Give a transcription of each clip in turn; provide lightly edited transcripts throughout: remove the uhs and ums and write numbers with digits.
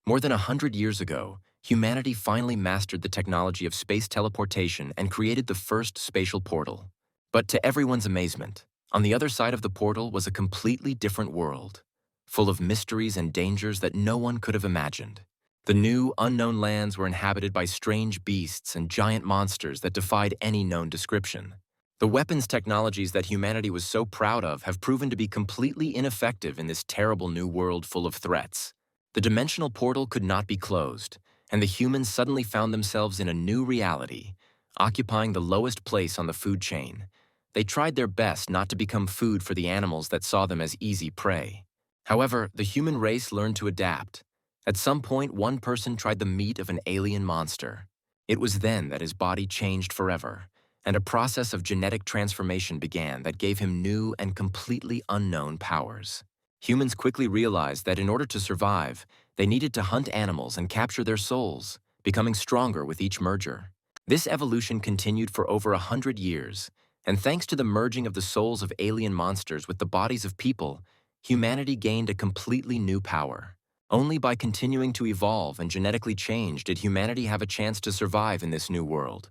More than 100 years ago, humanity finally mastered the technology of space teleportation and created the first spatial portal. But to everyone's amazement, on the other side of the portal was a completely different world, full of mysteries and dangers that no one could have imagined. The new, unknown lands were inhabited by strange beasts and giant monsters that defied any known description. The weapons technologies that humanity was so proud of have proven to be completely ineffective in this terrible new world full of threats. The dimensional portal could not be closed, and the humans suddenly found themselves in a new reality, occupying the lowest place on the food chain. They tried their best not to become food for the animals that saw them as easy prey. However, the human race learned to adapt. At some point, one person tried the meat of an alien monster. It was then that his body changed forever, and a process of genetic transformation began that gave him new and completely unknown powers. Humans quickly realized that in order to survive, they needed to hunt animals and capture their souls, becoming stronger with each merger. This evolution continued for over 100 years, and thanks to the merging of the souls of alien monsters with the bodies of people, humanity gained a completely new power. Only by continuing to evolve and genetically change did humanity have a chance to survive in this new world,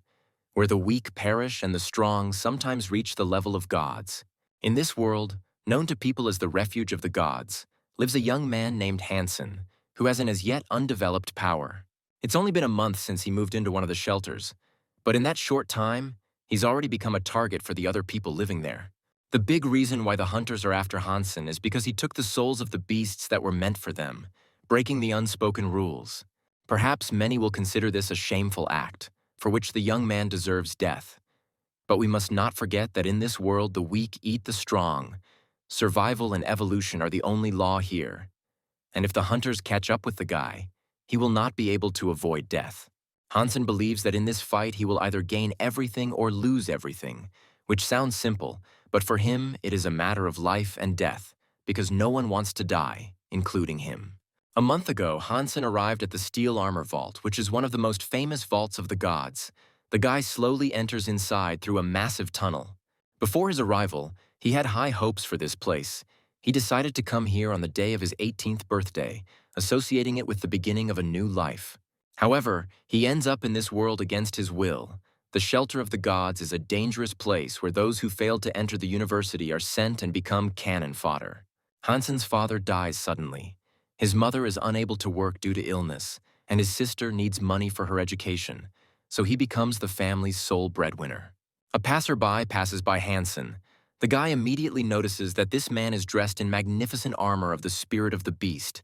where the weak perish and the strong sometimes reach the level of gods. In this world, known to people as the refuge of the gods, lives a young man named Hansen, who has an as yet undeveloped power. It's only been a month since he moved into one of the shelters, but in that short time, he's already become a target for the other people living there. The big reason why the hunters are after Hansen is because he took the souls of the beasts that were meant for them, breaking the unspoken rules. Perhaps many will consider this a shameful act, for which the young man deserves death. But we must not forget that in this world the weak eat the strong. Survival and evolution are the only law here. And if the hunters catch up with the guy, he will not be able to avoid death. Hansen believes that in this fight he will either gain everything or lose everything, which sounds simple, but for him it is a matter of life and death, because no one wants to die, including him. A month ago, Hansen arrived at the Steel Armor Vault, which is one of the most famous vaults of the gods. The guy slowly enters inside through a massive tunnel. Before his arrival, he had high hopes for this place. He decided to come here on the day of his 18th birthday, associating it with the beginning of a new life. However, he ends up in this world against his will. The shelter of the gods is a dangerous place where those who failed to enter the university are sent and become cannon fodder. Hansen's father dies suddenly. His mother is unable to work due to illness, and his sister needs money for her education, so he becomes the family's sole breadwinner. A passerby passes by Hansen. The guy immediately notices that this man is dressed in magnificent armor of the spirit of the beast,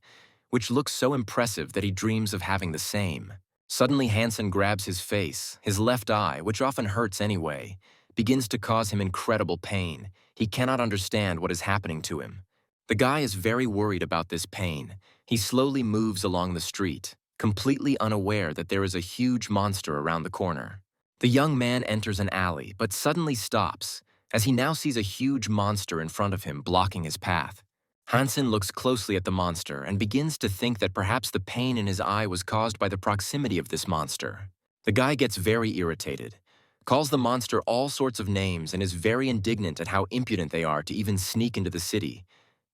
which looks so impressive that he dreams of having the same. Suddenly Hansen grabs his face. His left eye, which often hurts anyway, begins to cause him incredible pain. He cannot understand what is happening to him. The guy is very worried about this pain. He slowly moves along the street, completely unaware that there is a huge monster around the corner. The young man enters an alley, but suddenly stops, as he now sees a huge monster in front of him blocking his path. Hansen looks closely at the monster and begins to think that perhaps the pain in his eye was caused by the proximity of this monster. The guy gets very irritated, calls the monster all sorts of names, and is very indignant at how impudent they are to even sneak into the city,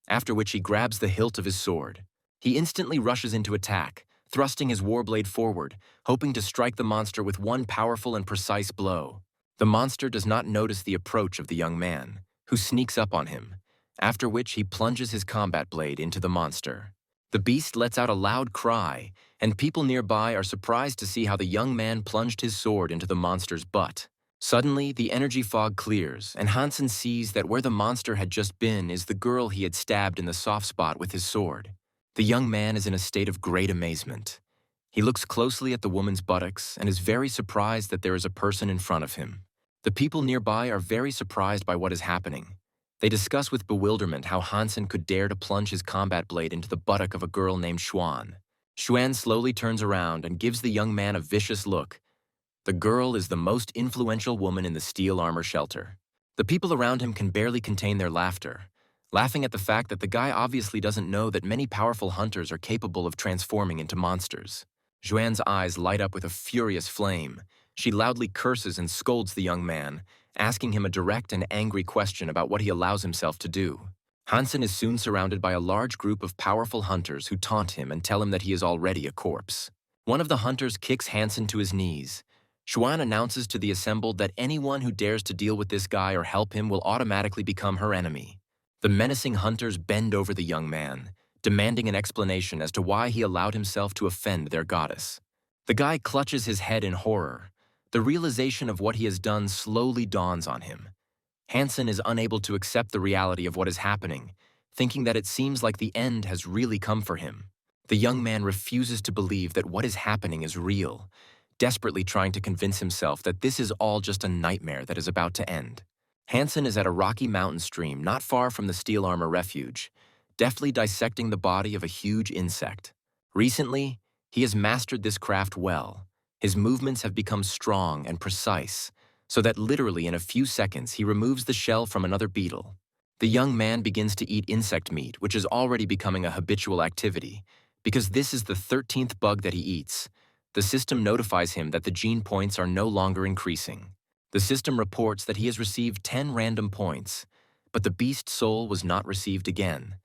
after which he grabs the hilt of his sword. He instantly rushes into attack, thrusting his warblade forward, hoping to strike the monster with one powerful and precise blow. The monster does not notice the approach of the young man, who sneaks up on him, after which he plunges his combat blade into the monster. The beast lets out a loud cry, and people nearby are surprised to see how the young man plunged his sword into the monster's butt. Suddenly, the energy fog clears, and Hansen sees that where the monster had just been is the girl he had stabbed in the soft spot with his sword. The young man is in a state of great amazement. He looks closely at the woman's buttocks and is very surprised that there is a person in front of him. The people nearby are very surprised by what is happening. They discuss with bewilderment how Hansen could dare to plunge his combat blade into the buttock of a girl named Xuan. Xuan slowly turns around and gives the young man a vicious look. The girl is the most influential woman in the steel armor shelter. The people around him can barely contain their laughter, laughing at the fact that the guy obviously doesn't know that many powerful hunters are capable of transforming into monsters. Xuan's eyes light up with a furious flame. She loudly curses and scolds the young man, asking him a direct and angry question about what he allows himself to do. Hansen is soon surrounded by a large group of powerful hunters who taunt him and tell him that he is already a corpse. One of the hunters kicks Hansen to his knees. Xuan announces to the assembled that anyone who dares to deal with this guy or help him will automatically become her enemy. The menacing hunters bend over the young man, demanding an explanation as to why he allowed himself to offend their goddess. The guy clutches his head in horror. The realization of what he has done slowly dawns on him. Hansen is unable to accept the reality of what is happening, thinking that it seems like the end has really come for him. The young man refuses to believe that what is happening is real, desperately trying to convince himself that this is all just a nightmare that is about to end. Hansen is at a rocky mountain stream not far from the steel armor refuge, deftly dissecting the body of a huge insect. Recently, he has mastered this craft well. His movements have become strong and precise, so that literally in a few seconds he removes the shell from another beetle. The young man begins to eat insect meat, which is already becoming a habitual activity. Because this is the 13th bug that he eats, the system notifies him that the gene points are no longer increasing. The system reports that he has received 10 random points, but the beast soul was not received again.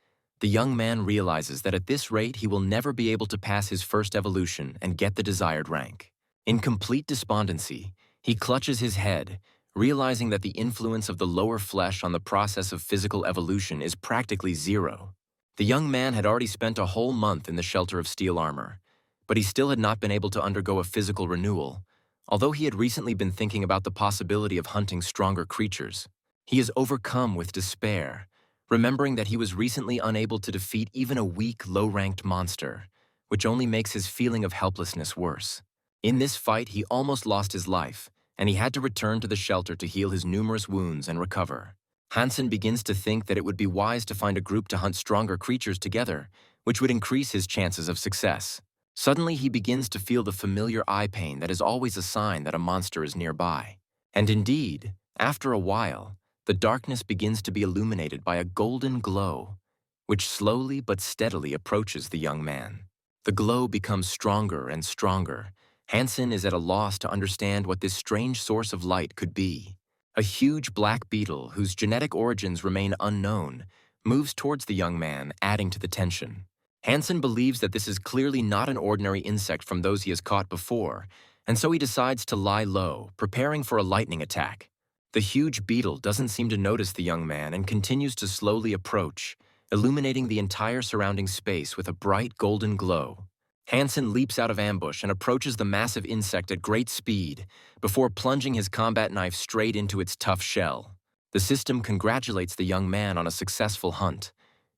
The young man realizes that at this rate he will never be able to pass his first evolution and get the desired rank. In complete despondency, he clutches his head, realizing that the influence of the lower flesh on the process of physical evolution is practically zero. The young man had already spent a whole month in the shelter of steel armor, but he still had not been able to undergo a physical renewal, although he had recently been thinking about the possibility of hunting stronger creatures. He is overcome with despair, remembering that he was recently unable to defeat even a weak, low-ranked monster, which only makes his feeling of helplessness worse. In this fight, he almost lost his life, and he had to return to the shelter to heal his numerous wounds and recover. Hansen begins to think that it would be wise to find a group to hunt stronger creatures together, which would increase his chances of success. Suddenly, he begins to feel the familiar eye pain that is always a sign that a monster is nearby. And indeed, after a while, the darkness begins to be illuminated by a golden glow, which slowly but steadily approaches the young man. The glow becomes stronger and stronger. Hansen is at a loss to understand what this strange source of light could be. A huge black beetle, whose genetic origins remain unknown, moves towards the young man, adding to the tension. Hansen believes that this is clearly not an ordinary insect from those he has caught before, and so he decides to lie low, preparing for a lightning attack. The huge beetle doesn't seem to notice the young man and continues to slowly approach, illuminating the entire surrounding space with a bright golden glow. Hansen leaps out of ambush and approaches the massive insect at great speed before plunging his combat knife straight into its tough shell. The system congratulates the young man on a successful hunt,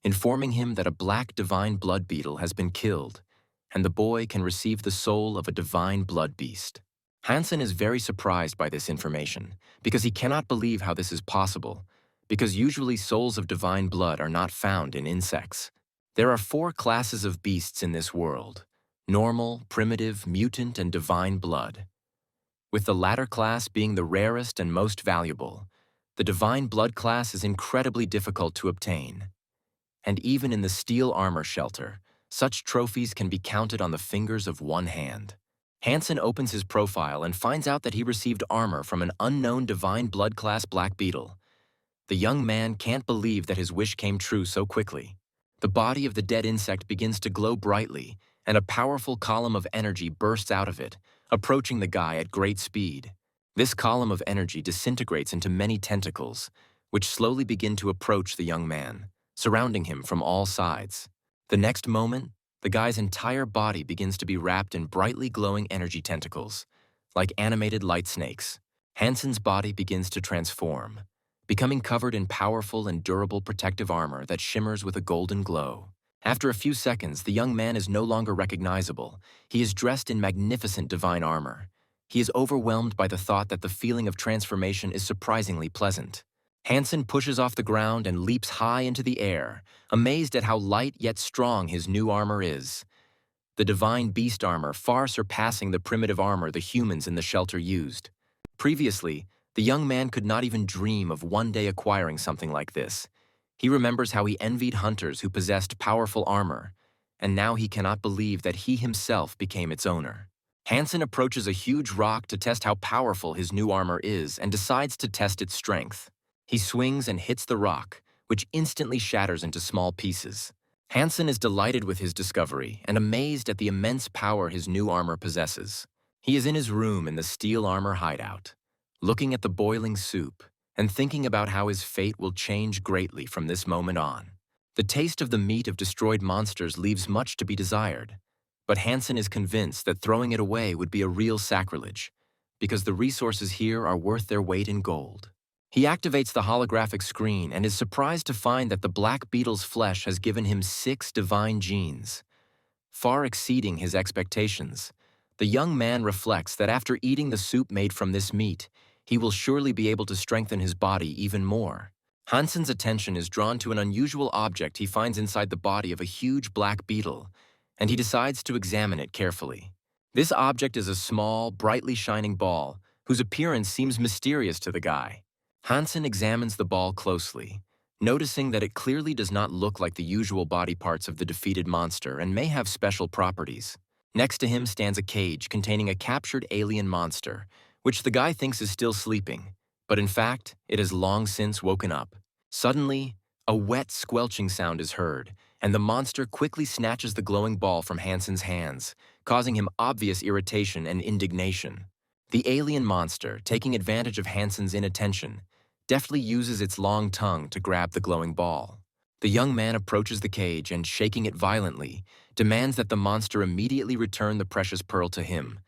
informing him that a black divine blood beetle has been killed, and the boy can receive the soul of a divine blood beast. Hansen is very surprised by this information because he cannot believe how this is possible, because usually souls of divine blood are not found in insects. There are 4 classes of beasts in this world: normal, primitive, mutant, and divine blood. With the latter class being the rarest and most valuable, the divine blood class is incredibly difficult to obtain. And even in the steel armor shelter, such trophies can be counted on the fingers of one hand. Hansen opens his profile and finds out that he received armor from an unknown divine blood class black beetle. The young man can't believe that his wish came true so quickly. The body of the dead insect begins to glow brightly, and a powerful column of energy bursts out of it, approaching the guy at great speed. This column of energy disintegrates into many tentacles, which slowly begin to approach the young man, surrounding him from all sides. The next moment, the guy's entire body begins to be wrapped in brightly glowing energy tentacles, like animated light snakes. Hansen's body begins to transform, becoming covered in powerful and durable protective armor that shimmers with a golden glow. After a few seconds, the young man is no longer recognizable. He is dressed in magnificent divine armor. He is overwhelmed by the thought that the feeling of transformation is surprisingly pleasant. Hansen pushes off the ground and leaps high into the air, amazed at how light yet strong his new armor is. The divine beast armor far surpassing the primitive armor the humans in the shelter used. Previously, the young man could not even dream of one day acquiring something like this. He remembers how he envied hunters who possessed powerful armor, and now he cannot believe that he himself became its owner. Hansen approaches a huge rock to test how powerful his new armor is and decides to test its strength. He swings and hits the rock, which instantly shatters into small pieces. Hansen is delighted with his discovery and amazed at the immense power his new armor possesses. He is in his room in the steel armor hideout, looking at the boiling soup and thinking about how his fate will change greatly from this moment on. The taste of the meat of destroyed monsters leaves much to be desired, but Hansen is convinced that throwing it away would be a real sacrilege, because the resources here are worth their weight in gold. He activates the holographic screen and is surprised to find that the black beetle's flesh has given him 6 divine genes, far exceeding his expectations. The young man reflects that after eating the soup made from this meat, he will surely be able to strengthen his body even more. Hansen's attention is drawn to an unusual object he finds inside the body of a huge black beetle, and he decides to examine it carefully. This object is a small, brightly shining ball, whose appearance seems mysterious to the guy. Hansen examines the ball closely, noticing that it clearly does not look like the usual body parts of the defeated monster and may have special properties. Next to him stands a cage containing a captured alien monster, which the guy thinks is still sleeping, but in fact, it has long since woken up. Suddenly, a wet, squelching sound is heard, and the monster quickly snatches the glowing ball from Hansen's hands, causing him obvious irritation and indignation. The alien monster, taking advantage of Hansen's inattention, deftly uses its long tongue to grab the glowing ball. The young man approaches the cage and, shaking it violently, demands that the monster immediately return the precious pearl to him,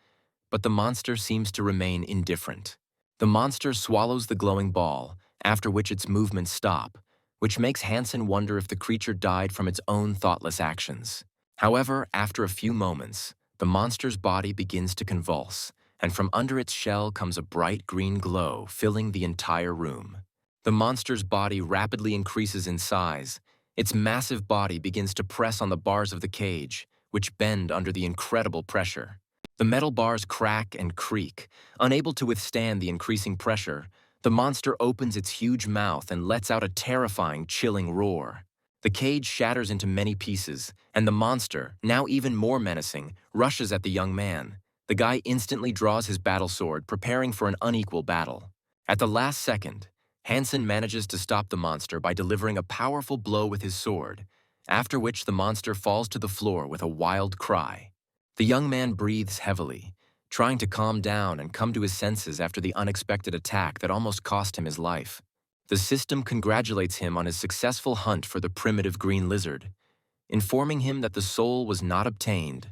but the monster seems to remain indifferent. The monster swallows the glowing ball, after which its movements stop, which makes Hansen wonder if the creature died from its own thoughtless actions. However, after a few moments, the monster's body begins to convulse, and from under its shell comes a bright green glow, filling the entire room. The monster's body rapidly increases in size. Its massive body begins to press on the bars of the cage, which bend under the incredible pressure. The metal bars crack and creak. Unable to withstand the increasing pressure, the monster opens its huge mouth and lets out a terrifying, chilling roar. The cage shatters into many pieces, and the monster, now even more menacing, rushes at the young man. The guy instantly draws his battle sword, preparing for an unequal battle. At the last second, Hansen manages to stop the monster by delivering a powerful blow with his sword, after which the monster falls to the floor with a wild cry. The young man breathes heavily, trying to calm down and come to his senses after the unexpected attack that almost cost him his life. The system congratulates him on his successful hunt for the primitive green lizard, informing him that the soul was not obtained,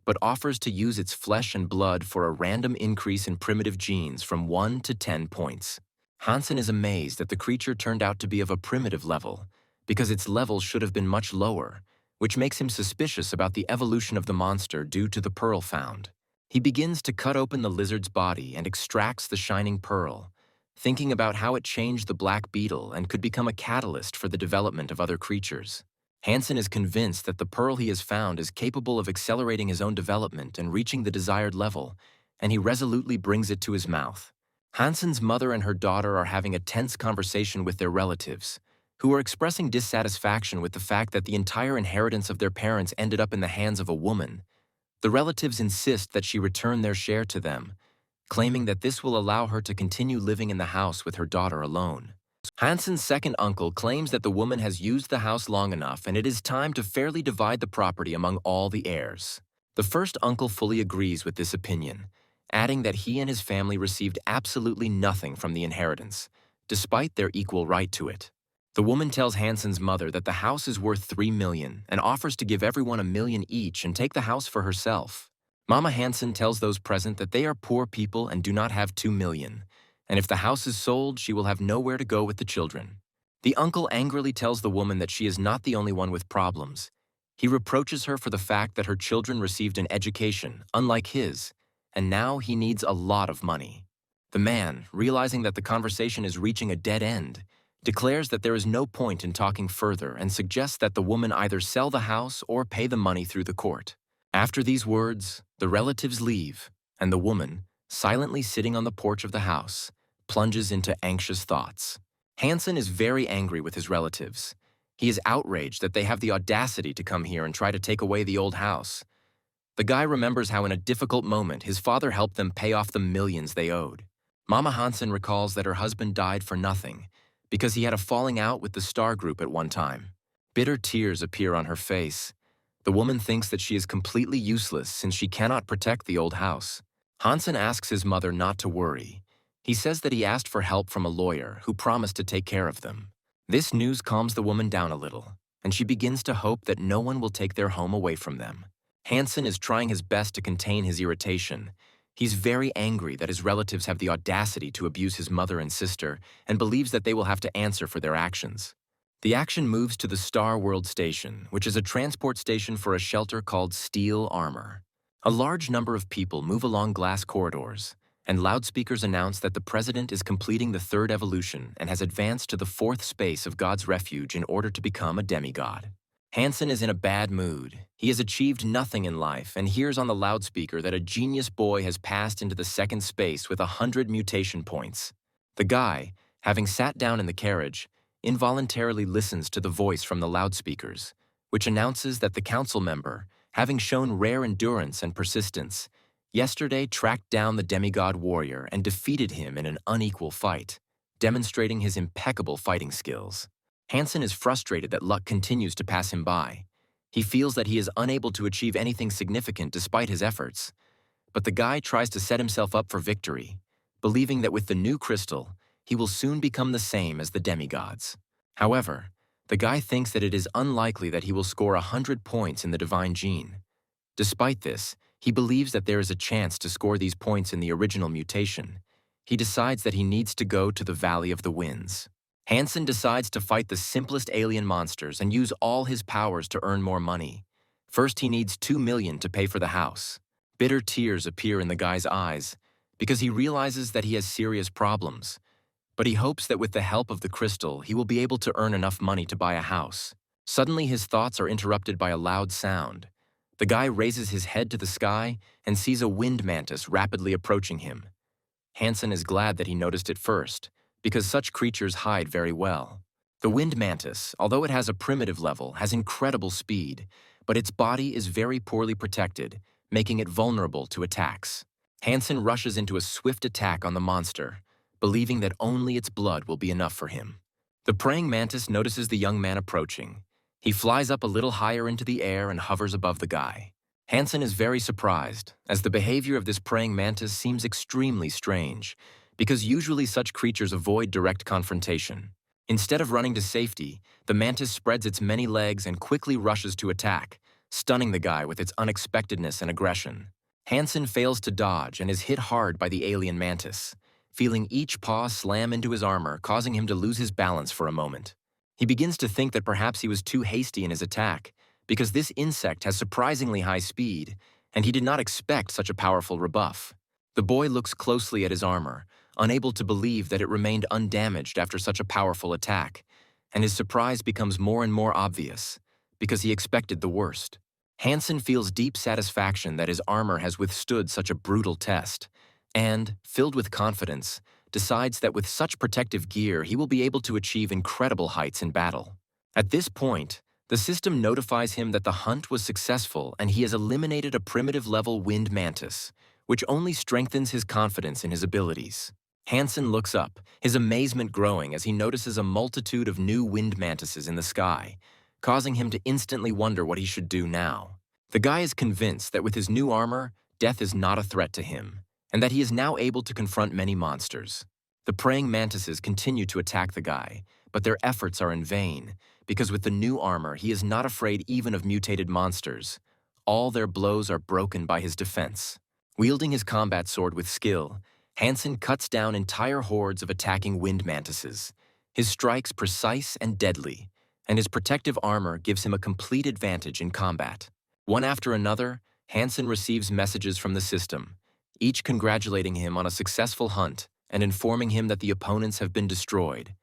but offers to use its flesh and blood for a random increase in primitive genes from 1 to 10 points. Hansen is amazed that the creature turned out to be of a primitive level, because its level should have been much lower, which makes him suspicious about the evolution of the monster due to the pearl found. He begins to cut open the lizard's body and extracts the shining pearl, thinking about how it changed the black beetle and could become a catalyst for the development of other creatures. Hansen is convinced that the pearl he has found is capable of accelerating his own development and reaching the desired level, and he resolutely brings it to his mouth. Hansen's mother and her daughter are having a tense conversation with their relatives, who are expressing dissatisfaction with the fact that the entire inheritance of their parents ended up in the hands of a woman. The relatives insist that she return their share to them, claiming that this will allow her to continue living in the house with her daughter alone. Hansen's second uncle claims that the woman has used the house long enough and it is time to fairly divide the property among all the heirs. The first uncle fully agrees with this opinion, adding that he and his family received absolutely nothing from the inheritance, despite their equal right to it. The woman tells Hansen's mother that the house is worth 3 million and offers to give everyone 1 million each and take the house for herself. Mama Hansen tells those present that they are poor people and do not have 2 million, and if the house is sold, she will have nowhere to go with the children. The uncle angrily tells the woman that she is not the only one with problems. He reproaches her for the fact that her children received an education, unlike his, and now he needs a lot of money. The man, realizing that the conversation is reaching a dead end, declares that there is no point in talking further and suggests that the woman either sell the house or pay the money through the court. After these words, the relatives leave, and the woman, silently sitting on the porch of the house, plunges into anxious thoughts. Hansen is very angry with his relatives. He is outraged that they have the audacity to come here and try to take away the old house. The guy remembers how in a difficult moment his father helped them pay off the millions they owed. Mama Hansen recalls that her husband died for nothing, because he had a falling out with the star group at one time. Bitter tears appear on her face. The woman thinks that she is completely useless since she cannot protect the old house. Hansen asks his mother not to worry. He says that he asked for help from a lawyer who promised to take care of them. This news calms the woman down a little, and she begins to hope that no one will take their home away from them. Hansen is trying his best to contain his irritation. He's very angry that his relatives have the audacity to abuse his mother and sister and believes that they will have to answer for their actions. The action moves to the Star World Station, which is a transport station for a shelter called Steel Armor. A large number of people move along glass corridors, and loudspeakers announce that the president is completing the third evolution and has advanced to the fourth space of God's refuge in order to become a demigod. Hansen is in a bad mood. He has achieved nothing in life and hears on the loudspeaker that a genius boy has passed into the second space with 100 mutation points. The guy, having sat down in the carriage, involuntarily listens to the voice from the loudspeakers, which announces that the council member, having shown rare endurance and persistence, yesterday tracked down the demigod warrior and defeated him in an unequal fight, demonstrating his impeccable fighting skills. Hansen is frustrated that luck continues to pass him by. He feels that he is unable to achieve anything significant despite his efforts. But the guy tries to set himself up for victory, believing that with the new crystal, he will soon become the same as the demigods. However, the guy thinks that it is unlikely that he will score 100 points in the divine gene. Despite this, he believes that there is a chance to score these points in the original mutation. He decides that he needs to go to the Valley of the Winds. Hansen decides to fight the simplest alien monsters and use all his powers to earn more money. First, he needs 2 million to pay for the house. Bitter tears appear in the guy's eyes because he realizes that he has serious problems. But he hopes that with the help of the crystal, he will be able to earn enough money to buy a house. Suddenly, his thoughts are interrupted by a loud sound. The guy raises his head to the sky and sees a wind mantis rapidly approaching him. Hansen is glad that he noticed it first, because such creatures hide very well. The wind mantis, although it has a primitive level, has incredible speed, but its body is very poorly protected, making it vulnerable to attacks. Hansen rushes into a swift attack on the monster, believing that only its blood will be enough for him. The praying mantis notices the young man approaching. He flies up a little higher into the air and hovers above the guy. Hansen is very surprised, as the behavior of this praying mantis seems extremely strange, because usually such creatures avoid direct confrontation. Instead of running to safety, the mantis spreads its many legs and quickly rushes to attack, stunning the guy with its unexpectedness and aggression. Hansen fails to dodge and is hit hard by the alien mantis, feeling each paw slam into his armor, causing him to lose his balance for a moment. He begins to think that perhaps he was too hasty in his attack, because this insect has surprisingly high speed, and he did not expect such a powerful rebuff. The boy looks closely at his armor, unable to believe that it remained undamaged after such a powerful attack, and his surprise becomes more and more obvious, because he expected the worst. Hansen feels deep satisfaction that his armor has withstood such a brutal test, and, filled with confidence, decides that with such protective gear he will be able to achieve incredible heights in battle. At this point, the system notifies him that the hunt was successful and he has eliminated a primitive-level wind mantis, which only strengthens his confidence in his abilities. Hansen looks up, his amazement growing as he notices a multitude of new wind mantises in the sky, causing him to instantly wonder what he should do now. The guy is convinced that with his new armor, death is not a threat to him, and that he is now able to confront many monsters. The praying mantises continue to attack the guy, but their efforts are in vain, because with the new armor he is not afraid even of mutated monsters. All their blows are broken by his defense. Wielding his combat sword with skill, Hansen cuts down entire hordes of attacking wind mantises, his strikes precise and deadly, and his protective armor gives him a complete advantage in combat. One after another, Hansen receives messages from the system, each congratulating him on a successful hunt and informing him that the opponents have been destroyed.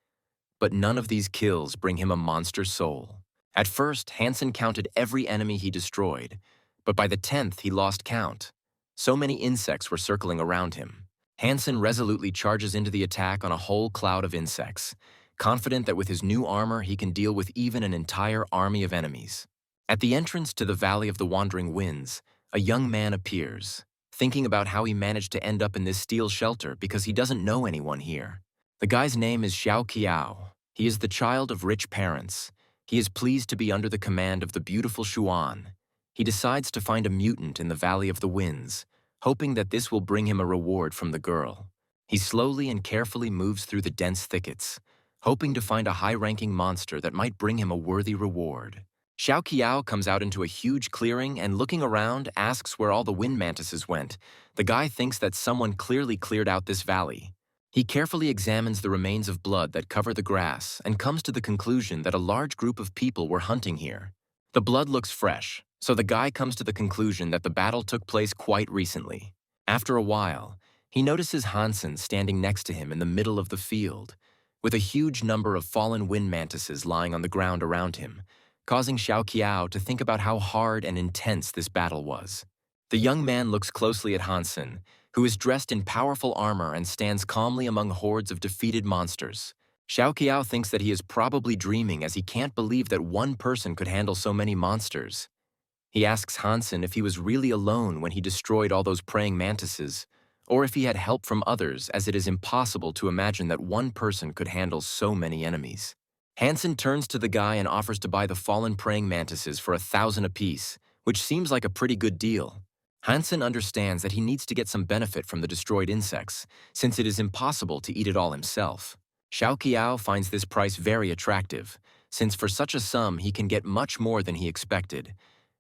But none of these kills bring him a monster soul. At first, Hansen counted every enemy he destroyed, but by the 10th he lost count. So many insects were circling around him. Hansen resolutely charges into the attack on a whole cloud of insects, confident that with his new armor he can deal with even an entire army of enemies. At the entrance to the Valley of the Wandering Winds, a young man appears, thinking about how he managed to end up in this steel shelter because he doesn't know anyone here. The guy's name is Xiao Qiao. He is the child of rich parents. He is pleased to be under the command of the beautiful Xuan. He decides to find a mutant in the Valley of the Winds, hoping that this will bring him a reward from the girl. He slowly and carefully moves through the dense thickets, hoping to find a high-ranking monster that might bring him a worthy reward. Xiao Qiao comes out into a huge clearing and, looking around, asks where all the wind mantises went. The guy thinks that someone clearly cleared out this valley. He carefully examines the remains of blood that cover the grass and comes to the conclusion that a large group of people were hunting here. The blood looks fresh, so the guy comes to the conclusion that the battle took place quite recently. After a while, he notices Hansen standing next to him in the middle of the field, with a huge number of fallen wind mantises lying on the ground around him, causing Xiao Qiao to think about how hard and intense this battle was. The young man looks closely at Hansen, who is dressed in powerful armor and stands calmly among hordes of defeated monsters. Xiao Qiao thinks that he is probably dreaming, as he can't believe that one person could handle so many monsters. He asks Hansen if he was really alone when he destroyed all those praying mantises, or if he had help from others, as it is impossible to imagine that one person could handle so many enemies. Hansen turns to the guy and offers to buy the fallen praying mantises for 1,000 apiece, which seems like a pretty good deal. Hansen understands that he needs to get some benefit from the destroyed insects, since it is impossible to eat it all himself. Xiao Qiao finds this price very attractive, since for such a sum he can get much more than he expected,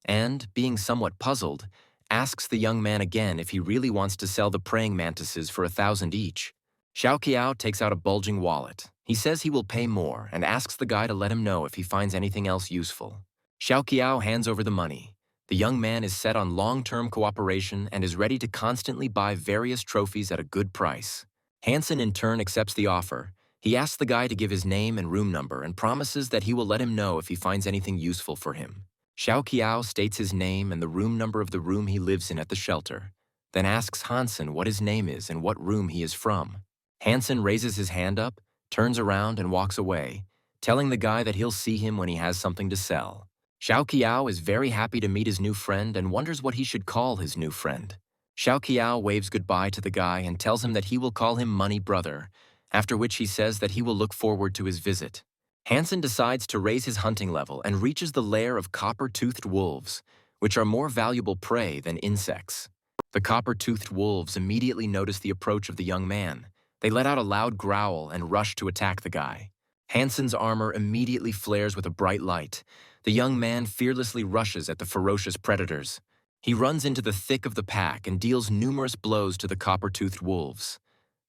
and, being somewhat puzzled, asks the young man again if he really wants to sell the praying mantises for 1,000 each. Xiao Qiao takes out a bulging wallet. He says he will pay more and asks the guy to let him know if he finds anything else useful. Xiao Qiao hands over the money. The young man is set on long-term cooperation and is ready to constantly buy various trophies at a good price. Hansen in turn accepts the offer. He asks the guy to give his name and room number and promises that he will let him know if he finds anything useful for him. Xiao Qiao states his name and the room number of the room he lives in at the shelter, then asks Hansen what his name is and what room he is from. Hansen raises his hand up, turns around and walks away, telling the guy that he'll see him when he has something to sell. Xiao Qiao is very happy to meet his new friend and wonders what he should call his new friend. Xiao Qiao waves goodbye to the guy and tells him that he will call him Money Brother, after which he says that he will look forward to his visit. Hansen decides to raise his hunting level and reaches the lair of copper-toothed wolves, which are more valuable prey than insects. The copper-toothed wolves immediately notice the approach of the young man. They let out a loud growl and rush to attack the guy. Hansen's armor immediately flares with a bright light. The young man fearlessly rushes at the ferocious predators. He runs into the thick of the pack and deals numerous blows to the copper-toothed wolves.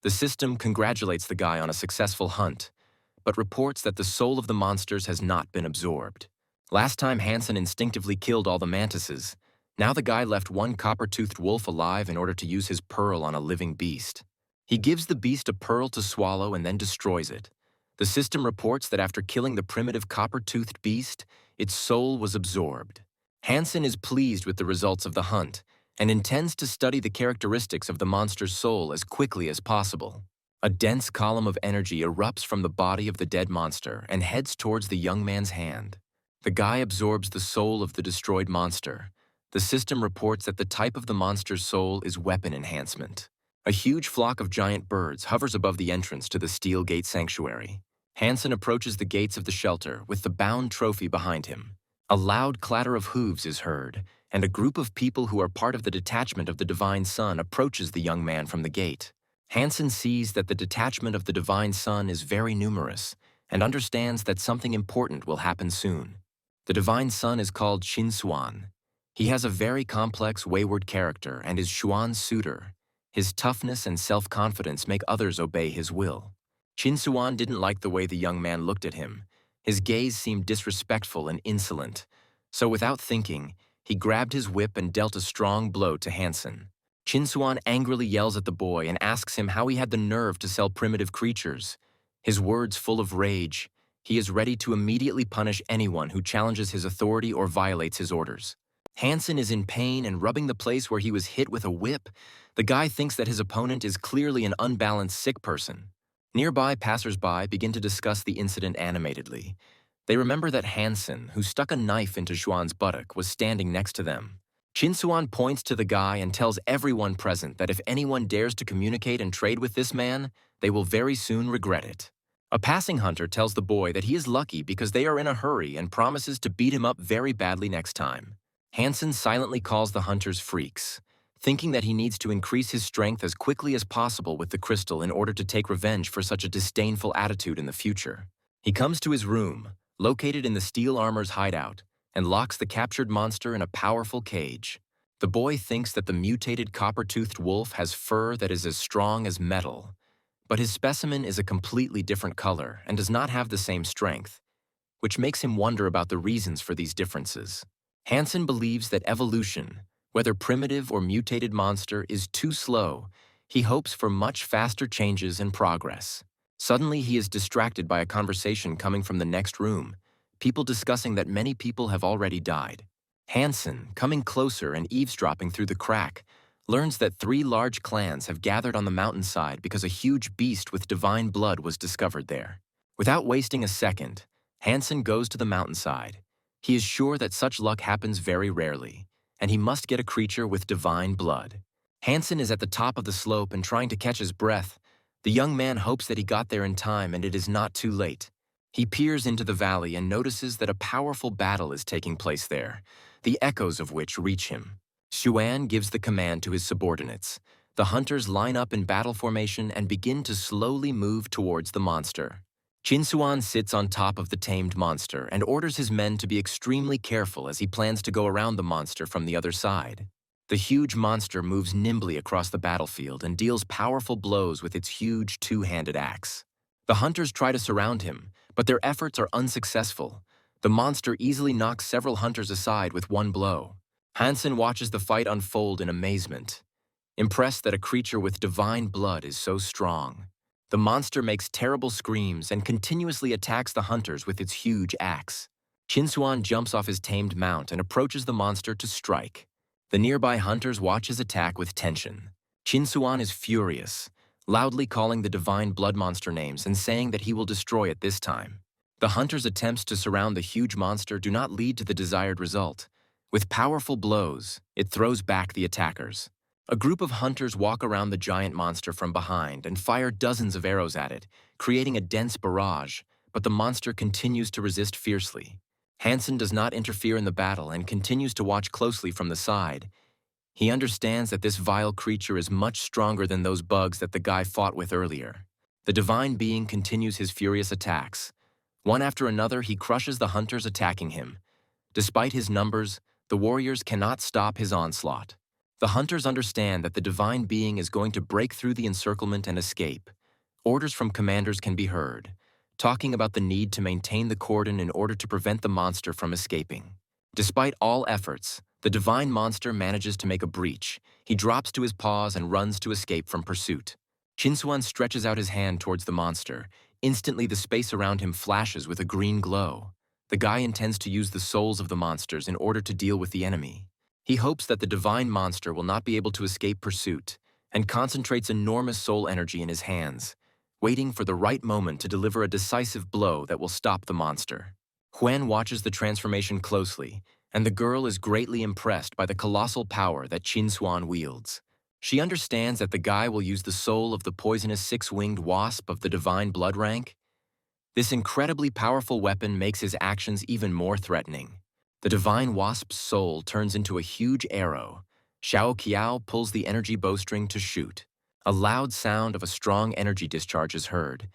The system congratulates the guy on a successful hunt, but reports that the soul of the monsters has not been absorbed. Last time Hansen instinctively killed all the mantises. Now the guy left one copper-toothed wolf alive in order to use his pearl on a living beast. He gives the beast a pearl to swallow and then destroys it. The system reports that after killing the primitive copper-toothed beast, its soul was absorbed. Hansen is pleased with the results of the hunt and intends to study the characteristics of the monster's soul as quickly as possible. A dense column of energy erupts from the body of the dead monster and heads towards the young man's hand. The guy absorbs the soul of the destroyed monster. The system reports that the type of the monster's soul is weapon enhancement. A huge flock of giant birds hovers above the entrance to the Steel Gate Sanctuary. Hansen approaches the gates of the shelter with the bound trophy behind him. A loud clatter of hooves is heard, and a group of people who are part of the detachment of the Divine Sun approaches the young man from the gate. Hansen sees that the detachment of the Divine Sun is very numerous and understands that something important will happen soon. The Divine Sun is called Qin Xuan. He has a very complex, wayward character and is Xuan's suitor. His toughness and self-confidence make others obey his will. Qin Xuan didn't like the way the young man looked at him. His gaze seemed disrespectful and insolent, so without thinking, he grabbed his whip and dealt a strong blow to Hansen. Qin Xuan angrily yells at the boy and asks him how he had the nerve to sell primitive creatures. His words full of rage, he is ready to immediately punish anyone who challenges his authority or violates his orders. Hansen is in pain and rubbing the place where he was hit with a whip. The guy thinks that his opponent is clearly an unbalanced sick person. Nearby passers-by begin to discuss the incident animatedly. They remember that Hansen, who stuck a knife into Xuan's buttock, was standing next to them. Qin Xuan points to the guy and tells everyone present that if anyone dares to communicate and trade with this man, they will very soon regret it. A passing hunter tells the boy that he is lucky because they are in a hurry and promises to beat him up very badly next time. Hansen silently calls the hunters freaks, thinking that he needs to increase his strength as quickly as possible with the crystal in order to take revenge for such a disdainful attitude in the future. He comes to his room, located in the steel armor's hideout, and locks the captured monster in a powerful cage. The boy thinks that the mutated copper-toothed wolf has fur that is as strong as metal, but his specimen is a completely different color and does not have the same strength, which makes him wonder about the reasons for these differences. Hansen believes that evolution, whether primitive or mutated monster, is too slow. He hopes for much faster changes and progress. Suddenly, he is distracted by a conversation coming from the next room, people discussing that many people have already died. Hansen, coming closer and eavesdropping through the crack, learns that 3 large clans have gathered on the mountainside because a huge beast with divine blood was discovered there. Without wasting a second, Hansen goes to the mountainside. He is sure that such luck happens very rarely, and he must get a creature with divine blood. Hansen is at the top of the slope and trying to catch his breath. The young man hopes that he got there in time and it is not too late. He peers into the valley and notices that a powerful battle is taking place there, the echoes of which reach him. Xuan gives the command to his subordinates. The hunters line up in battle formation and begin to slowly move towards the monster. Qinsuan sits on top of the tamed monster and orders his men to be extremely careful as he plans to go around the monster from the other side. The huge monster moves nimbly across the battlefield and deals powerful blows with its huge 2-handed axe. The hunters try to surround him, but their efforts are unsuccessful. The monster easily knocks several hunters aside with one blow. Hansen watches the fight unfold in amazement, impressed that a creature with divine blood is so strong. The monster makes terrible screams and continuously attacks the hunters with its huge axe. Qinsuan jumps off his tamed mount and approaches the monster to strike. The nearby hunters watch his attack with tension. Qinsuan is furious, loudly calling the divine blood monster names and saying that he will destroy it this time. The hunters' attempts to surround the huge monster do not lead to the desired result. With powerful blows, it throws back the attackers. A group of hunters walk around the giant monster from behind and fire dozens of arrows at it, creating a dense barrage, but the monster continues to resist fiercely. Hansen does not interfere in the battle and continues to watch closely from the side. He understands that this vile creature is much stronger than those bugs that the guy fought with earlier. The divine being continues his furious attacks. One after another, he crushes the hunters attacking him. Despite his numbers, the warriors cannot stop his onslaught. The hunters understand that the divine being is going to break through the encirclement and escape. Orders from commanders can be heard, talking about the need to maintain the cordon in order to prevent the monster from escaping. Despite all efforts, the divine monster manages to make a breach. He drops to his paws and runs to escape from pursuit. Qinsuan stretches out his hand towards the monster. Instantly, the space around him flashes with a green glow. The guy intends to use the souls of the monsters in order to deal with the enemy. He hopes that the divine monster will not be able to escape pursuit and concentrates enormous soul energy in his hands, waiting for the right moment to deliver a decisive blow that will stop the monster. Huan watches the transformation closely, and the girl is greatly impressed by the colossal power that Qinsuan wields. She understands that the guy will use the soul of the poisonous 6-winged wasp of the divine blood rank. This incredibly powerful weapon makes his actions even more threatening. The divine wasp's soul turns into a huge arrow. Xiao Qiao pulls the energy bowstring to shoot. A loud sound of a strong energy discharge is heard.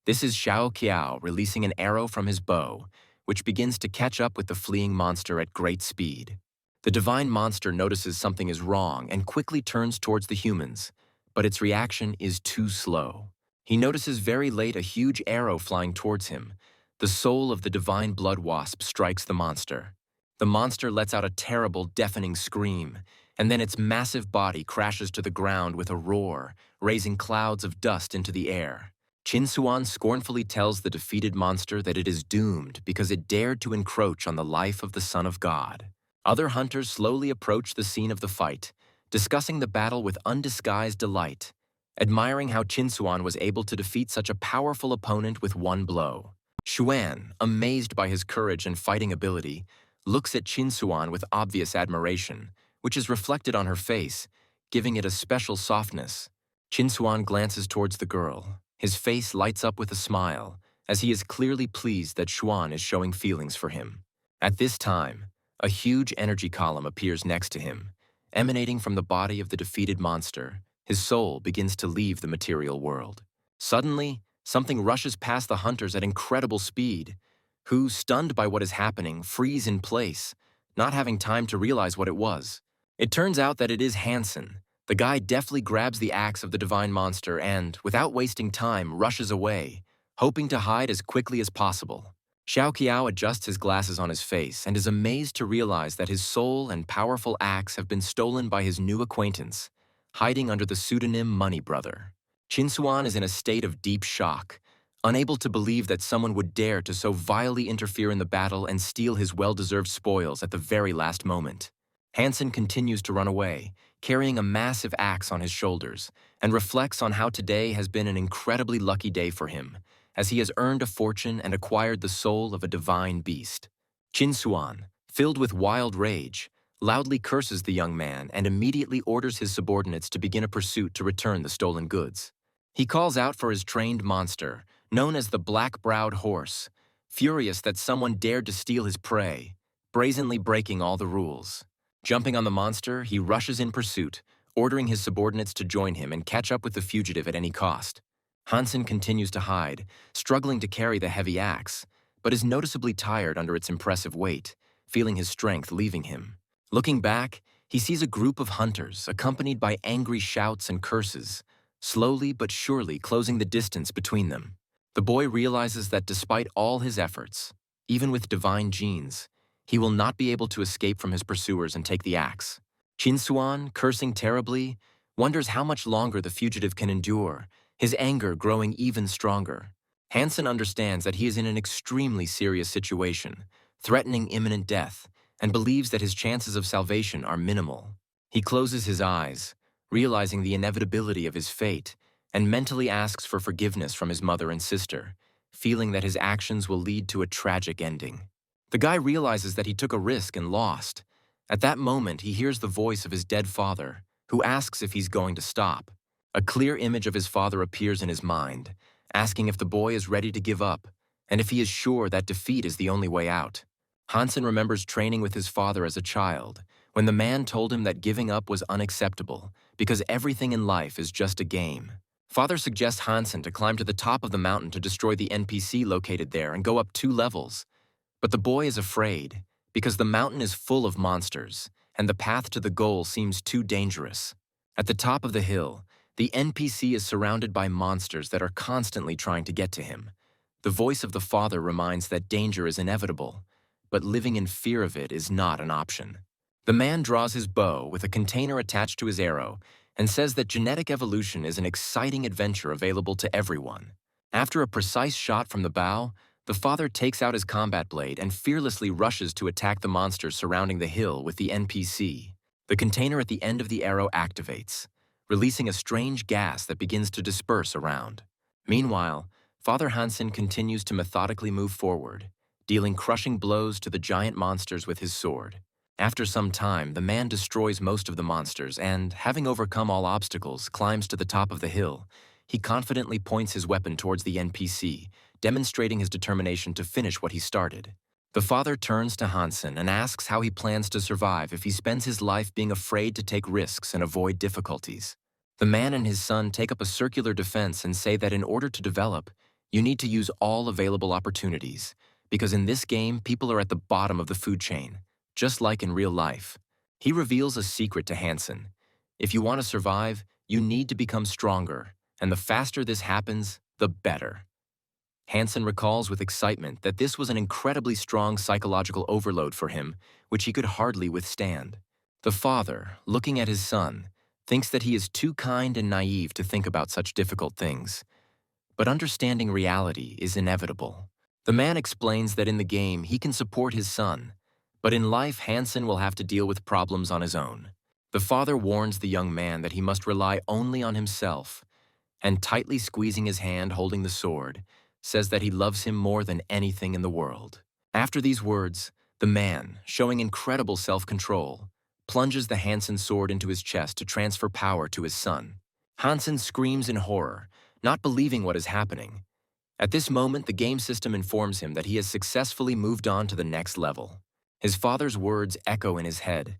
This is Xiao Qiao releasing an arrow from his bow, which begins to catch up with the fleeing monster at great speed. The divine monster notices something is wrong and quickly turns towards the humans, but its reaction is too slow. He notices very late a huge arrow flying towards him. The soul of the divine blood wasp strikes the monster. The monster lets out a terrible, deafening scream, and then its massive body crashes to the ground with a roar, raising clouds of dust into the air. Qinsuan scornfully tells the defeated monster that it is doomed because it dared to encroach on the life of the Son of God. Other hunters slowly approach the scene of the fight, discussing the battle with undisguised delight, admiring how Qinsuan was able to defeat such a powerful opponent with one blow. Xuan, amazed by his courage and fighting ability, looks at Qinsuan with obvious admiration, which is reflected on her face, giving it a special softness. Qinsuan glances towards the girl. His face lights up with a smile, as he is clearly pleased that Xuan is showing feelings for him. At this time, a huge energy column appears next to him. Emanating from the body of the defeated monster, his soul begins to leave the material world. Suddenly, something rushes past the hunters at incredible speed, who, stunned by what is happening, freeze in place, not having time to realize what it was. It turns out that it is Hansen. The guy deftly grabs the axe of the divine monster and, without wasting time, rushes away, hoping to hide as quickly as possible. Xiao Qiao adjusts his glasses on his face and is amazed to realize that his soul and powerful axe have been stolen by his new acquaintance, hiding under the pseudonym Money Brother. Qin Xuan is in a state of deep shock, unable to believe that someone would dare to so vilely interfere in the battle and steal his well-deserved spoils at the very last moment. Hansen continues to run away, carrying a massive axe on his shoulders, and reflects on how today has been an incredibly lucky day for him, as he has earned a fortune and acquired the soul of a divine beast. Qin Xuan, filled with wild rage, loudly curses the young man and immediately orders his subordinates to begin a pursuit to return the stolen goods. He calls out for his trained monster, known as the Black-Browed Horse, furious that someone dared to steal his prey, brazenly breaking all the rules. Jumping on the monster, he rushes in pursuit, ordering his subordinates to join him and catch up with the fugitive at any cost. Hansen continues to hide, struggling to carry the heavy axe, but is noticeably tired under its impressive weight, feeling his strength leaving him. Looking back, he sees a group of hunters, accompanied by angry shouts and curses, slowly but surely closing the distance between them. The boy realizes that despite all his efforts, even with divine genes, he will not be able to escape from his pursuers and take the axe. Qin Xuan, cursing terribly, wonders how much longer the fugitive can endure, his anger growing even stronger. Hansen understands that he is in an extremely serious situation, threatening imminent death, and believes that his chances of salvation are minimal. He closes his eyes, realizing the inevitability of his fate, and mentally asks for forgiveness from his mother and sister, feeling that his actions will lead to a tragic ending. The guy realizes that he took a risk and lost. At that moment, he hears the voice of his dead father, who asks if he's going to stop. A clear image of his father appears in his mind, asking if the boy is ready to give up, and if he is sure that defeat is the only way out. Hansen remembers training with his father as a child, when the man told him that giving up was unacceptable, because everything in life is just a game. Father suggests Hansen to climb to the top of the mountain to destroy the NPC located there and go up 2 levels. But the boy is afraid, because the mountain is full of monsters, and the path to the goal seems too dangerous. At the top of the hill, the NPC is surrounded by monsters that are constantly trying to get to him. The voice of the father reminds that danger is inevitable, but living in fear of it is not an option. The man draws his bow with a container attached to his arrow and says that genetic evolution is an exciting adventure available to everyone. After a precise shot from the bow, the father takes out his combat blade and fearlessly rushes to attack the monsters surrounding the hill with the NPC. The container at the end of the arrow activates, releasing a strange gas that begins to disperse around. Meanwhile, Father Hansen continues to methodically move forward, dealing crushing blows to the giant monsters with his sword. After some time, the man destroys most of the monsters and, having overcome all obstacles, climbs to the top of the hill. He confidently points his weapon towards the NPC, demonstrating his determination to finish what he started. The father turns to Hansen and asks how he plans to survive if he spends his life being afraid to take risks and avoid difficulties. The man and his son take up a circular defense and say that in order to develop, you need to use all available opportunities, because in this game, people are at the bottom of the food chain, just like in real life. He reveals a secret to Hansen. If you want to survive, you need to become stronger, and the faster this happens, the better. Hansen recalls with excitement that this was an incredibly strong psychological overload for him, which he could hardly withstand. The father, looking at his son, thinks that he is too kind and naive to think about such difficult things. But understanding reality is inevitable. The man explains that in the game he can support his son, but in life Hansen will have to deal with problems on his own. The father warns the young man that he must rely only on himself, and tightly squeezing his hand holding the sword, says that he loves him more than anything in the world. After these words, the man, showing incredible self-control, plunges the Hansen sword into his chest to transfer power to his son. Hansen screams in horror, not believing what is happening. At this moment, the game system informs him that he has successfully moved on to the next level. His father's words echo in his head,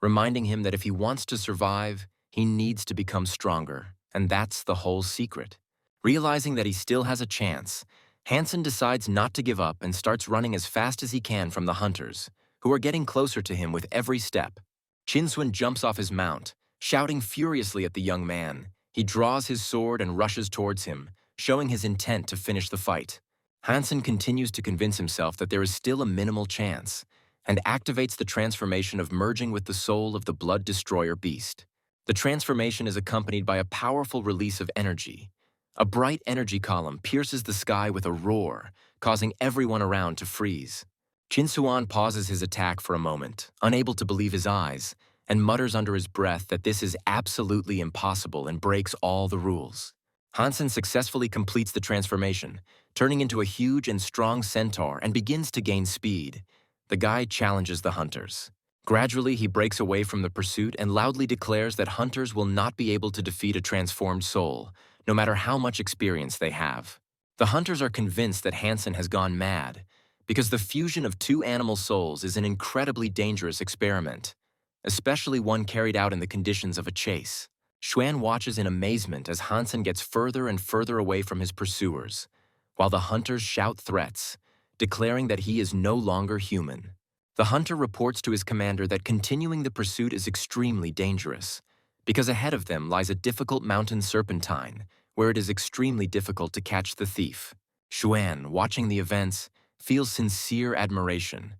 reminding him that if he wants to survive, he needs to become stronger, and that's the whole secret. Realizing that he still has a chance, Hansen decides not to give up and starts running as fast as he can from the hunters, who are getting closer to him with every step. Chinsun jumps off his mount, shouting furiously at the young man. He draws his sword and rushes towards him, showing his intent to finish the fight. Hansen continues to convince himself that there is still a minimal chance, and activates the transformation of merging with the soul of the Blood Destroyer beast. The transformation is accompanied by a powerful release of energy. A bright energy column pierces the sky with a roar, causing everyone around to freeze. Chinsuan pauses his attack for a moment, unable to believe his eyes, and mutters under his breath that this is absolutely impossible and breaks all the rules. Hansen successfully completes the transformation, turning into a huge and strong centaur and begins to gain speed. The guy challenges the hunters. Gradually, he breaks away from the pursuit and loudly declares that hunters will not be able to defeat a transformed soul, no matter how much experience they have. The hunters are convinced that Hansen has gone mad, because the fusion of two animal souls is an incredibly dangerous experiment, especially one carried out in the conditions of a chase. Xuan watches in amazement as Hansen gets further and further away from his pursuers, while the hunters shout threats, declaring that he is no longer human. The hunter reports to his commander that continuing the pursuit is extremely dangerous, because ahead of them lies a difficult mountain serpentine, where it is extremely difficult to catch the thief. Xuan, watching the events, feels sincere admiration,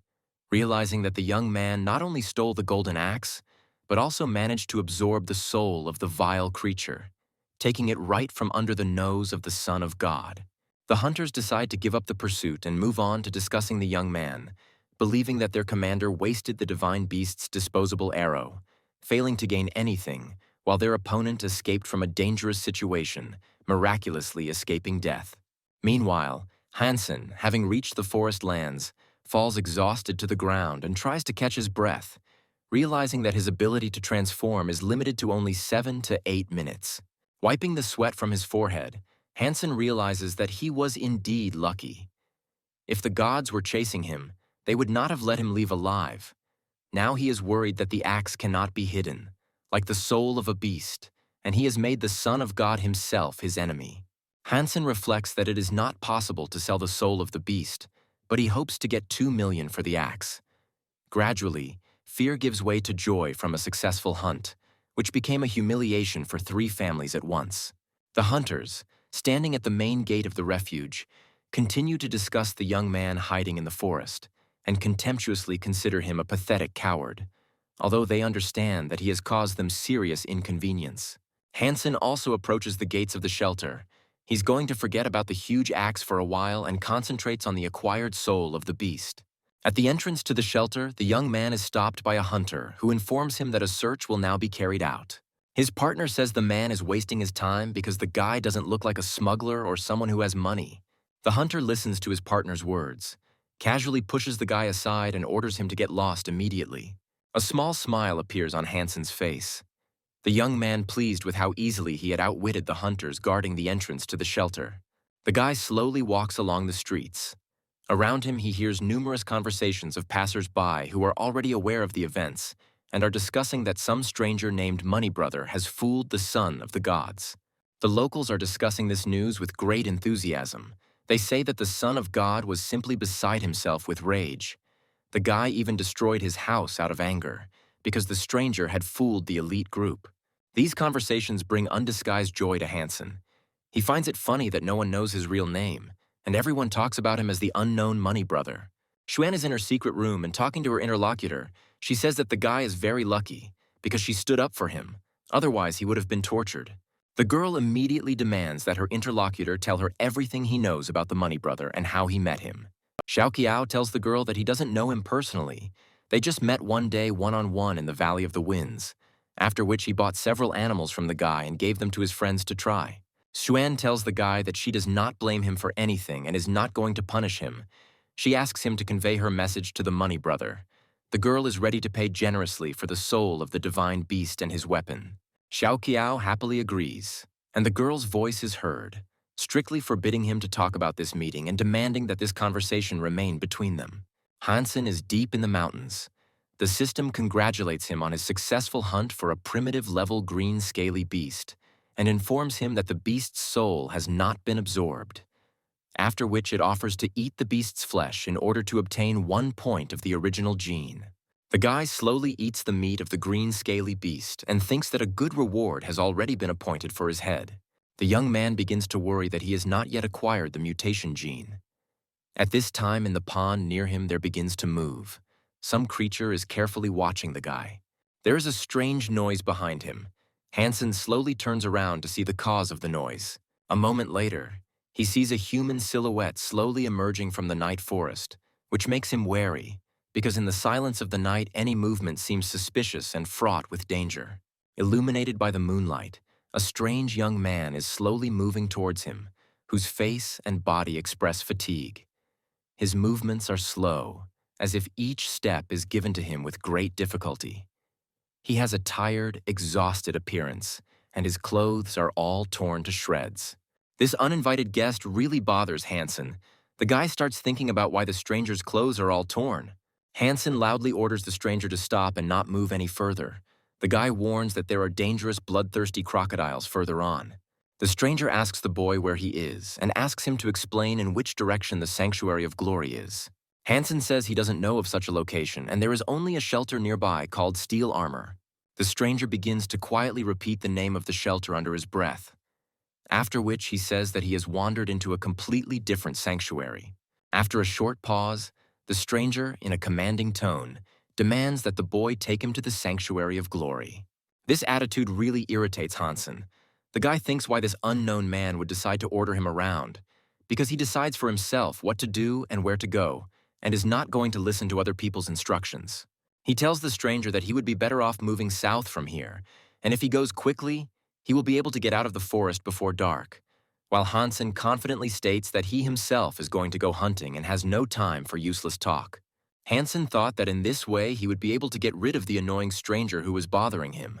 realizing that the young man not only stole the golden axe, but also managed to absorb the soul of the vile creature, taking it right from under the nose of the Son of God. The hunters decide to give up the pursuit and move on to discussing the young man, believing that their commander wasted the divine beast's disposable arrow, failing to gain anything, while their opponent escaped from a dangerous situation, miraculously escaping death. Meanwhile, Hansen, having reached the forest lands, falls exhausted to the ground and tries to catch his breath, realizing that his ability to transform is limited to only 7 to 8 minutes. Wiping the sweat from his forehead, Hansen realizes that he was indeed lucky. If the gods were chasing him, they would not have let him leave alive. Now he is worried that the axe cannot be hidden, like the soul of a beast, and he has made the Son of God himself his enemy. Hansen reflects that it is not possible to sell the soul of the beast, but he hopes to get 2 million for the axe. Gradually, fear gives way to joy from a successful hunt, which became a humiliation for 3 families at once. The hunters, standing at the main gate of the refuge, continue to discuss the young man hiding in the forest, and contemptuously consider him a pathetic coward, although they understand that he has caused them serious inconvenience. Hansen also approaches the gates of the shelter. He's going to forget about the huge axe for a while and concentrates on the acquired soul of the beast. At the entrance to the shelter, the young man is stopped by a hunter who informs him that a search will now be carried out. His partner says the man is wasting his time because the guy doesn't look like a smuggler or someone who has money. The hunter listens to his partner's words, casually pushes the guy aside and orders him to get lost immediately. A small smile appears on Hansen's face. The young man pleased with how easily he had outwitted the hunters guarding the entrance to the shelter. The guy slowly walks along the streets. Around him, he hears numerous conversations of passers-by who are already aware of the events and are discussing that some stranger named Money Brother has fooled the son of the gods. The locals are discussing this news with great enthusiasm. They say that the Son of God was simply beside himself with rage. The guy even destroyed his house out of anger, because the stranger had fooled the elite group. These conversations bring undisguised joy to Hansen. He finds it funny that no one knows his real name, and everyone talks about him as the unknown Money Brother. Xuan is in her secret room and talking to her interlocutor. She says that the guy is very lucky, because she stood up for him. Otherwise, he would have been tortured. The girl immediately demands that her interlocutor tell her everything he knows about the Money Brother and how he met him. Xiao Qiao tells the girl that he doesn't know him personally. They just met one day one-on-one in the Valley of the Winds, after which he bought several animals from the guy and gave them to his friends to try. Xuan tells the guy that she does not blame him for anything and is not going to punish him. She asks him to convey her message to the Money Brother. The girl is ready to pay generously for the soul of the divine beast and his weapon. Xiao Qiao happily agrees. and the girl's voice is heard, strictly forbidding him to talk about this meeting and demanding that this conversation remain between them. Hansen is deep in the mountains. The system congratulates him on his successful hunt for a primitive-level green scaly beast and informs him that the beast's soul has not been absorbed, after which it offers to eat the beast's flesh in order to obtain 1 point of the original gene. The guy slowly eats the meat of the green scaly beast and thinks that a good reward has already been appointed for his head. The young man begins to worry that he has not yet acquired the mutation gene. At this time in the pond near him there begins to move. Some creature is carefully watching the guy. There is a strange noise behind him. Hansen slowly turns around to see the cause of the noise. A moment later, he sees a human silhouette slowly emerging from the night forest, which makes him wary, because in the silence of the night any movement seems suspicious and fraught with danger. Illuminated by the moonlight, a strange young man is slowly moving towards him, whose face and body express fatigue. His movements are slow, as if each step is given to him with great difficulty. He has a tired, exhausted appearance, and his clothes are all torn to shreds. This uninvited guest really bothers Hansen. The guy starts thinking about why the stranger's clothes are all torn. Hansen loudly orders the stranger to stop and not move any further. The guy warns that there are dangerous, bloodthirsty crocodiles further on. The stranger asks the boy where he is and asks him to explain in which direction the Sanctuary of Glory is. Hansen says he doesn't know of such a location and there is only a shelter nearby called Steel Armor. The stranger begins to quietly repeat the name of the shelter under his breath, after which he says that he has wandered into a completely different sanctuary. After a short pause, the stranger, in a commanding tone, demands that the boy take him to the Sanctuary of Glory. This attitude really irritates Hansen. The guy thinks why this unknown man would decide to order him around, because he decides for himself what to do and where to go, and is not going to listen to other people's instructions. He tells the stranger that he would be better off moving south from here, and if he goes quickly, he will be able to get out of the forest before dark, while Hansen confidently states that he himself is going to go hunting and has no time for useless talk. Hansen thought that in this way he would be able to get rid of the annoying stranger who was bothering him.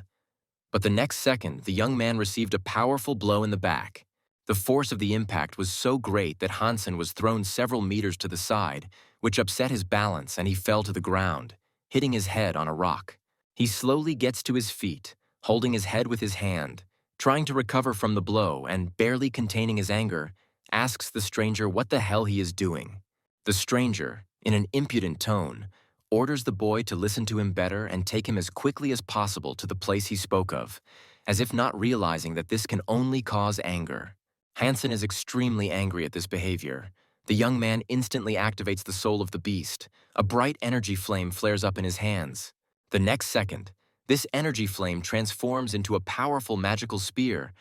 But the next second, the young man received a powerful blow in the back. The force of the impact was so great that Hansen was thrown several meters to the side, which upset his balance and he fell to the ground, hitting his head on a rock. He slowly gets to his feet, holding his head with his hand, trying to recover from the blow and, barely containing his anger, asks the stranger what the hell he is doing. The stranger, in an impudent tone, orders the boy to listen to him better and take him as quickly as possible to the place he spoke of, as if not realizing that this can only cause anger. Hansen is extremely angry at this behavior. The young man instantly activates the soul of the beast. A bright energy flame flares up in his hands. The next second, this energy flame transforms into a powerful magical spear.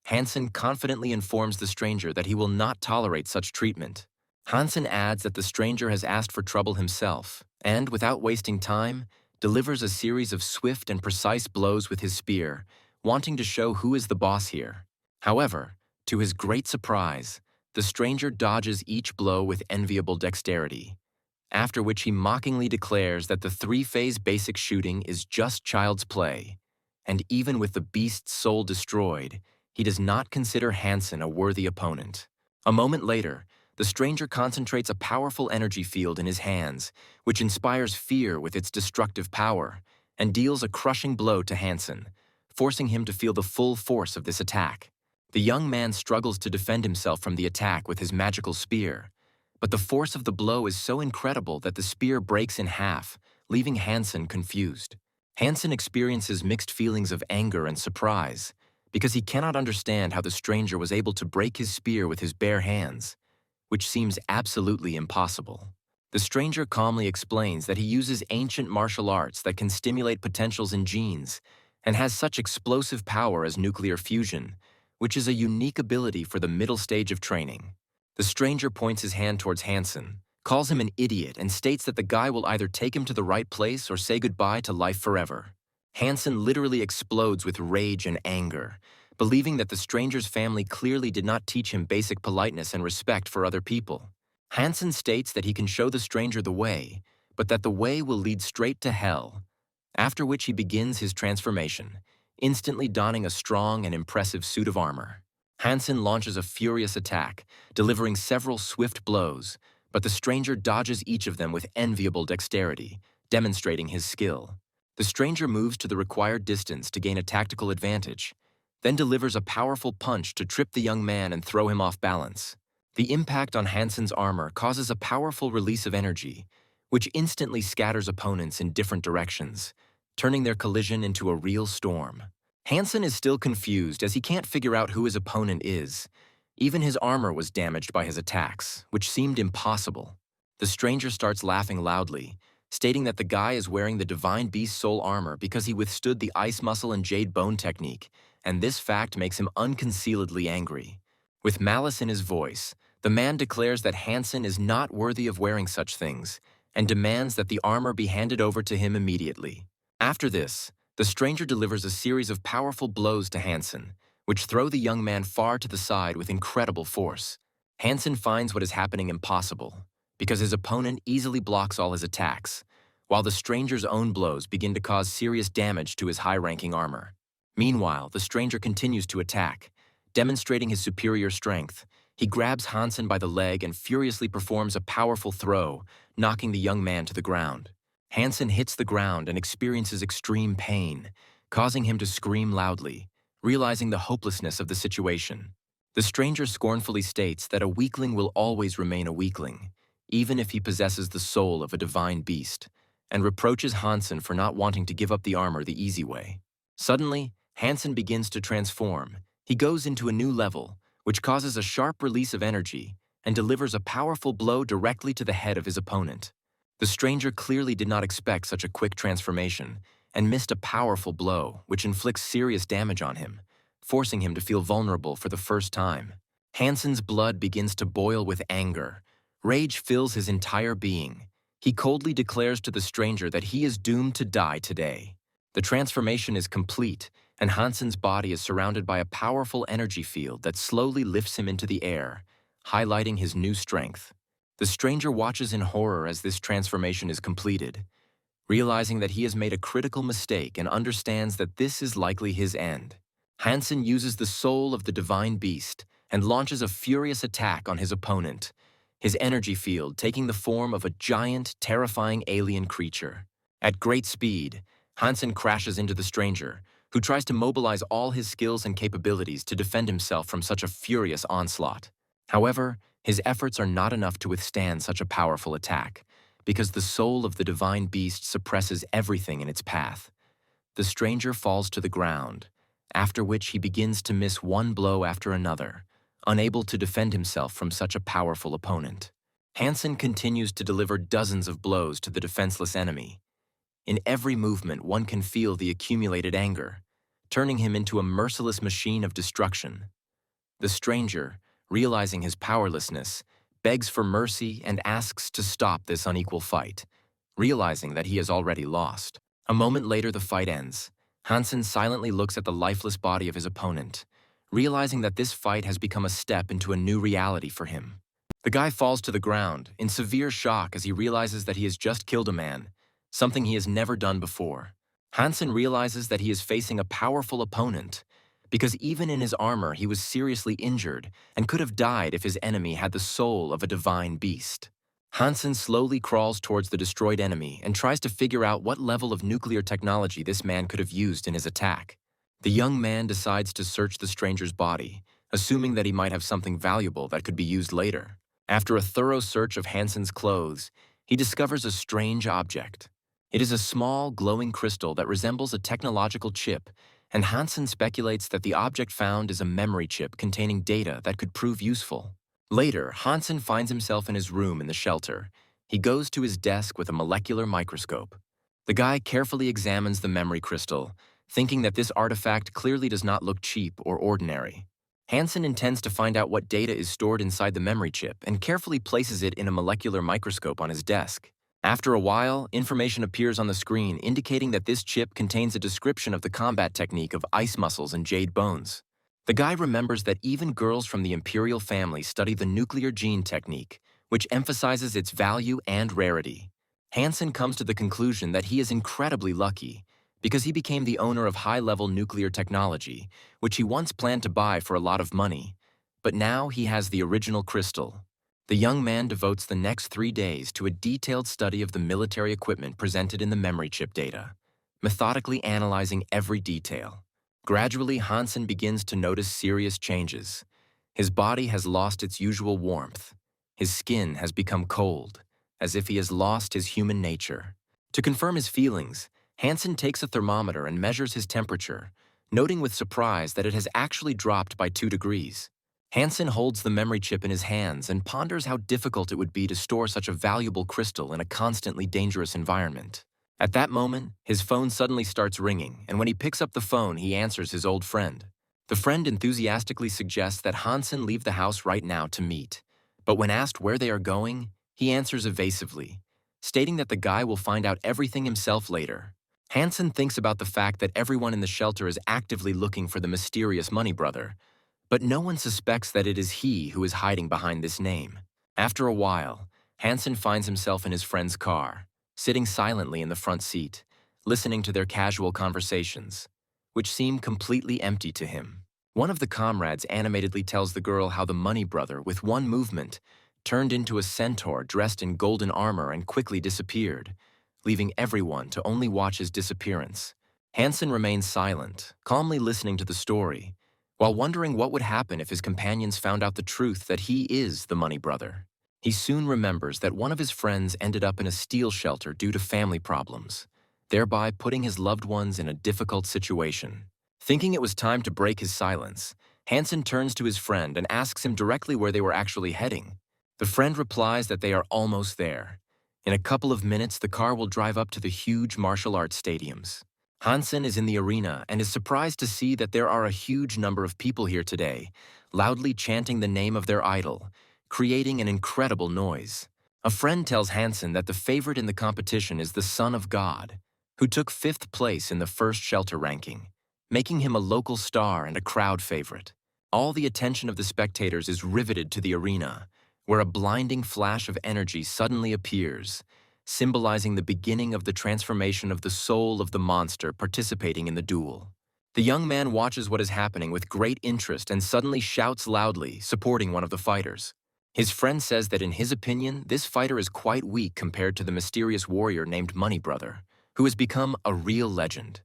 Hansen confidently informs the stranger that he will not tolerate such treatment. Hansen adds that the stranger has asked for trouble himself, and, without wasting time, delivers a series of swift and precise blows with his spear, wanting to show who is the boss here. However, to his great surprise, the stranger dodges each blow with enviable dexterity, after which he mockingly declares that the 3-phase basic shooting is just child's play, and even with the beast's soul destroyed, he does not consider Hansen a worthy opponent. A moment later, the stranger concentrates a powerful energy field in his hands, which inspires fear with its destructive power, and deals a crushing blow to Hansen, forcing him to feel the full force of this attack. The young man struggles to defend himself from the attack with his magical spear, but the force of the blow is so incredible that the spear breaks in half, leaving Hansen confused. Hansen experiences mixed feelings of anger and surprise, because he cannot understand how the stranger was able to break his spear with his bare hands, which seems absolutely impossible. The stranger calmly explains that he uses ancient martial arts that can stimulate potentials in genes, and has such explosive power as nuclear fusion, which is a unique ability for the middle stage of training. The stranger points his hand towards Hansen, calls him an idiot, and states that the guy will either take him to the right place or say goodbye to life forever. Hansen literally explodes with rage and anger, believing that the stranger's family clearly did not teach him basic politeness and respect for other people. Hansen states that he can show the stranger the way, but that the way will lead straight to hell, after which he begins his transformation, instantly donning a strong and impressive suit of armor. Hansen launches a furious attack, delivering several swift blows, but the stranger dodges each of them with enviable dexterity, demonstrating his skill. The stranger moves to the required distance to gain a tactical advantage, then delivers a powerful punch to trip the young man and throw him off balance. The impact on Hansen's armor causes a powerful release of energy, which instantly scatters opponents in different directions, turning their collision into a real storm. Hansen is still confused as he can't figure out who his opponent is. Even his armor was damaged by his attacks, which seemed impossible. The stranger starts laughing loudly, stating that the guy is wearing the Divine Beast soul armor because he withstood the ice muscle and jade bone technique, and this fact makes him unconcealedly angry. With malice in his voice, the man declares that Hansen is not worthy of wearing such things, and demands that the armor be handed over to him immediately. After this, the stranger delivers a series of powerful blows to Hansen, which throw the young man far to the side with incredible force. Hansen finds what is happening impossible, because his opponent easily blocks all his attacks, while the stranger's own blows begin to cause serious damage to his high-ranking armor. Meanwhile, the stranger continues to attack, demonstrating his superior strength. He grabs Hansen by the leg and furiously performs a powerful throw, knocking the young man to the ground. Hansen hits the ground and experiences extreme pain, causing him to scream loudly, realizing the hopelessness of the situation. The stranger scornfully states that a weakling will always remain a weakling, even if he possesses the soul of a divine beast, and reproaches Hansen for not wanting to give up the armor the easy way. Suddenly, Hansen begins to transform. He goes into a new level, which causes a sharp release of energy and delivers a powerful blow directly to the head of his opponent. The stranger clearly did not expect such a quick transformation and missed a powerful blow, which inflicts serious damage on him, forcing him to feel vulnerable for the first time. Hansen's blood begins to boil with anger. Rage fills his entire being. He coldly declares to the stranger that he is doomed to die today. The transformation is complete, and Hansen's body is surrounded by a powerful energy field that slowly lifts him into the air, highlighting his new strength. The stranger watches in horror as this transformation is completed, realizing that he has made a critical mistake and understands that this is likely his end. Hansen uses the soul of the divine beast and launches a furious attack on his opponent, his energy field taking the form of a giant, terrifying alien creature. At great speed, Hansen crashes into the stranger, who tries to mobilize all his skills and capabilities to defend himself from such a furious onslaught. However, his efforts are not enough to withstand such a powerful attack, because the soul of the divine beast suppresses everything in its path. The stranger falls to the ground, after which he begins to miss one blow after another, unable to defend himself from such a powerful opponent. Hansen continues to deliver dozens of blows to the defenseless enemy. In every movement, one can feel the accumulated anger, turning him into a merciless machine of destruction. The stranger, realizing his powerlessness, begs for mercy and asks to stop this unequal fight, realizing that he has already lost. A moment later, the fight ends. Hansen silently looks at the lifeless body of his opponent, realizing that this fight has become a step into a new reality for him. The guy falls to the ground, in severe shock as he realizes that he has just killed a man, something he has never done before. Hansen realizes that he is facing a powerful opponent, because even in his armor he was seriously injured and could have died if his enemy had the soul of a divine beast. Hansen slowly crawls towards the destroyed enemy and tries to figure out what level of nuclear technology this man could have used in his attack. The young man decides to search the stranger's body, assuming that he might have something valuable that could be used later. After a thorough search of Hansen's clothes, he discovers a strange object. It is a small, glowing crystal that resembles a technological chip, and Hansen speculates that the object found is a memory chip containing data that could prove useful. Later, Hansen finds himself in his room in the shelter. He goes to his desk with a molecular microscope. The guy carefully examines the memory crystal, thinking that this artifact clearly does not look cheap or ordinary. Hansen intends to find out what data is stored inside the memory chip and carefully places it in a molecular microscope on his desk. After a while, information appears on the screen indicating that this chip contains a description of the combat technique of ice muscles and jade bones. The guy remembers that even girls from the imperial family study the nuclear gene technique, which emphasizes its value and rarity. Hansen comes to the conclusion that he is incredibly lucky, because he became the owner of high-level nuclear technology, which he once planned to buy for a lot of money. But now he has the original crystal. The young man devotes the next 3 days to a detailed study of the military equipment presented in the memory chip data, methodically analyzing every detail. Gradually, Hansen begins to notice serious changes. His body has lost its usual warmth. His skin has become cold, as if he has lost his human nature. To confirm his feelings, Hansen takes a thermometer and measures his temperature, noting with surprise that it has actually dropped by 2 degrees. Hansen holds the memory chip in his hands and ponders how difficult it would be to store such a valuable crystal in a constantly dangerous environment. At that moment, his phone suddenly starts ringing, and when he picks up the phone, he answers his old friend. The friend enthusiastically suggests that Hansen leave the house right now to meet. But when asked where they are going, he answers evasively, stating that the guy will find out everything himself later. Hansen thinks about the fact that everyone in the shelter is actively looking for the mysterious money brother, but no one suspects that it is he who is hiding behind this name. After a while, Hansen finds himself in his friend's car, sitting silently in the front seat, listening to their casual conversations, which seem completely empty to him. One of the comrades animatedly tells the girl how the money brother, with one movement, turned into a centaur dressed in golden armor and quickly disappeared, leaving everyone to only watch his disappearance. Hansen remains silent, calmly listening to the story, while wondering what would happen if his companions found out the truth that he is the money brother. He soon remembers that one of his friends ended up in a steel shelter due to family problems, thereby putting his loved ones in a difficult situation. Thinking it was time to break his silence, Hansen turns to his friend and asks him directly where they were actually heading. The friend replies that they are almost there. In a couple of minutes, the car will drive up to the huge martial arts stadiums. Hansen is in the arena and is surprised to see that there are a huge number of people here today, loudly chanting the name of their idol, creating an incredible noise. A friend tells Hansen that the favorite in the competition is the Son of God, who took 5th place in the first shelter ranking, making him a local star and a crowd favorite. All the attention of the spectators is riveted to the arena, where a blinding flash of energy suddenly appears, symbolizing the beginning of the transformation of the soul of the monster participating in the duel. The young man watches what is happening with great interest and suddenly shouts loudly, supporting one of the fighters. His friend says that in his opinion, this fighter is quite weak compared to the mysterious warrior named Money Brother, who has become a real legend.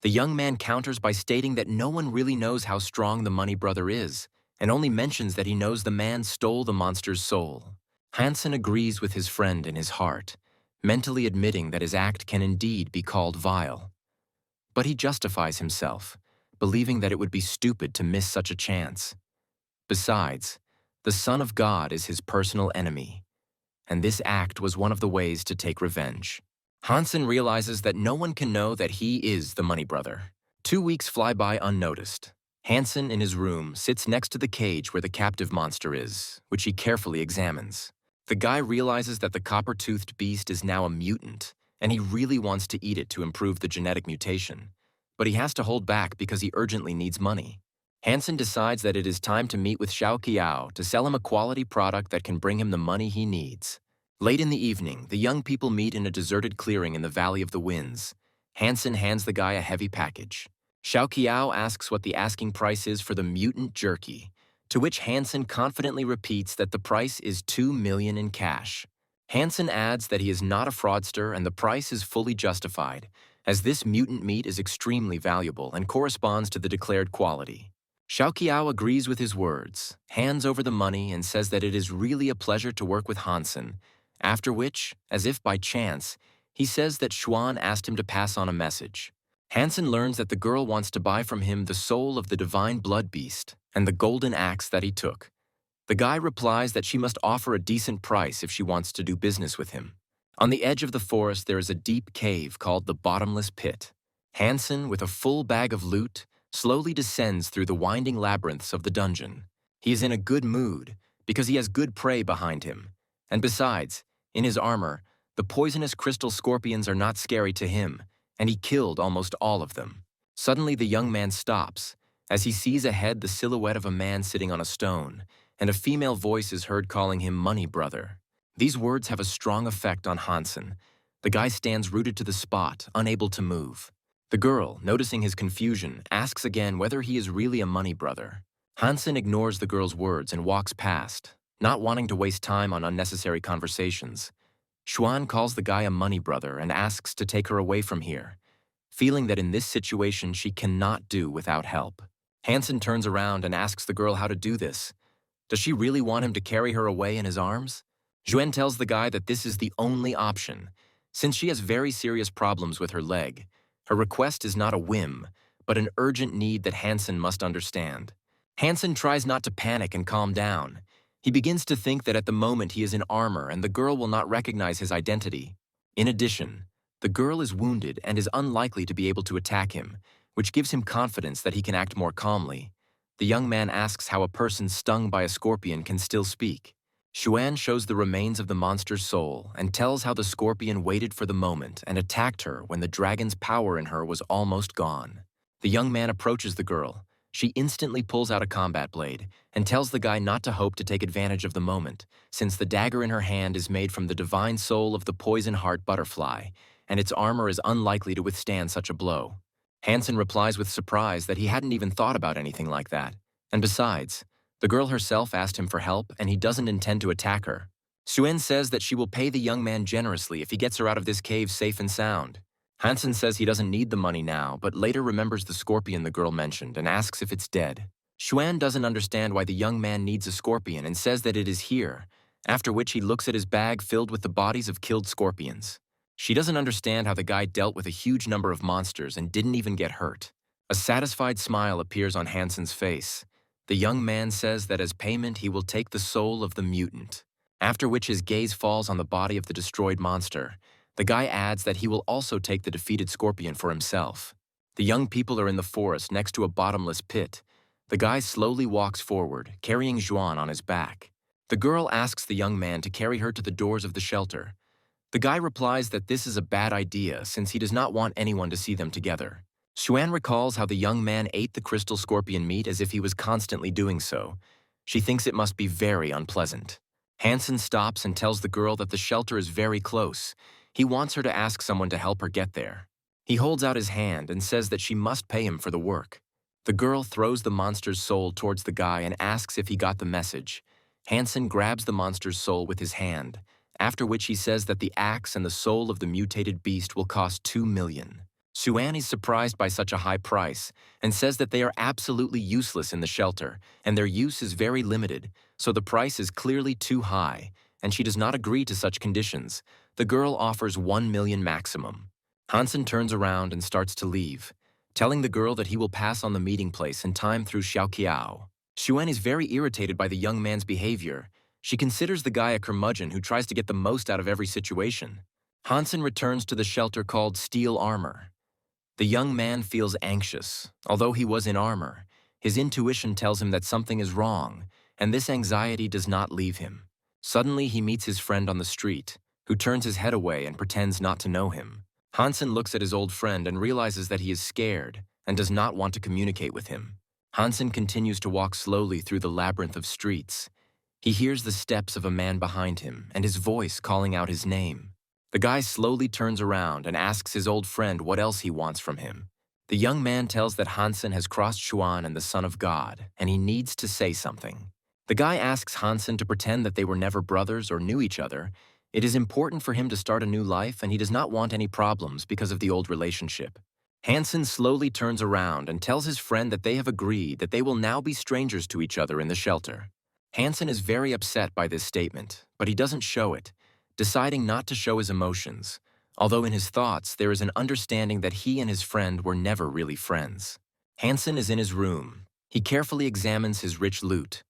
The young man counters by stating that no one really knows how strong the Money Brother is, and only mentions that he knows the man stole the monster's soul. Hansen agrees with his friend in his heart, mentally admitting that his act can indeed be called vile. But he justifies himself, believing that it would be stupid to miss such a chance. Besides, the Son of God is his personal enemy, and this act was one of the ways to take revenge. Hansen realizes that no one can know that he is the Money Brother. 2 weeks fly by unnoticed. Hansen, in his room, sits next to the cage where the captive monster is, which he carefully examines. The guy realizes that the copper-toothed beast is now a mutant, and he really wants to eat it to improve the genetic mutation. But he has to hold back because he urgently needs money. Hansen decides that it is time to meet with Xiao Qiao to sell him a quality product that can bring him the money he needs. Late in the evening, the young people meet in a deserted clearing in the Valley of the Winds. Hansen hands the guy a heavy package. Xiao Qiao asks what the asking price is for the mutant jerky, to which Hansen confidently repeats that the price is 2 million in cash. Hansen adds that he is not a fraudster and the price is fully justified, as this mutant meat is extremely valuable and corresponds to the declared quality. Xiao Qiao agrees with his words, hands over the money, and says that it is really a pleasure to work with Hansen, after which, as if by chance, he says that Xuan asked him to pass on a message. Hansen learns that the girl wants to buy from him the soul of the divine blood beast and the golden axe that he took. The guy replies that she must offer a decent price if she wants to do business with him. On the edge of the forest there is a deep cave called the Bottomless Pit. Hansen, with a full bag of loot, slowly descends through the winding labyrinths of the dungeon. He is in a good mood because he has good prey behind him. And besides, in his armor, the poisonous crystal scorpions are not scary to him, and he killed almost all of them. Suddenly the young man stops, as he sees ahead the silhouette of a man sitting on a stone, and a female voice is heard calling him Money Brother. These words have a strong effect on Hansen. The guy stands rooted to the spot, unable to move. The girl, noticing his confusion, asks again whether he is really a money brother. Hansen ignores the girl's words and walks past, not wanting to waste time on unnecessary conversations. Xuan calls the guy a money brother and asks to take her away from here, feeling that in this situation she cannot do without help. Hansen turns around and asks the girl how to do this. Does she really want him to carry her away in his arms? Xuan tells the guy that this is the only option, since she has very serious problems with her leg. Her request is not a whim, but an urgent need that Hansen must understand. Hansen tries not to panic and calm down. He begins to think that at the moment he is in armor and the girl will not recognize his identity. In addition, the girl is wounded and is unlikely to be able to attack him, which gives him confidence that he can act more calmly. The young man asks how a person stung by a scorpion can still speak. Xuan shows the remains of the monster's soul and tells how the scorpion waited for the moment and attacked her when the dragon's power in her was almost gone. The young man approaches the girl. She instantly pulls out a combat blade and tells the guy not to hope to take advantage of the moment, since the dagger in her hand is made from the divine soul of the poison heart butterfly, and its armor is unlikely to withstand such a blow. Hansen replies with surprise that he hadn't even thought about anything like that. And besides, the girl herself asked him for help and he doesn't intend to attack her. Xuan says that she will pay the young man generously if he gets her out of this cave safe and sound. Hansen says he doesn't need the money now, but later remembers the scorpion the girl mentioned and asks if it's dead. Xuan doesn't understand why the young man needs a scorpion and says that it is here, after which he looks at his bag filled with the bodies of killed scorpions. She doesn't understand how the guy dealt with a huge number of monsters and didn't even get hurt. A satisfied smile appears on Hansen's face. The young man says that as payment he will take the soul of the mutant, after which his gaze falls on the body of the destroyed monster. The guy adds that he will also take the defeated scorpion for himself. The young people are in the forest next to a bottomless pit. The guy slowly walks forward, carrying Xuan on his back. The girl asks the young man to carry her to the doors of the shelter. The guy replies that this is a bad idea since he does not want anyone to see them together. Xuan recalls how the young man ate the crystal scorpion meat as if he was constantly doing so. She thinks it must be very unpleasant. Hansen stops and tells the girl that the shelter is very close. He wants her to ask someone to help her get there. He holds out his hand and says that she must pay him for the work. The girl throws the monster's soul towards the guy and asks if he got the message. Hansen grabs the monster's soul with his hand, after which he says that the axe and the soul of the mutated beast will cost 2 million. Xuan is surprised by such a high price and says that they are absolutely useless in the shelter and their use is very limited, so the price is clearly too high, and she does not agree to such conditions. The girl offers 1 million maximum. Hansen turns around and starts to leave, telling the girl that he will pass on the meeting place in time through Xiaoqiao. Xuan is very irritated by the young man's behavior. She considers the guy a curmudgeon who tries to get the most out of every situation. Hansen returns to the shelter called Steel Armor. The young man feels anxious. Although he was in armor, his intuition tells him that something is wrong, and this anxiety does not leave him. Suddenly, he meets his friend on the street, who turns his head away and pretends not to know him. Hansen looks at his old friend and realizes that he is scared and does not want to communicate with him. Hansen continues to walk slowly through the labyrinth of streets. He hears the steps of a man behind him and his voice calling out his name. The guy slowly turns around and asks his old friend what else he wants from him. The young man tells that Hansen has crossed Xuan and the Son of God, and he needs to say something. The guy asks Hansen to pretend that they were never brothers or knew each other. It is important for him to start a new life, and he does not want any problems because of the old relationship. Hansen slowly turns around and tells his friend that they have agreed that they will now be strangers to each other in the shelter. Hansen is very upset by this statement, but he doesn't show it, deciding not to show his emotions, although in his thoughts there is an understanding that he and his friend were never really friends. Hansen is in his room. He carefully examines his rich loot.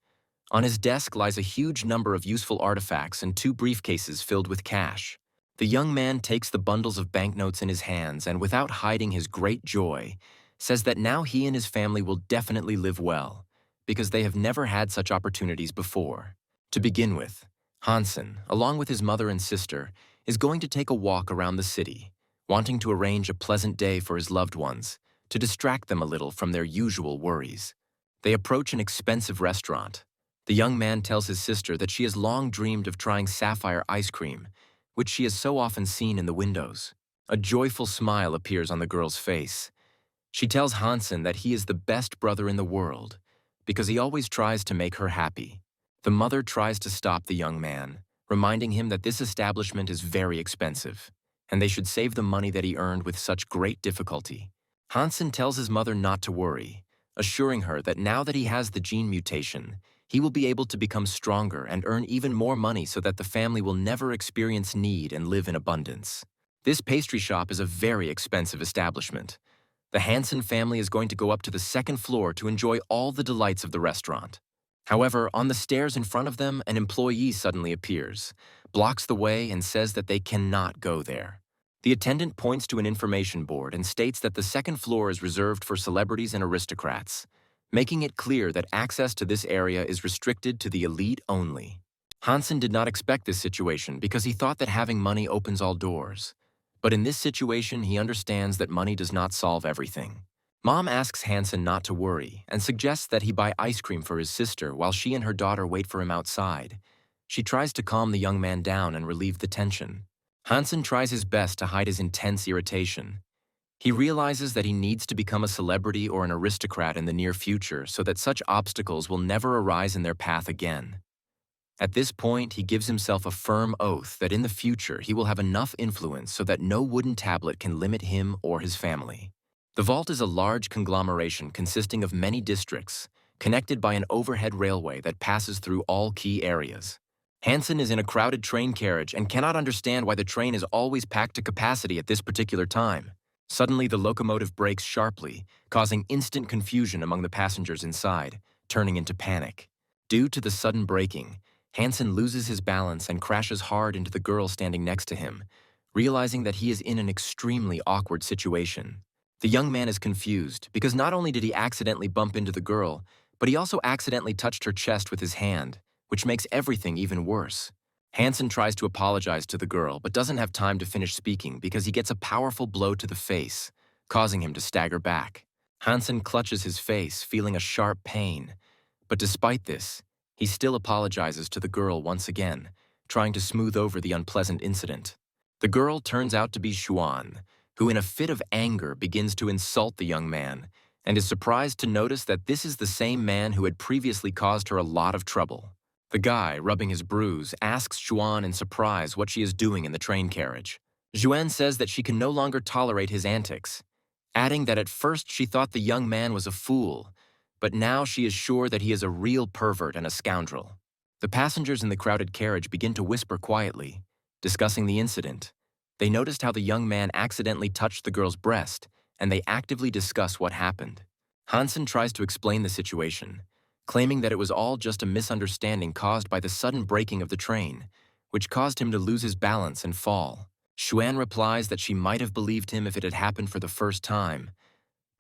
On his desk lies a huge number of useful artifacts and 2 briefcases filled with cash. The young man takes the bundles of banknotes in his hands and, without hiding his great joy, says that now he and his family will definitely live well, because they have never had such opportunities before. To begin with, Hansen, along with his mother and sister, is going to take a walk around the city, wanting to arrange a pleasant day for his loved ones, to distract them a little from their usual worries. They approach an expensive restaurant. The young man tells his sister that she has long dreamed of trying sapphire ice cream, which she has so often seen in the windows. A joyful smile appears on the girl's face. She tells Hansen that he is the best brother in the world because he always tries to make her happy. The mother tries to stop the young man, reminding him that this establishment is very expensive, and they should save the money that he earned with such great difficulty. Hansen tells his mother not to worry, assuring her that now that he has the gene mutation, he will be able to become stronger and earn even more money so that the family will never experience need and live in abundance. This pastry shop is a very expensive establishment. The Hansen family is going to go up to the second floor to enjoy all the delights of the restaurant. However, on the stairs in front of them, an employee suddenly appears, blocks the way, and says that they cannot go there. The attendant points to an information board and states that the second floor is reserved for celebrities and aristocrats, making it clear that access to this area is restricted to the elite only. Hansen did not expect this situation because he thought that having money opens all doors. But in this situation, he understands that money does not solve everything. Mom asks Hansen not to worry and suggests that he buy ice cream for his sister while she and her daughter wait for him outside. She tries to calm the young man down and relieve the tension. Hansen tries his best to hide his intense irritation. He realizes that he needs to become a celebrity or an aristocrat in the near future so that such obstacles will never arise in their path again. At this point, he gives himself a firm oath that in the future he will have enough influence so that no wooden tablet can limit him or his family. The vault is a large conglomeration consisting of many districts, connected by an overhead railway that passes through all key areas. Hansen is in a crowded train carriage and cannot understand why the train is always packed to capacity at this particular time. Suddenly, the locomotive brakes sharply, causing instant confusion among the passengers inside, turning into panic. Due to the sudden braking, Hansen loses his balance and crashes hard into the girl standing next to him, realizing that he is in an extremely awkward situation. The young man is confused because not only did he accidentally bump into the girl, but he also accidentally touched her chest with his hand, which makes everything even worse. Hansen tries to apologize to the girl but doesn't have time to finish speaking because he gets a powerful blow to the face, causing him to stagger back. Hansen clutches his face, feeling a sharp pain, but despite this, he still apologizes to the girl once again, trying to smooth over the unpleasant incident. The girl turns out to be Xuan, who in a fit of anger begins to insult the young man, and is surprised to notice that this is the same man who had previously caused her a lot of trouble. The guy, rubbing his bruise, asks Xuan in surprise what she is doing in the train carriage. Xuan says that she can no longer tolerate his antics, adding that at first she thought the young man was a fool, but now she is sure that he is a real pervert and a scoundrel. The passengers in the crowded carriage begin to whisper quietly, discussing the incident. They noticed how the young man accidentally touched the girl's breast, and they actively discuss what happened. Hansen tries to explain the situation, claiming that it was all just a misunderstanding caused by the sudden braking of the train, which caused him to lose his balance and fall. Xuan replies that she might have believed him if it had happened for the first time,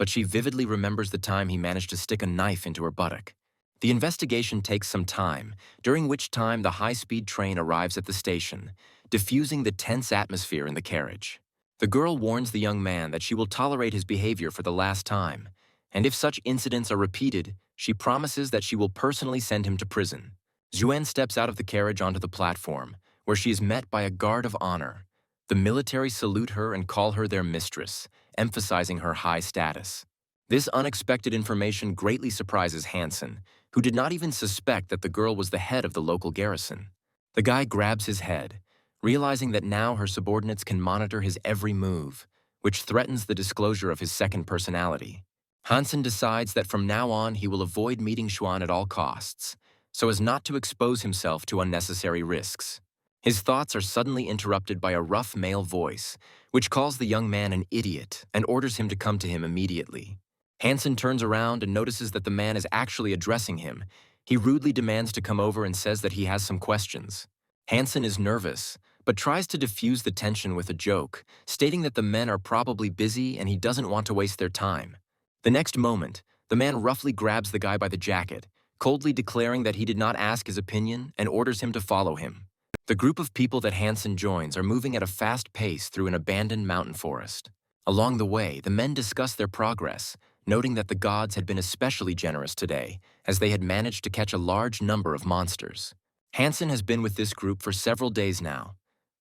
but she vividly remembers the time he managed to stick a knife into her buttock. The investigation takes some time, during which time the high-speed train arrives at the station, diffusing the tense atmosphere in the carriage. The girl warns the young man that she will tolerate his behavior for the last time, and if such incidents are repeated, she promises that she will personally send him to prison. Xuan steps out of the carriage onto the platform, where she is met by a guard of honor. The military salute her and call her their mistress, emphasizing her high status. This unexpected information greatly surprises Hansen, who did not even suspect that the girl was the head of the local garrison. The guy grabs his head, realizing that now her subordinates can monitor his every move, which threatens the disclosure of his second personality. Hansen decides that from now on he will avoid meeting Xuan at all costs, so as not to expose himself to unnecessary risks. His thoughts are suddenly interrupted by a rough male voice, which calls the young man an idiot and orders him to come to him immediately. Hansen turns around and notices that the man is actually addressing him. He rudely demands to come over and says that he has some questions. Hansen is nervous, but tries to diffuse the tension with a joke, stating that the men are probably busy and he doesn't want to waste their time. The next moment, the man roughly grabs the guy by the jacket, coldly declaring that he did not ask his opinion and orders him to follow him. The group of people that Hansen joins are moving at a fast pace through an abandoned mountain forest. Along the way, the men discuss their progress, noting that the gods had been especially generous today, as they had managed to catch a large number of monsters. Hansen has been with this group for several days now.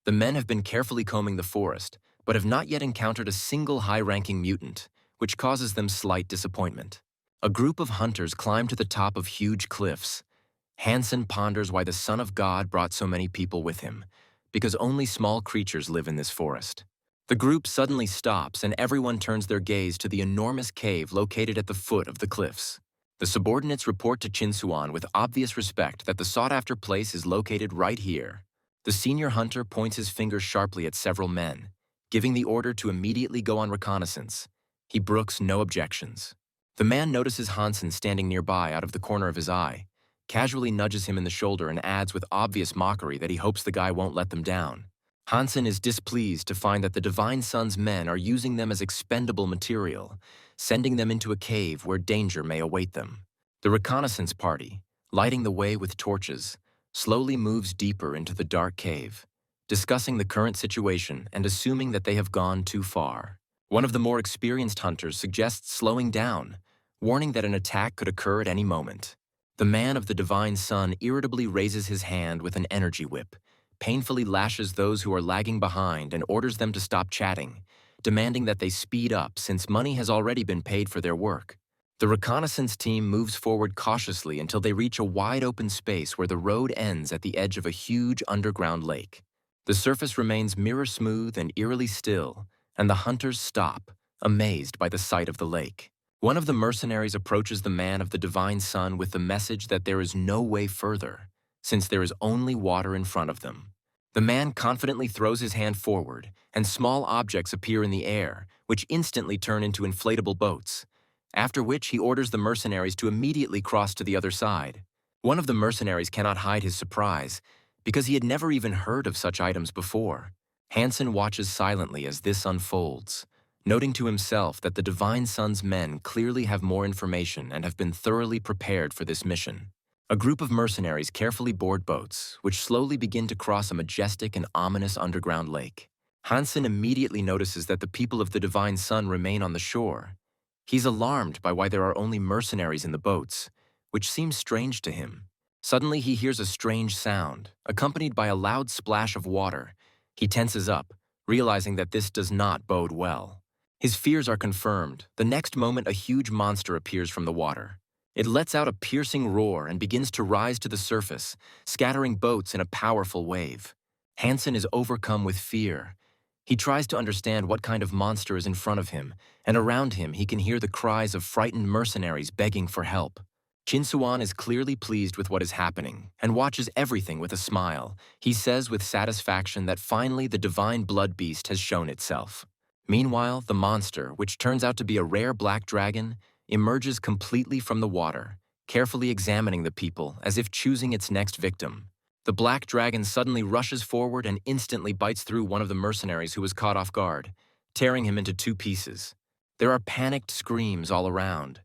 The men have been carefully combing the forest, but have not yet encountered a single high-ranking mutant, which causes them slight disappointment. A group of hunters climb to the top of huge cliffs. Hansen ponders why the Son of God brought so many people with him, because only small creatures live in this forest. The group suddenly stops and everyone turns their gaze to the enormous cave located at the foot of the cliffs. The subordinates report to Chinsuan with obvious respect that the sought-after place is located right here. The senior hunter points his finger sharply at several men, giving the order to immediately go on reconnaissance. He brooks no objections. The man notices Hansen standing nearby out of the corner of his eye, casually nudges him in the shoulder and adds with obvious mockery that he hopes the guy won't let them down. Hansen is displeased to find that the Divine Sun's men are using them as expendable material, sending them into a cave where danger may await them. The reconnaissance party, lighting the way with torches, slowly moves deeper into the dark cave, discussing the current situation and assuming that they have gone too far. One of the more experienced hunters suggests slowing down, warning that an attack could occur at any moment. The man of the Divine Sun irritably raises his hand with an energy whip, painfully lashes those who are lagging behind and orders them to stop chatting, demanding that they speed up since money has already been paid for their work. The reconnaissance team moves forward cautiously until they reach a wide-open space where the road ends at the edge of a huge underground lake. The surface remains mirror-smooth and eerily still, and the hunters stop, amazed by the sight of the lake. One of the mercenaries approaches the man of the Divine Sun with the message that there is no way further, since there is only water in front of them. The man confidently throws his hand forward, and small objects appear in the air, which instantly turn into inflatable boats, after which he orders the mercenaries to immediately cross to the other side. One of the mercenaries cannot hide his surprise, because he had never even heard of such items before. Hansen watches silently as this unfolds, noting to himself that the Divine Sun's men clearly have more information and have been thoroughly prepared for this mission. A group of mercenaries carefully board boats, which slowly begin to cross a majestic and ominous underground lake. Hansen immediately notices that the people of the Divine Sun remain on the shore. He's alarmed by why there are only mercenaries in the boats, which seems strange to him. Suddenly he hears a strange sound, accompanied by a loud splash of water. He tenses up, realizing that this does not bode well. His fears are confirmed. The next moment a huge monster appears from the water. It lets out a piercing roar and begins to rise to the surface, scattering boats in a powerful wave. Hansen is overcome with fear. He tries to understand what kind of monster is in front of him, and around him he can hear the cries of frightened mercenaries begging for help. Chinsuan is clearly pleased with what is happening and watches everything with a smile. He says with satisfaction that finally the divine blood beast has shown itself. Meanwhile, the monster, which turns out to be a rare black dragon, emerges completely from the water, carefully examining the people as if choosing its next victim. The black dragon suddenly rushes forward and instantly bites through one of the mercenaries who was caught off guard, tearing him into two pieces. There are panicked screams all around,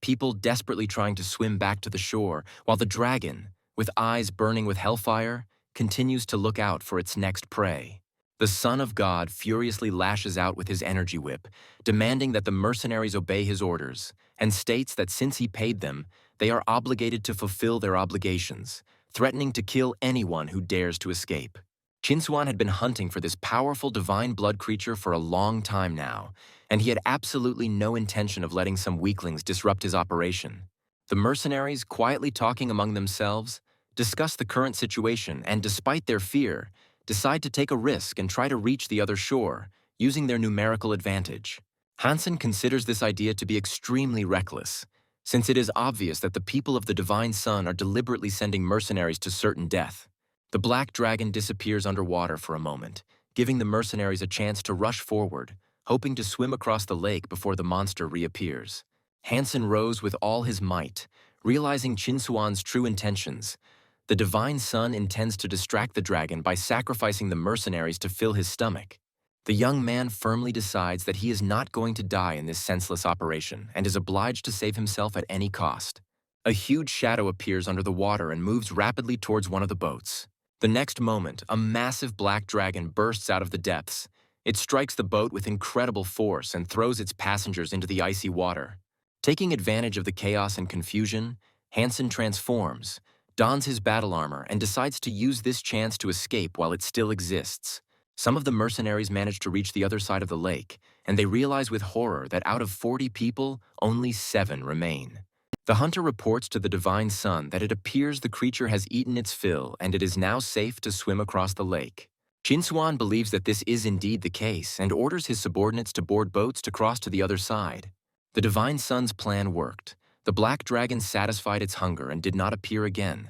people desperately trying to swim back to the shore, while the dragon, with eyes burning with hellfire, continues to look out for its next prey. The Son of God furiously lashes out with his energy whip, demanding that the mercenaries obey his orders, and states that since he paid them, they are obligated to fulfill their obligations, threatening to kill anyone who dares to escape. Chinsuan had been hunting for this powerful divine blood creature for a long time now, and he had absolutely no intention of letting some weaklings disrupt his operation. The mercenaries, quietly talking among themselves, discuss the current situation and, despite their fear, decide to take a risk and try to reach the other shore, using their numerical advantage. Hansen considers this idea to be extremely reckless, since it is obvious that the people of the Divine Sun are deliberately sending mercenaries to certain death. The black dragon disappears underwater for a moment, giving the mercenaries a chance to rush forward, hoping to swim across the lake before the monster reappears. Hansen rows with all his might, realizing Chinsuan's true intentions. The Divine Sun intends to distract the dragon by sacrificing the mercenaries to fill his stomach. The young man firmly decides that he is not going to die in this senseless operation and is obliged to save himself at any cost. A huge shadow appears under the water and moves rapidly towards one of the boats. The next moment, a massive black dragon bursts out of the depths. It strikes the boat with incredible force and throws its passengers into the icy water. Taking advantage of the chaos and confusion, Hansen transforms, dons his battle armor, and decides to use this chance to escape while it still exists. Some of the mercenaries manage to reach the other side of the lake, and they realize with horror that out of 40 people, only 7 remain. The hunter reports to the divine sun that it appears the creature has eaten its fill and it is now safe to swim across the lake. Shinsuan believes that this is indeed the case and orders his subordinates to board boats to cross to the other side. The divine sun's plan worked. The black dragon satisfied its hunger and did not appear again.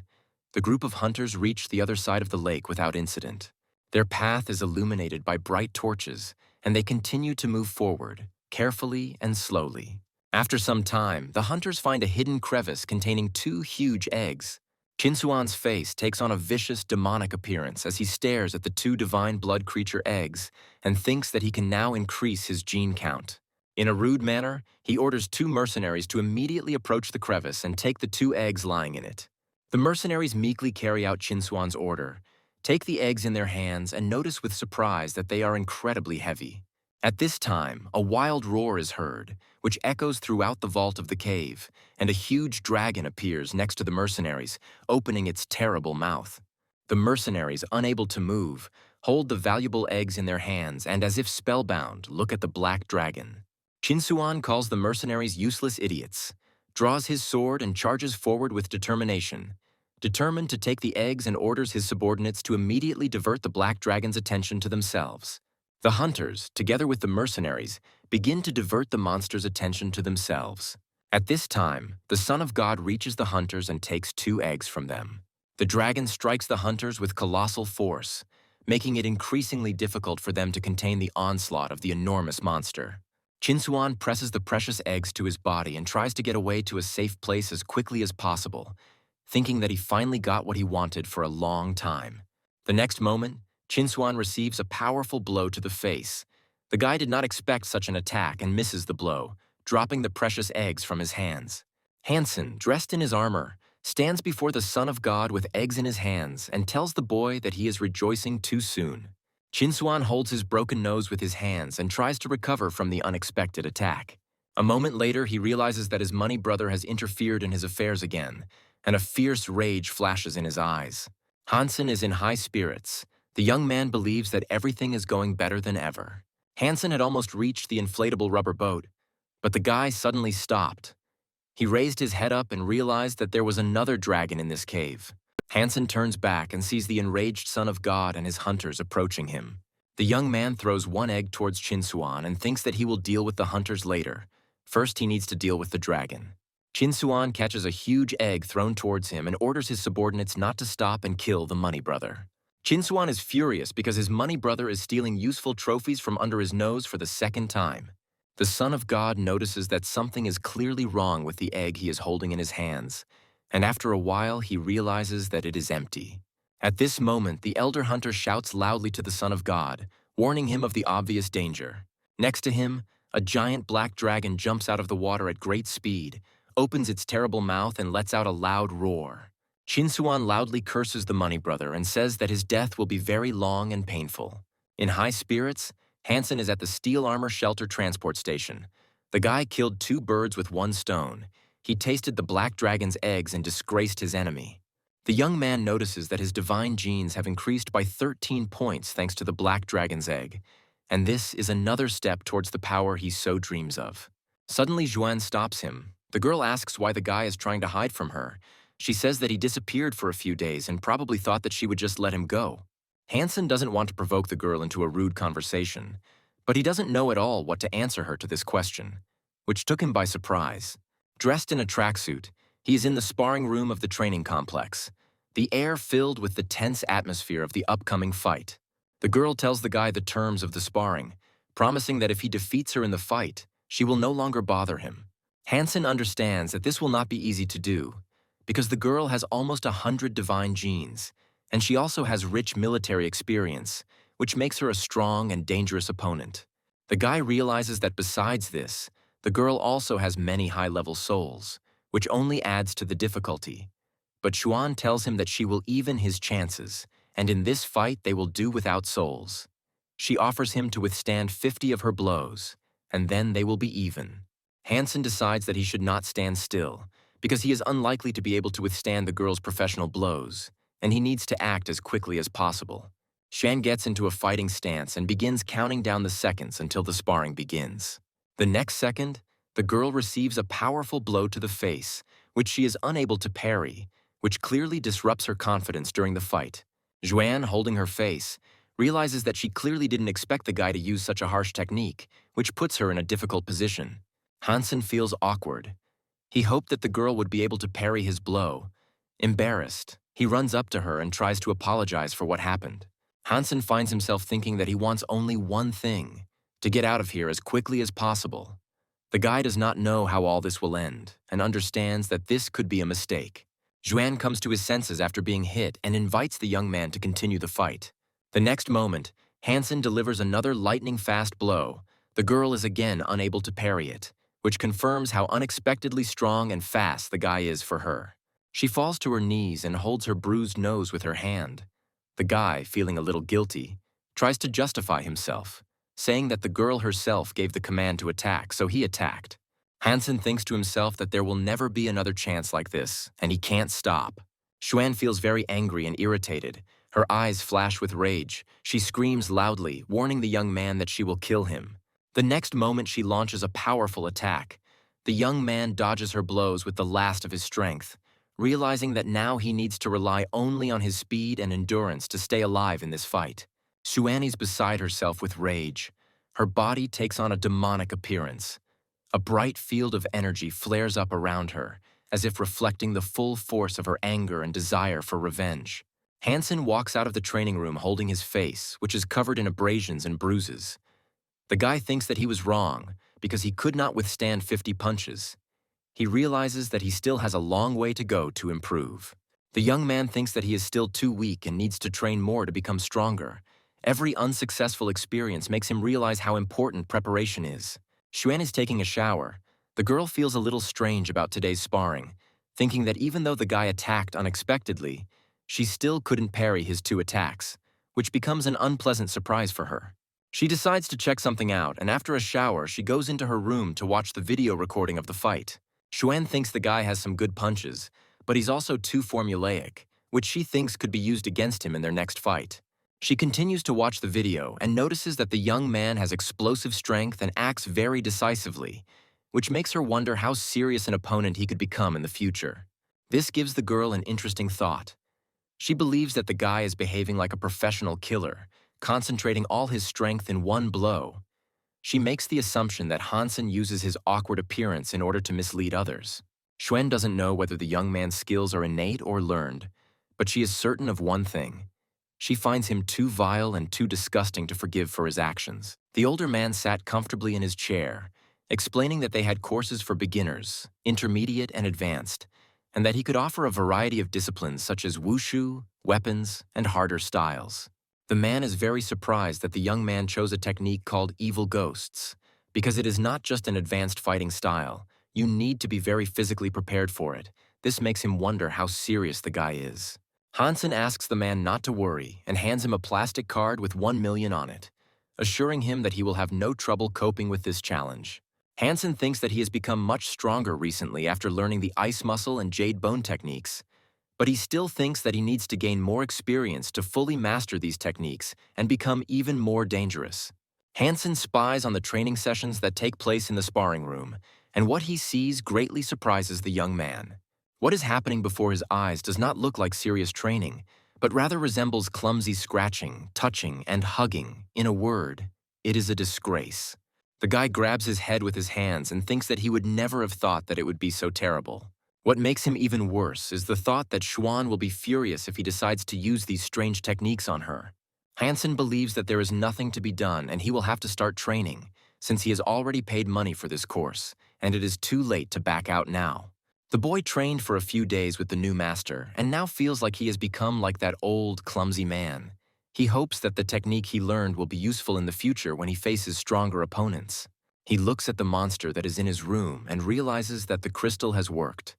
The group of hunters reached the other side of the lake without incident. Their path is illuminated by bright torches, and they continue to move forward, carefully and slowly. After some time, the hunters find a hidden crevice containing 2 huge eggs. Shinsuan's face takes on a vicious, demonic appearance as he stares at the 2 divine blood creature eggs and thinks that he can now increase his gene count. In a rude manner, he orders 2 mercenaries to immediately approach the crevice and take the 2 eggs lying in it. The mercenaries meekly carry out Shinsuan's order, take the eggs in their hands, and notice with surprise that they are incredibly heavy. At this time, a wild roar is heard, which echoes throughout the vault of the cave, and a huge dragon appears next to the mercenaries, opening its terrible mouth. The mercenaries, unable to move, hold the valuable eggs in their hands and, as if spellbound, look at the black dragon. Shinsuan calls the mercenaries useless idiots, draws his sword and charges forward with determination. Determined to take the eggs, and orders his subordinates to immediately divert the black dragon's attention to themselves. The hunters, together with the mercenaries, begin to divert the monster's attention to themselves. At this time, the Son of God reaches the hunters and takes 2 eggs from them. The dragon strikes the hunters with colossal force, making it increasingly difficult for them to contain the onslaught of the enormous monster. Shinsuan presses the precious eggs to his body and tries to get away to a safe place as quickly as possible, thinking that he finally got what he wanted for a long time. The next moment, Shinsuan receives a powerful blow to the face. The guy did not expect such an attack and misses the blow, dropping the precious eggs from his hands. Hansen, dressed in his armor, stands before the Son of God with eggs in his hands and tells the boy that he is rejoicing too soon. Shinsuan holds his broken nose with his hands and tries to recover from the unexpected attack. A moment later, he realizes that his money brother has interfered in his affairs again, and a fierce rage flashes in his eyes. Hansen is in high spirits. The young man believes that everything is going better than ever. Hansen had almost reached the inflatable rubber boat, but the guy suddenly stopped. He raised his head up and realized that there was another dragon in this cave. Hansen turns back and sees the enraged Son of God and his hunters approaching him. The young man throws 1 egg towards Shinsuan and thinks that he will deal with the hunters later. First, he needs to deal with the dragon. Shinsuan catches a huge egg thrown towards him and orders his subordinates not to stop and kill the money brother. Shinsuan is furious because his money brother is stealing useful trophies from under his nose for the 2nd time. The Son of God notices that something is clearly wrong with the egg he is holding in his hands, and after a while he realizes that it is empty. At this moment, the elder hunter shouts loudly to the Son of God, warning him of the obvious danger. Next to him, a giant black dragon jumps out of the water at great speed, opens its terrible mouth and lets out a loud roar. Shinsuan loudly curses the money brother and says that his death will be very long and painful. In high spirits, Hansen is at the steel armor shelter transport station. The guy killed 2 birds with 1 stone. He tasted the black dragon's eggs and disgraced his enemy. The young man notices that his divine genes have increased by 13 points thanks to the black dragon's egg, and this is another step towards the power he so dreams of. Suddenly, Juan stops him. The girl asks why the guy is trying to hide from her. She says that he disappeared for a few days and probably thought that she would just let him go. Hansen doesn't want to provoke the girl into a rude conversation, but he doesn't know at all what to answer her to this question, which took him by surprise. Dressed in a tracksuit, he is in the sparring room of the training complex, the air filled with the tense atmosphere of the upcoming fight. The girl tells the guy the terms of the sparring, promising that if he defeats her in the fight, she will no longer bother him. Hansen understands that this will not be easy to do, because the girl has almost 100 divine genes, and she also has rich military experience, which makes her a strong and dangerous opponent. The guy realizes that besides this, the girl also has many high-level souls, which only adds to the difficulty. But Xuan tells him that she will even his chances, and in this fight they will do without souls. She offers him to withstand 50 of her blows, and then they will be even. Hansen decides that he should not stand still, because he is unlikely to be able to withstand the girl's professional blows, and he needs to act as quickly as possible. Shan gets into a fighting stance and begins counting down the seconds until the sparring begins. The next second, the girl receives a powerful blow to the face, which she is unable to parry, which clearly disrupts her confidence during the fight. Juan, holding her face, realizes that she clearly didn't expect the guy to use such a harsh technique, which puts her in a difficult position. Hansen feels awkward. He hoped that the girl would be able to parry his blow. Embarrassed, he runs up to her and tries to apologize for what happened. Hansen finds himself thinking that he wants only one thing: to get out of here as quickly as possible. The guy does not know how all this will end and understands that this could be a mistake. Juan comes to his senses after being hit and invites the young man to continue the fight. The next moment, Hansen delivers another lightning-fast blow. The girl is again unable to parry it, which confirms how unexpectedly strong and fast the guy is for her. She falls to her knees and holds her bruised nose with her hand. The guy, feeling a little guilty, tries to justify himself, saying that the girl herself gave the command to attack, so he attacked. Hansen thinks to himself that there will never be another chance like this, and he can't stop. Xuan feels very angry and irritated. Her eyes flash with rage. She screams loudly, warning the young man that she will kill him. The next moment, she launches a powerful attack. The young man dodges her blows with the last of his strength, realizing that now he needs to rely only on his speed and endurance to stay alive in this fight. Xuan is beside herself with rage. Her body takes on a demonic appearance. A bright field of energy flares up around her, as if reflecting the full force of her anger and desire for revenge. Hansen walks out of the training room holding his face, which is covered in abrasions and bruises. The guy thinks that he was wrong because he could not withstand 50 punches. He realizes that he still has a long way to go to improve. The young man thinks that he is still too weak and needs to train more to become stronger. Every unsuccessful experience makes him realize how important preparation is. Xuan is taking a shower. The girl feels a little strange about today's sparring, thinking that even though the guy attacked unexpectedly, she still couldn't parry his 2 attacks, which becomes an unpleasant surprise for her. She decides to check something out, and after a shower, she goes into her room to watch the video recording of the fight. Xuan thinks the guy has some good punches, but he's also too formulaic, which she thinks could be used against him in their next fight. She continues to watch the video and notices that the young man has explosive strength and acts very decisively, which makes her wonder how serious an opponent he could become in the future. This gives the girl an interesting thought. She believes that the guy is behaving like a professional killer, concentrating all his strength in one blow. She makes the assumption that Hansen uses his awkward appearance in order to mislead others. Xuan doesn't know whether the young man's skills are innate or learned, but she is certain of one thing. She finds him too vile and too disgusting to forgive for his actions. The older man sat comfortably in his chair, explaining that they had courses for beginners, intermediate and advanced, and that he could offer a variety of disciplines such as wushu, weapons, and harder styles. The man is very surprised that the young man chose a technique called evil ghosts, because it is not just an advanced fighting style. You need to be very physically prepared for it. This makes him wonder how serious the guy is. Hansen asks the man not to worry and hands him a plastic card with 1 million on it, assuring him that he will have no trouble coping with this challenge. Hansen thinks that he has become much stronger recently after learning the ice muscle and jade bone techniques, but he still thinks that he needs to gain more experience to fully master these techniques and become even more dangerous. Hansen spies on the training sessions that take place in the sparring room, and what he sees greatly surprises the young man. What is happening before his eyes does not look like serious training, but rather resembles clumsy scratching, touching, and hugging. In a word, it is a disgrace. The guy grabs his head with his hands and thinks that he would never have thought that it would be so terrible. What makes him even worse is the thought that Xuan will be furious if he decides to use these strange techniques on her. Hansen believes that there is nothing to be done and he will have to start training, since he has already paid money for this course, and it is too late to back out now. The boy trained for a few days with the new master and now feels like he has become like that old, clumsy man. He hopes that the technique he learned will be useful in the future when he faces stronger opponents. He looks at the monster that is in his room and realizes that the crystal has worked.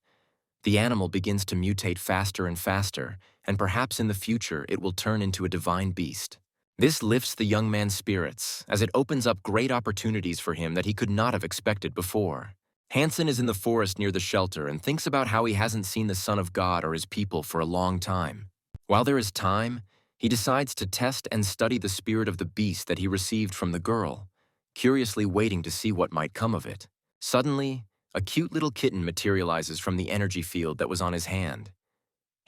The animal begins to mutate faster and faster, and perhaps in the future it will turn into a divine beast. This lifts the young man's spirits, as it opens up great opportunities for him that he could not have expected before. Hansen is in the forest near the shelter and thinks about how he hasn't seen the Son of God or his people for a long time. While there is time, He decides to test and study the spirit of the beast that he received from the girl, curiously waiting to see what might come of it. Suddenly, a cute little kitten materializes from the energy field that was on his hand.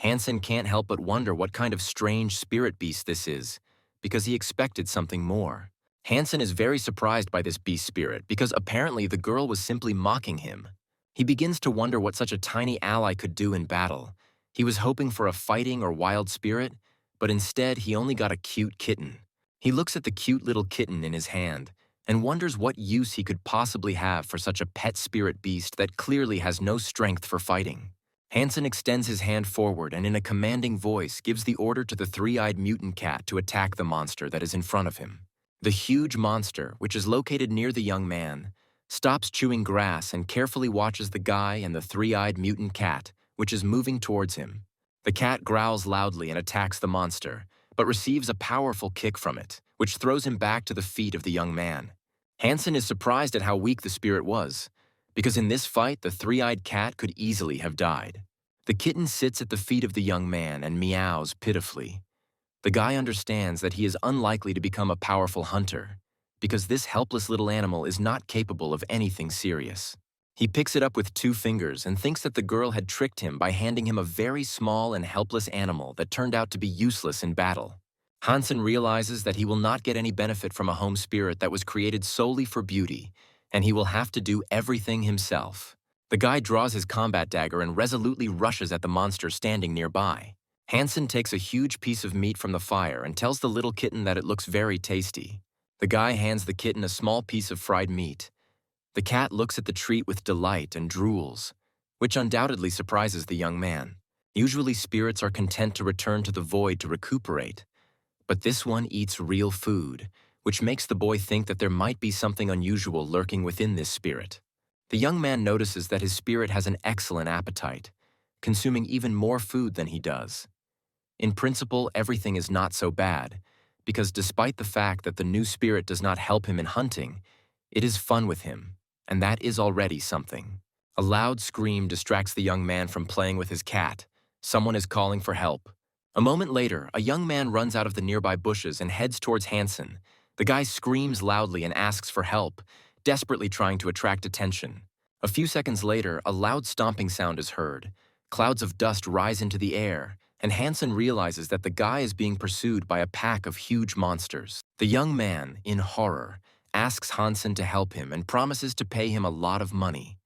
Hansen can't help but wonder what kind of strange spirit beast this is, because he expected something more. Hansen is very surprised by this beast spirit because apparently the girl was simply mocking him. He begins to wonder what such a tiny ally could do in battle. He was hoping for a fighting or wild spirit, but instead he only got a cute kitten. He looks at the cute little kitten in his hand and wonders what use he could possibly have for such a pet spirit beast that clearly has no strength for fighting. Hansen extends his hand forward and in a commanding voice gives the order to the three-eyed mutant cat to attack the monster that is in front of him. The huge monster, which is located near the young man, stops chewing grass and carefully watches the guy and the three-eyed mutant cat, which is moving towards him. The cat growls loudly and attacks the monster, but receives a powerful kick from it, which throws him back to the feet of the young man. Hansen is surprised at how weak the spirit was, because in this fight the three-eyed cat could easily have died. The kitten sits at the feet of the young man and meows pitifully. The guy understands that he is unlikely to become a powerful hunter, because this helpless little animal is not capable of anything serious. He picks it up with 2 fingers and thinks that the girl had tricked him by handing him a very small and helpless animal that turned out to be useless in battle. Hansen realizes that he will not get any benefit from a home spirit that was created solely for beauty, and he will have to do everything himself. The guy draws his combat dagger and resolutely rushes at the monster standing nearby. Hansen takes a huge piece of meat from the fire and tells the little kitten that it looks very tasty. The guy hands the kitten a small piece of fried meat. The cat looks at the treat with delight and drools, which undoubtedly surprises the young man. Usually spirits are content to return to the void to recuperate, but this one eats real food, which makes the boy think that there might be something unusual lurking within this spirit. The young man notices that his spirit has an excellent appetite, consuming even more food than he does. In principle, everything is not so bad, because despite the fact that the new spirit does not help him in hunting, it is fun with him, and that is already something. A loud scream distracts the young man from playing with his cat. Someone is calling for help. A moment later, a young man runs out of the nearby bushes and heads towards Hansen. The guy screams loudly and asks for help, desperately trying to attract attention. A few seconds later, a loud stomping sound is heard. Clouds of dust rise into the air, and Hansen realizes that the guy is being pursued by a pack of huge monsters. The young man, in horror, asks Hansen to help him and promises to pay him a lot of money.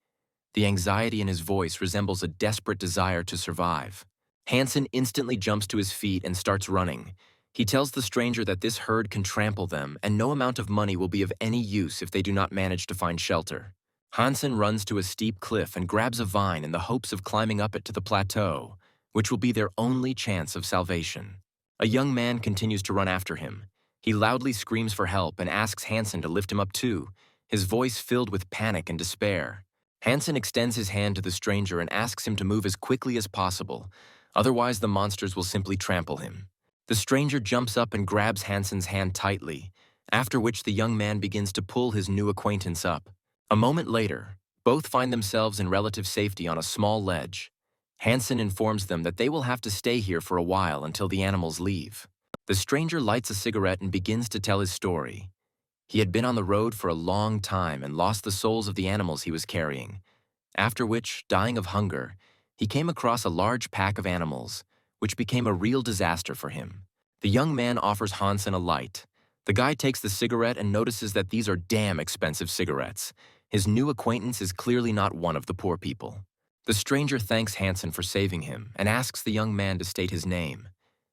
The anxiety in his voice resembles a desperate desire to survive. Hansen instantly jumps to his feet and starts running. He tells the stranger that this herd can trample them and no amount of money will be of any use if they do not manage to find shelter. Hansen runs to a steep cliff and grabs a vine in the hopes of climbing up it to the plateau, which will be their only chance of salvation. A young man continues to run after him. He loudly screams for help and asks Hansen to lift him up too, his voice filled with panic and despair. Hansen extends his hand to the stranger and asks him to move as quickly as possible, otherwise the monsters will simply trample him. The stranger jumps up and grabs Hansen's hand tightly, after which the young man begins to pull his new acquaintance up. A moment later, both find themselves in relative safety on a small ledge. Hansen informs them that they will have to stay here for a while until the animals leave. The stranger lights a cigarette and begins to tell his story. He had been on the road for a long time and lost the souls of the animals he was carrying, after which, dying of hunger, he came across a large pack of animals, which became a real disaster for him. The young man offers Hansen a light. The guy takes the cigarette and notices that these are damn expensive cigarettes. His new acquaintance is clearly not one of the poor people. The stranger thanks Hansen for saving him and asks the young man to state his name,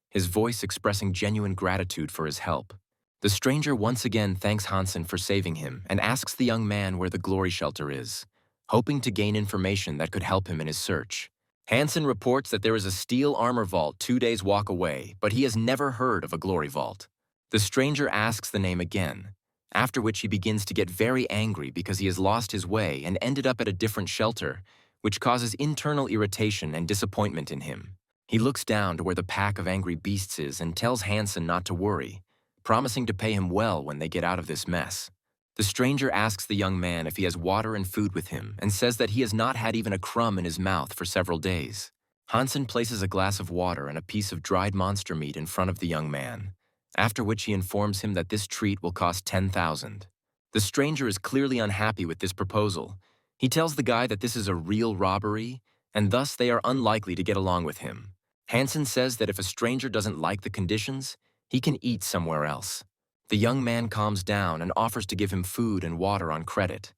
his voice expressing genuine gratitude for his help. The stranger once again thanks Hansen for saving him and asks the young man where the glory shelter is, hoping to gain information that could help him in his search. Hansen reports that there is a steel armor vault 2 days' walk away, but he has never heard of a glory vault. The stranger asks the name again, after which he begins to get very angry because he has lost his way and ended up at a different shelter, which causes internal irritation and disappointment in him. He looks down to where the pack of angry beasts is and tells Hansen not to worry, promising to pay him well when they get out of this mess. The stranger asks the young man if he has water and food with him and says that he has not had even a crumb in his mouth for several days. Hansen places a glass of water and a piece of dried monster meat in front of the young man, after which he informs him that this treat will cost 10,000. The stranger is clearly unhappy with this proposal. He tells the guy that this is a real robbery, and thus they are unlikely to get along with him. Hansen says that if a stranger doesn't like the conditions, he can eat somewhere else. The young man calms down and offers to give him food and water on credit,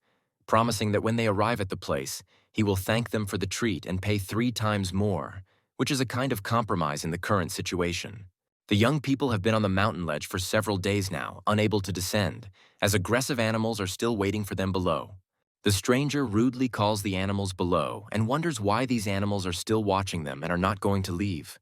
promising that when they arrive at the place, he will thank them for the treat and pay 3 times more, which is a kind of compromise in the current situation. The young people have been on the mountain ledge for several days now, unable to descend, as aggressive animals are still waiting for them below. The stranger rudely calls the animals below and wonders why these animals are still watching them and are not going to leave,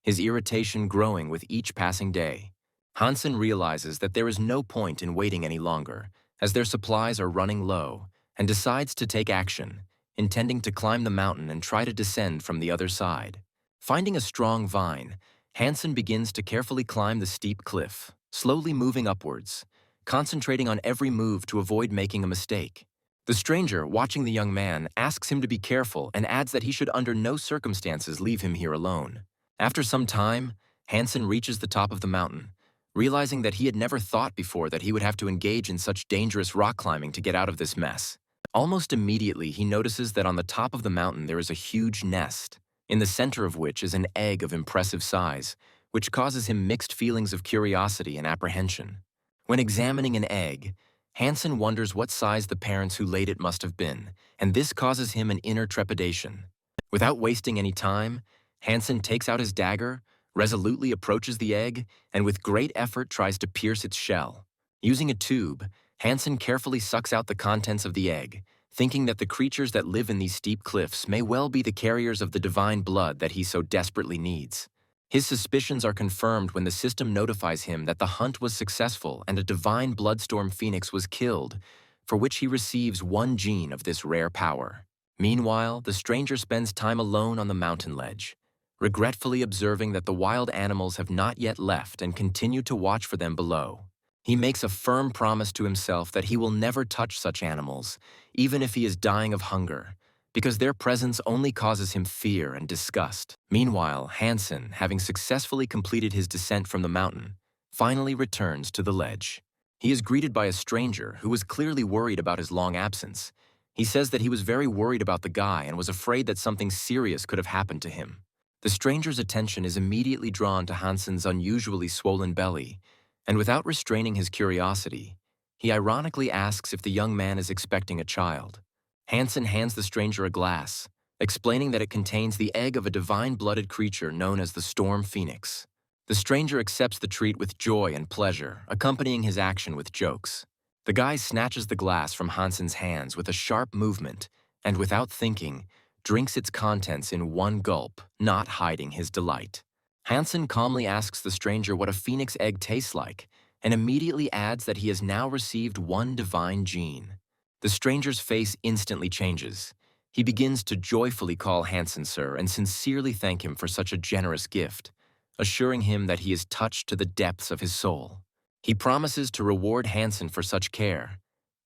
his irritation growing with each passing day. Hansen realizes that there is no point in waiting any longer, as their supplies are running low, and decides to take action, intending to climb the mountain and try to descend from the other side. Finding a strong vine, Hansen begins to carefully climb the steep cliff, slowly moving upwards, concentrating on every move to avoid making a mistake. The stranger, watching the young man, asks him to be careful and adds that he should under no circumstances leave him here alone. After some time, Hansen reaches the top of the mountain, realizing that he had never thought before that he would have to engage in such dangerous rock climbing to get out of this mess. Almost immediately, he notices that on the top of the mountain there is a huge nest, in the center of which is an egg of impressive size, which causes him mixed feelings of curiosity and apprehension. When examining an egg, Hansen wonders what size the parents who laid it must have been, and this causes him an inner trepidation. Without wasting any time, Hansen takes out his dagger, resolutely approaches the egg, and with great effort tries to pierce its shell. Using a tube, Hansen carefully sucks out the contents of the egg, thinking that the creatures that live in these steep cliffs may well be the carriers of the divine blood that he so desperately needs. His suspicions are confirmed when the system notifies him that the hunt was successful and a divine bloodstorm phoenix was killed, for which he receives 1 gene of this rare power. Meanwhile, the stranger spends time alone on the mountain ledge, regretfully observing that the wild animals have not yet left and continue to watch for them below. He makes a firm promise to himself that he will never touch such animals, even if he is dying of hunger, because their presence only causes him fear and disgust. Meanwhile, Hansen, having successfully completed his descent from the mountain, finally returns to the ledge. He is greeted by a stranger who was clearly worried about his long absence. He says that he was very worried about the guy and was afraid that something serious could have happened to him. The stranger's attention is immediately drawn to Hansen's unusually swollen belly, and without restraining his curiosity, he ironically asks if the young man is expecting a child. Hansen hands the stranger a glass, explaining that it contains the egg of a divine-blooded creature known as the Storm Phoenix. The stranger accepts the treat with joy and pleasure, accompanying his action with jokes. The guy snatches the glass from Hansen's hands with a sharp movement, and without thinking, drinks its contents in 1 gulp, not hiding his delight. Hansen calmly asks the stranger what a phoenix egg tastes like, and immediately adds that he has now received 1 divine gene. The stranger's face instantly changes. He begins to joyfully call Hansen sir and sincerely thank him for such a generous gift, assuring him that he is touched to the depths of his soul. He promises to reward Hansen for such care,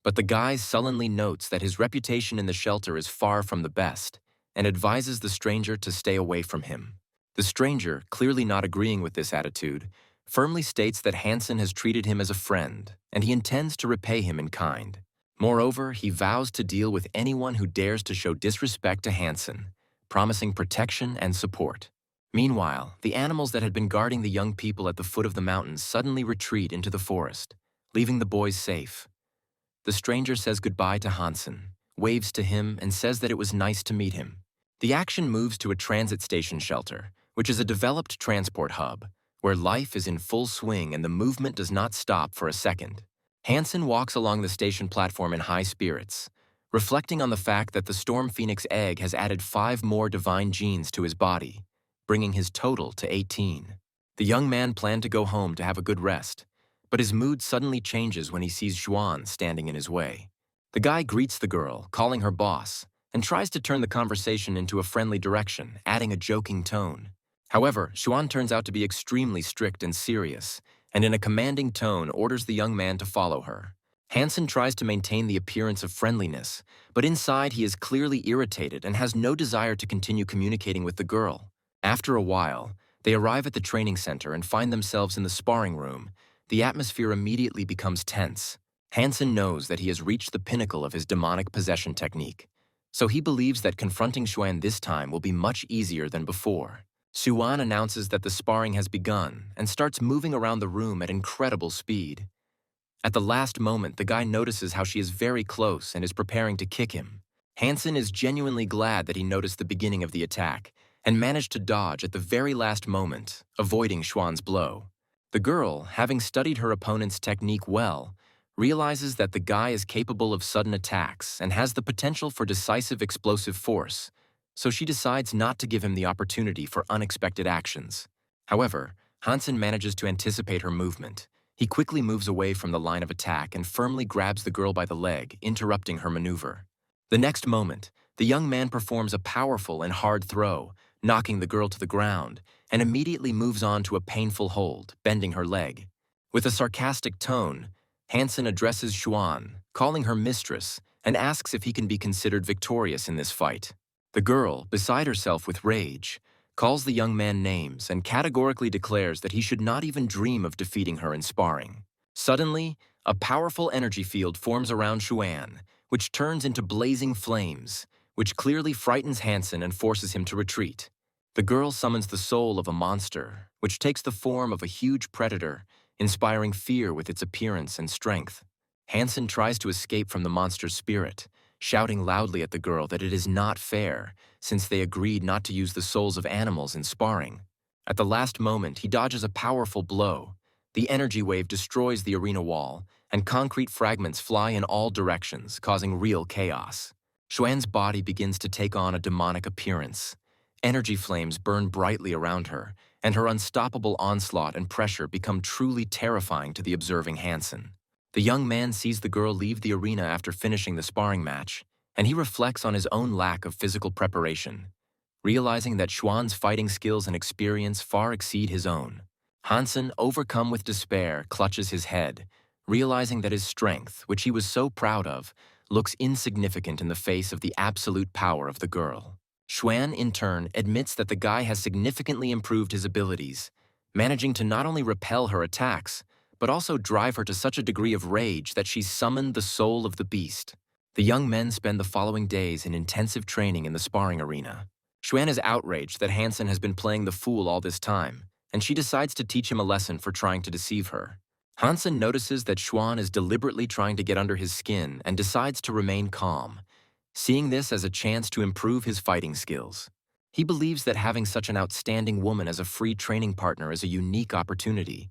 but the guy sullenly notes that his reputation in the shelter is far from the best and advises the stranger to stay away from him. The stranger, clearly not agreeing with this attitude, firmly states that Hansen has treated him as a friend and he intends to repay him in kind. Moreover, he vows to deal with anyone who dares to show disrespect to Hansen, promising protection and support. Meanwhile, the animals that had been guarding the young people at the foot of the mountains suddenly retreat into the forest, leaving the boys safe. The stranger says goodbye to Hansen, waves to him, and says that it was nice to meet him. The action moves to a transit station shelter, which is a developed transport hub, where life is in full swing and the movement does not stop for a second. Hansen walks along the station platform in high spirits, reflecting on the fact that the Storm Phoenix egg has added 5 more divine genes to his body, bringing his total to 18. The young man planned to go home to have a good rest, but his mood suddenly changes when he sees Xuan standing in his way. The guy greets the girl, calling her boss, and tries to turn the conversation into a friendly direction, adding a joking tone. However, Xuan turns out to be extremely strict and serious, and in a commanding tone orders the young man to follow her. Hansen tries to maintain the appearance of friendliness, but inside he is clearly irritated and has no desire to continue communicating with the girl. After a while, they arrive at the training center and find themselves in the sparring room. The atmosphere immediately becomes tense. Hansen knows that he has reached the pinnacle of his demonic possession technique, so he believes that confronting Xuan this time will be much easier than before. Xuan announces that the sparring has begun and starts moving around the room at incredible speed. At the last moment, the guy notices how she is very close and is preparing to kick him. Hansen is genuinely glad that he noticed the beginning of the attack and managed to dodge at the very last moment, avoiding Xuan's blow. The girl, having studied her opponent's technique well, realizes that the guy is capable of sudden attacks and has the potential for decisive explosive force, so she decides not to give him the opportunity for unexpected actions. However, Hansen manages to anticipate her movement. He quickly moves away from the line of attack and firmly grabs the girl by the leg, interrupting her maneuver. The next moment, the young man performs a powerful and hard throw, knocking the girl to the ground, and immediately moves on to a painful hold, bending her leg. With a sarcastic tone, Hansen addresses Xuan, calling her mistress, and asks if he can be considered victorious in this fight. The girl, beside herself with rage, calls the young man names and categorically declares that he should not even dream of defeating her in sparring. Suddenly, a powerful energy field forms around Xuan, which turns into blazing flames, which clearly frightens Hansen and forces him to retreat. The girl summons the soul of a monster, which takes the form of a huge predator, inspiring fear with its appearance and strength. Hansen tries to escape from the monster's spirit, shouting loudly at the girl that it is not fair, since they agreed not to use the souls of animals in sparring. At the last moment, he dodges a powerful blow. The energy wave destroys the arena wall, and concrete fragments fly in all directions, causing real chaos. Xuan's body begins to take on a demonic appearance. Energy flames burn brightly around her, and her unstoppable onslaught and pressure become truly terrifying to the observing Hansen. The young man sees the girl leave the arena after finishing the sparring match, and he reflects on his own lack of physical preparation, realizing that Xuan's fighting skills and experience far exceed his own. Hansen, overcome with despair, clutches his head, realizing that his strength, which he was so proud of, looks insignificant in the face of the absolute power of the girl. Xuan, in turn, admits that the guy has significantly improved his abilities, managing to not only repel her attacks, but also drive her to such a degree of rage that she summoned the soul of the beast. The young men spend the following days in intensive training in the sparring arena. Xuan is outraged that Hansen has been playing the fool all this time, and she decides to teach him a lesson for trying to deceive her. Hansen notices that Xuan is deliberately trying to get under his skin and decides to remain calm, seeing this as a chance to improve his fighting skills. He believes that having such an outstanding woman as a free training partner is a unique opportunity,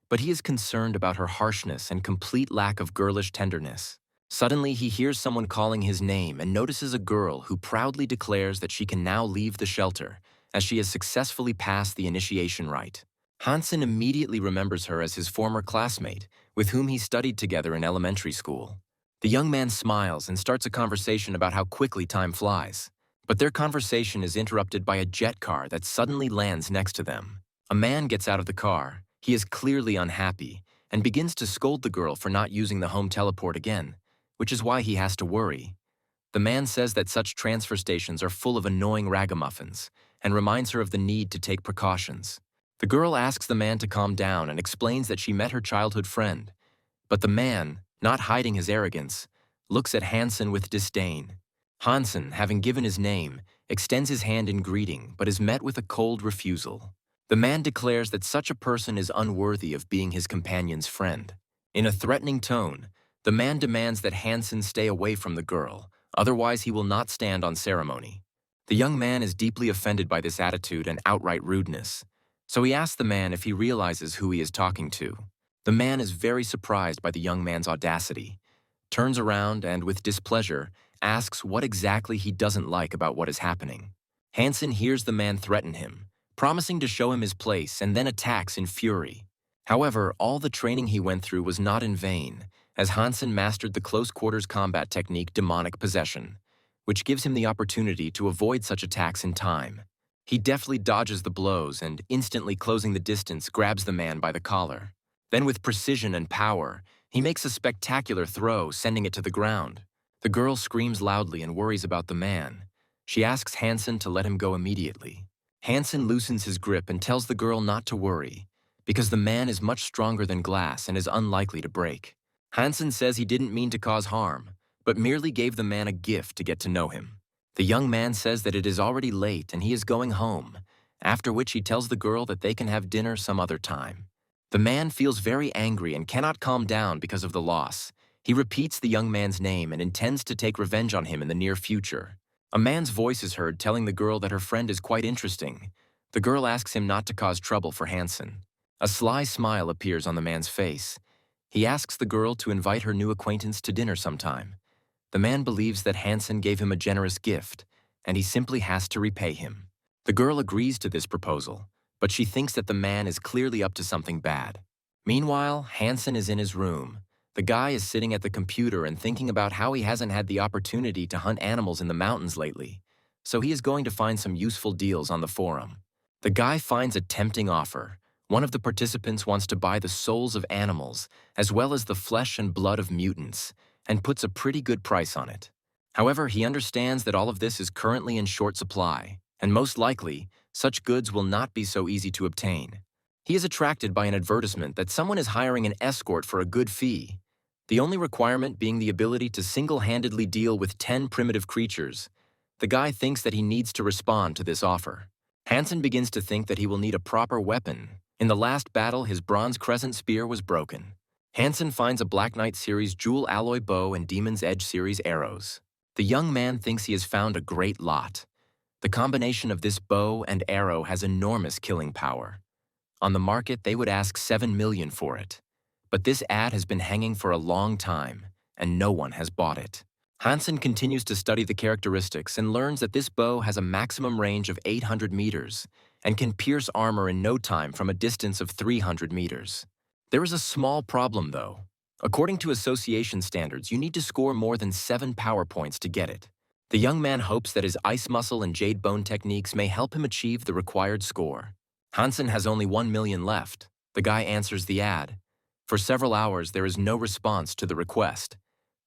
but he is concerned about her harshness and complete lack of girlish tenderness. Suddenly, he hears someone calling his name and notices a girl who proudly declares that she can now leave the shelter, as she has successfully passed the initiation rite. Hansen immediately remembers her as his former classmate, with whom he studied together in elementary school. The young man smiles and starts a conversation about how quickly time flies. But their conversation is interrupted by a jet car that suddenly lands next to them. A man gets out of the car. He is clearly unhappy and begins to scold the girl for not using the home teleport again, which is why he has to worry. The man says that such transfer stations are full of annoying ragamuffins and reminds her of the need to take precautions. The girl asks the man to calm down and explains that she met her childhood friend. But the man, not hiding his arrogance, looks at Hansen with disdain. Hansen, having given his name, extends his hand in greeting but is met with a cold refusal. The man declares that such a person is unworthy of being his companion's friend. In a threatening tone, the man demands that Hansen stay away from the girl, otherwise he will not stand on ceremony. The young man is deeply offended by this attitude and outright rudeness, so he asks the man if he realizes who he is talking to. The man is very surprised by the young man's audacity, turns around and, with displeasure, asks what exactly he doesn't like about what is happening. Hansen hears the man threaten him, promising to show him his place, and then attacks in fury. However, all the training he went through was not in vain, as Hansen mastered the close-quarters combat technique demonic possession, which gives him the opportunity to avoid such attacks in time. He deftly dodges the blows and, instantly closing the distance, grabs the man by the collar. Then with precision and power, He makes a spectacular throw, sending it to the ground. The girl screams loudly and worries about the man. She asks Hansen to let him go immediately. Hansen loosens his grip and tells the girl not to worry, because the man is much stronger than glass and is unlikely to break. Hansen says he didn't mean to cause harm, but merely gave the man a gift to get to know him. The young man says that it is already late and he is going home, after which he tells the girl that they can have dinner some other time. The man feels very angry and cannot calm down because of the loss. He repeats the young man's name and intends to take revenge on him in the near future. A man's voice is heard telling the girl that her friend is quite interesting. The girl asks him not to cause trouble for Hansen. A sly smile appears on the man's face. He asks the girl to invite her new acquaintance to dinner sometime. The man believes that Hansen gave him a generous gift, and he simply has to repay him. The girl agrees to this proposal, but she thinks that the man is clearly up to something bad. Meanwhile, Hansen is in his room. The guy is sitting at the computer and thinking about how he hasn't had the opportunity to hunt animals in the mountains lately, so he is going to find some useful deals on the forum. The guy finds a tempting offer. One of the participants wants to buy the souls of animals, as well as the flesh and blood of mutants, and puts a pretty good price on it. However, he understands that all of this is currently in short supply, and most likely, such goods will not be so easy to obtain. He is attracted by an advertisement that someone is hiring an escort for a good fee, the only requirement being the ability to single-handedly deal with 10 primitive creatures. The guy thinks that he needs to respond to this offer. Hansen begins to think that he will need a proper weapon. In the last battle, his bronze crescent spear was broken. Hansen finds a Black Knight series jewel alloy bow and Demon's Edge series arrows. The young man thinks he has found a great lot. The combination of this bow and arrow has enormous killing power. On the market, they would ask $7 million for it. But this ad has been hanging for a long time, and no one has bought it. Hansen continues to study the characteristics and learns that this bow has a maximum range of 800 meters and can pierce armor in no time from a distance of 300 meters. There is a small problem, though. According to association standards, you need to score more than 7 power points to get it. The young man hopes that his ice muscle and jade bone techniques may help him achieve the required score. Hansen has only 1 million left. The guy answers the ad. For several hours, there is no response to the request.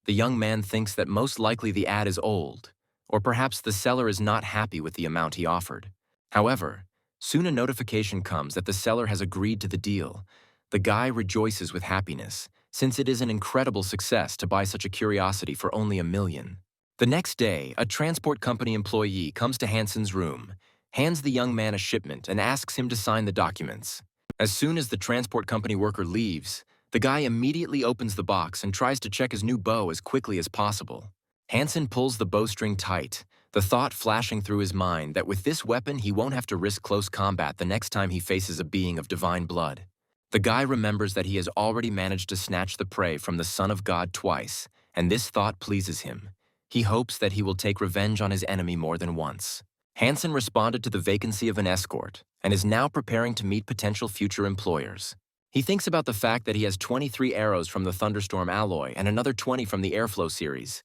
The young man thinks that most likely the ad is old, or perhaps the seller is not happy with the amount he offered. However, soon a notification comes that the seller has agreed to the deal. The guy rejoices with happiness, since it is an incredible success to buy such a curiosity for only $1 million. The next day, a transport company employee comes to Hansen's room, hands the young man a shipment, and asks him to sign the documents. As soon as the transport company worker leaves, the guy immediately opens the box and tries to check his new bow as quickly as possible. Hansen pulls the bowstring tight, the thought flashing through his mind that with this weapon he won't have to risk close combat the next time he faces a being of divine blood. The guy remembers that he has already managed to snatch the prey from the Son of God twice, and this thought pleases him. He hopes that he will take revenge on his enemy more than once. Hansen responded to the vacancy of an escort and is now preparing to meet potential future employers. He thinks about the fact that he has 23 arrows from the Thunderstorm alloy and another 20 from the Airflow series.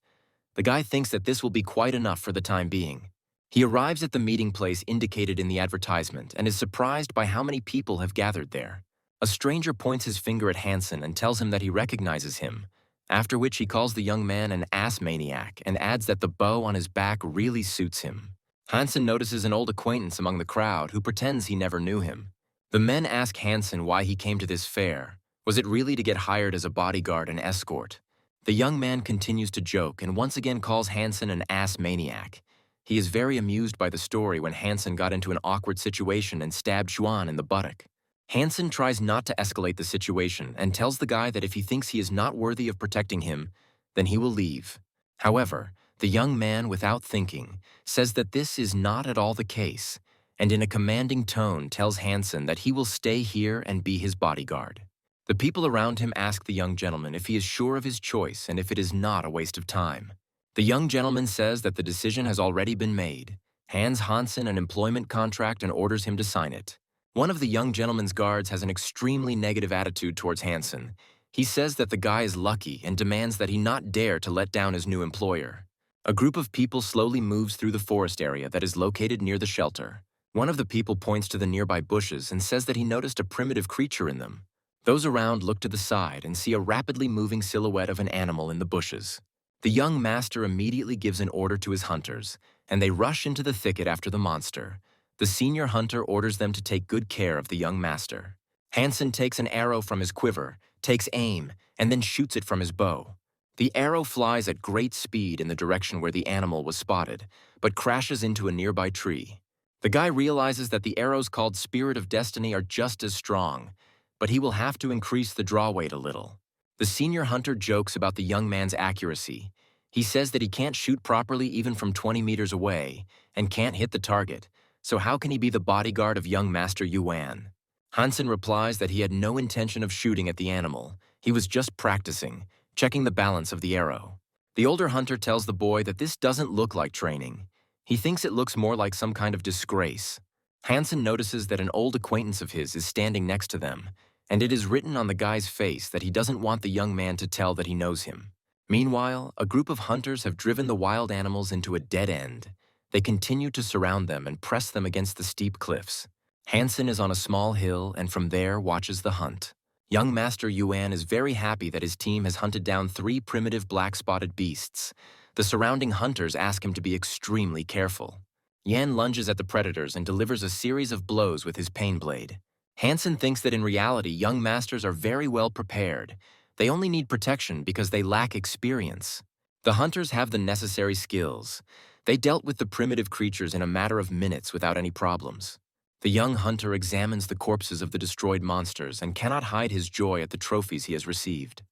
The guy thinks that this will be quite enough for the time being. He arrives at the meeting place indicated in the advertisement and is surprised by how many people have gathered there. A stranger points his finger at Hansen and tells him that he recognizes him, after which he calls the young man an ass maniac and adds that the bow on his back really suits him. Hansen notices an old acquaintance among the crowd who pretends he never knew him. The men ask Hansen why he came to this fair. Was it really to get hired as a bodyguard and escort? The young man continues to joke and once again calls Hansen an ass maniac. He is very amused by the story when Hansen got into an awkward situation and stabbed Xuan in the buttock. Hansen tries not to escalate the situation and tells the guy that if he thinks he is not worthy of protecting him, then he will leave. However, the young man, without thinking, says that this is not at all the case, and in a commanding tone tells Hansen that he will stay here and be his bodyguard. The people around him ask the young gentleman if he is sure of his choice and if it is not a waste of time. The young gentleman says that the decision has already been made, hands Hansen an employment contract and orders him to sign it. One of the young gentleman's guards has an extremely negative attitude towards Hansen. He says that the guy is lucky and demands that he not dare to let down his new employer. A group of people slowly moves through the forest area that is located near the shelter. One of the people points to the nearby bushes and says that he noticed a primitive creature in them. Those around look to the side and see a rapidly moving silhouette of an animal in the bushes. The young master immediately gives an order to his hunters, and they rush into the thicket after the monster. The senior hunter orders them to take good care of the young master. Hansen takes an arrow from his quiver, takes aim, and then shoots it from his bow. The arrow flies at great speed in the direction where the animal was spotted, but crashes into a nearby tree. The guy realizes that the arrows called Spirit of Destiny are just as strong, but he will have to increase the draw weight a little. The senior hunter jokes about the young man's accuracy. He says that he can't shoot properly even from 20 meters away and can't hit the target, so how can he be the bodyguard of young Master Yuan? Hansen replies that he had no intention of shooting at the animal. He was just practicing, checking the balance of the arrow. The older hunter tells the boy that this doesn't look like training. He thinks it looks more like some kind of disgrace. Hansen notices that an old acquaintance of his is standing next to them, and it is written on the guy's face that he doesn't want the young man to tell that he knows him. Meanwhile, a group of hunters have driven the wild animals into a dead end. They continue to surround them and press them against the steep cliffs. Hansen is on a small hill and from there watches the hunt. Young Master Yuan is very happy that his team has hunted down 3 primitive black-spotted beasts. The surrounding hunters ask him to be extremely careful. Yan lunges at the predators and delivers a series of blows with his pain blade. Hansen thinks that in reality, young masters are very well prepared. They only need protection because they lack experience. The hunters have the necessary skills. They dealt with the primitive creatures in a matter of minutes without any problems. The young hunter examines the corpses of the destroyed monsters and cannot hide his joy at the trophies he has received.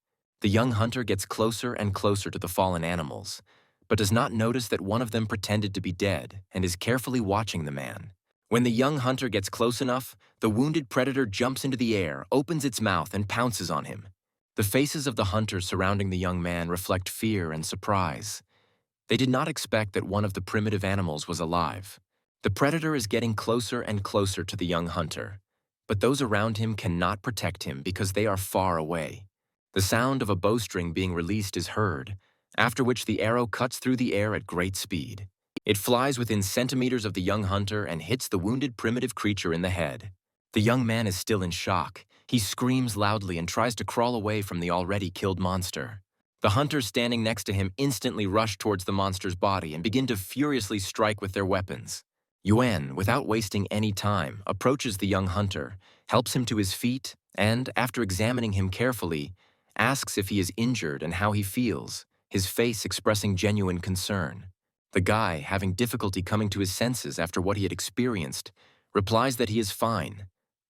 The young hunter gets closer and closer to the fallen animals, but does not notice that one of them pretended to be dead and is carefully watching the man. When the young hunter gets close enough, the wounded predator jumps into the air, opens its mouth, and pounces on him. The faces of the hunters surrounding the young man reflect fear and surprise. They did not expect that one of the primitive animals was alive. The predator is getting closer and closer to the young hunter, but those around him cannot protect him because they are far away. The sound of a bowstring being released is heard, after which the arrow cuts through the air at great speed. It flies within centimeters of the young hunter and hits the wounded primitive creature in the head. The young man is still in shock. He screams loudly and tries to crawl away from the already killed monster. The hunters standing next to him instantly rush towards the monster's body and begin to furiously strike with their weapons. Yuan, without wasting any time, approaches the young hunter, helps him to his feet, and, after examining him carefully, asks if he is injured and how he feels, his face expressing genuine concern. The guy, having difficulty coming to his senses after what he had experienced, replies that he is fine.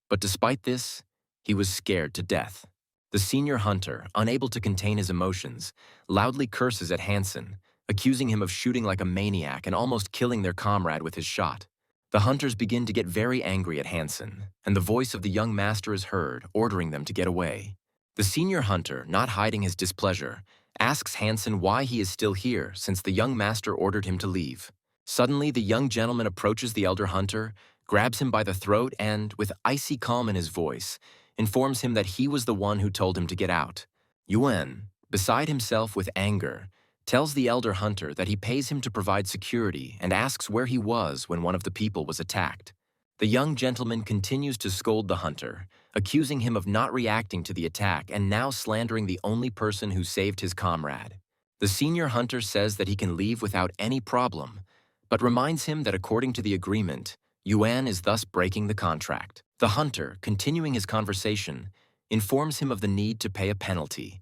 But despite this, he was scared to death. The senior hunter, unable to contain his emotions, loudly curses at Hansen, accusing him of shooting like a maniac and almost killing their comrade with his shot. The hunters begin to get very angry at Hansen, and the voice of the young master is heard, ordering them to get away. The senior hunter, not hiding his displeasure, asks Hansen why he is still here since the young master ordered him to leave. Suddenly, the young gentleman approaches the elder hunter, grabs him by the throat and, with icy calm in his voice, informs him that he was the one who told him to get out. Yuan, beside himself with anger, tells the elder hunter that he pays him to provide security and asks where he was when one of the people was attacked. The young gentleman continues to scold the hunter, accusing him of not reacting to the attack and now slandering the only person who saved his comrade. The senior hunter says that he can leave without any problem, but reminds him that according to the agreement, Yuan is thus breaking the contract. The hunter, continuing his conversation, informs him of the need to pay a penalty.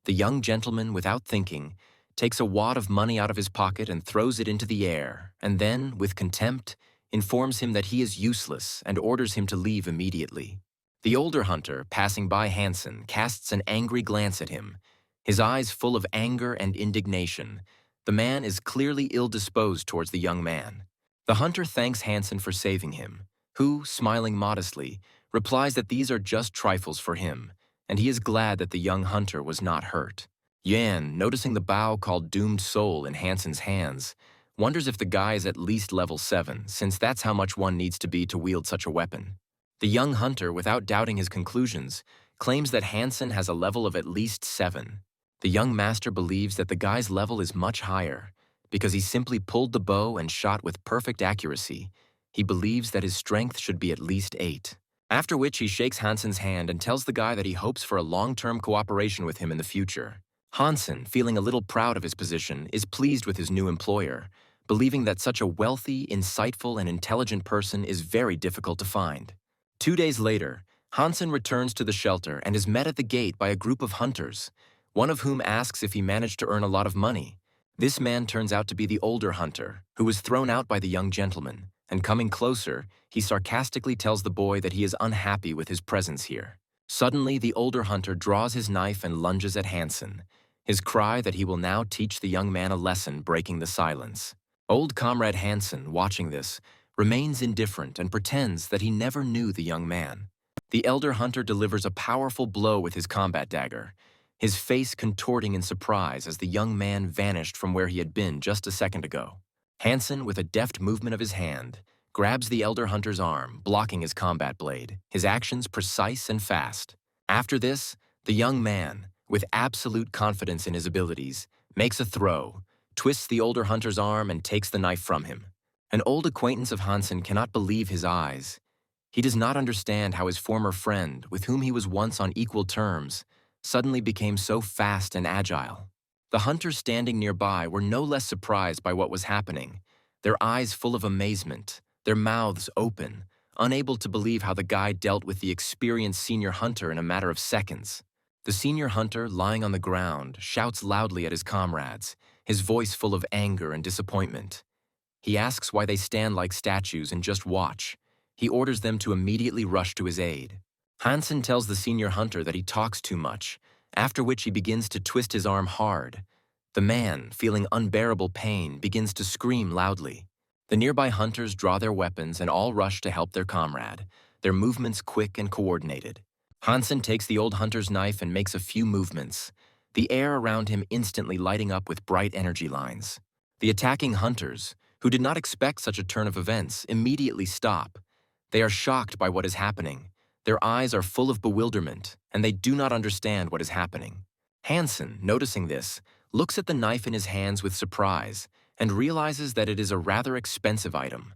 The young gentleman, without thinking, takes a wad of money out of his pocket and throws it into the air, and then, with contempt, informs him that he is useless and orders him to leave immediately. The older hunter, passing by Hansen, casts an angry glance at him, his eyes full of anger and indignation. The man is clearly ill-disposed towards the young man. The hunter thanks Hansen for saving him, who, smiling modestly, replies that these are just trifles for him, and he is glad that the young hunter was not hurt. Yan, noticing the bow called Doomed Soul in Hansen's hands, wonders if the guy is at least level 7, since that's how much one needs to be to wield such a weapon. The young hunter, without doubting his conclusions, claims that Hansen has a level of at least 7. The young master believes that the guy's level is much higher, because he simply pulled the bow and shot with perfect accuracy. He believes that his strength should be at least 8. After which he shakes Hansen's hand and tells the guy that he hopes for a long-term cooperation with him in the future. Hansen, feeling a little proud of his position, is pleased with his new employer, believing that such a wealthy, insightful, and intelligent person is very difficult to find. 2 days later, Hansen returns to the shelter and is met at the gate by a group of hunters, one of whom asks if he managed to earn a lot of money. This man turns out to be the older hunter, who was thrown out by the young gentleman, and coming closer, he sarcastically tells the boy that he is unhappy with his presence here. Suddenly, the older hunter draws his knife and lunges at Hansen, his cry that he will now teach the young man a lesson breaking the silence. Old comrade Hansen, watching this, remains indifferent and pretends that he never knew the young man. The elder hunter delivers a powerful blow with his combat dagger, his face contorting in surprise as the young man vanished from where he had been just a second ago. Hansen, with a deft movement of his hand, grabs the elder hunter's arm, blocking his combat blade, his actions precise and fast. After this, the young man, with absolute confidence in his abilities, makes a throw, twists the older hunter's arm and takes the knife from him. An old acquaintance of Hansen cannot believe his eyes. He does not understand how his former friend, with whom he was once on equal terms, suddenly became so fast and agile. The hunters standing nearby were no less surprised by what was happening, their eyes full of amazement, their mouths open, unable to believe how the guide dealt with the experienced senior hunter in a matter of seconds. The senior hunter, lying on the ground, shouts loudly at his comrades, his voice full of anger and disappointment. He asks why they stand like statues and just watch. He orders them to immediately rush to his aid. Hansen tells the senior hunter that he talks too much, after which he begins to twist his arm hard. The man, feeling unbearable pain, begins to scream loudly. The nearby hunters draw their weapons and all rush to help their comrade, their movements quick and coordinated. Hansen takes the old hunter's knife and makes a few movements, the air around him instantly lighting up with bright energy lines. The attacking hunters, who did not expect such a turn of events, immediately stop. They are shocked by what is happening. Their eyes are full of bewilderment, and they do not understand what is happening. Hansen, noticing this, looks at the knife in his hands with surprise and realizes that it is a rather expensive item,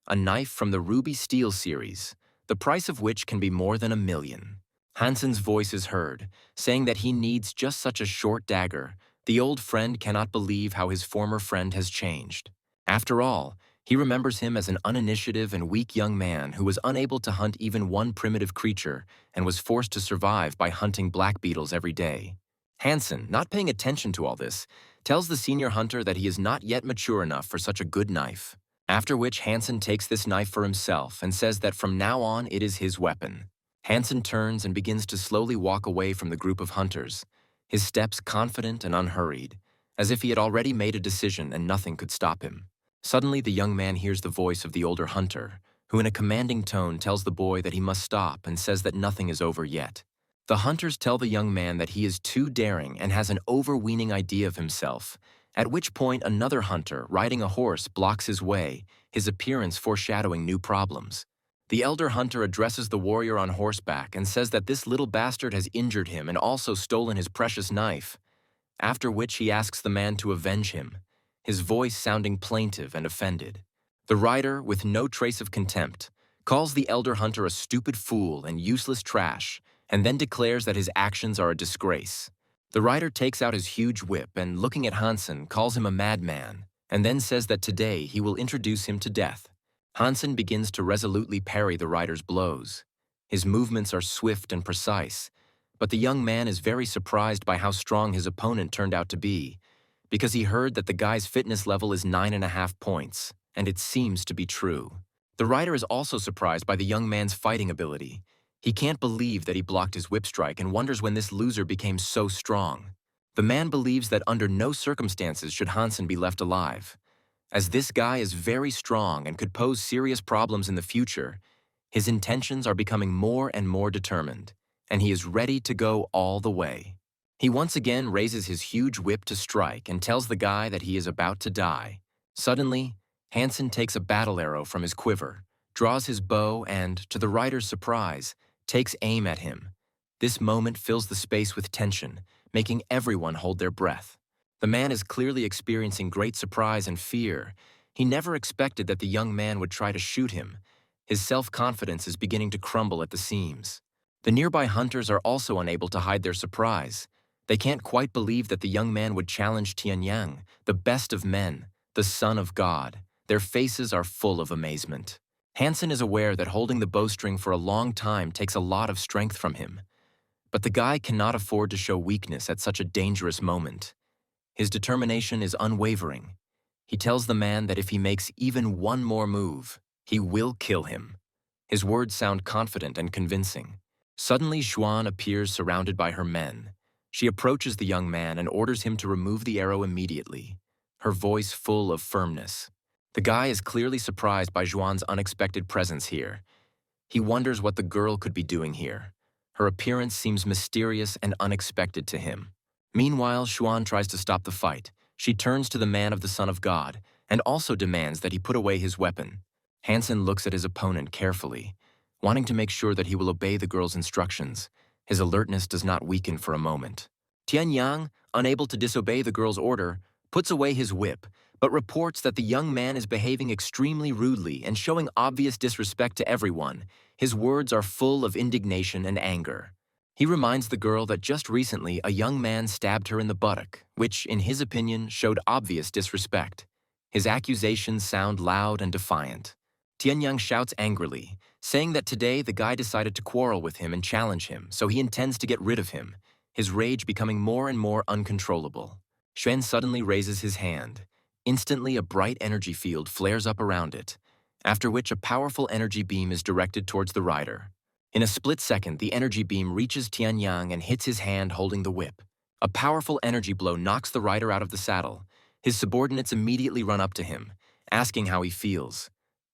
a knife from the Ruby Steel series, the price of which can be more than $1 million. Hansen's voice is heard, saying that he needs just such a short dagger. The old friend cannot believe how his former friend has changed. After all, he remembers him as an uninitiative and weak young man who was unable to hunt even one primitive creature and was forced to survive by hunting black beetles every day. Hansen, not paying attention to all this, tells the senior hunter that he is not yet mature enough for such a good knife. After which Hansen takes this knife for himself and says that from now on it is his weapon. Hansen turns and begins to slowly walk away from the group of hunters, his steps confident and unhurried, as if he had already made a decision and nothing could stop him. Suddenly, the young man hears the voice of the older hunter, who in a commanding tone tells the boy that he must stop and says that nothing is over yet. The hunters tell the young man that he is too daring and has an overweening idea of himself, at which point another hunter, riding a horse, blocks his way, his appearance foreshadowing new problems. The elder hunter addresses the warrior on horseback and says that this little bastard has injured him and also stolen his precious knife, after which he asks the man to avenge him, his voice sounding plaintive and offended. The rider, with no trace of contempt, calls the elder hunter a stupid fool and useless trash, and then declares that his actions are a disgrace. The rider takes out his huge whip and, looking at Hansen, calls him a madman, and then says that today he will introduce him to death. Hansen begins to resolutely parry the rider's blows. His movements are swift and precise, but the young man is very surprised by how strong his opponent turned out to be, because he heard that the guy's fitness level is 9.5 points, and it seems to be true. The rider is also surprised by the young man's fighting ability. He can't believe that he blocked his whip strike and wonders when this loser became so strong. The man believes that under no circumstances should Hansen be left alive. As this guy is very strong and could pose serious problems in the future, his intentions are becoming more and more determined, and he is ready to go all the way. He once again raises his huge whip to strike and tells the guy that he is about to die. Suddenly, Hansen takes a battle arrow from his quiver, draws his bow and, to the rider's surprise, takes aim at him. This moment fills the space with tension, making everyone hold their breath. The man is clearly experiencing great surprise and fear. He never expected that the young man would try to shoot him. His self-confidence is beginning to crumble at the seams. The nearby hunters are also unable to hide their surprise. They can't quite believe that the young man would challenge Tianyang, the best of men, the son of God. Their faces are full of amazement. Hansen is aware that holding the bowstring for a long time takes a lot of strength from him. But the guy cannot afford to show weakness at such a dangerous moment. His determination is unwavering. He tells the man that if he makes even one more move, he will kill him. His words sound confident and convincing. Suddenly, Xuan appears surrounded by her men. She approaches the young man and orders him to remove the arrow immediately, her voice full of firmness. The guy is clearly surprised by Xuan's unexpected presence here. He wonders what the girl could be doing here. Her appearance seems mysterious and unexpected to him. Meanwhile, Xuan tries to stop the fight. She turns to the man of the Son of God and also demands that he put away his weapon. Hansen looks at his opponent carefully, wanting to make sure that he will obey the girl's instructions. His alertness does not weaken for a moment. Tianyang, unable to disobey the girl's order, puts away his whip, but reports that the young man is behaving extremely rudely and showing obvious disrespect to everyone. His words are full of indignation and anger. He reminds the girl that just recently a young man stabbed her in the buttock, which, in his opinion, showed obvious disrespect. His accusations sound loud and defiant. Tianyang shouts angrily, saying that today the guy decided to quarrel with him and challenge him, so he intends to get rid of him, his rage becoming more and more uncontrollable. Xuan suddenly raises his hand. Instantly, a bright energy field flares up around it, after which a powerful energy beam is directed towards the rider. In a split second, the energy beam reaches Tianyang and hits his hand holding the whip. A powerful energy blow knocks the rider out of the saddle. His subordinates immediately run up to him, asking how he feels.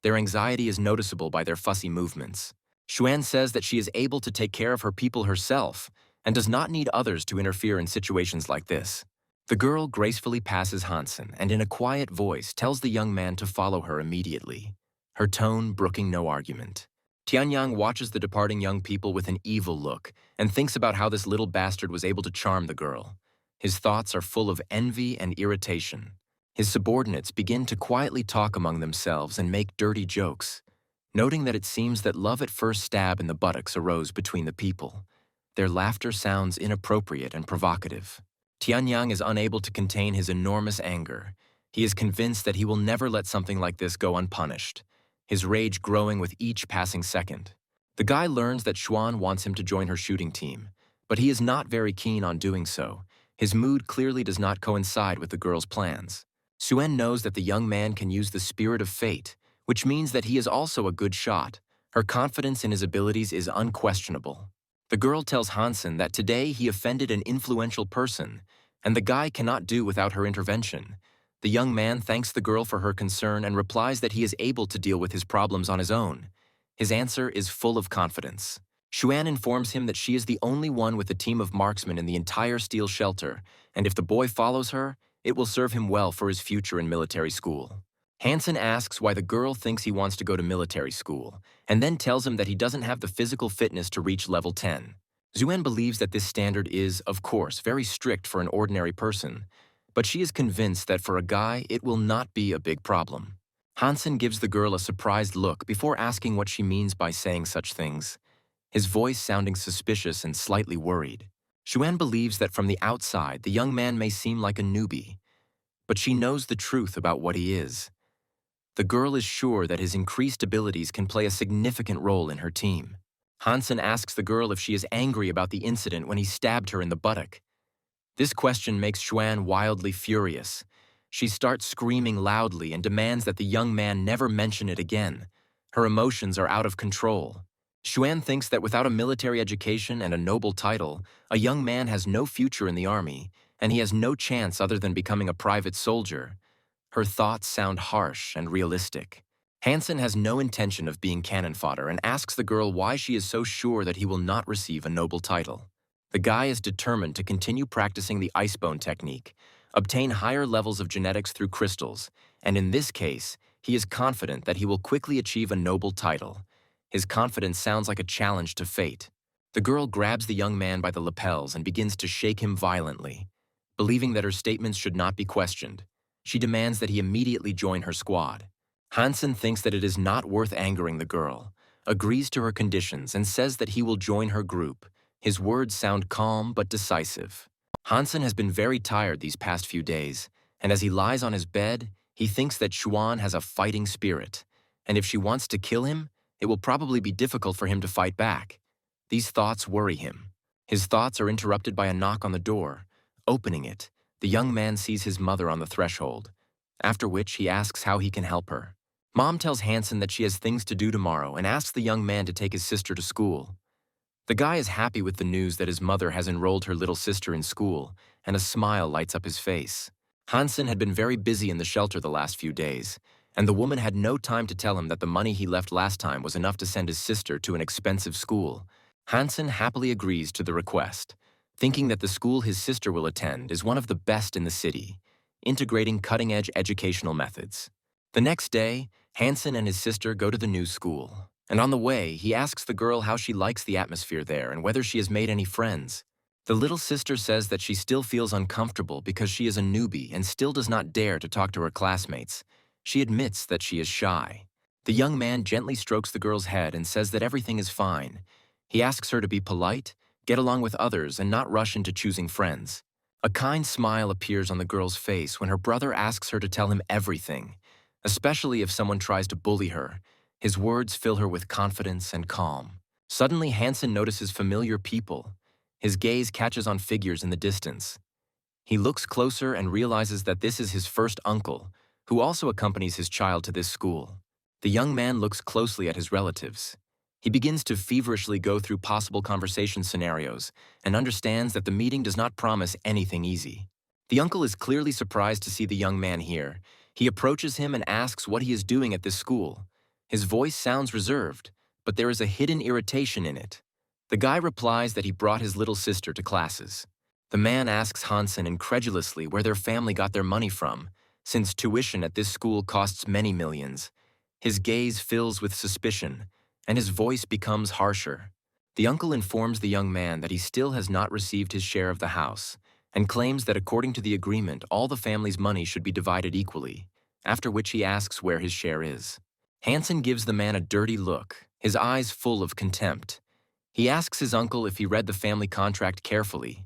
Their anxiety is noticeable by their fussy movements. Xuan says that she is able to take care of her people herself and does not need others to interfere in situations like this. The girl gracefully passes Hansen and in a quiet voice tells the young man to follow her immediately, her tone brooking no argument. Tianyang watches the departing young people with an evil look and thinks about how this little bastard was able to charm the girl. His thoughts are full of envy and irritation. His subordinates begin to quietly talk among themselves and make dirty jokes, noting that it seems that love at first stab in the buttocks arose between the people. Their laughter sounds inappropriate and provocative. Tianyang is unable to contain his enormous anger. He is convinced that he will never let something like this go unpunished, his rage growing with each passing second. The guy learns that Xuan wants him to join her shooting team, but he is not very keen on doing so. His mood clearly does not coincide with the girl's plans. Xuan knows that the young man can use the spirit of fate, which means that he is also a good shot. Her confidence in his abilities is unquestionable. The girl tells Hansen that today he offended an influential person, and the guy cannot do without her intervention. The young man thanks the girl for her concern and replies that he is able to deal with his problems on his own. His answer is full of confidence. Xuan informs him that she is the only one with a team of marksmen in the entire steel shelter, and if the boy follows her, it will serve him well for his future in military school. Hansen asks why the girl thinks he wants to go to military school, and then tells him that he doesn't have the physical fitness to reach level 10. Xuan believes that this standard is, of course, very strict for an ordinary person, but she is convinced that for a guy, it will not be a big problem. Hansen gives the girl a surprised look before asking what she means by saying such things, his voice sounding suspicious and slightly worried. Xuan believes that from the outside, the young man may seem like a newbie, but she knows the truth about what he is. The girl is sure that his increased abilities can play a significant role in her team. Hansen asks the girl if she is angry about the incident when he stabbed her in the buttock. This question makes Xuan wildly furious. She starts screaming loudly and demands that the young man never mention it again. Her emotions are out of control. Xuan thinks that without a military education and a noble title, a young man has no future in the army, and he has no chance other than becoming a private soldier. Her thoughts sound harsh and realistic. Hansen has no intention of being cannon fodder and asks the girl why she is so sure that he will not receive a noble title. The guy is determined to continue practicing the icebone technique, obtain higher levels of genetics through crystals, and in this case, he is confident that he will quickly achieve a noble title. His confidence sounds like a challenge to fate. The girl grabs the young man by the lapels and begins to shake him violently. Believing that her statements should not be questioned, she demands that he immediately join her squad. Hansen thinks that it is not worth angering the girl, agrees to her conditions, and says that he will join her group. His words sound calm but decisive. Hansen has been very tired these past few days, and as he lies on his bed, he thinks that Xuan has a fighting spirit, and if she wants to kill him, it will probably be difficult for him to fight back. These thoughts worry him. His thoughts are interrupted by a knock on the door. Opening it, the young man sees his mother on the threshold, after which he asks how he can help her. Mom tells Hansen that she has things to do tomorrow and asks the young man to take his sister to school. The guy is happy with the news that his mother has enrolled her little sister in school, and a smile lights up his face. Hansen had been very busy in the shelter the last few days, and the woman had no time to tell him that the money he left last time was enough to send his sister to an expensive school. Hansen happily agrees to the request, thinking that the school his sister will attend is one of the best in the city, integrating cutting-edge educational methods. The next day, Hansen and his sister go to the new school, and on the way, he asks the girl how she likes the atmosphere there and whether she has made any friends. The little sister says that she still feels uncomfortable because she is a newbie and still does not dare to talk to her classmates. She admits that she is shy. The young man gently strokes the girl's head and says that everything is fine. He asks her to be polite, get along with others, and not rush into choosing friends. A kind smile appears on the girl's face when her brother asks her to tell him everything, especially if someone tries to bully her. His words fill her with confidence and calm. Suddenly, Hansen notices familiar people. His gaze catches on figures in the distance. He looks closer and realizes that this is his first uncle, who also accompanies his child to this school. The young man looks closely at his relatives. He begins to feverishly go through possible conversation scenarios and understands that the meeting does not promise anything easy. The uncle is clearly surprised to see the young man here. He approaches him and asks what he is doing at this school. His voice sounds reserved, but there is a hidden irritation in it. The guy replies that he brought his little sister to classes. The man asks Hansen incredulously where their family got their money from, since tuition at this school costs many millions. His gaze fills with suspicion, and his voice becomes harsher. The uncle informs the young man that he still has not received his share of the house, and claims that according to the agreement, all the family's money should be divided equally, after which he asks where his share is. Hansen gives the man a dirty look, his eyes full of contempt. He asks his uncle if he read the family contract carefully.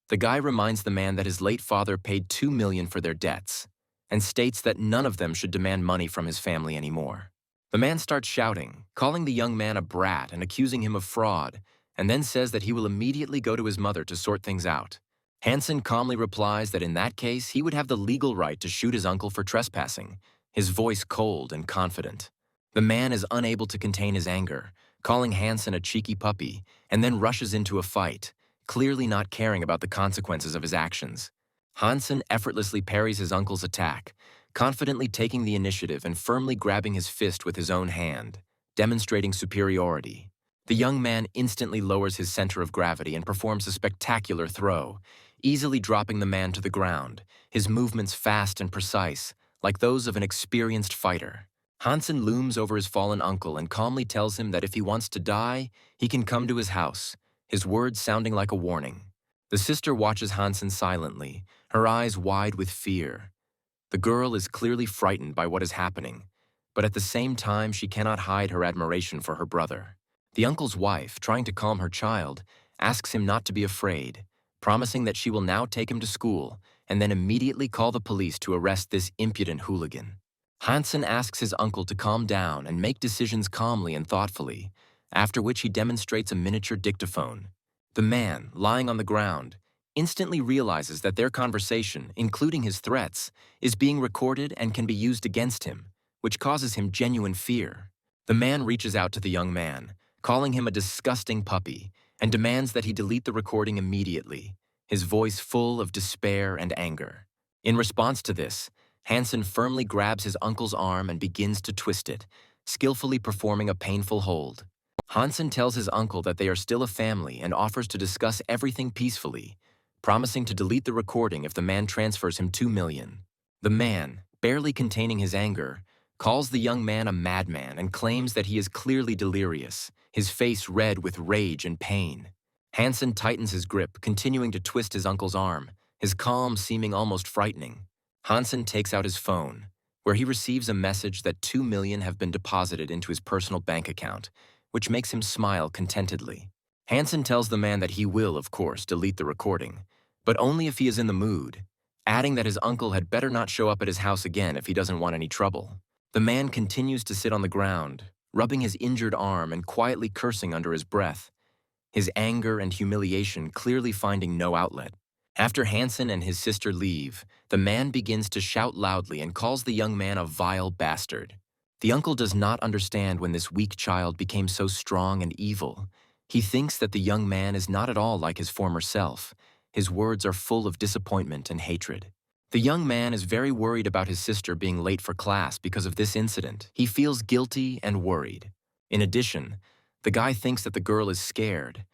The guy reminds the man that his late father paid $2 million for their debts, and states that none of them should demand money from his family anymore. The man starts shouting, calling the young man a brat and accusing him of fraud, and then says that he will immediately go to his mother to sort things out. Hansen calmly replies that in that case, he would have the legal right to shoot his uncle for trespassing, his voice cold and confident. The man is unable to contain his anger, calling Hansen a cheeky puppy, and then rushes into a fight, clearly not caring about the consequences of his actions. Hansen effortlessly parries his uncle's attack, confidently taking the initiative and firmly grabbing his fist with his own hand, demonstrating superiority. The young man instantly lowers his center of gravity and performs a spectacular throw, easily dropping the man to the ground, his movements fast and precise, like those of an experienced fighter. Hansen looms over his fallen uncle and calmly tells him that if he wants to die, he can come to his house, his words sounding like a warning. The sister watches Hansen silently, her eyes wide with fear. The girl is clearly frightened by what is happening, but at the same time she cannot hide her admiration for her brother. The uncle's wife, trying to calm her child, asks him not to be afraid, promising that she will now take him to school and then immediately call the police to arrest this impudent hooligan. Hansen asks his uncle to calm down and make decisions calmly and thoughtfully, after which he demonstrates a miniature dictaphone. The man, lying on the ground, instantly realizes that their conversation, including his threats, is being recorded and can be used against him, which causes him genuine fear. The man reaches out to the young man, calling him a disgusting puppy, and demands that he delete the recording immediately, his voice full of despair and anger. In response to this, Hansen firmly grabs his uncle's arm and begins to twist it, skillfully performing a painful hold. Hansen tells his uncle that they are still a family and offers to discuss everything peacefully, promising to delete the recording if the man transfers him $2 million. The man, barely containing his anger, calls the young man a madman and claims that he is clearly delirious, his face red with rage and pain. Hansen tightens his grip, continuing to twist his uncle's arm, his calm seeming almost frightening. Hansen takes out his phone, where he receives a message that 2 million have been deposited into his personal bank account, which makes him smile contentedly. Hansen tells the man that he will, of course, delete the recording, but only if he is in the mood, adding that his uncle had better not show up at his house again if he doesn't want any trouble. The man continues to sit on the ground, rubbing his injured arm and quietly cursing under his breath, his anger and humiliation clearly finding no outlet. After Hansen and his sister leave, the man begins to shout loudly and calls the young man a vile bastard. The uncle does not understand when this weak child became so strong and evil. He thinks that the young man is not at all like his former self. His words are full of disappointment and hatred. The young man is very worried about his sister being late for class because of this incident. He feels guilty and worried. In addition, the guy thinks that the girl is scared.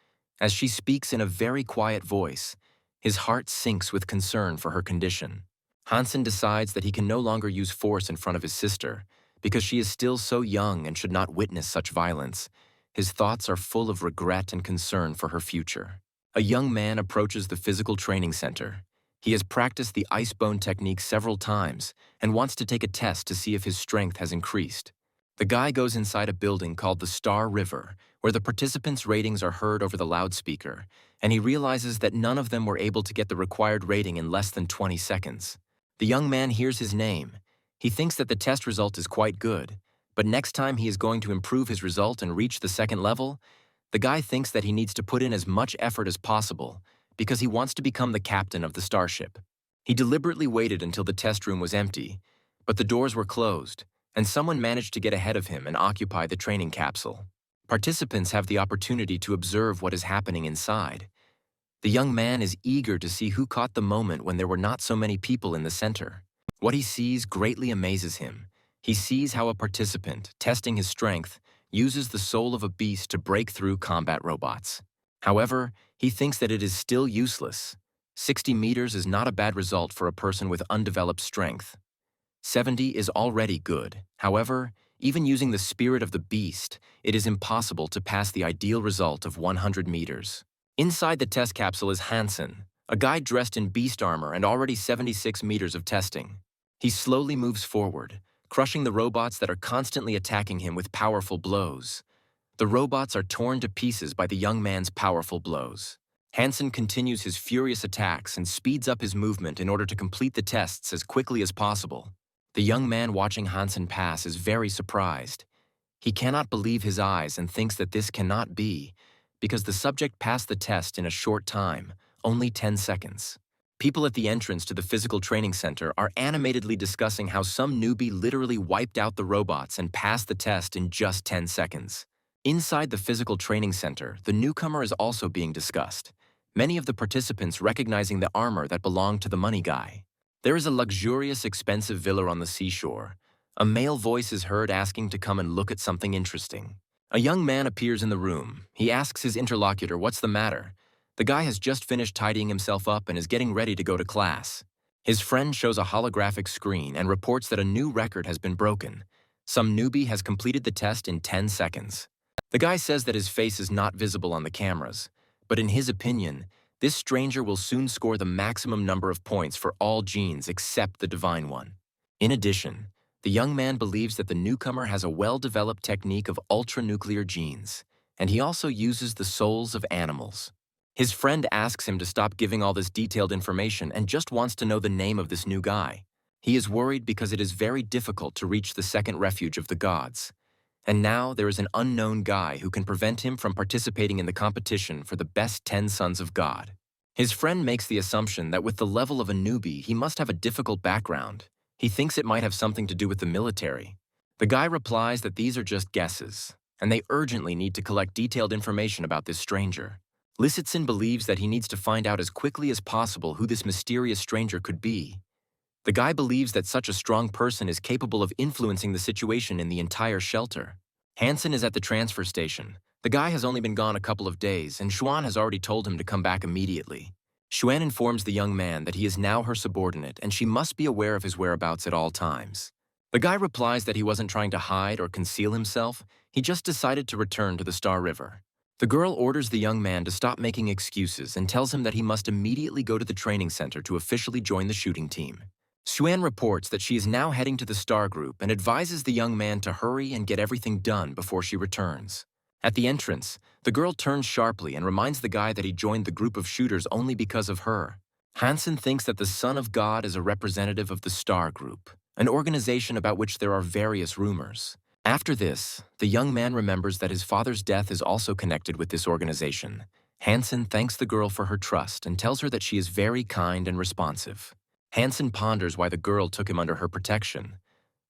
As she speaks in a very quiet voice, his heart sinks with concern for her condition. Hansen decides that he can no longer use force in front of his sister because she is still so young and should not witness such violence. His thoughts are full of regret and concern for her future. A young man approaches the physical training center. He has practiced the ice bone technique several times and wants to take a test to see if his strength has increased. The guy goes inside a building called the Star River, where the participants' ratings are heard over the loudspeaker, and he realizes that none of them were able to get the required rating in less than 20 seconds. The young man hears his name. He thinks that the test result is quite good, but next time he is going to improve his result and reach the second level. The guy thinks that he needs to put in as much effort as possible because he wants to become the captain of the starship. He deliberately waited until the test room was empty, but the doors were closed, and someone managed to get ahead of him and occupy the training capsule. Participants have the opportunity to observe what is happening inside. The young man is eager to see who caught the moment when there were not so many people in the center. What he sees greatly amazes him. He sees how a participant, testing his strength, uses the soul of a beast to break through combat robots. However, he thinks that it is still useless. 60 meters is not a bad result for a person with undeveloped strength. 70 is already good. However, even using the spirit of the beast, it is impossible to pass the ideal result of 100 meters. Inside the test capsule is Hansen, a guy dressed in beast armor and already 76 meters of testing. He slowly moves forward, crushing the robots that are constantly attacking him with powerful blows. The robots are torn to pieces by the young man's powerful blows. Hansen continues his furious attacks and speeds up his movement in order to complete the tests as quickly as possible. The young man watching Hansen pass is very surprised. He cannot believe his eyes and thinks that this cannot be, because the subject passed the test in a short time, only 10 seconds. People at the entrance to the physical training center are animatedly discussing how some newbie literally wiped out the robots and passed the test in just 10 seconds. Inside the physical training center, the newcomer is also being discussed, many of the participants recognizing the armor that belonged to the money guy. There is a luxurious, expensive villa on the seashore. A male voice is heard asking to come and look at something interesting. A young man appears in the room. He asks his interlocutor what's the matter. The guy has just finished tidying himself up and is getting ready to go to class. His friend shows a holographic screen and reports that a new record has been broken. Some newbie has completed the test in 10 seconds. The guy says that his face is not visible on the cameras, but in his opinion, this stranger will soon score the maximum number of points for all genes except the divine one. In addition, the young man believes that the newcomer has a well-developed technique of ultra-nuclear genes, and he also uses the souls of animals. His friend asks him to stop giving all this detailed information and just wants to know the name of this new guy. He is worried because it is very difficult to reach the second refuge of the gods. And now there is an unknown guy who can prevent him from participating in the competition for the best 10 sons of God. His friend makes the assumption that with the level of a newbie, he must have a difficult background. He thinks it might have something to do with the military. The guy replies that these are just guesses, and they urgently need to collect detailed information about this stranger. Lisitsin believes that he needs to find out as quickly as possible who this mysterious stranger could be. The guy believes that such a strong person is capable of influencing the situation in the entire shelter. Hansen is at the transfer station. The guy has only been gone a couple of days, and Xuan has already told him to come back immediately. Xuan informs the young man that he is now her subordinate and she must be aware of his whereabouts at all times. The guy replies that he wasn't trying to hide or conceal himself, he just decided to return to the Star River. The girl orders the young man to stop making excuses and tells him that he must immediately go to the training center to officially join the shooting team. Xuan reports that she is now heading to the star group and advises the young man to hurry and get everything done before she returns. At the entrance, the girl turns sharply and reminds the guy that he joined the group of shooters only because of her. Hansen thinks that the Son of God is a representative of the Star Group, an organization about which there are various rumors. After this, the young man remembers that his father's death is also connected with this organization. Hansen thanks the girl for her trust and tells her that she is very kind and responsive. Hansen ponders why the girl took him under her protection.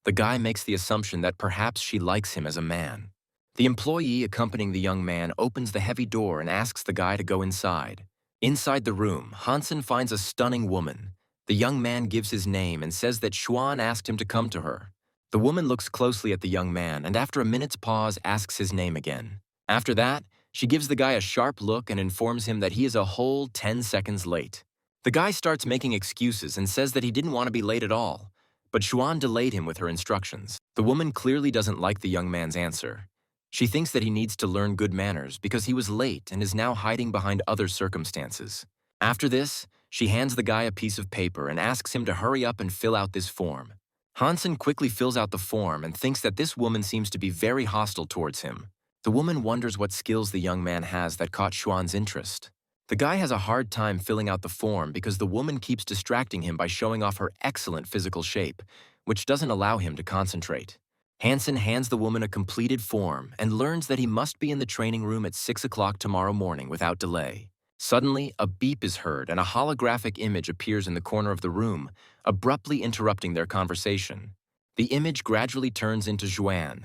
The guy makes the assumption that perhaps she likes him as a man. The employee accompanying the young man opens the heavy door and asks the guy to go inside. Inside the room, Hansen finds a stunning woman. The young man gives his name and says that Xuan asked him to come to her. The woman looks closely at the young man and after a minute's pause asks his name again. After that, she gives the guy a sharp look and informs him that he is a whole 10 seconds late. The guy starts making excuses and says that he didn't want to be late at all, but Xuan delayed him with her instructions. The woman clearly doesn't like the young man's answer. She thinks that he needs to learn good manners because he was late and is now hiding behind other circumstances. After this, she hands the guy a piece of paper and asks him to hurry up and fill out this form. Hansen quickly fills out the form and thinks that this woman seems to be very hostile towards him. The woman wonders what skills the young man has that caught Xuan's interest. The guy has a hard time filling out the form because the woman keeps distracting him by showing off her excellent physical shape, which doesn't allow him to concentrate. Hansen hands the woman a completed form and learns that he must be in the training room at 6 o'clock tomorrow morning without delay. Suddenly, a beep is heard and a holographic image appears in the corner of the room, abruptly interrupting their conversation. The image gradually turns into Xuan.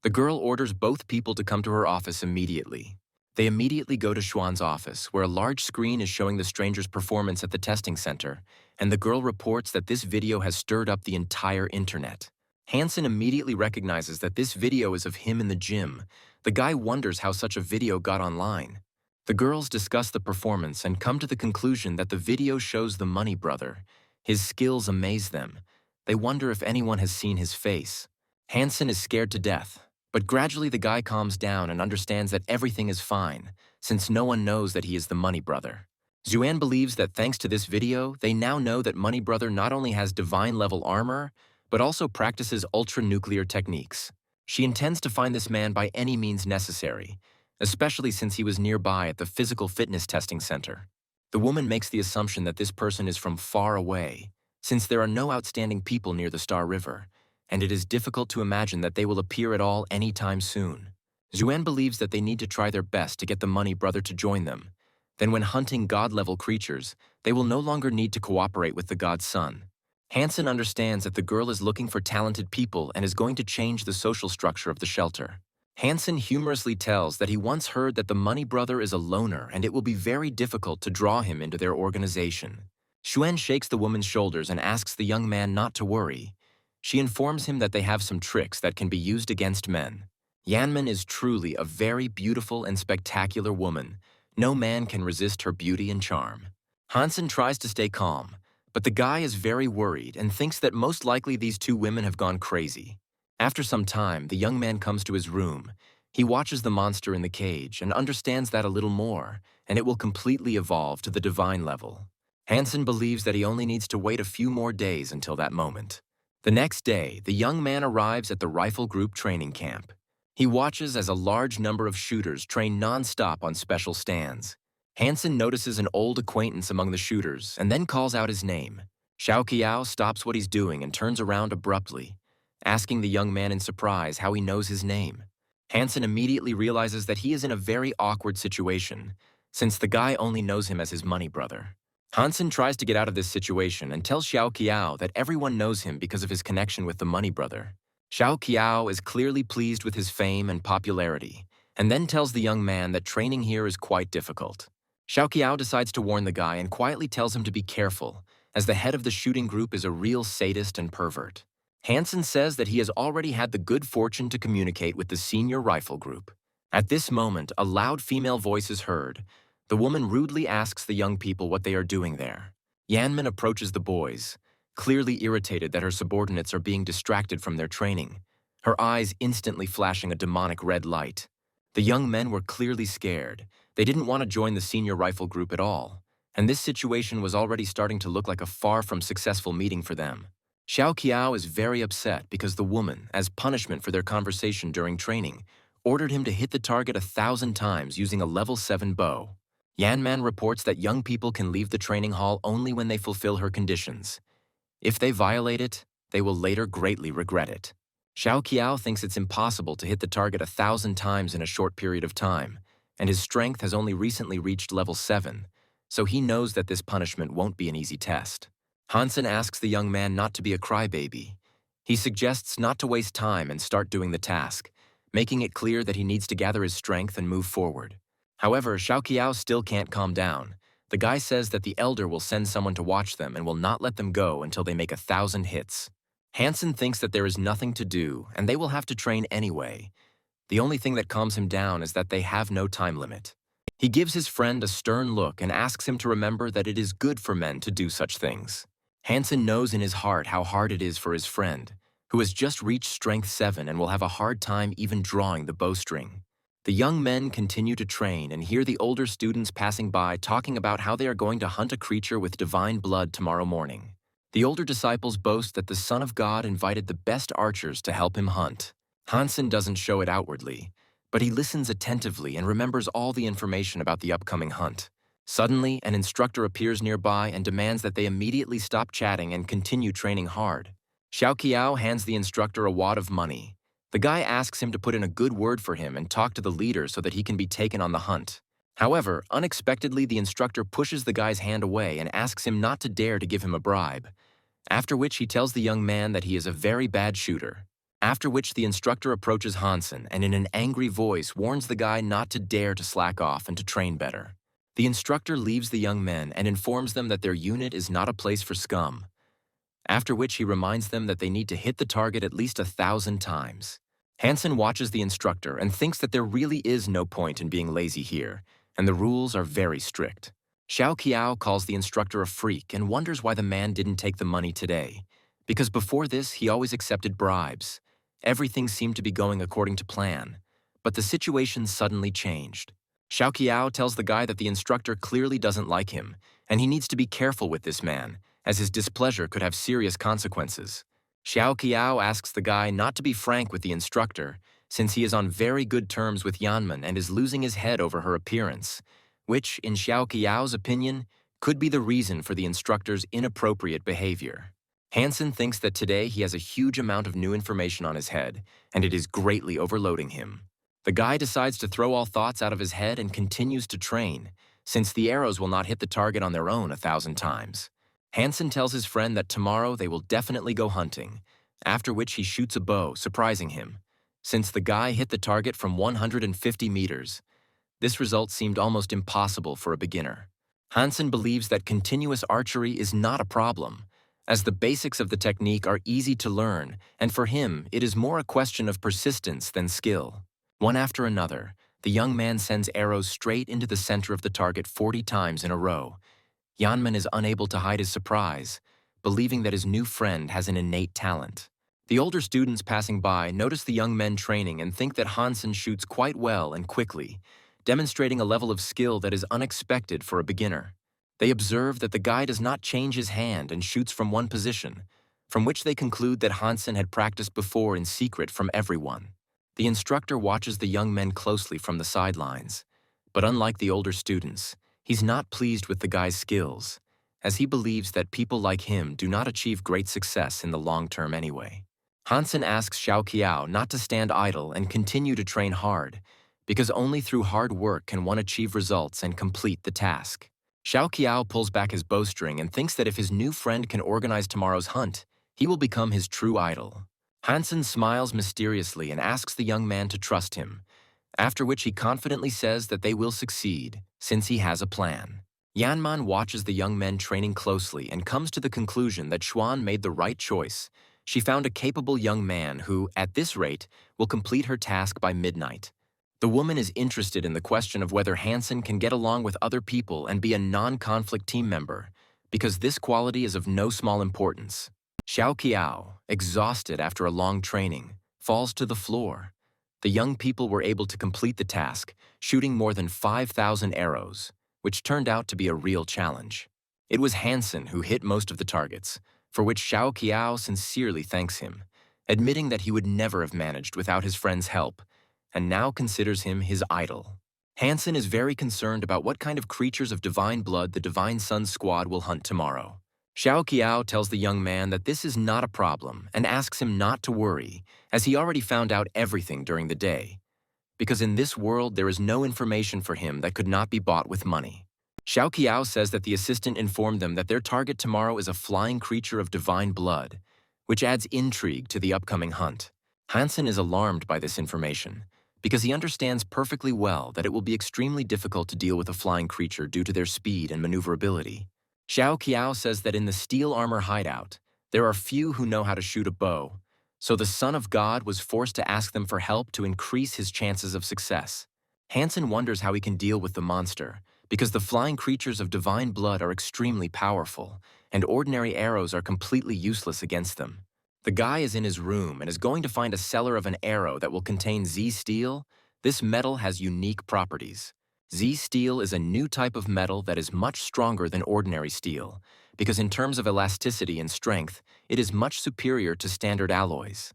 The girl orders both people to come to her office immediately. They immediately go to Xuan's office, where a large screen is showing the stranger's performance at the testing center, and the girl reports that this video has stirred up the entire internet. Hansen immediately recognizes that this video is of him in the gym. The guy wonders how such a video got online. The girls discuss the performance and come to the conclusion that the video shows the Money Brother. His skills amaze them. They wonder if anyone has seen his face. Hansen is scared to death, but gradually the guy calms down and understands that everything is fine, since no one knows that he is the Money Brother. Xuan believes that thanks to this video, they now know that Money Brother not only has divine-level armor, but also practices ultra-nuclear techniques. She intends to find this man by any means necessary, especially since he was nearby at the physical fitness testing center. The woman makes the assumption that this person is from far away, since there are no outstanding people near the Star River, and it is difficult to imagine that they will appear at all anytime soon. Xuan believes that they need to try their best to get the Money Brother to join them. Then when hunting god-level creatures, they will no longer need to cooperate with the God's Son. Hansen understands that the girl is looking for talented people and is going to change the social structure of the shelter. Hansen humorously tells that he once heard that the Money Brother is a loner and it will be very difficult to draw him into their organization. Xuan shakes the woman's shoulders and asks the young man not to worry. She informs him that they have some tricks that can be used against men. Yanman is truly a very beautiful and spectacular woman. No man can resist her beauty and charm. Hansen tries to stay calm, but the guy is very worried and thinks that most likely these two women have gone crazy. After some time, the young man comes to his room. He watches the monster in the cage and understands that a little more, and it will completely evolve to the divine level. Hansen believes that he only needs to wait a few more days until that moment. The next day, the young man arrives at the rifle group training camp. He watches as a large number of shooters train non-stop on special stands. Hansen notices an old acquaintance among the shooters and then calls out his name. Xiao Qiao stops what he's doing and turns around abruptly, asking the young man in surprise how he knows his name. Hansen immediately realizes that he is in a very awkward situation, since the guy only knows him as his Money Brother. Hansen tries to get out of this situation and tells Xiao Qiao that everyone knows him because of his connection with the Money Brother. Xiao Qiao is clearly pleased with his fame and popularity, and then tells the young man that training here is quite difficult. Xiao Qiao decides to warn the guy and quietly tells him to be careful, as the head of the shooting group is a real sadist and pervert. Hansen says that he has already had the good fortune to communicate with the senior rifle group. At this moment, a loud female voice is heard. The woman rudely asks the young people what they are doing there. Yanman approaches the boys, clearly irritated that her subordinates are being distracted from their training, her eyes instantly flashing a demonic red light. The young men were clearly scared. They didn't want to join the senior rifle group at all, and this situation was already starting to look like a far from successful meeting for them. Xiao Qiao is very upset because the woman, as punishment for their conversation during training, ordered him to hit the target 1,000 times using a level 7 bow. Yanman reports that young people can leave the training hall only when they fulfill her conditions. If they violate it, they will later greatly regret it. Xiao Qiao thinks it's impossible to hit the target 1,000 times in a short period of time, and his strength has only recently reached level 7, so he knows that this punishment won't be an easy test. Hansen asks the young man not to be a crybaby. He suggests not to waste time and start doing the task, making it clear that he needs to gather his strength and move forward. However, Xiao Qiao still can't calm down. The guy says that the elder will send someone to watch them and will not let them go until they make 1,000 hits. Hansen thinks that there is nothing to do, and they will have to train anyway. The only thing that calms him down is that they have no time limit. He gives his friend a stern look and asks him to remember that it is good for men to do such things. Hansen knows in his heart how hard it is for his friend, who has just reached strength 7 and will have a hard time even drawing the bowstring. The young men continue to train and hear the older students passing by talking about how they are going to hunt a creature with divine blood tomorrow morning. The older disciples boast that the Son of God invited the best archers to help him hunt. Hansen doesn't show it outwardly, but he listens attentively and remembers all the information about the upcoming hunt. Suddenly, an instructor appears nearby and demands that they immediately stop chatting and continue training hard. Xiao Qiao hands the instructor a wad of money. The guy asks him to put in a good word for him and talk to the leader so that he can be taken on the hunt. However, unexpectedly, the instructor pushes the guy's hand away and asks him not to dare to give him a bribe, after which he tells the young man that he is a very bad shooter. After which the instructor approaches Hansen and in an angry voice warns the guy not to dare to slack off and to train better. The instructor leaves the young men and informs them that their unit is not a place for scum, after which he reminds them that they need to hit the target at least 1,000 times. Hansen watches the instructor and thinks that there really is no point in being lazy here, and the rules are very strict. Xiao Qiao calls the instructor a freak and wonders why the man didn't take the money today, because before this he always accepted bribes. Everything seemed to be going according to plan, but the situation suddenly changed. Xiao Qiao tells the guy that the instructor clearly doesn't like him, and he needs to be careful with this man, as his displeasure could have serious consequences. Xiao Qiao asks the guy not to be frank with the instructor, since he is on very good terms with Yanman and is losing his head over her appearance, which, in Xiao Qiao's opinion, could be the reason for the instructor's inappropriate behavior. Hansen thinks that today he has a huge amount of new information on his head, and it is greatly overloading him. The guy decides to throw all thoughts out of his head and continues to train, since the arrows will not hit the target on their own 1,000 times. Hansen tells his friend that tomorrow they will definitely go hunting, after which he shoots a bow, surprising him. Since the guy hit the target from 150 meters, this result seemed almost impossible for a beginner. Hansen believes that continuous archery is not a problem, as the basics of the technique are easy to learn, and for him it is more a question of persistence than skill. One after another, the young man sends arrows straight into the center of the target 40 times in a row. Yanman is unable to hide his surprise, believing that his new friend has an innate talent. The older students passing by notice the young men training and think that Hansen shoots quite well and quickly, demonstrating a level of skill that is unexpected for a beginner. They observe that the guy does not change his hand and shoots from one position, from which they conclude that Hansen had practiced before in secret from everyone. The instructor watches the young men closely from the sidelines, but unlike the older students, he's not pleased with the guy's skills, as he believes that people like him do not achieve great success in the long term anyway. Hansen asks Xiao Qiao not to stand idle and continue to train hard, because only through hard work can one achieve results and complete the task. Xiao Qiao pulls back his bowstring and thinks that if his new friend can organize tomorrow's hunt, he will become his true idol. Hansen smiles mysteriously and asks the young man to trust him, after which he confidently says that they will succeed, since he has a plan. Yanman watches the young men training closely and comes to the conclusion that Xuan made the right choice. She found a capable young man who, at this rate, will complete her task by midnight. The woman is interested in the question of whether Hansen can get along with other people and be a non-conflict team member, because this quality is of no small importance. Xiao Qiao, exhausted after a long training, falls to the floor. The young people were able to complete the task, shooting more than 5,000 arrows, which turned out to be a real challenge. It was Hansen who hit most of the targets, for which Xiao Qiao sincerely thanks him, admitting that he would never have managed without his friend's help, and now considers him his idol. Hansen is very concerned about what kind of creatures of divine blood the Divine Sun squad will hunt tomorrow. Xiao Qiao tells the young man that this is not a problem and asks him not to worry, as he already found out everything during the day, because in this world there is no information for him that could not be bought with money. Xiao Qiao says that the assistant informed them that their target tomorrow is a flying creature of divine blood, which adds intrigue to the upcoming hunt. Hansen is alarmed by this information, because he understands perfectly well that it will be extremely difficult to deal with a flying creature due to their speed and maneuverability. Xiao Qiao says that in the steel armor hideout, there are few who know how to shoot a bow, so the Son of God was forced to ask them for help to increase his chances of success. Hansen wonders how he can deal with the monster, because the flying creatures of divine blood are extremely powerful, and ordinary arrows are completely useless against them. The guy is in his room and is going to find a seller of an arrow that will contain Z-steel. This metal has unique properties. Z-steel is a new type of metal that is much stronger than ordinary steel, because in terms of elasticity and strength, it is much superior to standard alloys.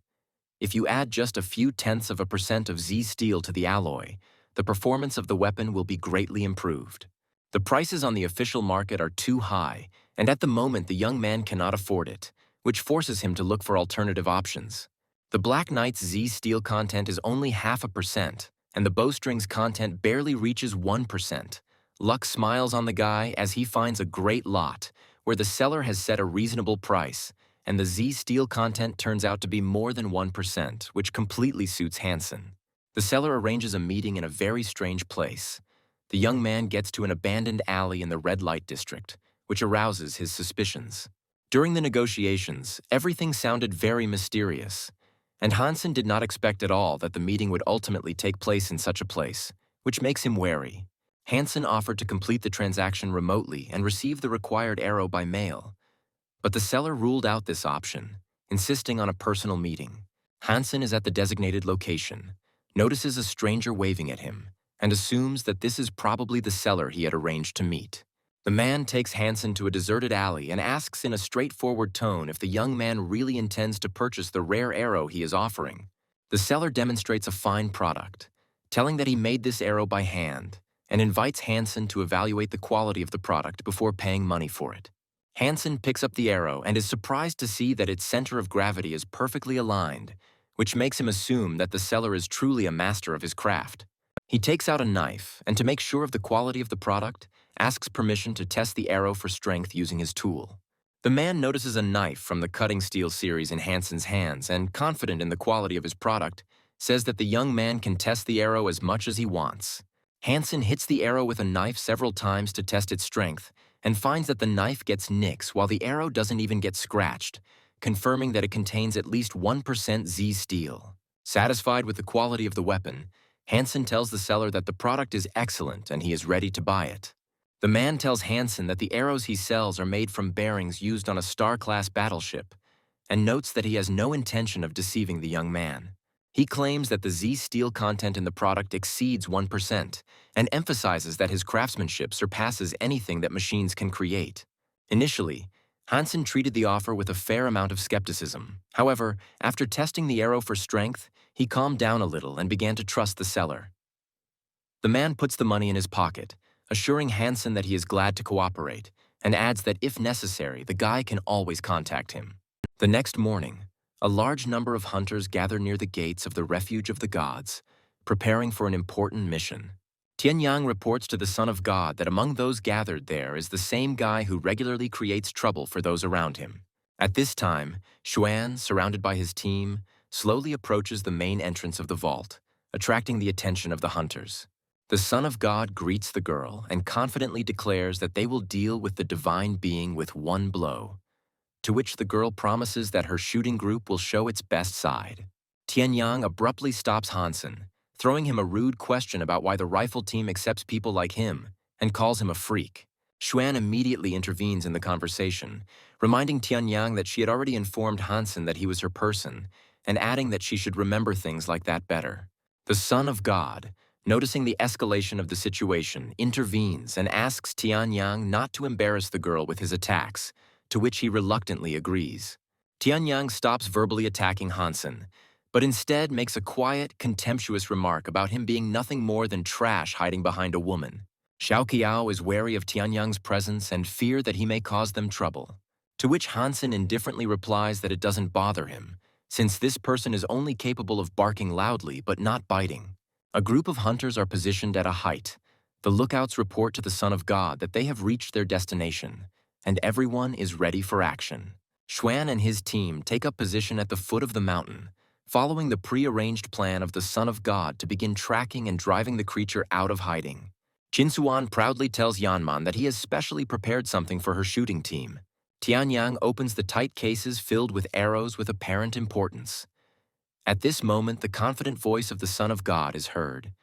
If you add just a few tenths of a percent of Z-steel to the alloy, the performance of the weapon will be greatly improved. The prices on the official market are too high, and at the moment the young man cannot afford it, which forces him to look for alternative options. The Black Knight's Z-steel content is only 0.5%, and the bowstring's content barely reaches 1%. Luck smiles on the guy as he finds a great lot, where the seller has set a reasonable price, and the Z-steel content turns out to be more than 1%, which completely suits Hansen. The seller arranges a meeting in a very strange place. The young man gets to an abandoned alley in the red light district, which arouses his suspicions. During the negotiations, everything sounded very mysterious, and Hansen did not expect at all that the meeting would ultimately take place in such a place, which makes him wary. Hansen offered to complete the transaction remotely and receive the required arrow by mail, but the seller ruled out this option, insisting on a personal meeting. Hansen is at the designated location, notices a stranger waving at him, and assumes that this is probably the seller he had arranged to meet. The man takes Hansen to a deserted alley and asks in a straightforward tone if the young man really intends to purchase the rare arrow he is offering. The seller demonstrates a fine product, telling that he made this arrow by hand, and invites Hansen to evaluate the quality of the product before paying money for it. Hansen picks up the arrow and is surprised to see that its center of gravity is perfectly aligned, which makes him assume that the seller is truly a master of his craft. He takes out a knife, and to make sure of the quality of the product, asks permission to test the arrow for strength using his tool. The man notices a knife from the cutting steel series in Hansen's hands and, confident in the quality of his product, says that the young man can test the arrow as much as he wants. Hansen hits the arrow with a knife several times to test its strength and finds that the knife gets nicks while the arrow doesn't even get scratched, confirming that it contains at least 1% Z-steel. Satisfied with the quality of the weapon, Hansen tells the seller that the product is excellent and he is ready to buy it. The man tells Hansen that the arrows he sells are made from bearings used on a Star-class battleship, and notes that he has no intention of deceiving the young man. He claims that the Z-steel content in the product exceeds 1%, and emphasizes that his craftsmanship surpasses anything that machines can create. Initially, Hansen treated the offer with a fair amount of skepticism. However, after testing the arrow for strength, he calmed down a little and began to trust the seller. The man puts the money in his pocket, assuring Hansen that he is glad to cooperate, and adds that if necessary, the guy can always contact him. The next morning, a large number of hunters gather near the gates of the Refuge of the Gods, preparing for an important mission. Tianyang reports to the Son of God that among those gathered there is the same guy who regularly creates trouble for those around him. At this time, Xuan, surrounded by his team, slowly approaches the main entrance of the vault, attracting the attention of the hunters. The Son of God greets the girl and confidently declares that they will deal with the divine being with one blow, to which the girl promises that her shooting group will show its best side. Tianyang abruptly stops Hansen, throwing him a rude question about why the rifle team accepts people like him, and calls him a freak. Xuan immediately intervenes in the conversation, reminding Tianyang that she had already informed Hansen that he was her person, and adding that she should remember things like that better. The Son of God, noticing the escalation of the situation, intervenes and asks Tianyang not to embarrass the girl with his attacks, to which he reluctantly agrees. Tianyang stops verbally attacking Hansen, but instead makes a quiet, contemptuous remark about him being nothing more than trash hiding behind a woman. Xiao Qiao is wary of Tianyang's presence and fear that he may cause them trouble, to which Hansen indifferently replies that it doesn't bother him, since this person is only capable of barking loudly but not biting. A group of hunters are positioned at a height. The lookouts report to the Son of God that they have reached their destination, and everyone is ready for action. Xuan and his team take up position at the foot of the mountain, following the pre-arranged plan of the Son of God to begin tracking and driving the creature out of hiding. Qinsuan proudly tells Yanman that he has specially prepared something for her shooting team. Tianyang opens the tight cases filled with arrows with apparent importance. At this moment, the confident voice of the Son of God is heard,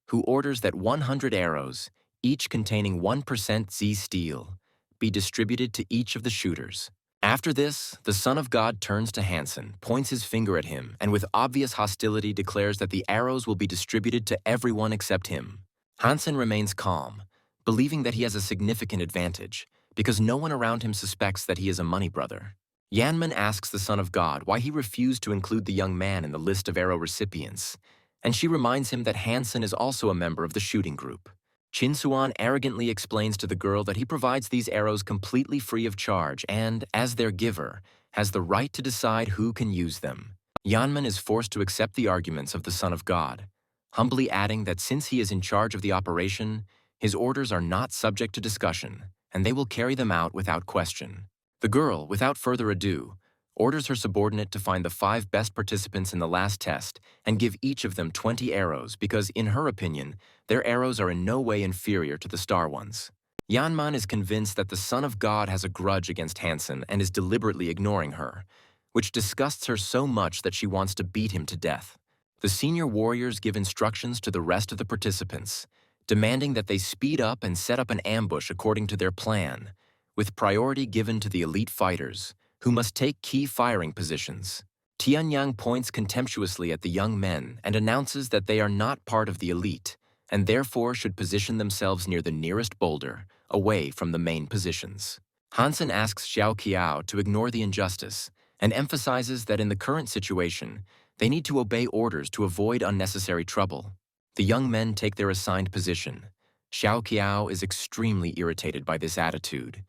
who orders that 100 arrows, each containing 1% Z steel, be distributed to each of the shooters. After this, the Son of God turns to Hansen, points his finger at him, and with obvious hostility declares that the arrows will be distributed to everyone except him. Hansen remains calm, believing that he has a significant advantage, because no one around him suspects that he is a money brother. Yanman asks the Son of God why he refused to include the young man in the list of arrow recipients, and she reminds him that Hansen is also a member of the shooting group. Qinsuan arrogantly explains to the girl that he provides these arrows completely free of charge and, as their giver, has the right to decide who can use them. Yanman is forced to accept the arguments of the Son of God, humbly adding that since he is in charge of the operation, his orders are not subject to discussion, and they will carry them out without question. The girl, without further ado, orders her subordinate to find the 5 best participants in the last test and give each of them 20 arrows because, in her opinion, their arrows are in no way inferior to the star ones. Yanman is convinced that the Son of God has a grudge against Hansen and is deliberately ignoring her, which disgusts her so much that she wants to beat him to death. The senior warriors give instructions to the rest of the participants, demanding that they speed up and set up an ambush according to their plan, with priority given to the elite fighters, who must take key firing positions. Tianyang points contemptuously at the young men and announces that they are not part of the elite, and therefore should position themselves near the nearest boulder, away from the main positions. Hansen asks Xiao Qiao to ignore the injustice, and emphasizes that in the current situation, they need to obey orders to avoid unnecessary trouble. The young men take their assigned position. Xiao Qiao is extremely irritated by this attitude.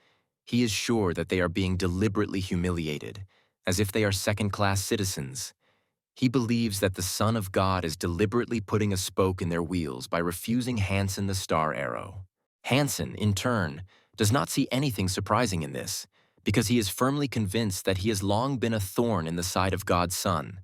He is sure that they are being deliberately humiliated, as if they are second-class citizens. He believes that the Son of God is deliberately putting a spoke in their wheels by refusing Hansen the star arrow. Hansen, in turn, does not see anything surprising in this, because he is firmly convinced that he has long been a thorn in the side of God's Son,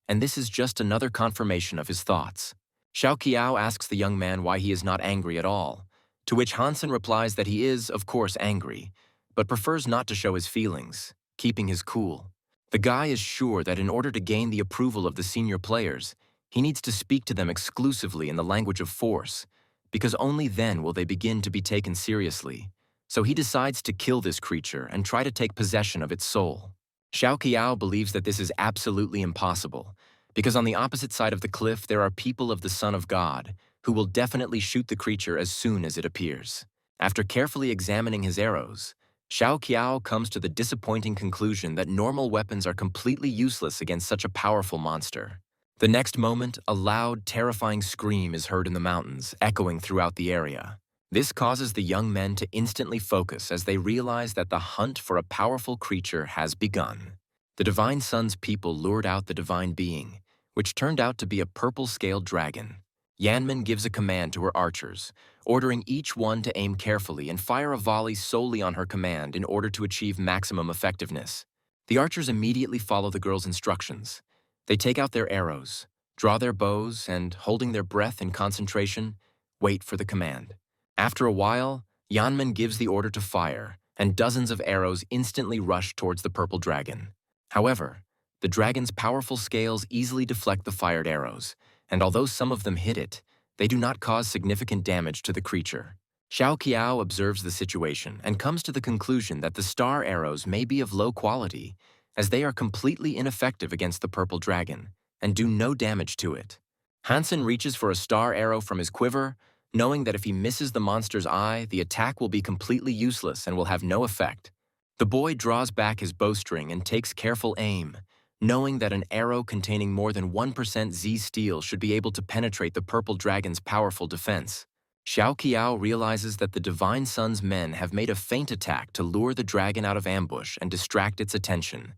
and this is just another confirmation of his thoughts. Xiao Qiao asks the young man why he is not angry at all, to which Hansen replies that he is, of course, angry, but prefers not to show his feelings, keeping his cool. The guy is sure that in order to gain the approval of the senior players, he needs to speak to them exclusively in the language of force, because only then will they begin to be taken seriously. So he decides to kill this creature and try to take possession of its soul. Xiao Qiao believes that this is absolutely impossible, because on the opposite side of the cliff there are people of the Son of God, who will definitely shoot the creature as soon as it appears. After carefully examining his arrows, Xiao Qiao comes to the disappointing conclusion that normal weapons are completely useless against such a powerful monster. The next moment, a loud, terrifying scream is heard in the mountains, echoing throughout the area. This causes the young men to instantly focus as they realize that the hunt for a powerful creature has begun. The Divine Son's people lured out the Divine Being, which turned out to be a purple-scaled dragon. Yanman gives a command to her archers, ordering each one to aim carefully and fire a volley solely on her command in order to achieve maximum effectiveness. The archers immediately follow the girl's instructions. They take out their arrows, draw their bows, and, holding their breath in concentration, wait for the command. After a while, Yanman gives the order to fire, and dozens of arrows instantly rush towards the purple dragon. However, the dragon's powerful scales easily deflect the fired arrows, and although some of them hit it, they do not cause significant damage to the creature. Xiao Qiao observes the situation and comes to the conclusion that the star arrows may be of low quality, as they are completely ineffective against the purple dragon, and do no damage to it. Hansen reaches for a star arrow from his quiver, knowing that if he misses the monster's eye, the attack will be completely useless and will have no effect. The boy draws back his bowstring and takes careful aim, knowing that an arrow containing more than 1% Z steel should be able to penetrate the purple dragon's powerful defense. Xiao Qiao realizes that the Divine Sun's men have made a feint attack to lure the dragon out of ambush and distract its attention,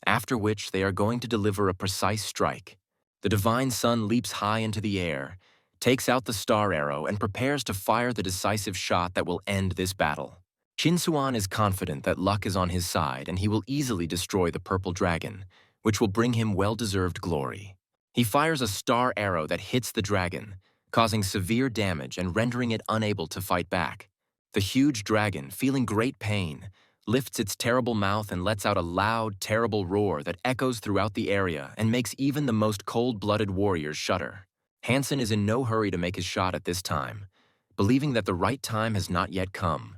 after which they are going to deliver a precise strike. The Divine Sun leaps high into the air, takes out the star arrow, and prepares to fire the decisive shot that will end this battle. Qin Suan is confident that luck is on his side and he will easily destroy the purple dragon, which will bring him well-deserved glory. He fires a star arrow that hits the dragon, causing severe damage and rendering it unable to fight back. The huge dragon, feeling great pain, lifts its terrible mouth and lets out a loud, terrible roar that echoes throughout the area and makes even the most cold-blooded warriors shudder. Hansen is in no hurry to make his shot at this time, believing that the right time has not yet come,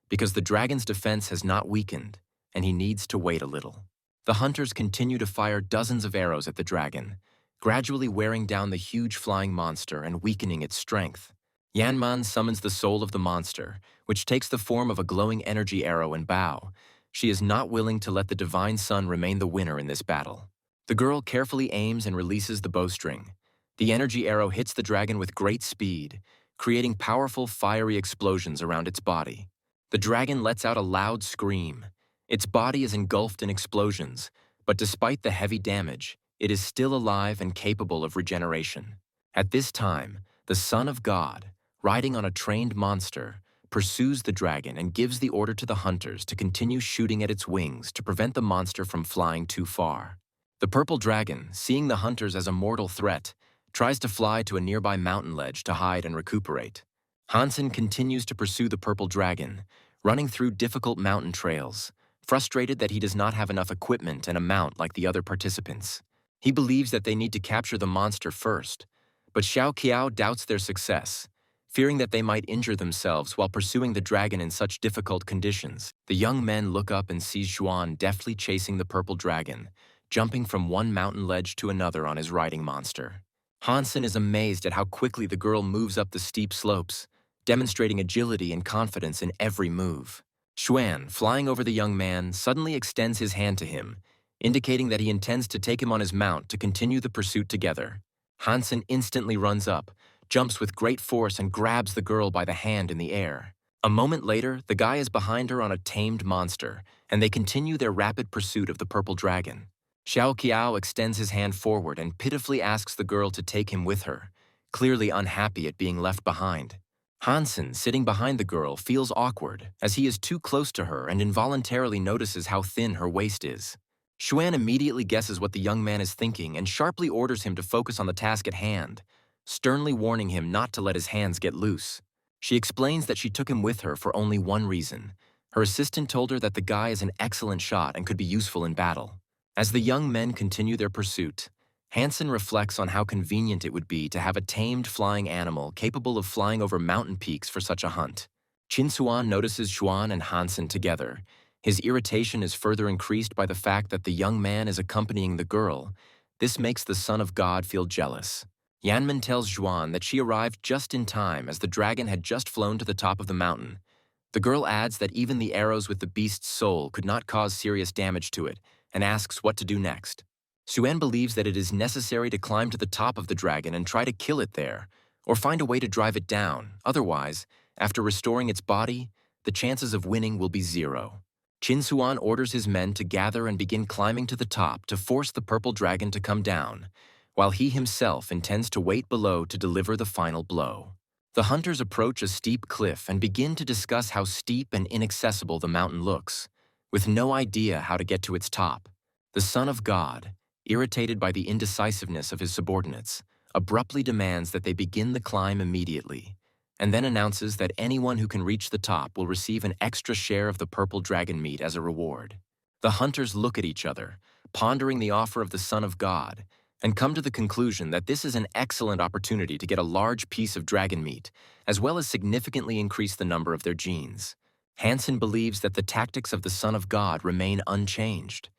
because the dragon's defense has not weakened, and he needs to wait a little. The hunters continue to fire dozens of arrows at the dragon, gradually wearing down the huge flying monster and weakening its strength. Yanman summons the soul of the monster, which takes the form of a glowing energy arrow and bow. She is not willing to let the Divine Sun remain the winner in this battle. The girl carefully aims and releases the bowstring. The energy arrow hits the dragon with great speed, creating powerful fiery explosions around its body. The dragon lets out a loud scream. Its body is engulfed in explosions, but despite the heavy damage, it is still alive and capable of regeneration. At this time, the Son of God, riding on a trained monster, pursues the dragon and gives the order to the hunters to continue shooting at its wings to prevent the monster from flying too far. The purple dragon, seeing the hunters as a mortal threat, tries to fly to a nearby mountain ledge to hide and recuperate. Hansen continues to pursue the purple dragon, running through difficult mountain trails, frustrated that he does not have enough equipment and a mount like the other participants. He believes that they need to capture the monster first, but Xiao Qiao doubts their success, fearing that they might injure themselves while pursuing the dragon in such difficult conditions. The young men look up and see Xuan deftly chasing the purple dragon, jumping from one mountain ledge to another on his riding monster. Hansen is amazed at how quickly the girl moves up the steep slopes, demonstrating agility and confidence in every move. Xuan, flying over the young man, suddenly extends his hand to him, indicating that he intends to take him on his mount to continue the pursuit together. Hansen instantly runs up, jumps with great force and grabs the girl by the hand in the air. A moment later, the guy is behind her on a tamed monster, and they continue their rapid pursuit of the purple dragon. Xiao Qiao extends his hand forward and pitifully asks the girl to take him with her, clearly unhappy at being left behind. Hansen, sitting behind the girl, feels awkward as he is too close to her and involuntarily notices how thin her waist is. Xuan immediately guesses what the young man is thinking and sharply orders him to focus on the task at hand, sternly warning him not to let his hands get loose. She explains that she took him with her for only one reason. Her assistant told her that the guy is an excellent shot and could be useful in battle. As the young men continue their pursuit, Hansen reflects on how convenient it would be to have a tamed flying animal capable of flying over mountain peaks for such a hunt. Qin Suan notices Xuan and Hansen together. His irritation is further increased by the fact that the young man is accompanying the girl. This makes the Son of God feel jealous. Yanman tells Xuan that she arrived just in time as the dragon had just flown to the top of the mountain. The girl adds that even the arrows with the beast's soul could not cause serious damage to it, and asks what to do next. Xuan believes that it is necessary to climb to the top of the dragon and try to kill it there, or find a way to drive it down. Otherwise, after restoring its body, the chances of winning will be zero. Qin Suan orders his men to gather and begin climbing to the top to force the purple dragon to come down, while he himself intends to wait below to deliver the final blow. The hunters approach a steep cliff and begin to discuss how steep and inaccessible the mountain looks, with no idea how to get to its top. The Son of God, irritated by the indecisiveness of his subordinates, abruptly demands that they begin the climb immediately, and then announces that anyone who can reach the top will receive an extra share of the purple dragon meat as a reward. The hunters look at each other, pondering the offer of the Son of God, and come to the conclusion that this is an excellent opportunity to get a large piece of dragon meat, as well as significantly increase the number of their genes. Hansen believes that the tactics of the Son of God remain unchanged,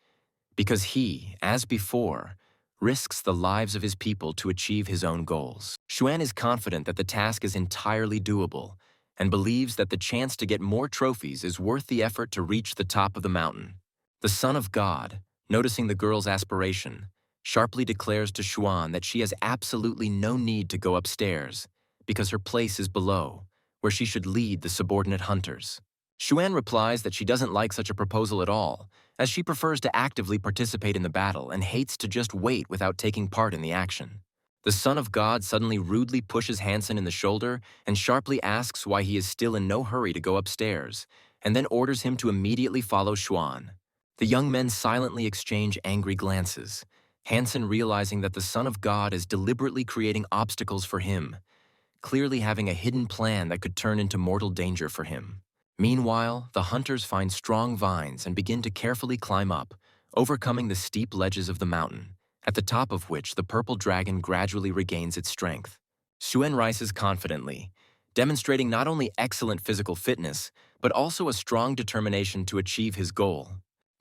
because he, as before, risks the lives of his people to achieve his own goals. Xuan is confident that the task is entirely doable, and believes that the chance to get more trophies is worth the effort to reach the top of the mountain. The Son of God, noticing the girl's aspiration, sharply declares to Xuan that she has absolutely no need to go upstairs, because her place is below, where she should lead the subordinate hunters. Xuan replies that she doesn't like such a proposal at all, as she prefers to actively participate in the battle and hates to just wait without taking part in the action. The Son of God suddenly rudely pushes Hansen in the shoulder and sharply asks why he is still in no hurry to go upstairs, and then orders him to immediately follow Xuan. The young men silently exchange angry glances, Hansen realizing that the Son of God is deliberately creating obstacles for him, clearly having a hidden plan that could turn into mortal danger for him. Meanwhile, the hunters find strong vines and begin to carefully climb up, overcoming the steep ledges of the mountain, at the top of which the purple dragon gradually regains its strength. Xuan rises confidently, demonstrating not only excellent physical fitness, but also a strong determination to achieve his goal.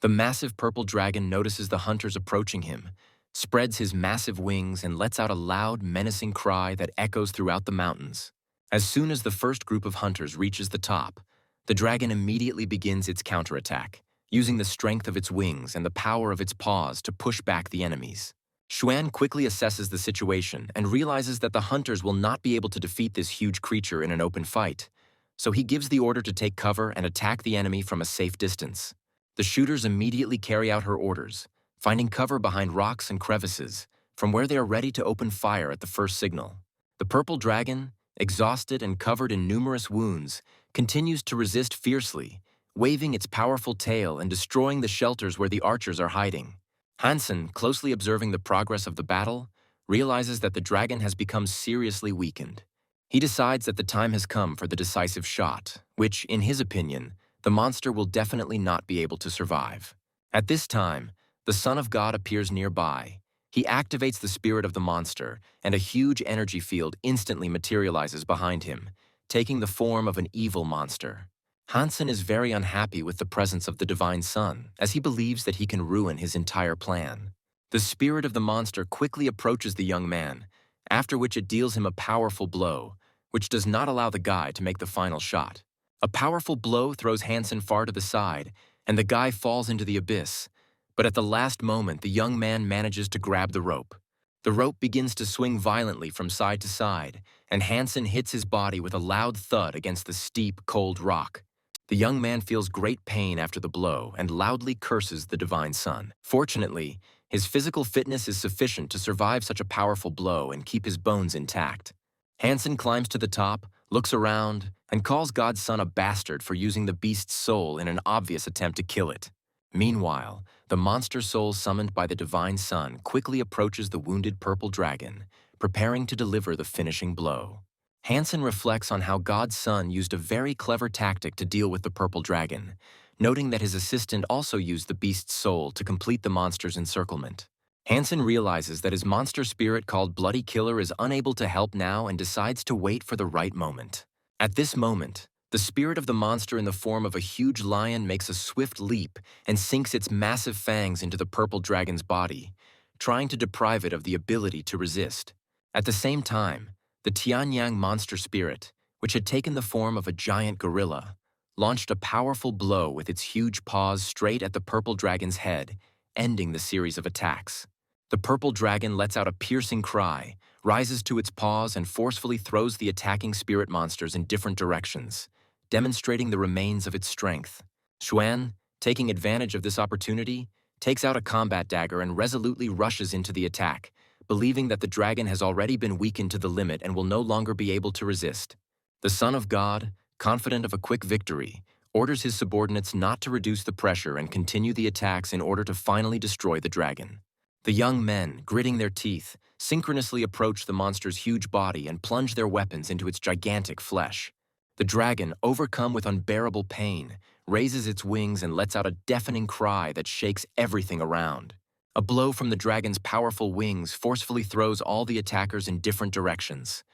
The massive purple dragon notices the hunters approaching him, spreads his massive wings, and lets out a loud, menacing cry that echoes throughout the mountains. As soon as the first group of hunters reaches the top, the dragon immediately begins its counterattack, using the strength of its wings and the power of its paws to push back the enemies. Xuan quickly assesses the situation and realizes that the hunters will not be able to defeat this huge creature in an open fight, so he gives the order to take cover and attack the enemy from a safe distance. The shooters immediately carry out her orders, finding cover behind rocks and crevices, from where they are ready to open fire at the first signal. The purple dragon, exhausted and covered in numerous wounds, continues to resist fiercely, waving its powerful tail and destroying the shelters where the archers are hiding. Hansen, closely observing the progress of the battle, realizes that the dragon has become seriously weakened. He decides that the time has come for the decisive shot, which, in his opinion, the monster will definitely not be able to survive. At this time, the Son of God appears nearby. He activates the spirit of the monster, and a huge energy field instantly materializes behind him, taking the form of an evil monster. Hansen is very unhappy with the presence of the Divine Son, as he believes that he can ruin his entire plan. The spirit of the monster quickly approaches the young man, after which it deals him a powerful blow, which does not allow the guy to make the final shot. A powerful blow throws Hansen far to the side, and the guy falls into the abyss. But at the last moment, the young man manages to grab the rope. The rope begins to swing violently from side to side, and Hansen hits his body with a loud thud against the steep, cold rock. The young man feels great pain after the blow and loudly curses the Divine Son. Fortunately, his physical fitness is sufficient to survive such a powerful blow and keep his bones intact. Hansen climbs to the top, looks around, and calls God's Son a bastard for using the beast's soul in an obvious attempt to kill it. Meanwhile, the monster soul summoned by the Divine Son quickly approaches the wounded purple dragon, preparing to deliver the finishing blow. Hansen reflects on how God's Son used a very clever tactic to deal with the purple dragon, noting that his assistant also used the beast's soul to complete the monster's encirclement. Hansen realizes that his monster spirit called Bloody Killer is unable to help now and decides to wait for the right moment. At this moment, the spirit of the monster in the form of a huge lion makes a swift leap and sinks its massive fangs into the purple dragon's body, trying to deprive it of the ability to resist. At the same time, the Tianyang monster spirit, which had taken the form of a giant gorilla, launched a powerful blow with its huge paws straight at the purple dragon's head, ending the series of attacks. The purple dragon lets out a piercing cry, rises to its paws, and forcefully throws the attacking spirit monsters in different directions, demonstrating the remains of its strength. Xuan, taking advantage of this opportunity, takes out a combat dagger and resolutely rushes into the attack, believing that the dragon has already been weakened to the limit and will no longer be able to resist. The Son of God, confident of a quick victory, orders his subordinates not to reduce the pressure and continue the attacks in order to finally destroy the dragon. The young men, gritting their teeth, synchronously approach the monster's huge body and plunge their weapons into its gigantic flesh. The dragon, overcome with unbearable pain, raises its wings and lets out a deafening cry that shakes everything around. A blow from the dragon's powerful wings forcefully throws all the attackers in different directions.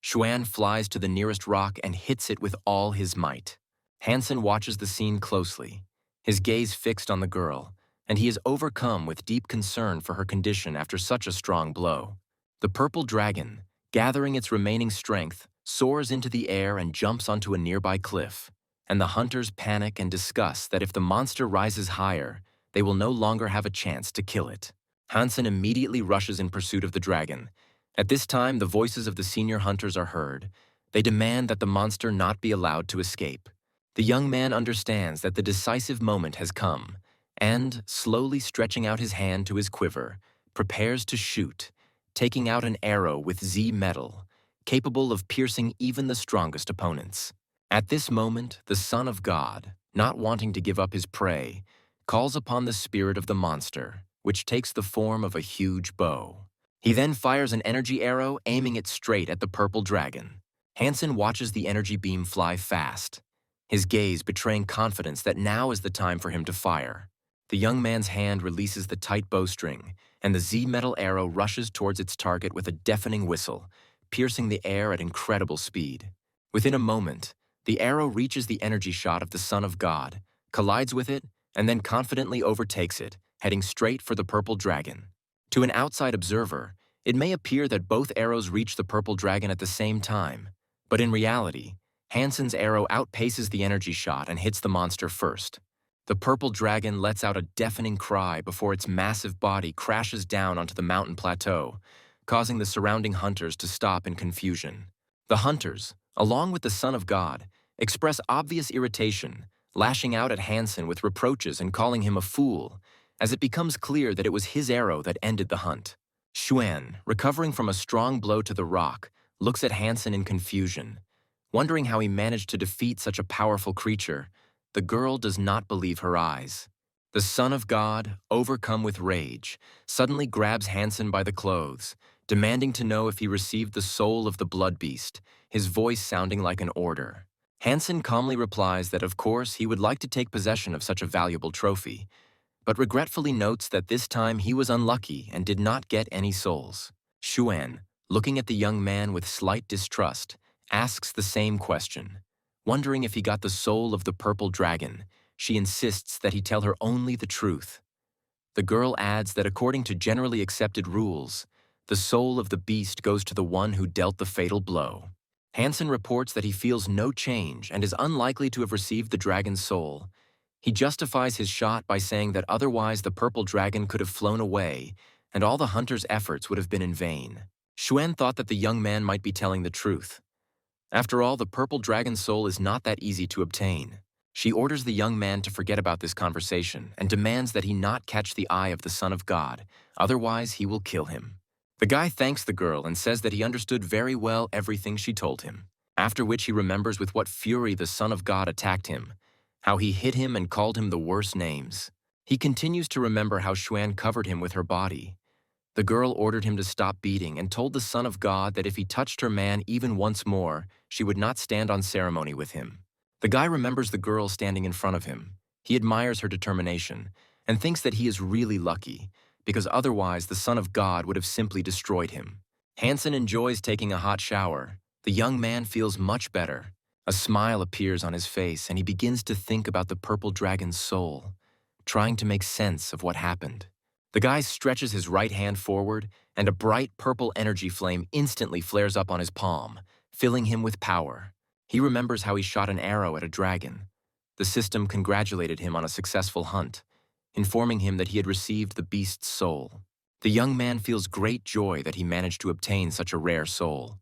Xuan flies to the nearest rock and hits it with all his might. Hansen watches the scene closely, his gaze fixed on the girl, and he is overcome with deep concern for her condition after such a strong blow. The purple dragon, gathering its remaining strength, soars into the air and jumps onto a nearby cliff, and the hunters panic and discuss that if the monster rises higher, they will no longer have a chance to kill it. Hansen immediately rushes in pursuit of the dragon. At this time, the voices of the senior hunters are heard. They demand that the monster not be allowed to escape. The young man understands that the decisive moment has come, and, slowly stretching out his hand to his quiver, prepares to shoot, taking out an arrow with Z metal, capable of piercing even the strongest opponents. At this moment, the Son of God, not wanting to give up his prey, calls upon the spirit of the monster, which takes the form of a huge bow. He then fires an energy arrow, aiming it straight at the purple dragon. Hansen watches the energy beam fly fast, his gaze betraying confidence that now is the time for him to fire. The young man's hand releases the tight bowstring, and the Z-metal arrow rushes towards its target with a deafening whistle, piercing the air at incredible speed. Within a moment, the arrow reaches the energy shot of the Son of God, collides with it, and then confidently overtakes it, heading straight for the purple dragon. To an outside observer, it may appear that both arrows reach the purple dragon at the same time, but in reality, Hansen's arrow outpaces the energy shot and hits the monster first. The purple dragon lets out a deafening cry before its massive body crashes down onto the mountain plateau, causing the surrounding hunters to stop in confusion. The hunters, along with the Son of God, express obvious irritation, lashing out at Hansen with reproaches and calling him a fool, as it becomes clear that it was his arrow that ended the hunt. Xuan, recovering from a strong blow to the rock, looks at Hansen in confusion. Wondering how he managed to defeat such a powerful creature, the girl does not believe her eyes. The Son of God, overcome with rage, suddenly grabs Hansen by the clothes, demanding to know if he received the soul of the blood beast, his voice sounding like an order. Hansen calmly replies that of course he would like to take possession of such a valuable trophy, but regretfully notes that this time he was unlucky and did not get any souls. Xuan, looking at the young man with slight distrust, asks the same question. Wondering if he got the soul of the purple dragon, she insists that he tell her only the truth. The girl adds that according to generally accepted rules, the soul of the beast goes to the one who dealt the fatal blow. Hansen reports that he feels no change and is unlikely to have received the dragon's soul. He justifies his shot by saying that otherwise the purple dragon could have flown away and all the hunter's efforts would have been in vain. Xuan thought that the young man might be telling the truth. After all, the purple dragon soul is not that easy to obtain. She orders the young man to forget about this conversation and demands that he not catch the eye of the Son of God, otherwise he will kill him. The guy thanks the girl and says that he understood very well everything she told him, after which he remembers with what fury the Son of God attacked him, how he hit him and called him the worst names. He continues to remember how Xuan covered him with her body. The girl ordered him to stop beating and told the Son of God that if he touched her man even once more, she would not stand on ceremony with him. The guy remembers the girl standing in front of him. He admires her determination and thinks that he is really lucky, because otherwise the Son of God would have simply destroyed him. Hansen enjoys taking a hot shower. The young man feels much better. A smile appears on his face and he begins to think about the purple dragon's soul, trying to make sense of what happened. The guy stretches his right hand forward, and a bright purple energy flame instantly flares up on his palm, filling him with power. He remembers how he shot an arrow at a dragon. The system congratulated him on a successful hunt, informing him that he had received the beast's soul. The young man feels great joy that he managed to obtain such a rare soul,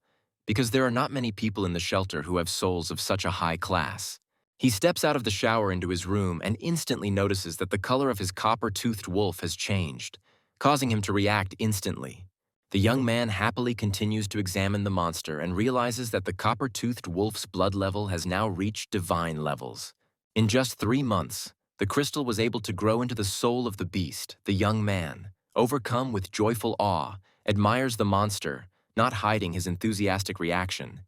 because there are not many people in the shelter who have souls of such a high class. He steps out of the shower into his room and instantly notices that the color of his copper-toothed wolf has changed, causing him to react instantly. The young man happily continues to examine the monster and realizes that the copper-toothed wolf's blood level has now reached divine levels. In just 3 months, the crystal was able to grow into the soul of the beast. The young man, overcome with joyful awe, admires the monster, not hiding his enthusiastic reaction.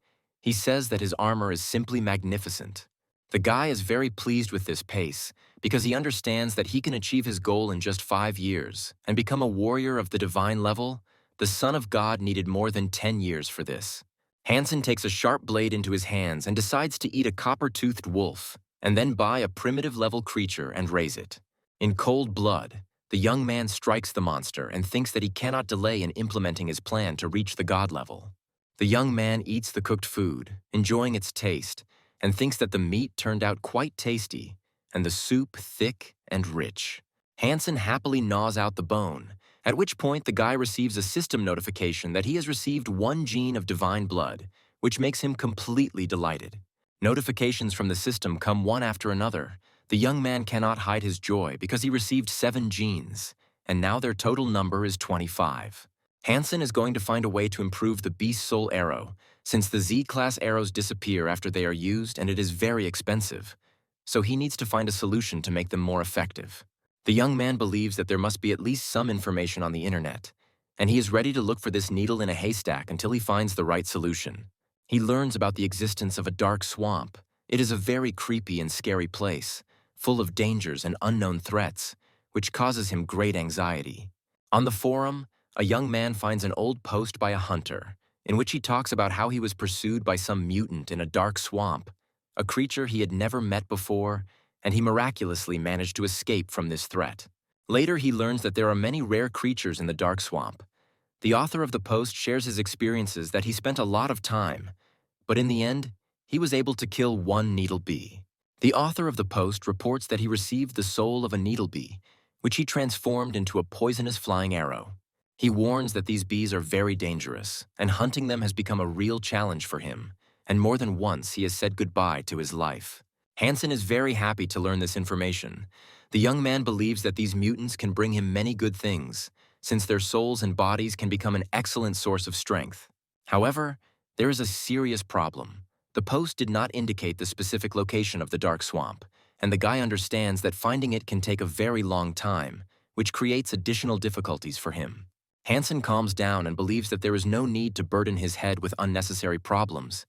He says that his armor is simply magnificent. The guy is very pleased with this pace because he understands that he can achieve his goal in just 5 years and become a warrior of the divine level. The Son of God needed more than 10 years for this. Hansen takes a sharp blade into his hands and decides to eat a copper-toothed wolf and then buy a primitive-level creature and raise it. In cold blood, the young man strikes the monster and thinks that he cannot delay in implementing his plan to reach the god level. The young man eats the cooked food, enjoying its taste, and thinks that the meat turned out quite tasty, and the soup thick and rich. Hansen happily gnaws out the bone, at which point the guy receives a system notification that he has received 1 gene of divine blood, which makes him completely delighted. Notifications from the system come one after another. The young man cannot hide his joy because he received 7 genes, and now their total number is 25. Hansen is going to find a way to improve the Beast Soul arrow, since the Z-class arrows disappear after they are used and it is very expensive. So he needs to find a solution to make them more effective. The young man believes that there must be at least some information on the internet, and he is ready to look for this needle in a haystack until he finds the right solution. He learns about the existence of a dark swamp. It is a very creepy and scary place, full of dangers and unknown threats, which causes him great anxiety. On the forum, a young man finds an old post by a hunter, in which he talks about how he was pursued by some mutant in a dark swamp, a creature he had never met before, and he miraculously managed to escape from this threat. Later, he learns that there are many rare creatures in the dark swamp. The author of the post shares his experiences that he spent a lot of time, but in the end, he was able to kill 1 needle bee. The author of the post reports that he received the soul of a needle bee, which he transformed into a poisonous flying arrow. He warns that these bees are very dangerous, and hunting them has become a real challenge for him, and more than once he has said goodbye to his life. Hansen is very happy to learn this information. The young man believes that these mutants can bring him many good things, since their souls and bodies can become an excellent source of strength. However, there is a serious problem. The post did not indicate the specific location of the dark swamp, and the guy understands that finding it can take a very long time, which creates additional difficulties for him. Hansen calms down and believes that there is no need to burden his head with unnecessary problems.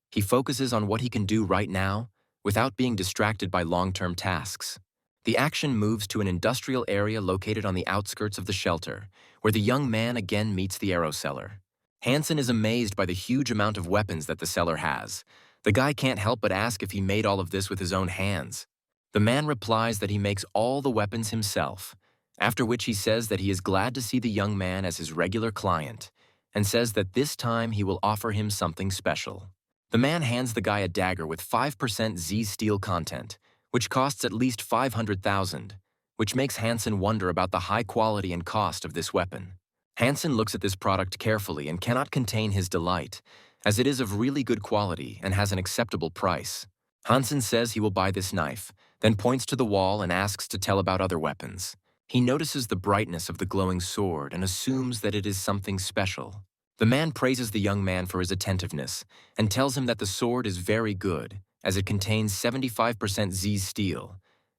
He focuses on what he can do right now, without being distracted by long-term tasks. The action moves to an industrial area located on the outskirts of the shelter, where the young man again meets the arrow seller. Hansen is amazed by the huge amount of weapons that the seller has. The guy can't help but ask if he made all of this with his own hands. The man replies that he makes all the weapons himself, after which he says that he is glad to see the young man as his regular client, and says that this time he will offer him something special. The man hands the guy a dagger with 5% Z steel content, which costs at least 500,000, which makes Hansen wonder about the high quality and cost of this weapon. Hansen looks at this product carefully and cannot contain his delight, as it is of really good quality and has an acceptable price. Hansen says he will buy this knife, then points to the wall and asks to tell about other weapons. He notices the brightness of the glowing sword and assumes that it is something special. The man praises the young man for his attentiveness and tells him that the sword is very good, as it contains 75% Z steel,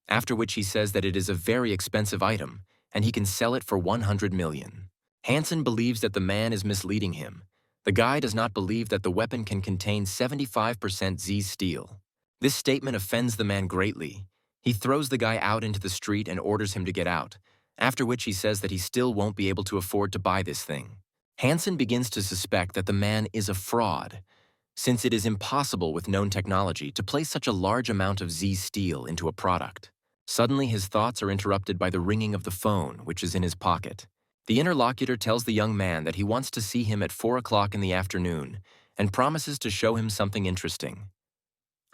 after which he says that it is a very expensive item and he can sell it for 100 million. Hansen believes that the man is misleading him. The guy does not believe that the weapon can contain 75% Z steel. This statement offends the man greatly. He throws the guy out into the street and orders him to get out, after which he says that he still won't be able to afford to buy this thing. Hansen begins to suspect that the man is a fraud, since it is impossible with known technology to place such a large amount of Z steel into a product. Suddenly, his thoughts are interrupted by the ringing of the phone, which is in his pocket. The interlocutor tells the young man that he wants to see him at 4 o'clock in the afternoon and promises to show him something interesting.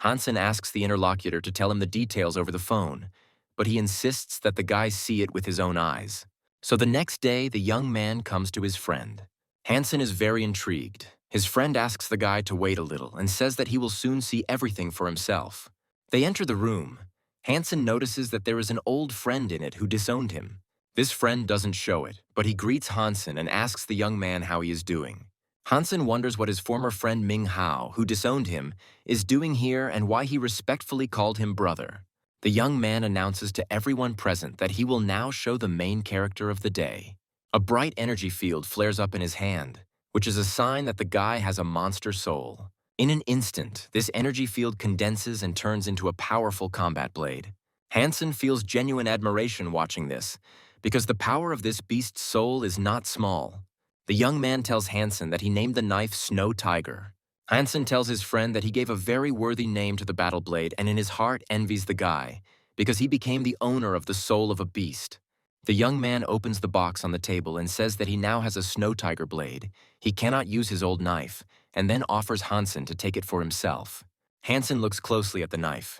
Hansen asks the interlocutor to tell him the details over the phone, but he insists that the guy see it with his own eyes. So the next day, the young man comes to his friend. Hansen is very intrigued. His friend asks the guy to wait a little and says that he will soon see everything for himself. They enter the room. Hansen notices that there is an old friend in it who disowned him. This friend doesn't show it, but he greets Hansen and asks the young man how he is doing. Hansen wonders what his former friend Ming Hao, who disowned him, is doing here and why he respectfully called him brother. The young man announces to everyone present that he will now show the main character of the day. A bright energy field flares up in his hand, which is a sign that the guy has a monster soul. In an instant, this energy field condenses and turns into a powerful combat blade. Hansen feels genuine admiration watching this, because the power of this beast's soul is not small. The young man tells Hansen that he named the knife Snow Tiger. Hansen tells his friend that he gave a very worthy name to the battle blade and in his heart envies the guy, because he became the owner of the soul of a beast. The young man opens the box on the table and says that he now has a snow tiger blade. He cannot use his old knife, and then offers Hansen to take it for himself. Hansen looks closely at the knife.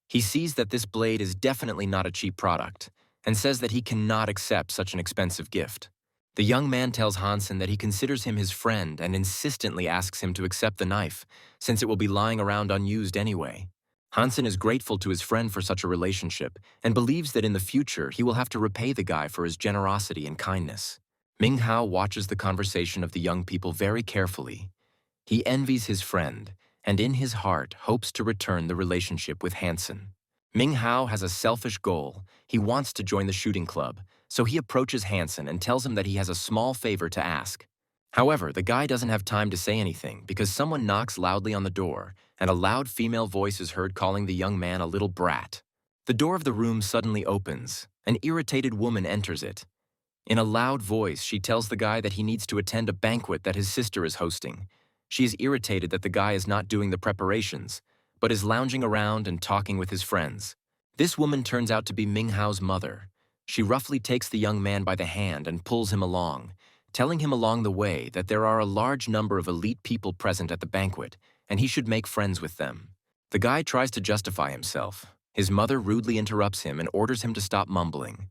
He sees that this blade is definitely not a cheap product, and says that he cannot accept such an expensive gift. The young man tells Hansen that he considers him his friend and insistently asks him to accept the knife, since it will be lying around unused anyway. Hansen is grateful to his friend for such a relationship and believes that in the future he will have to repay the guy for his generosity and kindness. Minghao watches the conversation of the young people very carefully. He envies his friend and in his heart hopes to return the relationship with Hansen. Minghao has a selfish goal. He wants to join the shooting club, so he approaches Hansen and tells him that he has a small favor to ask. However, the guy doesn't have time to say anything because someone knocks loudly on the door, and a loud female voice is heard calling the young man a little brat. The door of the room suddenly opens. An irritated woman enters it. In a loud voice, she tells the guy that he needs to attend a banquet that his sister is hosting. She is irritated that the guy is not doing the preparations, but is lounging around and talking with his friends. This woman turns out to be Minghao's mother. She roughly takes the young man by the hand and pulls him along, telling him along the way that there are a large number of elite people present at the banquet, and he should make friends with them. The guy tries to justify himself. His mother rudely interrupts him and orders him to stop mumbling.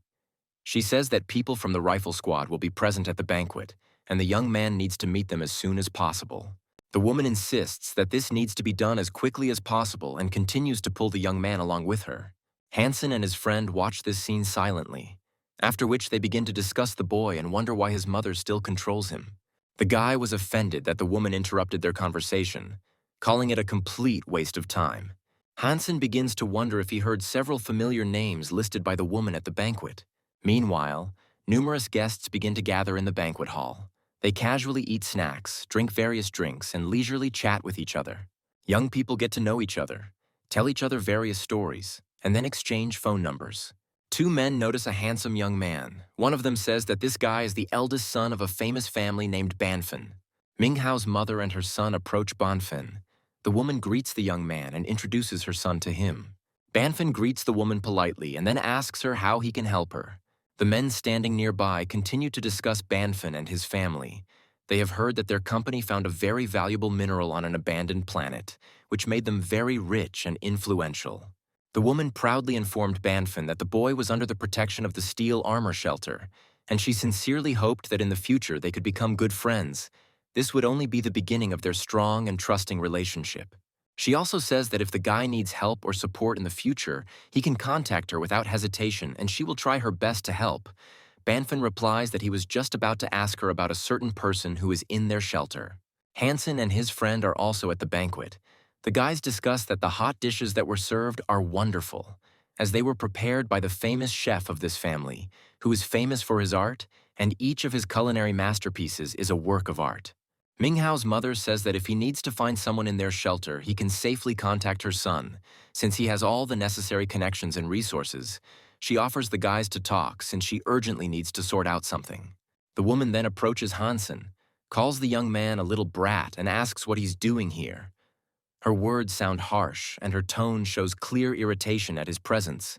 She says that people from the rifle squad will be present at the banquet, and the young man needs to meet them as soon as possible. The woman insists that this needs to be done as quickly as possible and continues to pull the young man along with her. Hansen and his friend watch this scene silently, after which they begin to discuss the boy and wonder why his mother still controls him. The guy was offended that the woman interrupted their conversation, calling it a complete waste of time. Hansen begins to wonder if he heard several familiar names listed by the woman at the banquet. Meanwhile, numerous guests begin to gather in the banquet hall. They casually eat snacks, drink various drinks, and leisurely chat with each other. Young people get to know each other, tell each other various stories, and then exchange phone numbers. Two men notice a handsome young man. One of them says that this guy is the eldest son of a famous family named Banfen. Minghao's mother and her son approach Banfen. The woman greets the young man and introduces her son to him. Banfen greets the woman politely and then asks her how he can help her. The men standing nearby continue to discuss Banfen and his family. They have heard that their company found a very valuable mineral on an abandoned planet, which made them very rich and influential. The woman proudly informed Banfen that the boy was under the protection of the steel armor shelter, and she sincerely hoped that in the future they could become good friends. This would only be the beginning of their strong and trusting relationship. She also says that if the guy needs help or support in the future, he can contact her without hesitation and she will try her best to help. Banfen replies that he was just about to ask her about a certain person who is in their shelter. Hansen and his friend are also at the banquet. The guys discuss that the hot dishes that were served are wonderful, as they were prepared by the famous chef of this family, who is famous for his art, and each of his culinary masterpieces is a work of art. Minghao's mother says that if he needs to find someone in their shelter, he can safely contact her son, since he has all the necessary connections and resources. She offers the guys to talk, since she urgently needs to sort out something. The woman then approaches Hansen, calls the young man a little brat, and asks what he's doing here. Her words sound harsh, and her tone shows clear irritation at his presence.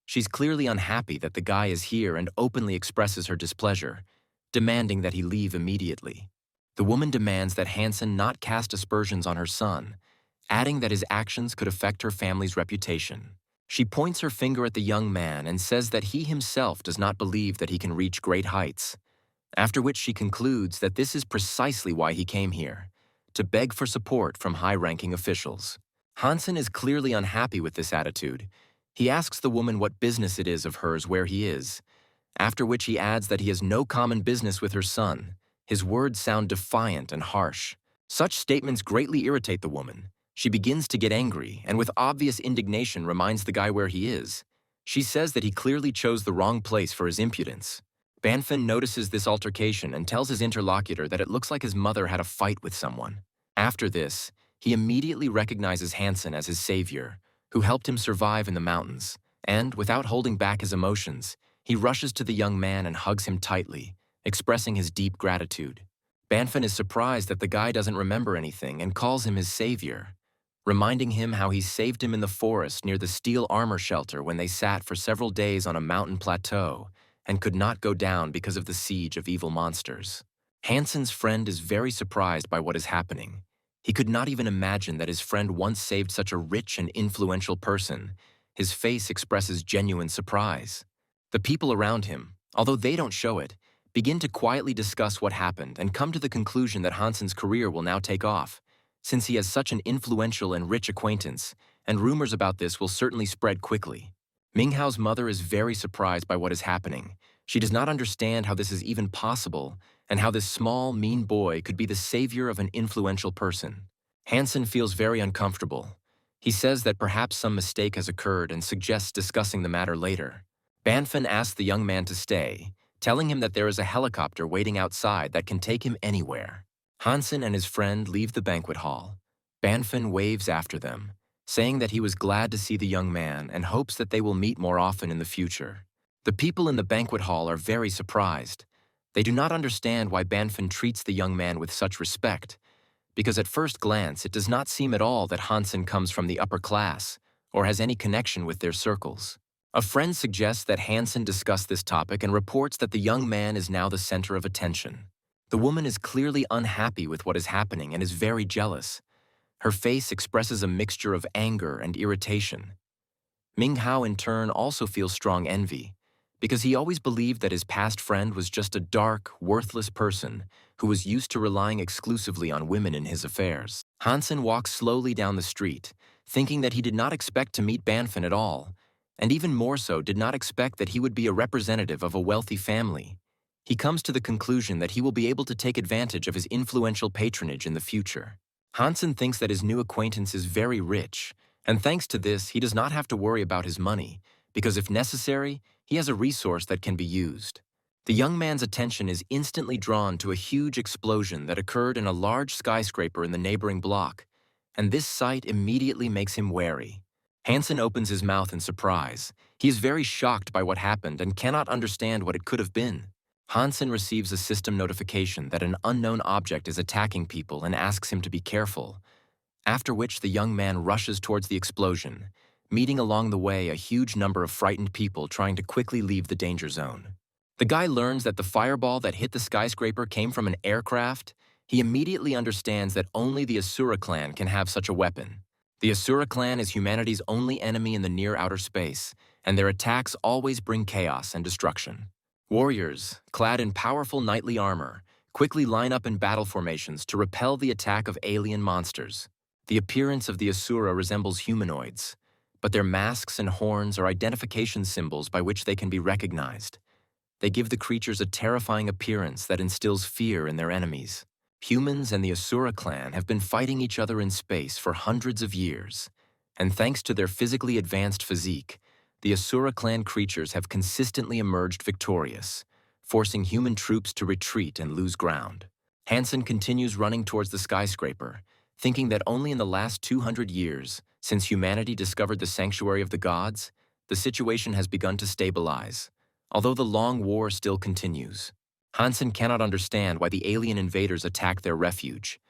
She's clearly unhappy that the guy is here and openly expresses her displeasure, demanding that he leave immediately. The woman demands that Hansen not cast aspersions on her son, adding that his actions could affect her family's reputation. She points her finger at the young man and says that he himself does not believe that he can reach great heights, after which she concludes that this is precisely why he came here, to beg for support from high-ranking officials. Hansen is clearly unhappy with this attitude. He asks the woman what business it is of hers where he is, after which he adds that he has no common business with her son. His words sound defiant and harsh. Such statements greatly irritate the woman. She begins to get angry and with obvious indignation reminds the guy where he is. She says that he clearly chose the wrong place for his impudence. Banfen notices this altercation and tells his interlocutor that it looks like his mother had a fight with someone. After this, he immediately recognizes Hansen as his savior, who helped him survive in the mountains, and, without holding back his emotions, he rushes to the young man and hugs him tightly, expressing his deep gratitude. Banfen is surprised that the guy doesn't remember anything and calls him his savior, reminding him how he saved him in the forest near the steel armor shelter when they sat for several days on a mountain plateau, and could not go down because of the siege of evil monsters. Hansen's friend is very surprised by what is happening. He could not even imagine that his friend once saved such a rich and influential person. His face expresses genuine surprise. The people around him, although they don't show it, begin to quietly discuss what happened and come to the conclusion that Hansen's career will now take off, since he has such an influential and rich acquaintance, and rumors about this will certainly spread quickly. Minghao's mother is very surprised by what is happening. She does not understand how this is even possible, and how this small, mean boy could be the savior of an influential person. Hansen feels very uncomfortable. He says that perhaps some mistake has occurred and suggests discussing the matter later. Banfen asks the young man to stay, telling him that there is a helicopter waiting outside that can take him anywhere. Hansen and his friend leave the banquet hall. Banfen waves after them, saying that he was glad to see the young man and hopes that they will meet more often in the future. The people in the banquet hall are very surprised. They do not understand why Banfen treats the young man with such respect, because at first glance it does not seem at all that Hansen comes from the upper class or has any connection with their circles. A friend suggests that Hansen discuss this topic and reports that the young man is now the center of attention. The woman is clearly unhappy with what is happening and is very jealous. Her face expresses a mixture of anger and irritation. Minghao in turn also feels strong envy, because he always believed that his past friend was just a dark, worthless person who was used to relying exclusively on women in his affairs. Hansen walks slowly down the street, thinking that he did not expect to meet Banfen at all, and even more so did not expect that he would be a representative of a wealthy family. He comes to the conclusion that he will be able to take advantage of his influential patronage in the future. Hansen thinks that his new acquaintance is very rich, and thanks to this, he does not have to worry about his money, because if necessary, he has a resource that can be used. The young man's attention is instantly drawn to a huge explosion that occurred in a large skyscraper in the neighboring block, and this sight immediately makes him wary. Hansen opens his mouth in surprise. He is very shocked by what happened and cannot understand what it could have been. Hansen receives a system notification that an unknown object is attacking people and asks him to be careful, after which the young man rushes towards the explosion, meeting along the way a huge number of frightened people trying to quickly leave the danger zone. The guy learns that the fireball that hit the skyscraper came from an aircraft. He immediately understands that only the Asura clan can have such a weapon. The Asura clan is humanity's only enemy in the near outer space, and their attacks always bring chaos and destruction. Warriors, clad in powerful knightly armor, quickly line up in battle formations to repel the attack of alien monsters. The appearance of the Asura resembles humanoids, but their masks and horns are identification symbols by which they can be recognized. They give the creatures a terrifying appearance that instills fear in their enemies. Humans and the Asura clan have been fighting each other in space for hundreds of years, and thanks to their physically advanced physique, the Asura clan creatures have consistently emerged victorious, forcing human troops to retreat and lose ground. Hansen continues running towards the skyscraper, thinking that only in the last 200 years, since humanity discovered the sanctuary of the gods, the situation has begun to stabilize, although the long war still continues. Hansen cannot understand why the alien invaders attacked their refuge,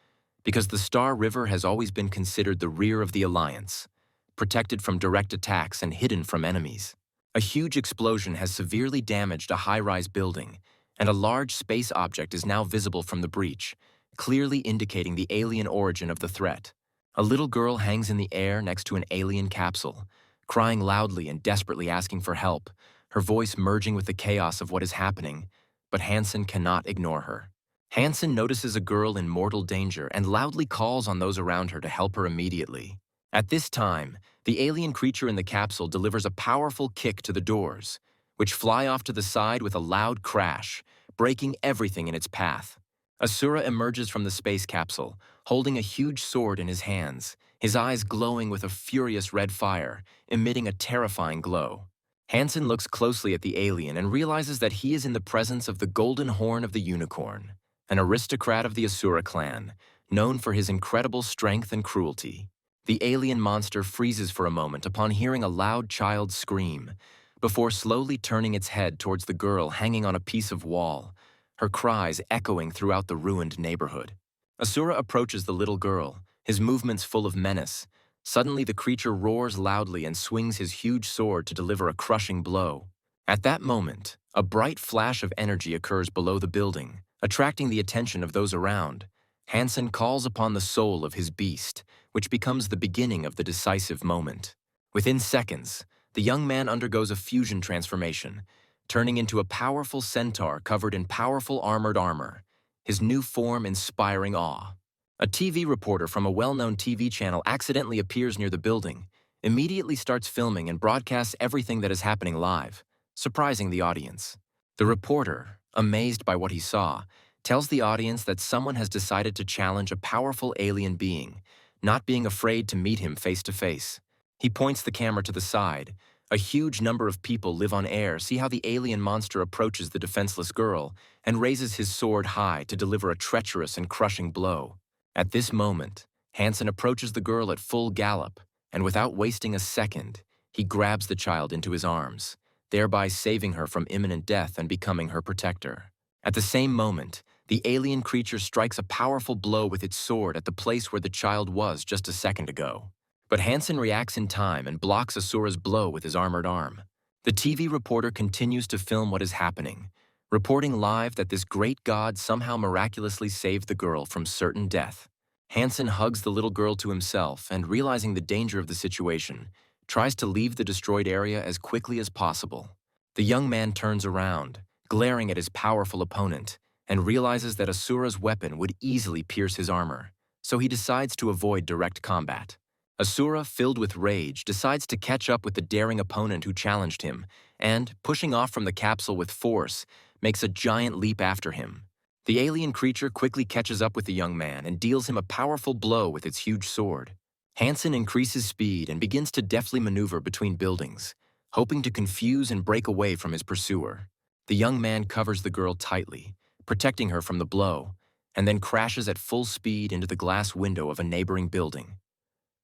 because the Star River has always been considered the rear of the Alliance, protected from direct attacks and hidden from enemies. A huge explosion has severely damaged a high-rise building, and a large space object is now visible from the breach, clearly indicating the alien origin of the threat. A little girl hangs in the air next to an alien capsule, crying loudly and desperately asking for help, her voice merging with the chaos of what is happening, but Hansen cannot ignore her. Hansen notices a girl in mortal danger and loudly calls on those around her to help her immediately. At this time, the alien creature in the capsule delivers a powerful kick to the doors, which fly off to the side with a loud crash, breaking everything in its path. Asura emerges from the space capsule, holding a huge sword in his hands, his eyes glowing with a furious red fire, emitting a terrifying glow. Hansen looks closely at the alien and realizes that he is in the presence of the Golden Horn of the Unicorn, an aristocrat of the Asura clan, known for his incredible strength and cruelty. The alien monster freezes for a moment upon hearing a loud child's scream, before slowly turning its head towards the girl hanging on a piece of wall, her cries echoing throughout the ruined neighborhood. Asura approaches the little girl, his movements full of menace. Suddenly, the creature roars loudly and swings his huge sword to deliver a crushing blow. At that moment, A bright flash of energy occurs below the building, attracting the attention of those around. Hansen calls upon the soul of his beast, which becomes the beginning of the decisive moment. Within seconds, the young man undergoes a fusion transformation, turning into a powerful centaur covered in powerful armored armor, his new form inspiring awe. A TV reporter from a well-known TV channel accidentally appears near the building, immediately starts filming and broadcasts everything that is happening live, surprising the audience. The reporter, amazed by what he saw, tells the audience that someone has decided to challenge a powerful alien being, not being afraid to meet him face to face. He points the camera to the side. A huge number of people live on air see how the alien monster approaches the defenseless girl and raises his sword high to deliver a treacherous and crushing blow. At this moment, Hansen approaches the girl at full gallop, and without wasting a second, he grabs the child into his arms, thereby saving her from imminent death and becoming her protector. At the same moment, the alien creature strikes a powerful blow with its sword at the place where the child was just a second ago. But Hansen reacts in time and blocks Asura's blow with his armored arm. The TV reporter continues to film what is happening, reporting live that this great god somehow miraculously saved the girl from certain death. Hansen hugs the little girl to himself and, realizing the danger of the situation, tries to leave the destroyed area as quickly as possible. The young man turns around, glaring at his powerful opponent, and realizes that Asura's weapon would easily pierce his armor, so he decides to avoid direct combat. Asura, filled with rage, decides to catch up with the daring opponent who challenged him, and, pushing off from the capsule with force, makes a giant leap after him. The alien creature quickly catches up with the young man and deals him a powerful blow with its huge sword. Hansen increases speed and begins to deftly maneuver between buildings, hoping to confuse and break away from his pursuer. The young man covers the girl tightly, protecting her from the blow, and then crashes at full speed into the glass window of a neighboring building.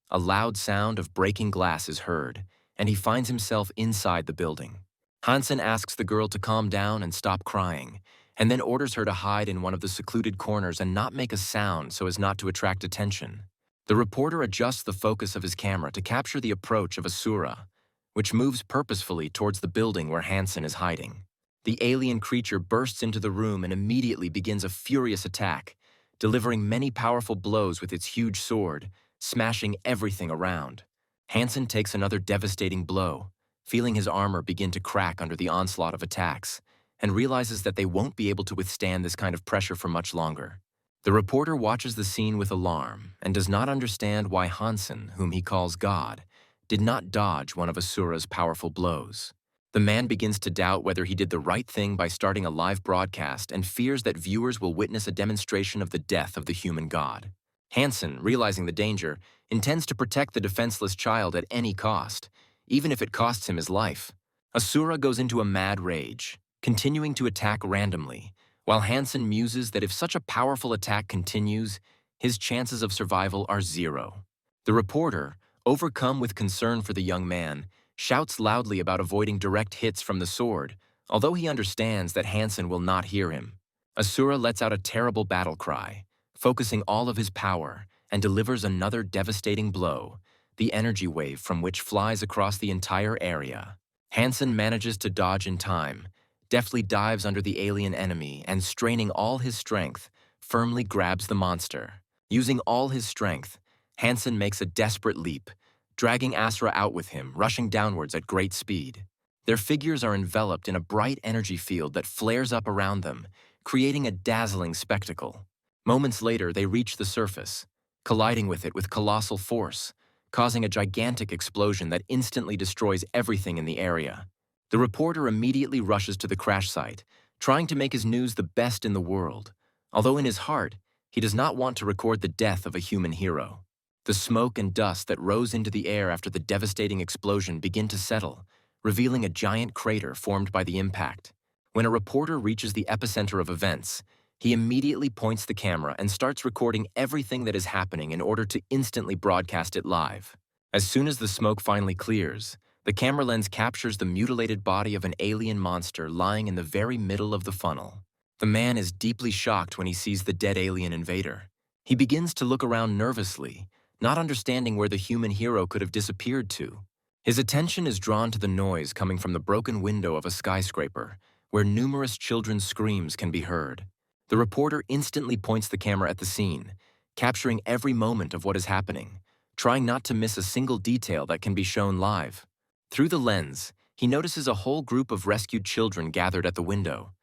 A loud sound of breaking glass is heard, and he finds himself inside the building. Hansen asks the girl to calm down and stop crying, and then orders her to hide in one of the secluded corners and not make a sound so as not to attract attention. The reporter adjusts the focus of his camera to capture the approach of Asura, which moves purposefully towards the building where Hansen is hiding. The alien creature bursts into the room and immediately begins a furious attack, delivering many powerful blows with its huge sword, smashing everything around. Hansen takes another devastating blow, feeling his armor begin to crack under the onslaught of attacks, and realizes that they won't be able to withstand this kind of pressure for much longer. The reporter watches the scene with alarm and does not understand why Hansen, whom he calls God, did not dodge one of Asura's powerful blows. The man begins to doubt whether he did the right thing by starting a live broadcast and fears that viewers will witness a demonstration of the death of the human god. Hansen, realizing the danger, intends to protect the defenseless child at any cost, even if it costs him his life. Asura goes into a mad rage, continuing to attack randomly, while Hansen muses that if such a powerful attack continues, his chances of survival are zero. The reporter, overcome with concern for the young man, shouts loudly about avoiding direct hits from the sword, although he understands that Hansen will not hear him. Asura lets out a terrible battle cry, focusing all of his power, and delivers another devastating blow, the energy wave from which flies across the entire area. Hansen manages to dodge in time, deftly dives under the alien enemy, and straining all his strength, firmly grabs the monster. Using all his strength, Hansen makes a desperate leap, dragging Asura out with him, rushing downwards at great speed. Their figures are enveloped in a bright energy field that flares up around them, creating a dazzling spectacle. Moments later, they reach the surface, colliding with it with colossal force, causing a gigantic explosion that instantly destroys everything in the area. The reporter immediately rushes to the crash site, trying to make his news the best in the world, although in his heart, he does not want to record the death of a human hero. The smoke and dust that rose into the air after the devastating explosion begin to settle, revealing a giant crater formed by the impact. When a reporter reaches the epicenter of events, he immediately points the camera and starts recording everything that is happening in order to instantly broadcast it live. As soon as the smoke finally clears, the camera lens captures the mutilated body of an alien monster lying in the very middle of the funnel. The man is deeply shocked when he sees the dead alien invader. He begins to look around nervously, not understanding where the human hero could have disappeared to. His attention is drawn to the noise coming from the broken window of a skyscraper, where numerous children's screams can be heard. The reporter instantly points the camera at the scene, capturing every moment of what is happening, trying not to miss a single detail that can be shown live. Through the lens, he notices a whole group of rescued children gathered at the window.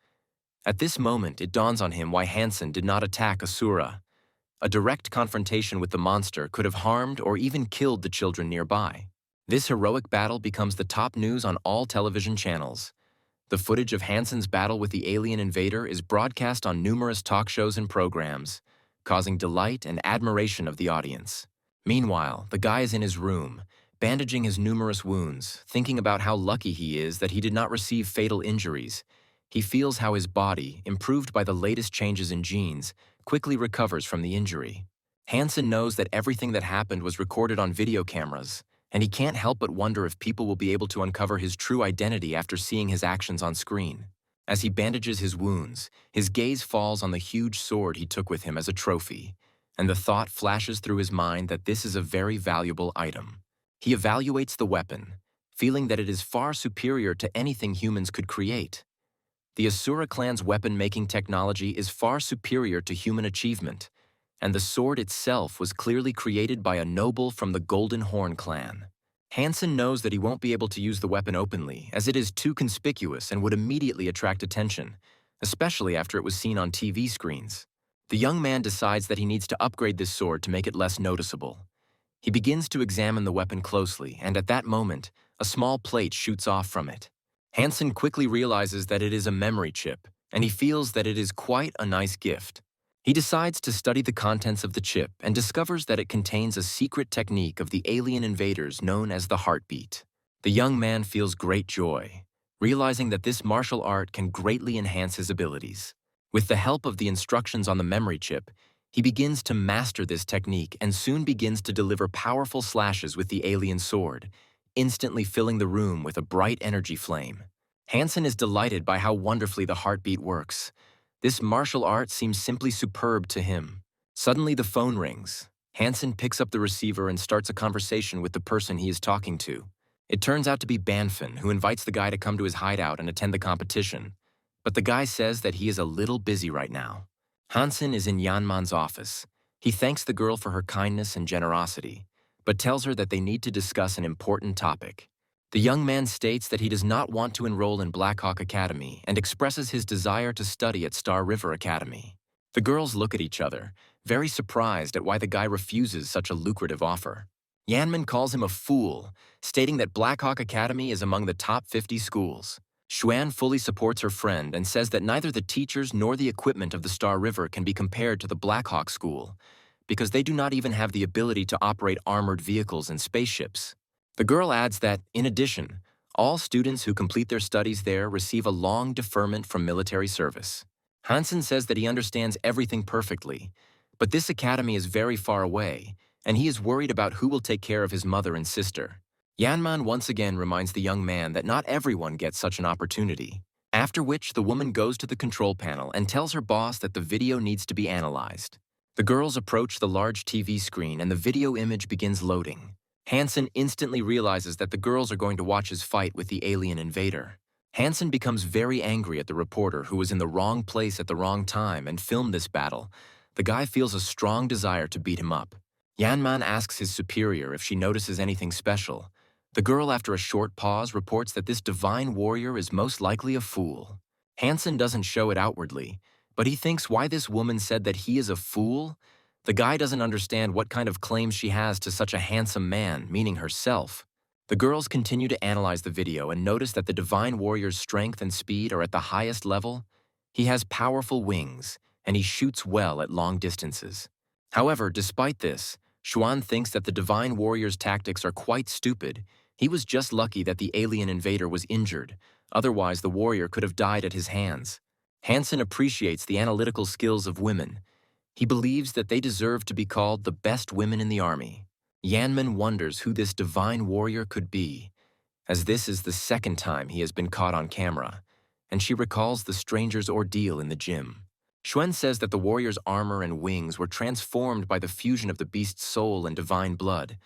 At this moment, it dawns on him why Hansen did not attack Asura. A direct confrontation with the monster could have harmed or even killed the children nearby. This heroic battle becomes the top news on all television channels. The footage of Hansen's battle with the alien invader is broadcast on numerous talk shows and programs, causing delight and admiration of the audience. Meanwhile, the guy is in his room, bandaging his numerous wounds, thinking about how lucky he is that he did not receive fatal injuries. He feels how his body, improved by the latest changes in genes, quickly recovers from the injury. Hansen knows that everything that happened was recorded on video cameras, and he can't help but wonder if people will be able to uncover his true identity after seeing his actions on screen. As he bandages his wounds, his gaze falls on the huge sword he took with him as a trophy, and the thought flashes through his mind that this is a very valuable item. He evaluates the weapon, feeling that it is far superior to anything humans could create. The Asura clan's weapon-making technology is far superior to human achievement, and the sword itself was clearly created by a noble from the Golden Horn clan. Hansen knows that he won't be able to use the weapon openly, as it is too conspicuous and would immediately attract attention, especially after it was seen on TV screens. The young man decides that he needs to upgrade this sword to make it less noticeable. He begins to examine the weapon closely, and at that moment, a small plate shoots off from it. Hansen quickly realizes that it is a memory chip, and he feels that it is quite a nice gift. He decides to study the contents of the chip and discovers that it contains a secret technique of the alien invaders known as the heartbeat. The young man feels great joy, realizing that this martial art can greatly enhance his abilities. With the help of the instructions on the memory chip, he begins to master this technique and soon begins to deliver powerful slashes with the alien sword, instantly filling the room with a bright energy flame. Hansen is delighted by how wonderfully the heartbeat works. This martial art seems simply superb to him. Suddenly the phone rings. Hansen picks up the receiver and starts a conversation with the person he is talking to. It turns out to be Banfin, who invites the guy to come to his hideout and attend the competition. But the guy says that he is a little busy right now. Hansen is in Yanman's office. He thanks the girl for her kindness and generosity, but tells her that they need to discuss an important topic. The young man states that he does not want to enroll in Blackhawk Academy and expresses his desire to study at Star River Academy. The girls look at each other, very surprised at why the guy refuses such a lucrative offer. Yanman calls him a fool, stating that Blackhawk Academy is among the top 50 schools. Xuan fully supports her friend and says that neither the teachers nor the equipment of the Star River can be compared to the Blackhawk School, because they do not even have the ability to operate armored vehicles and spaceships. The girl adds that, in addition, all students who complete their studies there receive a long deferment from military service. Hansen says that he understands everything perfectly, but this academy is very far away, and he is worried about who will take care of his mother and sister. Yanman once again reminds the young man that not everyone gets such an opportunity, after which the woman goes to the control panel and tells her boss that the video needs to be analyzed. The girls approach the large TV screen and the video image begins loading. Hansen instantly realizes that the girls are going to watch his fight with the alien invader. Hansen becomes very angry at the reporter who was in the wrong place at the wrong time and filmed this battle. The guy feels a strong desire to beat him up. Yanman asks his superior if she notices anything special. The girl, after a short pause, reports that this divine warrior is most likely a fool. Hansen doesn't show it outwardly, but he thinks why this woman said that he is a fool. The guy doesn't understand what kind of claims she has to such a handsome man, meaning herself. The girls continue to analyze the video and notice that the divine warrior's strength and speed are at the highest level. He has powerful wings, and he shoots well at long distances. However, despite this, Xuan thinks that the divine warrior's tactics are quite stupid. He was just lucky that the alien invader was injured, otherwise the warrior could have died at his hands. Hansen appreciates the analytical skills of women. He believes that they deserve to be called the best women in the army. Yanman wonders who this divine warrior could be, as this is the second time he has been caught on camera, and she recalls the stranger's ordeal in the gym. Xuan says that the warrior's armor and wings were transformed by the fusion of the beast's soul and divine blood,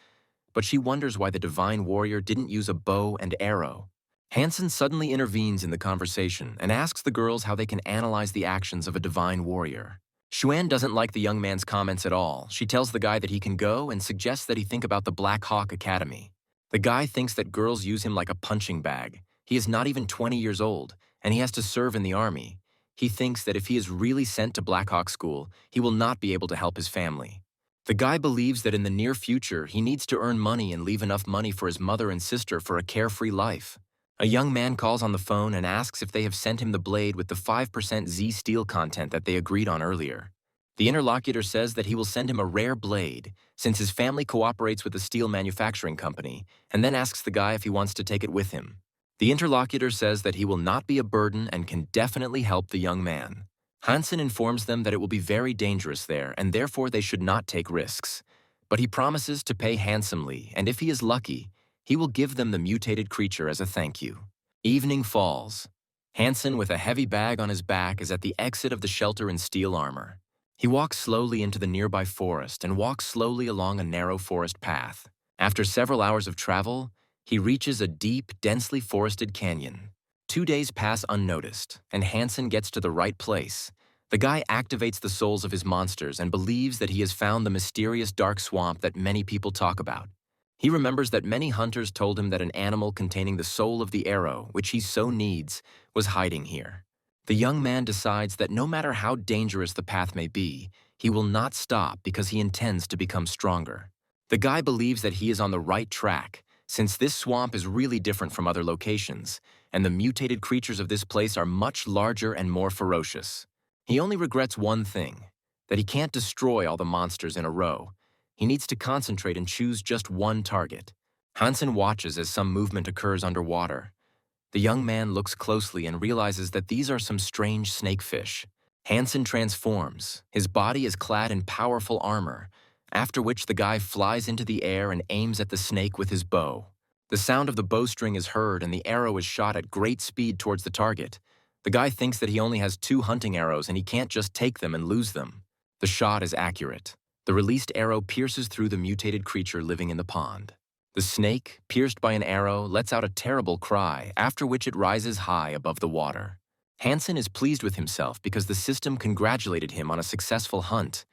but she wonders why the divine warrior didn't use a bow and arrow. Hansen suddenly intervenes in the conversation and asks the girls how they can analyze the actions of a divine warrior. Xuan doesn't like the young man's comments at all. She tells the guy that he can go and suggests that he think about the Black Hawk Academy. The guy thinks that girls use him like a punching bag. He is not even 20 years old, and he has to serve in the army. He thinks that if he is really sent to Black Hawk School, he will not be able to help his family. The guy believes that in the near future, he needs to earn money and leave enough money for his mother and sister for a carefree life. A young man calls on the phone and asks if they have sent him the blade with the 5% Z steel content that they agreed on earlier. The interlocutor says that he will send him a rare blade, since his family cooperates with a steel manufacturing company, and then asks the guy if he wants to take it with him. The interlocutor says that he will not be a burden and can definitely help the young man. Hansen informs them that it will be very dangerous there, and therefore they should not take risks. But he promises to pay handsomely, and if he is lucky, he will give them the mutated creature as a thank you. Evening falls. Hansen, with a heavy bag on his back, is at the exit of the shelter in steel armor. He walks slowly into the nearby forest and walks slowly along a narrow forest path. After several hours of travel, he reaches a deep, densely forested canyon. 2 days pass unnoticed, and Hansen gets to the right place. The guy activates the souls of his monsters and believes that he has found the mysterious dark swamp that many people talk about. He remembers that many hunters told him that an animal containing the soul of the arrow, which he so needs, was hiding here. The young man decides that no matter how dangerous the path may be, he will not stop because he intends to become stronger. The guy believes that he is on the right track, since this swamp is really different from other locations, and the mutated creatures of this place are much larger and more ferocious. He only regrets one thing, that he can't destroy all the monsters in a row. He needs to concentrate and choose just one target. Hansen watches as some movement occurs underwater. The young man looks closely and realizes that these are some strange snakefish. Hansen transforms. His body is clad in powerful armor, after which the guy flies into the air and aims at the snake with his bow. The sound of the bowstring is heard and the arrow is shot at great speed towards the target. The guy thinks that he only has 2 hunting arrows and he can't just take them and lose them. The shot is accurate. The released arrow pierces through the mutated creature living in the pond. The snake, pierced by an arrow, lets out a terrible cry, after which it rises high above the water. Hansen is pleased with himself because the system congratulated him on a successful hunt,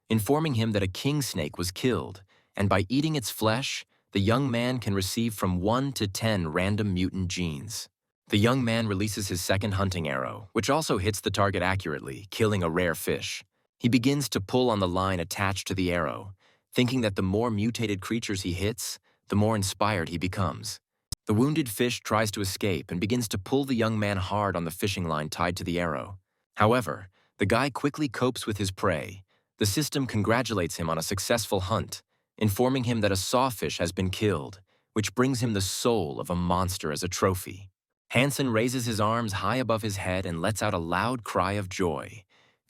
informing him that a king snake was killed, and by eating its flesh, the young man can receive from 1 to 10 random mutant genes. The young man releases his second hunting arrow, which also hits the target accurately, killing a rare fish. He begins to pull on the line attached to the arrow, thinking that the more mutated creatures he hits, the more inspired he becomes. The wounded fish tries to escape and begins to pull the young man hard on the fishing line tied to the arrow. However, the guy quickly copes with his prey. The system congratulates him on a successful hunt, informing him that a sawfish has been killed, which brings him the soul of a monster as a trophy. Hansen raises his arms high above his head and lets out a loud cry of joy,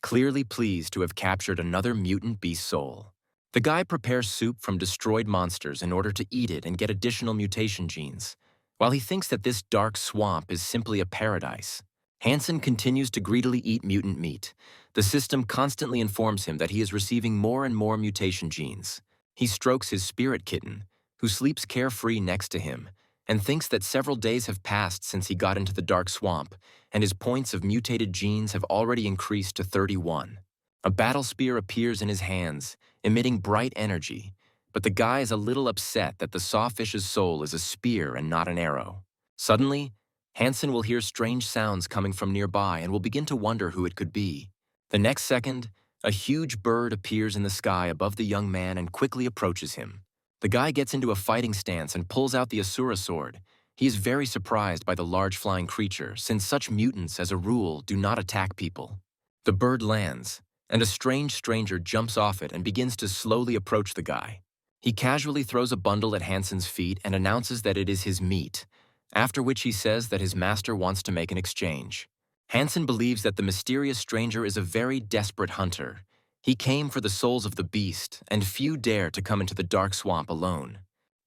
clearly pleased to have captured another mutant beast soul. The guy prepares soup from destroyed monsters in order to eat it and get additional mutation genes. While he thinks that this dark swamp is simply a paradise, Hansen continues to greedily eat mutant meat. The system constantly informs him that he is receiving more and more mutation genes. He strokes his spirit kitten, who sleeps carefree next to him, and thinks that several days have passed since he got into the dark swamp, and his points of mutated genes have already increased to 31. A battle spear appears in his hands, emitting bright energy, but the guy is a little upset that the sawfish's soul is a spear and not an arrow. Suddenly, Hansen will hear strange sounds coming from nearby and will begin to wonder who it could be. The next second, a huge bird appears in the sky above the young man and quickly approaches him. The guy gets into a fighting stance and pulls out the Asura sword. He is very surprised by the large flying creature, since such mutants, as a rule, do not attack people. The bird lands, and a strange stranger jumps off it and begins to slowly approach the guy. He casually throws a bundle at Hansen's feet and announces that it is his meat, after which he says that his master wants to make an exchange. Hansen believes that the mysterious stranger is a very desperate hunter. He came for the souls of the beast, and few dare to come into the dark swamp alone.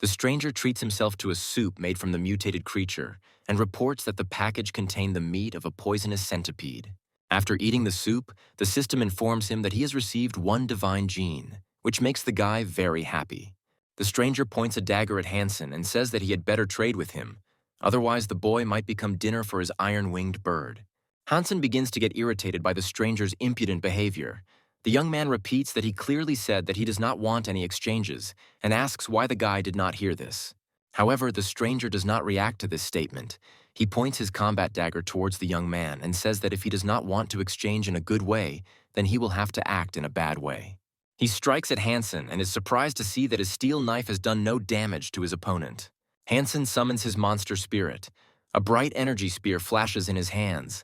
The stranger treats himself to a soup made from the mutated creature and reports that the package contained the meat of a poisonous centipede. After eating the soup, the system informs him that he has received 1 divine gene, which makes the guy very happy. The stranger points a dagger at Hansen and says that he had better trade with him, Otherwise, the boy might become dinner for his iron-winged bird. Hansen begins to get irritated by the stranger's impudent behavior. The young man repeats that he clearly said that he does not want any exchanges and asks why the guy did not hear this. However, the stranger does not react to this statement. He points his combat dagger towards the young man and says that if he does not want to exchange in a good way, then he will have to act in a bad way. He strikes at Hansen and is surprised to see that his steel knife has done no damage to his opponent. Hansen summons his monster spirit. A bright energy spear flashes in his hands.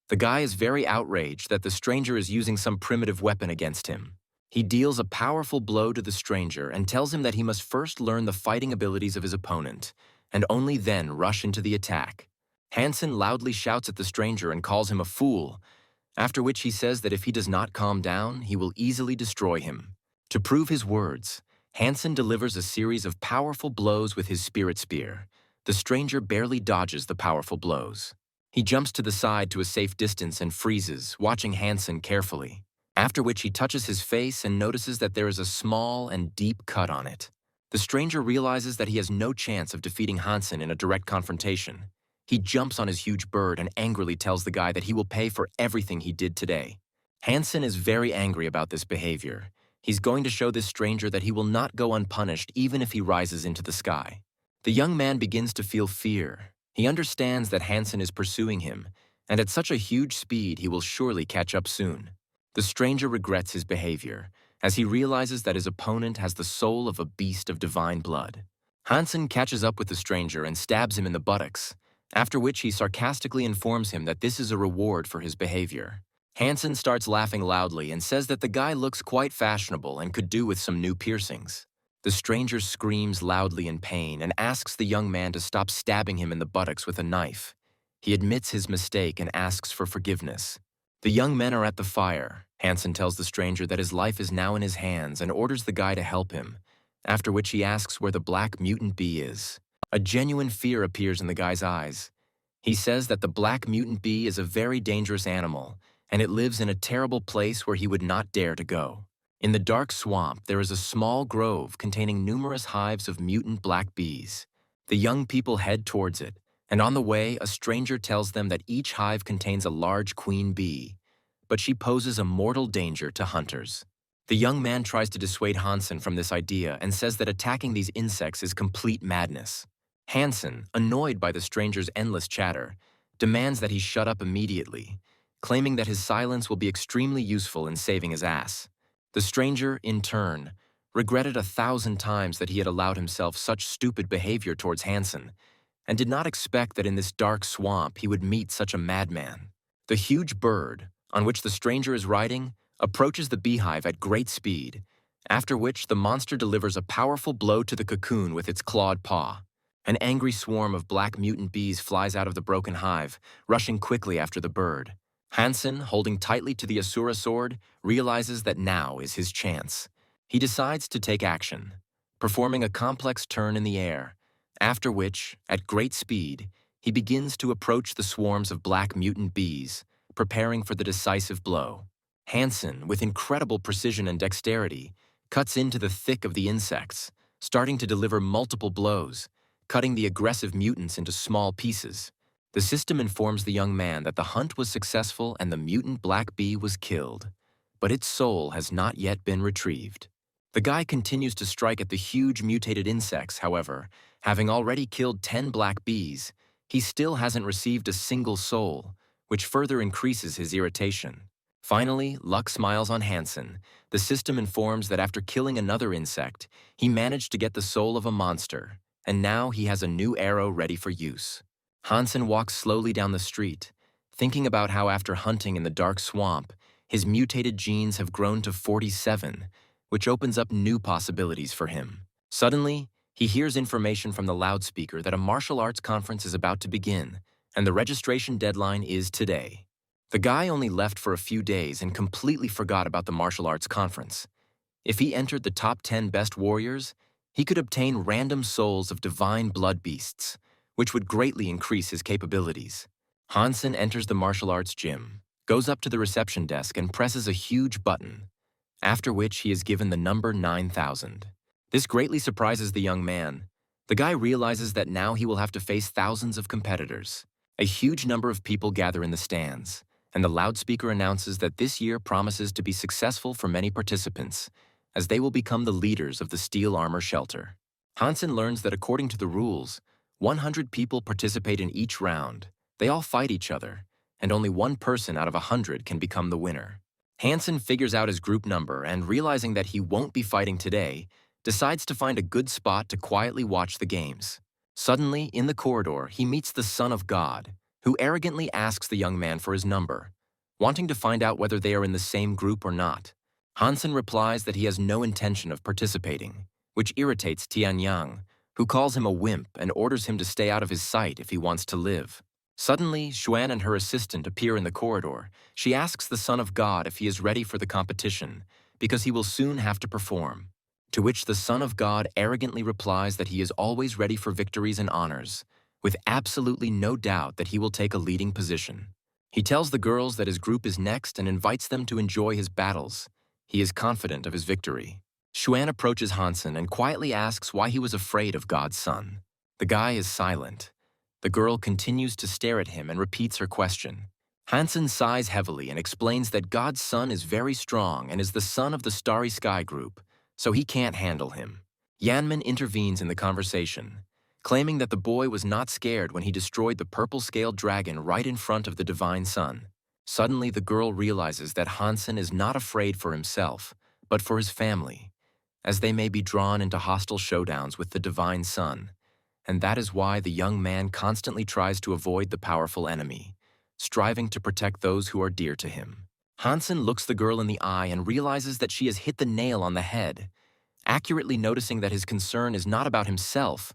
The guy is very outraged that the stranger is using some primitive weapon against him. He deals a powerful blow to the stranger and tells him that he must first learn the fighting abilities of his opponent, and only then rush into the attack. Hansen loudly shouts at the stranger and calls him a fool, after which he says that if he does not calm down, he will easily destroy him. To prove his words, Hansen delivers a series of powerful blows with his spirit spear. The stranger barely dodges the powerful blows. He jumps to the side to a safe distance and freezes, watching Hansen carefully, after which he touches his face and notices that there is a small and deep cut on it. The stranger realizes that he has no chance of defeating Hansen in a direct confrontation. He jumps on his huge bird and angrily tells the guy that he will pay for everything he did today. Hansen is very angry about this behavior. He's going to show this stranger that he will not go unpunished even if he rises into the sky. The young man begins to feel fear. He understands that Hansen is pursuing him, and at such a huge speed he will surely catch up soon. The stranger regrets his behavior, as he realizes that his opponent has the soul of a beast of divine blood. Hansen catches up with the stranger and stabs him in the buttocks, after which he sarcastically informs him that this is a reward for his behavior. Hansen starts laughing loudly and says that the guy looks quite fashionable and could do with some new piercings. The stranger screams loudly in pain and asks the young man to stop stabbing him in the buttocks with a knife. He admits his mistake and asks for forgiveness. The young men are at the fire. Hansen tells the stranger that his life is now in his hands and orders the guy to help him, after which he asks where the black mutant bee is. A genuine fear appears in the guy's eyes. He says that the black mutant bee is a very dangerous animal, and it lives in a terrible place where he would not dare to go. In the dark swamp, there is a small grove containing numerous hives of mutant black bees. The young people head towards it, and on the way, a stranger tells them that each hive contains a large queen bee, but she poses a mortal danger to hunters. The young man tries to dissuade Hansen from this idea and says that attacking these insects is complete madness. Hansen, annoyed by the stranger's endless chatter, demands that he shut up immediately, claiming that his silence will be extremely useful in saving his ass. The stranger, in turn, regretted 1,000 times that he had allowed himself such stupid behavior towards Hansen, and did not expect that in this dark swamp he would meet such a madman. The huge bird, on which the stranger is riding, approaches the beehive at great speed, after which the monster delivers a powerful blow to the cocoon with its clawed paw. An angry swarm of black mutant bees flies out of the broken hive, rushing quickly after the bird. Hansen, holding tightly to the Asura sword, realizes that now is his chance. He decides to take action, performing a complex turn in the air, after which, at great speed, he begins to approach the swarms of black mutant bees, preparing for the decisive blow. Hansen, with incredible precision and dexterity, cuts into the thick of the insects, starting to deliver multiple blows, cutting the aggressive mutants into small pieces. The system informs the young man that the hunt was successful and the mutant black bee was killed, but its soul has not yet been retrieved. The guy continues to strike at the huge mutated insects, however, having already killed 10 black bees, he still hasn't received a single soul, which further increases his irritation. Finally, luck smiles on Hansen. The system informs that after killing another insect, he managed to get the soul of a monster, and now he has a new arrow ready for use. Hansen walks slowly down the street, thinking about how after hunting in the dark swamp, his mutated genes have grown to 47, which opens up new possibilities for him. Suddenly, he hears information from the loudspeaker that a martial arts conference is about to begin, and the registration deadline is today. The guy only left for a few days and completely forgot about the martial arts conference. If he entered the top 10 best warriors, he could obtain random souls of divine blood beasts, which would greatly increase his capabilities. Hansen enters the martial arts gym, goes up to the reception desk and presses a huge button, after which he is given the number 9,000. This greatly surprises the young man. The guy realizes that now he will have to face thousands of competitors. A huge number of people gather in the stands, and the loudspeaker announces that this year promises to be successful for many participants, as they will become the leaders of the steel armor shelter. Hansen learns that according to the rules, 100 people participate in each round. They all fight each other, and only one person out of 100 can become the winner. Hansen figures out his group number and, realizing that he won't be fighting today, decides to find a good spot to quietly watch the games. Suddenly, in the corridor, he meets the Son of God, who arrogantly asks the young man for his number, wanting to find out whether they are in the same group or not. Hansen replies that he has no intention of participating, which irritates Tianyang, who calls him a wimp and orders him to stay out of his sight if he wants to live. Suddenly, Xuan and her assistant appear in the corridor. She asks the Son of God if he is ready for the competition, because he will soon have to perform. To which the Son of God arrogantly replies that he is always ready for victories and honors, with absolutely no doubt that he will take a leading position. He tells the girls that his group is next and invites them to enjoy his battles. He is confident of his victory. Xuan approaches Hansen and quietly asks why he was afraid of God's son. The guy is silent. The girl continues to stare at him and repeats her question. Hansen sighs heavily and explains that God's son is very strong and is the son of the Starry Sky group, so he can't handle him. Yanmin intervenes in the conversation, claiming that the boy was not scared when he destroyed the purple-scaled dragon right in front of the divine sun. Suddenly, the girl realizes that Hansen is not afraid for himself, but for his family, as they may be drawn into hostile showdowns with the divine sun, and that is why the young man constantly tries to avoid the powerful enemy, striving to protect those who are dear to him. Hansen looks the girl in the eye and realizes that she has hit the nail on the head, accurately noticing that his concern is not about himself,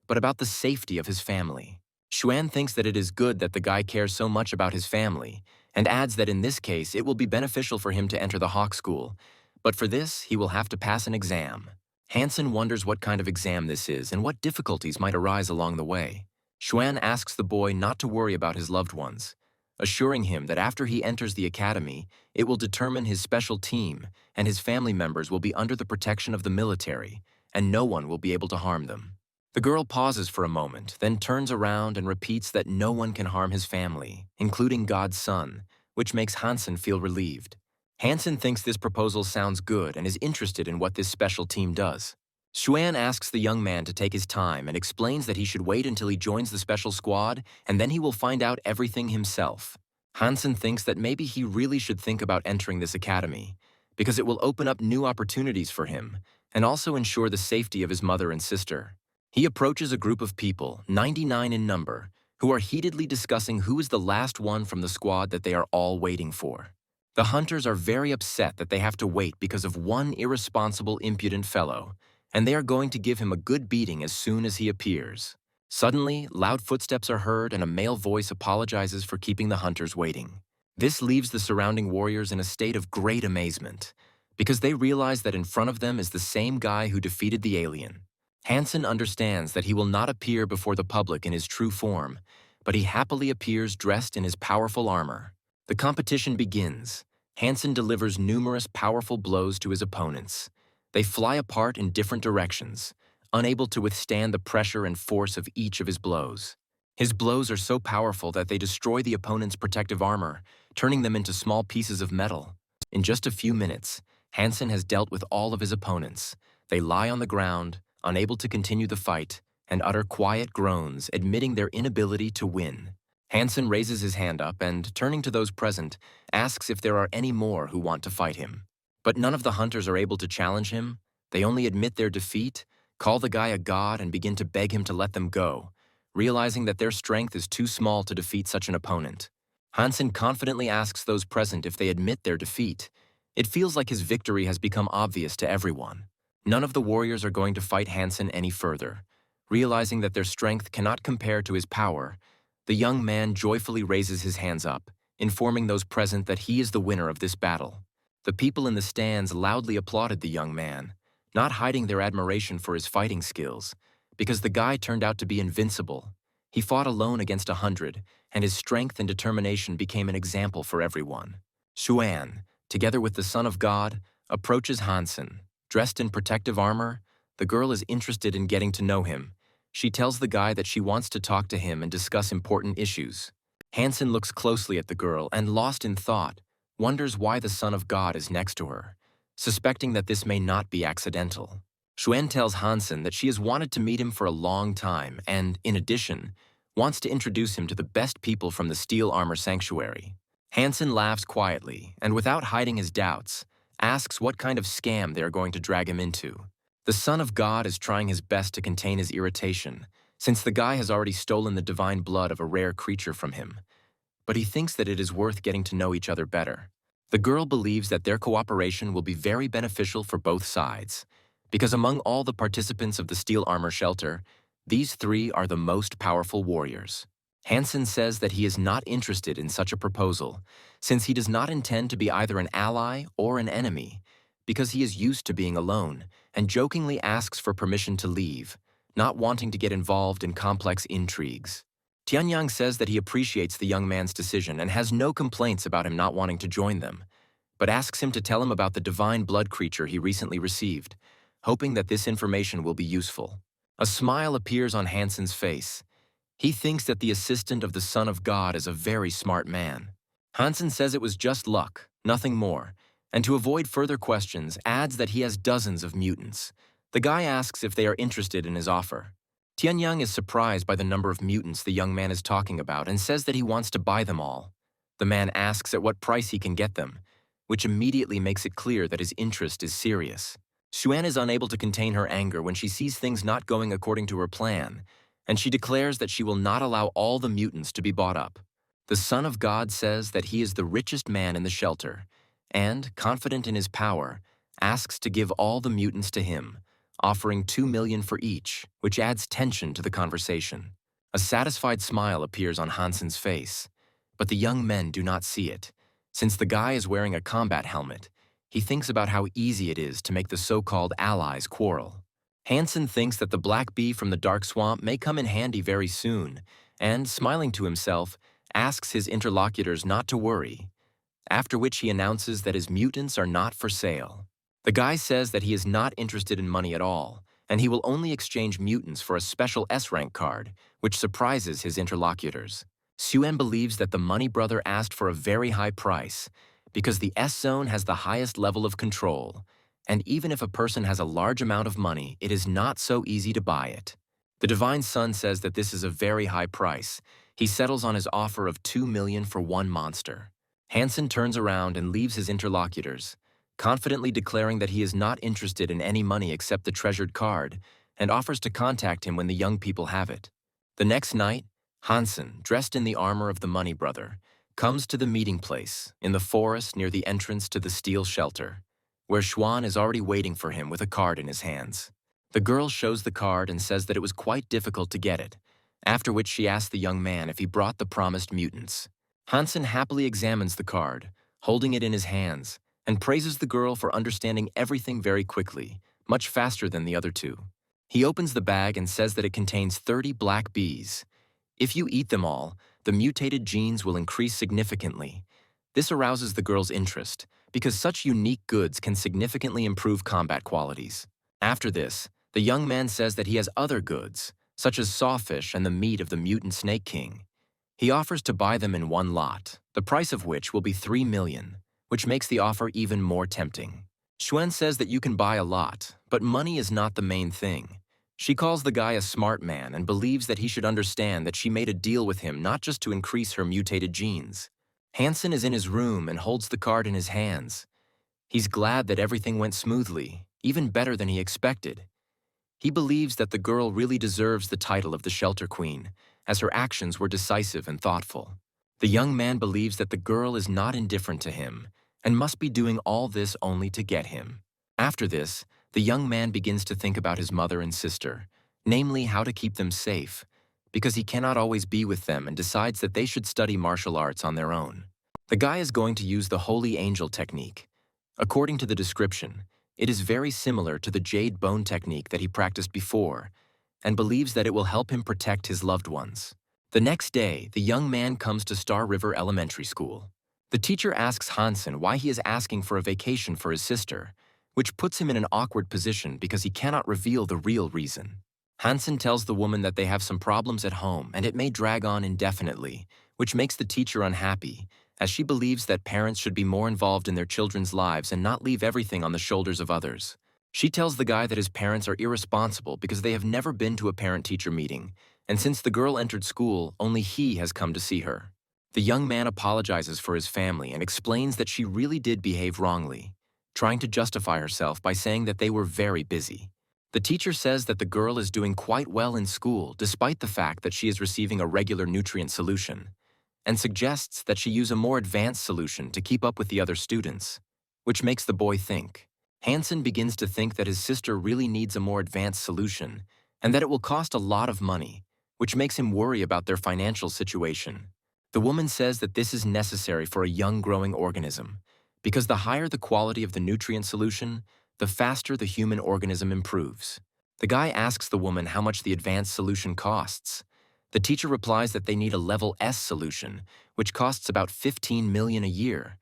but about the safety of his family. Xuan thinks that it is good that the guy cares so much about his family, and adds that in this case it will be beneficial for him to enter the Hawk School, but for this he will have to pass an exam. Hansen wonders what kind of exam this is and what difficulties might arise along the way. Xuan asks the boy not to worry about his loved ones, assuring him that after he enters the academy, it will determine his special team and his family members will be under the protection of the military, and no one will be able to harm them. The girl pauses for a moment, then turns around and repeats that no one can harm his family, including God's son, which makes Hansen feel relieved. Hansen thinks this proposal sounds good and is interested in what this special team does. Xuan asks the young man to take his time and explains that he should wait until he joins the special squad and then he will find out everything himself. Hansen thinks that maybe he really should think about entering this academy, because it will open up new opportunities for him and also ensure the safety of his mother and sister. He approaches a group of people, 99 in number, who are heatedly discussing who is the last one from the squad that they are all waiting for. The hunters are very upset that they have to wait because of one irresponsible, impudent fellow, and they are going to give him a good beating as soon as he appears. Suddenly, loud footsteps are heard and a male voice apologizes for keeping the hunters waiting. This leaves the surrounding warriors in a state of great amazement, because they realize that in front of them is the same guy who defeated the alien. Hansen understands that he will not appear before the public in his true form, but he happily appears dressed in his powerful armor. The competition begins. Hansen delivers numerous powerful blows to his opponents. They fly apart in different directions, unable to withstand the pressure and force of each of his blows. His blows are so powerful that they destroy the opponent's protective armor, turning them into small pieces of metal. In just a few minutes, Hansen has dealt with all of his opponents. They lie on the ground, unable to continue the fight, and utter quiet groans, admitting their inability to win. Hansen raises his hand up and, turning to those present, asks if there are any more who want to fight him. But none of the hunters are able to challenge him. They only admit their defeat, call the guy a god, and begin to beg him to let them go, realizing that their strength is too small to defeat such an opponent. Hansen confidently asks those present if they admit their defeat. It feels like his victory has become obvious to everyone. None of the warriors are going to fight Hansen any further. Realizing that their strength cannot compare to his power, the young man joyfully raises his hands up, informing those present that he is the winner of this battle. The people in the stands loudly applauded the young man, not hiding their admiration for his fighting skills, because the guy turned out to be invincible. He fought alone against 100, and his strength and determination became an example for everyone. Xuan, together with the Son of God, approaches Hansen. Dressed in protective armor, the girl is interested in getting to know him, She tells the guy that she wants to talk to him and discuss important issues. Hansen looks closely at the girl and, lost in thought, wonders why the Son of God is next to her, suspecting that this may not be accidental. Xuan tells Hansen that she has wanted to meet him for a long time and, in addition, wants to introduce him to the best people from the Steel Armor Sanctuary. Hansen laughs quietly and, without hiding his doubts, asks what kind of scam they are going to drag him into. The Son of God is trying his best to contain his irritation, since the guy has already stolen the divine blood of a rare creature from him, but he thinks that it is worth getting to know each other better. The girl believes that their cooperation will be very beneficial for both sides, because among all the participants of the Steel Armor Shelter, these three are the most powerful warriors. Hansen says that he is not interested in such a proposal, since he does not intend to be either an ally or an enemy, because he is used to being alone, and jokingly asks for permission to leave, not wanting to get involved in complex intrigues. Tianyang says that he appreciates the young man's decision and has no complaints about him not wanting to join them, but asks him to tell him about the divine blood creature he recently received, hoping that this information will be useful. A smile appears on Hansen's face. He thinks that the assistant of the Son of God is a very smart man. Hansen says it was just luck, nothing more, and to avoid further questions, adds that he has dozens of mutants. The guy asks if they are interested in his offer. Tianyang is surprised by the number of mutants the young man is talking about and says that he wants to buy them all. The man asks at what price he can get them, which immediately makes it clear that his interest is serious. Xuan is unable to contain her anger when she sees things not going according to her plan, and she declares that she will not allow all the mutants to be bought up. The Son of God says that he is the richest man in the shelter, and, confident in his power, asks to give all the mutants to him, offering 2 million for each, which adds tension to the conversation. A satisfied smile appears on Hansen's face, but the young men do not see it. Since the guy is wearing a combat helmet, he thinks about how easy it is to make the so-called allies quarrel. Hansen thinks that the black bee from the dark swamp may come in handy very soon, and, smiling to himself, asks his interlocutors not to worry, after which he announces that his mutants are not for sale. The guy says that he is not interested in money at all, and he will only exchange mutants for a special S-rank card, which surprises his interlocutors. Xuan believes that the money brother asked for a very high price, because the S-Zone has the highest level of control, and even if a person has a large amount of money, it is not so easy to buy it. The Divine Son says that this is a very high price. He settles on his offer of 2 million for one monster. Hansen turns around and leaves his interlocutors, confidently declaring that he is not interested in any money except the treasured card, and offers to contact him when the young people have it. The next night, Hansen, dressed in the armor of the Money Brother, comes to the meeting place in the forest near the entrance to the steel shelter, where Xuan is already waiting for him with a card in his hands. The girl shows the card and says that it was quite difficult to get it, after which she asks the young man if he brought the promised mutants. Hansen happily examines the card, holding it in his hands, and praises the girl for understanding everything very quickly, much faster than the other two. He opens the bag and says that it contains 30 black bees. If you eat them all, the mutated genes will increase significantly. This arouses the girl's interest, because such unique goods can significantly improve combat qualities. After this, the young man says that he has other goods, such as sawfish and the meat of the mutant Snake King. He offers to buy them in one lot, the price of which will be 3 million, which makes the offer even more tempting. Xuan says that you can buy a lot, but money is not the main thing. She calls the guy a smart man and believes that he should understand that she made a deal with him not just to increase her mutated genes. Hansen is in his room and holds the card in his hands. He's glad that everything went smoothly, even better than he expected. He believes that the girl really deserves the title of the Shelter Queen, as her actions were decisive and thoughtful. The young man believes that the girl is not indifferent to him and must be doing all this only to get him. After this, the young man begins to think about his mother and sister, namely how to keep them safe, because he cannot always be with them, and decides that they should study martial arts on their own. The guy is going to use the Holy Angel technique. According to the description, it is very similar to the Jade Bone technique that he practiced before, and believes that it will help him protect his loved ones. The next day, the young man comes to Star River Elementary School. The teacher asks Hansen why he is asking for a vacation for his sister, which puts him in an awkward position because he cannot reveal the real reason. Hansen tells the woman that they have some problems at home and it may drag on indefinitely, which makes the teacher unhappy, as she believes that parents should be more involved in their children's lives and not leave everything on the shoulders of others. She tells the guy that his parents are irresponsible because they have never been to a parent-teacher meeting, and since the girl entered school, only he has come to see her. The young man apologizes for his family and explains that she really did behave wrongly, trying to justify herself by saying that they were very busy. The teacher says that the girl is doing quite well in school despite the fact that she is receiving a regular nutrient solution, and suggests that she use a more advanced solution to keep up with the other students, which makes the boy think. Hansen begins to think that his sister really needs a more advanced solution and that it will cost a lot of money, which makes him worry about their financial situation. The woman says that this is necessary for a young growing organism, because the higher the quality of the nutrient solution, the faster the human organism improves. The guy asks the woman how much the advanced solution costs. The teacher replies that they need a level S solution, which costs about 15 million a year.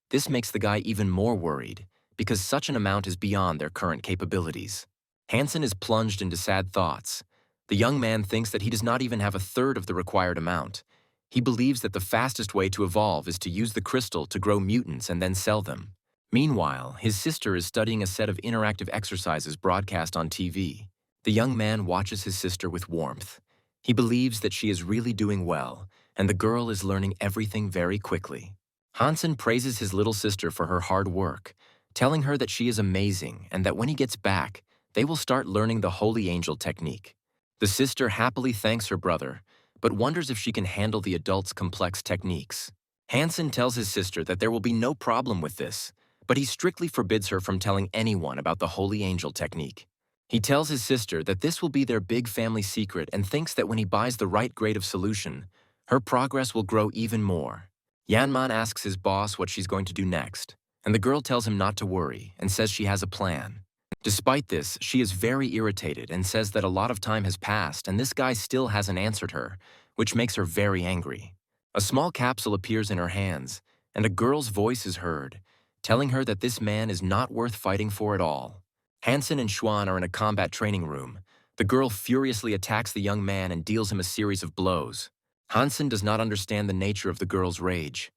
This makes the guy even more worried, because such an amount is beyond their current capabilities. Hansen is plunged into sad thoughts. The young man thinks that he does not even have a third of the required amount. He believes that the fastest way to evolve is to use the crystal to grow mutants and then sell them. Meanwhile, his sister is studying a set of interactive exercises broadcast on TV. The young man watches his sister with warmth. He believes that she is really doing well, and the girl is learning everything very quickly. Hansen praises his little sister for her hard work, telling her that she is amazing and that when he gets back, they will start learning the Holy Angel technique. The sister happily thanks her brother, but wonders if she can handle the adult's complex techniques. Hansen tells his sister that there will be no problem with this, but he strictly forbids her from telling anyone about the Holy Angel technique. He tells his sister that this will be their big family secret and thinks that when he buys the right grade of solution, her progress will grow even more. Yanman asks his boss what she's going to do next, and the girl tells him not to worry and says she has a plan. Despite this, she is very irritated and says that a lot of time has passed and this guy still hasn't answered her, which makes her very angry. A small capsule appears in her hands, and a girl's voice is heard, telling her that this man is not worth fighting for at all. Hansen and Xuan are in a combat training room. The girl furiously attacks the young man and deals him a series of blows. Hansen does not understand the nature of the girl's rage.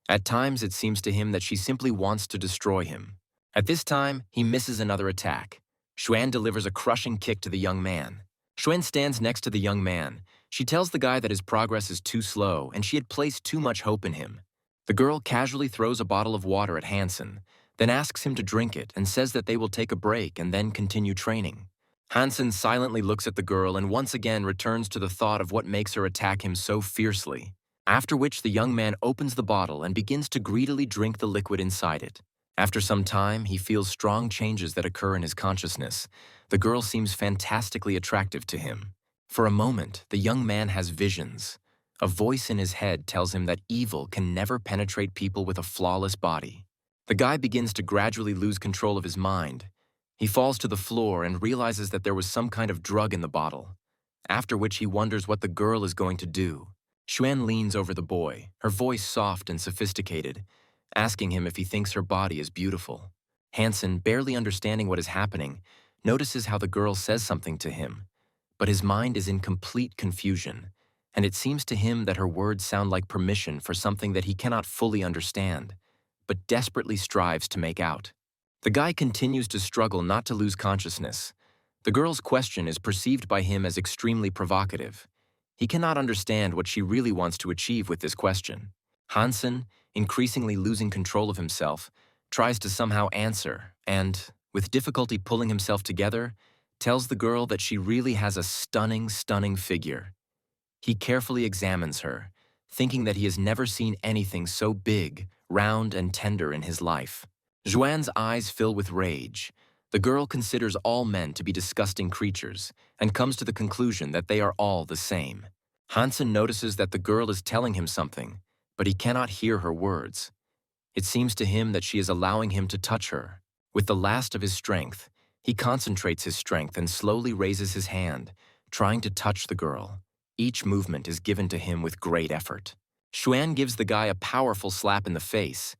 At times, it seems to him that she simply wants to destroy him. At this time, he misses another attack. Xuan delivers a crushing kick to the young man. Xuan stands next to the young man. She tells the guy that his progress is too slow and she had placed too much hope in him. The girl casually throws a bottle of water at Hansen, then asks him to drink it and says that they will take a break and then continue training. Hansen silently looks at the girl and once again returns to the thought of what makes her attack him so fiercely, after which the young man opens the bottle and begins to greedily drink the liquid inside it. After some time, he feels strong changes that occur in his consciousness. The girl seems fantastically attractive to him. For a moment, the young man has visions. A voice in his head tells him that evil can never penetrate people with a flawless body. The guy begins to gradually lose control of his mind. He falls to the floor and realizes that there was some kind of drug in the bottle, after which he wonders what the girl is going to do. Xuan leans over the boy, her voice soft and sophisticated, asking him if he thinks her body is beautiful. Hansen, barely understanding what is happening, notices how the girl says something to him, but his mind is in complete confusion, and it seems to him that her words sound like permission for something that he cannot fully understand, but desperately strives to make out. The guy continues to struggle not to lose consciousness. The girl's question is perceived by him as extremely provocative. He cannot understand what she really wants to achieve with this question. Hansen, increasingly losing control of himself, tries to somehow answer and, with difficulty pulling himself together, tells the girl that she really has a stunning, stunning figure. He carefully examines her, thinking that he has never seen anything so big, round, and tender in his life. Xuan's eyes fill with rage. The girl considers all men to be disgusting creatures and comes to the conclusion that they are all the same. Hansen notices that the girl is telling him something, but he cannot hear her words. It seems to him that she is allowing him to touch her. With the last of his strength, he concentrates his strength and slowly raises his hand, trying to touch the girl. Each movement is given to him with great effort. Xuan gives the guy a powerful slap in the face.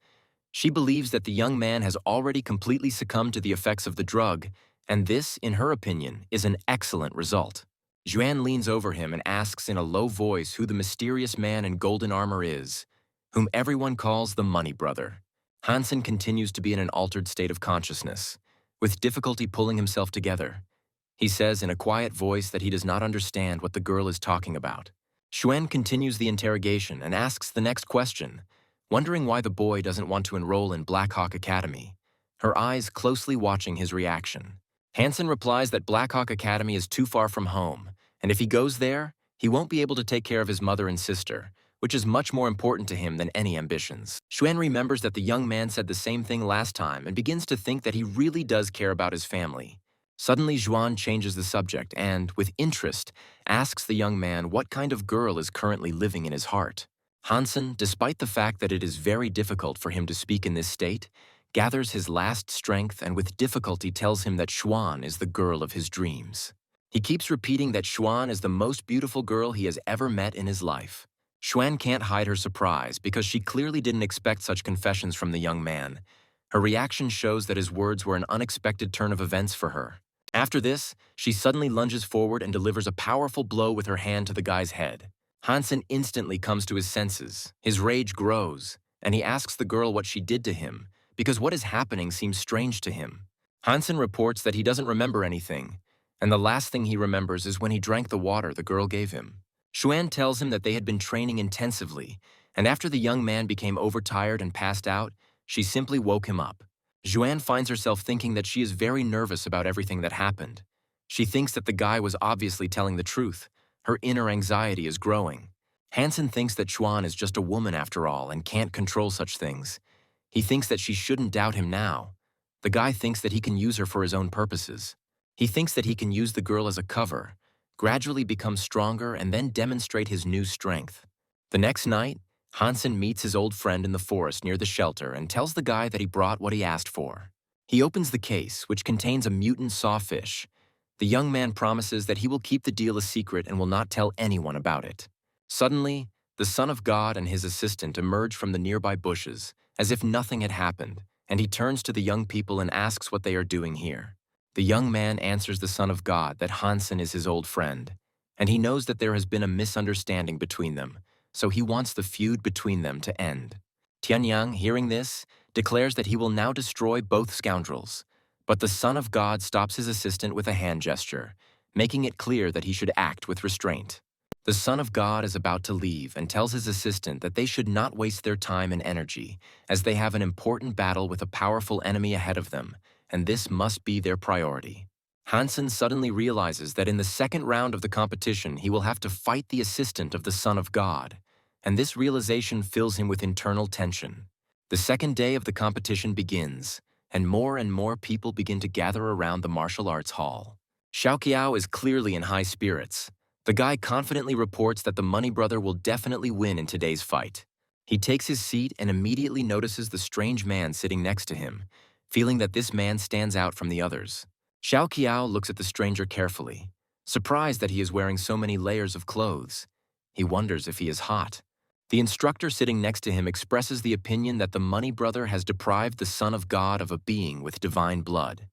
She believes that the young man has already completely succumbed to the effects of the drug, and this, in her opinion, is an excellent result. Juan leans over him and asks in a low voice who the mysterious man in golden armor is, whom everyone calls the Money Brother. Hansen continues to be in an altered state of consciousness, with difficulty pulling himself together. He says in a quiet voice that he does not understand what the girl is talking about. Xuan continues the interrogation and asks the next question, wondering why the boy doesn't want to enroll in Black Hawk Academy, her eyes closely watching his reaction. Hansen replies that Black Hawk Academy is too far from home, and if he goes there, he won't be able to take care of his mother and sister, which is much more important to him than any ambitions. Xuan remembers that the young man said the same thing last time and begins to think that he really does care about his family. Suddenly, Xuan changes the subject and, with interest, asks the young man what kind of girl is currently living in his heart. Hansen, despite the fact that it is very difficult for him to speak in this state, gathers his last strength and with difficulty tells him that Xuan is the girl of his dreams. He keeps repeating that Xuan is the most beautiful girl he has ever met in his life. Xuan can't hide her surprise because she clearly didn't expect such confessions from the young man. Her reaction shows that his words were an unexpected turn of events for her. After this, she suddenly lunges forward and delivers a powerful blow with her hand to the guy's head. Hansen instantly comes to his senses. His rage grows, and he asks the girl what she did to him, because what is happening seems strange to him. Hansen reports that he doesn't remember anything, and the last thing he remembers is when he drank the water the girl gave him. Xuan tells him that they had been training intensively, and after the young man became overtired and passed out, she simply woke him up. Xuan finds herself thinking that she is very nervous about everything that happened. She thinks that the guy was obviously telling the truth. Her inner anxiety is growing. Hansen thinks that Xuan is just a woman after all and can't control such things. He thinks that she shouldn't doubt him now. The guy thinks that he can use her for his own purposes. He thinks that he can use the girl as a cover, gradually become stronger, and then demonstrate his new strength. The next night, Hansen meets his old friend in the forest near the shelter and tells the guy that he brought what he asked for. He opens the case, which contains a mutant sawfish. The young man promises that he will keep the deal a secret and will not tell anyone about it. Suddenly, the Son of God and his assistant emerge from the nearby bushes, as if nothing had happened, and he turns to the young people and asks what they are doing here. The young man answers the Son of God that Hansen is his old friend, and he knows that there has been a misunderstanding between them, so he wants the feud between them to end. Tianyang, hearing this, declares that he will now destroy both scoundrels, but the Son of God stops his assistant with a hand gesture, making it clear that he should act with restraint. The Son of God is about to leave and tells his assistant that they should not waste their time and energy, as they have an important battle with a powerful enemy ahead of them, and this must be their priority. Hansen suddenly realizes that in the second round of the competition he will have to fight the assistant of the Son of God, and this realization fills him with internal tension. The second day of the competition begins, and more people begin to gather around the martial arts hall. Xiaoqiao is clearly in high spirits. The guy confidently reports that the Money Brother will definitely win in today's fight. He takes his seat and immediately notices the strange man sitting next to him, feeling that this man stands out from the others. Xiaoqiao looks at the stranger carefully, surprised that he is wearing so many layers of clothes. He wonders if he is hot. The instructor sitting next to him expresses the opinion that the Money Brother has deprived the Son of God of a being with divine blood,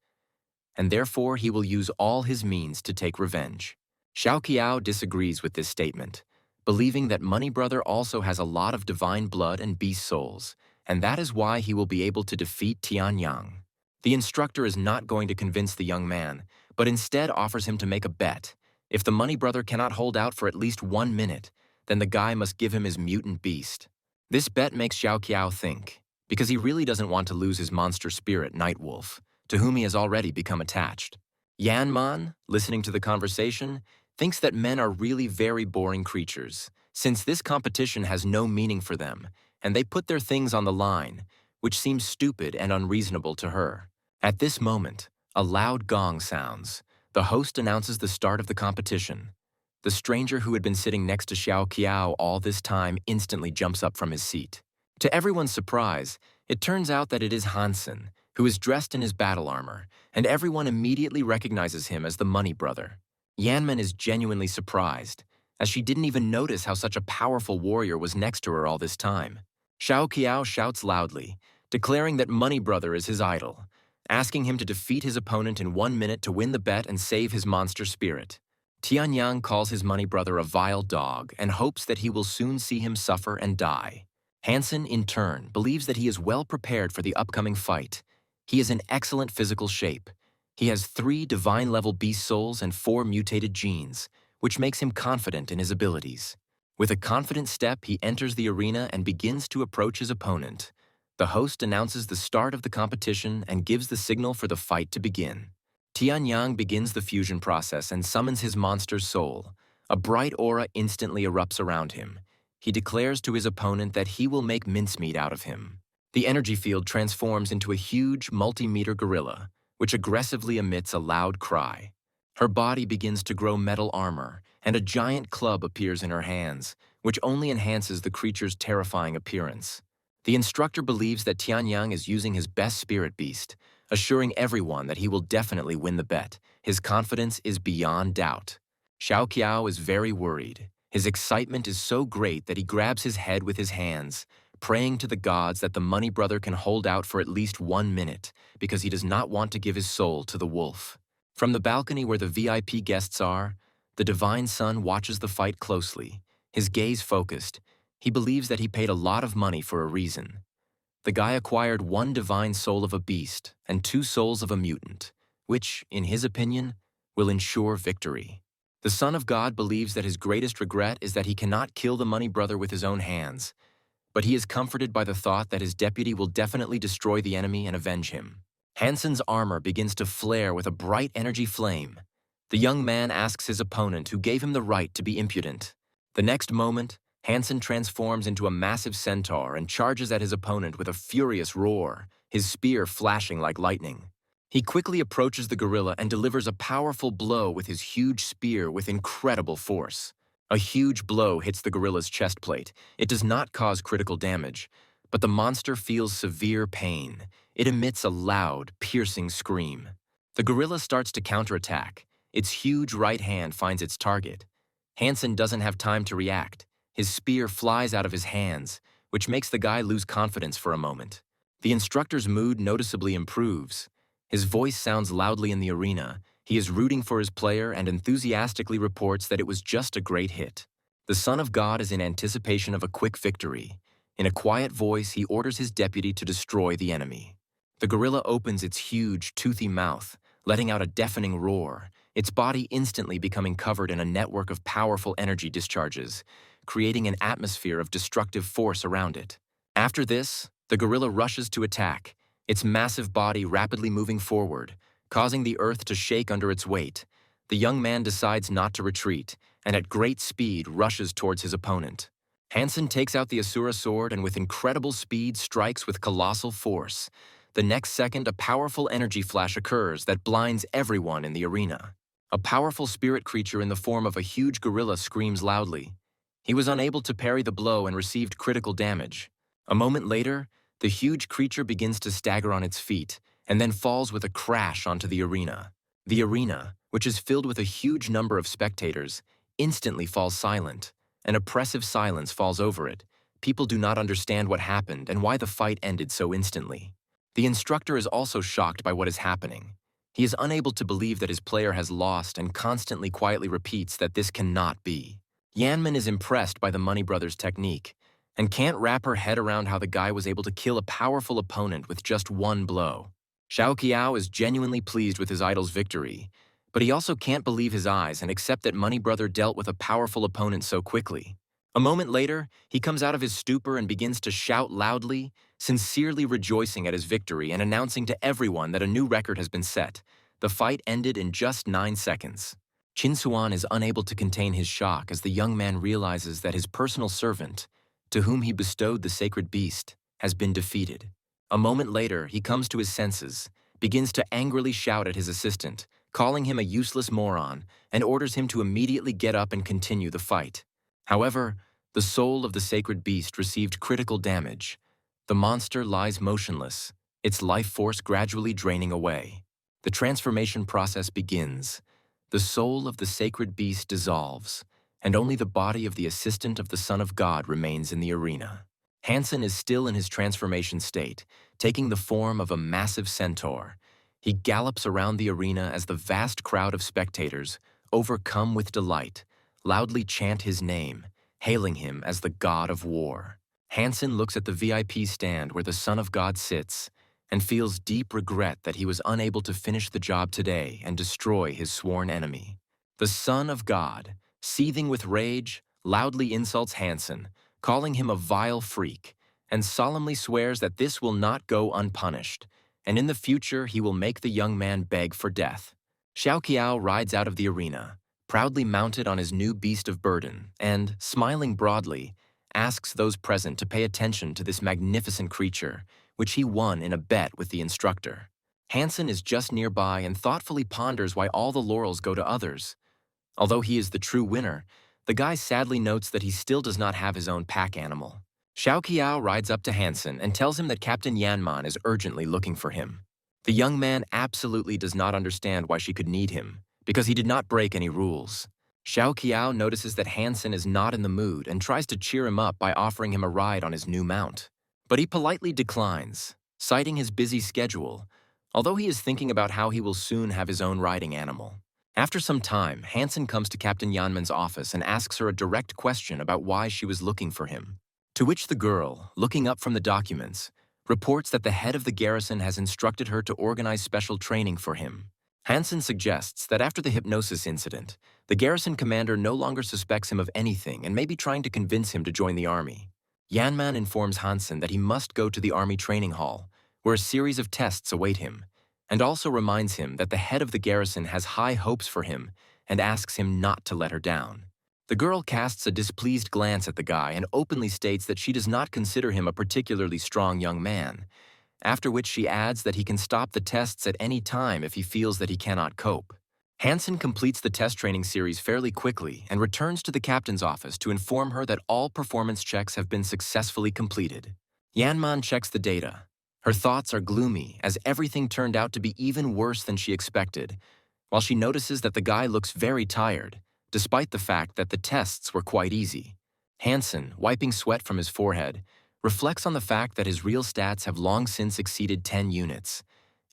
and therefore he will use all his means to take revenge. Xiaoqiao disagrees with this statement, believing that Money Brother also has a lot of divine blood and beast souls, and that is why he will be able to defeat Tianyang. The instructor is not going to convince the young man, but instead offers him to make a bet. If the Money Brother cannot hold out for at least 1 minute, then the guy must give him his mutant beast. This bet makes Xiaoqiao think, because he really doesn't want to lose his monster spirit, Nightwolf, to whom he has already become attached. Yanman, listening to the conversation, thinks that men are really very boring creatures, since this competition has no meaning for them, and they put their things on the line, which seems stupid and unreasonable to her. At this moment, a loud gong sounds. The host announces the start of the competition. The stranger who had been sitting next to Xiaoqiao all this time instantly jumps up from his seat. To everyone's surprise, it turns out that it is Hansen, who is dressed in his battle armor, and everyone immediately recognizes him as the Money Brother. Yanman is genuinely surprised, as she didn't even notice how such a powerful warrior was next to her all this time. Xiaoqiao shouts loudly, declaring that Money Brother is his idol, asking him to defeat his opponent in 1 minute to win the bet and save his monster spirit. Tianyang calls his money brother a vile dog and hopes that he will soon see him suffer and die. Hansen, in turn, believes that he is well prepared for the upcoming fight. He is in excellent physical shape. He has 3 divine-level beast souls and 4 mutated genes, which makes him confident in his abilities. With a confident step, he enters the arena and begins to approach his opponent. The host announces the start of the competition and gives the signal for the fight to begin. Tianyang begins the fusion process and summons his monster's soul. A bright aura instantly erupts around him. He declares to his opponent that he will make mincemeat out of him. The energy field transforms into a huge, multi-meter gorilla, which aggressively emits a loud cry. Her body begins to grow metal armor, and a giant club appears in her hands, which only enhances the creature's terrifying appearance. The instructor believes that Tianyang is using his best spirit beast, assuring everyone that he will definitely win the bet. His confidence is beyond doubt. Xiao Qiao is very worried. His excitement is so great that he grabs his head with his hands, praying to the gods that the money brother can hold out for at least 1 minute, because he does not want to give his soul to the wolf. From the balcony where the VIP guests are, the divine son watches the fight closely, his gaze focused. He believes that he paid a lot of money for a reason. The guy acquired 1 divine soul of a beast and 2 souls of a mutant, which, in his opinion, will ensure victory. The Son of God believes that his greatest regret is that he cannot kill the money brother with his own hands, but he is comforted by the thought that his deputy will definitely destroy the enemy and avenge him. Hansen's armor begins to flare with a bright energy flame. The young man asks his opponent who gave him the right to be impudent. The next moment, Hansen transforms into a massive centaur and charges at his opponent with a furious roar, his spear flashing like lightning. He quickly approaches the gorilla and delivers a powerful blow with his huge spear with incredible force. A huge blow hits the gorilla's chest plate. It does not cause critical damage, but the monster feels severe pain. It emits a loud, piercing scream. The gorilla starts to counterattack. Its huge right hand finds its target. Hansen doesn't have time to react. His spear flies out of his hands, which makes the guy lose confidence for a moment. The instructor's mood noticeably improves. His voice sounds loudly in the arena. He is rooting for his player and enthusiastically reports that it was just a great hit. The Son of God is in anticipation of a quick victory. In a quiet voice, he orders his deputy to destroy the enemy. The gorilla opens its huge, toothy mouth, letting out a deafening roar, its body instantly becoming covered in a network of powerful energy discharges, creating an atmosphere of destructive force around it. After this, the gorilla rushes to attack, its massive body rapidly moving forward, causing the earth to shake under its weight. The young man decides not to retreat, and at great speed rushes towards his opponent. Hansen takes out the Asura sword and with incredible speed strikes with colossal force. The next second, a powerful energy flash occurs that blinds everyone in the arena. A powerful spirit creature in the form of a huge gorilla screams loudly. He was unable to parry the blow and received critical damage. A moment later, the huge creature begins to stagger on its feet and then falls with a crash onto the arena. The arena, which is filled with a huge number of spectators, instantly falls silent. An oppressive silence falls over it. People do not understand what happened and why the fight ended so instantly. The instructor is also shocked by what is happening. He is unable to believe that his player has lost and constantly quietly repeats that this cannot be. Yanman is impressed by the Money Brothers' technique and can't wrap her head around how the guy was able to kill a powerful opponent with just 1 blow. Xiao Qiao is genuinely pleased with his idol's victory, but he also can't believe his eyes and accept that Money Brother dealt with a powerful opponent so quickly. A moment later, he comes out of his stupor and begins to shout loudly, sincerely rejoicing at his victory and announcing to everyone that a new record has been set. The fight ended in just 9 seconds. Qin Suan is unable to contain his shock as the young man realizes that his personal servant, to whom he bestowed the sacred beast, has been defeated. A moment later, he comes to his senses, begins to angrily shout at his assistant, calling him a useless moron, and orders him to immediately get up and continue the fight. However, the soul of the sacred beast received critical damage. The monster lies motionless, its life force gradually draining away. The transformation process begins. The soul of the sacred beast dissolves, and only the body of the assistant of the Son of God remains in the arena. Hansen is still in his transformation state, taking the form of a massive centaur. He gallops around the arena as the vast crowd of spectators, overcome with delight, loudly chant his name, hailing him as the god of war. Hansen looks at the VIP stand where the Son of God sits and feels deep regret that he was unable to finish the job today and destroy his sworn enemy. The Son of God, seething with rage, loudly insults Hansen, calling him a vile freak, and solemnly swears that this will not go unpunished, and in the future he will make the young man beg for death. Xiao Qiao rides out of the arena, proudly mounted on his new beast of burden, and, smiling broadly, asks those present to pay attention to this magnificent creature, which he won in a bet with the instructor. Hansen is just nearby and thoughtfully ponders why all the laurels go to others. Although he is the true winner, the guy sadly notes that he still does not have his own pack animal. Xiao Qiao rides up to Hansen and tells him that Captain Yanman is urgently looking for him. The young man absolutely does not understand why she could need him, because he did not break any rules. Xiao Qiao notices that Hansen is not in the mood and tries to cheer him up by offering him a ride on his new mount. But he politely declines, citing his busy schedule, although he is thinking about how he will soon have his own riding animal. After some time, Hansen comes to Captain Yanman's office and asks her a direct question about why she was looking for him. To which the girl, looking up from the documents, reports that the head of the garrison has instructed her to organize special training for him. Hansen suggests that after the hypnosis incident, the garrison commander no longer suspects him of anything and may be trying to convince him to join the army. Yanman informs Hansen that he must go to the army training hall, where a series of tests await him, and also reminds him that the head of the garrison has high hopes for him and asks him not to let her down. The girl casts a displeased glance at the guy and openly states that she does not consider him a particularly strong young man, after which she adds that he can stop the tests at any time if he feels that he cannot cope. Hansen completes the test training series fairly quickly and returns to the captain's office to inform her that all performance checks have been successfully completed. Yanman checks the data. Her thoughts are gloomy as everything turned out to be even worse than she expected, while she notices that the guy looks very tired, despite the fact that the tests were quite easy. Hansen, wiping sweat from his forehead, reflects on the fact that his real stats have long since exceeded 10 units,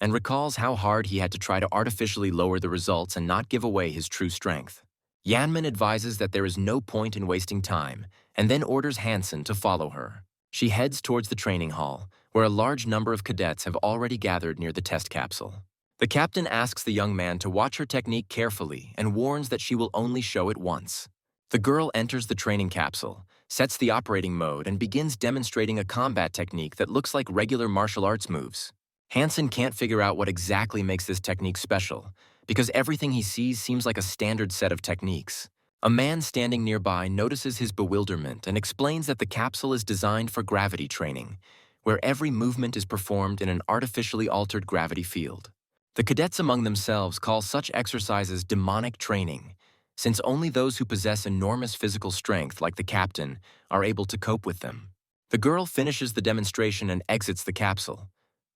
and recalls how hard he had to try to artificially lower the results and not give away his true strength. Yanman advises that there is no point in wasting time, and then orders Hansen to follow her. She heads towards the training hall, where a large number of cadets have already gathered near the test capsule. The captain asks the young man to watch her technique carefully and warns that she will only show it once. The girl enters the training capsule, sets the operating mode, and begins demonstrating a combat technique that looks like regular martial arts moves. Hansen can't figure out what exactly makes this technique special, because everything he sees seems like a standard set of techniques. A man standing nearby notices his bewilderment and explains that the capsule is designed for gravity training, where every movement is performed in an artificially altered gravity field. The cadets among themselves call such exercises demonic training, since only those who possess enormous physical strength, like the captain, are able to cope with them. The girl finishes the demonstration and exits the capsule,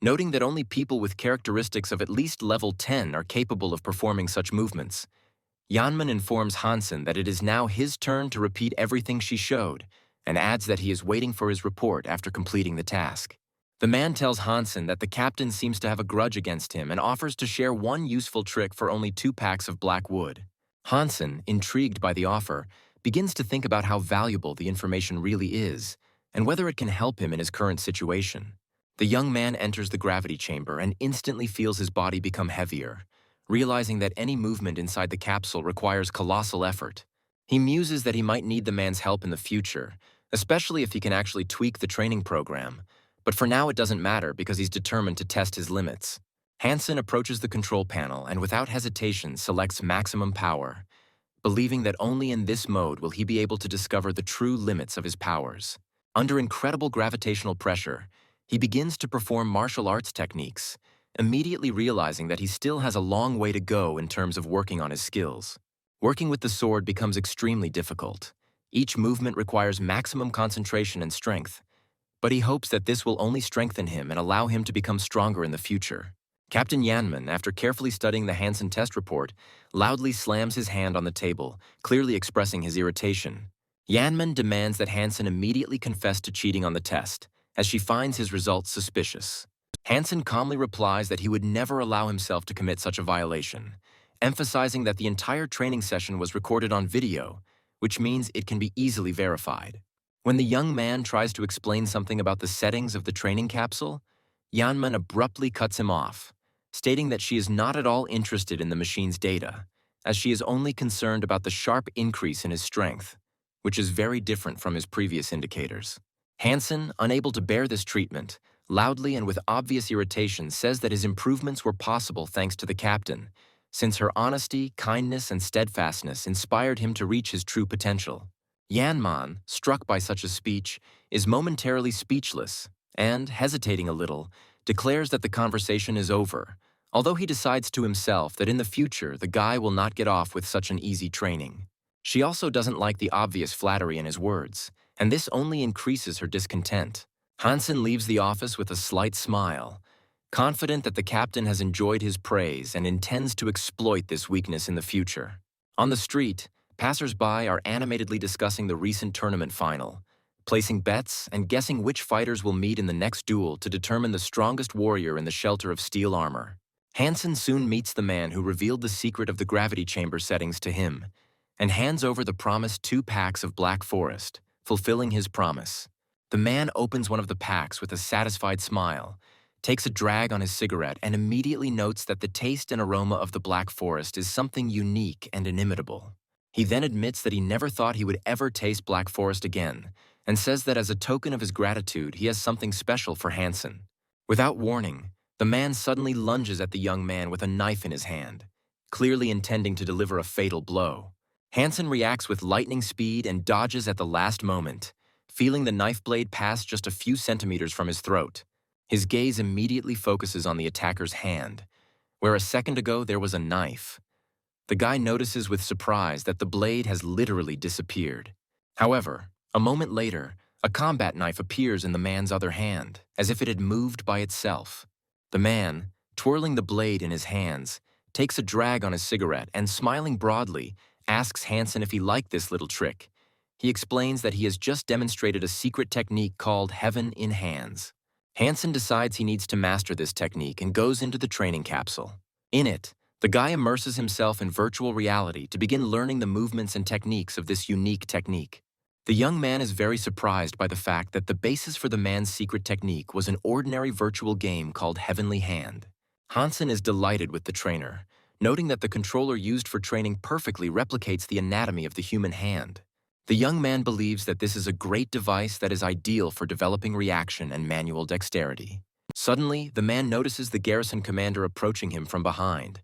noting that only people with characteristics of at least level 10 are capable of performing such movements. Yanman informs Hansen that it is now his turn to repeat everything she showed, and adds that he is waiting for his report after completing the task. The man tells Hansen that the captain seems to have a grudge against him and offers to share one useful trick for only 2 packs of black wood. Hansen, intrigued by the offer, begins to think about how valuable the information really is and whether it can help him in his current situation. The young man enters the gravity chamber and instantly feels his body become heavier, realizing that any movement inside the capsule requires colossal effort. He muses that he might need the man's help in the future, especially if he can actually tweak the training program, but for now it doesn't matter because he's determined to test his limits. Hansen approaches the control panel and without hesitation selects maximum power, believing that only in this mode will he be able to discover the true limits of his powers. Under incredible gravitational pressure, he begins to perform martial arts techniques, immediately realizing that he still has a long way to go in terms of working on his skills. Working with the sword becomes extremely difficult. Each movement requires maximum concentration and strength, but he hopes that this will only strengthen him and allow him to become stronger in the future. Captain Yanman, after carefully studying the Hansen test report, loudly slams his hand on the table, clearly expressing his irritation. Yanman demands that Hansen immediately confess to cheating on the test, as she finds his results suspicious. Hansen calmly replies that he would never allow himself to commit such a violation, emphasizing that the entire training session was recorded on video, which means it can be easily verified. When the young man tries to explain something about the settings of the training capsule, Yanman abruptly cuts him off, stating that she is not at all interested in the machine's data, as she is only concerned about the sharp increase in his strength, which is very different from his previous indicators. Hansen, unable to bear this treatment, loudly and with obvious irritation says that his improvements were possible thanks to the captain, since her honesty, kindness, and steadfastness inspired him to reach his true potential. Yanman, struck by such a speech, is momentarily speechless and, hesitating a little, declares that the conversation is over, although he decides to himself that in the future the guy will not get off with such an easy training. She also doesn't like the obvious flattery in his words, and this only increases her discontent. Hansen leaves the office with a slight smile, confident that the captain has enjoyed his praise and intends to exploit this weakness in the future. On the street, passers-by are animatedly discussing the recent tournament final, placing bets and guessing which fighters will meet in the next duel to determine the strongest warrior in the shelter of steel armor. Hansen soon meets the man who revealed the secret of the gravity chamber settings to him, and hands over the promised 2 packs of Black Forest, fulfilling his promise. The man opens one of the packs with a satisfied smile, takes a drag on his cigarette, and immediately notes that the taste and aroma of the Black Forest is something unique and inimitable. He then admits that he never thought he would ever taste Black Forest again, and says that as a token of his gratitude, he has something special for Hansen. Without warning, the man suddenly lunges at the young man with a knife in his hand, clearly intending to deliver a fatal blow. Hansen reacts with lightning speed and dodges at the last moment, feeling the knife blade pass just a few centimeters from his throat. His gaze immediately focuses on the attacker's hand, where a second ago there was a knife. The guy notices with surprise that the blade has literally disappeared. However, a moment later, a combat knife appears in the man's other hand, as if it had moved by itself. The man, twirling the blade in his hands, takes a drag on his cigarette and, smiling broadly, asks Hansen if he liked this little trick. He explains that he has just demonstrated a secret technique called Heaven in Hands. Hansen decides he needs to master this technique and goes into the training capsule. In it, the guy immerses himself in virtual reality to begin learning the movements and techniques of this unique technique. The young man is very surprised by the fact that the basis for the man's secret technique was an ordinary virtual game called Heavenly Hand. Hansen is delighted with the trainer, noting that the controller used for training perfectly replicates the anatomy of the human hand. The young man believes that this is a great device that is ideal for developing reaction and manual dexterity. Suddenly, the man notices the garrison commander approaching him from behind.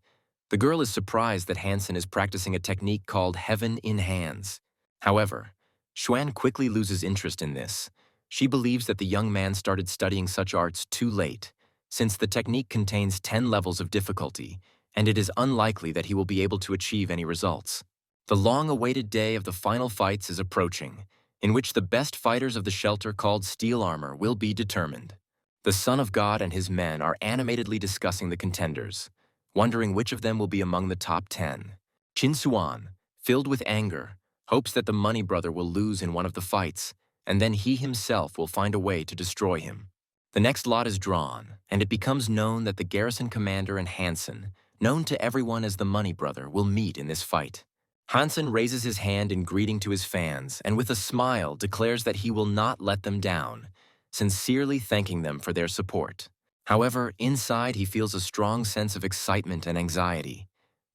The girl is surprised that Hansen is practicing a technique called Heaven in Hands. However, Xuan quickly loses interest in this. She believes that the young man started studying such arts too late, since the technique contains 10 levels of difficulty, and it is unlikely that he will be able to achieve any results. The long-awaited day of the final fights is approaching, in which the best fighters of the shelter called Steel Armor will be determined. The Son of God and his men are animatedly discussing the contenders, wondering which of them will be among the top 10. Qin Suan, filled with anger, hopes that the Money Brother will lose in one of the fights, and then he himself will find a way to destroy him. The next lot is drawn, and it becomes known that the garrison commander and Hansen, known to everyone as the Money Brother, will meet in this fight. Hansen raises his hand in greeting to his fans and with a smile declares that he will not let them down, sincerely thanking them for their support. However, inside he feels a strong sense of excitement and anxiety,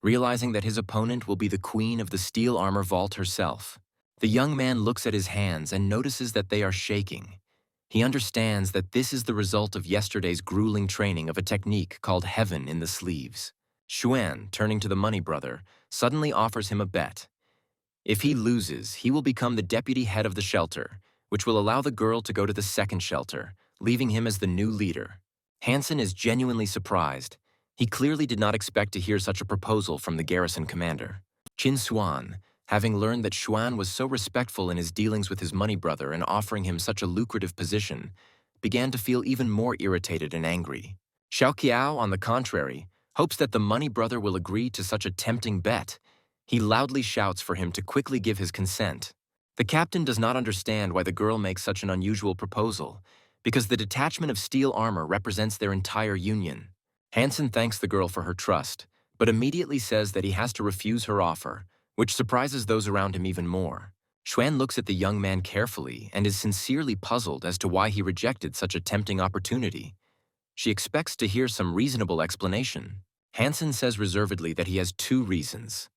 realizing that his opponent will be the queen of the Steel Armor Vault herself. The young man looks at his hands and notices that they are shaking. He understands that this is the result of yesterday's grueling training of a technique called Heaven in the Sleeves. Xuan, turning to the Money Brother, suddenly offers him a bet. If he loses, he will become the deputy head of the shelter, which will allow the girl to go to the second shelter, leaving him as the new leader. Hansen is genuinely surprised. He clearly did not expect to hear such a proposal from the garrison commander. Qin Suan, having learned that Xuan was so respectful in his dealings with his Money Brother and offering him such a lucrative position, began to feel even more irritated and angry. Xiao Qiao, on the contrary, hopes that the Money Brother will agree to such a tempting bet. He loudly shouts for him to quickly give his consent. The captain does not understand why the girl makes such an unusual proposal, because the detachment of Steel Armor represents their entire union. Hansen thanks the girl for her trust, but immediately says that he has to refuse her offer, which surprises those around him even more. Xuan looks at the young man carefully and is sincerely puzzled as to why he rejected such a tempting opportunity. She expects to hear some reasonable explanation. Hansen says reservedly that he has two reasons.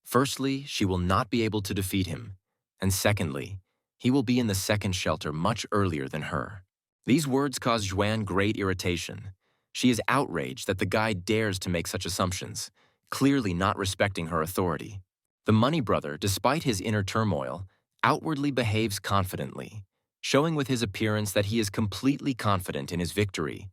Firstly, she will not be able to defeat him, and secondly, he will be in the second shelter much earlier than her. These words cause Xuan great irritation. She is outraged that the guy dares to make such assumptions, clearly not respecting her authority. The money brother, despite his inner turmoil, outwardly behaves confidently, showing with his appearance that he is completely confident in his victory,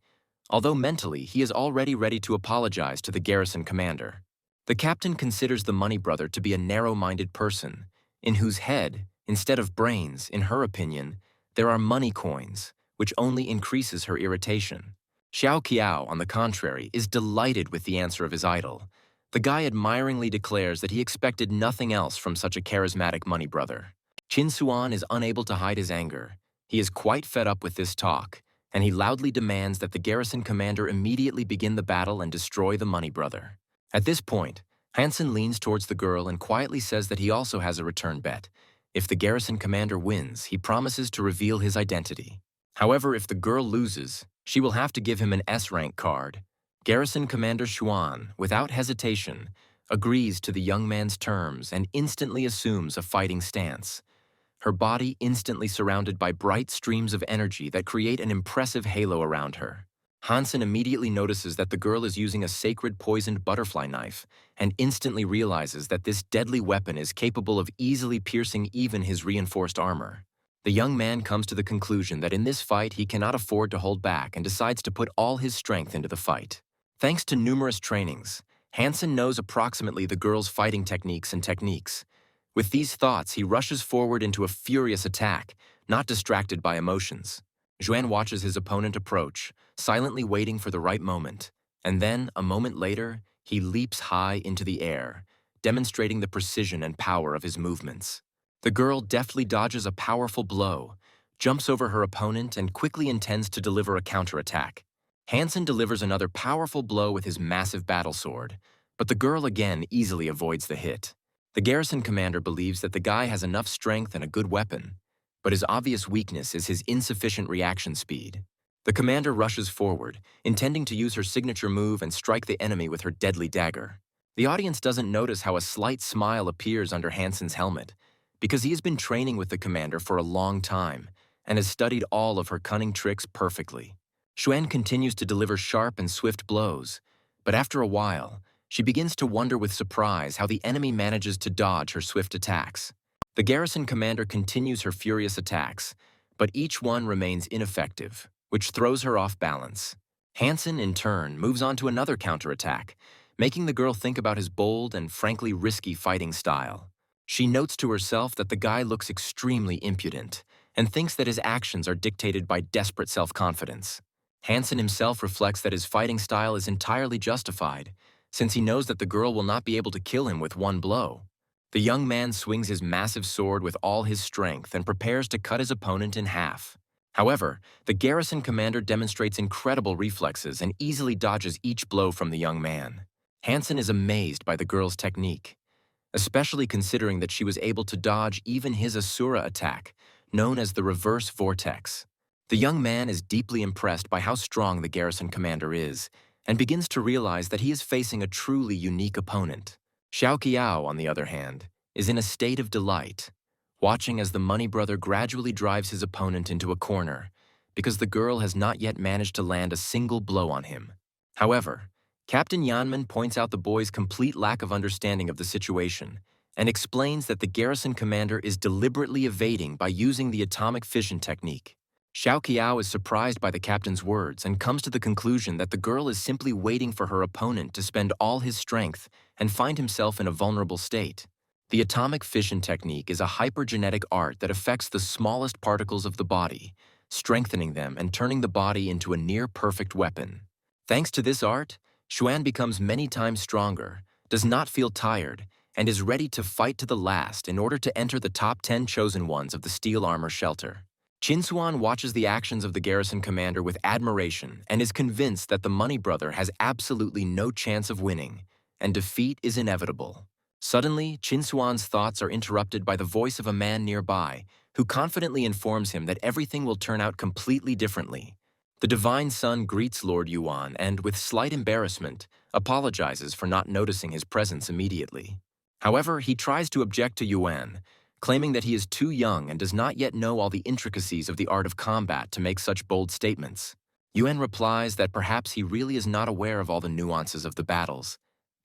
although mentally he is already ready to apologize to the garrison commander. The captain considers the money brother to be a narrow-minded person, in whose head, instead of brains, in her opinion, there are money coins, which only increases her irritation. Xiao Qiao, on the contrary, is delighted with the answer of his idol. The guy admiringly declares that he expected nothing else from such a charismatic money brother. Qin Suan is unable to hide his anger. He is quite fed up with this talk, and he loudly demands that the garrison commander immediately begin the battle and destroy the money brother. At this point, Hansen leans towards the girl and quietly says that he also has a return bet. If the garrison commander wins, he promises to reveal his identity. However, if the girl loses, she will have to give him an S-rank card. Garrison Commander Xuan, without hesitation, agrees to the young man's terms and instantly assumes a fighting stance. Her body instantly surrounded by bright streams of energy that create an impressive halo around her. Hansen immediately notices that the girl is using a sacred poisoned butterfly knife and instantly realizes that this deadly weapon is capable of easily piercing even his reinforced armor. The young man comes to the conclusion that in this fight he cannot afford to hold back and decides to put all his strength into the fight. Thanks to numerous trainings, Hansen knows approximately the girl's fighting techniques. With these thoughts, he rushes forward into a furious attack, not distracted by emotions. Xuan watches his opponent approach, silently waiting for the right moment, and then, a moment later, he leaps high into the air, demonstrating the precision and power of his movements. The girl deftly dodges a powerful blow, jumps over her opponent, and quickly intends to deliver a counterattack. Hansen delivers another powerful blow with his massive battle sword, but the girl again easily avoids the hit. The garrison commander believes that the guy has enough strength and a good weapon, but his obvious weakness is his insufficient reaction speed. The commander rushes forward, intending to use her signature move and strike the enemy with her deadly dagger. The audience doesn't notice how a slight smile appears under Hansen's helmet, because he has been training with the commander for a long time and has studied all of her cunning tricks perfectly. Xuan continues to deliver sharp and swift blows, but after a while, she begins to wonder with surprise how the enemy manages to dodge her swift attacks. The garrison commander continues her furious attacks, but each one remains ineffective, which throws her off balance. Hansen, in turn, moves on to another counterattack, making the girl think about his bold and frankly risky fighting style. She notes to herself that the guy looks extremely impudent and thinks that his actions are dictated by desperate self-confidence. Hansen himself reflects that his fighting style is entirely justified, since he knows that the girl will not be able to kill him with one blow. The young man swings his massive sword with all his strength and prepares to cut his opponent in half. However, the garrison commander demonstrates incredible reflexes and easily dodges each blow from the young man. Hansen is amazed by the girl's technique, especially considering that she was able to dodge even his Asura attack, known as the reverse vortex. The young man is deeply impressed by how strong the garrison commander is, and begins to realize that he is facing a truly unique opponent. Xiao Qiao, on the other hand, is in a state of delight, watching as the money brother gradually drives his opponent into a corner, because the girl has not yet managed to land a single blow on him. However, Captain Yanman points out the boy's complete lack of understanding of the situation and explains that the garrison commander is deliberately evading by using the atomic fission technique. Xiao Qiao is surprised by the captain's words and comes to the conclusion that the girl is simply waiting for her opponent to spend all his strength and find himself in a vulnerable state. The atomic fission technique is a hypergenetic art that affects the smallest particles of the body, strengthening them and turning the body into a near-perfect weapon. Thanks to this art, Xuan becomes many times stronger, does not feel tired, and is ready to fight to the last in order to enter the top 10 chosen ones of the steel armor shelter. Qin Suan watches the actions of the garrison commander with admiration and is convinced that the money brother has absolutely no chance of winning, and defeat is inevitable. Suddenly, Qinsuan's thoughts are interrupted by the voice of a man nearby, who confidently informs him that everything will turn out completely differently. The Divine Son greets Lord Yuan and, with slight embarrassment, apologizes for not noticing his presence immediately. However, he tries to object to Yuan, claiming that he is too young and does not yet know all the intricacies of the art of combat to make such bold statements. Yuan replies that perhaps he really is not aware of all the nuances of the battles,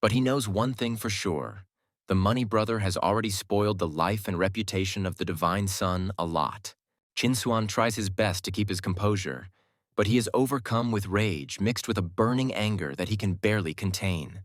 but he knows one thing for sure. The money brother has already spoiled the life and reputation of the Divine Son a lot. Qinsuan tries his best to keep his composure, but he is overcome with rage mixed with a burning anger that he can barely contain.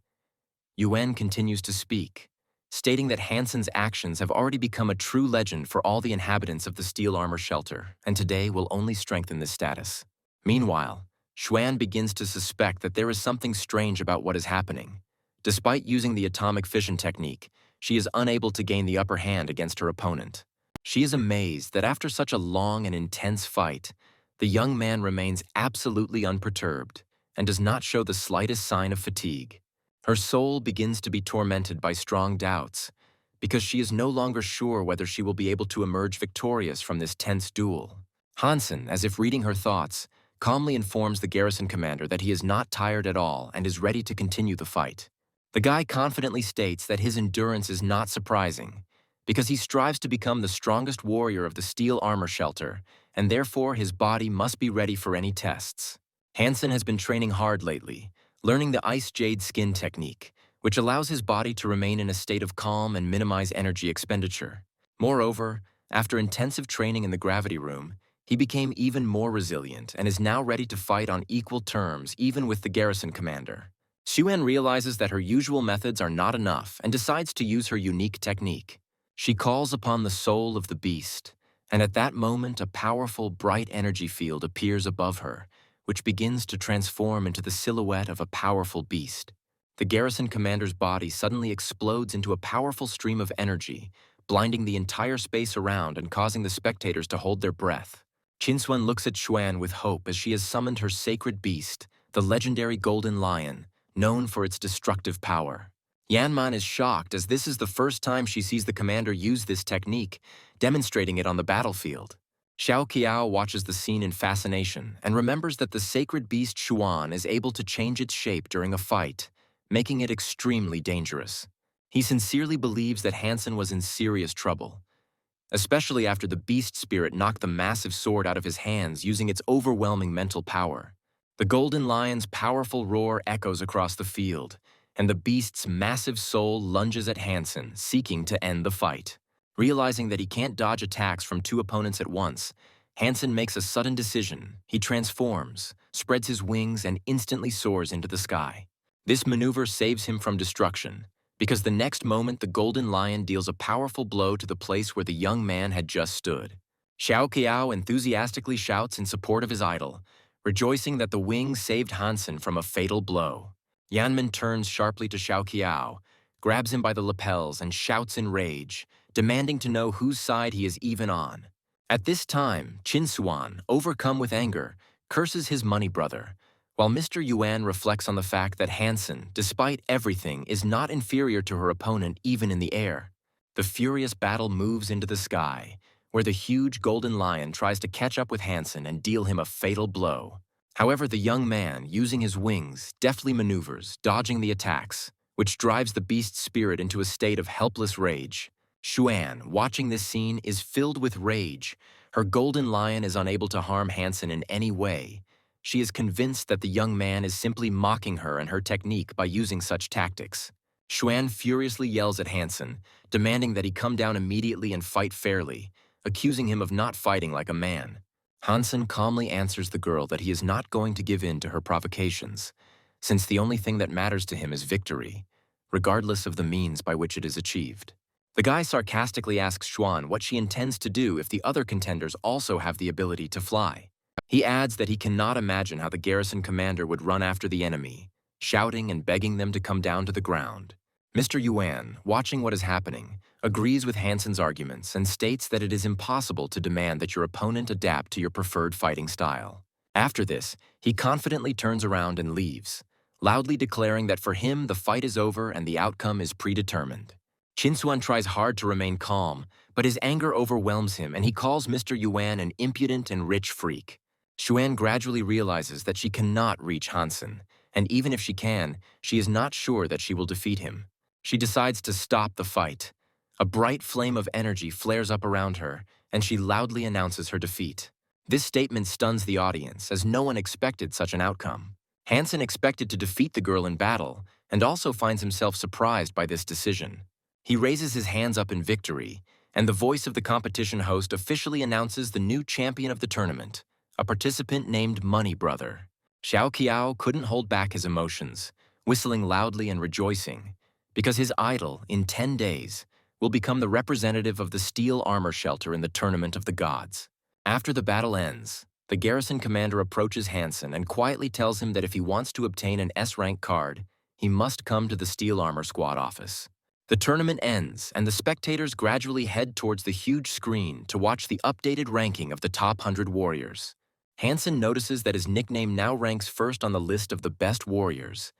Yuan continues to speak, stating that Hansen's actions have already become a true legend for all the inhabitants of the steel armor shelter, and today will only strengthen this status. Meanwhile, Xuan begins to suspect that there is something strange about what is happening. Despite using the atomic fission technique, she is unable to gain the upper hand against her opponent. She is amazed that after such a long and intense fight, the young man remains absolutely unperturbed and does not show the slightest sign of fatigue. Her soul begins to be tormented by strong doubts, because she is no longer sure whether she will be able to emerge victorious from this tense duel. Hansen, as if reading her thoughts, calmly informs the garrison commander that he is not tired at all and is ready to continue the fight. The guy confidently states that his endurance is not surprising, because he strives to become the strongest warrior of the steel armor shelter, and therefore his body must be ready for any tests. Hansen has been training hard lately, learning the ice jade skin technique, which allows his body to remain in a state of calm and minimize energy expenditure. Moreover, after intensive training in the gravity room, he became even more resilient and is now ready to fight on equal terms even with the garrison commander. Xuan realizes that her usual methods are not enough and decides to use her unique technique. She calls upon the soul of the beast, and at that moment a powerful, bright energy field appears above her, which begins to transform into the silhouette of a powerful beast. The garrison commander's body suddenly explodes into a powerful stream of energy, blinding the entire space around and causing the spectators to hold their breath. Qinsuan looks at Xuan with hope as she has summoned her sacred beast, the legendary golden lion, known for its destructive power. Yanman is shocked as this is the first time she sees the commander use this technique, demonstrating it on the battlefield. Xiao Qiao watches the scene in fascination and remembers that the sacred beast Xuan is able to change its shape during a fight, making it extremely dangerous. He sincerely believes that Hansen was in serious trouble, especially after the beast spirit knocked the massive sword out of his hands using its overwhelming mental power. The golden lion's powerful roar echoes across the field, and the beast's massive soul lunges at Hansen, seeking to end the fight. Realizing that he can't dodge attacks from two opponents at once, Hansen makes a sudden decision. He transforms, spreads his wings, and instantly soars into the sky. This maneuver saves him from destruction, because the next moment the golden lion deals a powerful blow to the place where the young man had just stood. Xiao Qiao enthusiastically shouts in support of his idol, rejoicing that the wings saved Hansen from a fatal blow. Yanman turns sharply to Xiao Qiao, grabs him by the lapels, and shouts in rage, demanding to know whose side he is even on. At this time, Qinsuan, overcome with anger, curses his money brother, while Mr. Yuan reflects on the fact that Hansen, despite everything, is not inferior to her opponent even in the air. The furious battle moves into the sky, where the huge golden lion tries to catch up with Hansen and deal him a fatal blow. However, the young man, using his wings, deftly maneuvers, dodging the attacks, which drives the beast's spirit into a state of helpless rage. Xuan, watching this scene, is filled with rage. Her golden lion is unable to harm Hansen in any way. She is convinced that the young man is simply mocking her and her technique by using such tactics. Xuan furiously yells at Hansen, demanding that he come down immediately and fight fairly, accusing him of not fighting like a man. Hansen calmly answers the girl that he is not going to give in to her provocations, since the only thing that matters to him is victory, regardless of the means by which it is achieved. The guy sarcastically asks Xuan what she intends to do if the other contenders also have the ability to fly. He adds that he cannot imagine how the garrison commander would run after the enemy, shouting and begging them to come down to the ground. Mr. Yuan, watching what is happening, agrees with Hansen's arguments and states that it is impossible to demand that your opponent adapt to your preferred fighting style. After this, he confidently turns around and leaves, loudly declaring that for him the fight is over and the outcome is predetermined. Chinsuan tries hard to remain calm, but his anger overwhelms him and he calls Mr. Yuan an impudent and rich freak. Xuan gradually realizes that she cannot reach Hansen, and even if she can, she is not sure that she will defeat him. She decides to stop the fight. A bright flame of energy flares up around her, and she loudly announces her defeat. This statement stuns the audience, as no one expected such an outcome. Hansen expected to defeat the girl in battle, and also finds himself surprised by this decision. He raises his hands up in victory, and the voice of the competition host officially announces the new champion of the tournament, a participant named Money Brother. Xiao Qiao couldn't hold back his emotions, whistling loudly and rejoicing, because his idol, in 10 days, will become the representative of the steel armor shelter in the Tournament of the Gods. After the battle ends, the garrison commander approaches Hansen and quietly tells him that if he wants to obtain an S-rank card, he must come to the Steel Armor Squad office. The tournament ends, and the spectators gradually head towards the huge screen to watch the updated ranking of the top 100 warriors. Hansen notices that his nickname now ranks first on the list of the best warriors.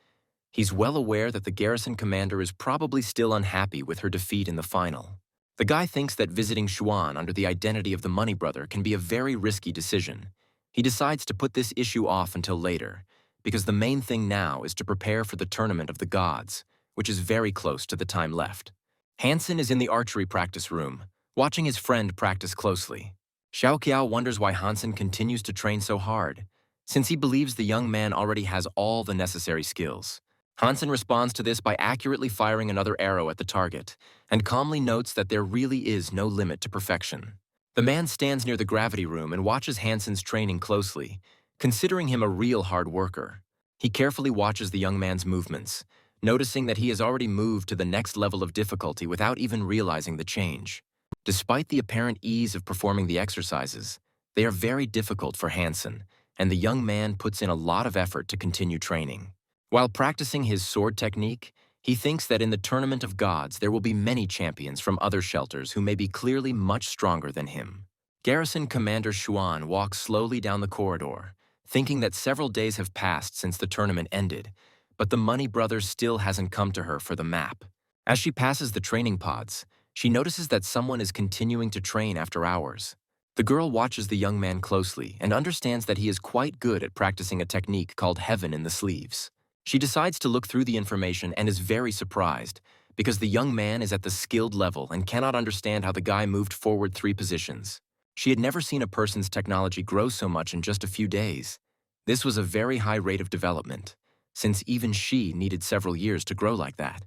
He's well aware that the garrison commander is probably still unhappy with her defeat in the final. The guy thinks that visiting Xuan under the identity of the Money Brother can be a very risky decision. He decides to put this issue off until later, because the main thing now is to prepare for the Tournament of the Gods, which is very close to the time left. Hansen is in the archery practice room, watching his friend practice closely. Xiao Qiao wonders why Hansen continues to train so hard, since he believes the young man already has all the necessary skills. Hansen responds to this by accurately firing another arrow at the target, and calmly notes that there really is no limit to perfection. The man stands near the gravity room and watches Hansen's training closely, considering him a real hard worker. He carefully watches the young man's movements, noticing that he has already moved to the next level of difficulty without even realizing the change. Despite the apparent ease of performing the exercises, they are very difficult for Hansen, and the young man puts in a lot of effort to continue training. While practicing his sword technique, he thinks that in the Tournament of Gods there will be many champions from other shelters who may be clearly much stronger than him. Garrison Commander Xuan walks slowly down the corridor, thinking that several days have passed since the tournament ended, but the Money Brother still hasn't come to her for the map. As she passes the training pods, she notices that someone is continuing to train after hours. The girl watches the young man closely and understands that he is quite good at practicing a technique called Heaven in the Sleeves. She decides to look through the information and is very surprised, because the young man is at the skilled level and cannot understand how the guy moved forward 3 positions. She had never seen a person's technology grow so much in just a few days. This was a very high rate of development, since even she needed several years to grow like that.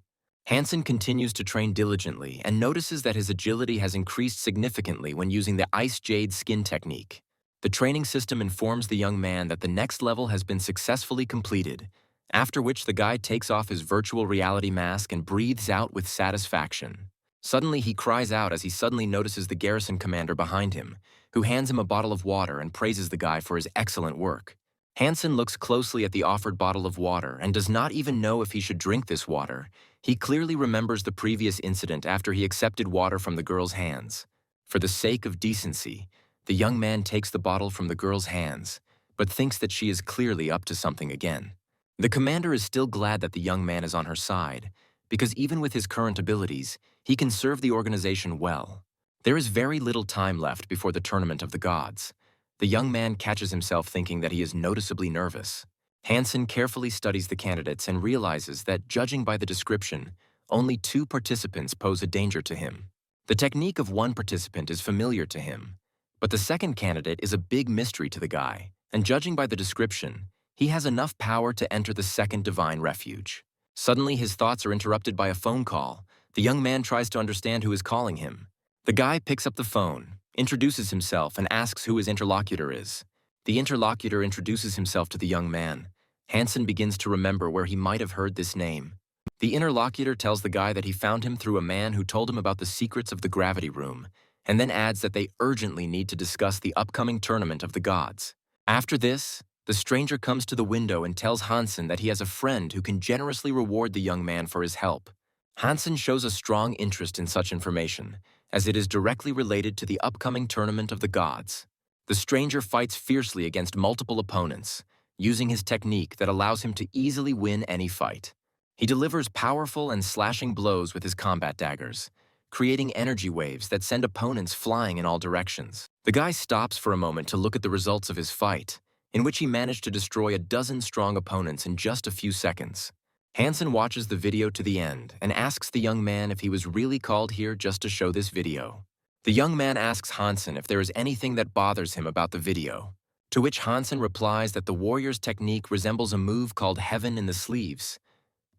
Hansen continues to train diligently and notices that his agility has increased significantly when using the Ice Jade skin technique. The training system informs the young man that the next level has been successfully completed, after which the guy takes off his virtual reality mask and breathes out with satisfaction. Suddenly he cries out as he suddenly notices the garrison commander behind him, who hands him a bottle of water and praises the guy for his excellent work. Hansen looks closely at the offered bottle of water and does not even know if he should drink this water. He clearly remembers the previous incident after he accepted water from the girl's hands. For the sake of decency, the young man takes the bottle from the girl's hands, but thinks that she is clearly up to something again. The commander is still glad that the young man is on her side, because even with his current abilities, he can serve the organization well. There is very little time left before the Tournament of the Gods. The young man catches himself thinking that he is noticeably nervous. Hansen carefully studies the candidates and realizes that, judging by the description, only 2 participants pose a danger to him. The technique of one participant is familiar to him, but the second candidate is a big mystery to the guy, and judging by the description, he has enough power to enter the second divine refuge. Suddenly, his thoughts are interrupted by a phone call. The young man tries to understand who is calling him. The guy picks up the phone, introduces himself, and asks who his interlocutor is. The interlocutor introduces himself to the young man. Hansen begins to remember where he might have heard this name. The interlocutor tells the guy that he found him through a man who told him about the secrets of the gravity room, and then adds that they urgently need to discuss the upcoming Tournament of the Gods. After this, the stranger comes to the window and tells Hansen that he has a friend who can generously reward the young man for his help. Hansen shows a strong interest in such information, as it is directly related to the upcoming Tournament of the Gods. The stranger fights fiercely against multiple opponents, using his technique that allows him to easily win any fight. He delivers powerful and slashing blows with his combat daggers, creating energy waves that send opponents flying in all directions. The guy stops for a moment to look at the results of his fight, in which he managed to destroy a dozen strong opponents in just a few seconds. Hansen watches the video to the end and asks the young man if he was really called here just to show this video. The young man asks Hansen if there is anything that bothers him about the video, to which Hansen replies that the warrior's technique resembles a move called Heaven in the Sleeves,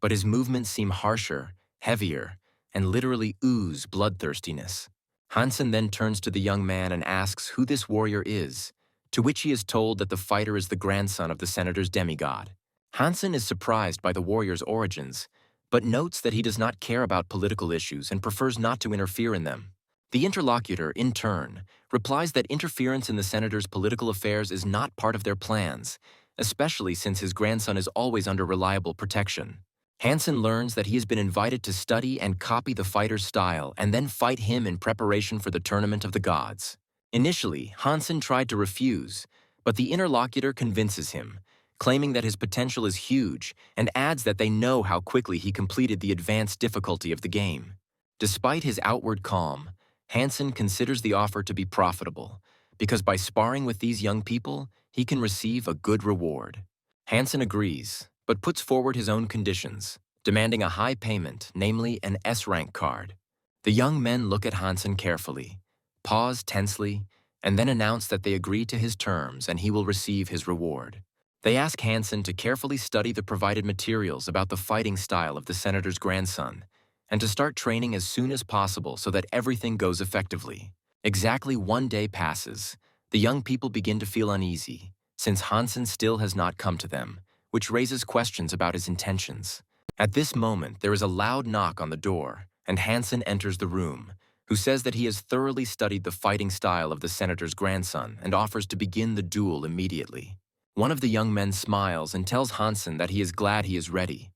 but his movements seem harsher, heavier, and literally ooze bloodthirstiness. Hansen then turns to the young man and asks who this warrior is, to which he is told that the fighter is the grandson of the senator's demigod. Hansen is surprised by the warrior's origins, but notes that he does not care about political issues and prefers not to interfere in them. The interlocutor, in turn, replies that interference in the senator's political affairs is not part of their plans, especially since his grandson is always under reliable protection. Hansen learns that he has been invited to study and copy the fighter's style and then fight him in preparation for the Tournament of the Gods. Initially, Hansen tried to refuse, but the interlocutor convinces him, claiming that his potential is huge and adds that they know how quickly he completed the advanced difficulty of the game. Despite his outward calm, Hansen considers the offer to be profitable, because by sparring with these young people, he can receive a good reward. Hansen agrees, but puts forward his own conditions, demanding a high payment, namely an S-rank card. The young men look at Hansen carefully, pause tensely, and then announce that they agree to his terms and he will receive his reward. They ask Hansen to carefully study the provided materials about the fighting style of the senator's grandson, and to start training as soon as possible so that everything goes effectively. Exactly 1 day passes. The young people begin to feel uneasy, since Hansen still has not come to them, which raises questions about his intentions. At this moment, there is a loud knock on the door, and Hansen enters the room, who says that he has thoroughly studied the fighting style of the senator's grandson and offers to begin the duel immediately. One of the young men smiles and tells Hansen that he is glad he is ready,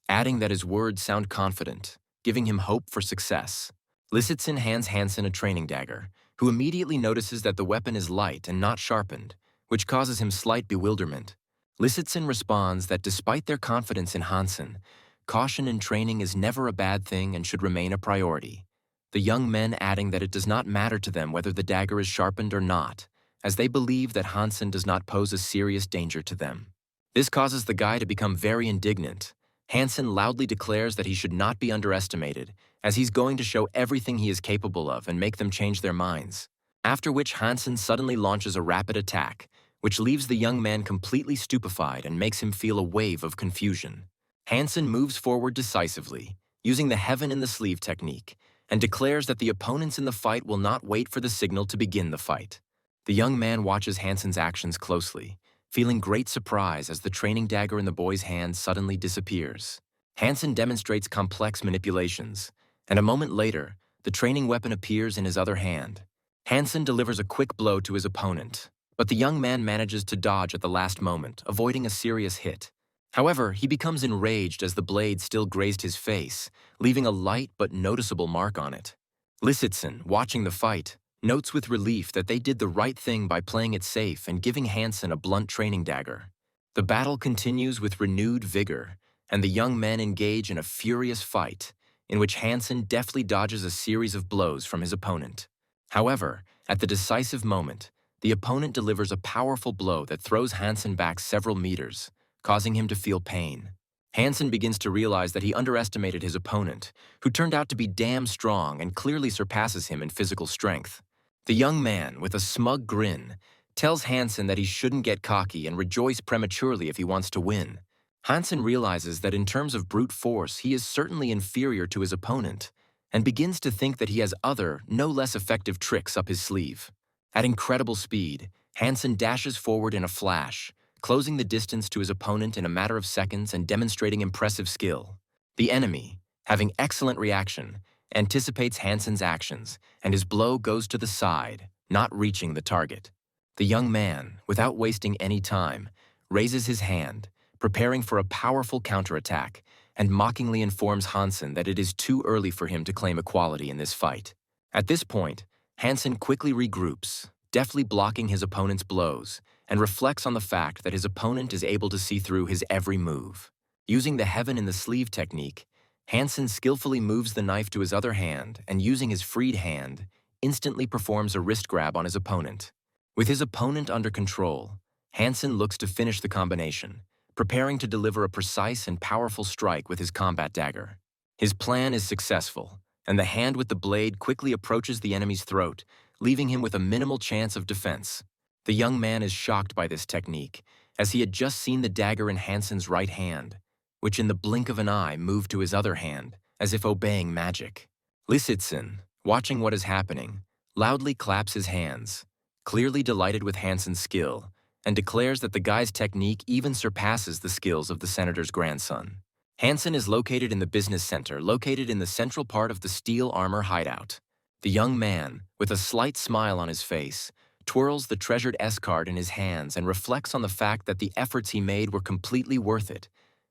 adding that his words sound confident, giving him hope for success. Lisitsin hands Hansen a training dagger, who immediately notices that the weapon is light and not sharpened, which causes him slight bewilderment. Lisitsin responds that despite their confidence in Hansen, caution in training is never a bad thing and should remain a priority. The young men adding that it does not matter to them whether the dagger is sharpened or not, as they believe that Hansen does not pose a serious danger to them. This causes the guy to become very indignant. Hansen loudly declares that he should not be underestimated, as he's going to show everything he is capable of and make them change their minds. After which Hansen suddenly launches a rapid attack, which leaves the young man completely stupefied and makes him feel a wave of confusion. Hansen moves forward decisively, using the Heaven in the Sleeve technique, and declares that the opponents in the fight will not wait for the signal to begin the fight. The young man watches Hansen's actions closely, feeling great surprise as the training dagger in the boy's hand suddenly disappears. Hansen demonstrates complex manipulations, and a moment later, the training weapon appears in his other hand. Hansen delivers a quick blow to his opponent, but the young man manages to dodge at the last moment, avoiding a serious hit. However, he becomes enraged as the blade still grazed his face, leaving a light but noticeable mark on it. Lisitsin, watching the fight, notes with relief that they did the right thing by playing it safe and giving Hansen a blunt training dagger. The battle continues with renewed vigor, and the young men engage in a furious fight, in which Hansen deftly dodges a series of blows from his opponent. However, at the decisive moment, the opponent delivers a powerful blow that throws Hansen back several meters, causing him to feel pain. Hansen begins to realize that he underestimated his opponent, who turned out to be damn strong and clearly surpasses him in physical strength. The young man, with a smug grin, tells Hansen that he shouldn't get cocky and rejoice prematurely if he wants to win. Hansen realizes that in terms of brute force, he is certainly inferior to his opponent, and begins to think that he has other, no less effective tricks up his sleeve. At incredible speed, Hansen dashes forward in a flash, closing the distance to his opponent in a matter of seconds and demonstrating impressive skill. The enemy, having excellent reaction, anticipates Hansen's actions, and his blow goes to the side, not reaching the target. The young man, without wasting any time, raises his hand, preparing for a powerful counterattack, and mockingly informs Hansen that it is too early for him to claim equality in this fight. At this point, Hansen quickly regroups, deftly blocking his opponent's blows, and reflects on the fact that his opponent is able to see through his every move. Using the heaven in the sleeve technique, Hansen skillfully moves the knife to his other hand and, using his freed hand, instantly performs a wrist grab on his opponent. With his opponent under control, Hansen looks to finish the combination, preparing to deliver a precise and powerful strike with his combat dagger. His plan is successful, and the hand with the blade quickly approaches the enemy's throat, leaving him with a minimal chance of defense. The young man is shocked by this technique, as he had just seen the dagger in Hansen's right hand, which in the blink of an eye moved to his other hand, as if obeying magic. Lisitsin, watching what is happening, loudly claps his hands, clearly delighted with Hansen's skill, and declares that the guy's technique even surpasses the skills of the senator's grandson. Hansen is located in the business center, located in the central part of the steel armor hideout. The young man, with a slight smile on his face, twirls the treasured S-card in his hands and reflects on the fact that the efforts he made were completely worth it,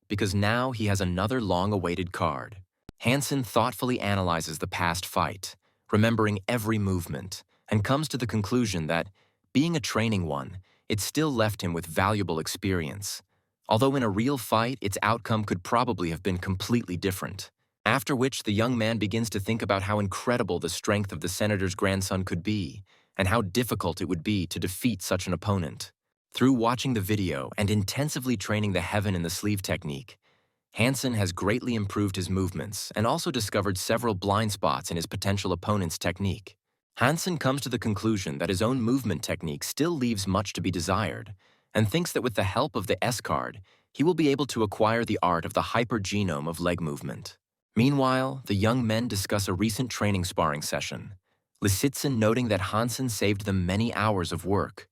because now he has another long-awaited card. Hansen thoughtfully analyzes the past fight, remembering every movement, and comes to the conclusion that, being a training one, it still left him with valuable experience, although in a real fight its outcome could probably have been completely different. After which the young man begins to think about how incredible the strength of the senator's grandson could be, and how difficult it would be to defeat such an opponent. Through watching the video and intensively training the heaven in the sleeve technique, Hansen has greatly improved his movements and also discovered several blind spots in his potential opponent's technique. Hansen comes to the conclusion that his own movement technique still leaves much to be desired, and thinks that with the help of the S-card, he will be able to acquire the art of the hypergenome of leg movement. Meanwhile, the young men discuss a recent training sparring session, Lisitsin noting that Hansen saved them many hours of work,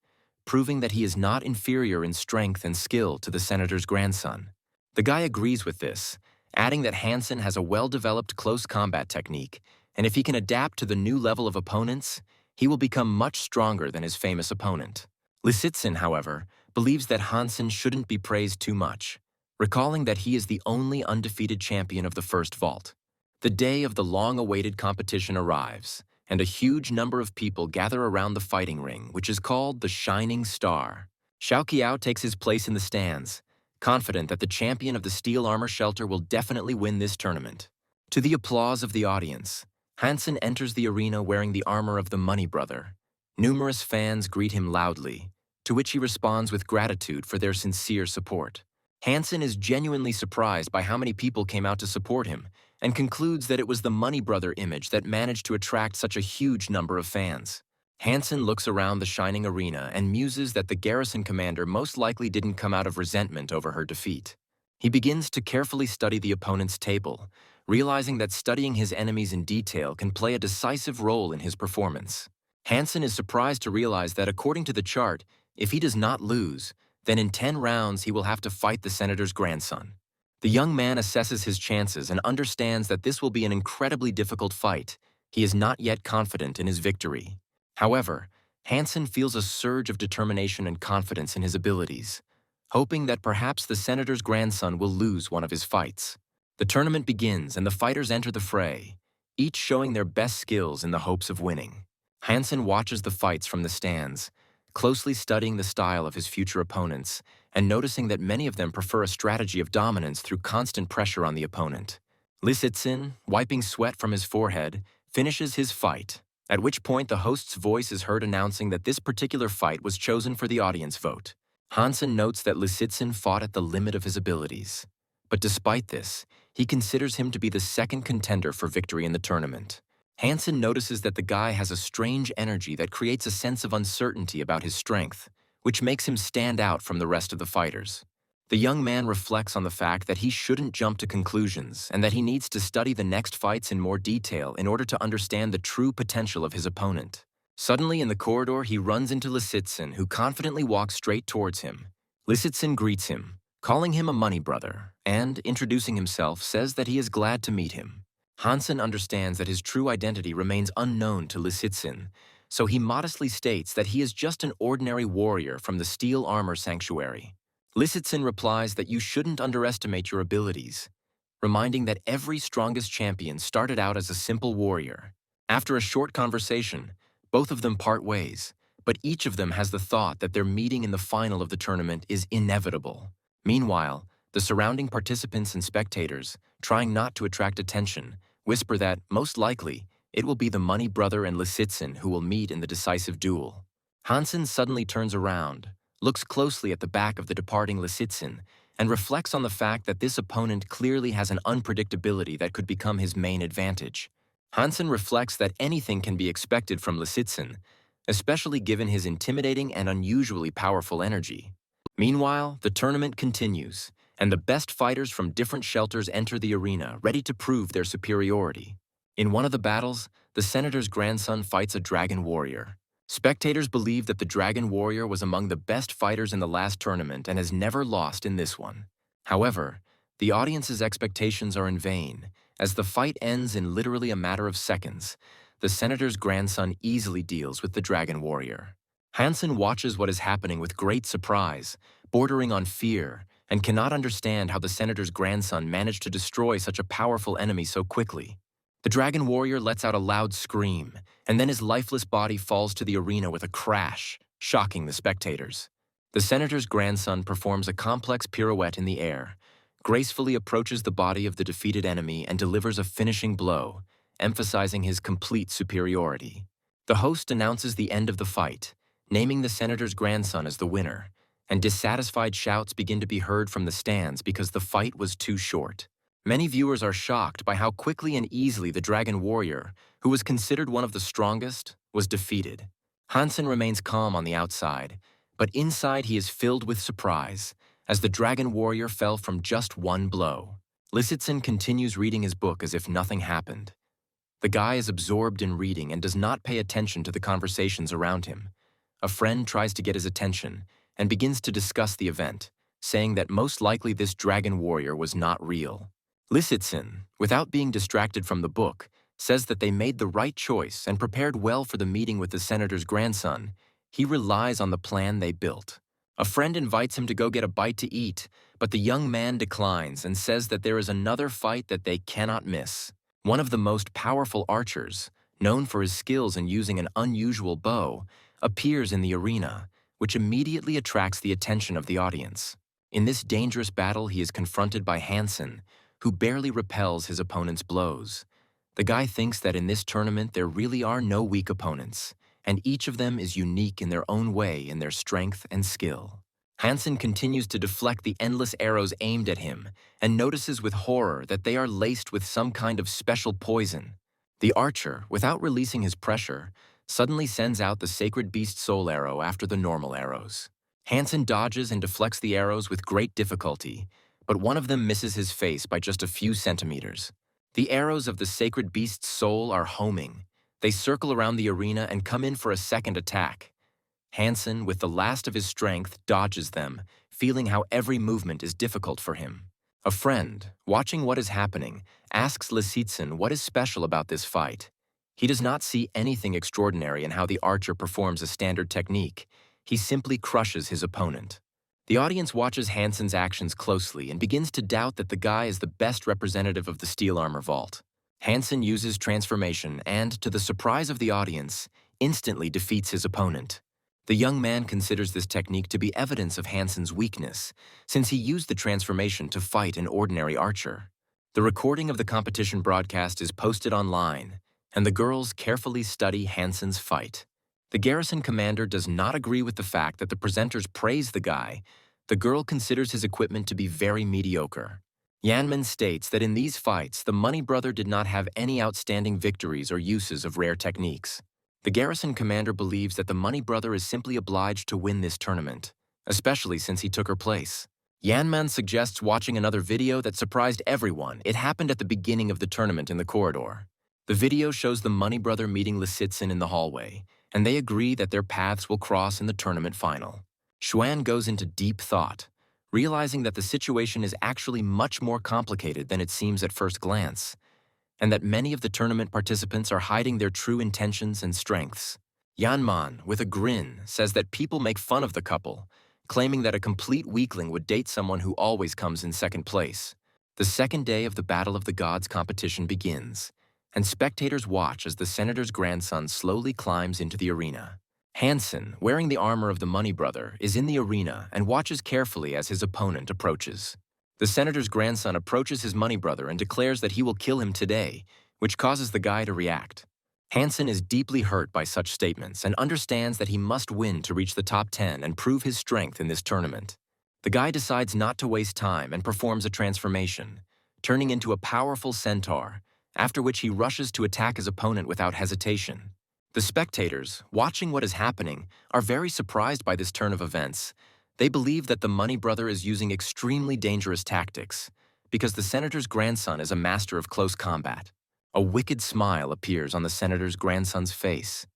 proving that he is not inferior in strength and skill to the senator's grandson. The guy agrees with this, adding that Hansen has a well-developed close combat technique, and if he can adapt to the new level of opponents, he will become much stronger than his famous opponent. Lisitsin, however, believes that Hansen shouldn't be praised too much, recalling that he is the only undefeated champion of the first vault. The day of the long-awaited competition arrives, and a huge number of people gather around the fighting ring, which is called the Shining Star. Xiaoqiao takes his place in the stands, confident that the champion of the steel armor shelter will definitely win this tournament. To the applause of the audience, Hansen enters the arena wearing the armor of the Money Brother. Numerous fans greet him loudly, to which he responds with gratitude for their sincere support. Hansen is genuinely surprised by how many people came out to support him, and concludes that it was the Money Brother image that managed to attract such a huge number of fans. Hansen looks around the shining arena and muses that the garrison commander most likely didn't come out of resentment over her defeat. He begins to carefully study the opponent's table, realizing that studying his enemies in detail can play a decisive role in his performance. Hansen is surprised to realize that according to the chart, if he does not lose, then in 10 rounds he will have to fight the senator's grandson. The young man assesses his chances and understands that this will be an incredibly difficult fight. He is not yet confident in his victory. However, Hansen feels a surge of determination and confidence in his abilities, hoping that perhaps the senator's grandson will lose one of his fights. The tournament begins and the fighters enter the fray, each showing their best skills in the hopes of winning. Hansen watches the fights from the stands, closely studying the style of his future opponents and noticing that many of them prefer a strategy of dominance through constant pressure on the opponent. Lisitsin, wiping sweat from his forehead, finishes his fight, at which point the host's voice is heard announcing that this particular fight was chosen for the audience vote. Hansen notes that Lisitsin fought at the limit of his abilities, but despite this, he considers him to be the second contender for victory in the tournament. Hansen notices that the guy has a strange energy that creates a sense of uncertainty about his strength, which makes him stand out from the rest of the fighters. The young man reflects on the fact that he shouldn't jump to conclusions and that he needs to study the next fights in more detail in order to understand the true potential of his opponent. Suddenly, in the corridor, he runs into Lisitsin, who confidently walks straight towards him. Lisitsin greets him, calling him a money brother, and, introducing himself, says that he is glad to meet him. Hansen understands that his true identity remains unknown to Lisitsin, so he modestly states that he is just an ordinary warrior from the Steel Armor Sanctuary. Lisitsin replies that you shouldn't underestimate your abilities, reminding that every strongest champion started out as a simple warrior. After a short conversation, both of them part ways, but each of them has the thought that their meeting in the final of the tournament is inevitable. Meanwhile, the surrounding participants and spectators, trying not to attract attention, whisper that, most likely, it will be the Money Brother and Lisitsyn who will meet in the decisive duel. Hansen suddenly turns around, looks closely at the back of the departing Lisitsyn, and reflects on the fact that this opponent clearly has an unpredictability that could become his main advantage. Hansen reflects that anything can be expected from Lisitsyn, especially given his intimidating and unusually powerful energy. Meanwhile, the tournament continues, and the best fighters from different shelters enter the arena, ready to prove their superiority. In one of the battles, the senator's grandson fights a dragon warrior. Spectators believe that the dragon warrior was among the best fighters in the last tournament and has never lost in this one. However, the audience's expectations are in vain, as the fight ends in literally a matter of seconds. The senator's grandson easily deals with the dragon warrior. Hansen watches what is happening with great surprise, bordering on fear, and cannot understand how the senator's grandson managed to destroy such a powerful enemy so quickly. The dragon warrior lets out a loud scream, and then his lifeless body falls to the arena with a crash, shocking the spectators. The senator's grandson performs a complex pirouette in the air, gracefully approaches the body of the defeated enemy and delivers a finishing blow, emphasizing his complete superiority. The host announces the end of the fight, naming the senator's grandson as the winner, and dissatisfied shouts begin to be heard from the stands because the fight was too short. Many viewers are shocked by how quickly and easily the dragon warrior, who was considered one of the strongest, was defeated. Hansen remains calm on the outside, but inside he is filled with surprise, as the dragon warrior fell from just one blow. Lisitsyn continues reading his book as if nothing happened. The guy is absorbed in reading and does not pay attention to the conversations around him. A friend tries to get his attention and begins to discuss the event, saying that most likely this dragon warrior was not real. Lisitsyn, without being distracted from the book, says that they made the right choice and prepared well for the meeting with the senator's grandson. He relies on the plan they built. A friend invites him to go get a bite to eat, but the young man declines and says that there is another fight that they cannot miss. One of the most powerful archers, known for his skills in using an unusual bow, appears in the arena, which immediately attracts the attention of the audience. In this dangerous battle, he is confronted by Hansen, who barely repels his opponent's blows. The guy thinks that in this tournament there really are no weak opponents, and each of them is unique in their own way in their strength and skill. Hansen continues to deflect the endless arrows aimed at him and notices with horror that they are laced with some kind of special poison. The archer, without releasing his pressure, suddenly sends out the sacred beast soul arrow after the normal arrows. Hansen dodges and deflects the arrows with great difficulty, but one of them misses his face by just a few centimeters. The arrows of the sacred beast's soul are homing. They circle around the arena and come in for a second attack. Hansen, with the last of his strength, dodges them, feeling how every movement is difficult for him. A friend, watching what is happening, asks Lisitsyn what is special about this fight. He does not see anything extraordinary in how the archer performs a standard technique. He simply crushes his opponent. The audience watches Hansen's actions closely and begins to doubt that the guy is the best representative of the steel armor vault. Hansen uses transformation and, to the surprise of the audience, instantly defeats his opponent. The young man considers this technique to be evidence of Hansen's weakness, since he used the transformation to fight an ordinary archer. The recording of the competition broadcast is posted online, and the girls carefully study Hansen's fight. The garrison commander does not agree with the fact that the presenters praise the guy. The girl considers his equipment to be very mediocre. Yanman states that in these fights, the Money Brother did not have any outstanding victories or uses of rare techniques. The garrison commander believes that the Money Brother is simply obliged to win this tournament, especially since he took her place. Yanman suggests watching another video that surprised everyone. It happened at the beginning of the tournament in the corridor. The video shows the Money Brother meeting Lisitsyn in the hallway, and they agree that their paths will cross in the tournament final. Xuan goes into deep thought, realizing that the situation is actually much more complicated than it seems at first glance, and that many of the tournament participants are hiding their true intentions and strengths. Yanman, with a grin, says that people make fun of the couple, claiming that a complete weakling would date someone who always comes in second place. The second day of the Battle of the Gods competition begins, and spectators watch as the senator's grandson slowly climbs into the arena. Hansen, wearing the armor of the Money Brother, is in the arena and watches carefully as his opponent approaches. The senator's grandson approaches his Money Brother and declares that he will kill him today, which causes the guy to react. Hansen is deeply hurt by such statements and understands that he must win to reach the top 10 and prove his strength in this tournament. The guy decides not to waste time and performs a transformation, turning into a powerful centaur, after which he rushes to attack his opponent without hesitation. The spectators, watching what is happening, are very surprised by this turn of events. They believe that the Money Brother is using extremely dangerous tactics, because the senator's grandson is a master of close combat. A wicked smile appears on the senator's grandson's face.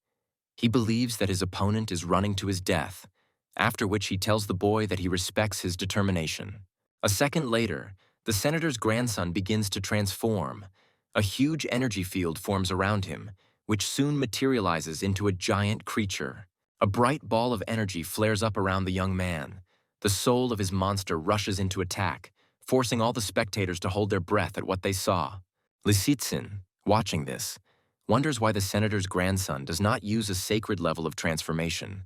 He believes that his opponent is running to his death, after which he tells the boy that he respects his determination. A second later, the senator's grandson begins to transform. A huge energy field forms around him, which soon materializes into a giant creature. A bright ball of energy flares up around the young man. The soul of his monster rushes into attack, forcing all the spectators to hold their breath at what they saw. Lisitsyn, watching this, wonders why the senator's grandson does not use a sacred level of transformation,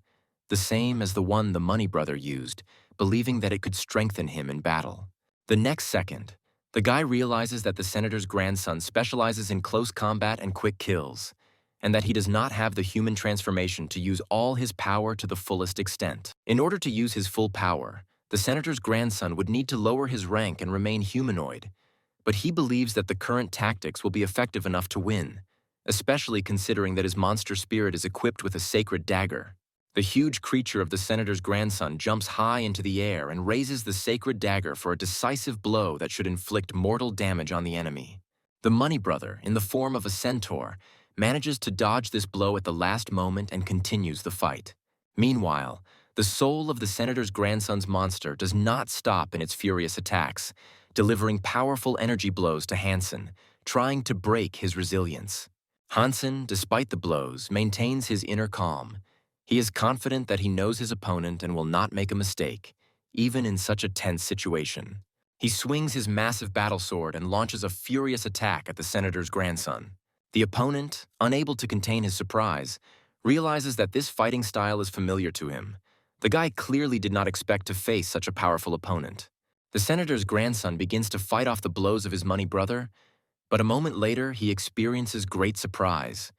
the same as the one the Money Brother used, believing that it could strengthen him in battle. The next second, the guy realizes that the senator's grandson specializes in close combat and quick kills, and that he does not have the human transformation to use all his power to the fullest extent. In order to use his full power, the senator's grandson would need to lower his rank and remain humanoid, but he believes that the current tactics will be effective enough to win, especially considering that his monster spirit is equipped with a sacred dagger. The huge creature of the senator's grandson jumps high into the air and raises the sacred dagger for a decisive blow that should inflict mortal damage on the enemy. The Money Brother, in the form of a centaur, manages to dodge this blow at the last moment and continues the fight. Meanwhile, the soul of the senator's grandson's monster does not stop in its furious attacks, delivering powerful energy blows to Hansen, trying to break his resilience. Hansen, despite the blows, maintains his inner calm. He is confident that he knows his opponent and will not make a mistake, even in such a tense situation. He swings his massive battle sword and launches a furious attack at the senator's grandson. The opponent, unable to contain his surprise, realizes that this fighting style is familiar to him. The guy clearly did not expect to face such a powerful opponent. The senator's grandson begins to fight off the blows of his Money Brother, but a moment later he experiences great surprise,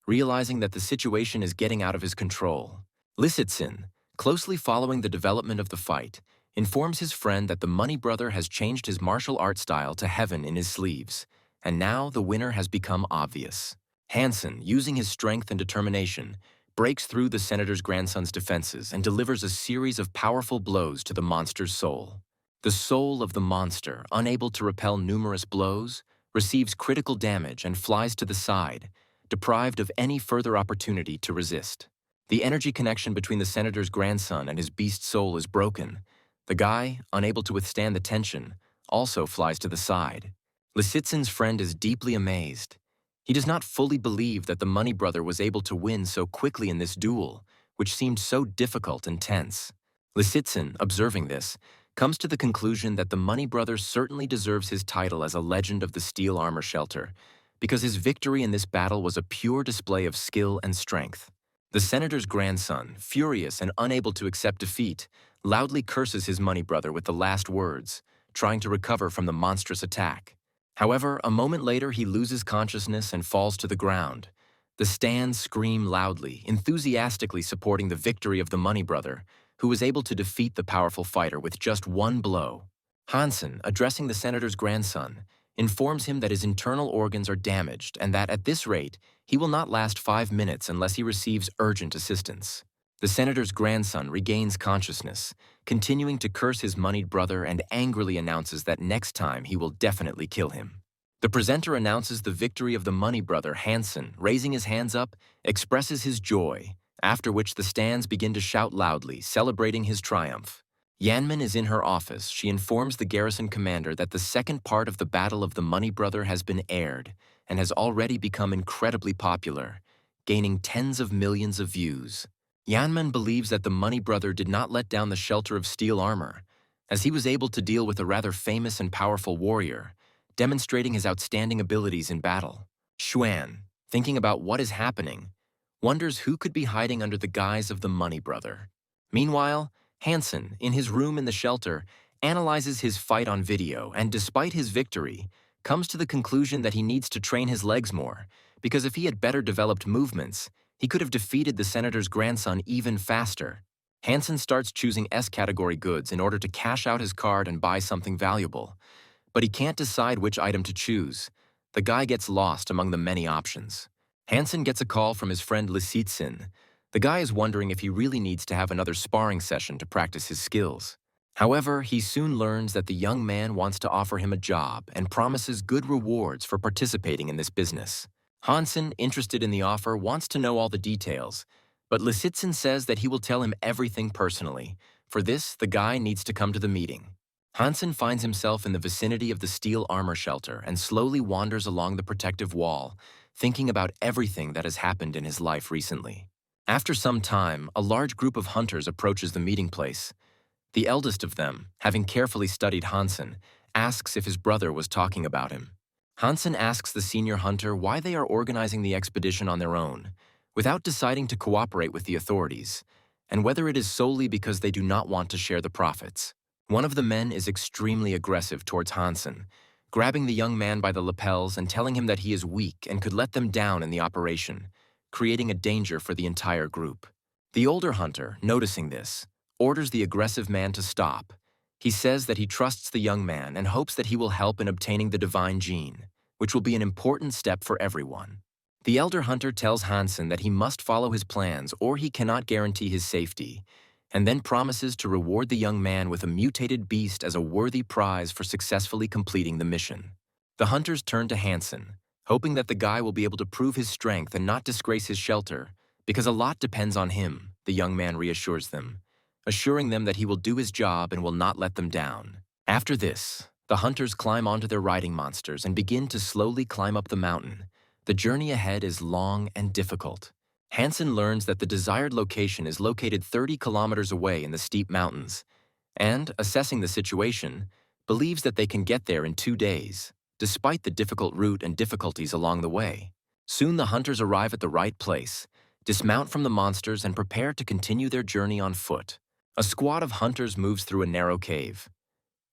realizing that the situation is getting out of his control. Lisitsyn, closely following the development of the fight, informs his friend that the Money Brother has changed his martial art style to heaven in his sleeves, and now the winner has become obvious. Hansen, using his strength and determination, breaks through the senator's grandson's defenses and delivers a series of powerful blows to the monster's soul. The soul of the monster, unable to repel numerous blows, receives critical damage and flies to the side, deprived of any further opportunity to resist. The energy connection between the senator's grandson and his beast soul is broken. The guy, unable to withstand the tension, also flies to the side. Lisitsyn's friend is deeply amazed. He does not fully believe that the Money Brother was able to win so quickly in this duel, which seemed so difficult and tense. Lisitsyn, observing this, comes to the conclusion that the Money Brother certainly deserves his title as a legend of the Steel Armor Shelter, because his victory in this battle was a pure display of skill and strength. The senator's grandson, furious and unable to accept defeat, loudly curses his Money Brother with the last words, trying to recover from the monstrous attack. However, a moment later he loses consciousness and falls to the ground. The stands scream loudly, enthusiastically supporting the victory of the Money Brother, who was able to defeat the powerful fighter with just one blow. Hansen, addressing the senator's grandson, informs him that his internal organs are damaged and that at this rate, he will not last 5 minutes unless he receives urgent assistance. The senator's grandson regains consciousness, continuing to curse his Money Brother and angrily announces that next time he will definitely kill him. The presenter announces the victory of the Money Brother. Hansen, raising his hands up, expresses his joy, after which the stands begin to shout loudly, celebrating his triumph. Yanmin is in her office. She informs the garrison commander that the second part of the Battle of the Money Brother has been aired and has already become incredibly popular, gaining tens of millions of views. Yanmin believes that the Money Brother did not let down the shelter of steel armor, as he was able to deal with a rather famous and powerful warrior, demonstrating his outstanding abilities in battle. Xuan, thinking about what is happening, wonders who could be hiding under the guise of the money brother. Meanwhile, Hansen, in his room in the shelter, analyzes his fight on video and, despite his victory, comes to the conclusion that he needs to train his legs more, because if he had better developed movements, he could have defeated the senator's grandson even faster. Hansen starts choosing S-category goods in order to cash out his card and buy something valuable, but he can't decide which item to choose. The guy gets lost among the many options. Hansen gets a call from his friend Lisitsin. The guy is wondering if he really needs to have another sparring session to practice his skills. However, he soon learns that the young man wants to offer him a job and promises good rewards for participating in this business. Hansen, interested in the offer, wants to know all the details, but Lisitsin says that he will tell him everything personally. For this, the guy needs to come to the meeting. Hansen finds himself in the vicinity of the steel armor shelter and slowly wanders along the protective wall, thinking about everything that has happened in his life recently. After some time, a large group of hunters approaches the meeting place. The eldest of them, having carefully studied Hansen, asks if his brother was talking about him. Hansen asks the senior hunter why they are organizing the expedition on their own, without deciding to cooperate with the authorities, and whether it is solely because they do not want to share the profits. One of the men is extremely aggressive towards Hansen, grabbing the young man by the lapels and telling him that he is weak and could let them down in the operation, creating a danger for the entire group. The older hunter, noticing this, orders the aggressive man to stop. He says that he trusts the young man and hopes that he will help in obtaining the divine gene, which will be an important step for everyone. The elder hunter tells Hansen that he must follow his plans or he cannot guarantee his safety, and then promises to reward the young man with a mutated beast as a worthy prize for successfully completing the mission. The hunters turn to Hansen, hoping that the guy will be able to prove his strength and not disgrace his shelter, because a lot depends on him, the young man reassures them, assuring them that he will do his job and will not let them down. After this, the hunters climb onto their riding monsters and begin to slowly climb up the mountain. The journey ahead is long and difficult. Hansen learns that the desired location is located 30 kilometers away in the steep mountains, and, assessing the situation, believes that they can get there in 2 days, despite the difficult route and difficulties along the way. Soon the hunters arrive at the right place, dismount from the monsters, and prepare to continue their journey on foot. A squad of hunters moves through a narrow cave.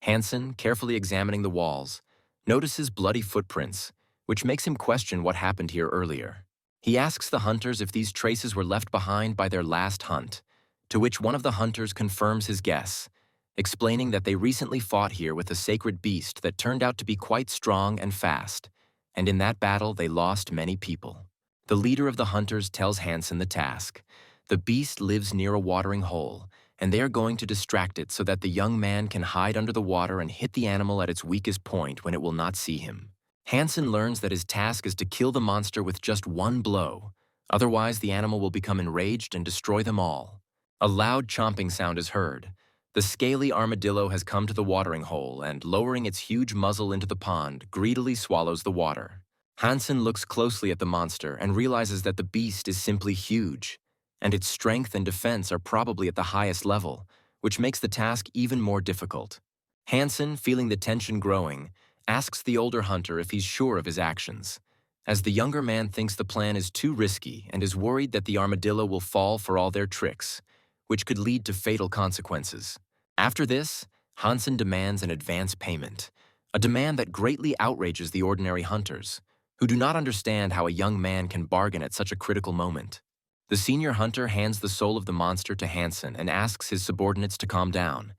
Hansen, carefully examining the walls, notices bloody footprints, which makes him question what happened here earlier. He asks the hunters if these traces were left behind by their last hunt, to which one of the hunters confirms his guess, explaining that they recently fought here with a sacred beast that turned out to be quite strong and fast, and in that battle they lost many people. The leader of the hunters tells Hansen the task. The beast lives near a watering hole, and they are going to distract it so that the young man can hide under the water and hit the animal at its weakest point when it will not see him. Hansen learns that his task is to kill the monster with just one blow, otherwise the animal will become enraged and destroy them all. A loud chomping sound is heard. The scaly armadillo has come to the watering hole and, lowering its huge muzzle into the pond, greedily swallows the water. Hansen looks closely at the monster and realizes that the beast is simply huge, and its strength and defense are probably at the highest level, which makes the task even more difficult. Hansen, feeling the tension growing, asks the older hunter if he's sure of his actions, as the younger man thinks the plan is too risky and is worried that the armadillo will fall for all their tricks, which could lead to fatal consequences. After this, Hansen demands an advance payment, a demand that greatly outrages the ordinary hunters, who do not understand how a young man can bargain at such a critical moment. The senior hunter hands the soul of the monster to Hansen and asks his subordinates to calm down,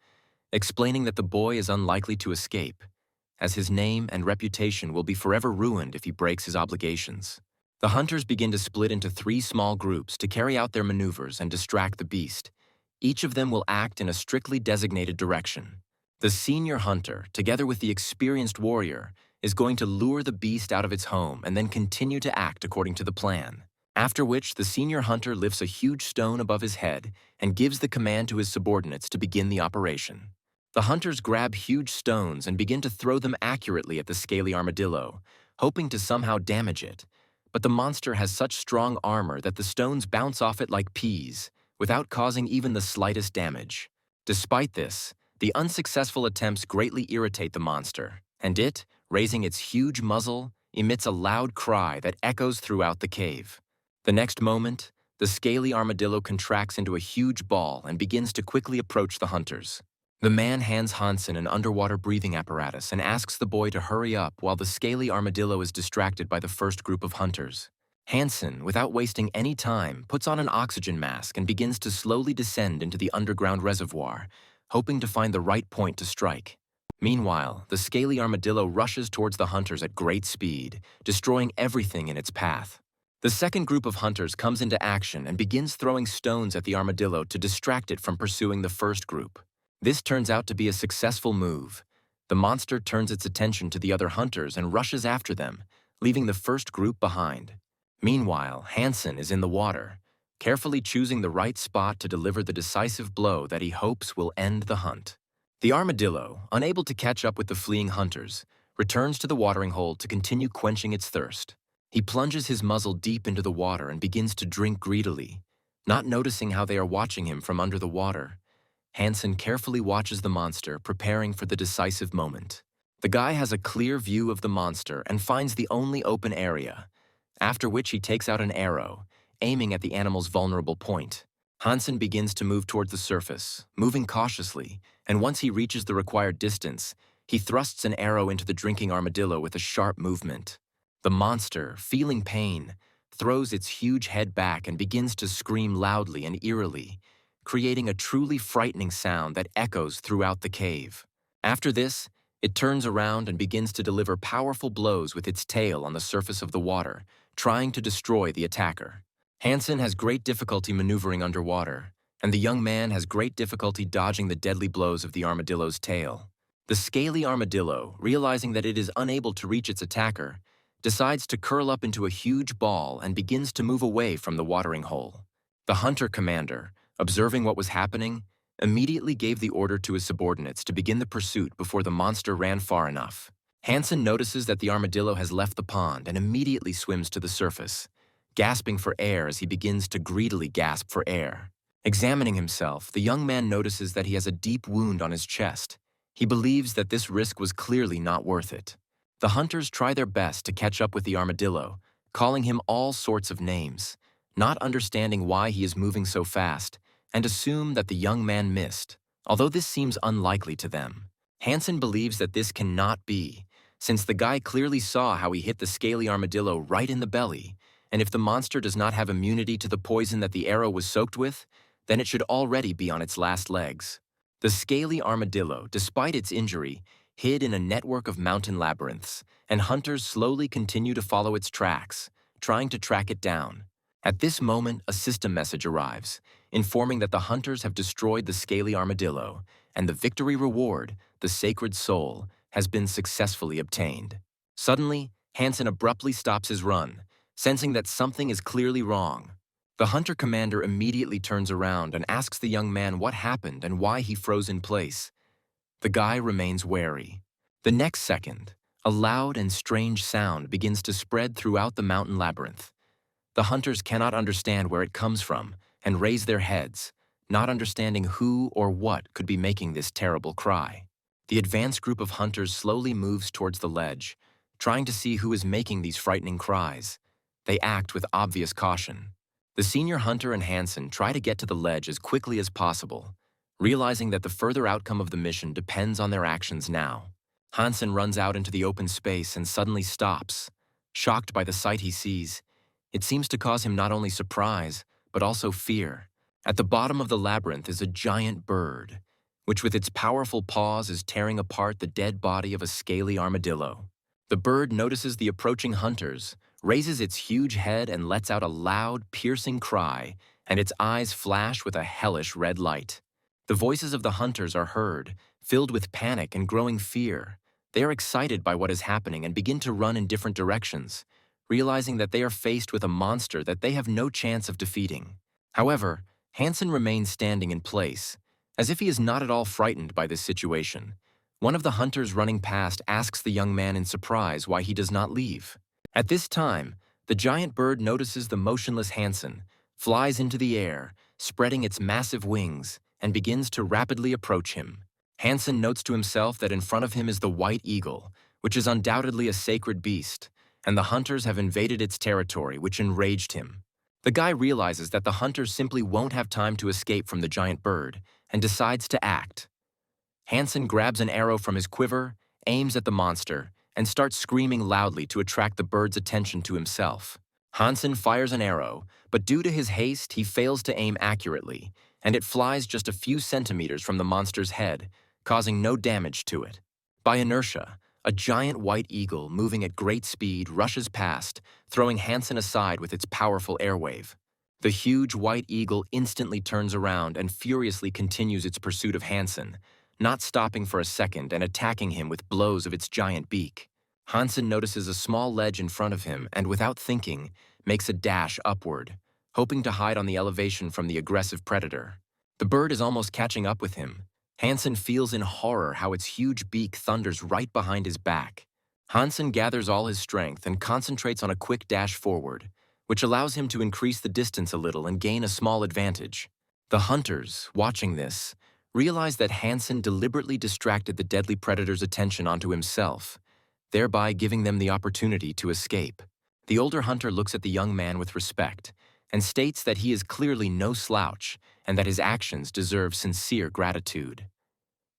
explaining that the boy is unlikely to escape, as his name and reputation will be forever ruined if he breaks his obligations. The hunters begin to split into 3 small groups to carry out their maneuvers and distract the beast. Each of them will act in a strictly designated direction. The senior hunter, together with the experienced warrior, is going to lure the beast out of its home and then continue to act according to the plan. After which, the senior hunter lifts a huge stone above his head and gives the command to his subordinates to begin the operation. The hunters grab huge stones and begin to throw them accurately at the scaly armadillo, hoping to somehow damage it. But the monster has such strong armor that the stones bounce off it like peas, without causing even the slightest damage. Despite this, the unsuccessful attempts greatly irritate the monster, and it, raising its huge muzzle, emits a loud cry that echoes throughout the cave. The next moment, the scaly armadillo contracts into a huge ball and begins to quickly approach the hunters. The man hands Hansen an underwater breathing apparatus and asks the boy to hurry up while the scaly armadillo is distracted by the first group of hunters. Hansen, without wasting any time, puts on an oxygen mask and begins to slowly descend into the underground reservoir, hoping to find the right point to strike. Meanwhile, the scaly armadillo rushes towards the hunters at great speed, destroying everything in its path. The second group of hunters comes into action and begins throwing stones at the armadillo to distract it from pursuing the first group. This turns out to be a successful move. The monster turns its attention to the other hunters and rushes after them, leaving the first group behind. Meanwhile, Hansen is in the water, carefully choosing the right spot to deliver the decisive blow that he hopes will end the hunt. The armadillo, unable to catch up with the fleeing hunters, returns to the watering hole to continue quenching its thirst. He plunges his muzzle deep into the water and begins to drink greedily, not noticing how they are watching him from under the water. Hansen carefully watches the monster, preparing for the decisive moment. The guy has a clear view of the monster and finds the only open area, after which he takes out an arrow, aiming at the animal's vulnerable point. Hansen begins to move toward the surface, moving cautiously, and once he reaches the required distance, he thrusts an arrow into the drinking armadillo with a sharp movement. The monster, feeling pain, throws its huge head back and begins to scream loudly and eerily, creating a truly frightening sound that echoes throughout the cave. After this, it turns around and begins to deliver powerful blows with its tail on the surface of the water, trying to destroy the attacker. Hansen has great difficulty maneuvering underwater, and the young man has great difficulty dodging the deadly blows of the armadillo's tail. The scaly armadillo, realizing that it is unable to reach its attacker, decides to curl up into a huge ball and begins to move away from the watering hole. The hunter commander, observing what was happening, immediately gave the order to his subordinates to begin the pursuit before the monster ran far enough. Hansen notices that the armadillo has left the pond and immediately swims to the surface, gasping for air as he begins to greedily gasp for air. Examining himself, the young man notices that he has a deep wound on his chest. He believes that this risk was clearly not worth it. The hunters try their best to catch up with the armadillo, calling him all sorts of names, not understanding why he is moving so fast, and assume that the young man missed, although this seems unlikely to them. Hansen believes that this cannot be, since the guy clearly saw how he hit the scaly armadillo right in the belly, and if the monster does not have immunity to the poison that the arrow was soaked with, then it should already be on its last legs. The scaly armadillo, despite its injury, hid in a network of mountain labyrinths, and hunters slowly continue to follow its tracks, trying to track it down. At this moment, a system message arrives, informing that the hunters have destroyed the scaly armadillo, and the victory reward, the sacred soul, has been successfully obtained. Suddenly, Hansen abruptly stops his run, sensing that something is clearly wrong. The hunter commander immediately turns around and asks the young man what happened and why he froze in place. The guy remains wary. The next second, a loud and strange sound begins to spread throughout the mountain labyrinth. The hunters cannot understand where it comes from and raise their heads, not understanding who or what could be making this terrible cry. The advanced group of hunters slowly moves towards the ledge, trying to see who is making these frightening cries. They act with obvious caution. The senior hunter and Hansen try to get to the ledge as quickly as possible, realizing that the further outcome of the mission depends on their actions now. Hansen runs out into the open space and suddenly stops. Shocked by the sight he sees, it seems to cause him not only surprise, but also fear. At the bottom of the labyrinth is a giant bird, which with its powerful paws is tearing apart the dead body of a scaly armadillo. The bird notices the approaching hunters, raises its huge head and lets out a loud, piercing cry, and its eyes flash with a hellish red light. The voices of the hunters are heard, filled with panic and growing fear. They are excited by what is happening and begin to run in different directions, realizing that they are faced with a monster that they have no chance of defeating. However, Hansen remains standing in place, as if he is not at all frightened by this situation. One of the hunters running past asks the young man in surprise why he does not leave. At this time, the giant bird notices the motionless Hansen, flies into the air, spreading its massive wings, and begins to rapidly approach him. Hansen notes to himself that in front of him is the white eagle, which is undoubtedly a sacred beast, and the hunters have invaded its territory, which enraged him. The guy realizes that the hunters simply won't have time to escape from the giant bird and decides to act. Hansen grabs an arrow from his quiver, aims at the monster, and starts screaming loudly to attract the bird's attention to himself. Hansen fires an arrow, but due to his haste, he fails to aim accurately, and it flies just a few centimeters from the monster's head, causing no damage to it. By inertia, a giant white eagle moving at great speed rushes past, throwing Hansen aside with its powerful airwave. The huge white eagle instantly turns around and furiously continues its pursuit of Hansen, not stopping for a second and attacking him with blows of its giant beak. Hansen notices a small ledge in front of him and, without thinking, makes a dash upward, hoping to hide on the elevation from the aggressive predator. The bird is almost catching up with him. Hansen feels in horror how its huge beak thunders right behind his back. Hansen gathers all his strength and concentrates on a quick dash forward, which allows him to increase the distance a little and gain a small advantage. The hunters, watching this, realize that Hansen deliberately distracted the deadly predator's attention onto himself, thereby giving them the opportunity to escape. The older hunter looks at the young man with respect and states that he is clearly no slouch and that his actions deserve sincere gratitude.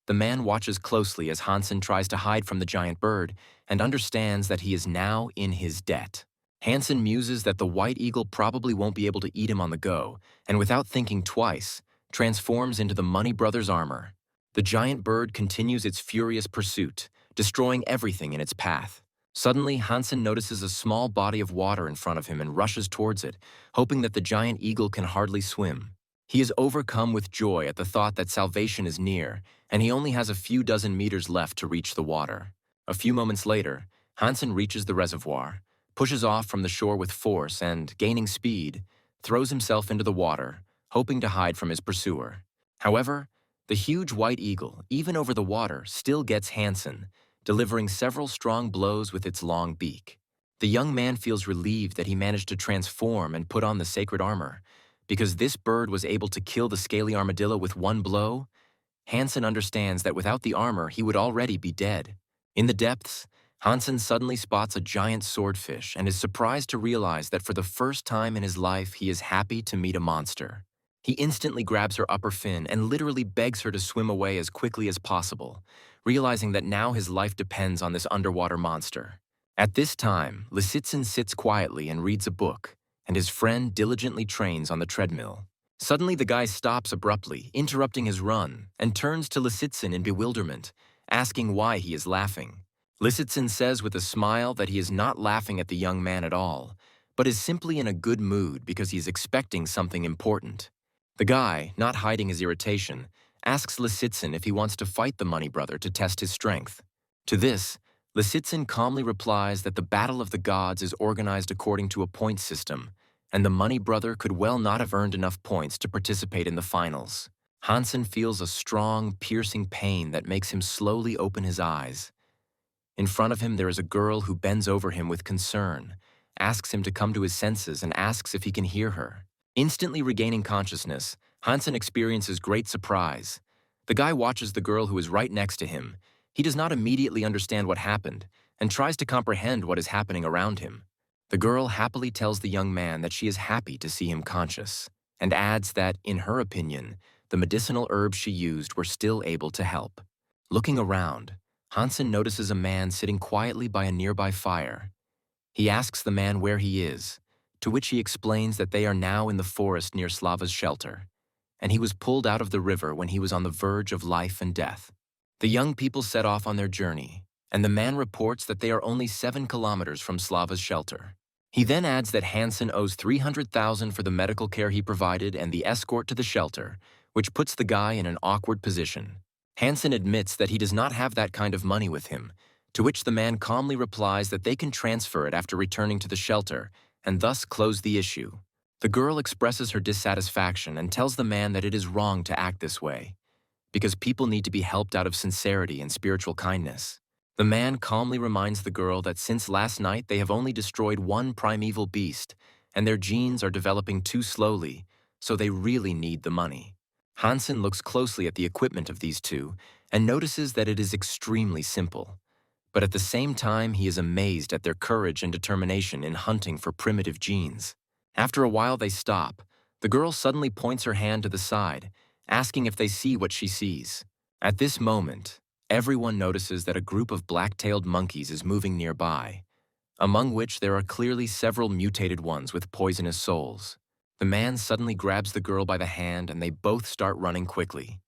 The man watches closely as Hansen tries to hide from the giant bird and understands that he is now in his debt. Hansen muses that the white eagle probably won't be able to eat him on the go, and without thinking twice, transforms into the Money Brothers' armor. The giant bird continues its furious pursuit, destroying everything in its path. Suddenly, Hansen notices a small body of water in front of him and rushes towards it, hoping that the giant eagle can hardly swim. He is overcome with joy at the thought that salvation is near, and he only has a few dozen meters left to reach the water. A few moments later, Hansen reaches the reservoir, pushes off from the shore with force and, gaining speed, throws himself into the water, hoping to hide from his pursuer. However, the huge white eagle, even over the water, still gets Hansen, delivering several strong blows with its long beak. The young man feels relieved that he managed to transform and put on the sacred armor. Because this bird was able to kill the scaly armadillo with one blow, Hansen understands that without the armor he would already be dead. In the depths, Hansen suddenly spots a giant swordfish and is surprised to realize that for the first time in his life he is happy to meet a monster. He instantly grabs her upper fin and literally begs her to swim away as quickly as possible, realizing that now his life depends on this underwater monster. At this time, Lisitsyn sits quietly and reads a book, and his friend diligently trains on the treadmill. Suddenly the guy stops abruptly, interrupting his run, and turns to Lisitsyn in bewilderment, asking why he is laughing. Lisitsyn says with a smile that he is not laughing at the young man at all, but is simply in a good mood because he is expecting something important. The guy, not hiding his irritation, asks Lisitsyn if he wants to fight the Money Brother to test his strength. To this, Lisitsyn calmly replies that the Battle of the Gods is organized according to a point system, and the Money Brother could well not have earned enough points to participate in the finals. Hansen feels a strong, piercing pain that makes him slowly open his eyes. In front of him there is a girl who bends over him with concern, asks him to come to his senses and asks if he can hear her. Instantly regaining consciousness, Hansen experiences great surprise. The guy watches the girl who is right next to him. He does not immediately understand what happened and tries to comprehend what is happening around him. The girl happily tells the young man that she is happy to see him conscious, and adds that, in her opinion, the medicinal herbs she used were still able to help. Looking around, Hansen notices a man sitting quietly by a nearby fire. He asks the man where he is, to which he explains that they are now in the forest near Slava's shelter, and he was pulled out of the river when he was on the verge of life and death. The young people set off on their journey, and the man reports that they are only 7 kilometers from Slava's shelter. He then adds that Hansen owes 300,000 for the medical care he provided and the escort to the shelter, which puts the guy in an awkward position. Hansen admits that he does not have that kind of money with him, to which the man calmly replies that they can transfer it after returning to the shelter, and thus close the issue. The girl expresses her dissatisfaction and tells the man that it is wrong to act this way, because people need to be helped out of sincerity and spiritual kindness. The man calmly reminds the girl that since last night they have only destroyed one primeval beast, and their genes are developing too slowly, so they really need the money. Hansen looks closely at the equipment of these two and notices that it is extremely simple. But at the same time, he is amazed at their courage and determination in hunting for primitive genes. After a while, they stop. The girl suddenly points her hand to the side, asking if they see what she sees. At this moment, everyone notices that a group of black-tailed monkeys is moving nearby, among which there are clearly several mutated ones with poisonous souls. The man suddenly grabs the girl by the hand and they both start running quickly.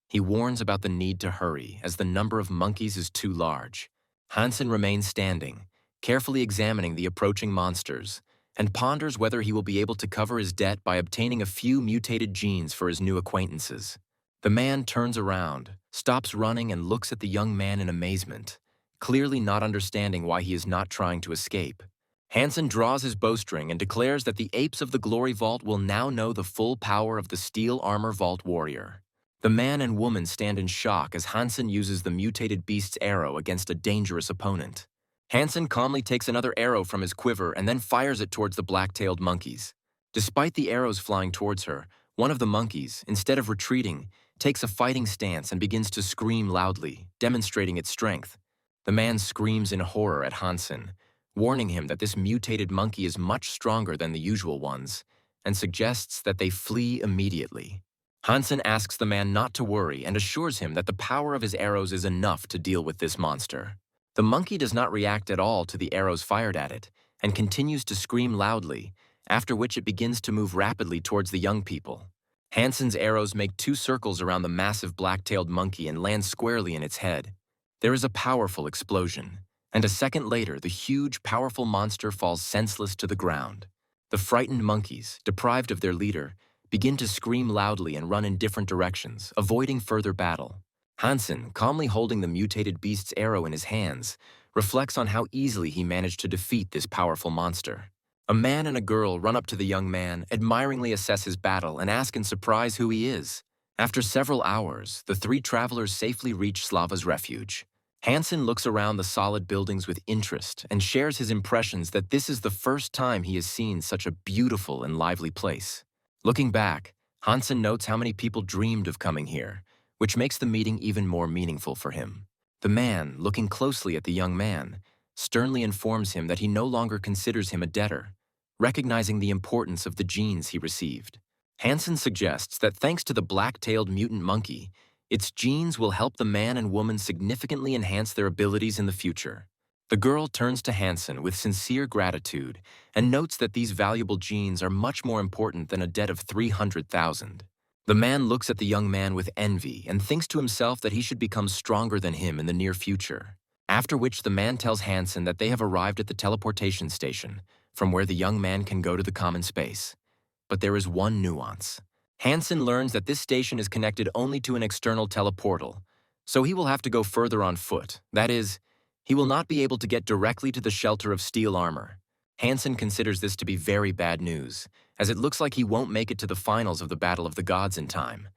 He warns about the need to hurry as the number of monkeys is too large. Hansen remains standing, carefully examining the approaching monsters, and ponders whether he will be able to cover his debt by obtaining a few mutated genes for his new acquaintances. The man turns around, stops running, and looks at the young man in amazement, clearly not understanding why he is not trying to escape. Hansen draws his bowstring and declares that the apes of the Glory Vault will now know the full power of the Steel Armor Vault Warrior. The man and woman stand in shock as Hansen uses the mutated beast's arrow against a dangerous opponent. Hansen calmly takes another arrow from his quiver and then fires it towards the black-tailed monkeys. Despite the arrows flying towards her, one of the monkeys, instead of retreating, takes a fighting stance and begins to scream loudly, demonstrating its strength. The man screams in horror at Hansen, warning him that this mutated monkey is much stronger than the usual ones, and suggests that they flee immediately. Hansen asks the man not to worry and assures him that the power of his arrows is enough to deal with this monster. The monkey does not react at all to the arrows fired at it, and continues to scream loudly, after which it begins to move rapidly towards the young people. Hansen's arrows make 2 circles around the massive black-tailed monkey and land squarely in its head. There is a powerful explosion, and a second later, the huge, powerful monster falls senseless to the ground. The frightened monkeys, deprived of their leader, begin to scream loudly and run in different directions, avoiding further battle. Hansen, calmly holding the mutated beast's arrow in his hands, reflects on how easily he managed to defeat this powerful monster. A man and a girl run up to the young man, admiringly assess his battle, and ask in surprise who he is. After several hours, the 3 travelers safely reach Slava's refuge. Hansen looks around the solid buildings with interest and shares his impressions that this is the first time he has seen such a beautiful and lively place. Looking back, Hansen notes how many people dreamed of coming here, which makes the meeting even more meaningful for him. The man, looking closely at the young man, sternly informs him that he no longer considers him a debtor, recognizing the importance of the genes he received. Hansen suggests that thanks to the black-tailed mutant monkey, its genes will help the man and woman significantly enhance their abilities in the future. The girl turns to Hansen with sincere gratitude and notes that these valuable genes are much more important than a debt of 300,000. The man looks at the young man with envy and thinks to himself that he should become stronger than him in the near future. After which the man tells Hansen that they have arrived at the teleportation station, from where the young man can go to the common space. But there is one nuance. Hansen learns that this station is connected only to an external teleportal, so he will have to go further on foot. That is, he will not be able to get directly to the shelter of steel armor. Hansen considers this to be very bad news, as it looks like he won't make it to the finals of the Battle of the Gods in time.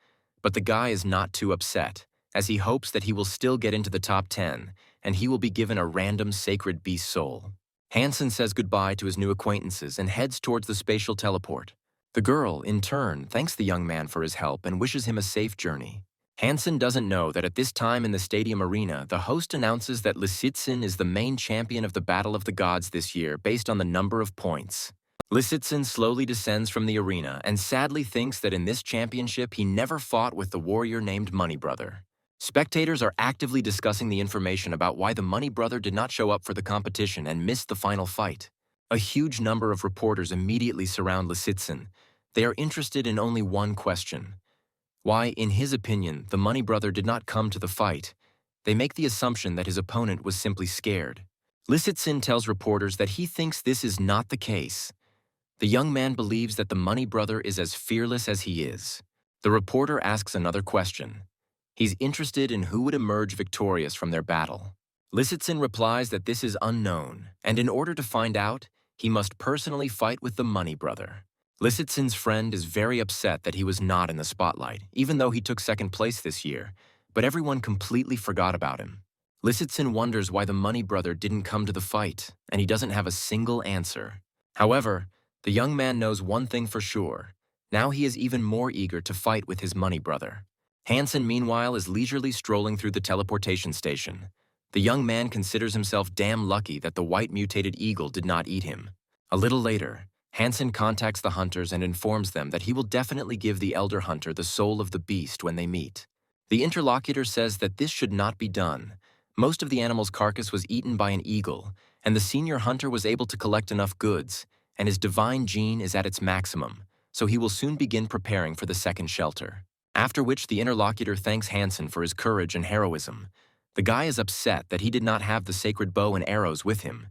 But the guy is not too upset, as he hopes that he will still get into the top 10, and he will be given a random sacred beast soul. Hansen says goodbye to his new acquaintances and heads towards the spatial teleport. The girl, in turn, thanks the young man for his help and wishes him a safe journey. Hansen doesn't know that at this time in the stadium arena, the host announces that Lisitsyn is the main champion of the Battle of the Gods this year based on the number of points. Lisitsyn slowly descends from the arena and sadly thinks that in this championship he never fought with the warrior named Money Brother. Spectators are actively discussing the information about why the Money Brother did not show up for the competition and missed the final fight. A huge number of reporters immediately surround Lisitsyn. They are interested in only one question: why, in his opinion, the Money Brother did not come to the fight. They make the assumption that his opponent was simply scared. Lisitsyn tells reporters that he thinks this is not the case. The young man believes that the Money Brother is as fearless as he is. The reporter asks another question. He's interested in who would emerge victorious from their battle. Lisitsyn replies that this is unknown, and in order to find out, he must personally fight with the Money Brother. Lisitsyn's friend is very upset that he was not in the spotlight, even though he took second place this year, but everyone completely forgot about him. Lisitsyn wonders why the Money Brother didn't come to the fight, and he doesn't have a single answer. However, the young man knows one thing for sure. Now he is even more eager to fight with his Money Brother. Hansen, meanwhile, is leisurely strolling through the teleportation station. The young man considers himself damn lucky that the white mutated eagle did not eat him. A little later, Hansen contacts the hunters and informs them that he will definitely give the elder hunter the soul of the beast when they meet. The interlocutor says that this should not be done. Most of the animal's carcass was eaten by an eagle, and the senior hunter was able to collect enough goods, and his divine gene is at its maximum, so he will soon begin preparing for the second shelter. After which the interlocutor thanks Hansen for his courage and heroism. The guy is upset that he did not have the sacred bow and arrows with him.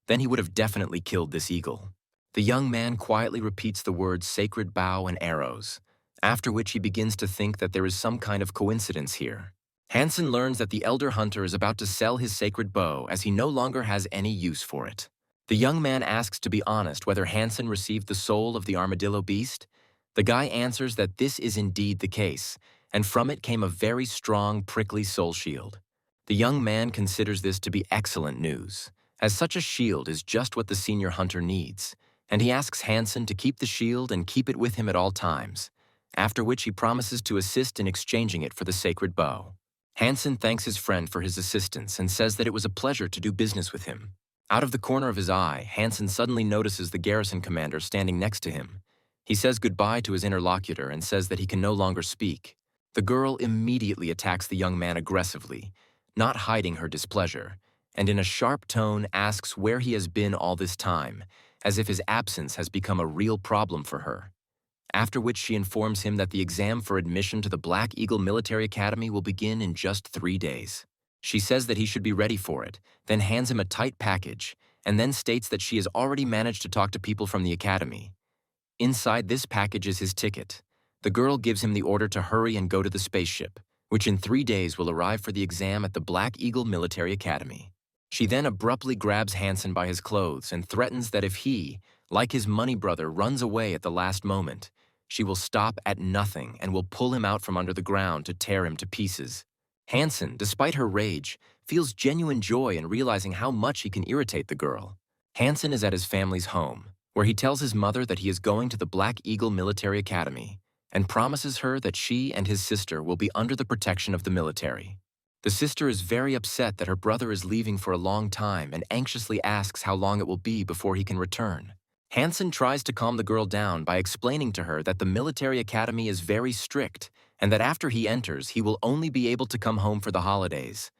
Then he would have definitely killed this eagle. The young man quietly repeats the words sacred bow and arrows, after which he begins to think that there is some kind of coincidence here. Hansen learns that the elder hunter is about to sell his sacred bow as he no longer has any use for it. The young man asks to be honest whether Hansen received the soul of the armadillo beast. The guy answers that this is indeed the case, and from it came a very strong, prickly soul shield. The young man considers this to be excellent news, as such a shield is just what the senior hunter needs, and he asks Hansen to keep the shield and keep it with him at all times, after which he promises to assist in exchanging it for the sacred bow. Hansen thanks his friend for his assistance and says that it was a pleasure to do business with him. Out of the corner of his eye, Hansen suddenly notices the garrison commander standing next to him. He says goodbye to his interlocutor and says that he can no longer speak. The girl immediately attacks the young man aggressively, not hiding her displeasure, and in a sharp tone asks where he has been all this time, as if his absence has become a real problem for her. After which she informs him that the exam for admission to the Black Eagle Military Academy will begin in just 3 days. She says that he should be ready for it, then hands him a tight package, and then states that she has already managed to talk to people from the academy. Inside this package is his ticket. The girl gives him the order to hurry and go to the spaceship, which in 3 days will arrive for the exam at the Black Eagle Military Academy. She then abruptly grabs Hansen by his clothes and threatens that if he, like his money brother, runs away at the last moment, she will stop at nothing and will pull him out from under the ground to tear him to pieces. Hansen, despite her rage, feels genuine joy in realizing how much he can irritate the girl. Hansen is at his family's home, where he tells his mother that he is going to the Black Eagle Military Academy and promises her that she and his sister will be under the protection of the military. The sister is very upset that her brother is leaving for a long time and anxiously asks how long it will be before he can return. Hansen tries to calm the girl down by explaining to her that the military academy is very strict and that after he enters, he will only be able to come home for the holidays,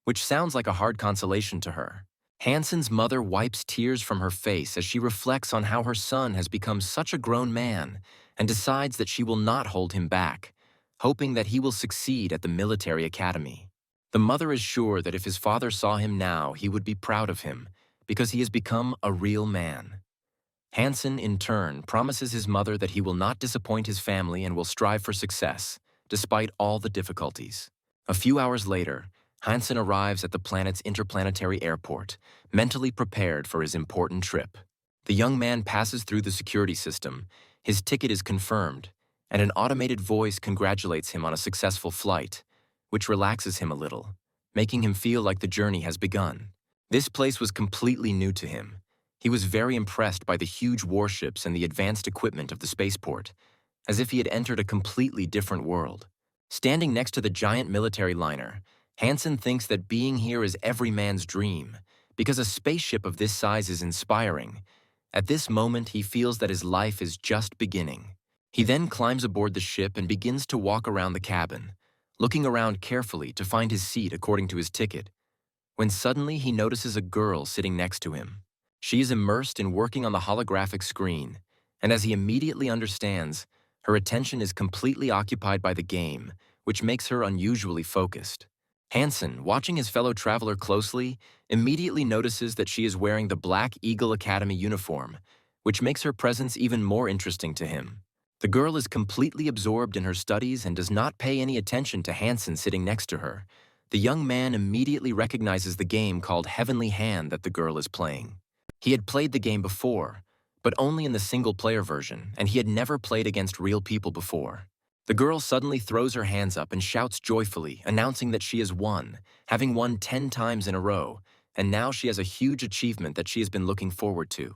which sounds like a hard consolation to her. Hansen's mother wipes tears from her face as she reflects on how her son has become such a grown man and decides that she will not hold him back, hoping that he will succeed at the military academy. The mother is sure that if his father saw him now, he would be proud of him because he has become a real man. Hansen, in turn, promises his mother that he will not disappoint his family and will strive for success, despite all the difficulties. A few hours later, Hansen arrives at the planet's interplanetary airport, mentally prepared for his important trip. The young man passes through the security system, his ticket is confirmed, and an automated voice congratulates him on a successful flight, which relaxes him a little, making him feel like the journey has begun. This place was completely new to him. He was very impressed by the huge warships and the advanced equipment of the spaceport, as if he had entered a completely different world. Standing next to the giant military liner, Hansen thinks that being here is every man's dream, because a spaceship of this size is inspiring. At this moment, he feels that his life is just beginning. He then climbs aboard the ship and begins to walk around the cabin, looking around carefully to find his seat according to his ticket, when suddenly he notices a girl sitting next to him. She is immersed in working on the holographic screen, and as he immediately understands, her attention is completely occupied by the game, which makes her unusually focused. Hansen, watching his fellow traveler closely, immediately notices that she is wearing the Black Eagle Academy uniform, which makes her presence even more interesting to him. The girl is completely absorbed in her studies and does not pay any attention to Hansen sitting next to her. The young man immediately recognizes the game called Heavenly Hand that the girl is playing. He had played the game before, but only in the single-player version, and he had never played against real people before. The girl suddenly throws her hands up and shouts joyfully, announcing that she has won, having won 10 times in a row, and now she has a huge achievement that she has been looking forward to.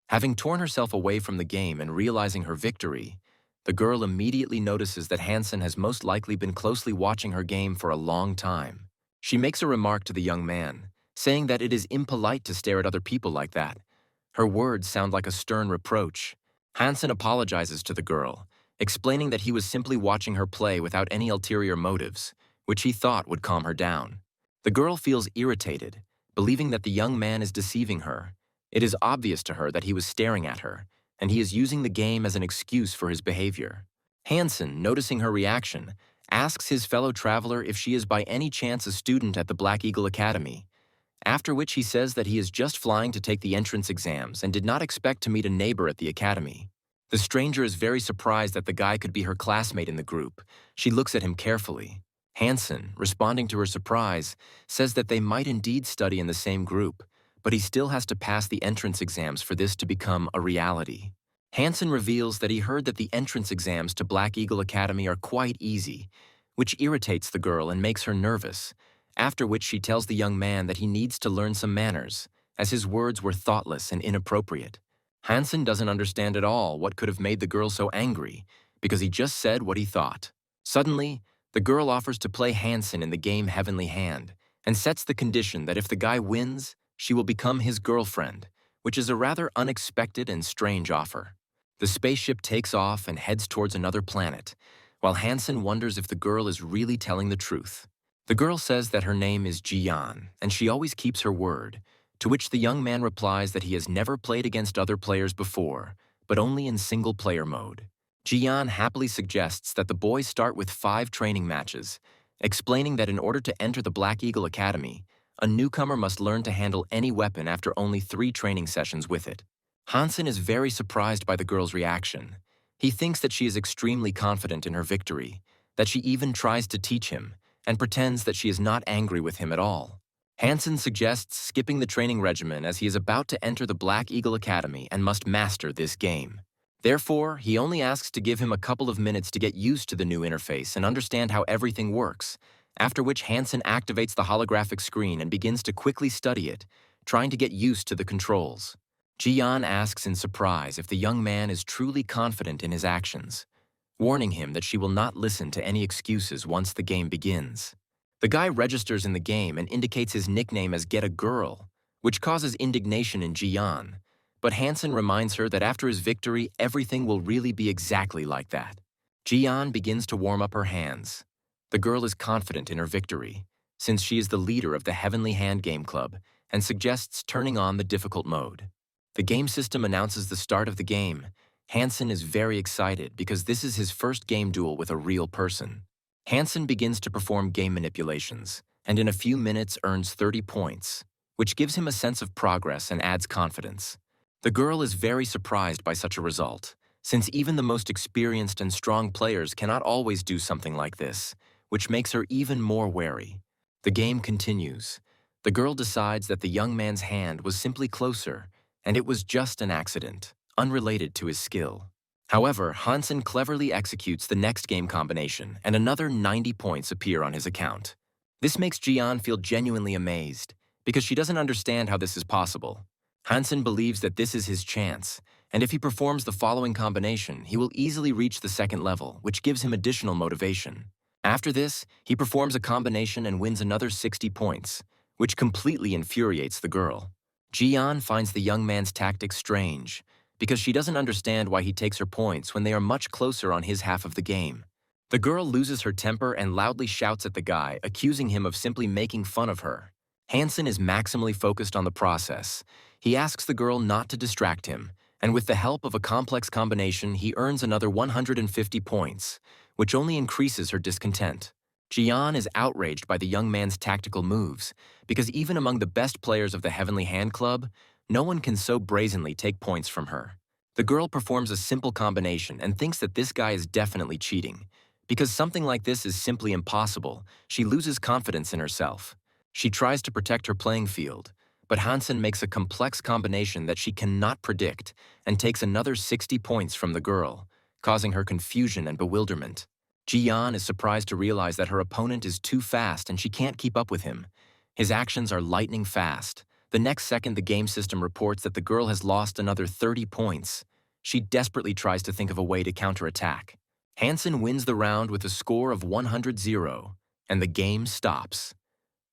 Having torn herself away from the game and realizing her victory, the girl immediately notices that Hansen has most likely been closely watching her game for a long time. She makes a remark to the young man, saying that it is impolite to stare at other people like that, Her words sound like a stern reproach. Hansen apologizes to the girl, explaining that he was simply watching her play without any ulterior motives, which he thought would calm her down. The girl feels irritated, believing that the young man is deceiving her. It is obvious to her that he was staring at her, and he is using the game as an excuse for his behavior. Hansen, noticing her reaction, asks his fellow traveler if she is by any chance a student at the Black Eagle Academy, after which he says that he is just flying to take the entrance exams and did not expect to meet a neighbor at the academy. The stranger is very surprised that the guy could be her classmate in the group. She looks at him carefully. Hansen, responding to her surprise, says that they might indeed study in the same group, but he still has to pass the entrance exams for this to become a reality. Hansen reveals that he heard that the entrance exams to Black Eagle Academy are quite easy, which irritates the girl and makes her nervous, after which she tells the young man that he needs to learn some manners, as his words were thoughtless and inappropriate. Hansen doesn't understand at all what could have made the girl so angry, because he just said what he thought. Suddenly, the girl offers to play Hansen in the game Heavenly Hand, and sets the condition that if the guy wins, she will become his girlfriend, which is a rather unexpected and strange offer. The spaceship takes off and heads towards another planet, while Hansen wonders if the girl is really telling the truth. The girl says that her name is Jian, and she always keeps her word, to which the young man replies that he has never played against other players before, but only in single-player mode. Jian happily suggests that the boys start with 5 training matches, explaining that in order to enter the Black Eagle Academy, a newcomer must learn to handle any weapon after only 3 training sessions with it. Hansen is very surprised by the girl's reaction. He thinks that she is extremely confident in her victory, that she even tries to teach him, and pretends that she is not angry with him at all. Hansen suggests skipping the training regimen as he is about to enter the Black Eagle Academy and must master this game. Therefore, he only asks to give him a couple of minutes to get used to the new interface and understand how everything works, after which Hansen activates the holographic screen and begins to quickly study it, trying to get used to the controls. Jian asks in surprise if the young man is truly confident in his actions, warning him that she will not listen to any excuses once the game begins. The guy registers in the game and indicates his nickname as Get a Girl, which causes indignation in Jian, but Hansen reminds her that after his victory, everything will really be exactly like that. Jian begins to warm up her hands. The girl is confident in her victory, since she is the leader of the Heavenly Hand Game Club, and suggests turning on the difficult mode. The game system announces the start of the game. Hansen is very excited because this is his first game duel with a real person. Hansen begins to perform game manipulations, and in a few minutes earns 30 points, which gives him a sense of progress and adds confidence. The girl is very surprised by such a result, since even the most experienced and strong players cannot always do something like this, which makes her even more wary. The game continues. The girl decides that the young man's hand was simply closer, and it was just an accident, unrelated to his skill. However, Hansen cleverly executes the next game combination, and another 90 points appear on his account. This makes Jian feel genuinely amazed, because she doesn't understand how this is possible. Hansen believes that this is his chance, and if he performs the following combination, he will easily reach the second level, which gives him additional motivation. After this, he performs a combination and wins another 60 points, which completely infuriates the girl. Jian finds the young man's tactics strange, because she doesn't understand why he takes her points when they are much closer on his half of the game. The girl loses her temper and loudly shouts at the guy, accusing him of simply making fun of her. Hansen is maximally focused on the process. He asks the girl not to distract him, and with the help of a complex combination, he earns another 150 points, which only increases her discontent. Jian is outraged by the young man's tactical moves, because even among the best players of the Heavenly Hand Club, no one can so brazenly take points from her. The girl performs a simple combination and thinks that this guy is definitely cheating. Because something like this is simply impossible, she loses confidence in herself. She tries to protect her playing field, but Hansen makes a complex combination that she cannot predict and takes another 60 points from the girl, causing her confusion and bewilderment. Jian is surprised to realize that her opponent is too fast and she can't keep up with him. His actions are lightning fast. The next second, the game system reports that the girl has lost another 30 points. She desperately tries to think of a way to counterattack. Hansen wins the round with a score of 100-0, and the game stops.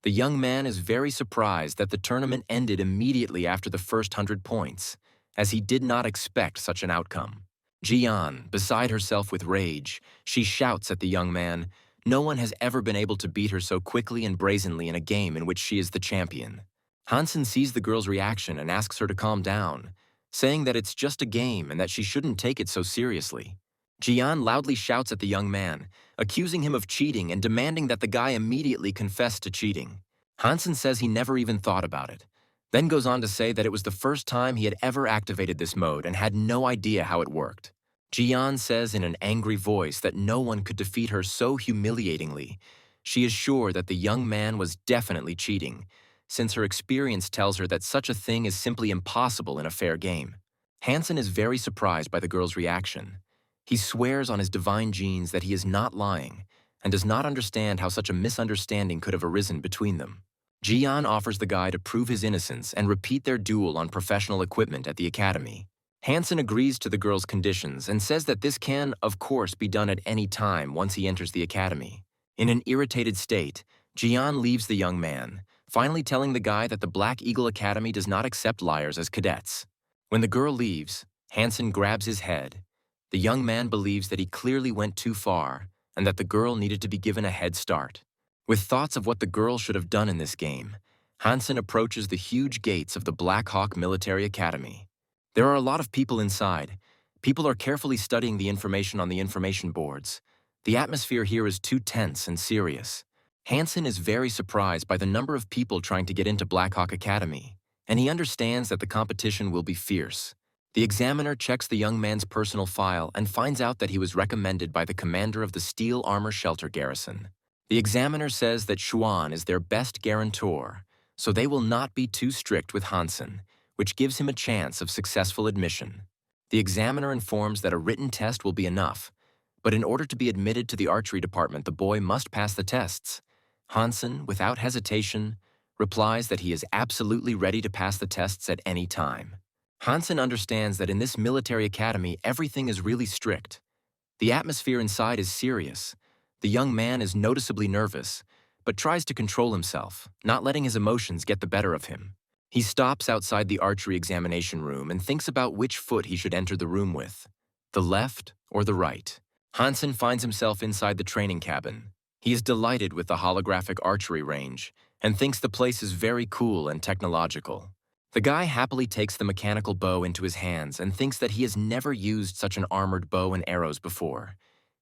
The young man is very surprised that the tournament ended immediately after the first 100 points. as he did not expect such an outcome. Jian, beside herself with rage, she shouts at the young man, "No one has ever been able to beat her so quickly and brazenly in a game in which she is the champion." Hansen sees the girl's reaction and asks her to calm down, saying that it's just a game and that she shouldn't take it so seriously. Jian loudly shouts at the young man, accusing him of cheating and demanding that the guy immediately confess to cheating. Hansen says he never even thought about it, then goes on to say that it was the first time he had ever activated this mode and had no idea how it worked. Jian says in an angry voice that no one could defeat her so humiliatingly. She is sure that the young man was definitely cheating, since her experience tells her that such a thing is simply impossible in a fair game. Hansen is very surprised by the girl's reaction. He swears on his divine genes that he is not lying and does not understand how such a misunderstanding could have arisen between them. Jian offers the guy to prove his innocence and repeat their duel on professional equipment at the academy. Hansen agrees to the girl's conditions and says that this can, of course, be done at any time once he enters the academy. In an irritated state, Jian leaves the young man, finally telling the guy that the Black Eagle Academy does not accept liars as cadets. When the girl leaves, Hansen grabs his head. The young man believes that he clearly went too far and that the girl needed to be given a head start. With thoughts of what the girl should have done in this game, Hansen approaches the huge gates of the Black Hawk Military Academy. There are a lot of people inside. People are carefully studying the information on the information boards. The atmosphere here is too tense and serious. Hansen is very surprised by the number of people trying to get into Black Hawk Academy, and he understands that the competition will be fierce. The examiner checks the young man's personal file and finds out that he was recommended by the commander of the Steel Armor Shelter Garrison. The examiner says that Xuan is their best guarantor, so they will not be too strict with Hansen, which gives him a chance of successful admission. The examiner informs that a written test will be enough, but in order to be admitted to the archery department, the boy must pass the tests. Hansen, without hesitation, replies that he is absolutely ready to pass the tests at any time. Hansen understands that in this military academy, everything is really strict. The atmosphere inside is serious. The young man is noticeably nervous, but tries to control himself, not letting his emotions get the better of him. He stops outside the archery examination room and thinks about which foot he should enter the room with, the left or the right. Hansen finds himself inside the training cabin. He is delighted with the holographic archery range and thinks the place is very cool and technological. The guy happily takes the mechanical bow into his hands and thinks that he has never used such an armored bow and arrows before.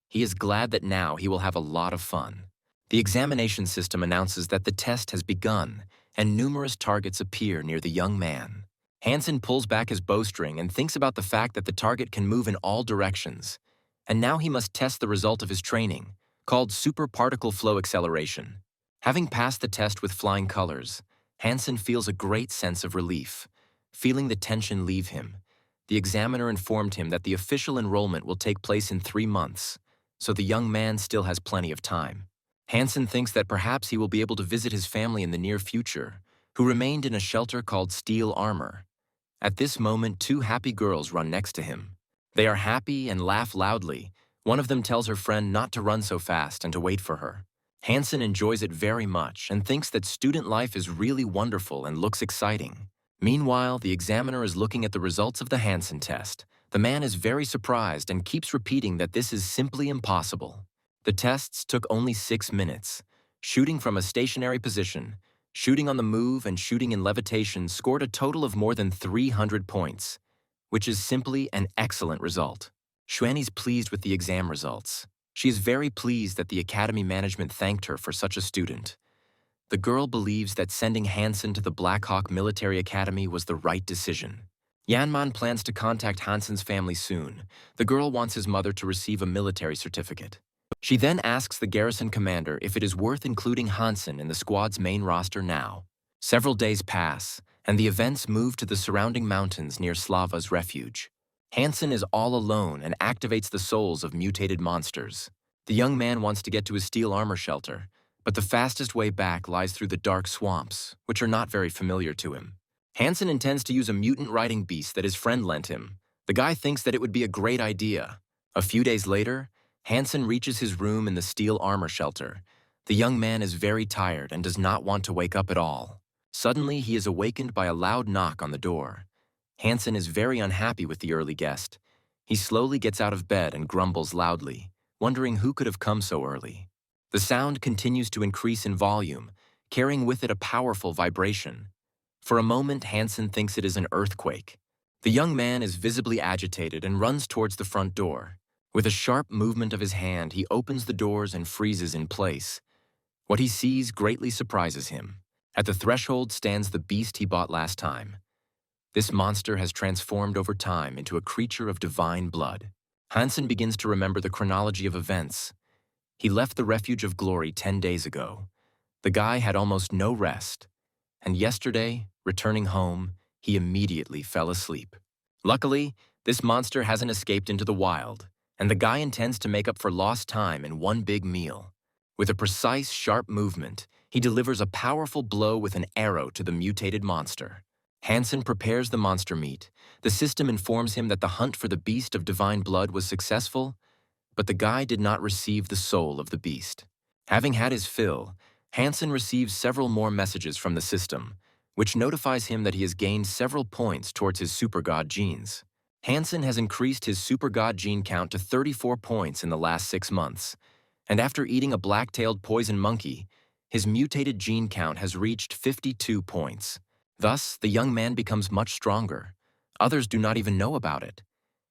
He is glad that now he will have a lot of fun. The examination system announces that the test has begun, and numerous targets appear near the young man. Hansen pulls back his bowstring and thinks about the fact that the target can move in all directions, and now he must test the result of his training, called super particle flow acceleration. Having passed the test with flying colors, Hansen feels a great sense of relief, feeling the tension leave him. The examiner informed him that the official enrollment will take place in 3 months, so the young man still has plenty of time. Hansen thinks that perhaps he will be able to visit his family in the near future, who remained in a shelter called Steel Armor. At this moment, 2 happy girls run next to him. They are happy and laugh loudly. One of them tells her friend not to run so fast and to wait for her. Hansen enjoys it very much and thinks that student life is really wonderful and looks exciting. Meanwhile, the examiner is looking at the results of the Hansen test. The man is very surprised and keeps repeating that this is simply impossible. The tests took only 6 minutes. Shooting from a stationary position, shooting on the move, and shooting in levitation scored a total of more than 300 points, which is simply an excellent result. Xuani's pleased with the exam results. She is very pleased that the academy management thanked her for such a student. The girl believes that sending Hansen to the Black Hawk Military Academy was the right decision. Yanman plans to contact Hansen's family soon. The girl wants his mother to receive a military certificate. She then asks the garrison commander if it is worth including Hansen in the squad's main roster now. Several days pass, and the events move to the surrounding mountains near Slava's refuge. Hansen is all alone and activates the souls of mutated monsters. The young man wants to get to his steel armor shelter, but the fastest way back lies through the dark swamps, which are not very familiar to him. Hansen intends to use a mutant riding beast that his friend lent him. The guy thinks that it would be a great idea. A few days later, Hansen reaches his room in the steel armor shelter. The young man is very tired and does not want to wake up at all. Suddenly, he is awakened by a loud knock on the door. Hansen is very unhappy with the early guest. He slowly gets out of bed and grumbles loudly, wondering who could have come so early. The sound continues to increase in volume, carrying with it a powerful vibration. For a moment, Hansen thinks it is an earthquake. The young man is visibly agitated and runs towards the front door. With a sharp movement of his hand, he opens the doors and freezes in place. What he sees greatly surprises him. At the threshold stands the beast he bought last time. This monster has transformed over time into a creature of divine blood. Hansen begins to remember the chronology of events. He left the Refuge of Glory 10 days ago. The guy had almost no rest. And yesterday, returning home, he immediately fell asleep. Luckily, this monster hasn't escaped into the wild, and the guy intends to make up for lost time in one big meal. With a precise, sharp movement, he delivers a powerful blow with an arrow to the mutated monster. Hansen prepares the monster meat. The system informs him that the hunt for the beast of divine blood was successful, but the guy did not receive the soul of the beast. Having had his fill, Hansen receives several more messages from the system, which notifies him that he has gained several points towards his supergod genes. Hansen has increased his supergod gene count to 34 points in the last 6 months, and after eating a black-tailed poison monkey, his mutated gene count has reached 52 points. Thus, the young man becomes much stronger. Others do not even know about it.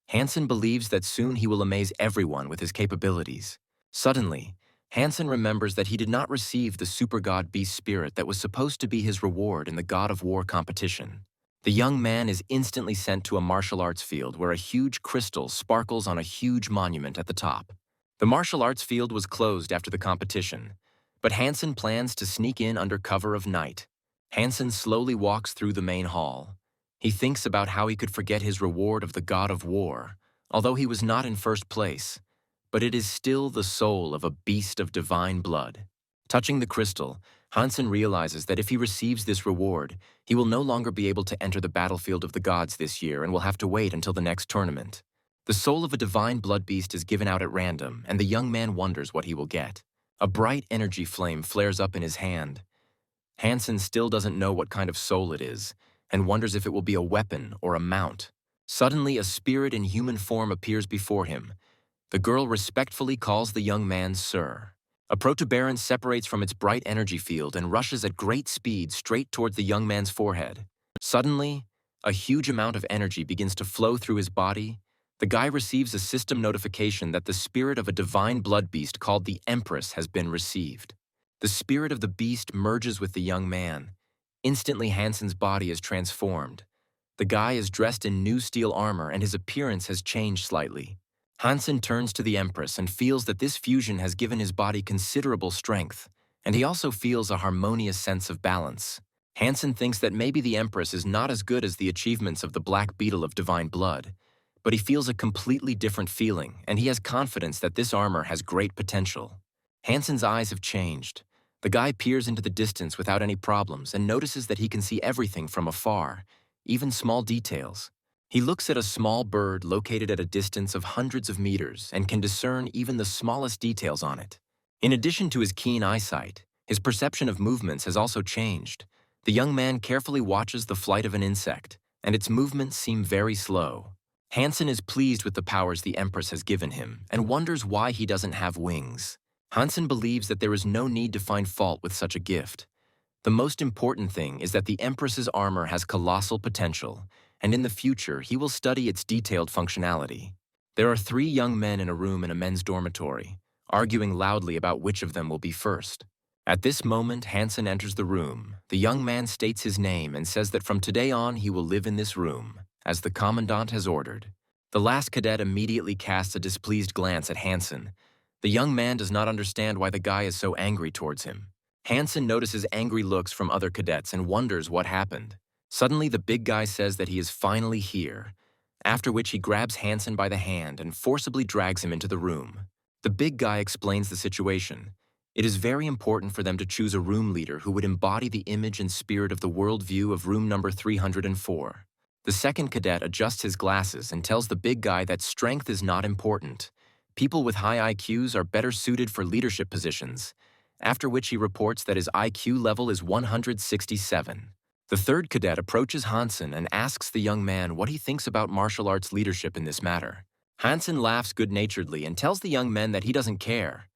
Hansen believes that soon he will amaze everyone with his capabilities. Suddenly, Hansen remembers that he did not receive the supergod beast spirit that was supposed to be his reward in the God of War competition. The young man is instantly sent to a martial arts field where a huge crystal sparkles on a huge monument at the top. The martial arts field was closed after the competition, but Hansen plans to sneak in under cover of night. Hansen slowly walks through the main hall. He thinks about how he could forget his reward of the God of War, although he was not in first place, but it is still the soul of a beast of divine blood. Touching the crystal, Hansen realizes that if he receives this reward, he will no longer be able to enter the battlefield of the gods this year and will have to wait until the next tournament. The soul of a divine blood beast is given out at random, and the young man wonders what he will get. A bright energy flame flares up in his hand. Hansen still doesn't know what kind of soul it is, and wonders if it will be a weapon or a mount. Suddenly, a spirit in human form appears before him. The girl respectfully calls the young man Sir. A protuberance separates from its bright energy field and rushes at great speed straight towards the young man's forehead. Suddenly, a huge amount of energy begins to flow through his body. The guy receives a system notification that the spirit of a divine blood beast called the Empress has been received. The spirit of the beast merges with the young man. Instantly, Hansen's body is transformed. The guy is dressed in new steel armor and his appearance has changed slightly. Hansen turns to the Empress and feels that this fusion has given his body considerable strength, and he also feels a harmonious sense of balance. Hansen thinks that maybe the Empress is not as good as the achievements of the Black Beetle of Divine Blood, but he feels a completely different feeling, and he has confidence that this armor has great potential. Hansen's eyes have changed. The guy peers into the distance without any problems and notices that he can see everything from afar, even small details. He looks at a small bird located at a distance of hundreds of meters and can discern even the smallest details on it. In addition to his keen eyesight, his perception of movements has also changed. The young man carefully watches the flight of an insect, and its movements seem very slow. Hansen is pleased with the powers the Empress has given him and wonders why he doesn't have wings. Hansen believes that there is no need to find fault with such a gift. The most important thing is that the Empress's armor has colossal potential, and in the future he will study its detailed functionality. There are 3 young men in a room in a men's dormitory, arguing loudly about which of them will be first. At this moment, Hansen enters the room. The young man states his name and says that from today on he will live in this room, as the commandant has ordered. The last cadet immediately casts a displeased glance at Hansen. The young man does not understand why the guy is so angry towards him. Hansen notices angry looks from other cadets and wonders what happened. Suddenly, the big guy says that he is finally here, after which he grabs Hansen by the hand and forcibly drags him into the room. The big guy explains the situation. It is very important for them to choose a room leader who would embody the image and spirit of the worldview of room number 304. The second cadet adjusts his glasses and tells the big guy that strength is not important. People with high IQs are better suited for leadership positions, after which he reports that his IQ level is 167. The third cadet approaches Hansen and asks the young man what he thinks about martial arts leadership in this matter. Hansen laughs good-naturedly and tells the young men that he doesn't care.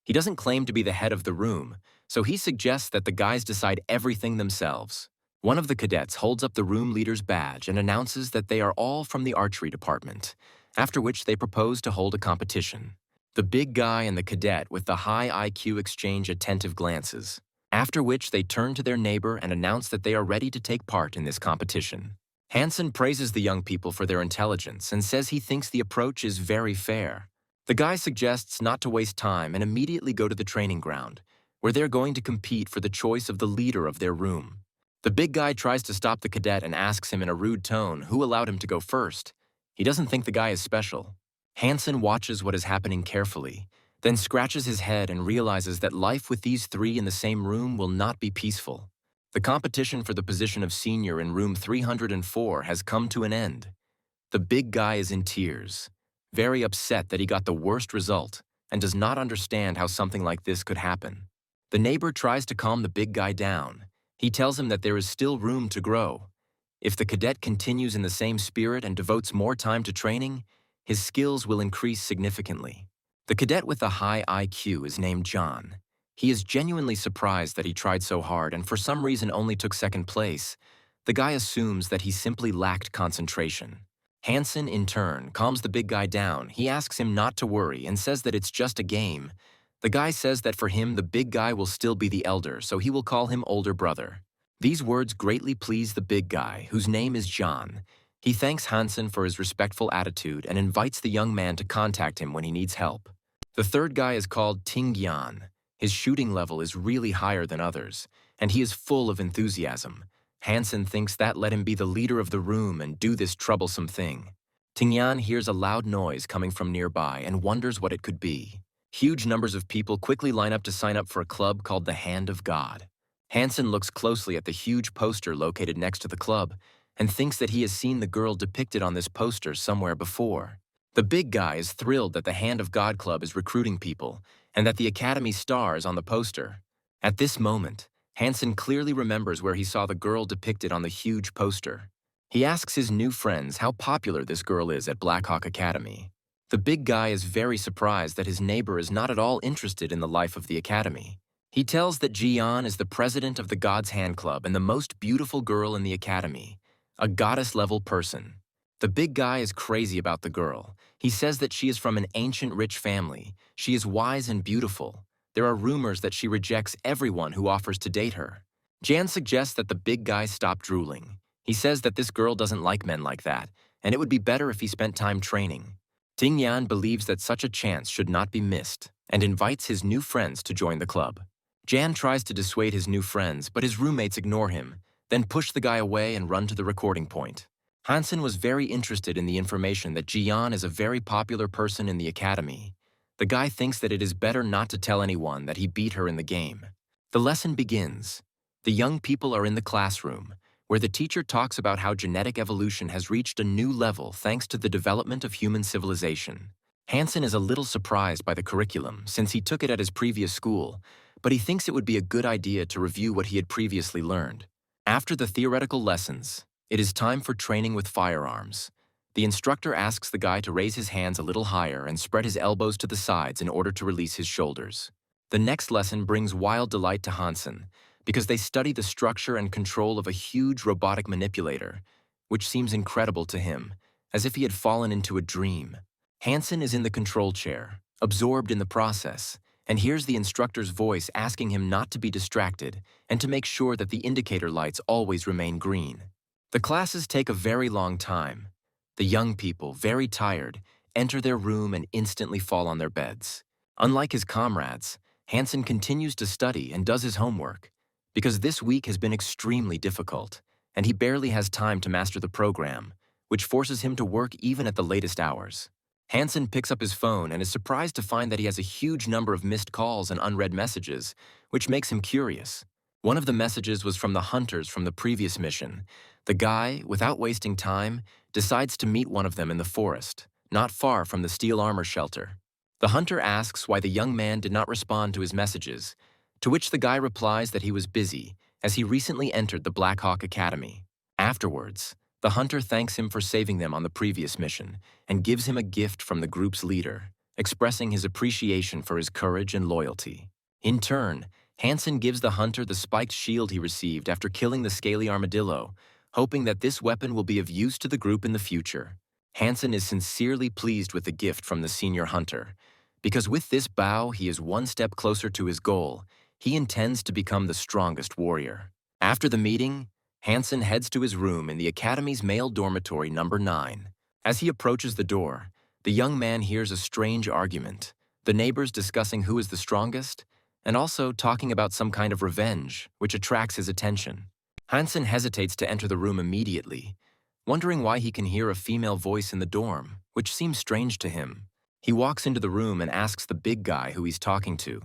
He doesn't claim to be the head of the room, so he suggests that the guys decide everything themselves. One of the cadets holds up the room leader's badge and announces that they are all from the archery department, after which they propose to hold a competition. The big guy and the cadet with the high IQ exchange attentive glances, after which they turn to their neighbor and announce that they are ready to take part in this competition. Hansen praises the young people for their intelligence and says he thinks the approach is very fair. The guy suggests not to waste time and immediately go to the training ground, where they're going to compete for the choice of the leader of their room. The big guy tries to stop the cadet and asks him in a rude tone who allowed him to go first. He doesn't think the guy is special. Hansen watches what is happening carefully, then scratches his head and realizes that life with these three in the same room will not be peaceful. The competition for the position of senior in room 304 has come to an end. The big guy is in tears, very upset that he got the worst result and does not understand how something like this could happen. The neighbor tries to calm the big guy down. He tells him that there is still room to grow. If the cadet continues in the same spirit and devotes more time to training, his skills will increase significantly. The cadet with the high IQ is named John. He is genuinely surprised that he tried so hard and for some reason only took second place. The guy assumes that he simply lacked concentration. Hansen, in turn, calms the big guy down. He asks him not to worry and says that it's just a game. The guy says that for him, the big guy will still be the elder, so he will call him older brother. These words greatly please the big guy, whose name is John. He thanks Hansen for his respectful attitude and invites the young man to contact him when he needs help. The third guy is called Ting Yan. His shooting level is really higher than others, and he is full of enthusiasm. Hansen thinks that let him be the leader of the room and do this troublesome thing. Ting Yan hears a loud noise coming from nearby and wonders what it could be. Huge numbers of people quickly line up to sign up for a club called the Hand of God. Hansen looks closely at the huge poster located next to the club and thinks that he has seen the girl depicted on this poster somewhere before. The big guy is thrilled that the Hand of God Club is recruiting people and that the Academy star is on the poster. At this moment, Hansen clearly remembers where he saw the girl depicted on the huge poster. He asks his new friends how popular this girl is at Blackhawk Academy. The big guy is very surprised that his neighbor is not at all interested in the life of the Academy. He tells that Jian is the president of the God's Hand Club and the most beautiful girl in the Academy, a goddess-level person. The big guy is crazy about the girl. He says that she is from an ancient rich family. She is wise and beautiful. There are rumors that she rejects everyone who offers to date her. Jan suggests that the big guy stop drooling. He says that this girl doesn't like men like that, and it would be better if he spent time training. Ting Yan believes that such a chance should not be missed and invites his new friends to join the club. Jan tries to dissuade his new friends, but his roommates ignore him, then push the guy away and run to the recording point. Hansen was very interested in the information that Jian is a very popular person in the academy. The guy thinks that it is better not to tell anyone that he beat her in the game. The lesson begins. The young people are in the classroom, where the teacher talks about how genetic evolution has reached a new level thanks to the development of human civilization. Hansen is a little surprised by the curriculum since he took it at his previous school, but he thinks it would be a good idea to review what he had previously learned. After the theoretical lessons, it is time for training with firearms. The instructor asks the guy to raise his hands a little higher and spread his elbows to the sides in order to release his shoulders. The next lesson brings wild delight to Hansen because they study the structure and control of a huge robotic manipulator, which seems incredible to him, as if he had fallen into a dream. Hansen is in the control chair, absorbed in the process, and hears the instructor's voice asking him not to be distracted and to make sure that the indicator lights always remain green. The classes take a very long time. The young people, very tired, enter their room and instantly fall on their beds. Unlike his comrades, Hansen continues to study and does his homework, because this week has been extremely difficult, and he barely has time to master the program, which forces him to work even at the latest hours. Hansen picks up his phone and is surprised to find that he has a huge number of missed calls and unread messages, which makes him curious. One of the messages was from the hunters from the previous mission. The guy, without wasting time, decides to meet one of them in the forest, not far from the steel armor shelter. The hunter asks why the young man did not respond to his messages, to which the guy replies that he was busy as he recently entered the Black Hawk Academy. Afterwards, the hunter thanks him for saving them on the previous mission and gives him a gift from the group's leader, expressing his appreciation for his courage and loyalty. In turn, Hansen gives the hunter the spiked shield he received after killing the scaly armadillo, hoping that this weapon will be of use to the group in the future. Hansen is sincerely pleased with the gift from the senior hunter, because with this bow he is one step closer to his goal. He intends to become the strongest warrior. After the meeting, Hansen heads to his room in the Academy's male dormitory number 9. As he approaches the door, the young man hears a strange argument, the neighbors discussing who is the strongest, and also talking about some kind of revenge, which attracts his attention. Hansen hesitates to enter the room immediately, wondering why he can hear a female voice in the dorm, which seems strange to him. He walks into the room and asks the big guy who he's talking to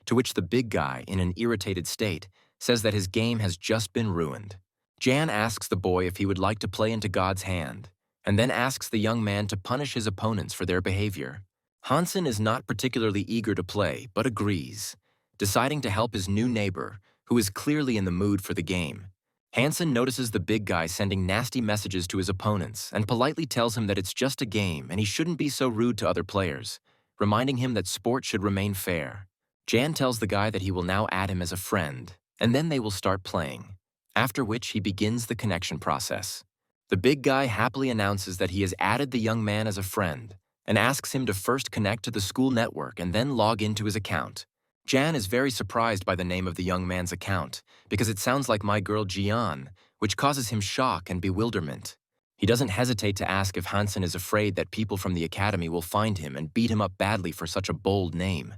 which the big guy, in an irritated state, says that his game has just been ruined. Jan asks the boy if he would like to play into God's hand, and then asks the young man to punish his opponents for their behavior. Hansen is not particularly eager to play, but agrees, deciding to help his new neighbor, who is clearly in the mood for the game. Hansen notices the big guy sending nasty messages to his opponents and politely tells him that it's just a game and he shouldn't be so rude to other players, reminding him that sport should remain fair. Jan tells the guy that he will now add him as a friend, and then they will start playing, after which he begins the connection process. The big guy happily announces that he has added the young man as a friend and asks him to first connect to the school network and then log into his account. Jan is very surprised by the name of the young man's account because it sounds like My Girl Jian, which causes him shock and bewilderment. He doesn't hesitate to ask if Hansen is afraid that people from the academy will find him and beat him up badly for such a bold name.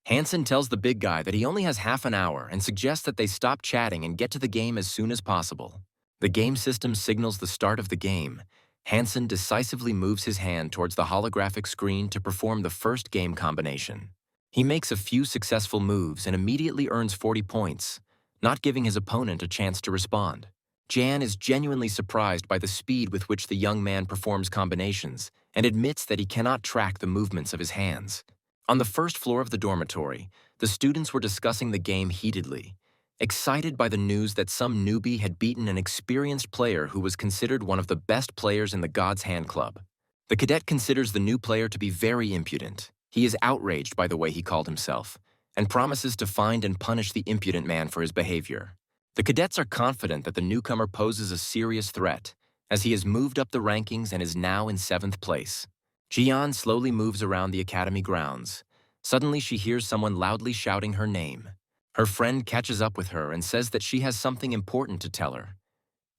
Hansen tells the big guy that he only has half an hour and suggests that they stop chatting and get to the game as soon as possible. The game system signals the start of the game. Hansen decisively moves his hand towards the holographic screen to perform the first game combination. He makes a few successful moves and immediately earns 40 points, not giving his opponent a chance to respond. Jan is genuinely surprised by the speed with which the young man performs combinations and admits that he cannot track the movements of his hands. On the first floor of the dormitory, the students were discussing the game heatedly, excited by the news that some newbie had beaten an experienced player who was considered one of the best players in the God's Hand Club. The cadet considers the new player to be very impudent. He is outraged by the way he called himself, and promises to find and punish the impudent man for his behavior. The cadets are confident that the newcomer poses a serious threat, as he has moved up the rankings and is now in 7th place. Jian slowly moves around the academy grounds. Suddenly she hears someone loudly shouting her name. Her friend catches up with her and says that she has something important to tell her.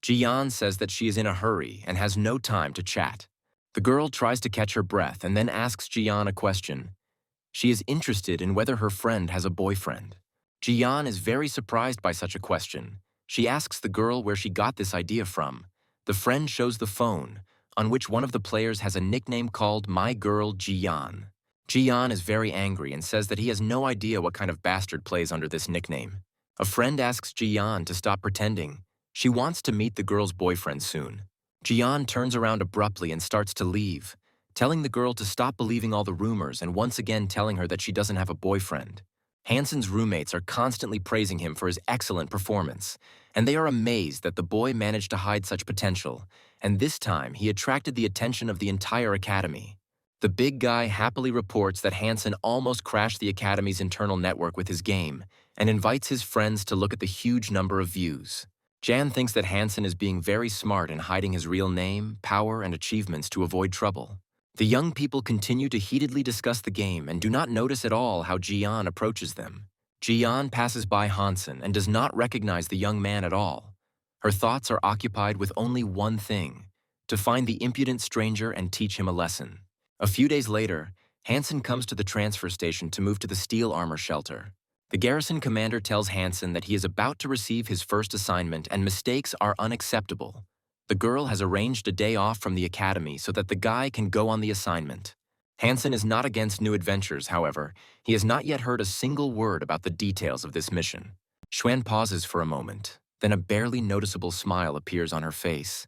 Jian says that she is in a hurry and has no time to chat. The girl tries to catch her breath and then asks Jian a question. She is interested in whether her friend has a boyfriend. Jian is very surprised by such a question. She asks the girl where she got this idea from. The friend shows the phone, on which one of the players has a nickname called My Girl Jian. Jian is very angry and says that he has no idea what kind of bastard plays under this nickname. A friend asks Jian to stop pretending. She wants to meet the girl's boyfriend soon. Jian turns around abruptly and starts to leave, telling the girl to stop believing all the rumors and once again telling her that she doesn't have a boyfriend. Hansen's roommates are constantly praising him for his excellent performance, and they are amazed that the boy managed to hide such potential, and this time he attracted the attention of the entire academy. The big guy happily reports that Hansen almost crashed the academy's internal network with his game and invites his friends to look at the huge number of views. Jan thinks that Hansen is being very smart in hiding his real name, power, and achievements to avoid trouble. The young people continue to heatedly discuss the game and do not notice at all how Jian approaches them. Jian passes by Hansen and does not recognize the young man at all. Her thoughts are occupied with only one thing: to find the impudent stranger and teach him a lesson. A few days later, Hansen comes to the transfer station to move to the steel armor shelter. The garrison commander tells Hansen that he is about to receive his first assignment and mistakes are unacceptable. The girl has arranged a day off from the academy so that the guy can go on the assignment. Hansen is not against new adventures, however. He has not yet heard a single word about the details of this mission. Xuan pauses for a moment, then a barely noticeable smile appears on her face.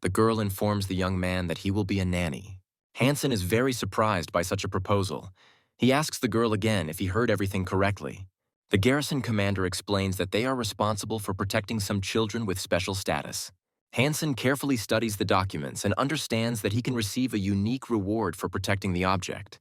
The girl informs the young man that he will be a nanny. Hansen is very surprised by such a proposal. He asks the girl again if he heard everything correctly. The garrison commander explains that they are responsible for protecting some children with special status. Hansen carefully studies the documents and understands that he can receive a unique reward for protecting the object.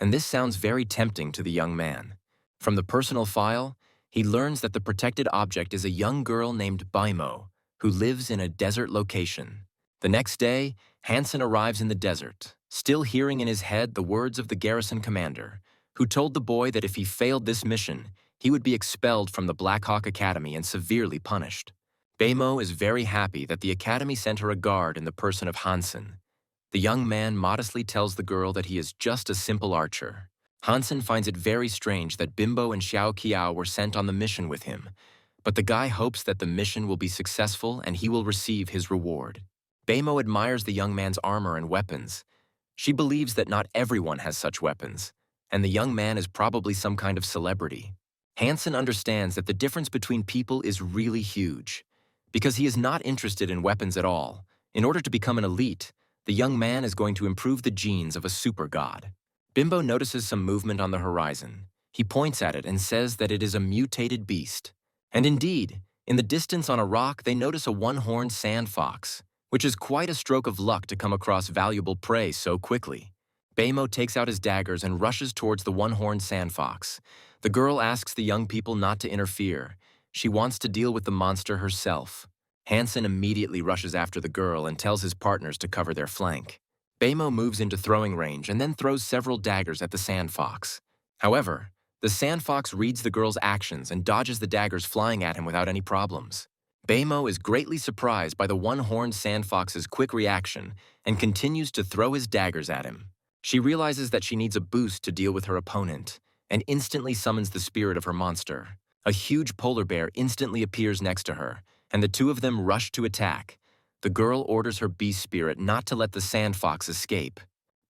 And this sounds very tempting to the young man. From the personal file, he learns that the protected object is a young girl named Baimo, who lives in a desert location. The next day, Hansen arrives in the desert, still hearing in his head the words of the garrison commander, who told the boy that if he failed this mission, he would be expelled from the Black Hawk Academy and severely punished. Baimo is very happy that the academy sent her a guard in the person of Hansen. The young man modestly tells the girl that he is just a simple archer. Hansen finds it very strange that Bimbo and Xiao Qiao were sent on the mission with him, but the guy hopes that the mission will be successful and he will receive his reward. Baimo admires the young man's armor and weapons. She believes that not everyone has such weapons, and the young man is probably some kind of celebrity. Hansen understands that the difference between people is really huge. Because he is not interested in weapons at all, in order to become an elite, the young man is going to improve the genes of a super god. Bimbo notices some movement on the horizon. He points at it and says that it is a mutated beast. And indeed, in the distance on a rock, they notice a one-horned sand fox, which is quite a stroke of luck to come across valuable prey so quickly. Baimo takes out his daggers and rushes towards the one-horned sand fox. The girl asks the young people not to interfere. She wants to deal with the monster herself. Hansen immediately rushes after the girl and tells his partners to cover their flank. Baimo moves into throwing range and then throws several daggers at the sand fox. However, the sand fox reads the girl's actions and dodges the daggers flying at him without any problems. Baimo is greatly surprised by the one-horned sand fox's quick reaction and continues to throw his daggers at him. She realizes that she needs a boost to deal with her opponent and instantly summons the spirit of her monster. A huge polar bear instantly appears next to her, and the two of them rush to attack. The girl orders her beast spirit not to let the sand fox escape.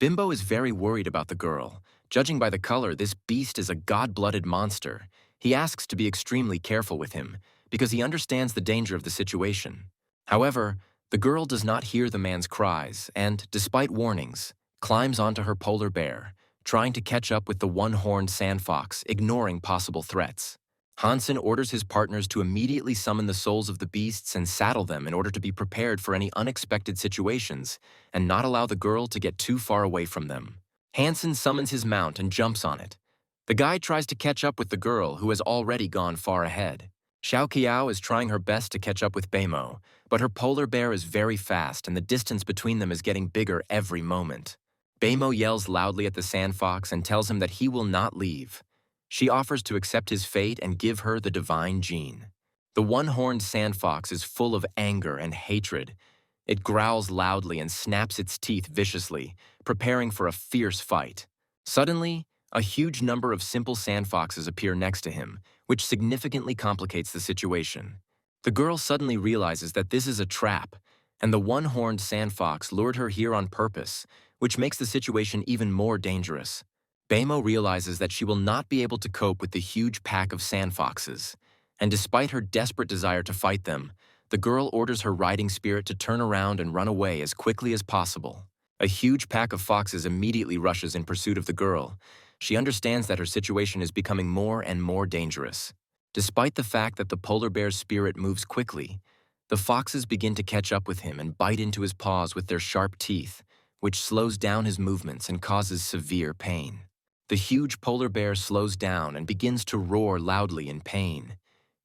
Bimbo is very worried about the girl. Judging by the color, this beast is a god-blooded monster. He asks to be extremely careful with him, because he understands the danger of the situation. However, the girl does not hear the man's cries and, despite warnings, climbs onto her polar bear, trying to catch up with the one-horned sand fox, ignoring possible threats. Hansen orders his partners to immediately summon the souls of the beasts and saddle them in order to be prepared for any unexpected situations and not allow the girl to get too far away from them. Hansen summons his mount and jumps on it. The guy tries to catch up with the girl, who has already gone far ahead. Xiao Qiao is trying her best to catch up with Baimo, but her polar bear is very fast and the distance between them is getting bigger every moment. Baimo yells loudly at the sand fox and tells him that he will not leave. She offers to accept his fate and give her the divine gene. The one-horned sand fox is full of anger and hatred. It growls loudly and snaps its teeth viciously, preparing for a fierce fight. Suddenly, a huge number of simple sand foxes appear next to him, which significantly complicates the situation. The girl suddenly realizes that this is a trap, and the one-horned sand fox lured her here on purpose, which makes the situation even more dangerous. Baimo realizes that she will not be able to cope with the huge pack of sand foxes, and despite her desperate desire to fight them, the girl orders her riding spirit to turn around and run away as quickly as possible. A huge pack of foxes immediately rushes in pursuit of the girl. She understands that her situation is becoming more and more dangerous. Despite the fact that the polar bear's spirit moves quickly, the foxes begin to catch up with him and bite into his paws with their sharp teeth, which slows down his movements and causes severe pain. The huge polar bear slows down and begins to roar loudly in pain.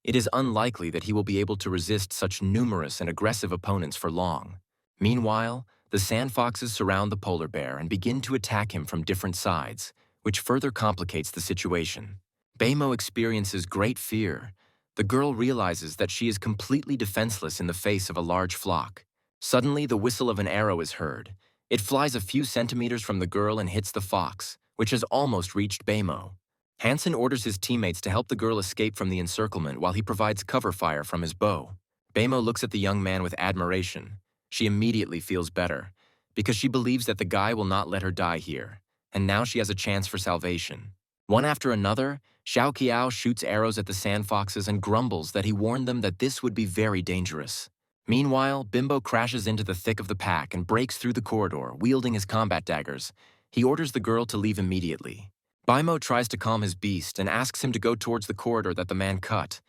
It is unlikely that he will be able to resist such numerous and aggressive opponents for long. Meanwhile, the sand foxes surround the polar bear and begin to attack him from different sides, which further complicates the situation. Baimo experiences great fear. The girl realizes that she is completely defenseless in the face of a large flock. Suddenly, the whistle of an arrow is heard. It flies a few centimeters from the girl and hits the fox, which has almost reached Baimo. Hansen orders his teammates to help the girl escape from the encirclement while he provides cover fire from his bow. Baimo looks at the young man with admiration. She immediately feels better, because she believes that the guy will not let her die here, and now she has a chance for salvation. One after another, Xiao Qiao shoots arrows at the sand foxes and grumbles that he warned them that this would be very dangerous. Meanwhile, Bimbo crashes into the thick of the pack and breaks through the corridor, wielding his combat daggers. He orders the girl to leave immediately. Baimo tries to calm his beast and asks him to go towards the corridor that the man cut,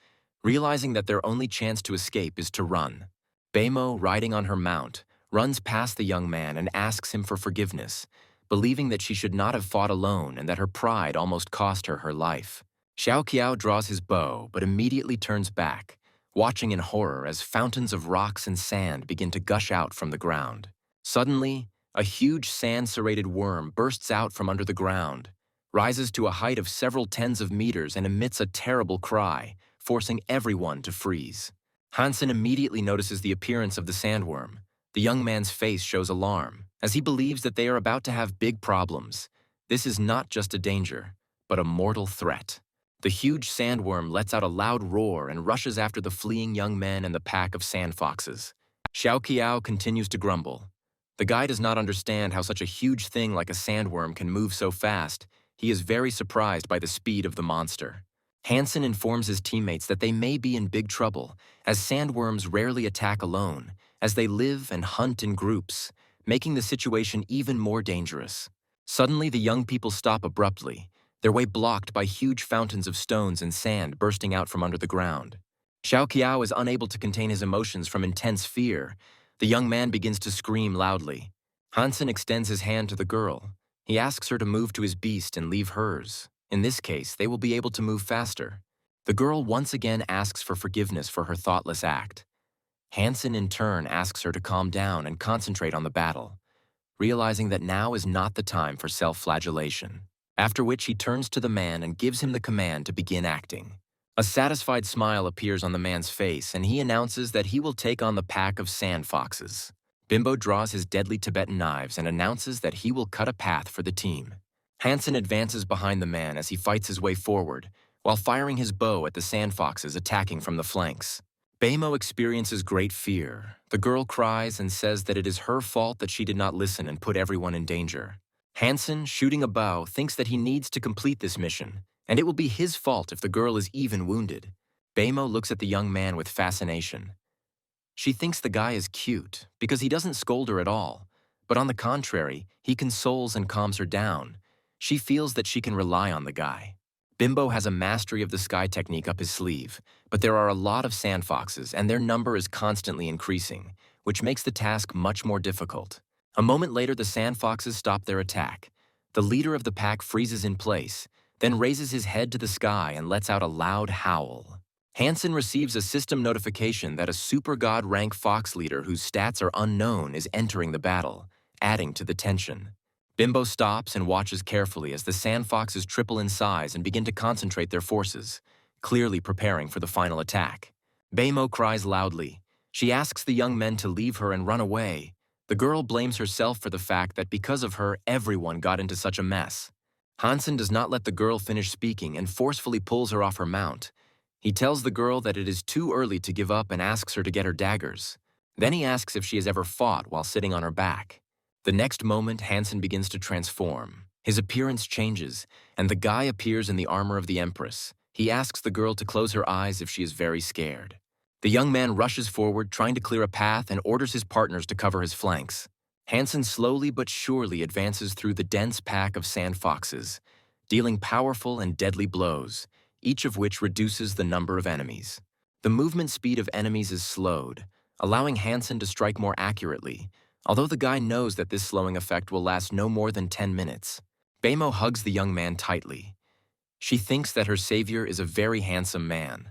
realizing that their only chance to escape is to run. Baimo, riding on her mount, runs past the young man and asks him for forgiveness, believing that she should not have fought alone and that her pride almost cost her her life. Xiao Qiao draws his bow but immediately turns back, watching in horror as fountains of rocks and sand begin to gush out from the ground. Suddenly, a huge sand-serrated worm bursts out from under the ground, rises to a height of several tens of meters and emits a terrible cry, forcing everyone to freeze. Hansen immediately notices the appearance of the sandworm. The young man's face shows alarm, as he believes that they are about to have big problems. This is not just a danger, but a mortal threat. The huge sandworm lets out a loud roar and rushes after the fleeing young men and the pack of sand foxes. Xiao Qiao continues to grumble. The guy does not understand how such a huge thing like a sandworm can move so fast. He is very surprised by the speed of the monster. Hansen informs his teammates that they may be in big trouble, as sandworms rarely attack alone, as they live and hunt in groups, making the situation even more dangerous. Suddenly, the young people stop abruptly, their way blocked by huge fountains of stones and sand bursting out from under the ground. Xiao Qiao is unable to contain his emotions from intense fear. The young man begins to scream loudly. Hansen extends his hand to the girl. He asks her to move to his beast and leave hers. In this case, they will be able to move faster. The girl once again asks for forgiveness for her thoughtless act. Hansen in turn asks her to calm down and concentrate on the battle, realizing that now is not the time for self-flagellation. After which he turns to the man and gives him the command to begin acting. A satisfied smile appears on the man's face, and he announces that he will take on the pack of sand foxes. Bimbo draws his deadly Tibetan knives and announces that he will cut a path for the team. Hansen advances behind the man as he fights his way forward, while firing his bow at the sand foxes attacking from the flanks. Baimo experiences great fear. The girl cries and says that it is her fault that she did not listen and put everyone in danger. Hansen, shooting a bow, thinks that he needs to complete this mission, and it will be his fault if the girl is even wounded. Baimo looks at the young man with fascination. She thinks the guy is cute because he doesn't scold her at all, but on the contrary, he consoles and calms her down. She feels that she can rely on the guy. Bimbo has a mastery of the sky technique up his sleeve, but there are a lot of sand foxes and their number is constantly increasing, which makes the task much more difficult. A moment later, the sand foxes stop their attack. The leader of the pack freezes in place, then raises his head to the sky and lets out a loud howl. Hansen receives a system notification that a super god rank fox leader whose stats are unknown is entering the battle, adding to the tension. Bimbo stops and watches carefully as the sand foxes triple in size and begin to concentrate their forces, clearly preparing for the final attack. Baimo cries loudly. She asks the young men to leave her and run away. The girl blames herself for the fact that because of her, everyone got into such a mess. Hansen does not let the girl finish speaking and forcefully pulls her off her mount. He tells the girl that it is too early to give up and asks her to get her daggers. Then he asks if she has ever fought while sitting on her back. The next moment, Hansen begins to transform. His appearance changes, and the guy appears in the armor of the Empress. He asks the girl to close her eyes if she is very scared. The young man rushes forward, trying to clear a path, and orders his partners to cover his flanks. Hansen slowly but surely advances through the dense pack of sand foxes, dealing powerful and deadly blows, each of which reduces the number of enemies. The movement speed of enemies is slowed, allowing Hansen to strike more accurately, although the guy knows that this slowing effect will last no more than 10 minutes. Baimo hugs the young man tightly. She thinks that her savior is a very handsome man.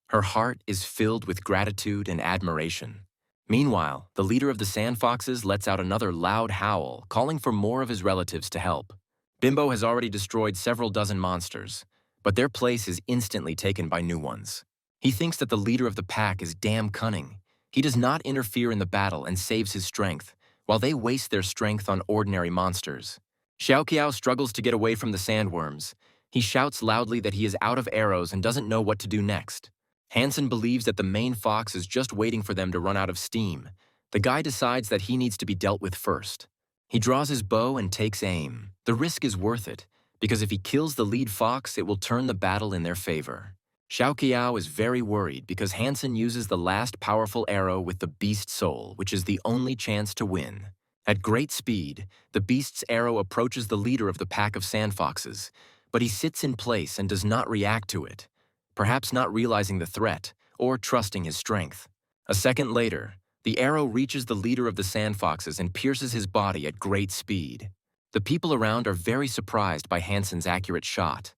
Her heart is filled with gratitude and admiration. Meanwhile, the leader of the sand foxes lets out another loud howl, calling for more of his relatives to help. Bimbo has already destroyed several dozen monsters, but their place is instantly taken by new ones. He thinks that the leader of the pack is damn cunning. He does not interfere in the battle and saves his strength, while they waste their strength on ordinary monsters. Xiao Qiao struggles to get away from the sandworms. He shouts loudly that he is out of arrows and doesn't know what to do next. Hansen believes that the main fox is just waiting for them to run out of steam. The guy decides that he needs to be dealt with first. He draws his bow and takes aim. The risk is worth it, because if he kills the lead fox, it will turn the battle in their favor. Xiao Qiao is very worried because Hansen uses the last powerful arrow with the beast soul, which is the only chance to win. At great speed, the beast's arrow approaches the leader of the pack of sand foxes, but he sits in place and does not react to it, perhaps not realizing the threat or trusting his strength. A second later, the arrow reaches the leader of the sandfoxes and pierces his body at great speed. The people around are very surprised by Hansen's accurate shot.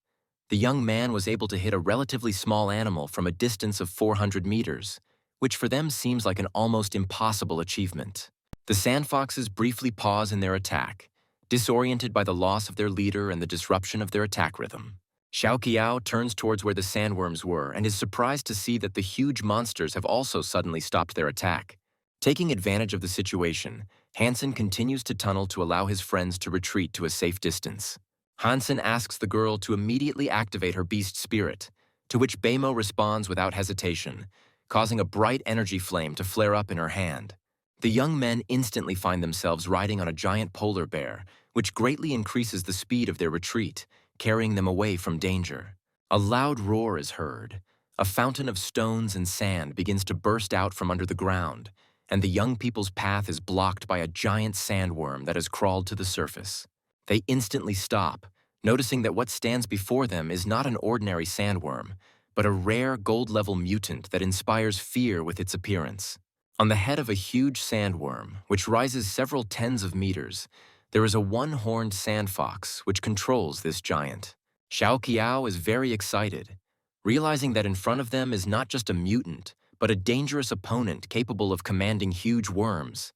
The young man was able to hit a relatively small animal from a distance of 400 meters, which for them seems like an almost impossible achievement. The sandfoxes briefly pause in their attack, disoriented by the loss of their leader and the disruption of their attack rhythm. Xiao Qiao turns towards where the sandworms were and is surprised to see that the huge monsters have also suddenly stopped their attack. Taking advantage of the situation, Hansen continues to tunnel to allow his friends to retreat to a safe distance. Hansen asks the girl to immediately activate her beast spirit, to which Beimo responds without hesitation, causing a bright energy flame to flare up in her hand. The young men instantly find themselves riding on a giant polar bear, which greatly increases the speed of their retreat, carrying them away from danger. A loud roar is heard. A fountain of stones and sand begins to burst out from under the ground, and the young people's path is blocked by a giant sandworm that has crawled to the surface. They instantly stop, noticing that what stands before them is not an ordinary sandworm, but a rare gold-level mutant that inspires fear with its appearance. On the head of a huge sandworm, which rises several tens of meters, there is a one-horned sandfox which controls this giant. Xiao Qiao is very excited, realizing that in front of them is not just a mutant, but a dangerous opponent capable of commanding huge worms.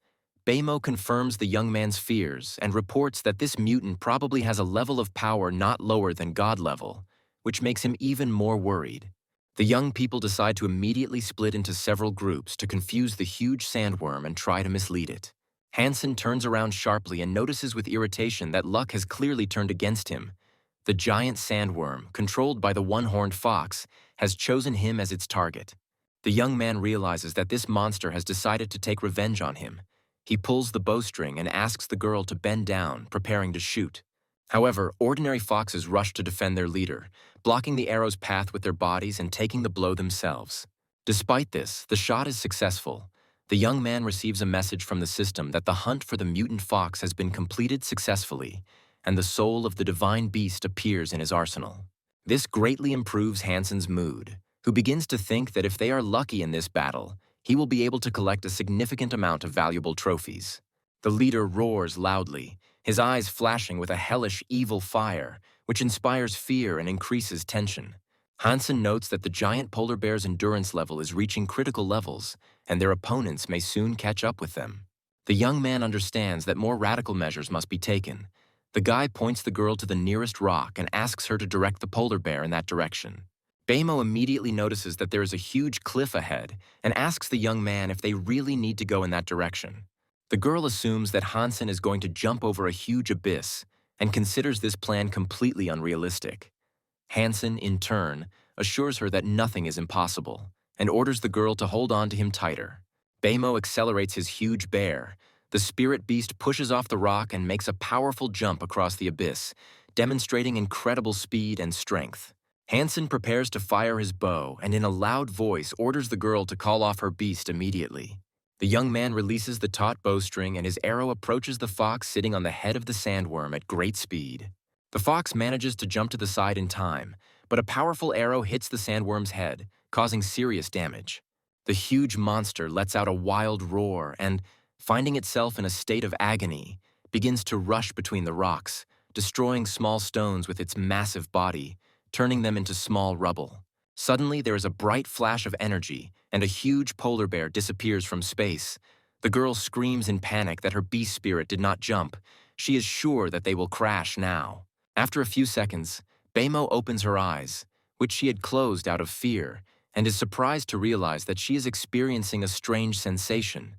Beimo confirms the young man's fears and reports that this mutant probably has a level of power not lower than God level, which makes him even more worried. The young people decide to immediately split into several groups to confuse the huge sandworm and try to mislead it. Hansen turns around sharply and notices with irritation that luck has clearly turned against him. The giant sandworm, controlled by the one-horned fox, has chosen him as its target. The young man realizes that this monster has decided to take revenge on him. He pulls the bowstring and asks the girl to bend down, preparing to shoot. However, ordinary foxes rush to defend their leader, blocking the arrow's path with their bodies and taking the blow themselves. Despite this, the shot is successful. The young man receives a message from the system that the hunt for the mutant fox has been completed successfully, and the soul of the divine beast appears in his arsenal. This greatly improves Hansen's mood, who begins to think that if they are lucky in this battle, he will be able to collect a significant amount of valuable trophies. The leader roars loudly, his eyes flashing with a hellish, evil fire, which inspires fear and increases tension. Hansen notes that the giant polar bear's endurance level is reaching critical levels, and their opponents may soon catch up with them. The young man understands that more radical measures must be taken. The guy points the girl to the nearest rock and asks her to direct the polar bear in that direction. Beimo immediately notices that there is a huge cliff ahead and asks the young man if they really need to go in that direction. The girl assumes that Hansen is going to jump over a huge abyss and considers this plan completely unrealistic. Hansen, in turn, assures her that nothing is impossible and orders the girl to hold on to him tighter. Beimo accelerates his huge bear. The spirit beast pushes off the rock and makes a powerful jump across the abyss, demonstrating incredible speed and strength. Hansen prepares to fire his bow and in a loud voice orders the girl to call off her beast immediately. The young man releases the taut bowstring and his arrow approaches the fox sitting on the head of the sandworm at great speed. The fox manages to jump to the side in time, but a powerful arrow hits the sandworm's head, causing serious damage. The huge monster lets out a wild roar and, finding itself in a state of agony, begins to rush between the rocks, destroying small stones with its massive body, turning them into small rubble. Suddenly, there is a bright flash of energy, and a huge polar bear disappears from space. The girl screams in panic that her beast spirit did not jump. She is sure that they will crash now. After a few seconds, Beimo opens her eyes, which she had closed out of fear, and is surprised to realize that she is experiencing a strange sensation.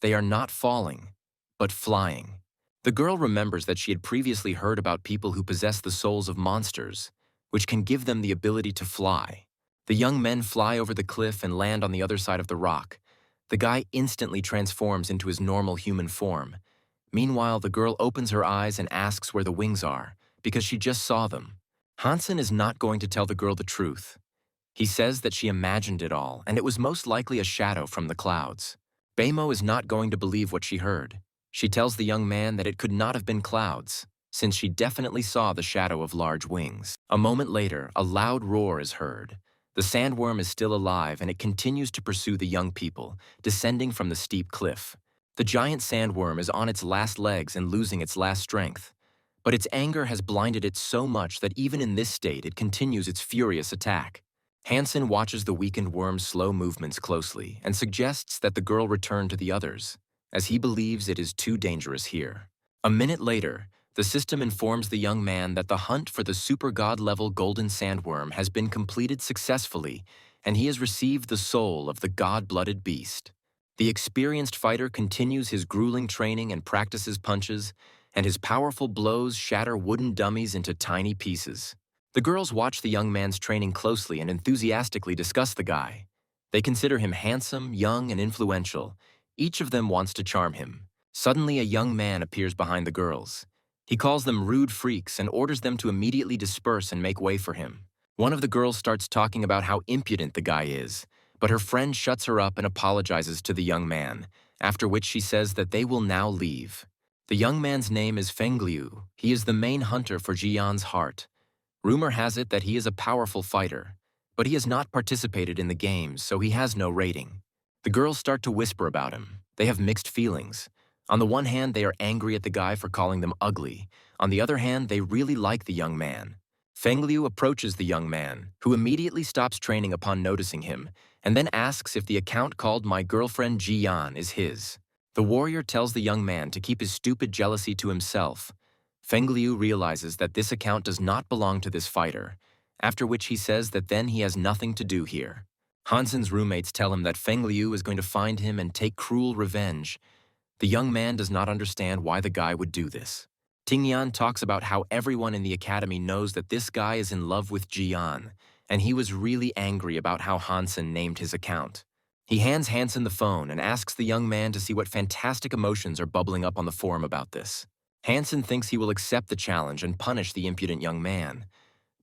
They are not falling, but flying. The girl remembers that she had previously heard about people who possess the souls of monsters, which can give them the ability to fly. The young men fly over the cliff and land on the other side of the rock. The guy instantly transforms into his normal human form. Meanwhile, the girl opens her eyes and asks where the wings are, because she just saw them. Hansen is not going to tell the girl the truth. He says that she imagined it all, and it was most likely a shadow from the clouds. Beimo is not going to believe what she heard. She tells the young man that it could not have been clouds. since she definitely saw the shadow of large wings. A moment later, a loud roar is heard. The sandworm is still alive and it continues to pursue the young people, descending from the steep cliff. The giant sandworm is on its last legs and losing its last strength. But its anger has blinded it so much that even in this state it continues its furious attack. Hansen watches the weakened worm's slow movements closely and suggests that the girl return to the others, as he believes it is too dangerous here. A minute later, the system informs the young man that the hunt for the super god-level golden sandworm has been completed successfully, and he has received the soul of the god-blooded beast. The experienced fighter continues his grueling training and practices punches, and his powerful blows shatter wooden dummies into tiny pieces. The girls watch the young man's training closely and enthusiastically discuss the guy. They consider him handsome, young, and influential. Each of them wants to charm him. Suddenly, a young man appears behind the girls. He calls them rude freaks and orders them to immediately disperse and make way for him. One of the girls starts talking about how impudent the guy is, but her friend shuts her up and apologizes to the young man, after which she says that they will now leave. The young man's name is Fengliu. He is the main hunter for Jian's heart. Rumor has it that he is a powerful fighter, but he has not participated in the games, so he has no rating. The girls start to whisper about him. They have mixed feelings. On the one hand, they are angry at the guy for calling them ugly. On the other hand, they really like the young man. Fengliu approaches the young man, who immediately stops training upon noticing him, and then asks if the account called My Girlfriend Jian is his. The warrior tells the young man to keep his stupid jealousy to himself. Fengliu realizes that this account does not belong to this fighter, after which he says that then he has nothing to do here. Hansen's roommates tell him that Fengliu is going to find him and take cruel revenge. The young man does not understand why the guy would do this. Tingyan talks about how everyone in the academy knows that this guy is in love with Jian, and he was really angry about how Hansen named his account. He hands Hansen the phone and asks the young man to see what fantastic emotions are bubbling up on the forum about this. Hansen thinks he will accept the challenge and punish the impudent young man.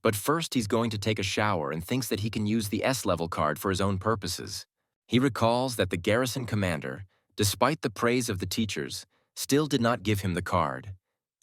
But first he's going to take a shower and thinks that he can use the S-level card for his own purposes. He recalls that the garrison commander, despite the praise of the teachers, still did not give him the card.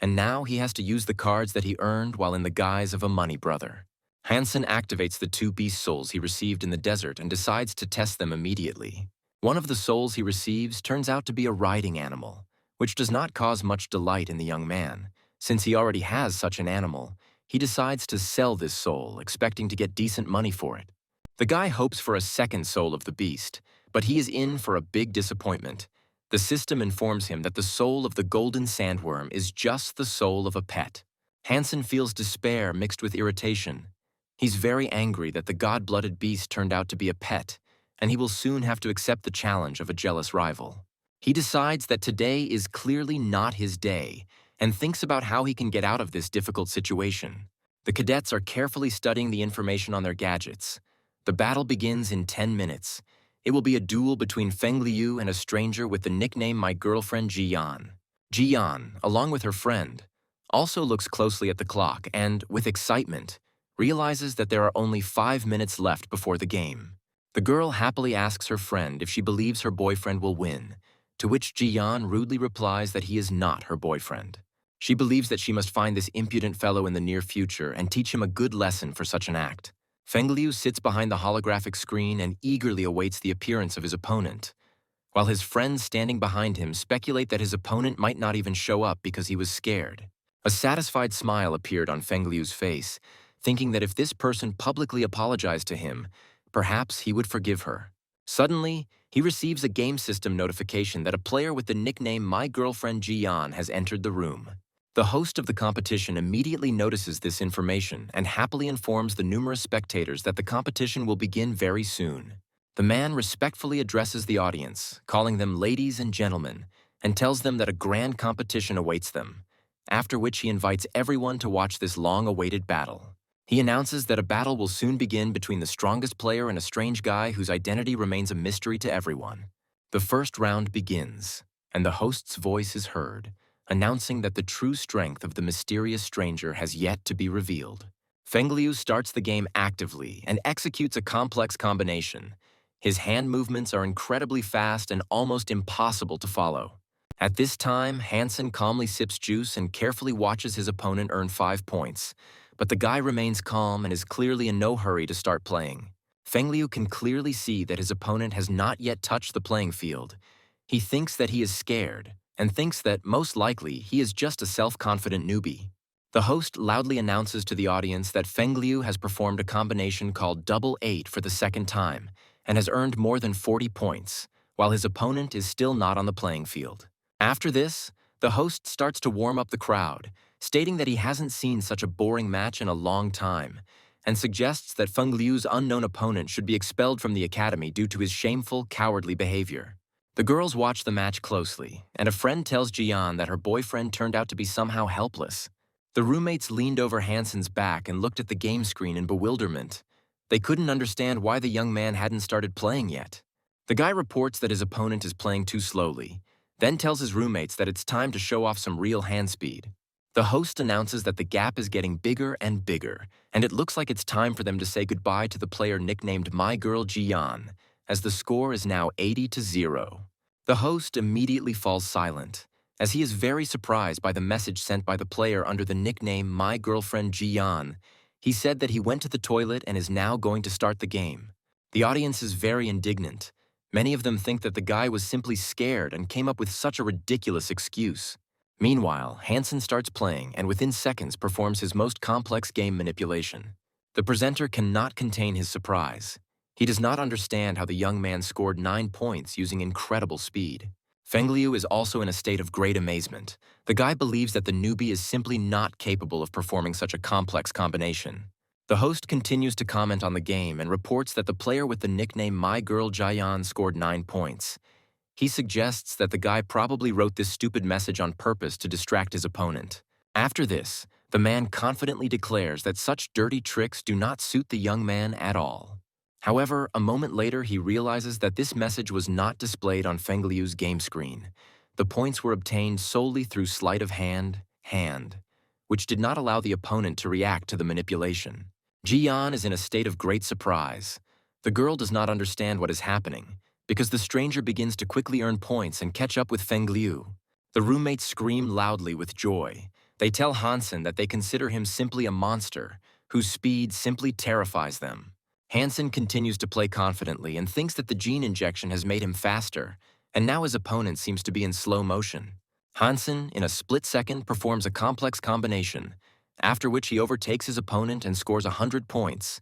And now he has to use the cards that he earned while in the guise of a money brother. Hansen activates the 2 beast souls he received in the desert and decides to test them immediately. One of the souls he receives turns out to be a riding animal, which does not cause much delight in the young man. Since he already has such an animal, he decides to sell this soul, expecting to get decent money for it. The guy hopes for a second soul of the beast, but he is in for a big disappointment. The system informs him that the soul of the golden sandworm is just the soul of a pet. Hansen feels despair mixed with irritation. He's very angry that the god-blooded beast turned out to be a pet, and he will soon have to accept the challenge of a jealous rival. He decides that today is clearly not his day, and thinks about how he can get out of this difficult situation. The cadets are carefully studying the information on their gadgets. The battle begins in 10 minutes. It will be a duel between Fengliu and a stranger with the nickname My Girlfriend Jian. Jian, along with her friend, also looks closely at the clock and, with excitement, realizes that there are only 5 minutes left before the game. The girl happily asks her friend if she believes her boyfriend will win, to which Jian rudely replies that he is not her boyfriend. She believes that she must find this impudent fellow in the near future and teach him a good lesson for such an act. Fengliu sits behind the holographic screen and eagerly awaits the appearance of his opponent, while his friends standing behind him speculate that his opponent might not even show up because he was scared. A satisfied smile appeared on Fengliu's face, thinking that if this person publicly apologized to him, perhaps he would forgive her. Suddenly, he receives a game system notification that a player with the nickname My Girlfriend Jian has entered the room. The host of the competition immediately notices this information and happily informs the numerous spectators that the competition will begin very soon. The man respectfully addresses the audience, calling them ladies and gentlemen, and tells them that a grand competition awaits them, after which he invites everyone to watch this long-awaited battle. He announces that a battle will soon begin between the strongest player and a strange guy whose identity remains a mystery to everyone. The first round begins, and the host's voice is heard, announcing that the true strength of the mysterious stranger has yet to be revealed. Fengliu starts the game actively and executes a complex combination. His hand movements are incredibly fast and almost impossible to follow. At this time, Hansen calmly sips juice and carefully watches his opponent earn 5 points, but the guy remains calm and is clearly in no hurry to start playing. Fengliu can clearly see that his opponent has not yet touched the playing field. He thinks that he is scared, and thinks that, most likely, he is just a self-confident newbie. The host loudly announces to the audience that Fengliu has performed a combination called Double 8 for the second time, and has earned more than 40 points, while his opponent is still not on the playing field. After this, the host starts to warm up the crowd, stating that he hasn't seen such a boring match in a long time, and suggests that Fengliu's unknown opponent should be expelled from the academy due to his shameful, cowardly behavior. The girls watch the match closely, and a friend tells Jian that her boyfriend turned out to be somehow helpless. The roommates leaned over Hansen's back and looked at the game screen in bewilderment. They couldn't understand why the young man hadn't started playing yet. The guy reports that his opponent is playing too slowly, then tells his roommates that it's time to show off some real hand speed. The host announces that the gap is getting bigger and bigger, and it looks like it's time for them to say goodbye to the player nicknamed My Girl Jian, as the score is now 80-0. The host immediately falls silent, as he is very surprised by the message sent by the player under the nickname My Girlfriend Jian. He said that he went to the toilet and is now going to start the game. The audience is very indignant. Many of them think that the guy was simply scared and came up with such a ridiculous excuse. Meanwhile, Hansen starts playing and within seconds performs his most complex game manipulation. The presenter cannot contain his surprise. He does not understand how the young man scored 9 points using incredible speed. Fengliu is also in a state of great amazement. The guy believes that the newbie is simply not capable of performing such a complex combination. The host continues to comment on the game and reports that the player with the nickname My Girl Jian scored 9 points. He suggests that the guy probably wrote this stupid message on purpose to distract his opponent. After this, the man confidently declares that such dirty tricks do not suit the young man at all. However, a moment later he realizes that this message was not displayed on Fengliu's game screen. The points were obtained solely through sleight of hand, which did not allow the opponent to react to the manipulation. Jian is in a state of great surprise. The girl does not understand what is happening, because the stranger begins to quickly earn points and catch up with Fengliu. The roommates scream loudly with joy. They tell Hansen that they consider him simply a monster, whose speed simply terrifies them. Hansen continues to play confidently and thinks that the gene injection has made him faster, and now his opponent seems to be in slow motion. Hansen, in a split second, performs a complex combination, after which he overtakes his opponent and scores 100 points.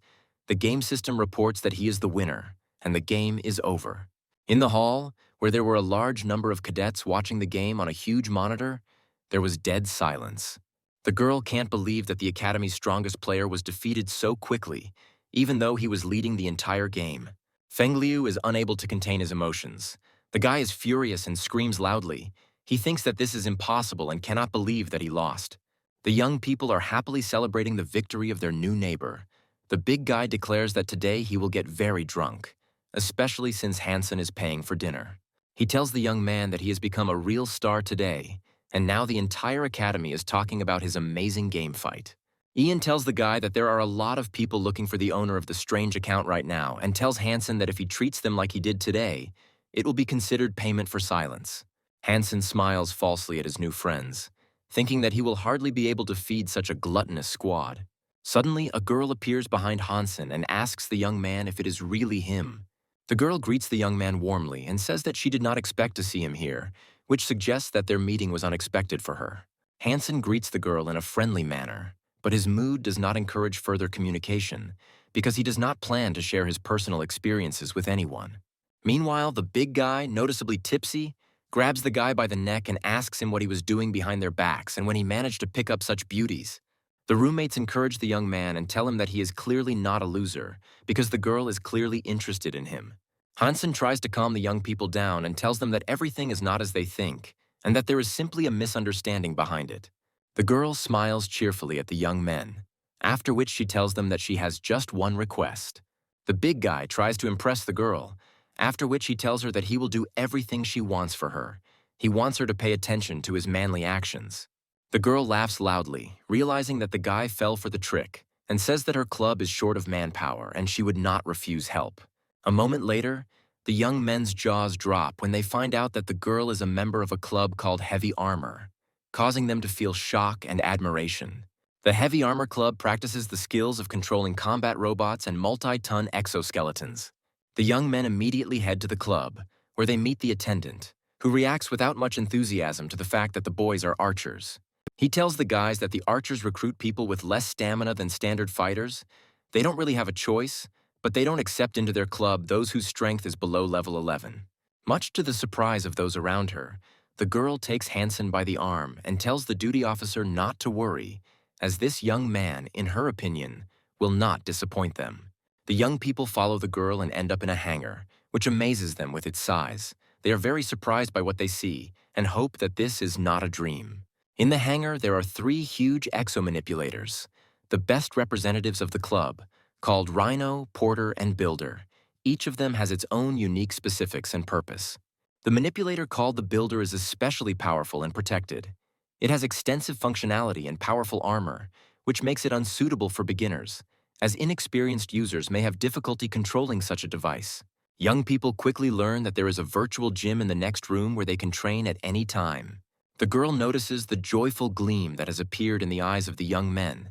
The game system reports that he is the winner, and the game is over. In the hall, where there were a large number of cadets watching the game on a huge monitor, there was dead silence. The girl can't believe that the Academy's strongest player was defeated so quickly, even though he was leading the entire game. Fengliu is unable to contain his emotions. The guy is furious and screams loudly. He thinks that this is impossible and cannot believe that he lost. The young people are happily celebrating the victory of their new neighbor. The big guy declares that today he will get very drunk, especially since Hansen is paying for dinner. He tells the young man that he has become a real star today, and now the entire academy is talking about his amazing game fight. Ian tells the guy that there are a lot of people looking for the owner of the strange account right now and tells Hansen that if he treats them like he did today, it will be considered payment for silence. Hansen smiles falsely at his new friends, thinking that he will hardly be able to feed such a gluttonous squad. Suddenly, a girl appears behind Hansen and asks the young man if it is really him. The girl greets the young man warmly and says that she did not expect to see him here, which suggests that their meeting was unexpected for her. Hansen greets the girl in a friendly manner, but his mood does not encourage further communication because he does not plan to share his personal experiences with anyone. Meanwhile, the big guy, noticeably tipsy, grabs the guy by the neck and asks him what he was doing behind their backs and when he managed to pick up such beauties. The roommates encourage the young man and tell him that he is clearly not a loser because the girl is clearly interested in him. Hansen tries to calm the young people down and tells them that everything is not as they think and that there is simply a misunderstanding behind it. The girl smiles cheerfully at the young men, after which she tells them that she has just one request. The big guy tries to impress the girl, after which he tells her that he will do everything she wants for her. He wants her to pay attention to his manly actions. The girl laughs loudly, realizing that the guy fell for the trick, and says that her club is short of manpower and she would not refuse help. A moment later, The young men's jaws drop when they find out that the girl is a member of a club called Heavy Armor, causing them to feel shock and admiration. The Heavy Armor Club practices the skills of controlling combat robots and multi-ton exoskeletons. The young men immediately head to the club, where they meet the attendant, who reacts without much enthusiasm to the fact that the boys are archers. He tells the guys that the archers recruit people with less stamina than standard fighters. They don't really have a choice, but they don't accept into their club those whose strength is below level 11. Much to the surprise of those around her, the girl takes Hansen by the arm and tells the duty officer not to worry, as this young man, in her opinion, will not disappoint them. The young people follow the girl and end up in a hangar, which amazes them with its size. They are very surprised by what they see and hope that this is not a dream. In the hangar, there are 3 huge exomanipulators, the best representatives of the club, called Rhino, Porter, and Builder. Each of them has its own unique specifics and purpose. The manipulator called the Builder is especially powerful and protected. It has extensive functionality and powerful armor, which makes it unsuitable for beginners, as inexperienced users may have difficulty controlling such a device. Young people quickly learn that there is a virtual gym in the next room where they can train at any time. The girl notices the joyful gleam that has appeared in the eyes of the young men,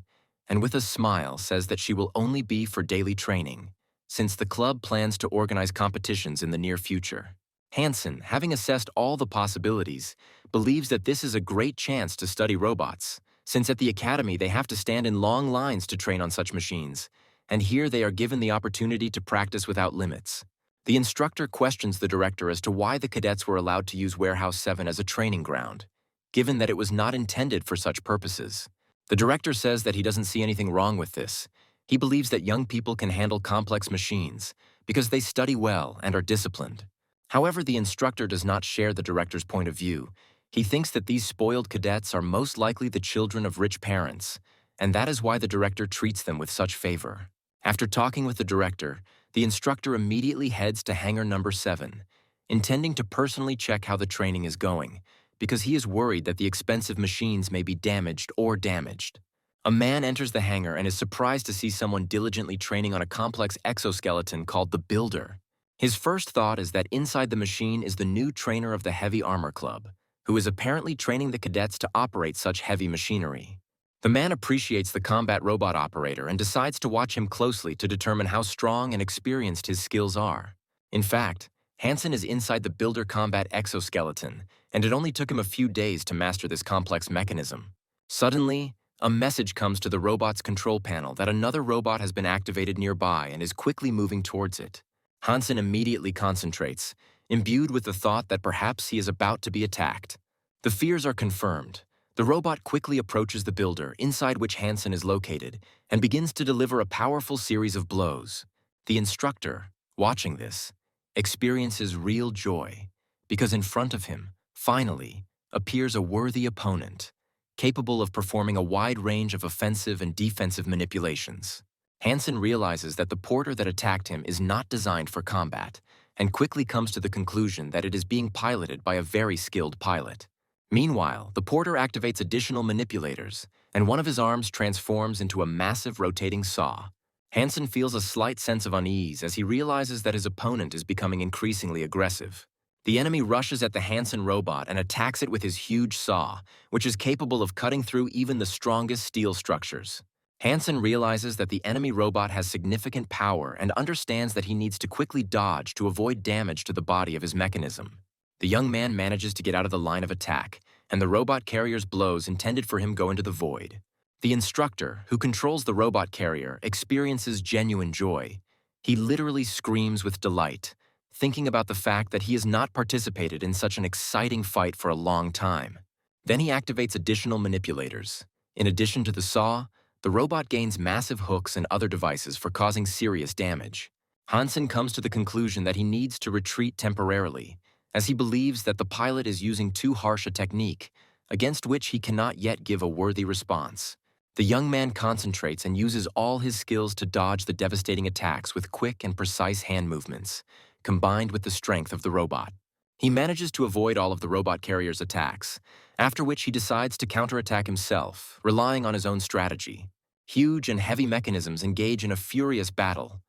and with a smile says that she will only be for daily training, since the club plans to organize competitions in the near future. Hansen, having assessed all the possibilities, believes that this is a great chance to study robots, since at the academy they have to stand in long lines to train on such machines, and here they are given the opportunity to practice without limits. The instructor questions the director as to why the cadets were allowed to use Warehouse 7 as a training ground, given that it was not intended for such purposes. The director says that he doesn't see anything wrong with this. He believes that young people can handle complex machines because they study well and are disciplined. However, the instructor does not share the director's point of view. He thinks that these spoiled cadets are most likely the children of rich parents, and that is why the director treats them with such favor. After talking with the director, the instructor immediately heads to hangar number 7, intending to personally check how the training is going, because he is worried that the expensive machines may be damaged or damaged. A man enters the hangar and is surprised to see someone diligently training on a complex exoskeleton called the Builder. His first thought is that inside the machine is the new trainer of the Heavy Armor Club, who is apparently training the cadets to operate such heavy machinery. The man appreciates the combat robot operator and decides to watch him closely to determine how strong and experienced his skills are. In fact, Hansen is inside the Builder combat exoskeleton, and it only took him a few days to master this complex mechanism. Suddenly, a message comes to the robot's control panel that another robot has been activated nearby and is quickly moving towards it. Hansen immediately concentrates, imbued with the thought that perhaps he is about to be attacked. The fears are confirmed. The robot quickly approaches the Builder, inside which Hansen is located, and begins to deliver a powerful series of blows. The instructor, watching this, experiences real joy, because in front of him, finally, appears a worthy opponent, capable of performing a wide range of offensive and defensive manipulations. Hansen realizes that the porter that attacked him is not designed for combat, and quickly comes to the conclusion that it is being piloted by a very skilled pilot. Meanwhile, the porter activates additional manipulators, and one of his arms transforms into a massive rotating saw. Hansen feels a slight sense of unease as he realizes that his opponent is becoming increasingly aggressive. The enemy rushes at the Hansen robot and attacks it with his huge saw, which is capable of cutting through even the strongest steel structures. Hansen realizes that the enemy robot has significant power and understands that he needs to quickly dodge to avoid damage to the body of his mechanism. The young man manages to get out of the line of attack, and the robot carrier's blows intended for him go into the void. The instructor, who controls the robot carrier, experiences genuine joy. He literally screams with delight, thinking about the fact that he has not participated in such an exciting fight for a long time. Then he activates additional manipulators. In addition to the saw, the robot gains massive hooks and other devices for causing serious damage. Hansen comes to the conclusion that he needs to retreat temporarily, as he believes that the pilot is using too harsh a technique, against which he cannot yet give a worthy response. The young man concentrates and uses all his skills to dodge the devastating attacks with quick and precise hand movements, combined with the strength of the robot. He manages to avoid all of the robot carrier's attacks, after which he decides to counterattack himself, relying on his own strategy. Huge and heavy mechanisms engage in a furious battle.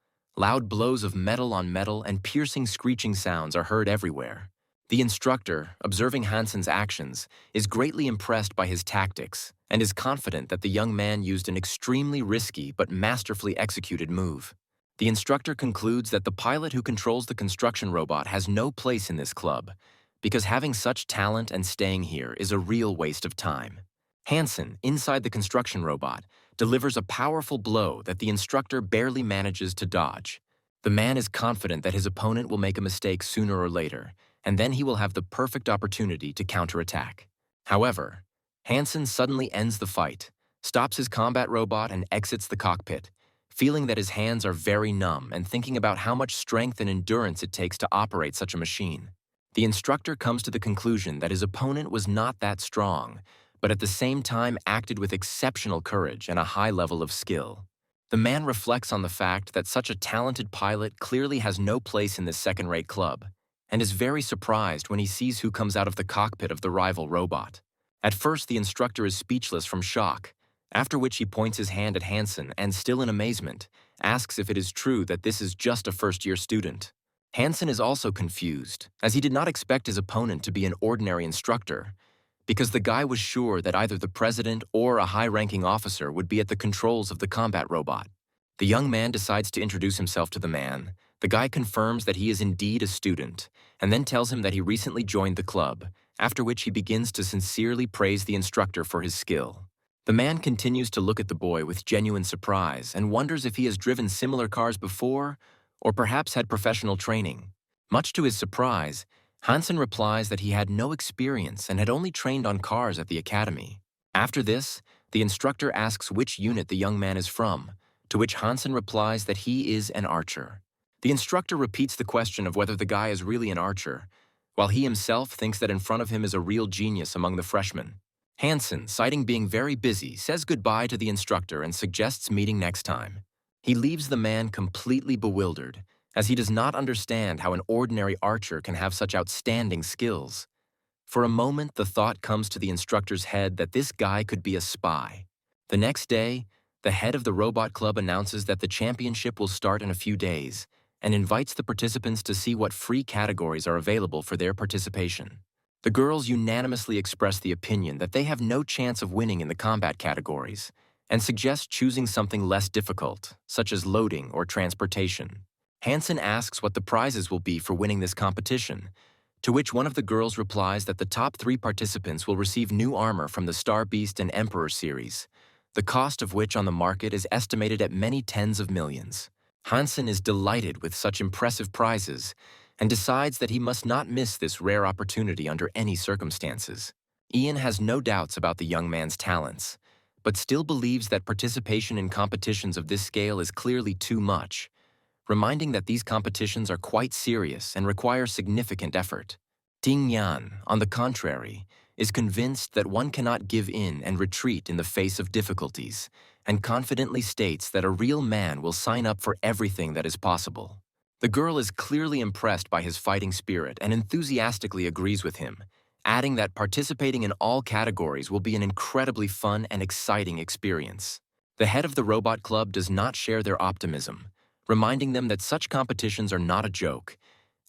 Loud blows of metal on metal and piercing screeching sounds are heard everywhere. The instructor, observing Hansen's actions, is greatly impressed by his tactics and is confident that the young man used an extremely risky but masterfully executed move. The instructor concludes that the pilot who controls the construction robot has no place in this club, because having such talent and staying here is a real waste of time. Hansen, inside the construction robot, delivers a powerful blow that the instructor barely manages to dodge. The man is confident that his opponent will make a mistake sooner or later, and then he will have the perfect opportunity to counterattack. However, Hansen suddenly ends the fight, stops his combat robot and exits the cockpit, feeling that his hands are very numb and thinking about how much strength and endurance it takes to operate such a machine. The instructor comes to the conclusion that his opponent was not that strong, but at the same time acted with exceptional courage and a high level of skill. The man reflects on the fact that such a talented pilot clearly has no place in this second-rate club, and is very surprised when he sees who comes out of the cockpit of the rival robot. At first, the instructor is speechless from shock, after which he points his hand at Hansen and, still in amazement, asks if it is true that this is just a first-year student. Hansen is also confused, as he did not expect his opponent to be an ordinary instructor, because the guy was sure that either the president or a high-ranking officer would be at the controls of the combat robot. The young man decides to introduce himself to the man. The guy confirms that he is indeed a student, and then tells him that he recently joined the club, after which he begins to sincerely praise the instructor for his skill. The man continues to look at the boy with genuine surprise and wonders if he has driven similar cars before, or perhaps had professional training. Much to his surprise, Hansen replies that he had no experience and had only trained on cars at the academy. After this, the instructor asks which unit the young man is from, to which Hansen replies that he is an archer. The instructor repeats the question of whether the guy is really an archer, while he himself thinks that in front of him is a real genius among the freshmen. Hansen, citing being very busy, says goodbye to the instructor and suggests meeting next time. He leaves the man completely bewildered, as he does not understand how an ordinary archer can have such outstanding skills. For a moment, the thought comes to the instructor's head that this guy could be a spy. The next day, the head of the robot club announces that the championship will start in a few days and invites the participants to see what free categories are available for their participation. The girls unanimously express the opinion that they have no chance of winning in the combat categories and suggest choosing something less difficult, such as loading or transportation. Hansen asks what the prizes will be for winning this competition, to which one of the girls replies that the top 3 participants will receive new armor from the Star Beast and Emperor series, the cost of which on the market is estimated at many tens of millions. Hansen is delighted with such impressive prizes and decides that he must not miss this rare opportunity under any circumstances. Ian has no doubts about the young man's talents, but still believes that participation in competitions of this scale is clearly too much, reminding that these competitions are quite serious and require significant effort. Ding Yan, on the contrary, is convinced that one cannot give in and retreat in the face of difficulties, and confidently states that a real man will sign up for everything that is possible. The girl is clearly impressed by his fighting spirit and enthusiastically agrees with him, adding that participating in all categories will be an incredibly fun and exciting experience. The head of the robot club does not share their optimism, reminding them that such competitions are not a joke,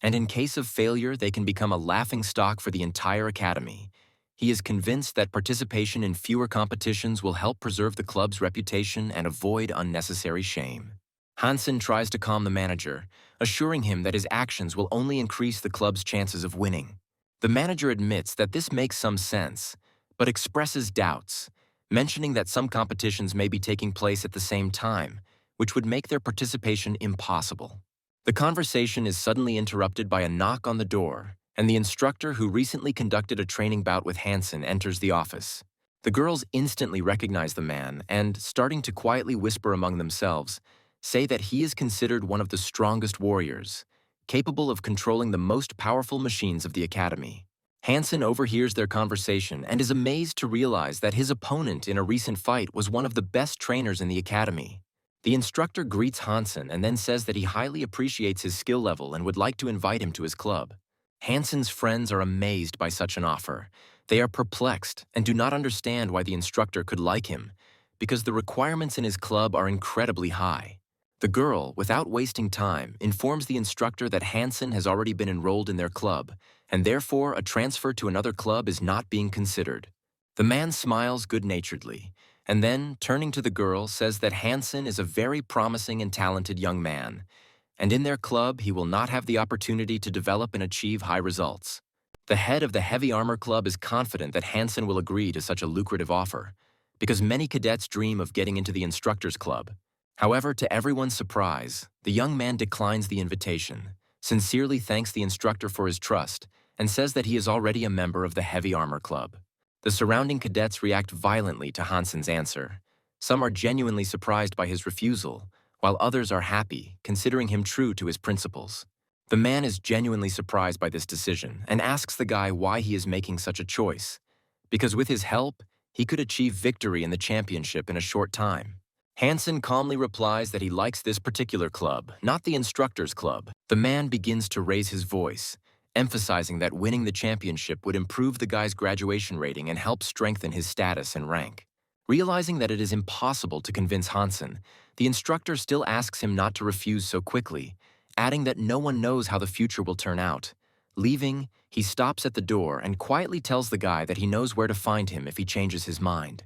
and in case of failure they can become a laughingstock for the entire academy. He is convinced that participation in fewer competitions will help preserve the club's reputation and avoid unnecessary shame. Hansen tries to calm the manager, assuring him that his actions will only increase the club's chances of winning. The manager admits that this makes some sense, but expresses doubts, mentioning that some competitions may be taking place at the same time, which would make their participation impossible. The conversation is suddenly interrupted by a knock on the door, and the instructor who recently conducted a training bout with Hansen enters the office. The girls instantly recognize the man and, starting to quietly whisper among themselves, say that he is considered one of the strongest warriors, capable of controlling the most powerful machines of the academy. Hansen overhears their conversation and is amazed to realize that his opponent in a recent fight was one of the best trainers in the academy. The instructor greets Hansen and then says that he highly appreciates his skill level and would like to invite him to his club. Hansen's friends are amazed by such an offer. They are perplexed and do not understand why the instructor could like him, because the requirements in his club are incredibly high. The girl, without wasting time, informs the instructor that Hansen has already been enrolled in their club, and therefore a transfer to another club is not being considered. The man smiles good-naturedly, and then, turning to the girl, says that Hansen is a very promising and talented young man, and in their club he will not have the opportunity to develop and achieve high results. The head of the Heavy Armor Club is confident that Hansen will agree to such a lucrative offer, because many cadets dream of getting into the instructor's club. However, to everyone's surprise, the young man declines the invitation, sincerely thanks the instructor for his trust, and says that he is already a member of the Heavy Armor Club. The surrounding cadets react violently to Hansen's answer. Some are genuinely surprised by his refusal, while others are happy, considering him true to his principles. The man is genuinely surprised by this decision and asks the guy why he is making such a choice, because with his help, he could achieve victory in the championship in a short time. Hansen calmly replies that he likes this particular club, not the instructor's club. The man begins to raise his voice, emphasizing that winning the championship would improve the guy's graduation rating and help strengthen his status and rank. Realizing that it is impossible to convince Hansen, the instructor still asks him not to refuse so quickly, adding that no one knows how the future will turn out. Leaving, he stops at the door and quietly tells the guy that he knows where to find him if he changes his mind.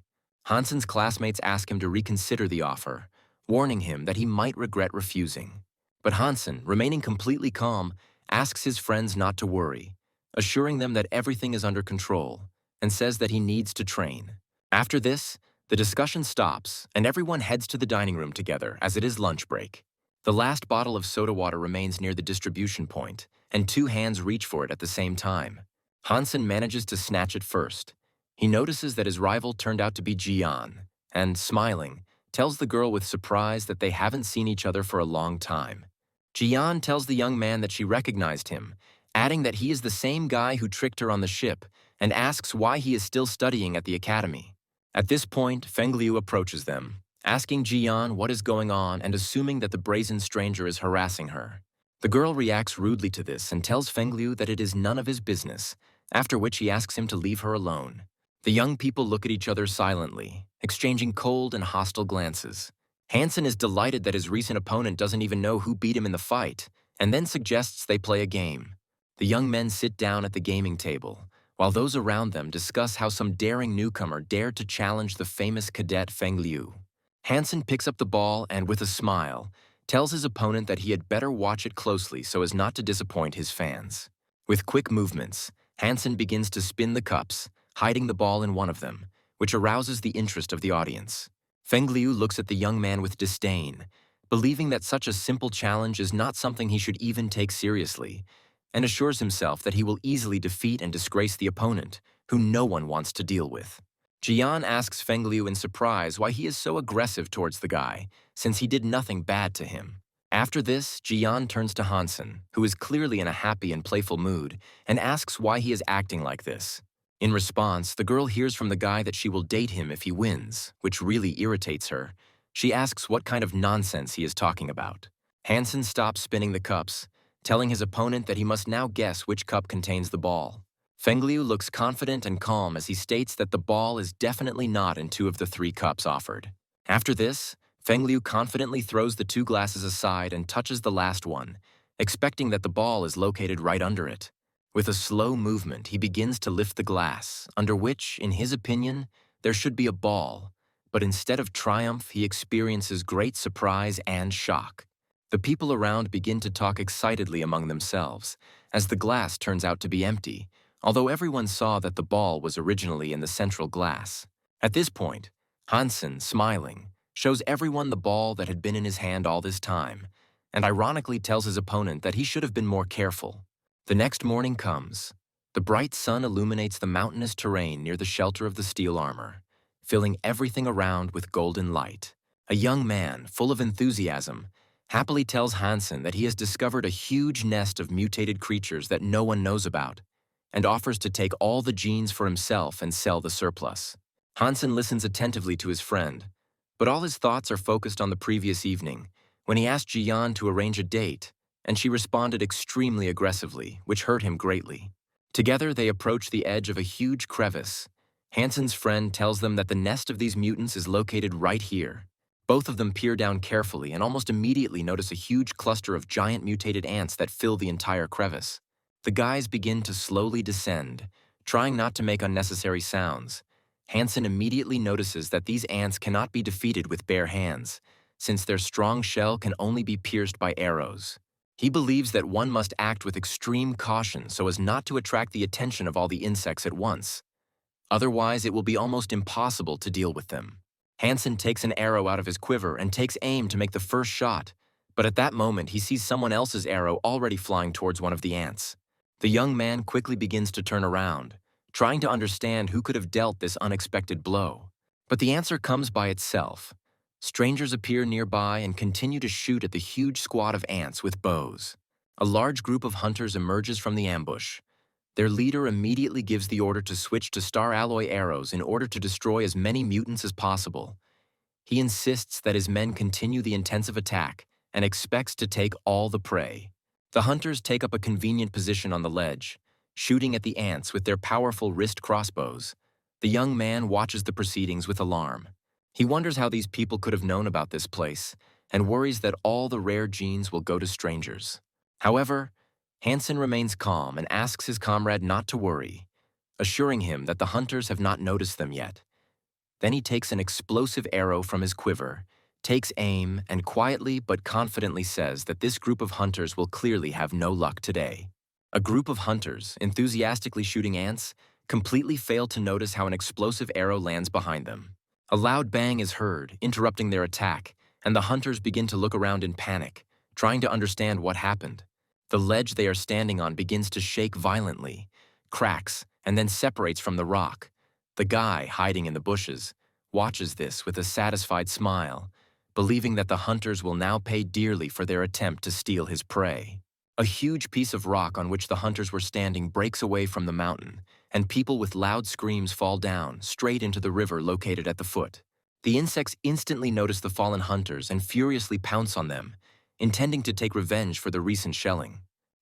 Hansen's classmates ask him to reconsider the offer, warning him that he might regret refusing. But Hansen, remaining completely calm, asks his friends not to worry, assuring them that everything is under control, and says that he needs to train. After this, the discussion stops, and everyone heads to the dining room together as it is lunch break. The last bottle of soda water remains near the distribution point, and two hands reach for it at the same time. Hansen manages to snatch it first. He notices that his rival turned out to be Jian, and, smiling, tells the girl with surprise that they haven't seen each other for a long time. Jian tells the young man that she recognized him, adding that he is the same guy who tricked her on the ship, and asks why he is still studying at the academy. At this point, Fengliu approaches them, asking Jian what is going on and assuming that the brazen stranger is harassing her. The girl reacts rudely to this and tells Fengliu that it is none of his business, after which he asks him to leave her alone. The young people look at each other silently, exchanging cold and hostile glances. Hansen is delighted that his recent opponent doesn't even know who beat him in the fight, and then suggests they play a game. The young men sit down at the gaming table, while those around them discuss how some daring newcomer dared to challenge the famous cadet Fengliu. Hansen picks up the ball and, with a smile, tells his opponent that he had better watch it closely so as not to disappoint his fans. With quick movements, Hansen begins to spin the cups, hiding the ball in one of them, which arouses the interest of the audience. Fengliu looks at the young man with disdain, believing that such a simple challenge is not something he should even take seriously, and assures himself that he will easily defeat and disgrace the opponent, who no one wants to deal with. Jian asks Fengliu in surprise why he is so aggressive towards the guy, since he did nothing bad to him. After this, Jian turns to Hansen, who is clearly in a happy and playful mood, and asks why he is acting like this. In response, the girl hears from the guy that she will date him if he wins, which really irritates her. She asks what kind of nonsense he is talking about. Hansen stops spinning the cups, telling his opponent that he must now guess which cup contains the ball. Fengliu looks confident and calm as he states that the ball is definitely not in two of the three cups offered. After this, Fengliu confidently throws the two glasses aside and touches the last one, expecting that the ball is located right under it. With a slow movement, he begins to lift the glass, under which, in his opinion, there should be a ball, but instead of triumph, he experiences great surprise and shock. The people around begin to talk excitedly among themselves, as the glass turns out to be empty, although everyone saw that the ball was originally in the central glass. At this point, Hansen, smiling, shows everyone the ball that had been in his hand all this time, and ironically tells his opponent that he should have been more careful. The next morning comes. The bright sun illuminates the mountainous terrain near the shelter of the steel armor, filling everything around with golden light. A young man, full of enthusiasm, happily tells Hansen that he has discovered a huge nest of mutated creatures that no one knows about, and offers to take all the genes for himself and sell the surplus. Hansen listens attentively to his friend, but all his thoughts are focused on the previous evening, when he asked Jian to arrange a date, and she responded extremely aggressively, which hurt him greatly. Together, they approach the edge of a huge crevice. Hansen's friend tells them that the nest of these mutants is located right here. Both of them peer down carefully and almost immediately notice a huge cluster of giant mutated ants that fill the entire crevice. The guys begin to slowly descend, trying not to make unnecessary sounds. Hansen immediately notices that these ants cannot be defeated with bare hands, since their strong shell can only be pierced by arrows. He believes that one must act with extreme caution so as not to attract the attention of all the insects at once. Otherwise, it will be almost impossible to deal with them. Hansen takes an arrow out of his quiver and takes aim to make the first shot, but at that moment he sees someone else's arrow already flying towards one of the ants. The young man quickly begins to turn around, trying to understand who could have dealt this unexpected blow. But the answer comes by itself. Strangers appear nearby and continue to shoot at the huge squad of ants with bows. A large group of hunters emerges from the ambush. Their leader immediately gives the order to switch to star alloy arrows in order to destroy as many mutants as possible. He insists that his men continue the intensive attack and expects to take all the prey. The hunters take up a convenient position on the ledge, shooting at the ants with their powerful wrist crossbows. The young man watches the proceedings with alarm. He wonders how these people could have known about this place and worries that all the rare genes will go to strangers. However, Hansen remains calm and asks his comrade not to worry, assuring him that the hunters have not noticed them yet. Then he takes an explosive arrow from his quiver, takes aim, and quietly but confidently says that this group of hunters will clearly have no luck today. A group of hunters, enthusiastically shooting ants, completely fail to notice how an explosive arrow lands behind them. A loud bang is heard, interrupting their attack, and the hunters begin to look around in panic, trying to understand what happened. The ledge they are standing on begins to shake violently, cracks, and then separates from the rock. The guy, hiding in the bushes, watches this with a satisfied smile, believing that the hunters will now pay dearly for their attempt to steal his prey. A huge piece of rock on which the hunters were standing breaks away from the mountain, and people with loud screams fall down, straight into the river located at the foot. The insects instantly notice the fallen hunters and furiously pounce on them, intending to take revenge for the recent shelling.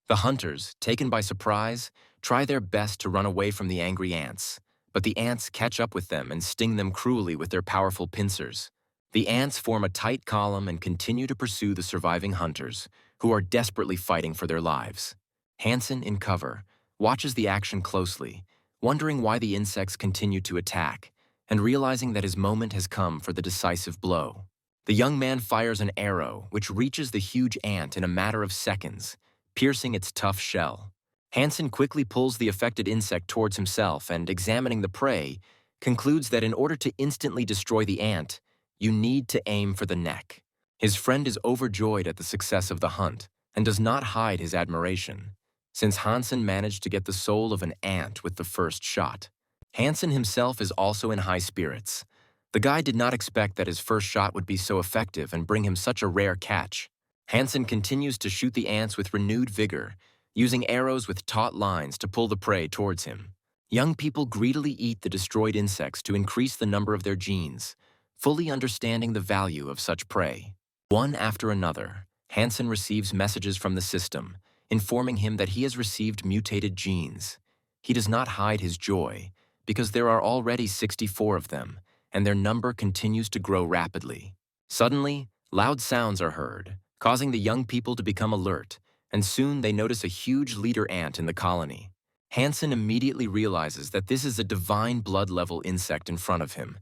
The hunters, taken by surprise, try their best to run away from the angry ants, but the ants catch up with them and sting them cruelly with their powerful pincers. The ants form a tight column and continue to pursue the surviving hunters, who are desperately fighting for their lives. Hansen, in cover, watches the action closely, wondering why the insects continue to attack, and realizing that his moment has come for the decisive blow. The young man fires an arrow, which reaches the huge ant in a matter of seconds, piercing its tough shell. Hansen quickly pulls the affected insect towards himself and, examining the prey, concludes that in order to instantly destroy the ant, you need to aim for the neck. His friend is overjoyed at the success of the hunt and does not hide his admiration, since Hansen managed to get the soul of an ant with the first shot. Hansen himself is also in high spirits. The guy did not expect that his first shot would be so effective and bring him such a rare catch. Hansen continues to shoot the ants with renewed vigor, using arrows with taut lines to pull the prey towards him. Young people greedily eat the destroyed insects to increase the number of their genes, fully understanding the value of such prey. One after another, Hansen receives messages from the system, informing him that he has received mutated genes. He does not hide his joy, because there are already 64 of them, and their number continues to grow rapidly. Suddenly, loud sounds are heard, causing the young people to become alert, and soon they notice a huge leader ant in the colony. Hansen immediately realizes that this is a divine blood-level insect in front of him,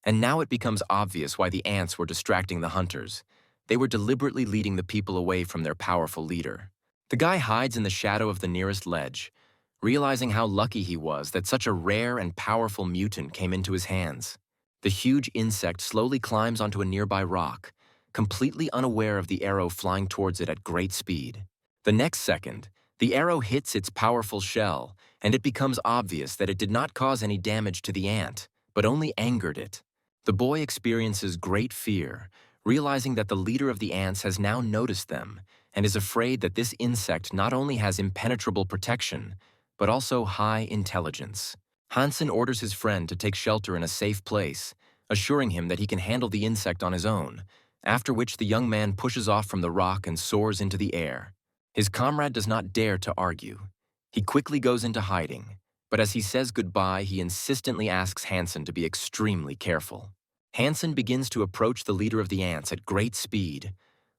and now it becomes obvious why the ants were distracting the hunters. They were deliberately leading the people away from their powerful leader. The guy hides in the shadow of the nearest ledge, realizing how lucky he was that such a rare and powerful mutant came into his hands. The huge insect slowly climbs onto a nearby rock, completely unaware of the arrow flying towards it at great speed. The next second, the arrow hits its powerful shell, and it becomes obvious that it did not cause any damage to the ant, but only angered it. The boy experiences great fear, realizing that the leader of the ants has now noticed them and is afraid that this insect not only has impenetrable protection, but also high intelligence. Hansen orders his friend to take shelter in a safe place, assuring him that he can handle the insect on his own, after which the young man pushes off from the rock and soars into the air. His comrade does not dare to argue. He quickly goes into hiding, but as he says goodbye, he insistently asks Hansen to be extremely careful. Hansen begins to approach the leader of the ants at great speed.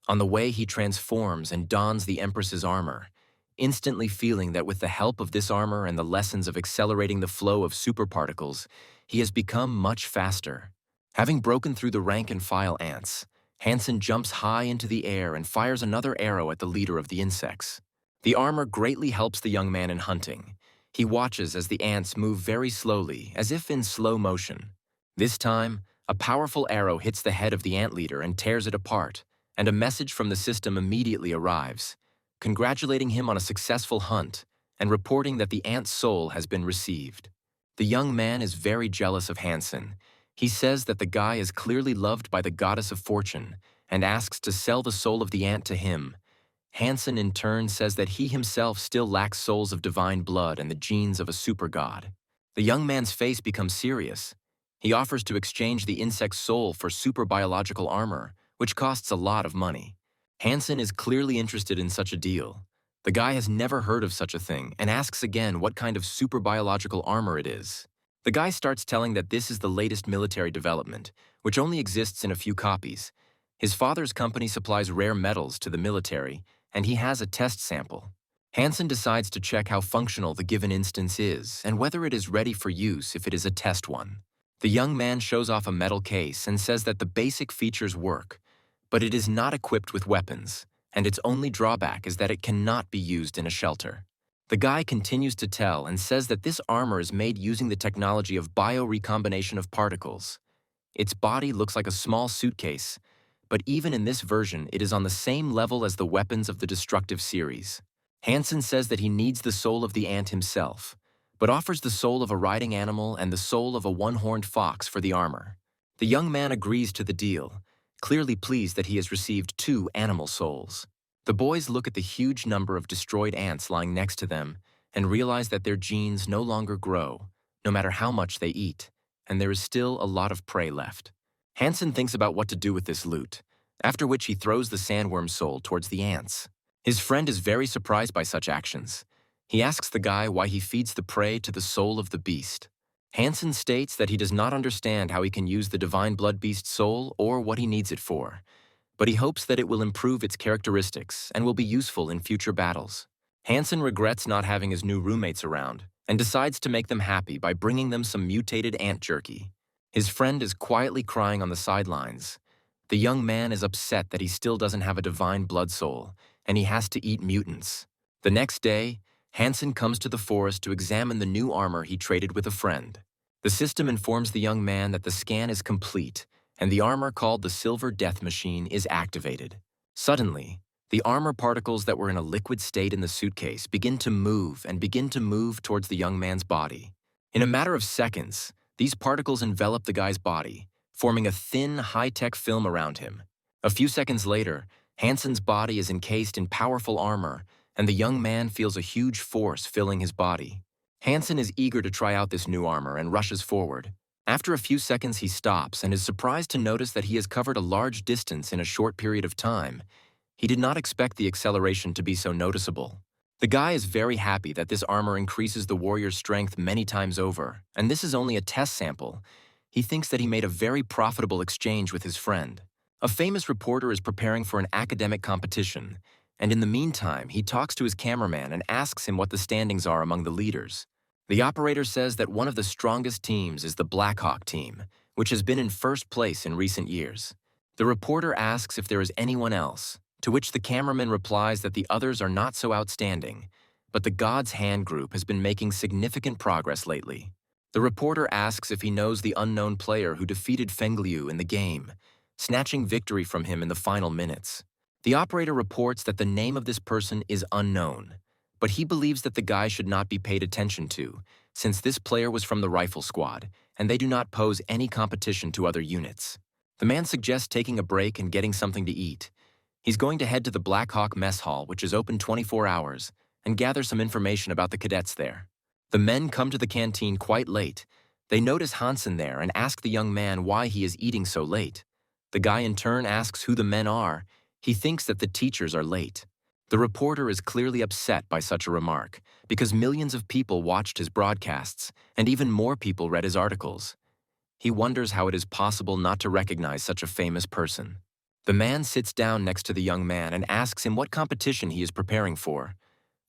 On the way, he transforms and dons the Empress's armor, instantly feeling that with the help of this armor and the lessons of accelerating the flow of superparticles, he has become much faster. Having broken through the rank-and-file ants, Hansen jumps high into the air and fires another arrow at the leader of the insects. The armor greatly helps the young man in hunting. He watches as the ants move very slowly, as if in slow motion. This time, a powerful arrow hits the head of the ant leader and tears it apart, and a message from the system immediately arrives, congratulating him on a successful hunt and reporting that the ant's soul has been received. The young man is very jealous of Hansen. He says that the guy is clearly loved by the goddess of fortune and asks to sell the soul of the ant to him. Hansen in turn says that he himself still lacks souls of divine blood and the genes of a super god. The young man's face becomes serious. He offers to exchange the insect's soul for super biological armor, which costs a lot of money. Hansen is clearly interested in such a deal. The guy has never heard of such a thing and asks again what kind of super biological armor it is. The guy starts telling that this is the latest military development, which only exists in a few copies. His father's company supplies rare metals to the military, and he has a test sample. Hansen decides to check how functional the given instance is and whether it is ready for use if it is a test one. The young man shows off a metal case and says that the basic features work, but it is not equipped with weapons, and its only drawback is that it cannot be used in a shelter. The guy continues to tell and says that this armor is made using the technology of biorecombination of particles. Its body looks like a small suitcase, but even in this version, it is on the same level as the weapons of the destructive series. Hansen says that he needs the soul of the ant himself, but offers the soul of a riding animal and the soul of a one-horned fox for the armor. The young man agrees to the deal, clearly pleased that he has received 2 animal souls. The boys look at the huge number of destroyed ants lying next to them and realize that their genes no longer grow, no matter how much they eat, and there is still a lot of prey left. Hansen thinks about what to do with this loot, after which he throws the sandworm soul towards the ants. His friend is very surprised by such actions. He asks the guy why he feeds the prey to the soul of the beast. Hansen states that he does not understand how he can use the divine blood beast's soul or what he needs it for, but he hopes that it will improve its characteristics and will be useful in future battles. Hansen regrets not having his new roommates around and decides to make them happy by bringing them some mutated ant jerky. His friend is quietly crying on the sidelines. The young man is upset that he still doesn't have a divine blood soul, and he has to eat mutants. The next day, Hansen comes to the forest to examine the new armor he traded with a friend. The system informs the young man that the scan is complete, and the armor called the Silver Death Machine is activated. Suddenly, the armor particles that were in a liquid state in the suitcase begin to move towards the young man's body. In a matter of seconds, these particles envelop the guy's body, forming a thin, high-tech film around him. A few seconds later, Hansen's body is encased in powerful armor, and the young man feels a huge force filling his body. Hansen is eager to try out this new armor and rushes forward. After a few seconds, he stops and is surprised to notice that he has covered a large distance in a short period of time. He did not expect the acceleration to be so noticeable. The guy is very happy that this armor increases the warrior's strength many times over, and this is only a test sample. He thinks that he made a very profitable exchange with his friend. A famous reporter is preparing for an academic competition, and in the meantime, he talks to his cameraman and asks him what the standings are among the leaders. The operator says that one of the strongest teams is the Black Hawk team, which has been in first place in recent years. The reporter asks if there is anyone else, to which the cameraman replies that the others are not so outstanding, but the God's Hand group has been making significant progress lately. The reporter asks if he knows the unknown player who defeated Fengliu in the game, snatching victory from him in the final minutes. The operator reports that the name of this person is unknown, but he believes that the guy should not be paid attention to, since this player was from the rifle squad, and they do not pose any competition to other units. The man suggests taking a break and getting something to eat. He's going to head to the Black Hawk mess hall, which is open 24 hours, and gather some information about the cadets there. The men come to the canteen quite late. They notice Hansen there and ask the young man why he is eating so late. The guy in turn asks who the men are. He thinks that the teachers are late. The reporter is clearly upset by such a remark, because millions of people watched his broadcasts, and even more people read his articles. He wonders how it is possible not to recognize such a famous person. The man sits down next to the young man and asks him what competition he is preparing for.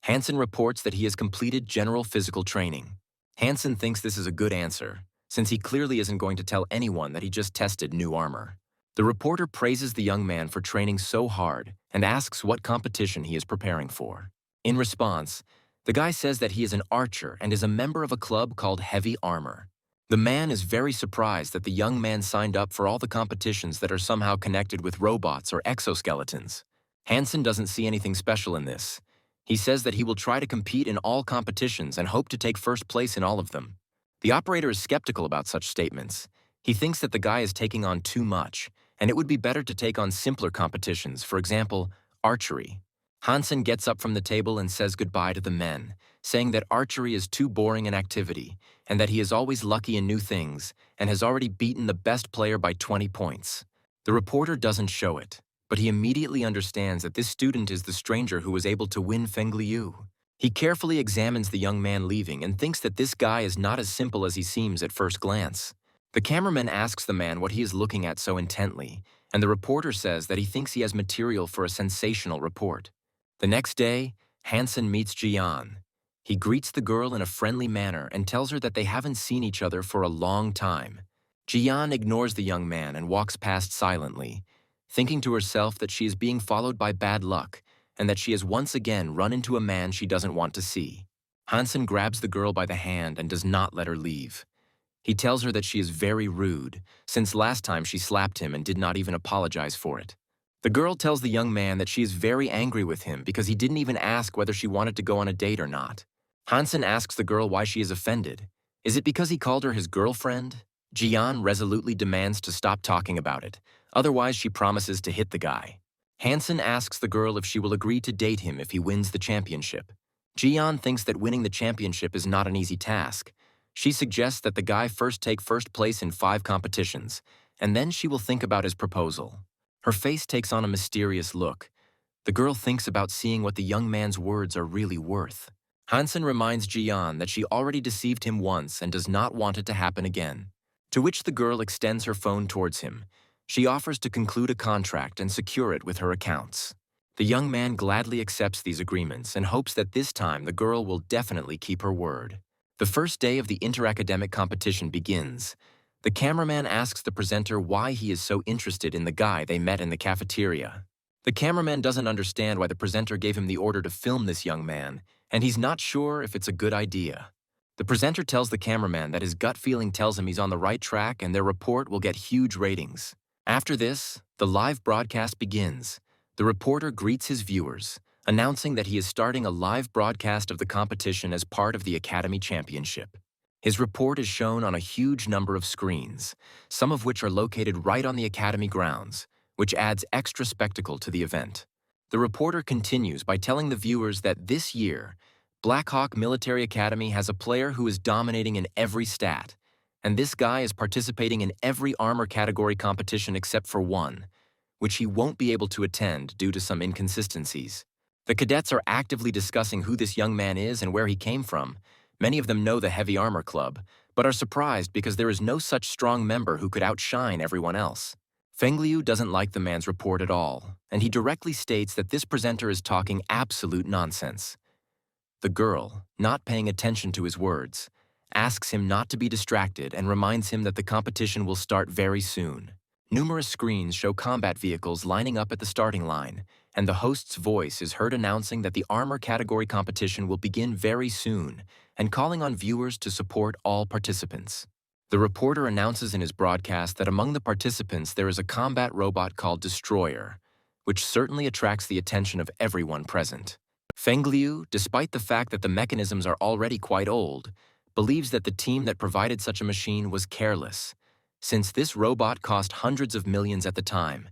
Hansen reports that he has completed general physical training. Hansen thinks this is a good answer, since he clearly isn't going to tell anyone that he just tested new armor. The reporter praises the young man for training so hard and asks what competition he is preparing for. In response, the guy says that he is an archer and is a member of a club called Heavy Armor. The man is very surprised that the young man signed up for all the competitions that are somehow connected with robots or exoskeletons. Hansen doesn't see anything special in this. He says that he will try to compete in all competitions and hope to take first place in all of them. The operator is skeptical about such statements. He thinks that the guy is taking on too much, and it would be better to take on simpler competitions, for example, archery. Hansen gets up from the table and says goodbye to the men, saying that archery is too boring an activity, and that he is always lucky in new things, and has already beaten the best player by 20 points. The reporter doesn't show it, but he immediately understands that this student is the stranger who was able to win Feng Liu. He carefully examines the young man leaving and thinks that this guy is not as simple as he seems at first glance. The cameraman asks the man what he is looking at so intently, and the reporter says that he thinks he has material for a sensational report. The next day, Hansen meets Jian. He greets the girl in a friendly manner and tells her that they haven't seen each other for a long time. Jian ignores the young man and walks past silently, thinking to herself that she is being followed by bad luck and that she has once again run into a man she doesn't want to see. Hansen grabs the girl by the hand and does not let her leave. He tells her that she is very rude, since last time she slapped him and did not even apologize for it. The girl tells the young man that she is very angry with him because he didn't even ask whether she wanted to go on a date or not. Hansen asks the girl why she is offended. Is it because he called her his girlfriend? Jian resolutely demands to stop talking about it, otherwise she promises to hit the guy. Hansen asks the girl if she will agree to date him if he wins the championship. Jian thinks that winning the championship is not an easy task. She suggests that the guy first take first place in 5 competitions, and then she will think about his proposal. Her face takes on a mysterious look. The girl thinks about seeing what the young man's words are really worth. Hansen reminds Jian that she already deceived him once and does not want it to happen again. To which the girl extends her phone towards him. She offers to conclude a contract and secure it with her accounts. The young man gladly accepts these agreements and hopes that this time the girl will definitely keep her word. The first day of the interacademic competition begins. The cameraman asks the presenter why he is so interested in the guy they met in the cafeteria. The cameraman doesn't understand why the presenter gave him the order to film this young man, and he's not sure if it's a good idea. The presenter tells the cameraman that his gut feeling tells him he's on the right track and their report will get huge ratings. After this, the live broadcast begins. The reporter greets his viewers, announcing that he is starting a live broadcast of the competition as part of the Academy Championship. His report is shown on a huge number of screens, some of which are located right on the Academy grounds, which adds extra spectacle to the event. The reporter continues by telling the viewers that this year, Black Hawk Military Academy has a player who is dominating in every stat, and this guy is participating in every armor category competition except for one, which he won't be able to attend due to some inconsistencies. The cadets are actively discussing who this young man is and where he came from. Many of them know the Heavy Armor Club, but are surprised because there is no such strong member who could outshine everyone else. Feng Liu doesn't like the man's report at all, and he directly states that this presenter is talking absolute nonsense. The girl, not paying attention to his words, asks him not to be distracted and reminds him that the competition will start very soon. Numerous screens show combat vehicles lining up at the starting line, and the host's voice is heard announcing that the armor category competition will begin very soon and calling on viewers to support all participants. The reporter announces in his broadcast that among the participants there is a combat robot called Destroyer, which certainly attracts the attention of everyone present. Feng Liu, despite the fact that the mechanisms are already quite old, believes that the team that provided such a machine was careless, since this robot cost hundreds of millions at the time,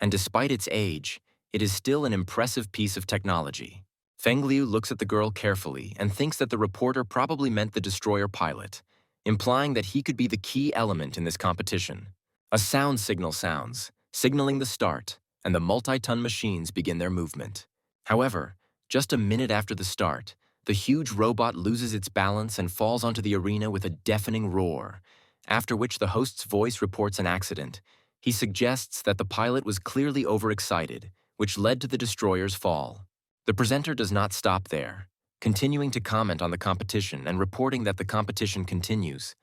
and despite its age, it is still an impressive piece of technology. Feng Liu looks at the girl carefully and thinks that the reporter probably meant the destroyer pilot, implying that he could be the key element in this competition. A sound signal sounds, signaling the start, and the multi-ton machines begin their movement. However, just a minute after the start, the huge robot loses its balance and falls onto the arena with a deafening roar, after which the host's voice reports an accident. He suggests that the pilot was clearly overexcited, which led to the destroyer's fall. The presenter does not stop there, continuing to comment on the competition and reporting that the competition continues,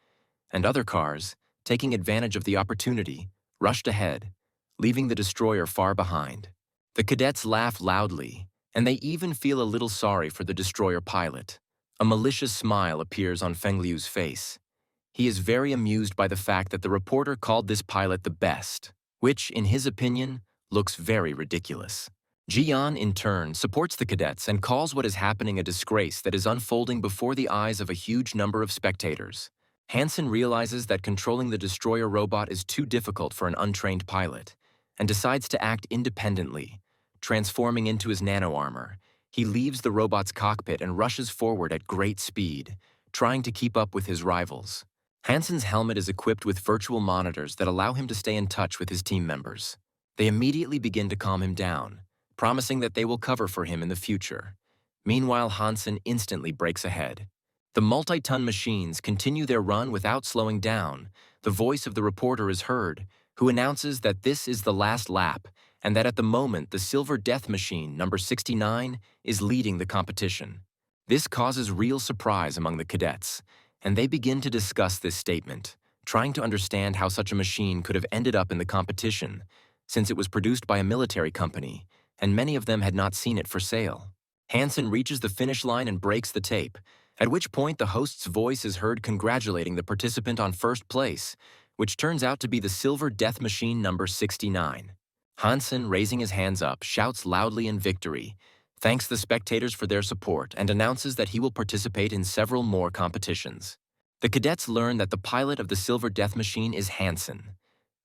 and other cars, taking advantage of the opportunity, rushed ahead, leaving the destroyer far behind. The cadets laugh loudly, and they even feel a little sorry for the destroyer pilot. A malicious smile appears on Feng Liu's face. He is very amused by the fact that the reporter called this pilot the best, which, in his opinion, looks very ridiculous. Jian, in turn, supports the cadets and calls what is happening a disgrace that is unfolding before the eyes of a huge number of spectators. Hansen realizes that controlling the destroyer robot is too difficult for an untrained pilot, and decides to act independently. Transforming into his nano-armor, he leaves the robot's cockpit and rushes forward at great speed, trying to keep up with his rivals. Hansen's helmet is equipped with virtual monitors that allow him to stay in touch with his team members. They immediately begin to calm him down, promising that they will cover for him in the future. Meanwhile, Hansen instantly breaks ahead. The multi-ton machines continue their run without slowing down. The voice of the reporter is heard, who announces that this is the last lap, and that at the moment the Silver Death Machine, number 69, is leading the competition. This causes real surprise among the cadets, and they begin to discuss this statement, trying to understand how such a machine could have ended up in the competition, since it was produced by a military company, and many of them had not seen it for sale. Hansen reaches the finish line and breaks the tape, at which point the host's voice is heard congratulating the participant on first place, which turns out to be the Silver Death Machine number 69. Hansen, raising his hands up, shouts loudly in victory, thanks the spectators for their support, and announces that he will participate in several more competitions. The cadets learn that the pilot of the Silver Death Machine is Hansen.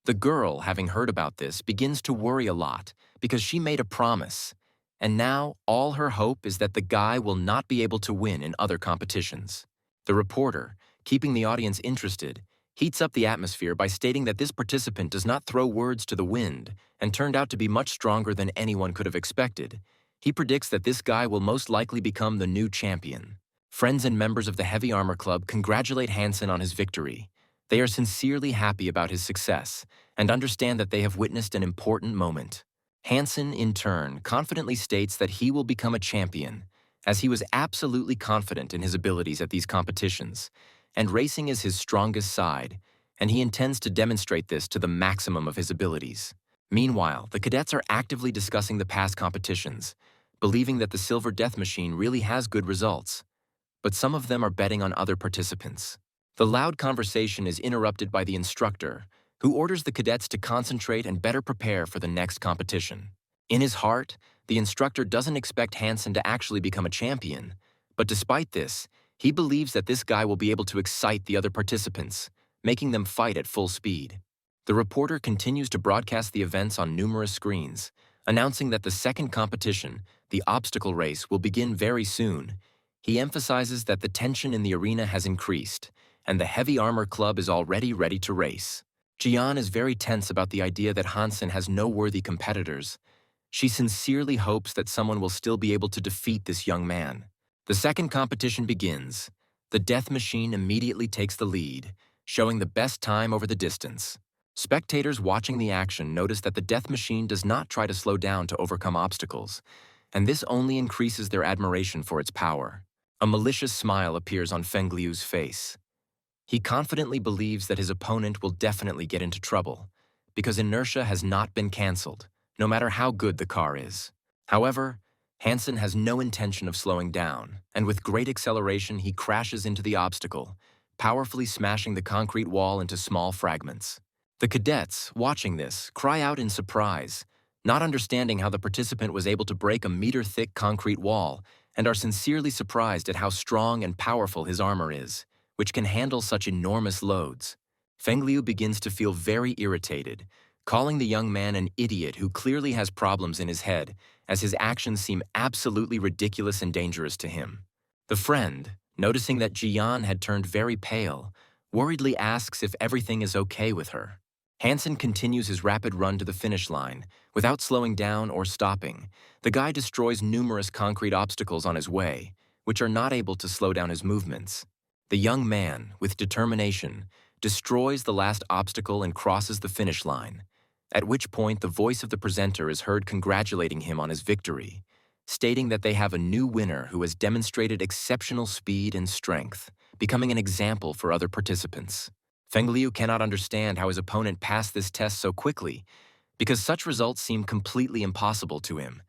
The girl, having heard about this, begins to worry a lot because she made a promise, and now all her hope is that the guy will not be able to win in other competitions. The reporter, keeping the audience interested, heats up the atmosphere by stating that this participant does not throw words to the wind and turned out to be much stronger than anyone could have expected. He predicts that this guy will most likely become the new champion. Friends and members of the Heavy Armor Club congratulate Hansen on his victory. They are sincerely happy about his success and understand that they have witnessed an important moment. Hansen, in turn, confidently states that he will become a champion, as he was absolutely confident in his abilities at these competitions, and racing is his strongest side, and he intends to demonstrate this to the maximum of his abilities. Meanwhile, the cadets are actively discussing the past competitions, believing that the Silver Death Machine really has good results, but some of them are betting on other participants. The loud conversation is interrupted by the instructor, who orders the cadets to concentrate and better prepare for the next competition. In his heart, the instructor doesn't expect Hansen to actually become a champion, but despite this, he believes that this guy will be able to excite the other participants, making them fight at full speed. The reporter continues to broadcast the events on numerous screens, announcing that the second competition, the obstacle race, will begin very soon. He emphasizes that the tension in the arena has increased, and the Heavy Armor Club is already ready to race. Jian is very tense about the idea that Hansen has no worthy competitors. She sincerely hopes that someone will still be able to defeat this young man. The second competition begins. The Death Machine immediately takes the lead, showing the best time over the distance. Spectators watching the action notice that the Death Machine does not try to slow down to overcome obstacles, and this only increases their admiration for its power. A malicious smile appears on Feng Liu's face. He confidently believes that his opponent will definitely get into trouble, because inertia has not been cancelled, no matter how good the car is. However, Hansen has no intention of slowing down, and with great acceleration he crashes into the obstacle, powerfully smashing the concrete wall into small fragments. The cadets, watching this, cry out in surprise, not understanding how the participant was able to break a meter-thick concrete wall, and are sincerely surprised at how strong and powerful his armor is, which can handle such enormous loads. Feng Liu begins to feel very irritated, calling the young man an idiot who clearly has problems in his head, as his actions seem absolutely ridiculous and dangerous to him. The friend, noticing that Jian had turned very pale, worriedly asks if everything is okay with her. Hansen continues his rapid run to the finish line, without slowing down or stopping. The guy destroys numerous concrete obstacles on his way, which are not able to slow down his movements. The young man, with determination, destroys the last obstacle and crosses the finish line, at which point the voice of the presenter is heard congratulating him on his victory, stating that they have a new winner who has demonstrated exceptional speed and strength, becoming an example for other participants. Feng Liu cannot understand how his opponent passed this test so quickly, because such results seem completely impossible to him,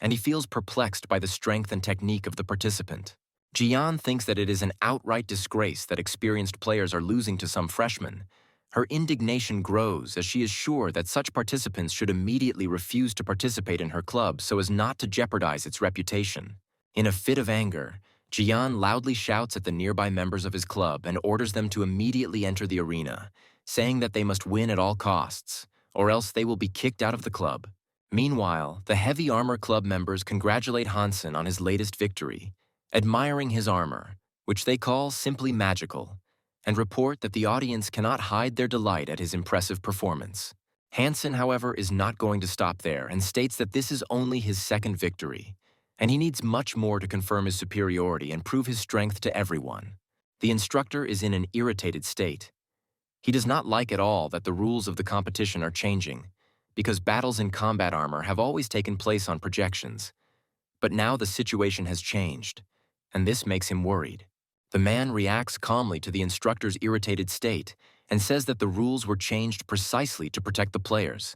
and he feels perplexed by the strength and technique of the participant. Jian thinks that it is an outright disgrace that experienced players are losing to some freshmen. Her indignation grows as she is sure that such participants should immediately refuse to participate in her club so as not to jeopardize its reputation. In a fit of anger, Jian loudly shouts at the nearby members of his club and orders them to immediately enter the arena, saying that they must win at all costs, or else they will be kicked out of the club. Meanwhile, the Heavy Armor Club members congratulate Hansen on his latest victory, admiring his armor, which they call simply magical, and report that the audience cannot hide their delight at his impressive performance. Hansen, however, is not going to stop there and states that this is only his second victory, and he needs much more to confirm his superiority and prove his strength to everyone. The instructor is in an irritated state. He does not like at all that the rules of the competition are changing, because battles in combat armor have always taken place on projections. But now the situation has changed, and this makes him worried. The man reacts calmly to the instructor's irritated state and says that the rules were changed precisely to protect the players,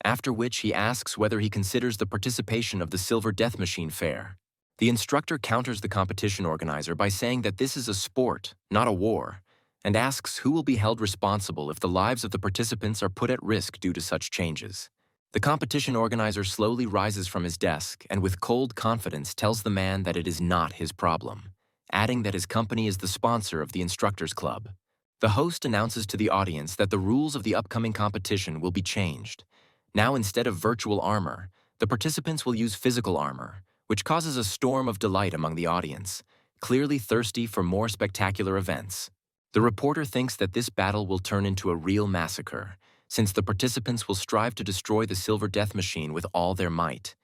after which he asks whether he considers the participation of the Silver Death Machine fair. The instructor counters the competition organizer by saying that this is a sport, not a war, and asks who will be held responsible if the lives of the participants are put at risk due to such changes. The competition organizer slowly rises from his desk and with cold confidence tells the man that it is not his problem, adding that his company is the sponsor of the instructors club. The host announces to the audience that the rules of the upcoming competition will be changed. Now, instead of virtual armor, the participants will use physical armor, which causes a storm of delight among the audience, clearly thirsty for more spectacular events. The reporter thinks that this battle will turn into a real massacre, since the participants will strive to destroy the Silver Death Machine with all their might,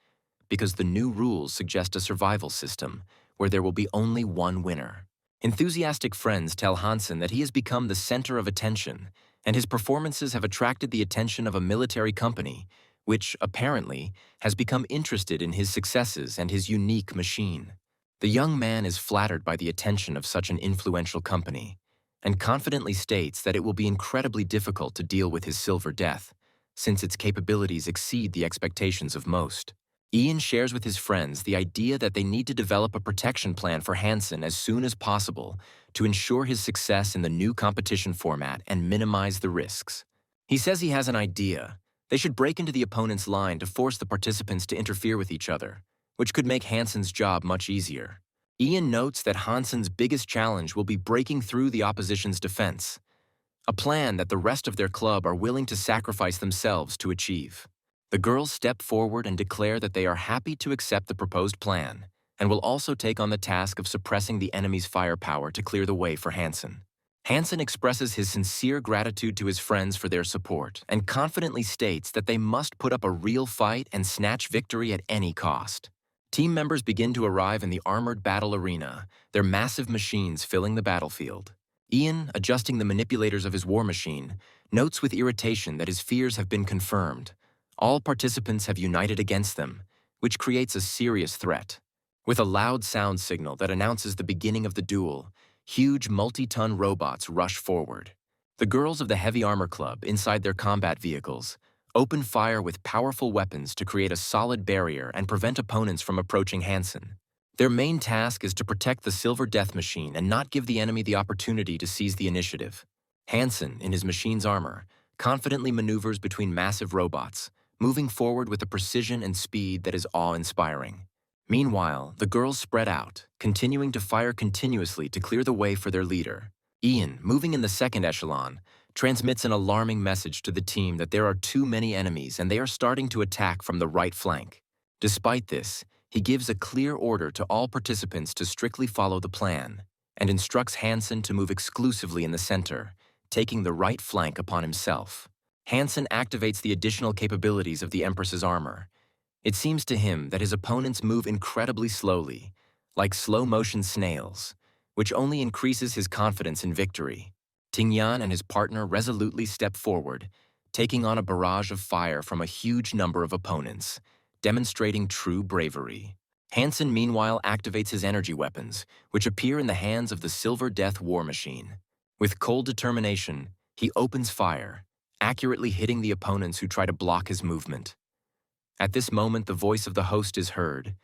because the new rules suggest a survival system where there will be only one winner. Enthusiastic friends tell Hansen that he has become the center of attention, and his performances have attracted the attention of a military company, which, apparently, has become interested in his successes and his unique machine. The young man is flattered by the attention of such an influential company, and confidently states that it will be incredibly difficult to deal with his Silver Death, since its capabilities exceed the expectations of most. Ian shares with his friends the idea that they need to develop a protection plan for Hansen as soon as possible to ensure his success in the new competition format and minimize the risks. He says he has an idea. They should break into the opponent's line to force the participants to interfere with each other, which could make Hansen's job much easier. Ian notes that Hansen's biggest challenge will be breaking through the opposition's defense, a plan that the rest of their club are willing to sacrifice themselves to achieve. The girls step forward and declare that they are happy to accept the proposed plan and will also take on the task of suppressing the enemy's firepower to clear the way for Hansen. Hansen expresses his sincere gratitude to his friends for their support and confidently states that they must put up a real fight and snatch victory at any cost. Team members begin to arrive in the armored battle arena, their massive machines filling the battlefield. Ian, adjusting the manipulators of his war machine, notes with irritation that his fears have been confirmed. All participants have united against them, which creates a serious threat. With a loud sound signal that announces the beginning of the duel, huge multi-ton robots rush forward. The girls of the Heavy Armor Club, inside their combat vehicles, open fire with powerful weapons to create a solid barrier and prevent opponents from approaching Hansen. Their main task is to protect the Silver Death Machine and not give the enemy the opportunity to seize the initiative. Hansen, in his machine's armor, confidently maneuvers between massive robots, moving forward with a precision and speed that is awe-inspiring. Meanwhile, the girls spread out, continuing to fire continuously to clear the way for their leader. Ian, moving in the second echelon, transmits an alarming message to the team that there are too many enemies and they are starting to attack from the right flank. Despite this, he gives a clear order to all participants to strictly follow the plan and instructs Hansen to move exclusively in the center, taking the right flank upon himself. Hansen activates the additional capabilities of the Empress's armor. It seems to him that his opponents move incredibly slowly, like slow-motion snails, which only increases his confidence in victory. Tingyan and his partner resolutely step forward, taking on a barrage of fire from a huge number of opponents, demonstrating true bravery. Hansen meanwhile activates his energy weapons, which appear in the hands of the Silver Death war machine. With cold determination, he opens fire, accurately hitting the opponents who try to block his movement. At this moment, the voice of the host is heard.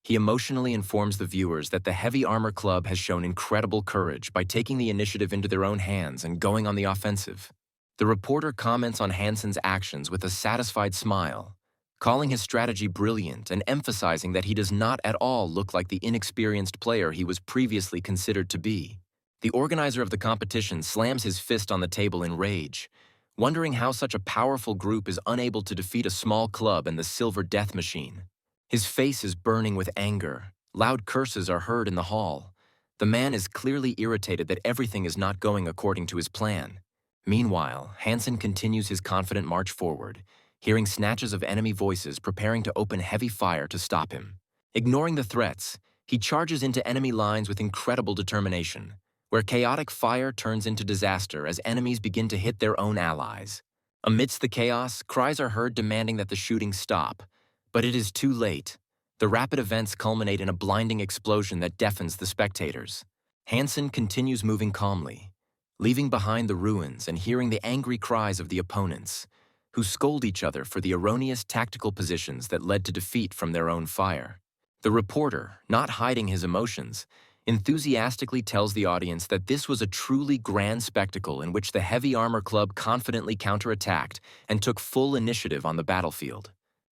He emotionally informs the viewers that the Heavy Armor Club has shown incredible courage by taking the initiative into their own hands and going on the offensive. The reporter comments on Hansen's actions with a satisfied smile, calling his strategy brilliant and emphasizing that he does not at all look like the inexperienced player he was previously considered to be. The organizer of the competition slams his fist on the table in rage, wondering how such a powerful group is unable to defeat a small club and the Silver Death Machine. His face is burning with anger. Loud curses are heard in the hall. The man is clearly irritated that everything is not going according to his plan. Meanwhile, Hansen continues his confident march forward, hearing snatches of enemy voices preparing to open heavy fire to stop him. Ignoring the threats, he charges into enemy lines with incredible determination, where chaotic fire turns into disaster as enemies begin to hit their own allies. Amidst the chaos, cries are heard demanding that the shooting stop, but it is too late. The rapid events culminate in a blinding explosion that deafens the spectators. Hansen continues moving calmly, leaving behind the ruins and hearing the angry cries of the opponents, who scold each other for the erroneous tactical positions that led to defeat from their own fire. The reporter, not hiding his emotions, enthusiastically tells the audience that this was a truly grand spectacle in which the Heavy Armor Club confidently counterattacked and took full initiative on the battlefield.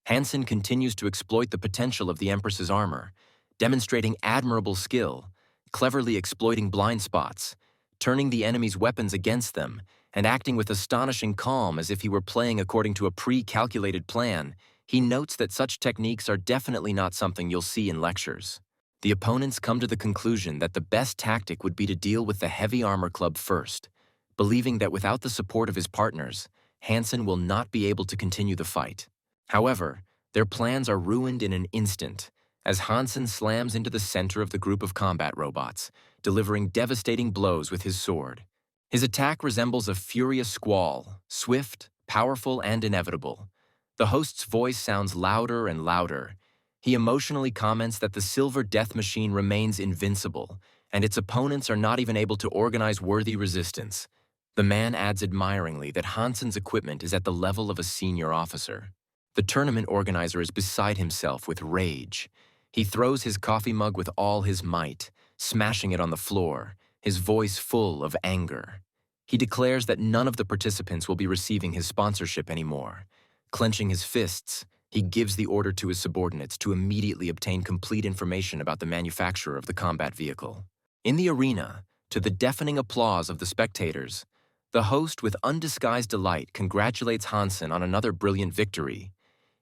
Hansen continues to exploit the potential of the Empress's armor, demonstrating admirable skill, cleverly exploiting blind spots, turning the enemy's weapons against them, and acting with astonishing calm as if he were playing according to a pre-calculated plan. He notes that such techniques are definitely not something you'll see in lectures. The opponents come to the conclusion that the best tactic would be to deal with the Heavy Armor Club first, believing that without the support of his partners, Hansen will not be able to continue the fight. However, their plans are ruined in an instant, as Hansen slams into the center of the group of combat robots, delivering devastating blows with his sword. His attack resembles a furious squall, swift, powerful, and inevitable. The host's voice sounds louder and louder. He emotionally comments that the Silver Death Machine remains invincible, and its opponents are not even able to organize worthy resistance. The man adds admiringly that Hansen's equipment is at the level of a senior officer. The tournament organizer is beside himself with rage. He throws his coffee mug with all his might, smashing it on the floor, his voice full of anger. He declares that none of the participants will be receiving his sponsorship anymore. Clenching his fists, he gives the order to his subordinates to immediately obtain complete information about the manufacturer of the combat vehicle. In the arena, to the deafening applause of the spectators, the host with undisguised delight congratulates Hansen on another brilliant victory.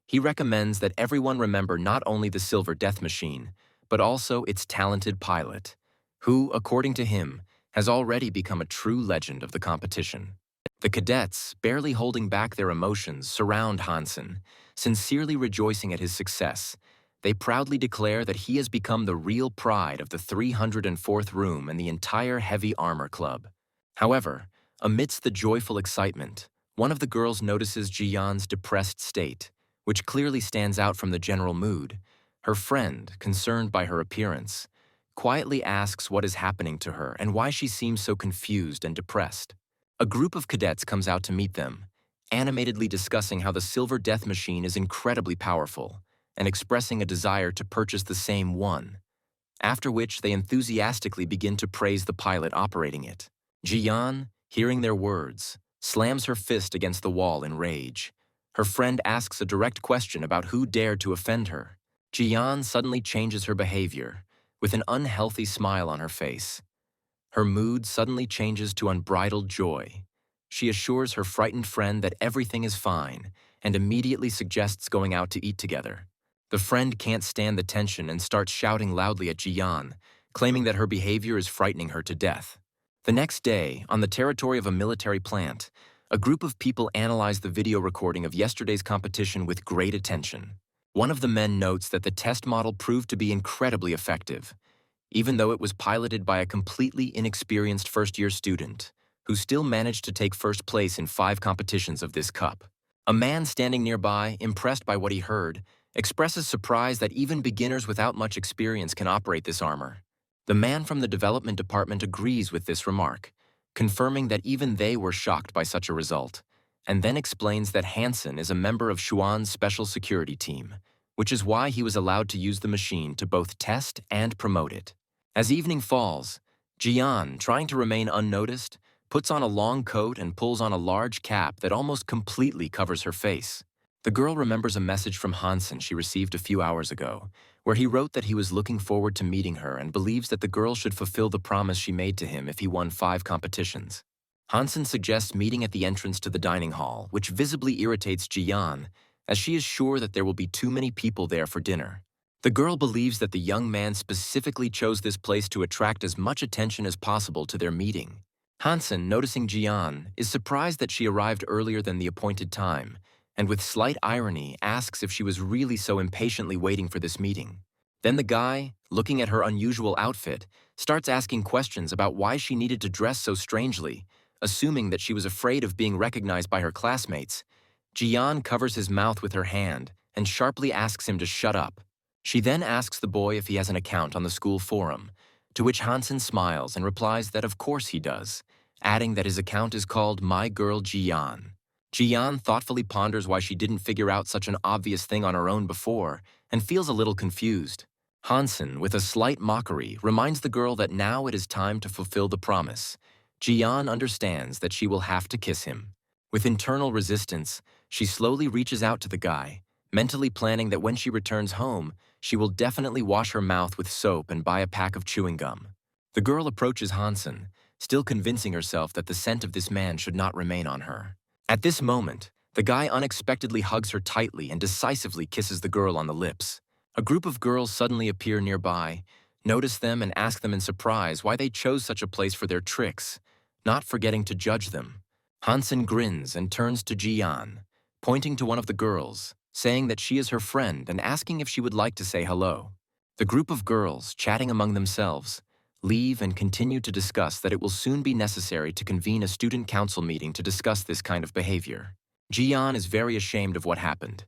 He recommends that everyone remember not only the Silver Death Machine, but also its talented pilot, who, according to him, has already become a true legend of the competition. The cadets, barely holding back their emotions, surround Hansen, sincerely rejoicing at his success. They proudly declare that he has become the real pride of the 304th room and the entire Heavy Armor Club. However, amidst the joyful excitement, one of the girls notices Jiyan's depressed state, which clearly stands out from the general mood. Her friend, concerned by her appearance, quietly asks what is happening to her and why she seems so confused and depressed. A group of cadets comes out to meet them, animatedly discussing how the Silver Death Machine is incredibly powerful and expressing a desire to purchase the same one, after which they enthusiastically begin to praise the pilot operating it. Jiyan, hearing their words, slams her fist against the wall in rage. Her friend asks a direct question about who dared to offend her. Jiyan suddenly changes her behavior, with an unhealthy smile on her face. Her mood suddenly changes to unbridled joy. She assures her frightened friend that everything is fine and immediately suggests going out to eat together. The friend can't stand the tension and starts shouting loudly at Jiyan, claiming that her behavior is frightening her to death. The next day, on the territory of a military plant, a group of people analyze the video recording of yesterday's competition with great attention. One of the men notes that the test model proved to be incredibly effective, even though it was piloted by a completely inexperienced first-year student, who still managed to take first place in 5 competitions of this cup. A man standing nearby, impressed by what he heard, expresses surprise that even beginners without much experience can operate this armor. The man from the development department agrees with this remark, confirming that even they were shocked by such a result, and then explains that Hansen is a member of Xuan's special security team, which is why he was allowed to use the machine to both test and promote it. As evening falls, Jian, trying to remain unnoticed, puts on a long coat and pulls on a large cap that almost completely covers her face. The girl remembers a message from Hansen she received a few hours ago, where he wrote that he was looking forward to meeting her and believes that the girl should fulfill the promise she made to him if he won 5 competitions. Hansen suggests meeting at the entrance to the dining hall, which visibly irritates Jian, as she is sure that there will be too many people there for dinner. The girl believes that the young man specifically chose this place to attract as much attention as possible to their meeting. Hansen, noticing Jian, is surprised that she arrived earlier than the appointed time, and with slight irony asks if she was really so impatiently waiting for this meeting. Then the guy, looking at her unusual outfit, starts asking questions about why she needed to dress so strangely, assuming that she was afraid of being recognized by her classmates. Jian covers his mouth with her hand and sharply asks him to shut up. She then asks the boy if he has an account on the school forum, to which Hansen smiles and replies that of course he does, adding that his account is called My Girl Jian. Jian thoughtfully ponders why she didn't figure out such an obvious thing on her own before and feels a little confused. Hansen, with a slight mockery, reminds the girl that now it is time to fulfill the promise. Jian understands that she will have to kiss him. With internal resistance, she slowly reaches out to the guy, mentally planning that when she returns home, she will definitely wash her mouth with soap and buy a pack of chewing gum. The girl approaches Hansen, still convincing herself that the scent of this man should not remain on her. At this moment, the guy unexpectedly hugs her tightly and decisively kisses the girl on the lips. A group of girls suddenly appear nearby, notice them and ask them in surprise why they chose such a place for their tricks, not forgetting to judge them. Hansen grins and turns to Jian, pointing to one of the girls, saying that she is her friend and asking if she would like to say hello. The group of girls, chatting among themselves, leave and continue to discuss that it will soon be necessary to convene a student council meeting to discuss this kind of behavior. Jian is very ashamed of what happened.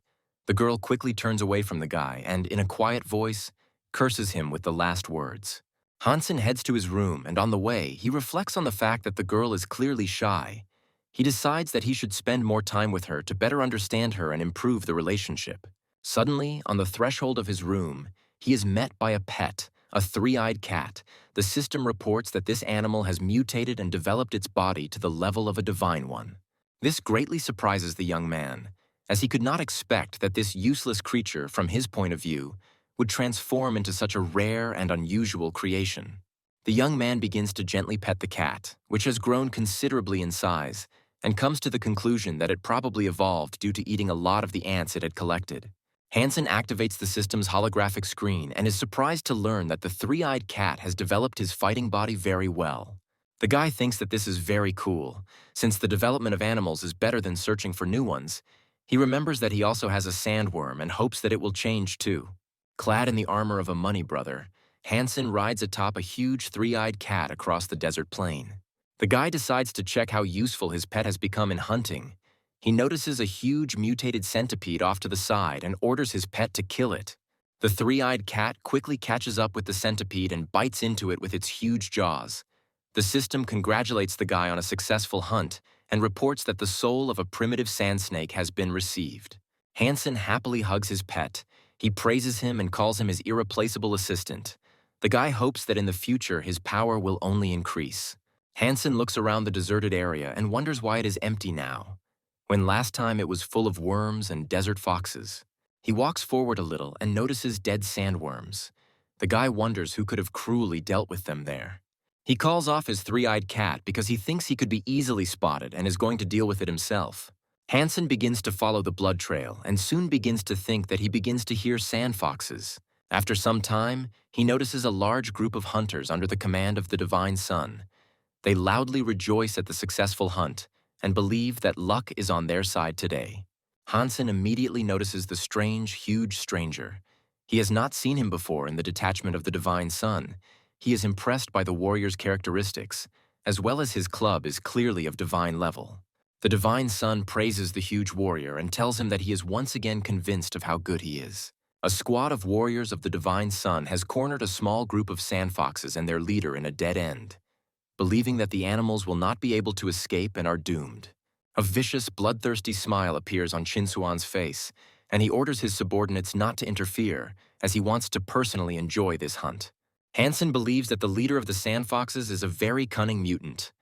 The girl quickly turns away from the guy and, in a quiet voice, curses him with the last words. Hansen heads to his room, and on the way, he reflects on the fact that the girl is clearly shy. He decides that he should spend more time with her to better understand her and improve the relationship. Suddenly, on the threshold of his room, he is met by a pet, a 3-eyed cat. The system reports that this animal has mutated and developed its body to the level of a divine one. This greatly surprises the young man, as he could not expect that this useless creature, from his point of view, would transform into such a rare and unusual creation. The young man begins to gently pet the cat, which has grown considerably in size, and comes to the conclusion that it probably evolved due to eating a lot of the ants it had collected. Hansen activates the system's holographic screen and is surprised to learn that the 3-eyed cat has developed his fighting body very well. The guy thinks that this is very cool. Since the development of animals is better than searching for new ones, he remembers that he also has a sandworm and hopes that it will change too. Clad in the armor of a money brother, Hansen rides atop a huge 3-eyed cat across the desert plain. The guy decides to check how useful his pet has become in hunting. He notices a huge mutated centipede off to the side and orders his pet to kill it. The 3-eyed cat quickly catches up with the centipede and bites into it with its huge jaws. The system congratulates the guy on a successful hunt and reports that the soul of a primitive sand snake has been received. Hansen happily hugs his pet. He praises him and calls him his irreplaceable assistant. The guy hopes that in the future his power will only increase. Hansen looks around the deserted area and wonders why it is empty now, when last time it was full of worms and desert foxes. He walks forward a little and notices dead sandworms. The guy wonders who could have cruelly dealt with them there. He calls off his 3-eyed cat because he thinks he could be easily spotted and is going to deal with it himself. Hansen begins to follow the blood trail and soon begins to think that he begins to hear sand foxes. After some time, he notices a large group of hunters under the command of the Divine Sun. They loudly rejoice at the successful hunt and believe that luck is on their side today. Hansen immediately notices the strange, huge stranger. He has not seen him before in the detachment of the Divine Sun. He is impressed by the warrior's characteristics, as well as his club, is clearly of divine level. The divine son praises the huge warrior and tells him that he is once again convinced of how good he is. A squad of warriors of the divine son has cornered a small group of sandfoxes and their leader in a dead end, believing that the animals will not be able to escape and are doomed. A vicious, bloodthirsty smile appears on Shinsuan's face, and he orders his subordinates not to interfere, as he wants to personally enjoy this hunt. Hansen believes that the leader of the sandfoxes is a very cunning mutant.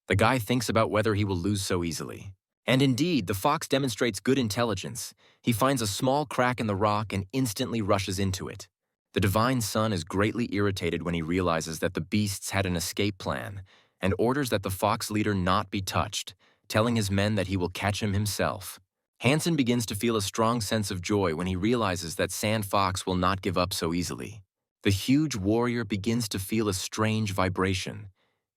The guy thinks about whether he will lose so easily. And indeed, the fox demonstrates good intelligence. He finds a small crack in the rock and instantly rushes into it. The divine son is greatly irritated when he realizes that the beasts had an escape plan, and orders that the fox leader not be touched, telling his men that he will catch him himself. Hansen begins to feel a strong sense of joy when he realizes that Sand Fox will not give up so easily. The huge warrior begins to feel a strange vibration.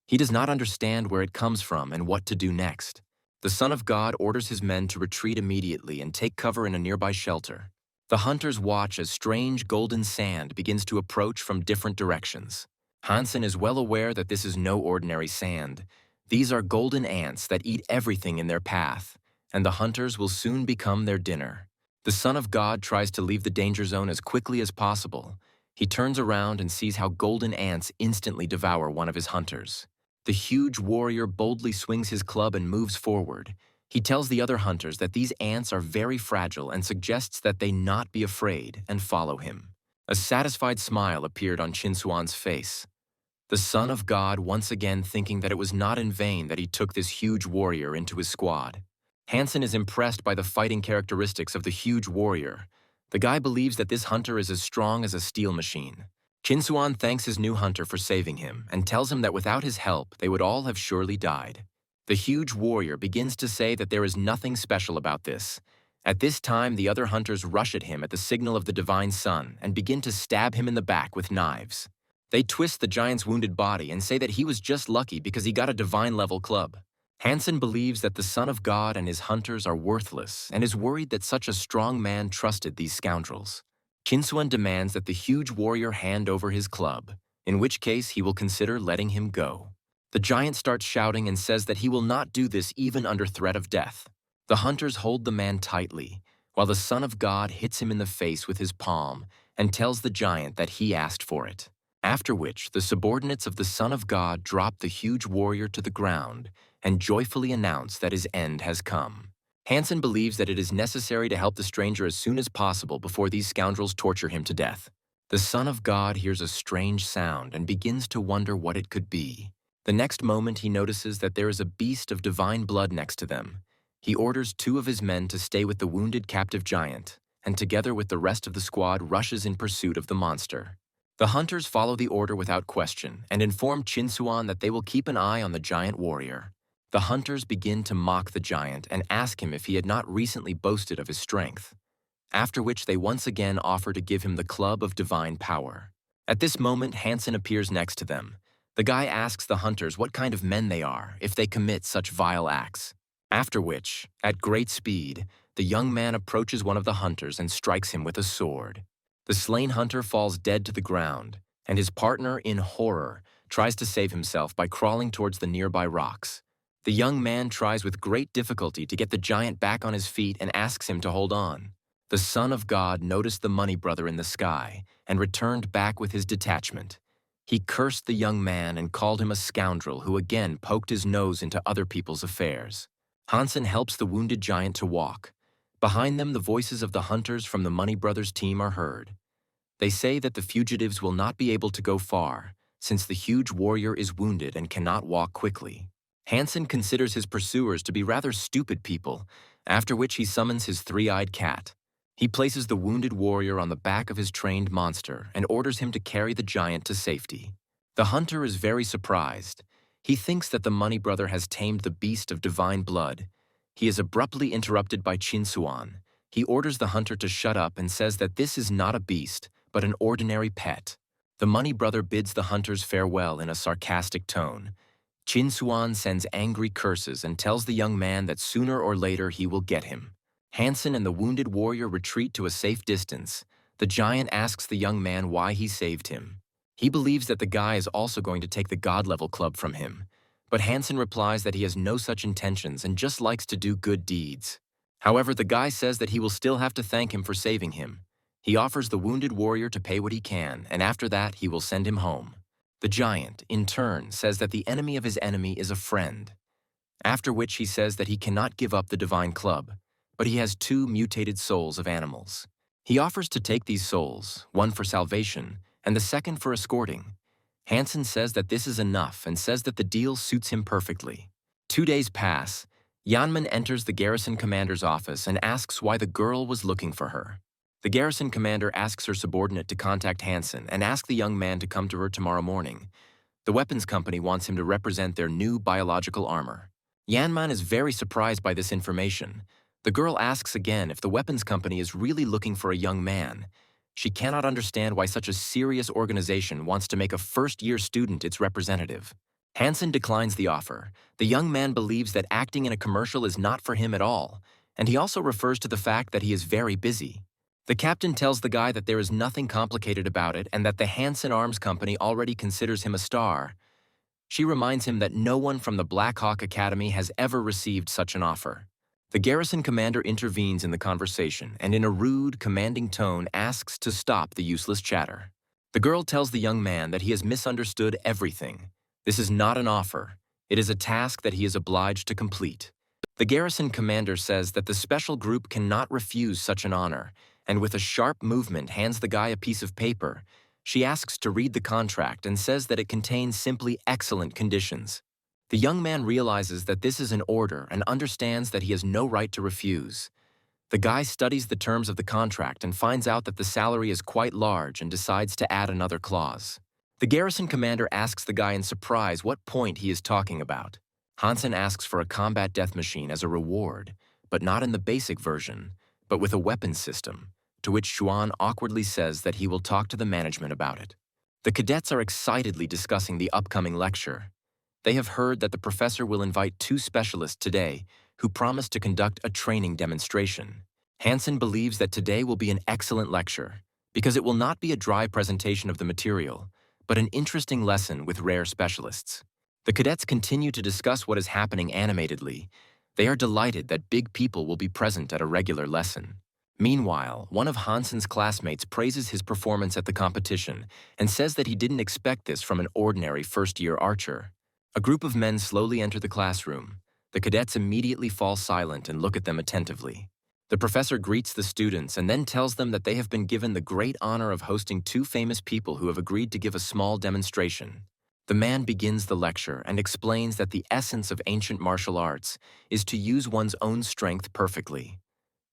He does not understand where it comes from and what to do next. The Son of God orders his men to retreat immediately and take cover in a nearby shelter. The hunters watch as strange golden sand begins to approach from different directions. Hansen is well aware that this is no ordinary sand. These are golden ants that eat everything in their path, and the hunters will soon become their dinner. The Son of God tries to leave the danger zone as quickly as possible. He turns around and sees how golden ants instantly devour one of his hunters. The huge warrior boldly swings his club and moves forward. He tells the other hunters that these ants are very fragile and suggests that they not be afraid and follow him. A satisfied smile appeared on Shinsuan's face. The Son of God once again thinking that it was not in vain that he took this huge warrior into his squad. Hansen is impressed by the fighting characteristics of the huge warrior. The guy believes that this hunter is as strong as a steel machine. Shinsuan thanks his new hunter for saving him and tells him that without his help, they would all have surely died. The huge warrior begins to say that there is nothing special about this. At this time, the other hunters rush at him at the signal of the divine son and begin to stab him in the back with knives. They twist the giant's wounded body and say that he was just lucky because he got a divine-level club. Hansen believes that the Son of God and his hunters are worthless and is worried that such a strong man trusted these scoundrels. Shinsuan demands that the huge warrior hand over his club, in which case he will consider letting him go. The giant starts shouting and says that he will not do this even under threat of death. The hunters hold the man tightly, while the Son of God hits him in the face with his palm and tells the giant that he asked for it. After which, the subordinates of the Son of God drop the huge warrior to the ground and joyfully announce that his end has come. Hansen believes that it is necessary to help the stranger as soon as possible before these scoundrels torture him to death. The Son of God hears a strange sound and begins to wonder what it could be. The next moment he notices that there is a beast of divine blood next to them. He orders 2 of his men to stay with the wounded captive giant, and together with the rest of the squad rushes in pursuit of the monster. The hunters follow the order without question and inform Shinsuan that they will keep an eye on the giant warrior. The hunters begin to mock the giant and ask him if he had not recently boasted of his strength, after which they once again offer to give him the club of divine power. At this moment, Hansen appears next to them. The guy asks the hunters what kind of men they are if they commit such vile acts. After which, at great speed, the young man approaches one of the hunters and strikes him with a sword. The slain hunter falls dead to the ground, and his partner, in horror, tries to save himself by crawling towards the nearby rocks. The young man tries with great difficulty to get the giant back on his feet and asks him to hold on. The Son of God noticed the money brother in the sky and returned back with his detachment. He cursed the young man and called him a scoundrel who again poked his nose into other people's affairs. Hansen helps the wounded giant to walk. Behind them, the voices of the hunters from the Money Brothers team are heard. They say that the fugitives will not be able to go far, since the huge warrior is wounded and cannot walk quickly. Hansen considers his pursuers to be rather stupid people, after which he summons his 3-eyed cat. He places the wounded warrior on the back of his trained monster and orders him to carry the giant to safety. The hunter is very surprised. He thinks that the Money Brother has tamed the beast of divine blood. He is abruptly interrupted by Shinsuan. He orders the hunter to shut up and says that this is not a beast, but an ordinary pet. The Money Brother bids the hunters farewell in a sarcastic tone. Shinsuan sends angry curses and tells the young man that sooner or later he will get him. Hansen and the wounded warrior retreat to a safe distance. The giant asks the young man why he saved him. He believes that the guy is also going to take the God-level club from him, But Hansen replies that he has no such intentions and just likes to do good deeds. However, the guy says that he will still have to thank him for saving him. He offers the wounded warrior to pay what he can, and after that, he will send him home. The giant, in turn, says that the enemy of his enemy is a friend. After which he says that he cannot give up the divine club, but he has 2 mutated souls of animals. He offers to take these souls, one for salvation, and the second for escorting. Hansen says that this is enough and says that the deal suits him perfectly. 2 days pass. Yanman enters the garrison commander's office and asks why the girl was looking for her. The garrison commander asks her subordinate to contact Hansen and ask the young man to come to her tomorrow morning. The weapons company wants him to represent their new biological armor. Yanman is very surprised by this information. The girl asks again if the weapons company is really looking for a young man. She cannot understand why such a serious organization wants to make a first-year student its representative. Hansen declines the offer. The young man believes that acting in a commercial is not for him at all, and he also refers to the fact that he is very busy. The captain tells the guy that there is nothing complicated about it and that the Hansen Arms Company already considers him a star. She reminds him that no one from the Black Hawk Academy has ever received such an offer. The garrison commander intervenes in the conversation and in a rude, commanding tone asks to stop the useless chatter. The girl tells the young man that he has misunderstood everything. This is not an offer. It is a task that he is obliged to complete. The garrison commander says that the special group cannot refuse such an honor, and with a sharp movement hands the guy a piece of paper. She asks to read the contract and says that it contains simply excellent conditions. The young man realizes that this is an order and understands that he has no right to refuse. The guy studies the terms of the contract and finds out that the salary is quite large and decides to add another clause. The garrison commander asks the guy in surprise what point he is talking about. Hansen asks for a combat death machine as a reward, but not in the basic version, but with a weapons system, to which Xuan awkwardly says that he will talk to the management about it. The cadets are excitedly discussing the upcoming lecture. They have heard that the professor will invite 2 specialists today who promise to conduct a training demonstration. Hansen believes that today will be an excellent lecture because it will not be a dry presentation of the material, but an interesting lesson with rare specialists. The cadets continue to discuss what is happening animatedly. They are delighted that big people will be present at a regular lesson. Meanwhile, one of Hansen's classmates praises his performance at the competition and says that he didn't expect this from an ordinary first-year archer. A group of men slowly enter the classroom. The cadets immediately fall silent and look at them attentively. The professor greets the students and then tells them that they have been given the great honor of hosting 2 famous people who have agreed to give a small demonstration. The man begins the lecture and explains that the essence of ancient martial arts is to use one's own strength perfectly.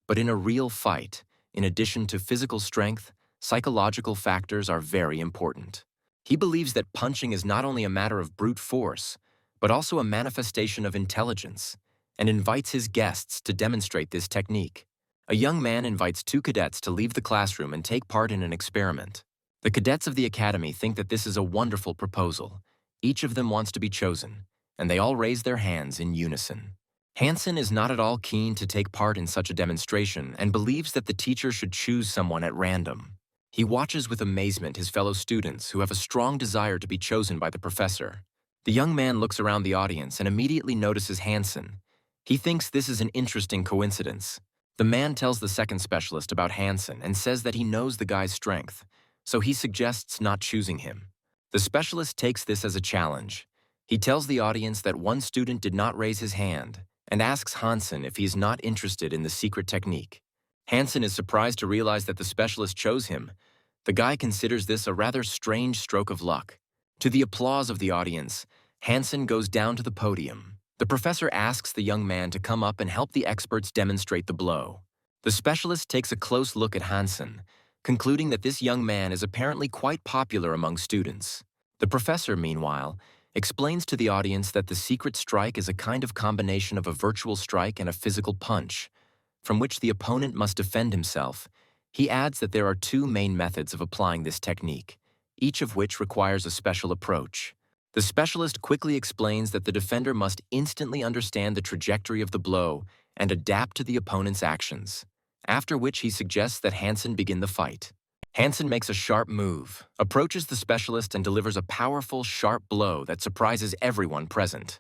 But in a real fight, in addition to physical strength, psychological factors are very important. He believes that punching is not only a matter of brute force, but also a manifestation of intelligence, and invites his guests to demonstrate this technique. A young man invites 2 cadets to leave the classroom and take part in an experiment. The cadets of the academy think that this is a wonderful proposal. Each of them wants to be chosen, and they all raise their hands in unison. Hansen is not at all keen to take part in such a demonstration and believes that the teacher should choose someone at random. He watches with amazement his fellow students who have a strong desire to be chosen by the professor. The young man looks around the audience and immediately notices Hansen. He thinks this is an interesting coincidence. The man tells the second specialist about Hansen and says that he knows the guy's strength, so he suggests not choosing him. The specialist takes this as a challenge. He tells the audience that one student did not raise his hand and asks Hansen if he is not interested in the secret technique. Hansen is surprised to realize that the specialist chose him. The guy considers this a rather strange stroke of luck. To the applause of the audience, Hansen goes down to the podium. The professor asks the young man to come up and help the experts demonstrate the blow. The specialist takes a close look at Hansen, concluding that this young man is apparently quite popular among students. The professor, meanwhile, explains to the audience that the secret strike is a kind of combination of a virtual strike and a physical punch, from which the opponent must defend himself. He adds that there are 2 main methods of applying this technique, each of which requires a special approach. The specialist quickly explains that the defender must instantly understand the trajectory of the blow and adapt to the opponent's actions, after which he suggests that Hansen begin the fight. Hansen makes a sharp move, approaches the specialist and delivers a powerful, sharp blow that surprises everyone present.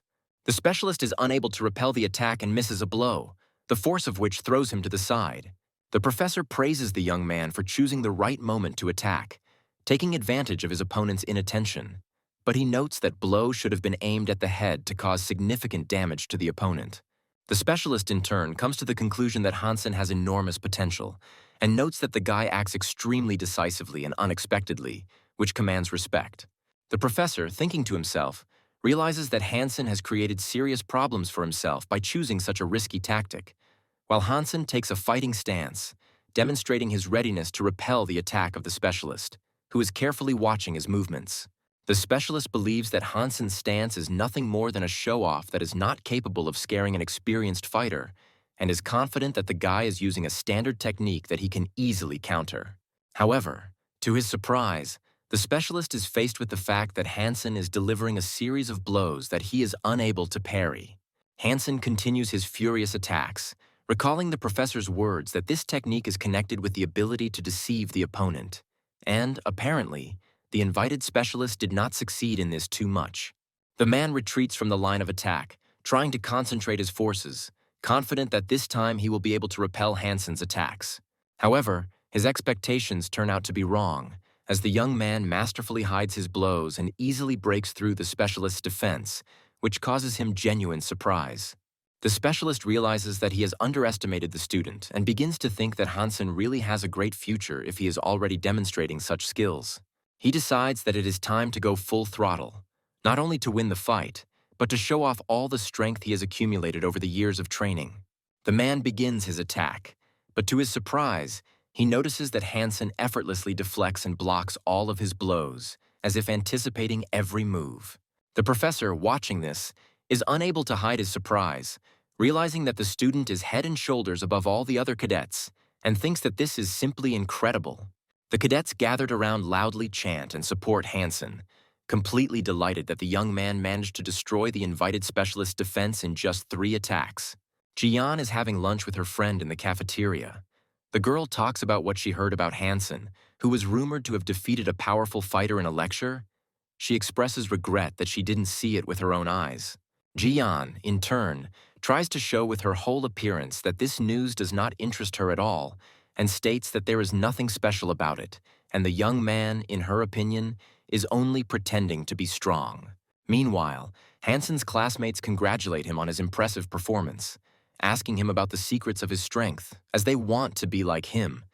The specialist is unable to repel the attack and misses a blow, the force of which throws him to the side. The professor praises the young man for choosing the right moment to attack, taking advantage of his opponent's inattention. But he notes that blows should have been aimed at the head to cause significant damage to the opponent. The specialist, in turn, comes to the conclusion that Hansen has enormous potential, and notes that the guy acts extremely decisively and unexpectedly, which commands respect. The professor, thinking to himself, realizes that Hansen has created serious problems for himself by choosing such a risky tactic, while Hansen takes a fighting stance, demonstrating his readiness to repel the attack of the specialist, who is carefully watching his movements. The specialist believes that Hansen's stance is nothing more than a show-off that is not capable of scaring an experienced fighter, and is confident that the guy is using a standard technique that he can easily counter. However, to his surprise, the specialist is faced with the fact that Hansen is delivering a series of blows that he is unable to parry. Hansen continues his furious attacks, recalling the professor's words that this technique is connected with the ability to deceive the opponent. And, apparently, the invited specialist did not succeed in this too much. The man retreats from the line of attack, trying to concentrate his forces, confident that this time he will be able to repel Hansen's attacks. However, his expectations turn out to be wrong, as the young man masterfully hides his blows and easily breaks through the specialist's defense, which causes him genuine surprise. The specialist realizes that he has underestimated the student and begins to think that Hansen really has a great future if he is already demonstrating such skills. He decides that it is time to go full throttle, not only to win the fight, but to show off all the strength he has accumulated over the years of training. The man begins his attack, but to his surprise, he notices that Hansen effortlessly deflects and blocks all of his blows, as if anticipating every move. The professor, watching this, is unable to hide his surprise, realizing that the student is head and shoulders above all the other cadets, and thinks that this is simply incredible. The cadets gathered around loudly chant and support Hansen, completely delighted that the young man managed to destroy the invited specialist's defense in just 3 attacks. Jian is having lunch with her friend in the cafeteria. The girl talks about what she heard about Hansen, who was rumored to have defeated a powerful fighter in a lecture. She expresses regret that she didn't see it with her own eyes. Jian, in turn, tries to show with her whole appearance that this news does not interest her at all, and states that there is nothing special about it, and the young man, in her opinion, is only pretending to be strong. Meanwhile, Hansen's classmates congratulate him on his impressive performance, asking him about the secrets of his strength, as they want to be like him,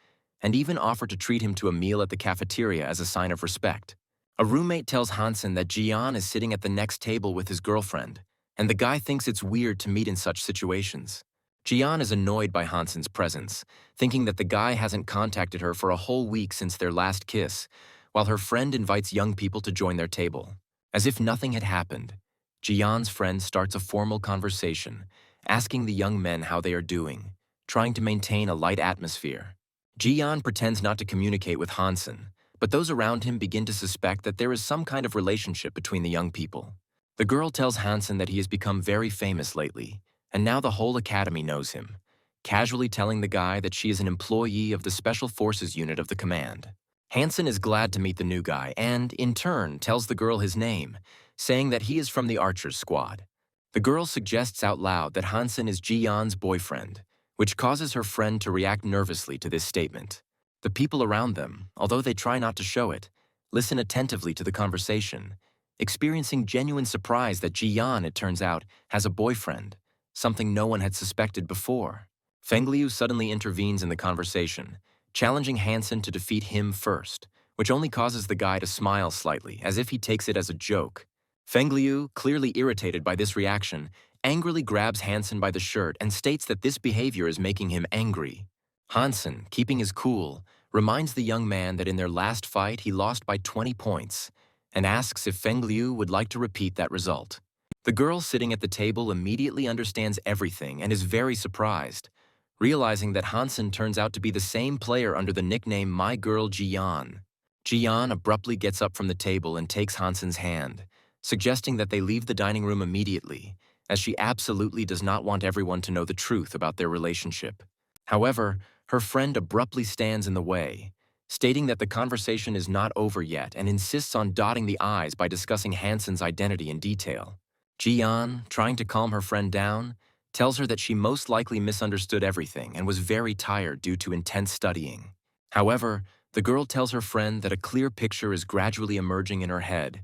and even offer to treat him to a meal at the cafeteria as a sign of respect. A roommate tells Hansen that Jian is sitting at the next table with his girlfriend, and the guy thinks it's weird to meet in such situations. Jian is annoyed by Hansen's presence, thinking that the guy hasn't contacted her for a whole week since their last kiss, while her friend invites young people to join their table. As if nothing had happened, Jian's friend starts a formal conversation, asking the young men how they are doing, trying to maintain a light atmosphere. Jian pretends not to communicate with Hansen, but those around him begin to suspect that there is some kind of relationship between the young people. The girl tells Hansen that he has become very famous lately, and now the whole academy knows him, casually telling the guy that she is an employee of the Special Forces unit of the command. Hansen is glad to meet the new guy and, in turn, tells the girl his name, saying that he is from the Archers squad. The girl suggests out loud that Hansen is Jian's boyfriend, which causes her friend to react nervously to this statement. The people around them, although they try not to show it, listen attentively to the conversation, experiencing genuine surprise that Jian, it turns out, has a boyfriend, something no one had suspected before. Fengliu suddenly intervenes in the conversation, challenging Hansen to defeat him first, which only causes the guy to smile slightly, as if he takes it as a joke. Fengliu, clearly irritated by this reaction, angrily grabs Hansen by the shirt and states that this behavior is making him angry. Hansen, keeping his cool, reminds the young man that in their last fight he lost by 20 points, and asks if Fengliu would like to repeat that result. The girl sitting at the table immediately understands everything and is very surprised, realizing that Hansen turns out to be the same player under the nickname My Girl Jian. Jian abruptly gets up from the table and takes Hansen's hand, suggesting that they leave the dining room immediately, as she absolutely does not want everyone to know the truth about their relationship. However, her friend abruptly stands in the way, stating that the conversation is not over yet and insists on dotting the I's by discussing Hansen's identity in detail. Jian, trying to calm her friend down, tells her that she most likely misunderstood everything and was very tired due to intense studying. However, the girl tells her friend that a clear picture is gradually emerging in her head,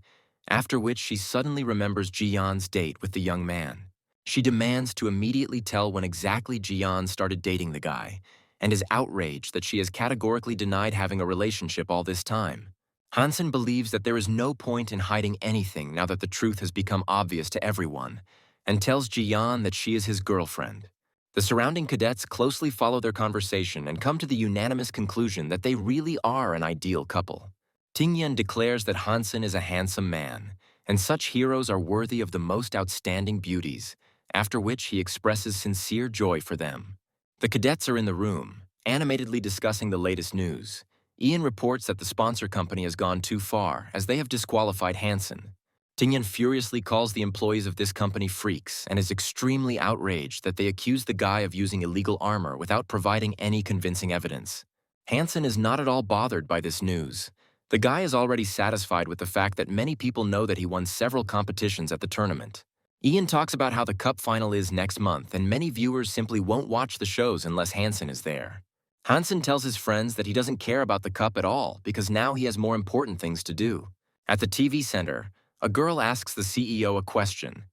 after which she suddenly remembers Jian's date with the young man. She demands to immediately tell when exactly Jian started dating the guy, and is outraged that she has categorically denied having a relationship all this time. Hansen believes that there is no point in hiding anything now that the truth has become obvious to everyone, and tells Jian that she is his girlfriend. The surrounding cadets closely follow their conversation and come to the unanimous conclusion that they really are an ideal couple. Tingyan declares that Hansen is a handsome man, and such heroes are worthy of the most outstanding beauties, after which he expresses sincere joy for them. The cadets are in the room, animatedly discussing the latest news. Ian reports that the sponsor company has gone too far, as they have disqualified Hansen. Tingyan furiously calls the employees of this company freaks and is extremely outraged that they accuse the guy of using illegal armor without providing any convincing evidence. Hansen is not at all bothered by this news. The guy is already satisfied with the fact that many people know that he won several competitions at the tournament. Ian talks about how the cup final is next month and many viewers simply won't watch the shows unless Hansen is there. Hansen tells his friends that he doesn't care about the cup at all because now he has more important things to do. At the TV center, a girl asks the CEO a question.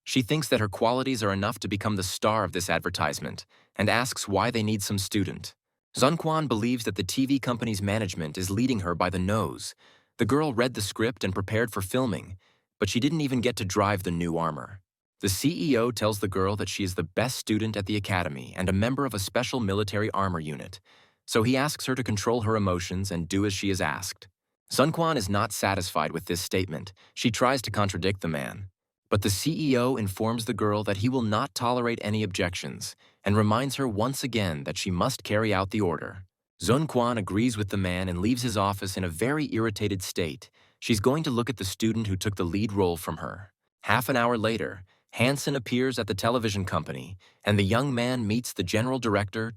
She thinks that her qualities are enough to become the star of this advertisement and asks why they need some student. Zunquan believes that the TV company's management is leading her by the nose. The girl read the script and prepared for filming, but she didn't even get to drive the new armor. The CEO tells the girl that she is the best student at the academy and a member of a special military armor unit, so he asks her to control her emotions and do as she is asked. Zunquan is not satisfied with this statement. She tries to contradict the man. But the CEO informs the girl that he will not tolerate any objections and reminds her once again that she must carry out the order. Zunquan agrees with the man and leaves his office in a very irritated state. She's going to look at the student who took the lead role from her. Half an hour later, Hansen appears at the television company, and the young man meets the general director,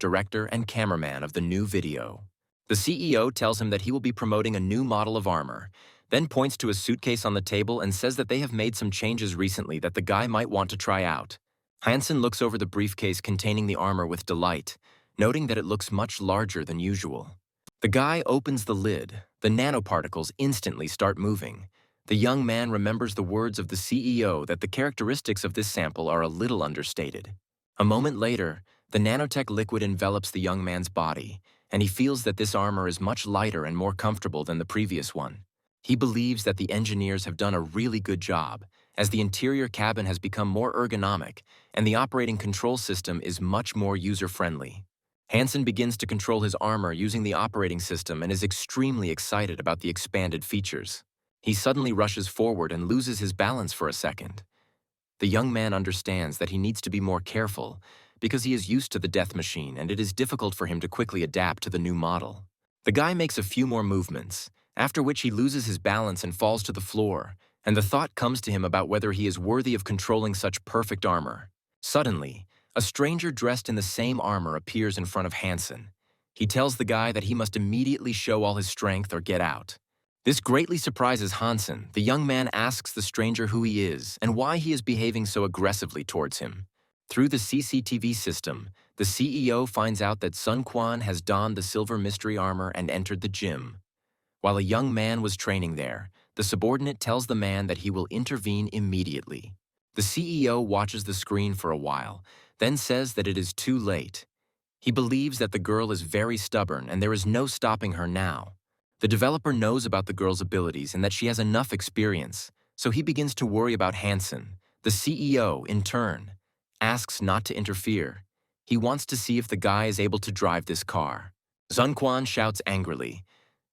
and cameraman of the new video. The CEO tells him that he will be promoting a new model of armor, then points to a suitcase on the table and says that they have made some changes recently that the guy might want to try out. Hansen looks over the briefcase containing the armor with delight, noting that it looks much larger than usual. The guy opens the lid. The nanoparticles instantly start moving. The young man remembers the words of the CEO that the characteristics of this sample are a little understated. A moment later, the nanotech liquid envelops the young man's body, and he feels that this armor is much lighter and more comfortable than the previous one. He believes that the engineers have done a really good job, as the interior cabin has become more ergonomic and the operating control system is much more user-friendly. Hansen begins to control his armor using the operating system and is extremely excited about the expanded features. He suddenly rushes forward and loses his balance for a second. The young man understands that he needs to be more careful because he is used to the death machine and it is difficult for him to quickly adapt to the new model. The guy makes a few more movements, after which he loses his balance and falls to the floor, and the thought comes to him about whether he is worthy of controlling such perfect armor. Suddenly, a stranger dressed in the same armor appears in front of Hansen. He tells the guy that he must immediately show all his strength or get out. This greatly surprises Hansen. The young man asks the stranger who he is and why he is behaving so aggressively towards him. Through the CCTV system, the CEO finds out that Sun Quan has donned the silver mystery armor and entered the gym. While a young man was training there, the subordinate tells the man that he will intervene immediately. The CEO watches the screen for a while, then says that it is too late. He believes that the girl is very stubborn and there is no stopping her now. The developer knows about the girl's abilities and that she has enough experience, so he begins to worry about Hansen. The CEO, in turn, asks not to interfere. He wants to see if the guy is able to drive this car. Zunquan shouts angrily.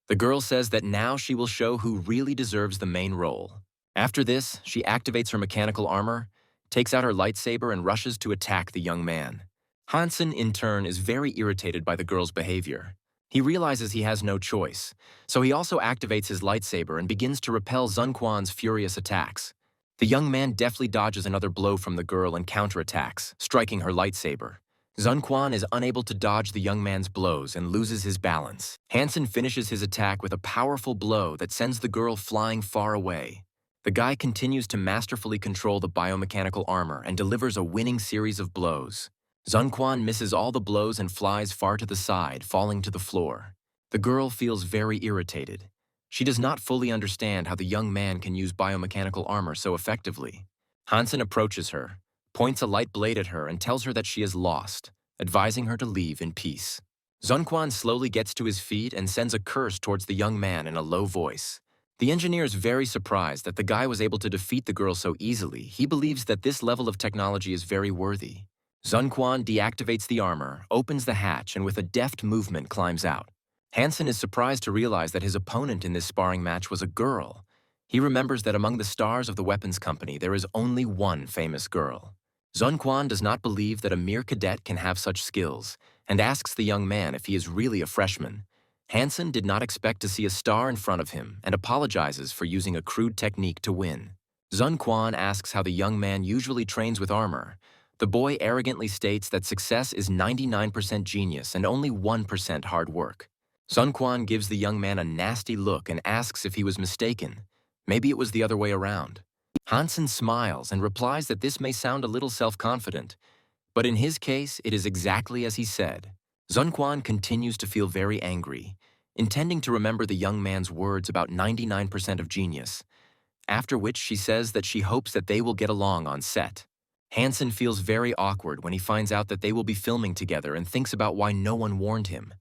The girl says that now she will show who really deserves the main role. After this, she activates her mechanical armor, takes out her lightsaber and rushes to attack the young man. Hansen, in turn, is very irritated by the girl's behavior. He realizes he has no choice, so he also activates his lightsaber and begins to repel Zunquan's furious attacks. The young man deftly dodges another blow from the girl and counterattacks, striking her lightsaber. Zunquan is unable to dodge the young man's blows and loses his balance. Hansen finishes his attack with a powerful blow that sends the girl flying far away. The guy continues to masterfully control the biomechanical armor and delivers a winning series of blows. Zunquan misses all the blows and flies far to the side, falling to the floor. The girl feels very irritated. She does not fully understand how the young man can use biomechanical armor so effectively. Hansen approaches her, points a light blade at her and tells her that she is lost, advising her to leave in peace. Zunquan slowly gets to his feet and sends a curse towards the young man in a low voice. The engineer is very surprised that the guy was able to defeat the girl so easily. He believes that this level of technology is very worthy. Zunquan deactivates the armor, opens the hatch, and with a deft movement climbs out. Hansen is surprised to realize that his opponent in this sparring match was a girl. He remembers that among the stars of the weapons company, there is only one famous girl. Zunquan does not believe that a mere cadet can have such skills, and asks the young man if he is really a freshman. Hansen did not expect to see a star in front of him and apologizes for using a crude technique to win. Zunquan asks how the young man usually trains with armor. The boy arrogantly states that success is 99% genius and only 1% hard work. Zunquan gives the young man a nasty look and asks if he was mistaken. Maybe it was the other way around. Hansen smiles and replies that this may sound a little self-confident, but in his case, it is exactly as he said. Zunquan continues to feel very angry, intending to remember the young man's words about 99% of genius, after which she says that she hopes that they will get along on set. Hansen feels very awkward when he finds out that they will be filming together and thinks about why no one warned him.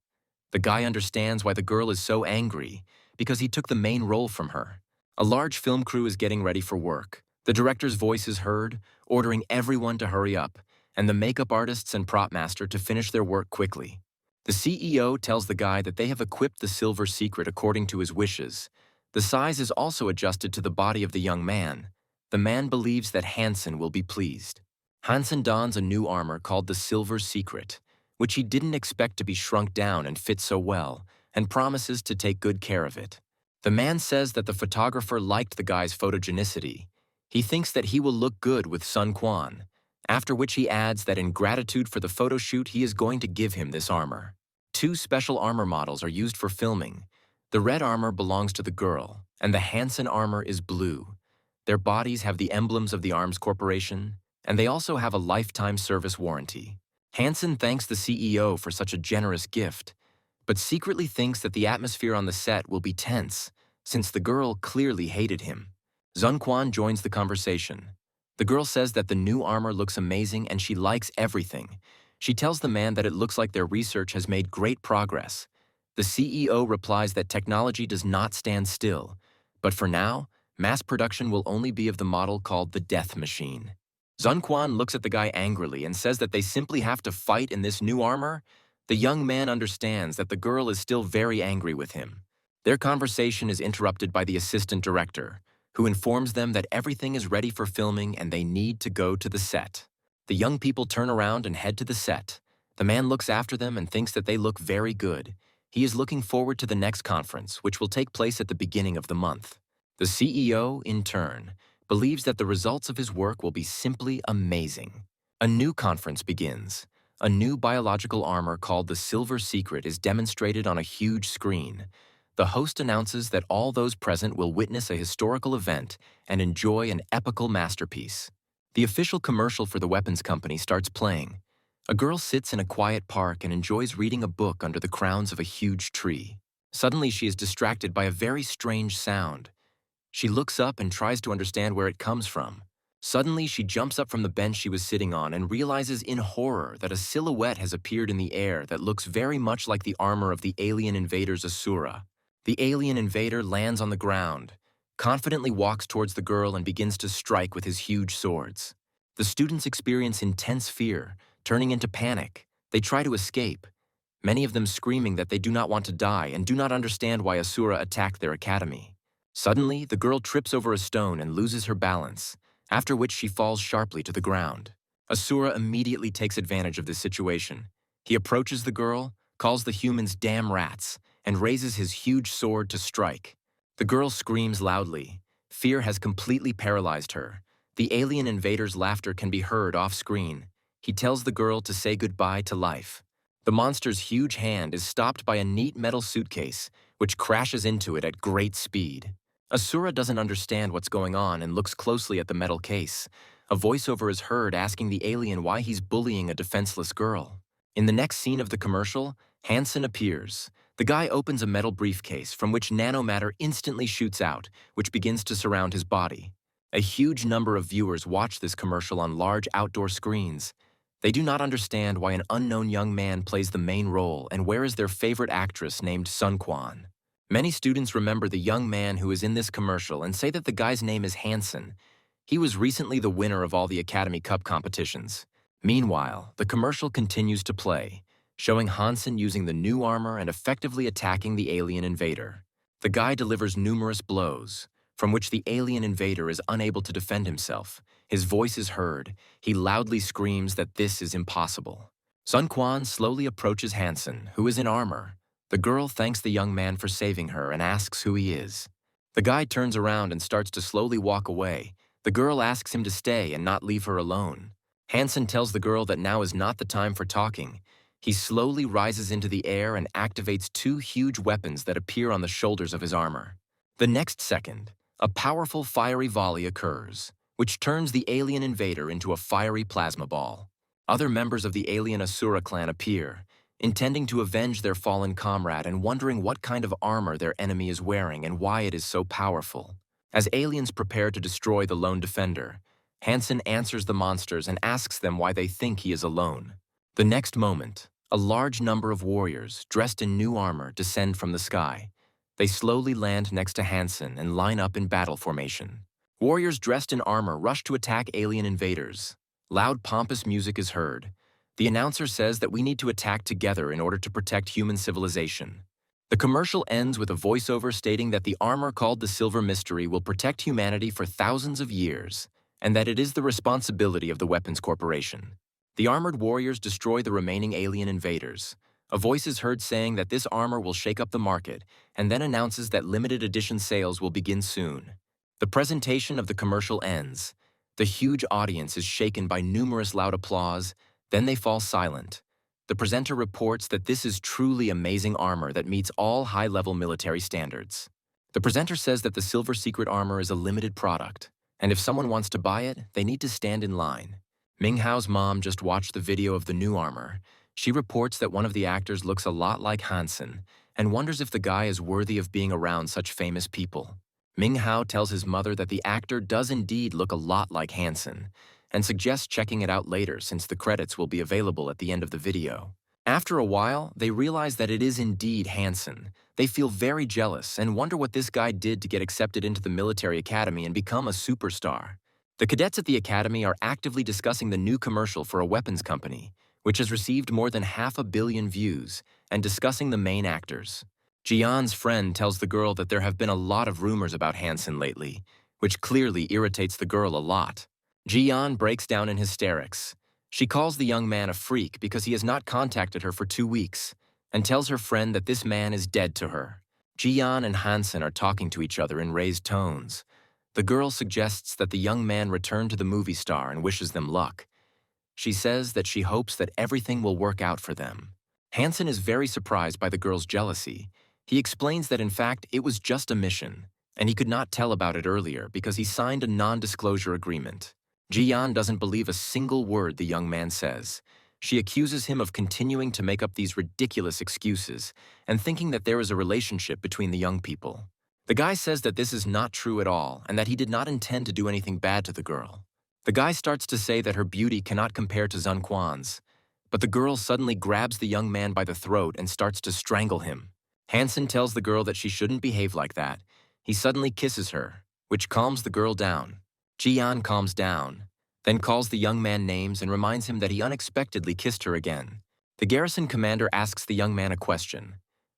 The guy understands why the girl is so angry, because he took the main role from her. A large film crew is getting ready for work. The director's voice is heard, ordering everyone to hurry up, and the makeup artists and prop master to finish their work quickly. The CEO tells the guy that they have equipped the silver secret according to his wishes. The size is also adjusted to the body of the young man. The man believes that Hansen will be pleased. Hansen dons a new armor called the Silver Secret, which he didn't expect to be shrunk down and fit so well, and promises to take good care of it. The man says that the photographer liked the guy's photogenicity. He thinks that he will look good with Zunquan, after which he adds that in gratitude for the photo shoot, he is going to give him this armor. 2 special armor models are used for filming. The red armor belongs to the girl, and the Hansen armor is blue. Their bodies have the emblems of the Arms Corporation, and they also have a lifetime service warranty. Hansen thanks the CEO for such a generous gift, but secretly thinks that the atmosphere on the set will be tense, since the girl clearly hated him. Zunquan joins the conversation. The girl says that the new armor looks amazing and she likes everything. She tells the man that it looks like their research has made great progress. The CEO replies that technology does not stand still, but for now, mass production will only be of the model called the Death Machine. Zunquan looks at the guy angrily and says that they simply have to fight in this new armor. The young man understands that the girl is still very angry with him. Their conversation is interrupted by the assistant director, who informs them that everything is ready for filming and they need to go to the set. The young people turn around and head to the set. The man looks after them and thinks that they look very good. He is looking forward to the next conference, which will take place at the beginning of the month. The CEO, in turn, believes that the results of his work will be simply amazing. A new conference begins. A new biological armor called the Silver Secret is demonstrated on a huge screen. The host announces that all those present will witness a historical event and enjoy an epical masterpiece. The official commercial for the weapons company starts playing. A girl sits in a quiet park and enjoys reading a book under the crowns of a huge tree. Suddenly, she is distracted by a very strange sound. She looks up and tries to understand where it comes from. Suddenly, she jumps up from the bench she was sitting on and realizes in horror that a silhouette has appeared in the air that looks very much like the armor of the alien invader's Asura. The alien invader lands on the ground, confidently walks towards the girl and begins to strike with his huge swords. The students experience intense fear, turning into panic. They try to escape, many of them screaming that they do not want to die and do not understand why Asura attacked their academy. Suddenly, the girl trips over a stone and loses her balance, after which she falls sharply to the ground. Asura immediately takes advantage of this situation. He approaches the girl, calls the humans damn rats, and raises his huge sword to strike. The girl screams loudly. Fear has completely paralyzed her. The alien invader's laughter can be heard off-screen. He tells the girl to say goodbye to life. The monster's huge hand is stopped by a neat metal suitcase, which crashes into it at great speed. Asura doesn't understand what's going on and looks closely at the metal case. A voiceover is heard asking the alien why he's bullying a defenseless girl. In the next scene of the commercial, Hansen appears. The guy opens a metal briefcase from which nanomatter instantly shoots out, which begins to surround his body. A huge number of viewers watch this commercial on large outdoor screens. They do not understand why an unknown young man plays the main role and where is their favorite actress named Sun Quan. Many students remember the young man who is in this commercial and say that the guy's name is Hansen. He was recently the winner of all the Academy Cup competitions. Meanwhile, the commercial continues to play, showing Hansen using the new armor and effectively attacking the alien invader. The guy delivers numerous blows, from which the alien invader is unable to defend himself. His voice is heard. He loudly screams that this is impossible. Sun Quan slowly approaches Hansen, who is in armor. The girl thanks the young man for saving her and asks who he is. The guy turns around and starts to slowly walk away. The girl asks him to stay and not leave her alone. Hansen tells the girl that now is not the time for talking. He slowly rises into the air and activates two huge weapons that appear on the shoulders of his armor. The next second, a powerful fiery volley occurs, which turns the alien invader into a fiery plasma ball. Other members of the alien Asura clan appear, intending to avenge their fallen comrade and wondering what kind of armor their enemy is wearing and why it is so powerful. As aliens prepare to destroy the lone defender, Hansen answers the monsters and asks them why they think he is alone. The next moment, a large number of warriors, dressed in new armor, descend from the sky. They slowly land next to Hansen and line up in battle formation. Warriors dressed in armor rush to attack alien invaders. Loud, pompous music is heard. The announcer says that we need to attack together in order to protect human civilization. The commercial ends with a voiceover stating that the armor called the Silver Mystery will protect humanity for thousands of years, and that it is the responsibility of the Weapons Corporation. The armored warriors destroy the remaining alien invaders. A voice is heard saying that this armor will shake up the market, and then announces that limited edition sales will begin soon. The presentation of the commercial ends. The huge audience is shaken by numerous loud applause. Then they fall silent. The presenter reports that this is truly amazing armor that meets all high-level military standards. The presenter says that the Silver Secret armor is a limited product, and if someone wants to buy it, they need to stand in line. Minghao's mom just watched the video of the new armor. She reports that one of the actors looks a lot like Hansen and wonders if the guy is worthy of being around such famous people. Minghao tells his mother that the actor does indeed look a lot like Hansen, and suggests checking it out later since the credits will be available at the end of the video. After a while, they realize that it is indeed Hansen. They feel very jealous and wonder what this guy did to get accepted into the military academy and become a superstar. The cadets at the academy are actively discussing the new commercial for a weapons company, which has received more than 500 million views, and discussing the main actors. Jian's friend tells the girl that there have been a lot of rumors about Hansen lately, which clearly irritates the girl a lot. Jian breaks down in hysterics. She calls the young man a freak because he has not contacted her for 2 weeks, and tells her friend that this man is dead to her. Jian and Hansen are talking to each other in raised tones. The girl suggests that the young man return to the movie star and wishes them luck. She says that she hopes that everything will work out for them. Hansen is very surprised by the girl's jealousy. He explains that in fact it was just a mission, and he could not tell about it earlier because he signed a non-disclosure agreement. Jian doesn't believe a single word the young man says. She accuses him of continuing to make up these ridiculous excuses and thinking that there is a relationship between the young people. The guy says that this is not true at all and that he did not intend to do anything bad to the girl. The guy starts to say that her beauty cannot compare to Sun Quan's, but the girl suddenly grabs the young man by the throat and starts to strangle him. Hansen tells the girl that she shouldn't behave like that. He suddenly kisses her, which calms the girl down. Jian calms down, then calls the young man names and reminds him that he unexpectedly kissed her again. The garrison commander asks the young man a question.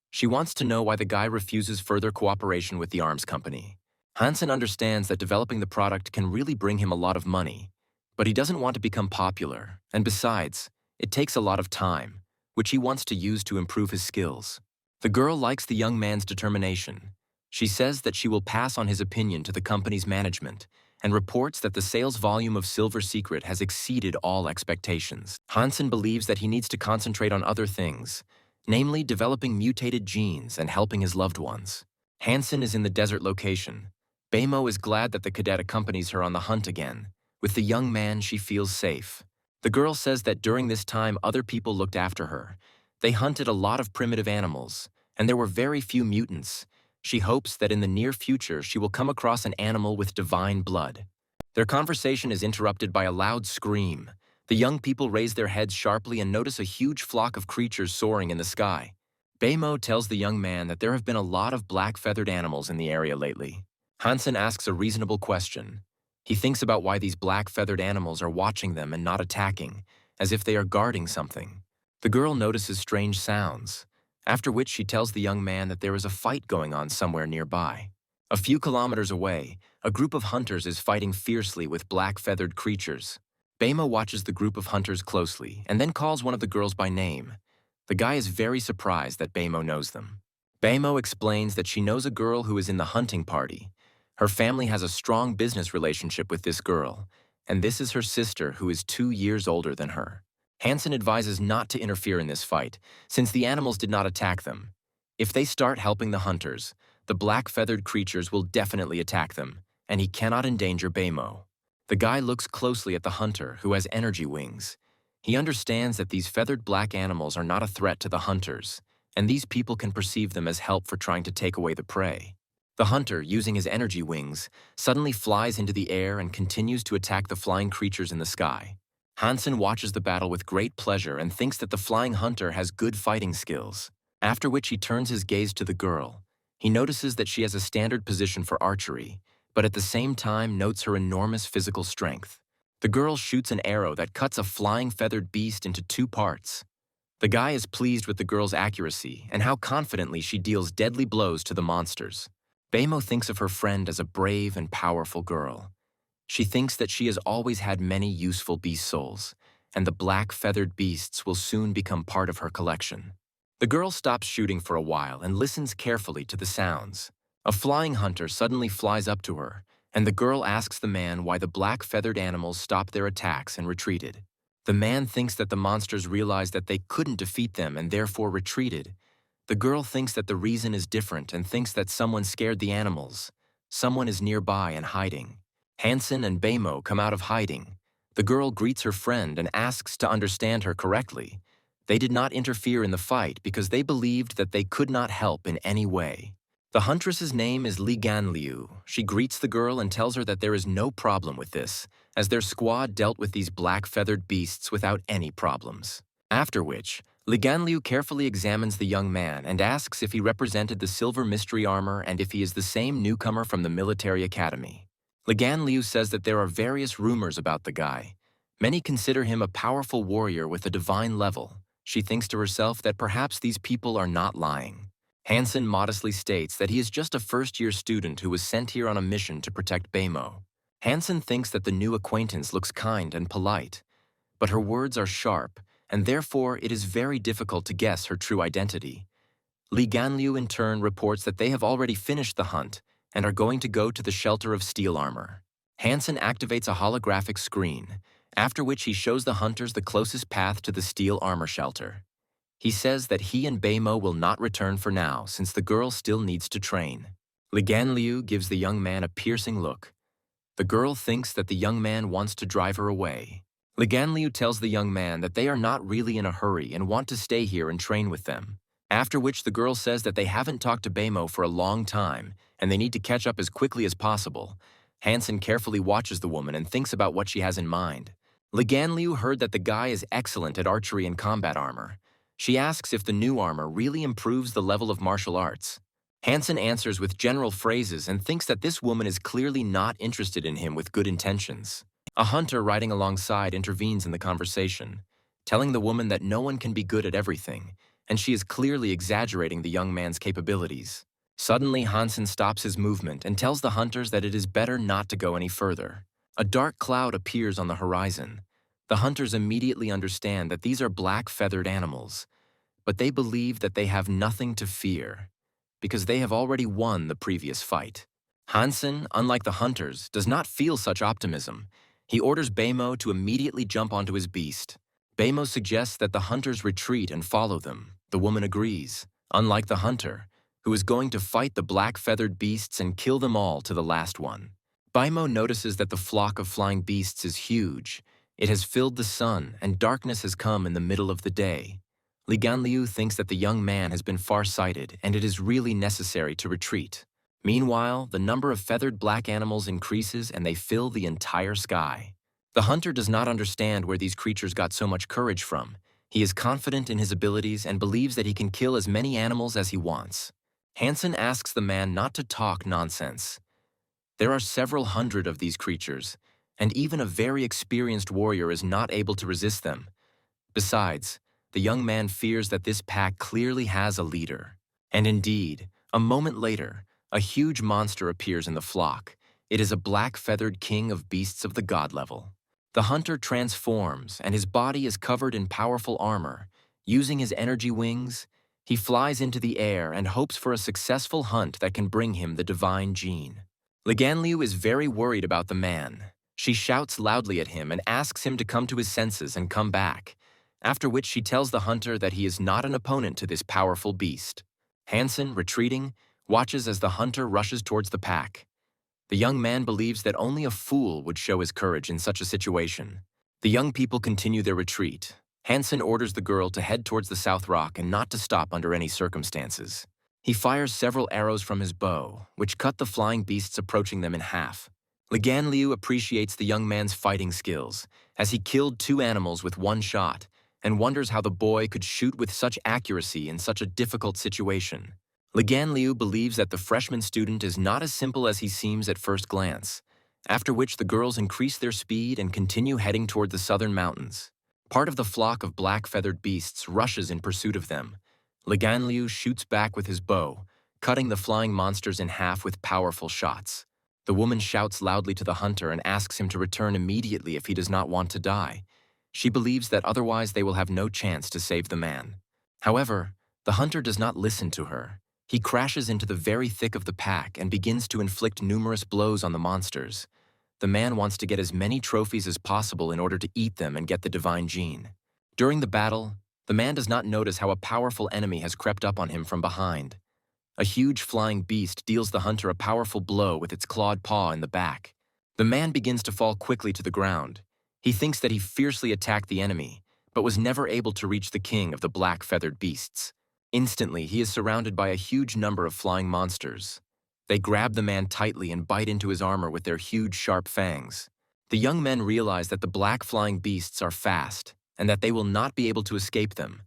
She wants to know why the guy refuses further cooperation with the arms company. Hansen understands that developing the product can really bring him a lot of money, but he doesn't want to become popular, and besides, it takes a lot of time, which he wants to use to improve his skills. The girl likes the young man's determination. She says that she will pass on his opinion to the company's management and reports that the sales volume of Silver Secret has exceeded all expectations. Hansen believes that he needs to concentrate on other things, namely developing mutated genes and helping his loved ones. Hansen is in the desert location. Beimo is glad that the cadet accompanies her on the hunt again. With the young man, she feels safe. The girl says that during this time, other people looked after her. They hunted a lot of primitive animals, and there were very few mutants. She hopes that in the near future, she will come across an animal with divine blood. Their conversation is interrupted by a loud scream. The young people raise their heads sharply and notice a huge flock of creatures soaring in the sky. Beimo tells the young man that there have been a lot of black-feathered animals in the area lately. Hansen asks a reasonable question. He thinks about why these black-feathered animals are watching them and not attacking, as if they are guarding something. The girl notices strange sounds, after which she tells the young man that there is a fight going on somewhere nearby. A few kilometers away, a group of hunters is fighting fiercely with black-feathered creatures. Beimo watches the group of hunters closely and then calls one of the girls by name. The guy is very surprised that Beimo knows them. Beimo explains that she knows a girl who is in the hunting party. Her family has a strong business relationship with this girl, and this is her sister who is 2 years older than her. Hansen advises not to interfere in this fight, since the animals did not attack them. If they start helping the hunters, the black-feathered creatures will definitely attack them, and he cannot endanger Beimo. The guy looks closely at the hunter, who has energy wings. He understands that these feathered black animals are not a threat to the hunters, and these people can perceive them as help for trying to take away the prey. The hunter, using his energy wings, suddenly flies into the air and continues to attack the flying creatures in the sky. Hansen watches the battle with great pleasure and thinks that the flying hunter has good fighting skills, after which he turns his gaze to the girl. He notices that she has a standard position for archery, but at the same time notes her enormous physical strength. The girl shoots an arrow that cuts a flying feathered beast into 2 parts. The guy is pleased with the girl's accuracy and how confidently she deals deadly blows to the monsters. Beimo thinks of her friend as a brave and powerful girl. She thinks that she has always had many useful beast souls, and the black feathered beasts will soon become part of her collection. The girl stops shooting for a while and listens carefully to the sounds. A flying hunter suddenly flies up to her, and the girl asks the man why the black-feathered animals stopped their attacks and retreated. The man thinks that the monsters realized that they couldn't defeat them and therefore retreated. The girl thinks that the reason is different and thinks that someone scared the animals. Someone is nearby and hiding. Hansen and Beimo come out of hiding. The girl greets her friend and asks to understand her correctly. They did not interfere in the fight because they believed that they could not help in any way. The huntress's name is Li Ganliu. She greets the girl and tells her that there is no problem with this, as their squad dealt with these black-feathered beasts without any problems. After which, Li Ganliu carefully examines the young man and asks if he represented the silver mystery armor and if he is the same newcomer from the military academy. Li Ganliu says that there are various rumors about the guy. Many consider him a powerful warrior with a divine level. She thinks to herself that perhaps these people are not lying. Hansen modestly states that he is just a first-year student who was sent here on a mission to protect Beimo. Hansen thinks that the new acquaintance looks kind and polite, but her words are sharp, and therefore it is very difficult to guess her true identity. Li Ganliu in turn reports that they have already finished the hunt and are going to go to the shelter of steel armor. Hansen activates a holographic screen, after which he shows the hunters the closest path to the steel armor shelter. He says that he and Beimo will not return for now since the girl still needs to train. Li Ganliu gives the young man a piercing look. The girl thinks that the young man wants to drive her away. Li Ganliu tells the young man that they are not really in a hurry and want to stay here and train with them. After which the girl says that they haven't talked to Beimo for a long time and they need to catch up as quickly as possible. Hansen carefully watches the woman and thinks about what she has in mind. Li Ganliu heard that the guy is excellent at archery and combat armor. She asks if the new armor really improves the level of martial arts. Hansen answers with general phrases and thinks that this woman is clearly not interested in him with good intentions. A hunter riding alongside intervenes in the conversation, telling the woman that no one can be good at everything, and she is clearly exaggerating the young man's capabilities. Suddenly, Hansen stops his movement and tells the hunters that it is better not to go any further. A dark cloud appears on the horizon. The hunters immediately understand that these are black-feathered animals, but they believe that they have nothing to fear, because they have already won the previous fight. Hansen, unlike the hunters, does not feel such optimism. He orders Beimo to immediately jump onto his beast. Beimo suggests that the hunters retreat and follow them. The woman agrees, unlike the hunter, who is going to fight the black-feathered beasts and kill them all to the last one. Baimo notices that the flock of flying beasts is huge. It has filled the sun, and darkness has come in the middle of the day. Li Ganliu thinks that the young man has been far-sighted, and it is really necessary to retreat. Meanwhile, the number of feathered black animals increases and they fill the entire sky. The hunter does not understand where these creatures got so much courage from. He is confident in his abilities and believes that he can kill as many animals as he wants. Hansen asks the man not to talk nonsense. There are several hundred of these creatures, and even a very experienced warrior is not able to resist them. Besides, the young man fears that this pack clearly has a leader. And indeed, a moment later, a huge monster appears in the flock. It is a black-feathered king of beasts of the god level. The hunter transforms, and his body is covered in powerful armor. Using his energy wings, he flies into the air and hopes for a successful hunt that can bring him the divine gene. Li Ganliu is very worried about the man. She shouts loudly at him and asks him to come to his senses and come back, after which she tells the hunter that he is not an opponent to this powerful beast. Hansen, retreating, watches as the hunter rushes towards the pack. The young man believes that only a fool would show his courage in such a situation. The young people continue their retreat. Hansen orders the girl to head towards the South Rock and not to stop under any circumstances. He fires several arrows from his bow, which cut the flying beasts approaching them in half. Li Ganliu appreciates the young man's fighting skills, as he killed 2 animals with 1 shot, and wonders how the boy could shoot with such accuracy in such a difficult situation. Li Ganliu believes that the freshman student is not as simple as he seems at first glance, after which the girls increase their speed and continue heading toward the southern mountains. Part of the flock of black-feathered beasts rushes in pursuit of them. Li Ganliu shoots back with his bow, cutting the flying monsters in half with powerful shots. The woman shouts loudly to the hunter and asks him to return immediately if he does not want to die. She believes that otherwise they will have no chance to save the man. However, the hunter does not listen to her. He crashes into the very thick of the pack and begins to inflict numerous blows on the monsters. The man wants to get as many trophies as possible in order to eat them and get the divine gene. During the battle, the man does not notice how a powerful enemy has crept up on him from behind. A huge flying beast deals the hunter a powerful blow with its clawed paw in the back. The man begins to fall quickly to the ground. He thinks that he fiercely attacked the enemy, but was never able to reach the king of the black-feathered beasts. Instantly, he is surrounded by a huge number of flying monsters. They grab the man tightly and bite into his armor with their huge, sharp fangs. The young men realize that the black flying beasts are fast and that they will not be able to escape them,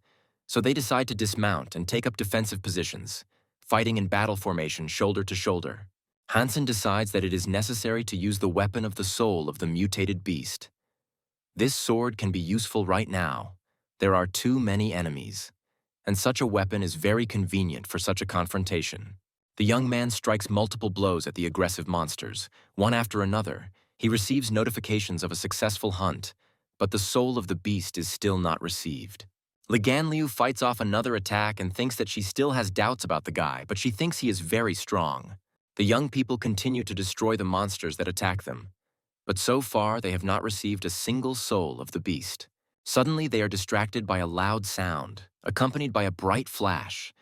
so they decide to dismount and take up defensive positions, fighting in battle formation shoulder to shoulder. Hansen decides that it is necessary to use the weapon of the soul of the mutated beast. This sword can be useful right now. There are too many enemies, and such a weapon is very convenient for such a confrontation. The young man strikes multiple blows at the aggressive monsters. One after another, he receives notifications of a successful hunt, but the soul of the beast is still not received. Li Ganliu fights off another attack and thinks that she still has doubts about the guy, but she thinks he is very strong. The young people continue to destroy the monsters that attack them, but so far they have not received a single soul of the beast. Suddenly they are distracted by a loud sound, accompanied by a bright flash.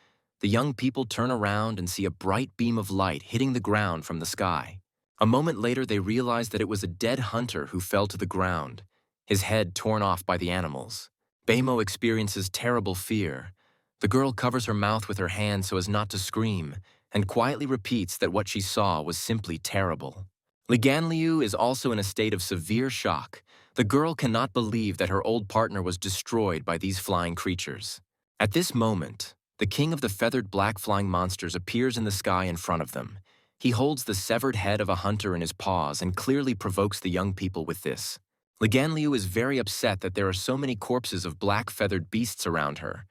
The young people turn around and see a bright beam of light hitting the ground from the sky. A moment later they realize that it was a dead hunter who fell to the ground, his head torn off by the animals. Baimo experiences terrible fear. The girl covers her mouth with her hand so as not to scream, and quietly repeats that what she saw was simply terrible. Li Ganliu is also in a state of severe shock. The girl cannot believe that her old partner was destroyed by these flying creatures. At this moment, the king of the feathered black flying monsters appears in the sky in front of them. He holds the severed head of a hunter in his paws and clearly provokes the young people with this. Li Ganliu is very upset that there are so many corpses of black feathered beasts around her,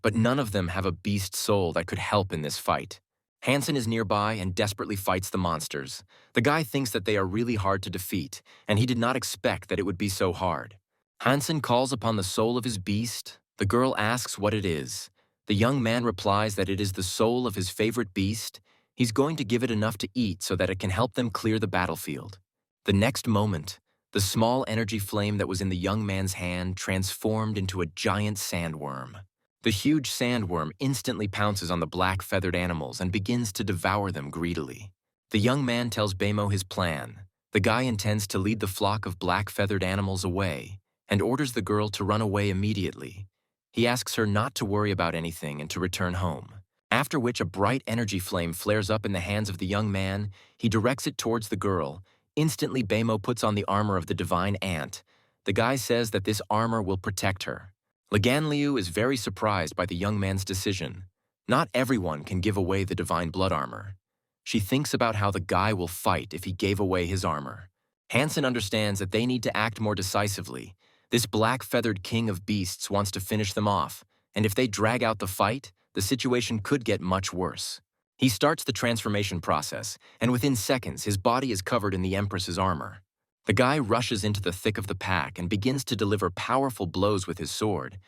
but none of them have a beast soul that could help in this fight. Hansen is nearby and desperately fights the monsters. The guy thinks that they are really hard to defeat, and he did not expect that it would be so hard. Hansen calls upon the soul of his beast. The girl asks what it is. The young man replies that it is the soul of his favorite beast. He's going to give it enough to eat so that it can help them clear the battlefield. The next moment, the small energy flame that was in the young man's hand transformed into a giant sandworm. The huge sandworm instantly pounces on the black-feathered animals and begins to devour them greedily. The young man tells Beimo his plan. The guy intends to lead the flock of black-feathered animals away and orders the girl to run away immediately. He asks her not to worry about anything and to return home. After which a bright energy flame flares up in the hands of the young man. He directs it towards the girl. Instantly, Beimo puts on the armor of the divine ant. The guy says that this armor will protect her. Liu is very surprised by the young man's decision. Not everyone can give away the divine blood armor. She thinks about how the guy will fight if he gave away his armor. Hansen understands that they need to act more decisively. This black-feathered king of beasts wants to finish them off, and if they drag out the fight, the situation could get much worse. He starts the transformation process, and within seconds his body is covered in the Empress's armor. The guy rushes into the thick of the pack and begins to deliver powerful blows with his sword.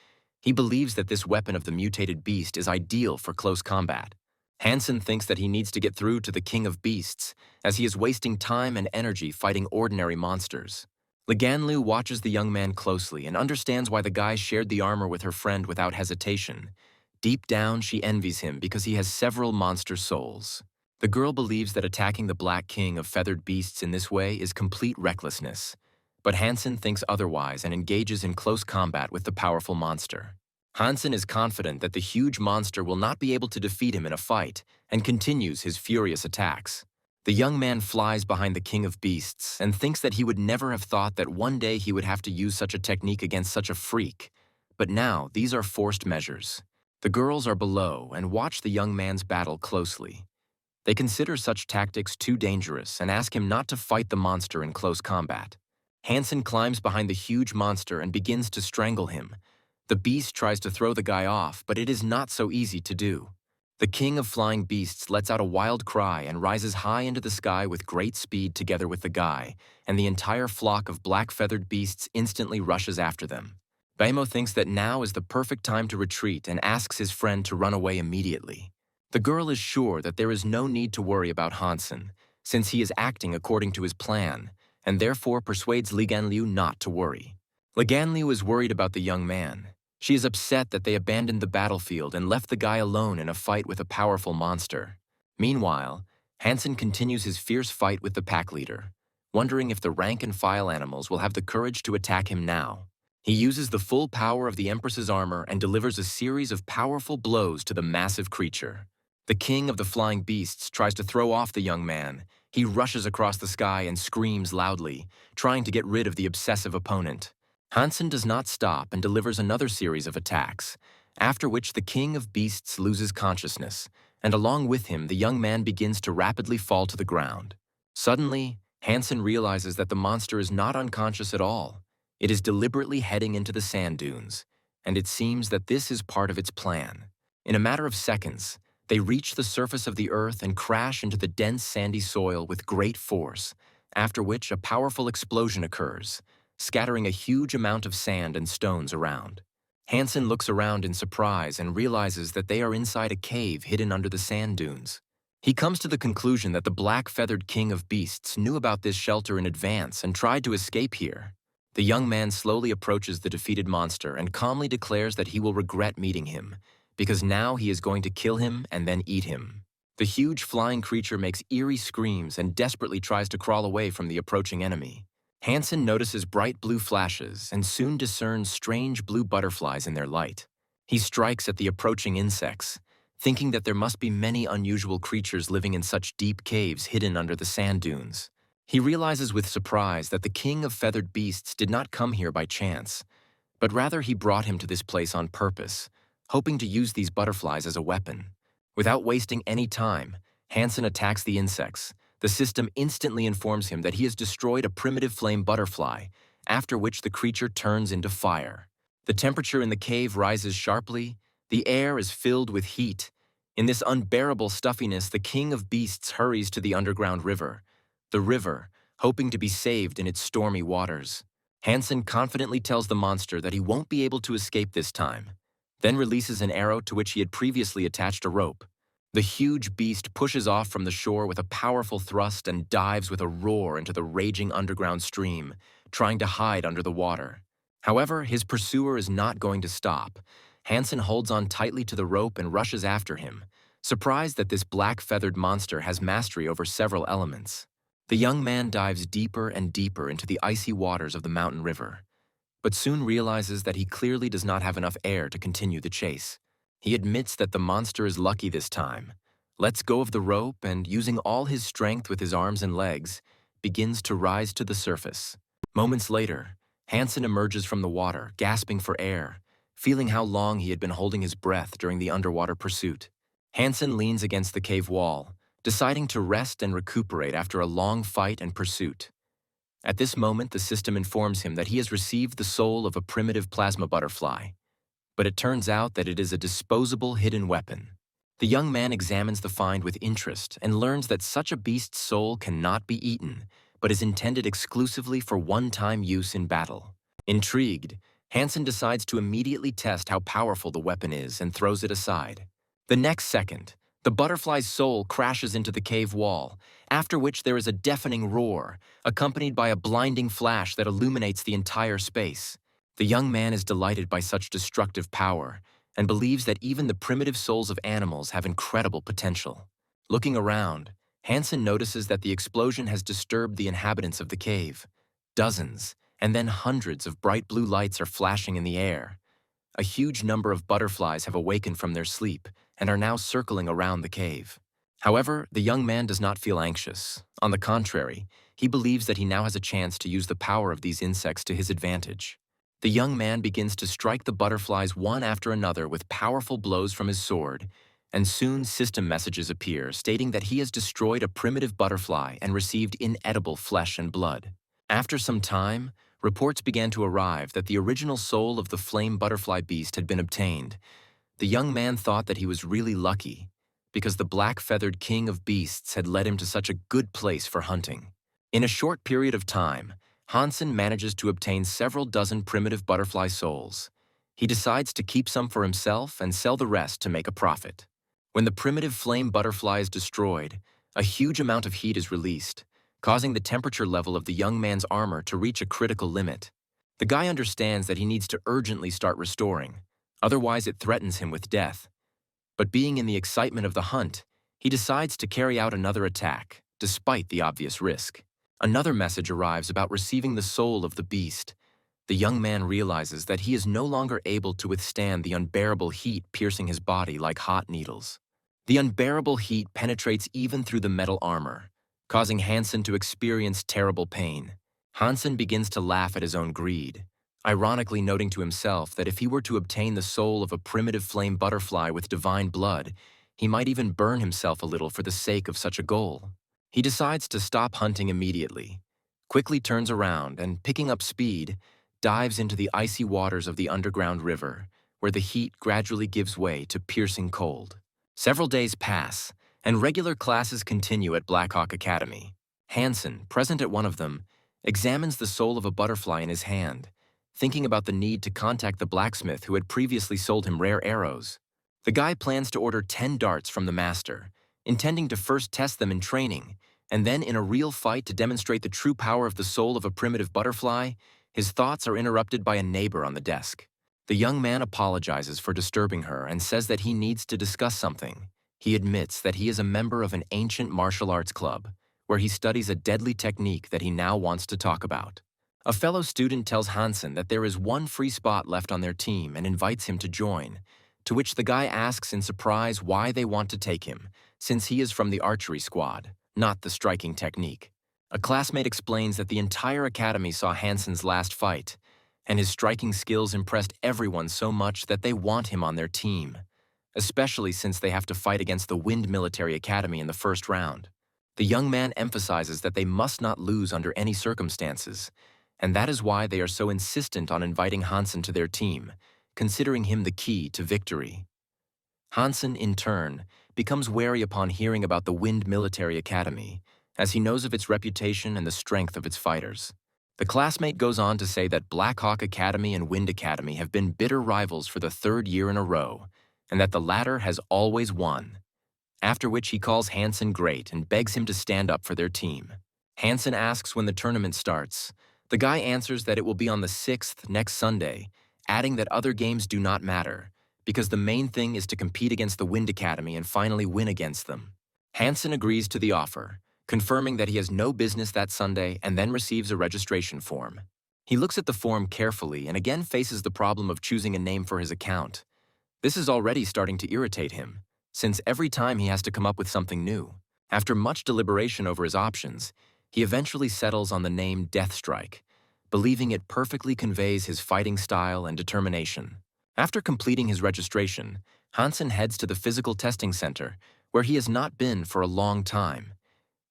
He believes that this weapon of the mutated beast is ideal for close combat. Hansen thinks that he needs to get through to the king of beasts, as he is wasting time and energy fighting ordinary monsters. Liu watches the young man closely and understands why the guy shared the armor with her friend without hesitation. Deep down, she envies him because he has several monster souls. The girl believes that attacking the Black King of feathered beasts in this way is complete recklessness. But Hansen thinks otherwise and engages in close combat with the powerful monster. Hansen is confident that the huge monster will not be able to defeat him in a fight and continues his furious attacks. The young man flies behind the King of Beasts and thinks that he would never have thought that one day he would have to use such a technique against such a freak. But now, these are forced measures. The girls are below and watch the young man's battle closely. They consider such tactics too dangerous and ask him not to fight the monster in close combat. Hansen climbs behind the huge monster and begins to strangle him. The beast tries to throw the guy off, but it is not so easy to do. The king of flying beasts lets out a wild cry and rises high into the sky with great speed together with the guy, and the entire flock of black-feathered beasts instantly rushes after them. Beimo thinks that now is the perfect time to retreat and asks his friend to run away immediately. The girl is sure that there is no need to worry about Hansen, since he is acting according to his plan, and therefore persuades Liu not to worry. Liu is worried about the young man. She is upset that they abandoned the battlefield and left the guy alone in a fight with a powerful monster. Meanwhile, Hansen continues his fierce fight with the pack leader, wondering if the rank-and-file animals will have the courage to attack him now. He uses the full power of the Empress's armor and delivers a series of powerful blows to the massive creature. The king of the flying beasts tries to throw off the young man. He rushes across the sky and screams loudly, trying to get rid of the obsessive opponent. Hansen does not stop and delivers another series of attacks, after which the king of beasts loses consciousness, and along with him the young man begins to rapidly fall to the ground. Suddenly, Hansen realizes that the monster is not unconscious at all. It is deliberately heading into the sand dunes, and it seems that this is part of its plan. In a matter of seconds, they reach the surface of the earth and crash into the dense sandy soil with great force, after which a powerful explosion occurs, scattering a huge amount of sand and stones around. Hansen looks around in surprise and realizes that they are inside a cave hidden under the sand dunes. He comes to the conclusion that the black-feathered king of beasts knew about this shelter in advance and tried to escape here. The young man slowly approaches the defeated monster and calmly declares that he will regret meeting him, because now he is going to kill him and then eat him. The huge flying creature makes eerie screams and desperately tries to crawl away from the approaching enemy. Hansen notices bright blue flashes and soon discerns strange blue butterflies in their light. He strikes at the approaching insects, thinking that there must be many unusual creatures living in such deep caves hidden under the sand dunes. He realizes with surprise that the king of feathered beasts did not come here by chance, but rather he brought him to this place on purpose, hoping to use these butterflies as a weapon. Without wasting any time, Hansen attacks the insects. The system instantly informs him that he has destroyed a primitive flame butterfly, after which the creature turns into fire. The temperature in the cave rises sharply. The air is filled with heat. In this unbearable stuffiness, the king of beasts hurries to the underground river. The river, hoping to be saved in its stormy waters. Hansen confidently tells the monster that he won't be able to escape this time, then releases an arrow to which he had previously attached a rope. The huge beast pushes off from the shore with a powerful thrust and dives with a roar into the raging underground stream, trying to hide under the water. However, his pursuer is not going to stop. Hansen holds on tightly to the rope and rushes after him, surprised that this black-feathered monster has mastery over several elements. The young man dives deeper and deeper into the icy waters of the mountain river, but soon realizes that he clearly does not have enough air to continue the chase. He admits that the monster is lucky this time, lets go of the rope, and using all his strength with his arms and legs, begins to rise to the surface. Moments later, Hansen emerges from the water, gasping for air, feeling how long he had been holding his breath during the underwater pursuit. Hansen leans against the cave wall, deciding to rest and recuperate after a long fight and pursuit. At this moment, the system informs him that he has received the soul of a primitive plasma butterfly, but it turns out that it is a disposable hidden weapon. The young man examines the find with interest and learns that such a beast's soul cannot be eaten, but is intended exclusively for one-time use in battle. Intrigued, Hansen decides to immediately test how powerful the weapon is and throws it aside. The next second, the butterfly's soul crashes into the cave wall, after which there is a deafening roar, accompanied by a blinding flash that illuminates the entire space. The young man is delighted by such destructive power and believes that even the primitive souls of animals have incredible potential. Looking around, Hansen notices that the explosion has disturbed the inhabitants of the cave. Dozens, and then hundreds of bright blue lights are flashing in the air. A huge number of butterflies have awakened from their sleep and are now circling around the cave. However, the young man does not feel anxious. On the contrary, he believes that he now has a chance to use the power of these insects to his advantage. The young man begins to strike the butterflies one after another with powerful blows from his sword, and soon system messages appear stating that he has destroyed a primitive butterfly and received inedible flesh and blood. After some time, reports began to arrive that the original soul of the flame butterfly beast had been obtained. The young man thought that he was really lucky, because the black-feathered king of beasts had led him to such a good place for hunting. In a short period of time, Hansen manages to obtain several dozen primitive butterfly souls. He decides to keep some for himself and sell the rest to make a profit. When the primitive flame butterfly is destroyed, a huge amount of heat is released, causing the temperature level of the young man's armor to reach a critical limit. The guy understands that he needs to urgently start restoring, otherwise it threatens him with death. But being in the excitement of the hunt, he decides to carry out another attack, despite the obvious risk. Another message arrives about receiving the soul of the beast. The young man realizes that he is no longer able to withstand the unbearable heat piercing his body like hot needles. The unbearable heat penetrates even through the metal armor, causing Hansen to experience terrible pain. Hansen begins to laugh at his own greed, ironically noting to himself that if he were to obtain the soul of a primitive flame butterfly with divine blood, he might even burn himself a little for the sake of such a goal. He decides to stop hunting immediately, quickly turns around and, picking up speed, dives into the icy waters of the underground river, where the heat gradually gives way to piercing cold. Several days pass, and regular classes continue at Blackhawk Academy. Hansen, present at one of them, examines the soul of a butterfly in his hand, thinking about the need to contact the blacksmith who had previously sold him rare arrows. The guy plans to order 10 darts from the master, intending to first test them in training, and then in a real fight to demonstrate the true power of the soul of a primitive butterfly. His thoughts are interrupted by a neighbor on the desk. The young man apologizes for disturbing her and says that he needs to discuss something. He admits that he is a member of an ancient martial arts club, where he studies a deadly technique that he now wants to talk about. A fellow student tells Hansen that there is one free spot left on their team and invites him to join, to which the guy asks in surprise why they want to take him, since he is from the archery squad, not the striking technique. A classmate explains that the entire academy saw Hansen's last fight, and his striking skills impressed everyone so much that they want him on their team, especially since they have to fight against the Wind Military Academy in the first round. The young man emphasizes that they must not lose under any circumstances, and that is why they are so insistent on inviting Hansen to their team, considering him the key to victory. Hansen, in turn, becomes wary upon hearing about the Wind Military Academy, as he knows of its reputation and the strength of its fighters. The classmate goes on to say that Blackhawk Academy and Wind Academy have been bitter rivals for the 3rd year in a row, and that the latter has always won. After which he calls Hansen great and begs him to stand up for their team. Hansen asks when the tournament starts. The guy answers that it will be on the 6th, next Sunday, adding that other games do not matter, because the main thing is to compete against the Wind Academy and finally win against them. Hansen agrees to the offer, confirming that he has no business that Sunday and then receives a registration form. He looks at the form carefully and again faces the problem of choosing a name for his account. This is already starting to irritate him, since every time he has to come up with something new. After much deliberation over his options, he eventually settles on the name Deathstrike, believing it perfectly conveys his fighting style and determination. After completing his registration, Hansen heads to the physical testing center, where he has not been for a long time.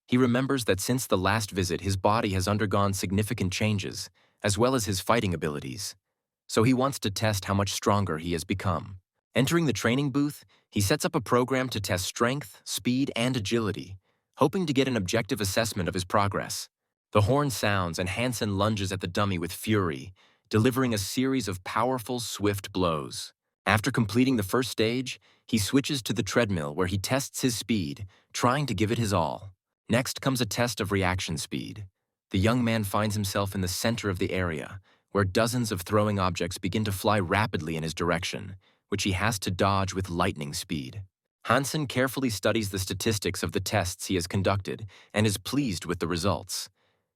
He remembers that since the last visit, his body has undergone significant changes, as well as his fighting abilities. So he wants to test how much stronger he has become. Entering the training booth, he sets up a program to test strength, speed, and agility, hoping to get an objective assessment of his progress. The horn sounds and Hansen lunges at the dummy with fury, delivering a series of powerful, swift blows. After completing the first stage, he switches to the treadmill where he tests his speed, trying to give it his all. Next comes a test of reaction speed. The young man finds himself in the center of the area, where dozens of throwing objects begin to fly rapidly in his direction, which he has to dodge with lightning speed. Hansen carefully studies the statistics of the tests he has conducted and is pleased with the results,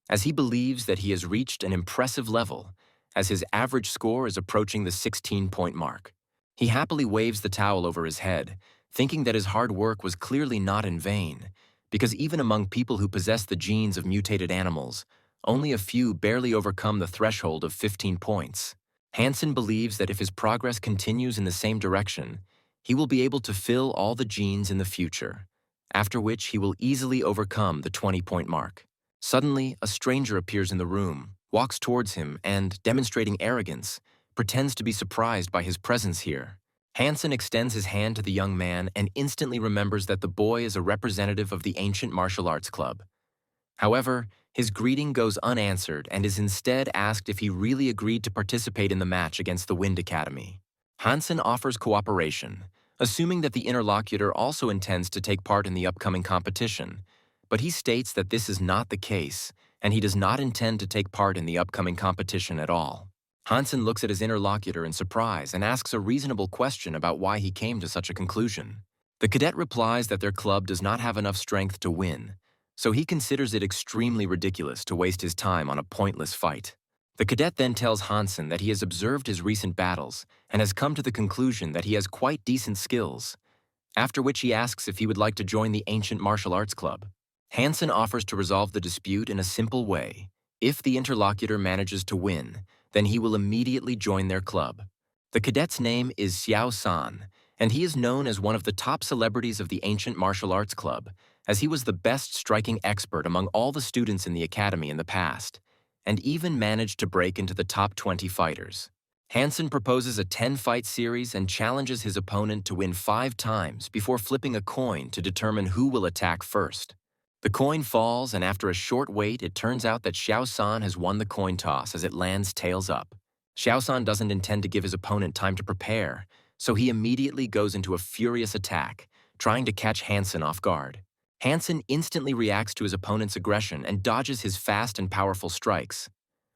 as he believes that he has reached an impressive level, as his average score is approaching the 16-point mark. He happily waves the towel over his head, thinking that his hard work was clearly not in vain, because even among people who possess the genes of mutated animals, only a few barely overcome the threshold of 15 points. Hansen believes that if his progress continues in the same direction, he will be able to fill all the genes in the future, after which he will easily overcome the 20-point mark. Suddenly, a stranger appears in the room, walks towards him, and, demonstrating arrogance, pretends to be surprised by his presence here. Hansen extends his hand to the young man and instantly remembers that the boy is a representative of the ancient martial arts club. However, his greeting goes unanswered and is instead asked if he really agreed to participate in the match against the Wind Academy. Hansen offers cooperation, assuming that the interlocutor also intends to take part in the upcoming competition, but he states that this is not the case, and he does not intend to take part in the upcoming competition at all. Hansen looks at his interlocutor in surprise and asks a reasonable question about why he came to such a conclusion. The cadet replies that their club does not have enough strength to win, so he considers it extremely ridiculous to waste his time on a pointless fight. The cadet then tells Hansen that he has observed his recent battles and has come to the conclusion that he has quite decent skills, after which he asks if he would like to join the ancient martial arts club. Hansen offers to resolve the dispute in a simple way. If the interlocutor manages to win, then he will immediately join their club. The cadet's name is Xiao San, and he is known as one of the top celebrities of the ancient martial arts club, as he was the best striking expert among all the students in the academy in the past, and even managed to break into the top 20 fighters. Hansen proposes a 10-fight series and challenges his opponent to win 5 times before flipping a coin to determine who will attack first. The coin falls, and after a short wait, it turns out that Xiao San has won the coin toss as it lands tails up. Xiao San doesn't intend to give his opponent time to prepare, so he immediately goes into a furious attack, trying to catch Hansen off guard. Hansen instantly reacts to his opponent's aggression and dodges his fast and powerful strikes,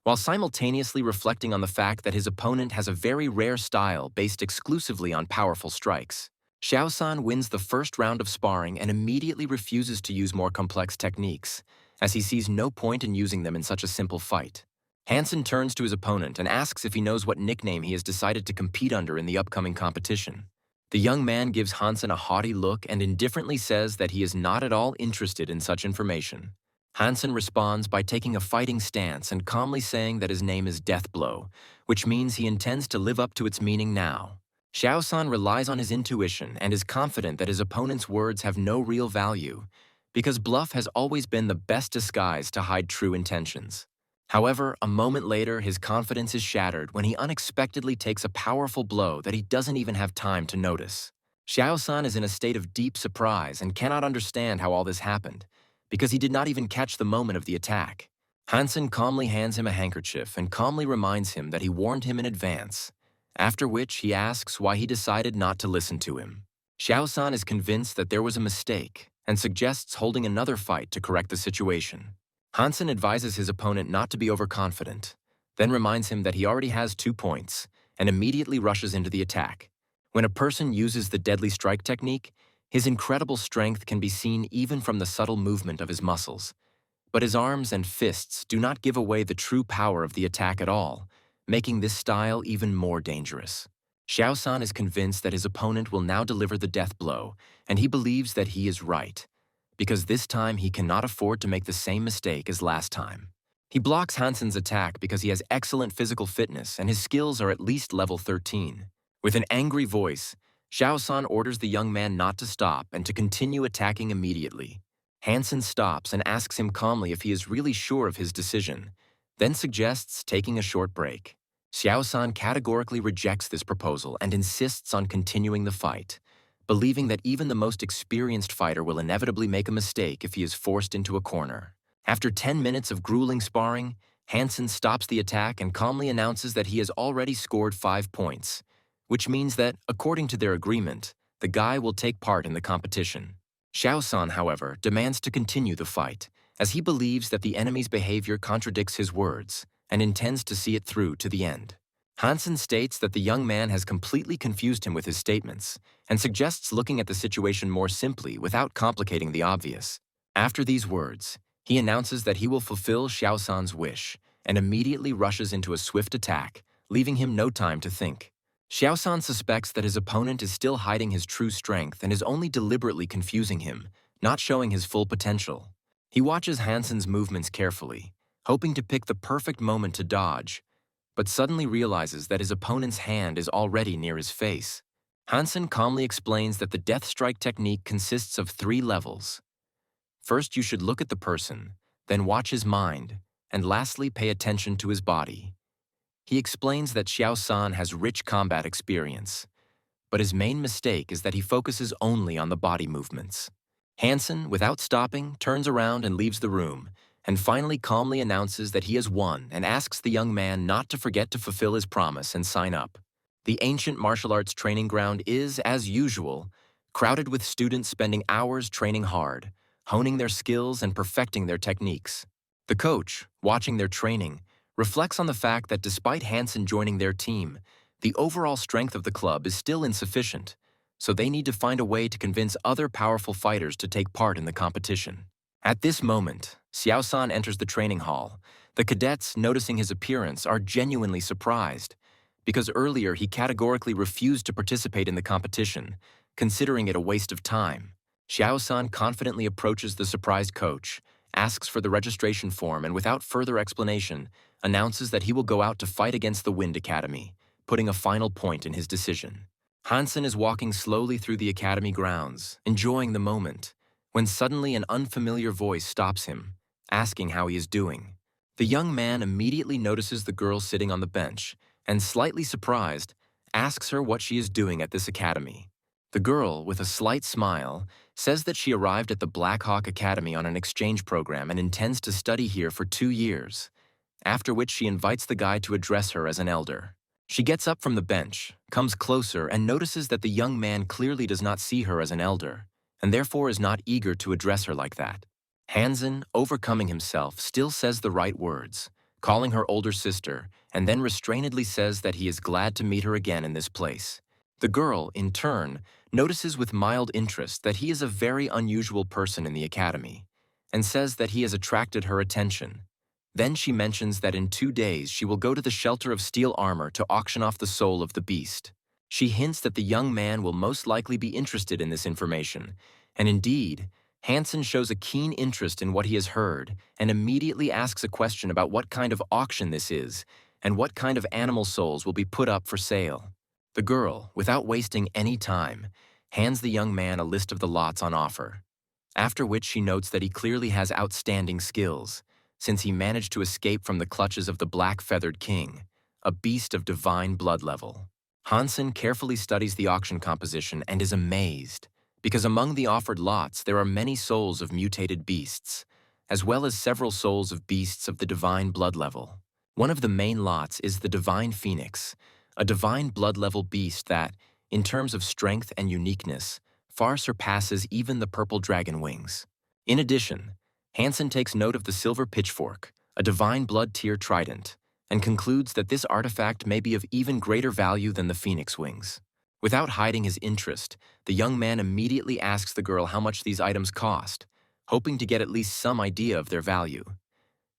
while simultaneously reflecting on the fact that his opponent has a very rare style based exclusively on powerful strikes. Xiao San wins the first round of sparring and immediately refuses to use more complex techniques, as he sees no point in using them in such a simple fight. Hansen turns to his opponent and asks if he knows what nickname he has decided to compete under in the upcoming competition. The young man gives Hansen a haughty look and indifferently says that he is not at all interested in such information. Hansen responds by taking a fighting stance and calmly saying that his name is Deathblow, which means he intends to live up to its meaning now. Xiao San relies on his intuition and is confident that his opponent's words have no real value, because bluff has always been the best disguise to hide true intentions. However, a moment later, his confidence is shattered when he unexpectedly takes a powerful blow that he doesn't even have time to notice. Xiao San is in a state of deep surprise and cannot understand how all this happened, because he did not even catch the moment of the attack. Hansen calmly hands him a handkerchief and calmly reminds him that he warned him in advance, after which he asks why he decided not to listen to him. Xiao San is convinced that there was a mistake and suggests holding another fight to correct the situation. Hansen advises his opponent not to be overconfident, then reminds him that he already has 2 points and immediately rushes into the attack. When a person uses the deadly strike technique, his incredible strength can be seen even from the subtle movement of his muscles. But his arms and fists do not give away the true power of the attack at all, making this style even more dangerous. Xiaosan is convinced that his opponent will now deliver the death blow, and he believes that he is right, because this time he cannot afford to make the same mistake as last time. He blocks Hansen's attack because he has excellent physical fitness and his skills are at least level 13. With an angry voice, Xiaosan orders the young man not to stop and to continue attacking immediately. Hansen stops and asks him calmly if he is really sure of his decision, then suggests taking a short break. Xiaosan categorically rejects this proposal and insists on continuing the fight, believing that even the most experienced fighter will inevitably make a mistake if he is forced into a corner. After 10 minutes of grueling sparring, Hansen stops the attack and calmly announces that he has already scored 5 points, which means that, according to their agreement, the guy will take part in the competition. Xiaosan, however, demands to continue the fight, as he believes that the enemy's behavior contradicts his words and intends to see it through to the end. Hansen states that the young man has completely confused him with his statements and suggests looking at the situation more simply without complicating the obvious. After these words, he announces that he will fulfill Xiaosan's wish and immediately rushes into a swift attack, leaving him no time to think. Xiaosan suspects that his opponent is still hiding his true strength and is only deliberately confusing him, not showing his full potential. He watches Hansen's movements carefully, hoping to pick the perfect moment to dodge, but suddenly realizes that his opponent's hand is already near his face. Hansen calmly explains that the death strike technique consists of 3 levels. First, you should look at the person, then watch his mind, and lastly, pay attention to his body. He explains that Xiaosan has rich combat experience, but his main mistake is that he focuses only on the body movements. Hansen, without stopping, turns around and leaves the room, and finally calmly announces that he has won and asks the young man not to forget to fulfill his promise and sign up. The ancient martial arts training ground is, as usual, crowded with students spending hours training hard, honing their skills and perfecting their techniques. The coach, watching their training, reflects on the fact that despite Hansen joining their team, the overall strength of the club is still insufficient, so they need to find a way to convince other powerful fighters to take part in the competition. At this moment, Xiaosan enters the training hall. The cadets, noticing his appearance, are genuinely surprised, because earlier he categorically refused to participate in the competition, considering it a waste of time. Xiaosan confidently approaches the surprised coach, asks for the registration form, and without further explanation, announces that he will go out to fight against the Wind Academy, putting a final point in his decision. Hansen is walking slowly through the academy grounds, enjoying the moment, when suddenly an unfamiliar voice stops him, asking how he is doing. The young man immediately notices the girl sitting on the bench, and slightly surprised, asks her what she is doing at this academy. The girl, with a slight smile, says that she arrived at the Black Hawk Academy on an exchange program and intends to study here for 2 years, after which she invites the guy to address her as an elder. She gets up from the bench, comes closer, and notices that the young man clearly does not see her as an elder, and therefore is not eager to address her like that. Hansen, overcoming himself, still says the right words, calling her older sister, and then restrainedly says that he is glad to meet her again in this place. The girl, in turn, notices with mild interest that he is a very unusual person in the academy, and says that he has attracted her attention. Then she mentions that in 2 days she will go to the shelter of steel armor to auction off the soul of the beast. She hints that the young man will most likely be interested in this information, and indeed, Hansen shows a keen interest in what he has heard and immediately asks a question about what kind of auction this is and what kind of animal souls will be put up for sale. The girl, without wasting any time, hands the young man a list of the lots on offer, after which she notes that he clearly has outstanding skills, since he managed to escape from the clutches of the Black-Feathered King, a beast of divine blood level. Hansen carefully studies the auction composition and is amazed, because among the offered lots there are many souls of mutated beasts, as well as several souls of beasts of the divine blood level. One of the main lots is the Divine Phoenix, a divine blood level beast that, in terms of strength and uniqueness, far surpasses even the purple dragon wings. In addition, Hansen takes note of the Silver Pitchfork, a divine blood tier trident, and concludes that this artifact may be of even greater value than the phoenix wings. Without hiding his interest, the young man immediately asks the girl how much these items cost, hoping to get at least some idea of their value.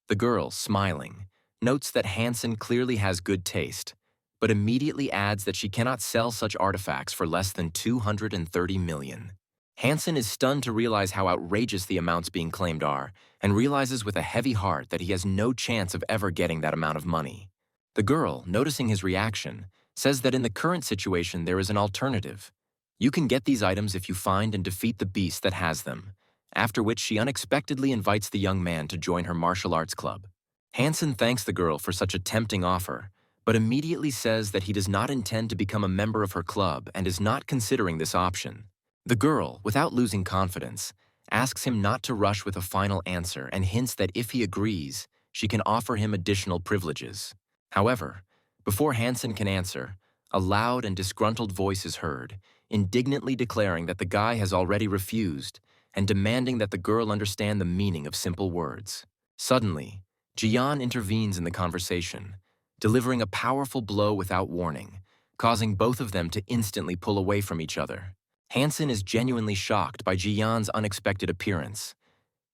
The girl, smiling, notes that Hansen clearly has good taste, but immediately adds that she cannot sell such artifacts for less than 230 million. Hansen is stunned to realize how outrageous the amounts being claimed are, and realizes with a heavy heart that he has no chance of ever getting that amount of money. The girl, noticing his reaction, says that in the current situation there is an alternative. You can get these items if you find and defeat the beast that has them, after which she unexpectedly invites the young man to join her martial arts club. Hansen thanks the girl for such a tempting offer, but immediately says that he does not intend to become a member of her club and is not considering this option. The girl, without losing confidence, asks him not to rush with a final answer and hints that if he agrees, she can offer him additional privileges. However, before Hansen can answer, a loud and disgruntled voice is heard, indignantly declaring that the guy has already refused and demanding that the girl understand the meaning of simple words. Suddenly, Jian intervenes in the conversation, delivering a powerful blow without warning, causing both of them to instantly pull away from each other. Hansen is genuinely shocked by Jian's unexpected appearance,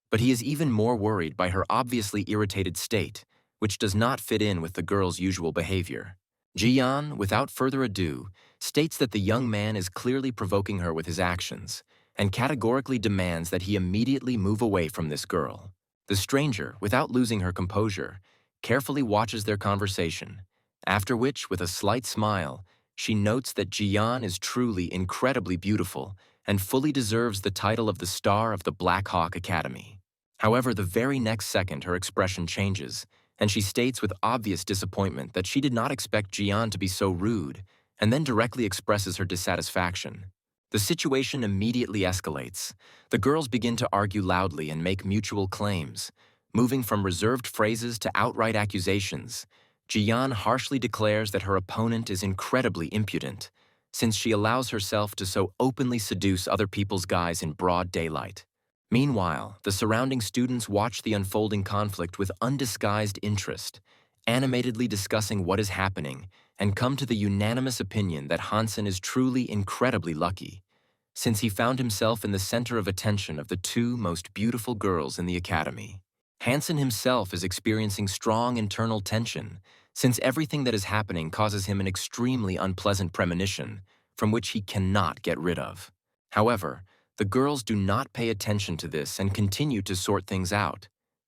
but he is even more worried by her obviously irritated state, which does not fit in with the girl's usual behavior. Jian, without further ado, states that the young man is clearly provoking her with his actions, and categorically demands that he immediately move away from this girl. The stranger, without losing her composure, carefully watches their conversation, after which, with a slight smile, she notes that Jian is truly incredibly beautiful and fully deserves the title of the star of the Black Hawk Academy. However, the very next second her expression changes, and she states with obvious disappointment that she did not expect Jian to be so rude, and then directly expresses her dissatisfaction. The situation immediately escalates. The girls begin to argue loudly and make mutual claims, moving from reserved phrases to outright accusations. Jian harshly declares that her opponent is incredibly impudent, since she allows herself to so openly seduce other people's guys in broad daylight. Meanwhile, the surrounding students watch the unfolding conflict with undisguised interest, animatedly discussing what is happening, and come to the unanimous opinion that Hansen is truly incredibly lucky, since he found himself in the center of attention of the two most beautiful girls in the academy. Hansen himself is experiencing strong internal tension, since everything that is happening causes him an extremely unpleasant premonition from which he cannot get rid of. However, the girls do not pay attention to this and continue to sort things out.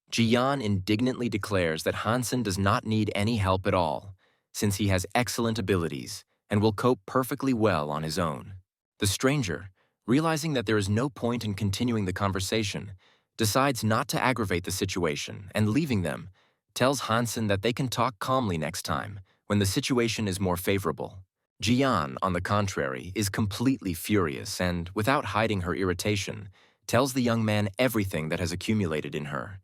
Jian indignantly declares that Hansen does not need any help at all, since he has excellent abilities and will cope perfectly well on his own. The stranger, realizing that there is no point in continuing the conversation, decides not to aggravate the situation and, leaving them, tells Hansen that they can talk calmly next time when the situation is more favorable. Jian, on the contrary, is completely furious and, without hiding her irritation, tells the young man everything that has accumulated in her.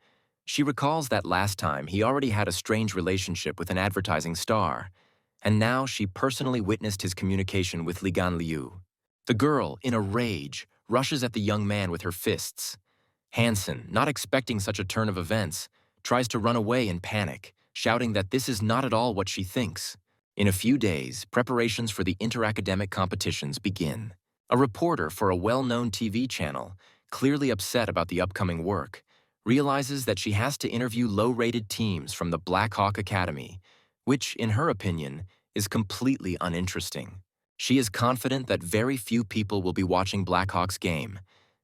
She recalls that last time he already had a strange relationship with an advertising star, and now she personally witnessed his communication with Li Ganliu. The girl, in a rage, rushes at the young man with her fists. Hansen, not expecting such a turn of events, tries to run away in panic, shouting that this is not at all what she thinks. In a few days, preparations for the interacademic competitions begin. A reporter for a well-known TV channel, clearly upset about the upcoming work, realizes that she has to interview low-rated teams from the Black Hawk Academy, which, in her opinion, is completely uninteresting. She is confident that very few people will be watching Black Hawk's game,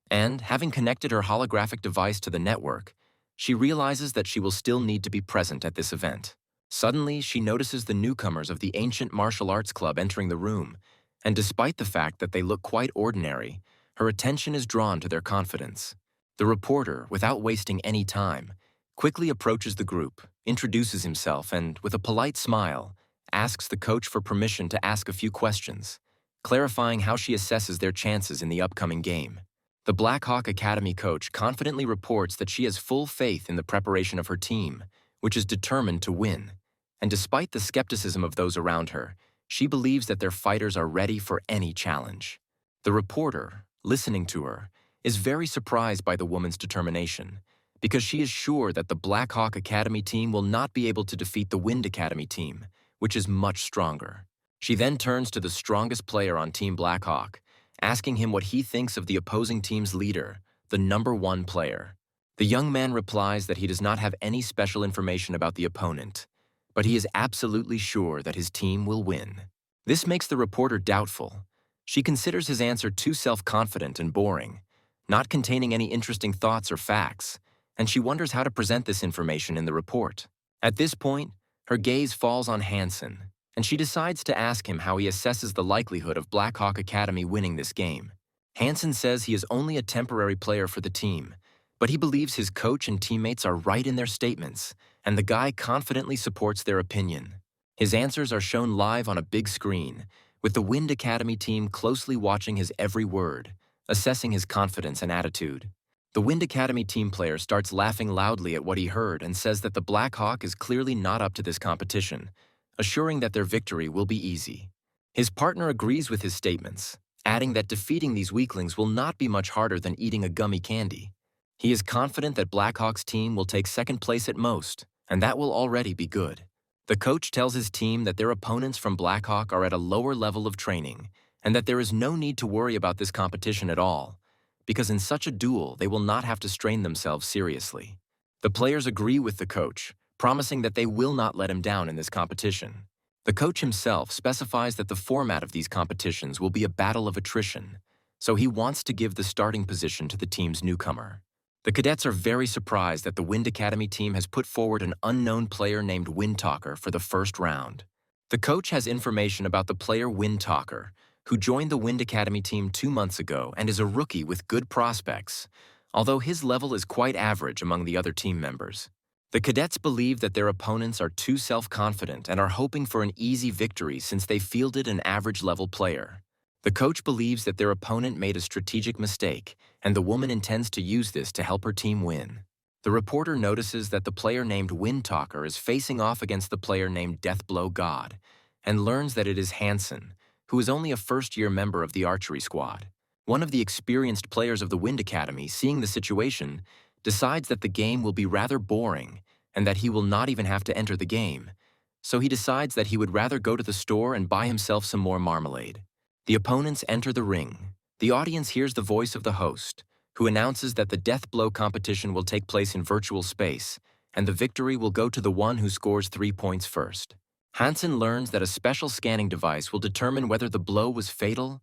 and, having connected her holographic device to the network, she realizes that she will still need to be present at this event. Suddenly, she notices the newcomers of the ancient martial arts club entering the room, and despite the fact that they look quite ordinary, her attention is drawn to their confidence. The reporter, without wasting any time, quickly approaches the group, introduces himself, and, with a polite smile, asks the coach for permission to ask a few questions, clarifying how she assesses their chances in the upcoming game. The Black Hawk Academy coach confidently reports that she has full faith in the preparation of her team, which is determined to win. And despite the skepticism of those around her, she believes that their fighters are ready for any challenge. The reporter, listening to her, is very surprised by the woman's determination, because she is sure that the Black Hawk Academy team will not be able to defeat the Wind Academy team, which is much stronger. She then turns to the strongest player on Team Blackhawk, asking him what he thinks of the opposing team's leader, the #1 player. The young man replies that he does not have any special information about the opponent, but he is absolutely sure that his team will win. This makes the reporter doubtful. She considers his answer too self-confident and boring, not containing any interesting thoughts or facts, and she wonders how to present this information in the report. At this point, her gaze falls on Hansen, and she decides to ask him how he assesses the likelihood of Blackhawk Academy winning this game. Hansen says he is only a temporary player for the team, but he believes his coach and teammates are right in their statements, and the guy confidently supports their opinion. His answers are shown live on a big screen, with the Wind Academy team closely watching his every word, assessing his confidence and attitude. The Wind Academy team player starts laughing loudly at what he heard and says that the Black Hawk is clearly not up to this competition, assuring that their victory will be easy. His partner agrees with his statements, adding that defeating these weaklings will not be much harder than eating a gummy candy. He is confident that Blackhawk's team will take second place at most, and that will already be good. The coach tells his team that their opponents from Blackhawk are at a lower level of training, and that there is no need to worry about this competition at all, because in such a duel they will not have to strain themselves seriously. The players agree with the coach, promising that they will not let him down in this competition. The coach himself specifies that the format of these competitions will be a battle of attrition, so he wants to give the starting position to the team's newcomer. The cadets are very surprised that the Wind Academy team has put forward an unknown player named Windtalker for the first round. The coach has information about the player Windtalker, who joined the Wind Academy team 2 months ago and is a rookie with good prospects, although his level is quite average among the other team members. The cadets believe that their opponents are too self-confident and are hoping for an easy victory since they fielded an average-level player. The coach believes that their opponent made a strategic mistake, and the woman intends to use this to help her team win. The reporter notices that the player named Windtalker is facing off against the player named Deathblow God, and learns that it is Hansen, who is only a first-year member of the archery squad. One of the experienced players of the Wind Academy, seeing the situation, decides that the game will be rather boring and that he will not even have to enter the game, so he decides that he would rather go to the store and buy himself some more marmalade. The opponents enter the ring. The audience hears the voice of the host, who announces that the death blow competition will take place in virtual space, and the victory will go to the one who scores 3 points first. Hansen learns that a special scanning device will determine whether the blow was fatal.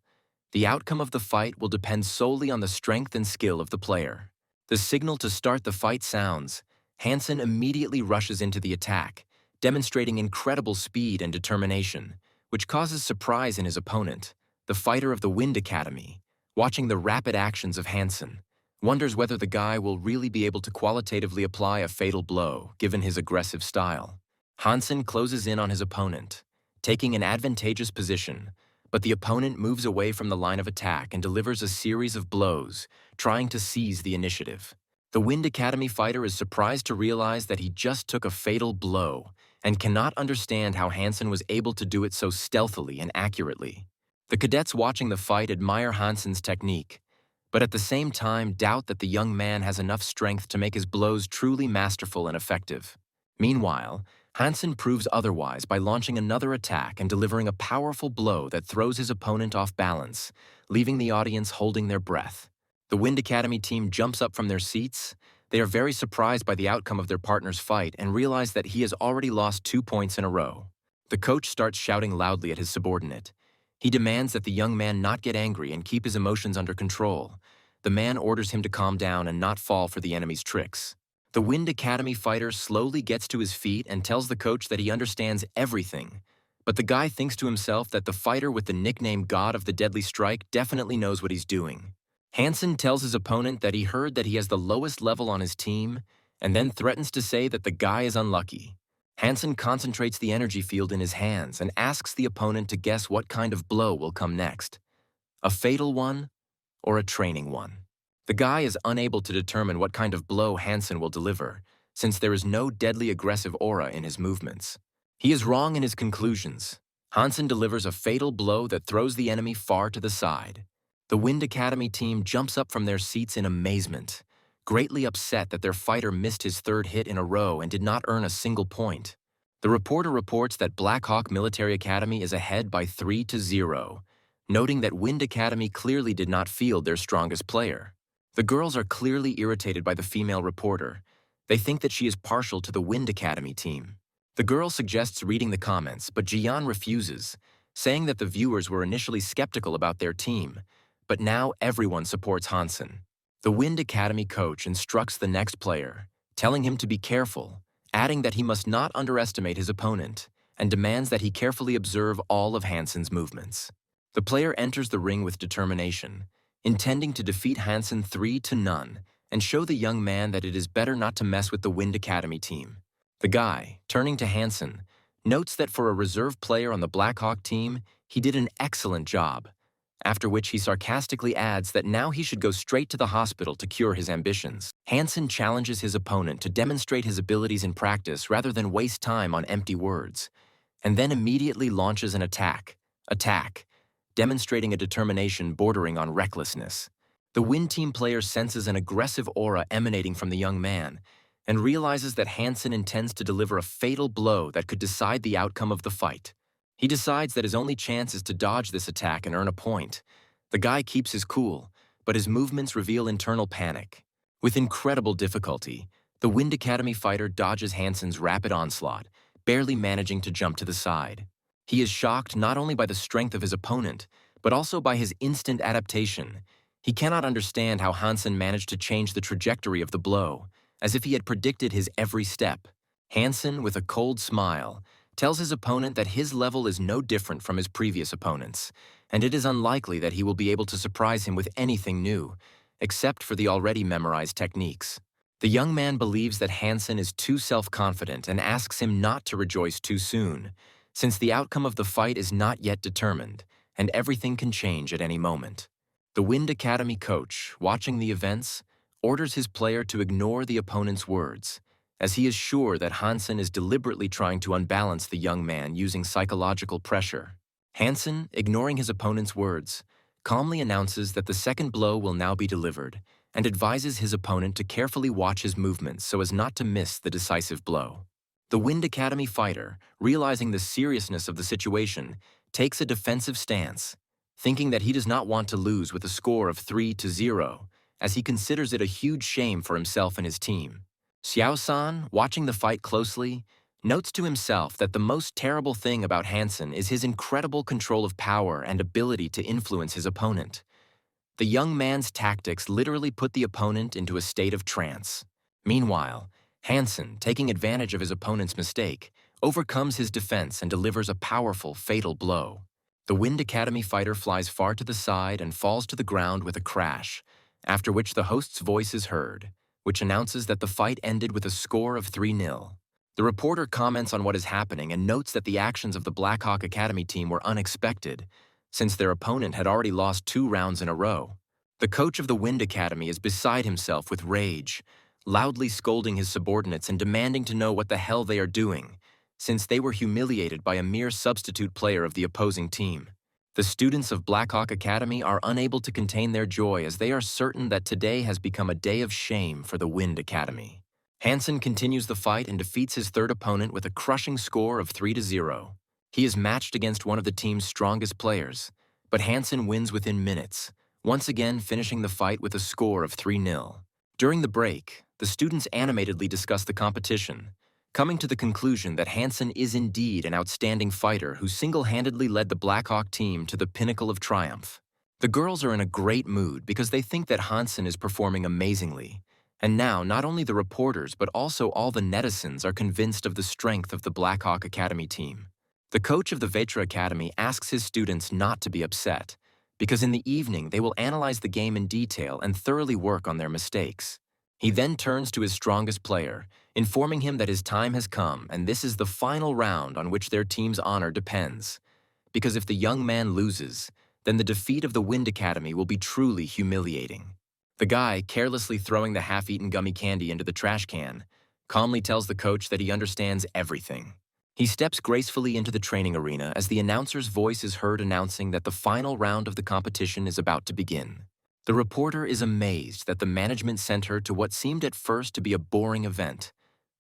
The outcome of the fight will depend solely on the strength and skill of the player. The signal to start the fight sounds. Hansen immediately rushes into the attack, demonstrating incredible speed and determination, which causes surprise in his opponent, the fighter of the Wind Academy, watching the rapid actions of Hansen, wonders whether the guy will really be able to qualitatively apply a fatal blow, given his aggressive style. Hansen closes in on his opponent, taking an advantageous position, but the opponent moves away from the line of attack and delivers a series of blows, trying to seize the initiative. The Wind Academy fighter is surprised to realize that he just took a fatal blow and cannot understand how Hansen was able to do it so stealthily and accurately. The cadets watching the fight admire Hansen's technique, but at the same time doubt that the young man has enough strength to make his blows truly masterful and effective. Meanwhile, Hansen proves otherwise by launching another attack and delivering a powerful blow that throws his opponent off balance, leaving the audience holding their breath. The Wind Academy team jumps up from their seats. They are very surprised by the outcome of their partner's fight and realize that he has already lost 2 points in a row. The coach starts shouting loudly at his subordinate. He demands that the young man not get angry and keep his emotions under control. The man orders him to calm down and not fall for the enemy's tricks. The Wind Academy fighter slowly gets to his feet and tells the coach that he understands everything. But the guy thinks to himself that the fighter with the nickname God of the Deadly Strike definitely knows what he's doing. Hansen tells his opponent that he heard that he has the lowest level on his team, and then threatens to say that the guy is unlucky. Hansen concentrates the energy field in his hands and asks the opponent to guess what kind of blow will come next. A fatal one or a training one? The guy is unable to determine what kind of blow Hansen will deliver, since there is no deadly aggressive aura in his movements. He is wrong in his conclusions. Hansen delivers a fatal blow that throws the enemy far to the side. The Wind Academy team jumps up from their seats in amazement, greatly upset that their fighter missed his 3rd hit in a row and did not earn a single point. The reporter reports that Black Hawk Military Academy is ahead by 3-0, noting that Wind Academy clearly did not field their strongest player. The girls are clearly irritated by the female reporter. They think that she is partial to the Wind Academy team. The girl suggests reading the comments, but Jian refuses, saying that the viewers were initially skeptical about their team, but now everyone supports Hansen. The Wind Academy coach instructs the next player, telling him to be careful, adding that he must not underestimate his opponent, and demands that he carefully observe all of Hansen's movements. The player enters the ring with determination, intending to defeat Hansen 3-0 and show the young man that it is better not to mess with the Wind Academy team. The guy, turning to Hansen, notes that for a reserve player on the Blackhawk team, he did an excellent job, after which he sarcastically adds that now he should go straight to the hospital to cure his ambitions. Hansen challenges his opponent to demonstrate his abilities in practice rather than waste time on empty words, and then immediately launches an attack, demonstrating a determination bordering on recklessness. The Wind Team player senses an aggressive aura emanating from the young man, and realizes that Hansen intends to deliver a fatal blow that could decide the outcome of the fight. He decides that his only chance is to dodge this attack and earn a point. The guy keeps his cool, but his movements reveal internal panic. With incredible difficulty, the Wind Academy fighter dodges Hansen's rapid onslaught, barely managing to jump to the side. He is shocked not only by the strength of his opponent, but also by his instant adaptation. He cannot understand how Hansen managed to change the trajectory of the blow, as if he had predicted his every step. Hansen, with a cold smile, tells his opponent that his level is no different from his previous opponents, and it is unlikely that he will be able to surprise him with anything new, except for the already memorized techniques. The young man believes that Hansen is too self-confident and asks him not to rejoice too soon, since the outcome of the fight is not yet determined, and everything can change at any moment. The Wind Academy coach, watching the events, orders his player to ignore the opponent's words, as he is sure that Hansen is deliberately trying to unbalance the young man using psychological pressure. Hansen, ignoring his opponent's words, calmly announces that the second blow will now be delivered, and advises his opponent to carefully watch his movements so as not to miss the decisive blow. The Wind Academy fighter, realizing the seriousness of the situation, takes a defensive stance, thinking that he does not want to lose with a score of 3-0, as he considers it a huge shame for himself and his team. Xiao-san, watching the fight closely, notes to himself that the most terrible thing about Hansen is his incredible control of power and ability to influence his opponent. The young man's tactics literally put the opponent into a state of trance. Meanwhile, Hansen, taking advantage of his opponent's mistake, overcomes his defense and delivers a powerful, fatal blow. The Wind Academy fighter flies far to the side and falls to the ground with a crash, after which the host's voice is heard, which announces that the fight ended with a score of 3-0. The reporter comments on what is happening and notes that the actions of the Black Hawk Academy team were unexpected, since their opponent had already lost 2 rounds in a row. The coach of the Wind Academy is beside himself with rage, loudly scolding his subordinates and demanding to know what the hell they are doing, since they were humiliated by a mere substitute player of the opposing team. The students of Black Hawk Academy are unable to contain their joy as they are certain that today has become a day of shame for the Wind Academy. Hansen continues the fight and defeats his third opponent with a crushing score of 3-0. He is matched against one of the team's strongest players, but Hansen wins within minutes, once again finishing the fight with a score of 3-0. During the break, the students animatedly discuss the competition, coming to the conclusion that Hansen is indeed an outstanding fighter who single-handedly led the Blackhawk team to the pinnacle of triumph. The girls are in a great mood because they think that Hansen is performing amazingly, and now not only the reporters but also all the netizens are convinced of the strength of the Blackhawk Academy team. The coach of the Vetra Academy asks his students not to be upset, because in the evening they will analyze the game in detail and thoroughly work on their mistakes. He then turns to his strongest player, informing him that his time has come and this is the final round on which their team's honor depends. Because if the young man loses, then the defeat of the Wind Academy will be truly humiliating. The guy, carelessly throwing the half-eaten gummy candy into the trash can, calmly tells the coach that he understands everything. He steps gracefully into the training arena as the announcer's voice is heard announcing that the final round of the competition is about to begin. The reporter is amazed that the management sent her to what seemed at first to be a boring event,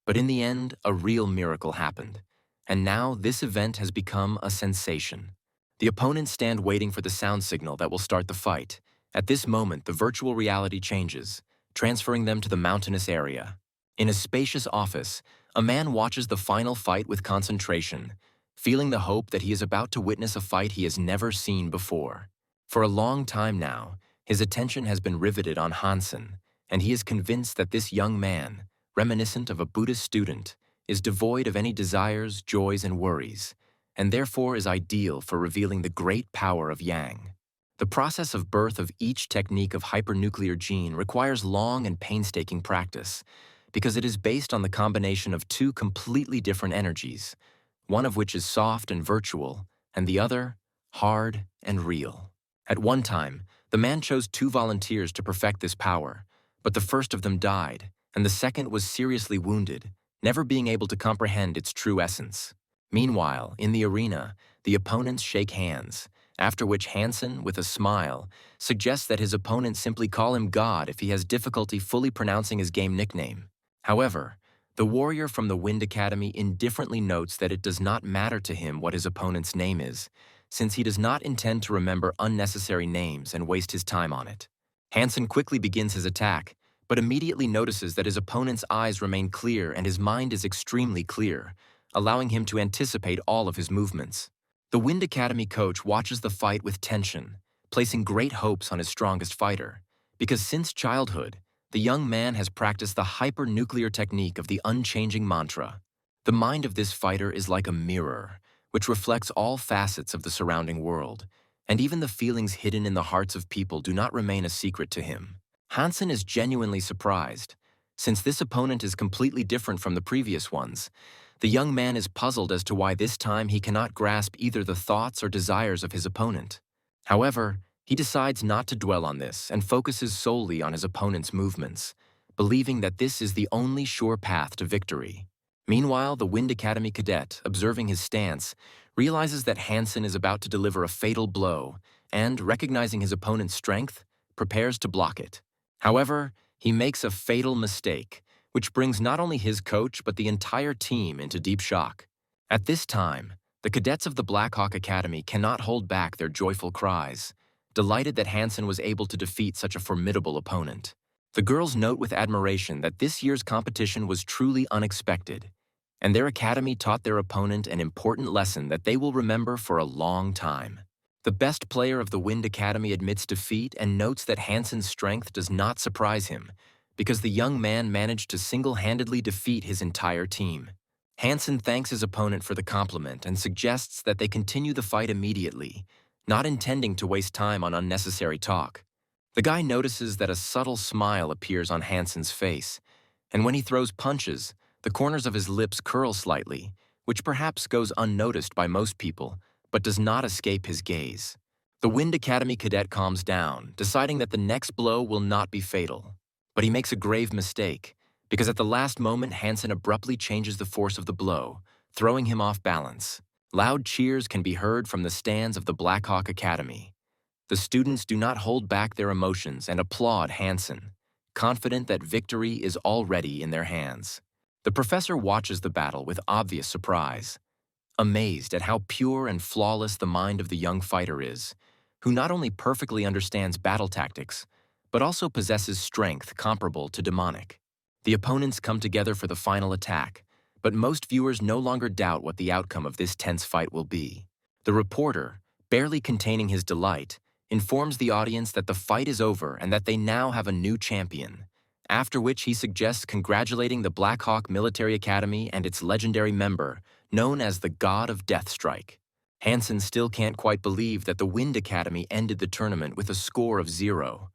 but in the end, a real miracle happened, and now this event has become a sensation. The opponents stand waiting for the sound signal that will start the fight. At this moment, the virtual reality changes, transferring them to the mountainous area. In a spacious office, a man watches the final fight with concentration, feeling the hope that he is about to witness a fight he has never seen before. For a long time now, his attention has been riveted on Hansen, and he is convinced that this young man, reminiscent of a Buddhist student, is devoid of any desires, joys, and worries, and therefore is ideal for revealing the great power of Yang. The process of birth of each technique of hypernuclear gene requires long and painstaking practice, because it is based on the combination of two completely different energies, one of which is soft and virtual, and the other, hard and real. At one time, the man chose 2 volunteers to perfect this power, but the first of them died, and the second was seriously wounded, never being able to comprehend its true essence. Meanwhile, in the arena, the opponents shake hands, after which Hansen, with a smile, suggests that his opponent simply call him God if he has difficulty fully pronouncing his game nickname. However, the warrior from the Wind Academy indifferently notes that it does not matter to him what his opponent's name is, since he does not intend to remember unnecessary names and waste his time on it. Hansen quickly begins his attack, but immediately notices that his opponent's eyes remain clear and his mind is extremely clear, allowing him to anticipate all of his movements. The Wind Academy coach watches the fight with tension, placing great hopes on his strongest fighter, because since childhood, the young man has practiced the hyper-nuclear technique of the unchanging mantra. The mind of this fighter is like a mirror, which reflects all facets of the surrounding world, and even the feelings hidden in the hearts of people do not remain a secret to him. Hansen is genuinely surprised. Since this opponent is completely different from the previous ones, the young man is puzzled as to why this time he cannot grasp either the thoughts or desires of his opponent. However, he decides not to dwell on this and focuses solely on his opponent's movements, believing that this is the only sure path to victory. Meanwhile, the Wind Academy cadet, observing his stance, realizes that Hansen is about to deliver a fatal blow and, recognizing his opponent's strength, prepares to block it. However, he makes a fatal mistake, which brings not only his coach but the entire team into deep shock. At this time, the cadets of the Black Hawk Academy cannot hold back their joyful cries, delighted that Hansen was able to defeat such a formidable opponent. The girls note with admiration that this year's competition was truly unexpected, and their academy taught their opponent an important lesson that they will remember for a long time. The best player of the Wind Academy admits defeat and notes that Hansen's strength does not surprise him, because the young man managed to single-handedly defeat his entire team. Hansen thanks his opponent for the compliment and suggests that they continue the fight immediately, not intending to waste time on unnecessary talk. The guy notices that a subtle smile appears on Hansen's face, and when he throws punches, the corners of his lips curl slightly, which perhaps goes unnoticed by most people, but does not escape his gaze. The Wind Academy cadet calms down, deciding that the next blow will not be fatal. But he makes a grave mistake, because at the last moment Hansen abruptly changes the force of the blow, throwing him off balance. Loud cheers can be heard from the stands of the Black Hawk Academy. The students do not hold back their emotions and applaud Hansen, confident that victory is already in their hands. The professor watches the battle with obvious surprise, amazed at how pure and flawless the mind of the young fighter is, who not only perfectly understands battle tactics, but also possesses strength comparable to demonic. The opponents come together for the final attack, but most viewers no longer doubt what the outcome of this tense fight will be. The reporter, barely containing his delight, informs the audience that the fight is over and that they now have a new champion, after which he suggests congratulating the Black Hawk Military Academy and its legendary member, known as the God of Deathstrike. Hansen still can't quite believe that the Wind Academy ended the tournament with a score of 0,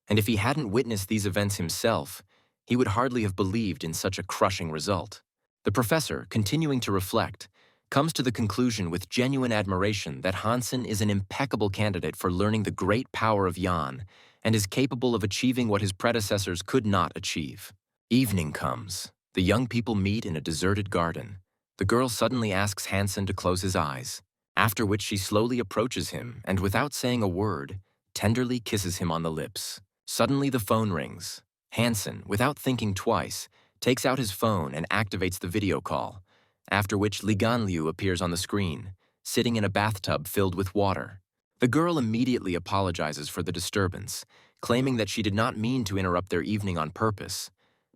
and if he hadn't witnessed these events himself, he would hardly have believed in such a crushing result. The professor, continuing to reflect, comes to the conclusion with genuine admiration that Hansen is an impeccable candidate for learning the great power of Yan and is capable of achieving what his predecessors could not achieve. Evening comes. The young people meet in a deserted garden. The girl suddenly asks Hansen to close his eyes, after which she slowly approaches him and, without saying a word, tenderly kisses him on the lips. Suddenly the phone rings. Hansen, without thinking twice, takes out his phone and activates the video call, after which Li Ganliu appears on the screen, sitting in a bathtub filled with water. The girl immediately apologizes for the disturbance, claiming that she did not mean to interrupt their evening on purpose,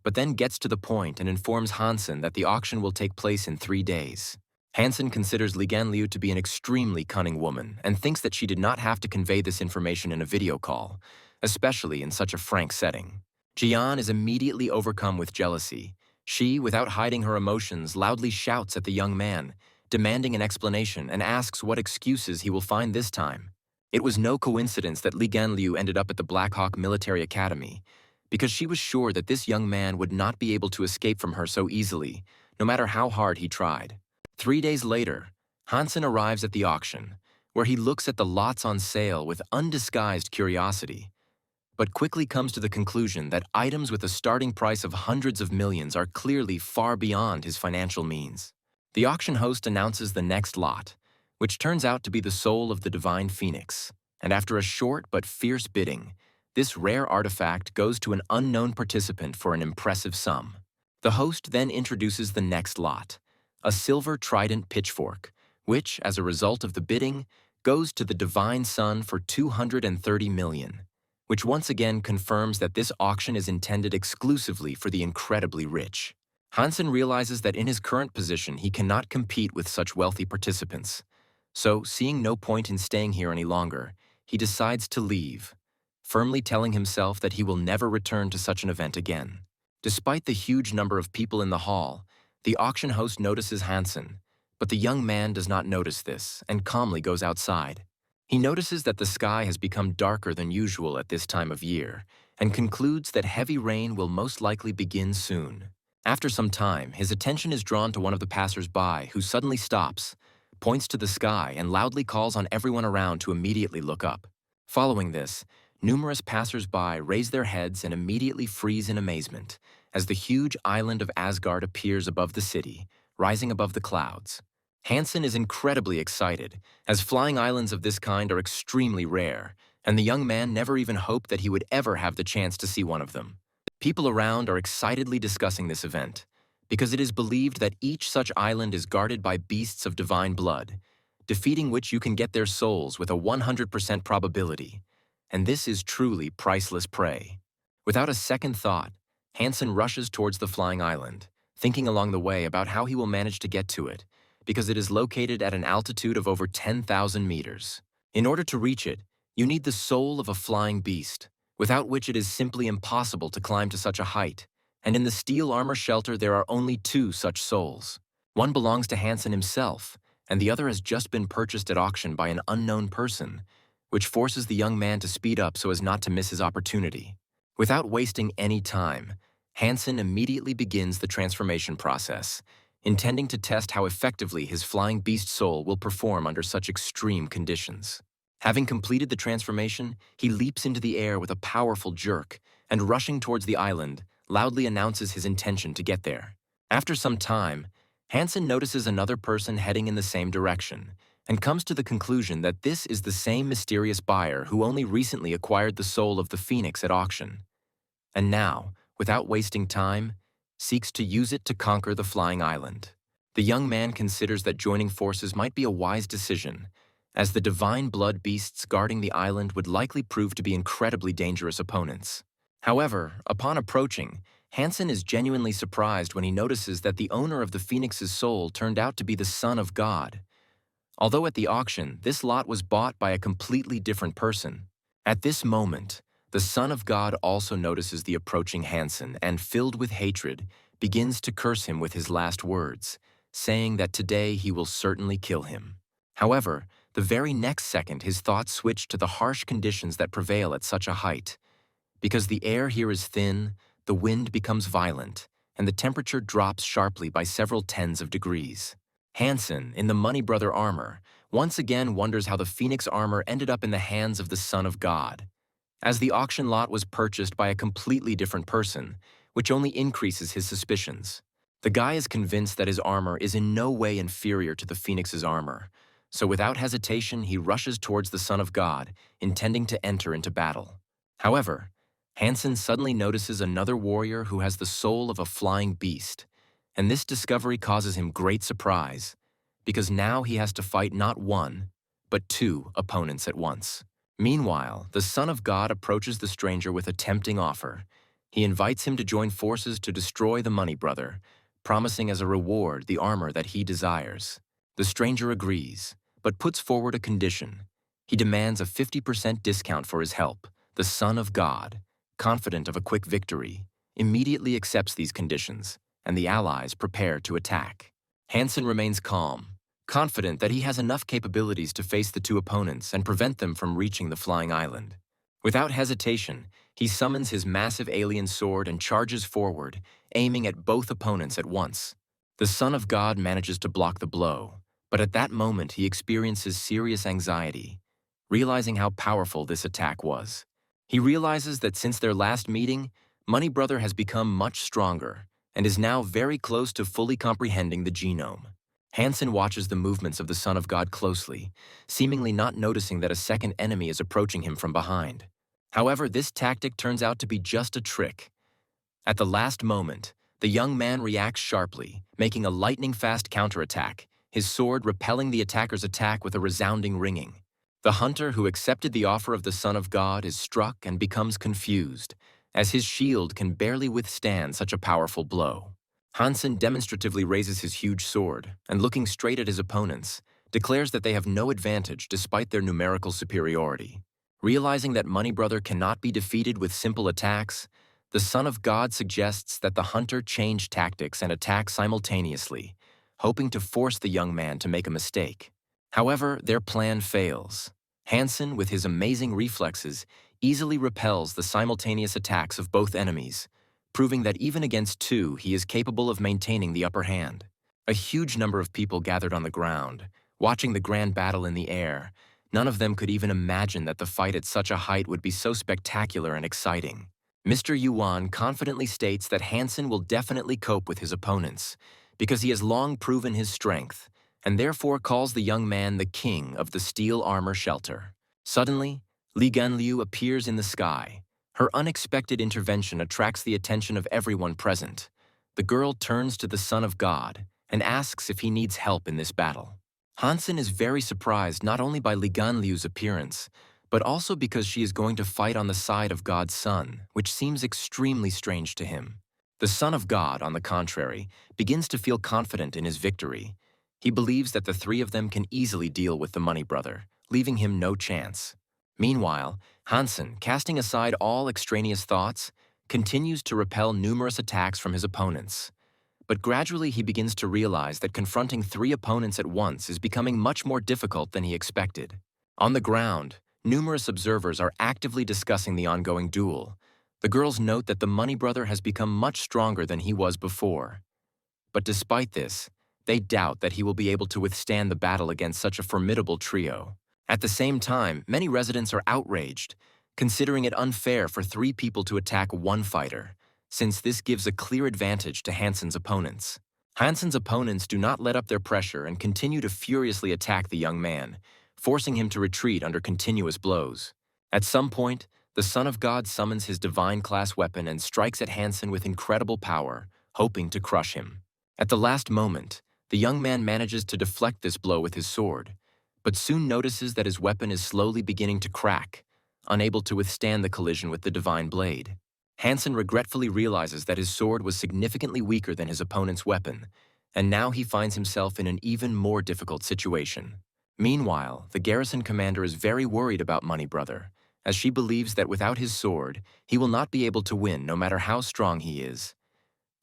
but then gets to the point and informs Hansen that the auction will take place in 3 days. Hansen considers Li Ganliu to be an extremely cunning woman and thinks that she did not have to convey this information in a video call, especially in such a frank setting. Jian is immediately overcome with jealousy. She, without hiding her emotions, loudly shouts at the young man, demanding an explanation, and asks what excuses he will find this time. It was no coincidence that Li Ganliu ended up at the Black Hawk Military Academy, because she was sure that this young man would not be able to escape from her so easily, no matter how hard he tried. 3 days later, Hansen arrives at the auction, where he looks at the lots on sale with undisguised curiosity, but quickly comes to the conclusion that items with a starting price of hundreds of millions are clearly far beyond his financial means. The auction host announces the next lot, which turns out to be the soul of the divine phoenix, and after a short but fierce bidding, this rare artifact goes to an unknown participant for an impressive sum. The host then introduces the next lot, a silver trident pitchfork, which, as a result of the bidding, goes to the divine son for 230 million, which once again confirms that this auction is intended exclusively for the incredibly rich. Hansen realizes that in his current position he cannot compete with such wealthy participants, so seeing no point in staying here any longer, he decides to leave, firmly telling himself that he will never return to such an event again. Despite the huge number of people in the hall, the auction host notices Hansen, but the young man does not notice this and calmly goes outside. He notices that the sky has become darker than usual at this time of year and concludes that heavy rain will most likely begin soon. After some time, his attention is drawn to one of the passers-by who suddenly stops, points to the sky, and loudly calls on everyone around to immediately look up. Following this, numerous passers-by raise their heads and immediately freeze in amazement as the huge island of Asgard appears above the city, rising above the clouds. Hansen is incredibly excited, as flying islands of this kind are extremely rare, and the young man never even hoped that he would ever have the chance to see one of them. People around are excitedly discussing this event, because it is believed that each such island is guarded by beasts of divine blood, defeating which you can get their souls with a 100% probability, and this is truly priceless prey. Without a second thought, Hansen rushes towards the flying island, thinking along the way about how he will manage to get to it, because it is located at an altitude of over 10,000 meters. In order to reach it, you need the soul of a flying beast, without which it is simply impossible to climb to such a height, and in the steel armor shelter there are only 2 such souls. One belongs to Hansen himself, and the other has just been purchased at auction by an unknown person, which forces the young man to speed up so as not to miss his opportunity. Without wasting any time, Hansen immediately begins the transformation process, intending to test how effectively his flying beast soul will perform under such extreme conditions. Having completed the transformation, he leaps into the air with a powerful jerk and, rushing towards the island, loudly announces his intention to get there. After some time, Hansen notices another person heading in the same direction and comes to the conclusion that this is the same mysterious buyer who only recently acquired the soul of the phoenix at auction, and now, without wasting time, seeks to use it to conquer the flying island. The young man considers that joining forces might be a wise decision, as the divine blood beasts guarding the island would likely prove to be incredibly dangerous opponents. However, upon approaching, Hansen is genuinely surprised when he notices that the owner of the phoenix's soul turned out to be the Son of God. Although at the auction, this lot was bought by a completely different person. At this moment, the Son of God also notices the approaching Hansen and, filled with hatred, begins to curse him with his last words, saying that today he will certainly kill him. However, the very next second his thoughts switch to the harsh conditions that prevail at such a height. Because the air here is thin, the wind becomes violent, and the temperature drops sharply by several tens of degrees. Hansen, in the Money Brother armor, once again wonders how the Phoenix armor ended up in the hands of the Son of God, as the auction lot was purchased by a completely different person, which only increases his suspicions. The guy is convinced that his armor is in no way inferior to the Phoenix's armor, so without hesitation he rushes towards the Son of God, intending to enter into battle. However, Hansen suddenly notices another warrior who has the soul of a flying beast, and this discovery causes him great surprise, because now he has to fight not one, but two opponents at once. Meanwhile, the Son of God approaches the stranger with a tempting offer. He invites him to join forces to destroy the money brother, promising as a reward the armor that he desires. The stranger agrees, but puts forward a condition. He demands a 50% discount for his help. The Son of God, confident of a quick victory, immediately accepts these conditions, and the allies prepare to attack. Hansen remains calm, confident that he has enough capabilities to face the two opponents and prevent them from reaching the flying island. Without hesitation, he summons his massive alien sword and charges forward, aiming at both opponents at once. The Son of God manages to block the blow, but at that moment he experiences serious anxiety, realizing how powerful this attack was. He realizes that since their last meeting, Money Brother has become much stronger and is now very close to fully comprehending the genome. Hansen watches the movements of the Son of God closely, seemingly not noticing that a second enemy is approaching him from behind. However, this tactic turns out to be just a trick. At the last moment, the young man reacts sharply, making a lightning-fast counterattack, his sword repelling the attacker's attack with a resounding ringing. The hunter who accepted the offer of the Son of God is struck and becomes confused, as his shield can barely withstand such a powerful blow. Hansen demonstratively raises his huge sword and, looking straight at his opponents, declares that they have no advantage despite their numerical superiority. Realizing that Money Brother cannot be defeated with simple attacks, the Son of God suggests that the hunter change tactics and attack simultaneously, hoping to force the young man to make a mistake. However, their plan fails. Hansen, with his amazing reflexes, easily repels the simultaneous attacks of both enemies, proving that even against two, he is capable of maintaining the upper hand. A huge number of people gathered on the ground, watching the grand battle in the air. None of them could even imagine that the fight at such a height would be so spectacular and exciting. Mr. Yuan confidently states that Hansen will definitely cope with his opponents, because he has long proven his strength, and therefore calls the young man the king of the steel armor shelter. Suddenly, Li Ganliu appears in the sky. Her unexpected intervention attracts the attention of everyone present. The girl turns to the Son of God and asks if he needs help in this battle. Hansen is very surprised not only by Li Ganliu's appearance, but also because she is going to fight on the side of God's Son, which seems extremely strange to him. The Son of God, on the contrary, begins to feel confident in his victory. He believes that the three of them can easily deal with the Money Brother, leaving him no chance. Meanwhile, Hansen, casting aside all extraneous thoughts, continues to repel numerous attacks from his opponents. But gradually he begins to realize that confronting three opponents at once is becoming much more difficult than he expected. On the ground, numerous observers are actively discussing the ongoing duel. The girls note that the Money Brother has become much stronger than he was before. But despite this, they doubt that he will be able to withstand the battle against such a formidable trio. At the same time, many residents are outraged, considering it unfair for three people to attack one fighter, since this gives a clear advantage to Hansen's opponents. Hansen's opponents do not let up their pressure and continue to furiously attack the young man, forcing him to retreat under continuous blows. At some point, the Son of God summons his divine-class weapon and strikes at Hansen with incredible power, hoping to crush him. At the last moment, the young man manages to deflect this blow with his sword, but soon notices that his weapon is slowly beginning to crack, unable to withstand the collision with the divine blade. Hansen regretfully realizes that his sword was significantly weaker than his opponent's weapon, and now he finds himself in an even more difficult situation. Meanwhile, the garrison commander is very worried about Money Brother, as she believes that without his sword, he will not be able to win no matter how strong he is.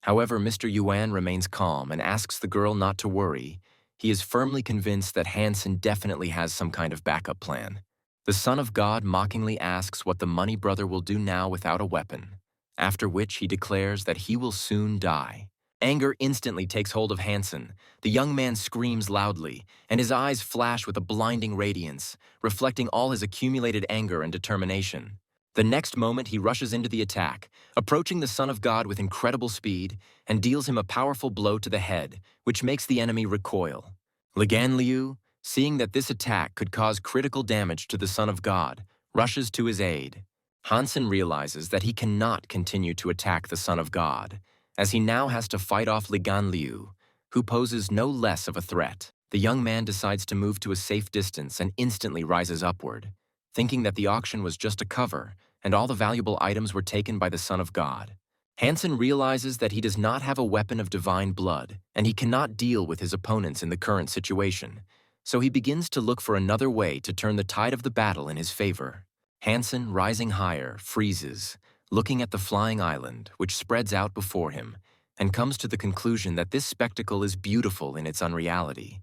However, Mr. Yuan remains calm and asks the girl not to worry. He is firmly convinced that Hansen definitely has some kind of backup plan. The Son of God mockingly asks what the Money Brother will do now without a weapon, after which he declares that he will soon die. Anger instantly takes hold of Hansen. The young man screams loudly, and his eyes flash with a blinding radiance, reflecting all his accumulated anger and determination. The next moment, he rushes into the attack, approaching the Son of God with incredible speed, and deals him a powerful blow to the head, which makes the enemy recoil. Li Ganliu, seeing that this attack could cause critical damage to the Son of God, rushes to his aid. Hansen realizes that he cannot continue to attack the Son of God, as he now has to fight off Ligan Liu, who poses no less of a threat. The young man decides to move to a safe distance and instantly rises upward, thinking that the auction was just a cover and all the valuable items were taken by the Son of God. Hansen realizes that he does not have a weapon of divine blood, and he cannot deal with his opponents in the current situation, so he begins to look for another way to turn the tide of the battle in his favor. Hansen, rising higher, freezes, looking at the flying island, which spreads out before him, and comes to the conclusion that this spectacle is beautiful in its unreality,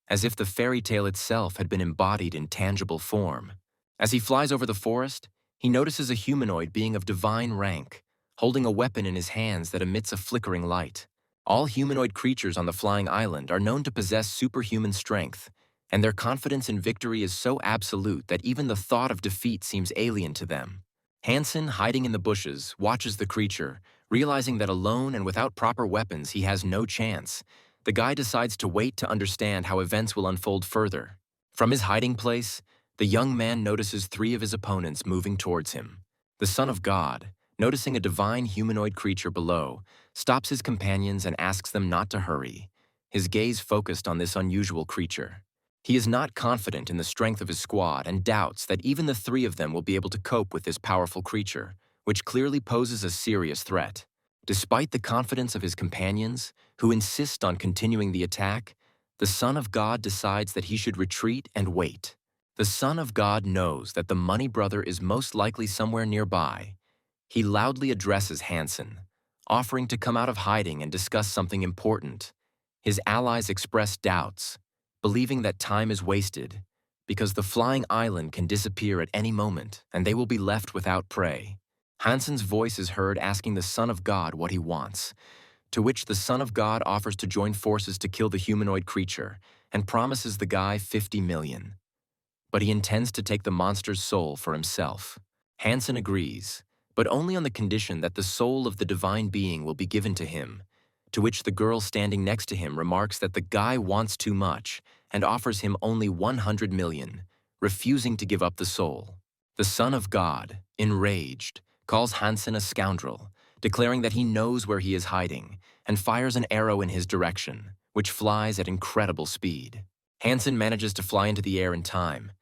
as if the fairy tale itself had been embodied in tangible form. As he flies over the forest, he notices a humanoid being of divine rank, holding a weapon in his hands that emits a flickering light. All humanoid creatures on the flying island are known to possess superhuman strength, and their confidence in victory is so absolute that even the thought of defeat seems alien to them. Hansen, hiding in the bushes, watches the creature, realizing that alone and without proper weapons he has no chance. The guy decides to wait to understand how events will unfold further. From his hiding place, the young man notices 3 of his opponents moving towards him. The Son of God, noticing a divine humanoid creature below, stops his companions and asks them not to hurry, his gaze focused on this unusual creature. He is not confident in the strength of his squad and doubts that even the 3 of them will be able to cope with this powerful creature, which clearly poses a serious threat. Despite the confidence of his companions, who insist on continuing the attack, the Son of God decides that he should retreat and wait. The Son of God knows that the Money Brother is most likely somewhere nearby. He loudly addresses Hansen, offering to come out of hiding and discuss something important. His allies express doubts, believing that time is wasted, because the flying island can disappear at any moment and they will be left without prey. Hansen's voice is heard asking the Son of God what he wants, to which the Son of God offers to join forces to kill the humanoid creature and promises the guy 50 million. But he intends to take the monster's soul for himself. Hansen agrees, but only on the condition that the soul of the divine being will be given to him, to which the girl standing next to him remarks that the guy wants too much and offers him only 100 million, refusing to give up the soul. The Son of God, enraged, calls Hansen a scoundrel, declaring that he knows where he is hiding, and fires an arrow in his direction, which flies at incredible speed. Hansen manages to fly into the air in time.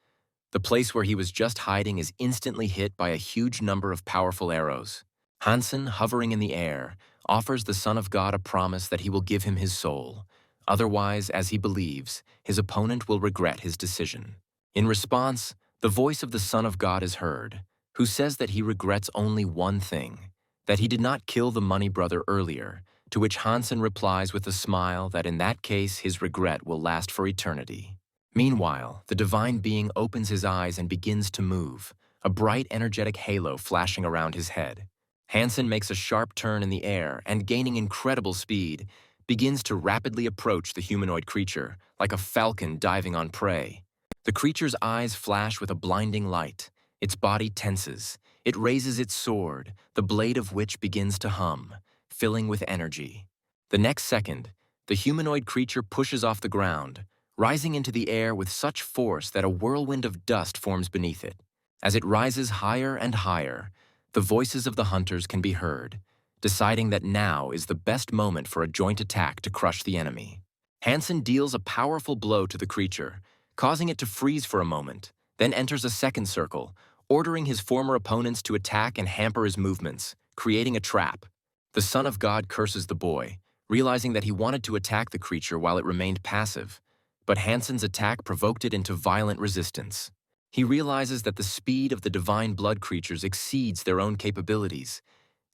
The place where he was just hiding is instantly hit by a huge number of powerful arrows. Hansen, hovering in the air, offers the Son of God a promise that he will give him his soul. Otherwise, as he believes, his opponent will regret his decision. In response, the voice of the Son of God is heard, who says that he regrets only one thing, that he did not kill the Money Brother earlier, to which Hansen replies with a smile that in that case his regret will last for eternity. Meanwhile, the divine being opens his eyes and begins to move, a bright, energetic halo flashing around his head. Hansen makes a sharp turn in the air and, gaining incredible speed, begins to rapidly approach the humanoid creature, like a falcon diving on prey. The creature's eyes flash with a blinding light. Its body tenses. It raises its sword, the blade of which begins to hum, filling with energy. The next second, the humanoid creature pushes off the ground, rising into the air with such force that a whirlwind of dust forms beneath it. As it rises higher and higher, the voices of the hunters can be heard, deciding that now is the best moment for a joint attack to crush the enemy. Hansen deals a powerful blow to the creature, causing it to freeze for a moment, then enters a second circle, ordering his former opponents to attack and hamper his movements, creating a trap. The Son of God curses the boy, realizing that he wanted to attack the creature while it remained passive, but Hansen's attack provoked it into violent resistance. He realizes that the speed of the divine blood creatures exceeds their own capabilities,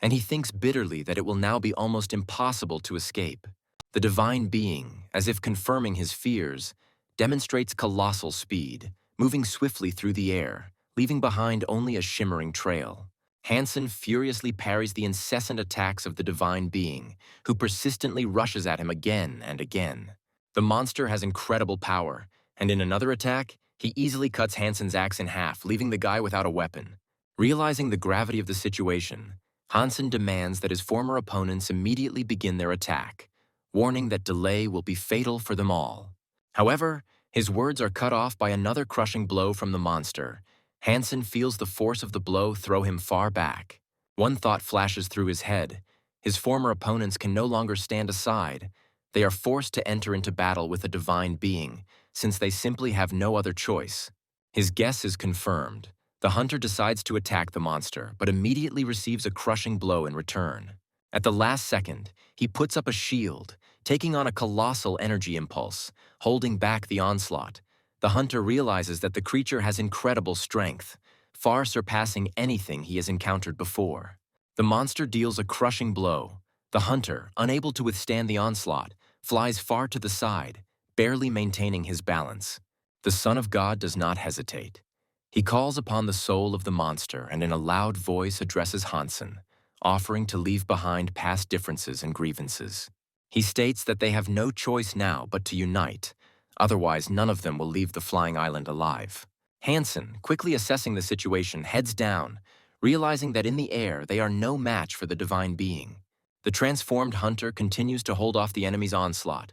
and he thinks bitterly that it will now be almost impossible to escape. The divine being, as if confirming his fears, demonstrates colossal speed, moving swiftly through the air, leaving behind only a shimmering trail. Hansen furiously parries the incessant attacks of the divine being, who persistently rushes at him again and again. The monster has incredible power, and in another attack, he easily cuts Hansen's axe in half, leaving the guy without a weapon. Realizing the gravity of the situation, Hansen demands that his former opponents immediately begin their attack, warning that delay will be fatal for them all. However, his words are cut off by another crushing blow from the monster. Hansen feels the force of the blow throw him far back. One thought flashes through his head. His former opponents can no longer stand aside. They are forced to enter into battle with a divine being, since they simply have no other choice. His guess is confirmed. The hunter decides to attack the monster, but immediately receives a crushing blow in return. At the last second, he puts up a shield, taking on a colossal energy impulse, holding back the onslaught. The hunter realizes that the creature has incredible strength, far surpassing anything he has encountered before. The monster deals a crushing blow. The hunter, unable to withstand the onslaught, flies far to the side, barely maintaining his balance. The Son of God does not hesitate. He calls upon the soul of the monster and in a loud voice addresses Hansen, offering to leave behind past differences and grievances. He states that they have no choice now but to unite, otherwise none of them will leave the flying island alive. Hansen, quickly assessing the situation, heads down, realizing that in the air they are no match for the divine being. The transformed hunter continues to hold off the enemy's onslaught,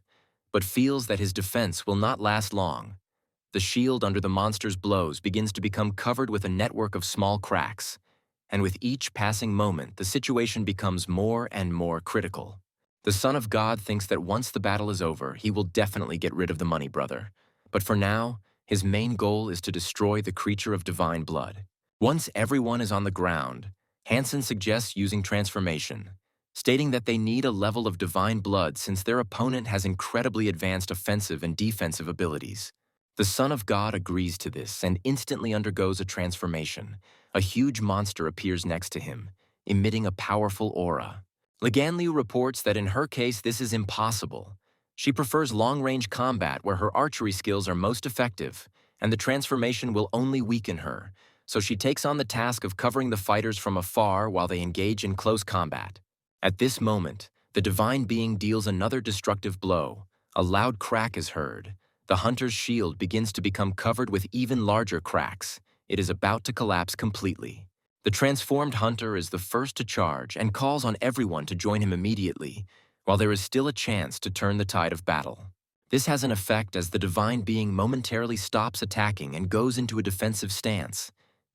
but feels that his defense will not last long. The shield under the monster's blows begins to become covered with a network of small cracks, and with each passing moment, the situation becomes more and more critical. The Son of God thinks that once the battle is over, he will definitely get rid of the money brother. But for now, his main goal is to destroy the creature of divine blood. Once everyone is on the ground, Hansen suggests using transformation, stating that they need a level of divine blood since their opponent has incredibly advanced offensive and defensive abilities. The Son of God agrees to this and instantly undergoes a transformation. A huge monster appears next to him, emitting a powerful aura. Liganliu reports that in her case this is impossible. She prefers long-range combat where her archery skills are most effective, and the transformation will only weaken her, so she takes on the task of covering the fighters from afar while they engage in close combat. At this moment, the divine being deals another destructive blow. A loud crack is heard. The hunter's shield begins to become covered with even larger cracks. It is about to collapse completely. The transformed hunter is the first to charge and calls on everyone to join him immediately, while there is still a chance to turn the tide of battle. This has an effect as the divine being momentarily stops attacking and goes into a defensive stance,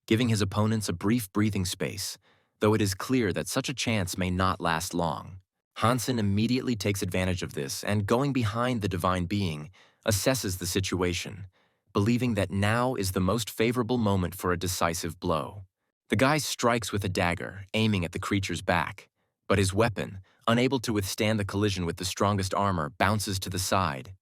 giving his opponents a brief breathing space, though it is clear that such a chance may not last long. Hansen immediately takes advantage of this and, going behind the divine being, assesses the situation, believing that now is the most favorable moment for a decisive blow. The guy strikes with a dagger, aiming at the creature's back, but his weapon, unable to withstand the collision with the strongest armor, bounces to the side.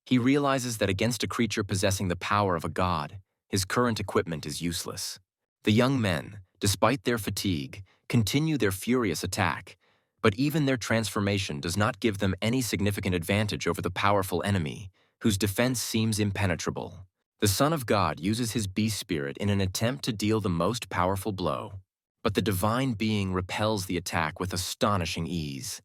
He realizes that against a creature possessing the power of a god, his current equipment is useless. The young men, despite their fatigue, continue their furious attack, but even their transformation does not give them any significant advantage over the powerful enemy, whose defense seems impenetrable. The Son of God uses his beast spirit in an attempt to deal the most powerful blow, but the divine being repels the attack with astonishing ease,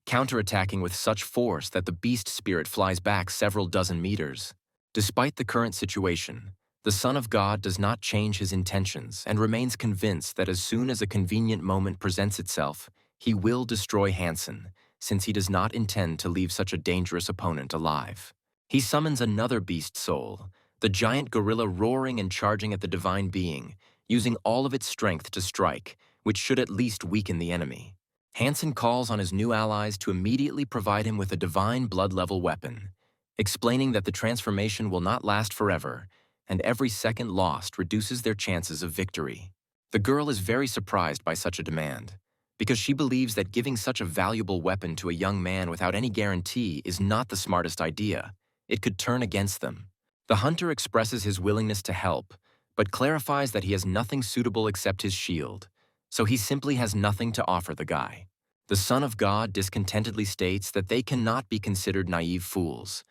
counterattacking with such force that the beast spirit flies back several dozen meters. Despite the current situation, the Son of God does not change his intentions and remains convinced that as soon as a convenient moment presents itself, he will destroy Hansen, since he does not intend to leave such a dangerous opponent alive. He summons another beast soul, the giant gorilla roaring and charging at the divine being, using all of its strength to strike, which should at least weaken the enemy. Hansen calls on his new allies to immediately provide him with a divine blood-level weapon, explaining that the transformation will not last forever, and every second lost reduces their chances of victory. The girl is very surprised by such a demand, because she believes that giving such a valuable weapon to a young man without any guarantee is not the smartest idea. It could turn against them. The hunter expresses his willingness to help, but clarifies that he has nothing suitable except his shield, so he simply has nothing to offer the guy. The Son of God discontentedly states that they cannot be considered naive fools,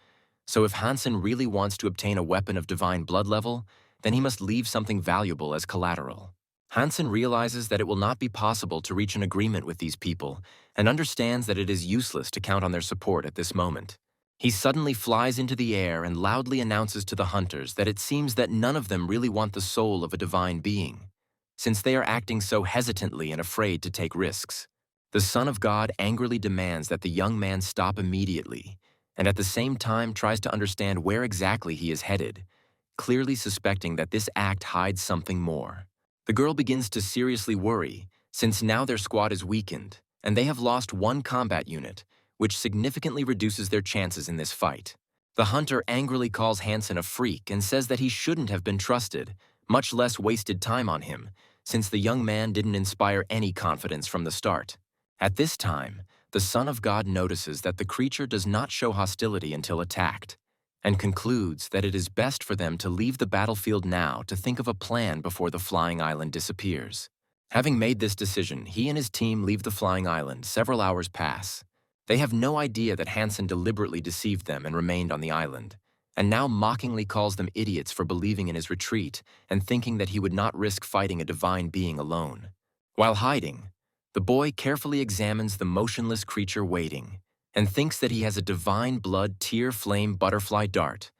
so if Hansen really wants to obtain a weapon of divine blood level, then he must leave something valuable as collateral. Hansen realizes that it will not be possible to reach an agreement with these people and understands that it is useless to count on their support at this moment. He suddenly flies into the air and loudly announces to the hunters that it seems that none of them really want the soul of a divine being, since they are acting so hesitantly and afraid to take risks. The Son of God angrily demands that the young man stop immediately, and at the same time tries to understand where exactly he is headed, clearly suspecting that this act hides something more. The girl begins to seriously worry, since now their squad is weakened, and they have lost one combat unit, which significantly reduces their chances in this fight. The hunter angrily calls Hansen a freak and says that he shouldn't have been trusted, much less wasted time on him, since the young man didn't inspire any confidence from the start. At this time, the Son of God notices that the creature does not show hostility until attacked, and concludes that it is best for them to leave the battlefield now to think of a plan before the flying island disappears. Having made this decision, he and his team leave the flying island. Several hours pass. They have no idea that Hansen deliberately deceived them and remained on the island, and now mockingly calls them idiots for believing in his retreat and thinking that he would not risk fighting a divine being alone. While hiding, the boy carefully examines the motionless creature waiting and thinks that he has a divine blood tear flame butterfly dart,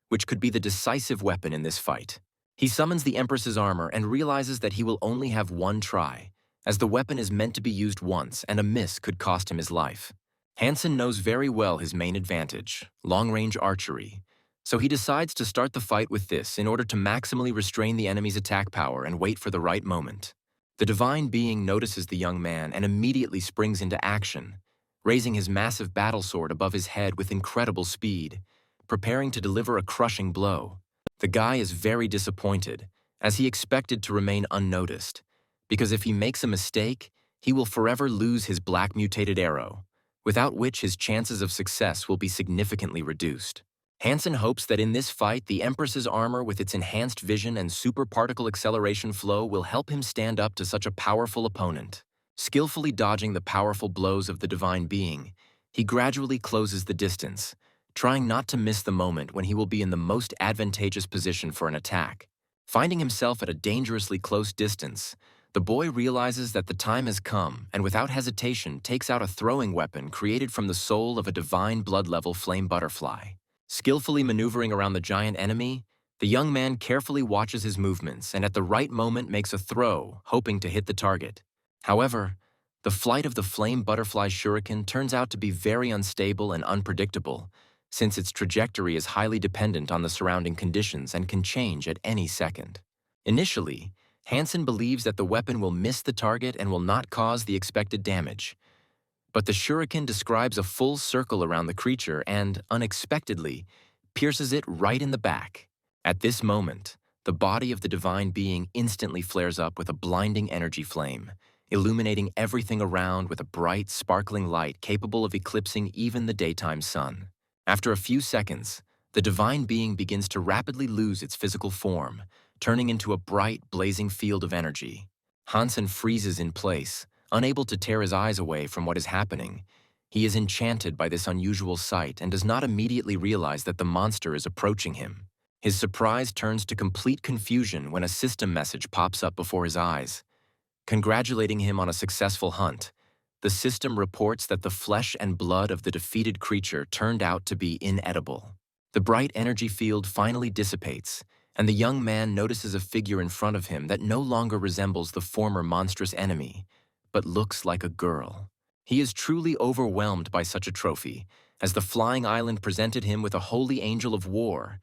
which could be the decisive weapon in this fight. He summons the Empress's armor and realizes that he will only have one try, as the weapon is meant to be used once and a miss could cost him his life. Hansen knows very well his main advantage, long-range archery, so he decides to start the fight with this in order to maximally restrain the enemy's attack power and wait for the right moment. The divine being notices the young man and immediately springs into action, raising his massive battle sword above his head with incredible speed, preparing to deliver a crushing blow. The guy is very disappointed, as he expected to remain unnoticed, because if he makes a mistake, he will forever lose his black mutated arrow, without which his chances of success will be significantly reduced. Hansen hopes that in this fight, the Empress's armor with its enhanced vision and super particle acceleration flow will help him stand up to such a powerful opponent. Skillfully dodging the powerful blows of the divine being, he gradually closes the distance, trying not to miss the moment when he will be in the most advantageous position for an attack. Finding himself at a dangerously close distance, the boy realizes that the time has come and without hesitation takes out a throwing weapon created from the soul of a divine blood-level flame butterfly. Skillfully maneuvering around the giant enemy, the young man carefully watches his movements and at the right moment makes a throw, hoping to hit the target. However, the flight of the flame butterfly shuriken turns out to be very unstable and unpredictable, since its trajectory is highly dependent on the surrounding conditions and can change at any second. Initially, Hansen believes that the weapon will miss the target and will not cause the expected damage. But the shuriken describes a full circle around the creature and, unexpectedly, pierces it right in the back. At this moment, the body of the divine being instantly flares up with a blinding energy flame, illuminating everything around with a bright, sparkling light capable of eclipsing even the daytime sun. After a few seconds, the divine being begins to rapidly lose its physical form, turning into a bright, blazing field of energy. Hansen freezes in place, unable to tear his eyes away from what is happening. He is enchanted by this unusual sight and does not immediately realize that the monster is approaching him. His surprise turns to complete confusion when a system message pops up before his eyes. Congratulating him on a successful hunt, the system reports that the flesh and blood of the defeated creature turned out to be inedible. The bright energy field finally dissipates, and the young man notices a figure in front of him that no longer resembles the former monstrous enemy, but looks like a girl. He is truly overwhelmed by such a trophy, as the flying island presented him with a holy angel of war.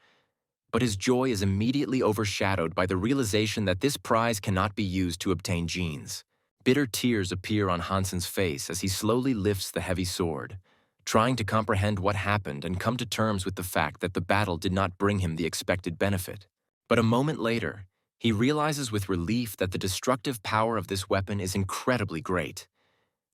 But his joy is immediately overshadowed by the realization that this prize cannot be used to obtain genes. Bitter tears appear on Hansen's face as he slowly lifts the heavy sword, trying to comprehend what happened and come to terms with the fact that the battle did not bring him the expected benefit. But a moment later, he realizes with relief that the destructive power of this weapon is incredibly great,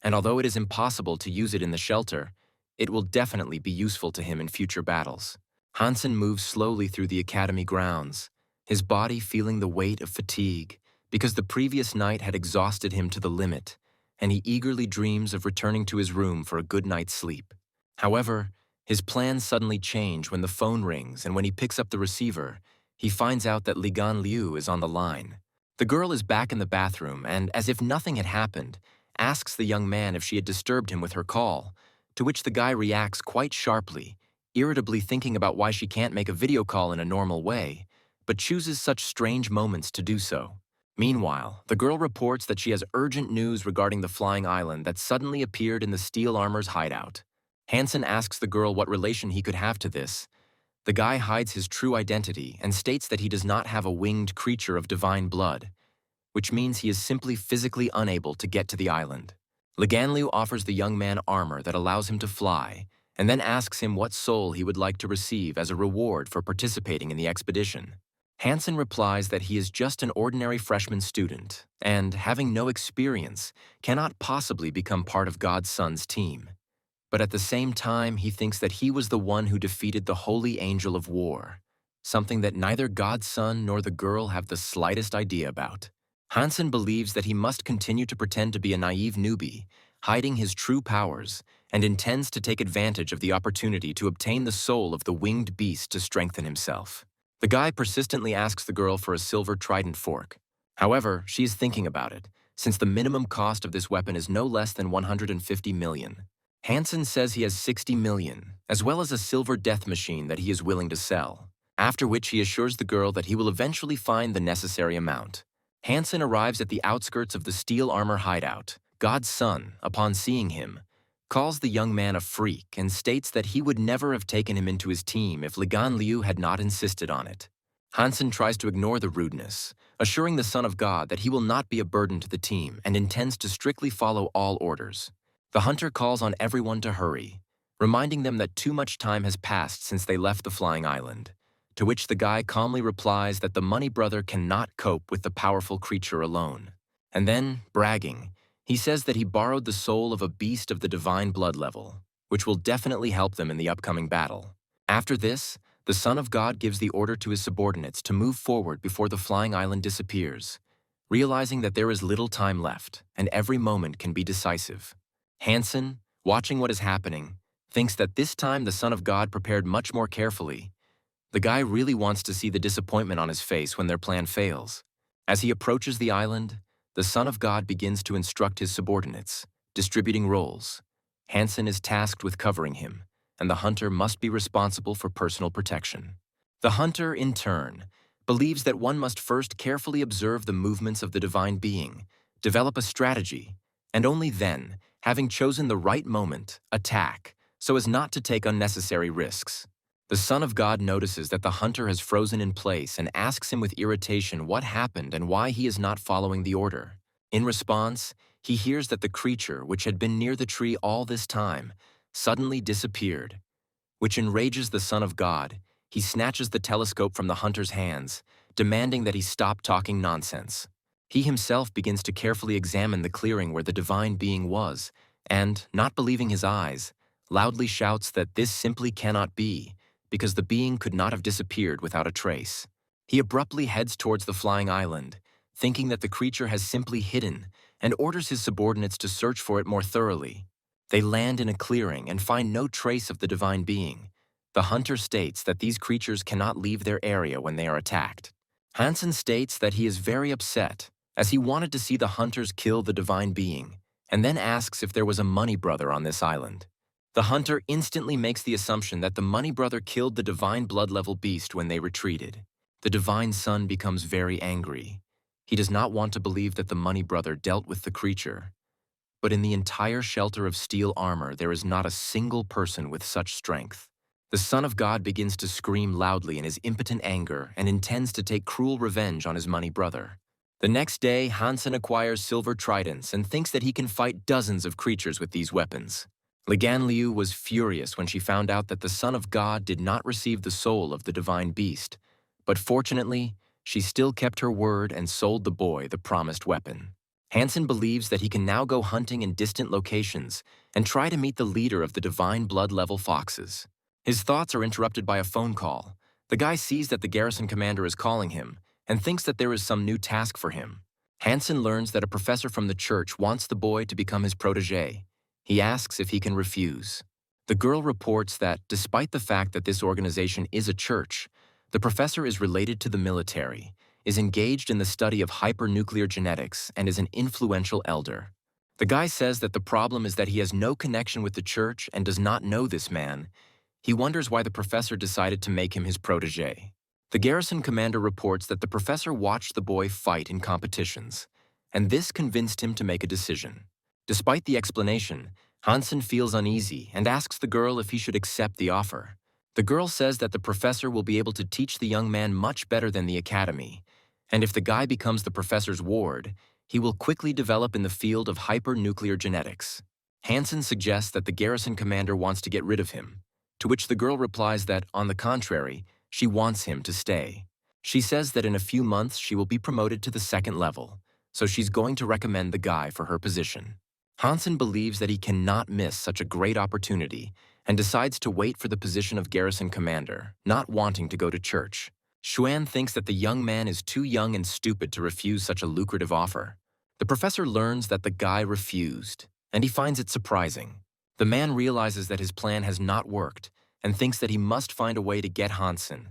and although it is impossible to use it in the shelter, it will definitely be useful to him in future battles. Hansen moves slowly through the academy grounds, his body feeling the weight of fatigue, because the previous night had exhausted him to the limit, and he eagerly dreams of returning to his room for a good night's sleep. However, his plans suddenly change when the phone rings, and when he picks up the receiver, he finds out that Ligan Liu is on the line. The girl is back in the bathroom and, as if nothing had happened, asks the young man if she had disturbed him with her call, to which the guy reacts quite sharply, irritably thinking about why she can't make a video call in a normal way, but chooses such strange moments to do so. Meanwhile, the girl reports that she has urgent news regarding the flying island that suddenly appeared in the steel armor's hideout. Hansen asks the girl what relation he could have to this. The guy hides his true identity and states that he does not have a winged creature of divine blood, which means he is simply physically unable to get to the island. Liu offers the young man armor that allows him to fly, and then asks him what soul he would like to receive as a reward for participating in the expedition. Hansen replies that he is just an ordinary freshman student, and, having no experience, cannot possibly become part of God's Son's team. But at the same time, he thinks that he was the one who defeated the holy angel of war, something that neither God's Son nor the girl have the slightest idea about. Hansen believes that he must continue to pretend to be a naive newbie, hiding his true powers, and intends to take advantage of the opportunity to obtain the soul of the winged beast to strengthen himself. The guy persistently asks the girl for a silver trident fork. However, she is thinking about it, since the minimum cost of this weapon is no less than 150 million. Hansen says he has 60 million, as well as a silver death machine that he is willing to sell, after which he assures the girl that he will eventually find the necessary amount. Hansen arrives at the outskirts of the steel armor hideout. God's Son, upon seeing him, calls the young man a freak and states that he would never have taken him into his team if Liu had not insisted on it. Hansen tries to ignore the rudeness, assuring the Son of God that he will not be a burden to the team and intends to strictly follow all orders. The hunter calls on everyone to hurry, reminding them that too much time has passed since they left the flying island, to which the guy calmly replies that the money brother cannot cope with the powerful creature alone. And then, bragging, he says that he borrowed the soul of a beast of the divine blood level, which will definitely help them in the upcoming battle. After this, the Son of God gives the order to his subordinates to move forward before the flying island disappears, realizing that there is little time left and every moment can be decisive. Hansen, watching what is happening, thinks that this time the Son of God prepared much more carefully. The guy really wants to see the disappointment on his face when their plan fails. As he approaches the island, the Son of God begins to instruct his subordinates, distributing roles. Hansen is tasked with covering him, and the hunter must be responsible for personal protection. The hunter, in turn, believes that one must first carefully observe the movements of the divine being, develop a strategy, and only then, having chosen the right moment, attack, so as not to take unnecessary risks. The Son of God notices that the hunter has frozen in place and asks him with irritation what happened and why he is not following the order. In response, he hears that the creature, which had been near the tree all this time, suddenly disappeared, which enrages the Son of God. He snatches the telescope from the hunter's hands, demanding that he stop talking nonsense. He himself begins to carefully examine the clearing where the divine being was, and, not believing his eyes, loudly shouts that this simply cannot be, because the being could not have disappeared without a trace. He abruptly heads towards the flying island, thinking that the creature has simply hidden, and orders his subordinates to search for it more thoroughly. They land in a clearing and find no trace of the divine being. The hunter states that these creatures cannot leave their area when they are attacked. Hansen states that he is very upset, as he wanted to see the hunters kill the divine being, and then asks if there was a money brother on this island. The hunter instantly makes the assumption that the money brother killed the divine blood-level beast when they retreated. The divine son becomes very angry. He does not want to believe that the money brother dealt with the creature. But in the entire shelter of steel armor, there is not a single person with such strength. The Son of God begins to scream loudly in his impotent anger and intends to take cruel revenge on his money brother. The next day, Hansen acquires silver tridents and thinks that he can fight dozens of creatures with these weapons. Liu was furious when she found out that the Son of God did not receive the soul of the divine beast, but fortunately, she still kept her word and sold the boy the promised weapon. Hansen believes that he can now go hunting in distant locations and try to meet the leader of the divine blood-level foxes. His thoughts are interrupted by a phone call. The guy sees that the garrison commander is calling him and thinks that there is some new task for him. Hansen learns that a professor from the church wants the boy to become his protege. He asks if he can refuse. The girl reports that, despite the fact that this organization is a church, the professor is related to the military, is engaged in the study of hypernuclear genetics, and is an influential elder. The guy says that the problem is that he has no connection with the church and does not know this man. He wonders why the professor decided to make him his protege. The garrison commander reports that the professor watched the boy fight in competitions, and this convinced him to make a decision. Despite the explanation, Hansen feels uneasy and asks the girl if he should accept the offer. The girl says that the professor will be able to teach the young man much better than the academy, and if the guy becomes the professor's ward, he will quickly develop in the field of hypernuclear genetics. Hansen suggests that the garrison commander wants to get rid of him, to which the girl replies that, on the contrary, she wants him to stay. She says that in a few months she will be promoted to the second level, so she's going to recommend the guy for her position. Hansen believes that he cannot miss such a great opportunity and decides to wait for the position of garrison commander, not wanting to go to church. Xuan thinks that the young man is too young and stupid to refuse such a lucrative offer. The professor learns that the guy refused, and he finds it surprising. The man realizes that his plan has not worked and thinks that he must find a way to get Hansen,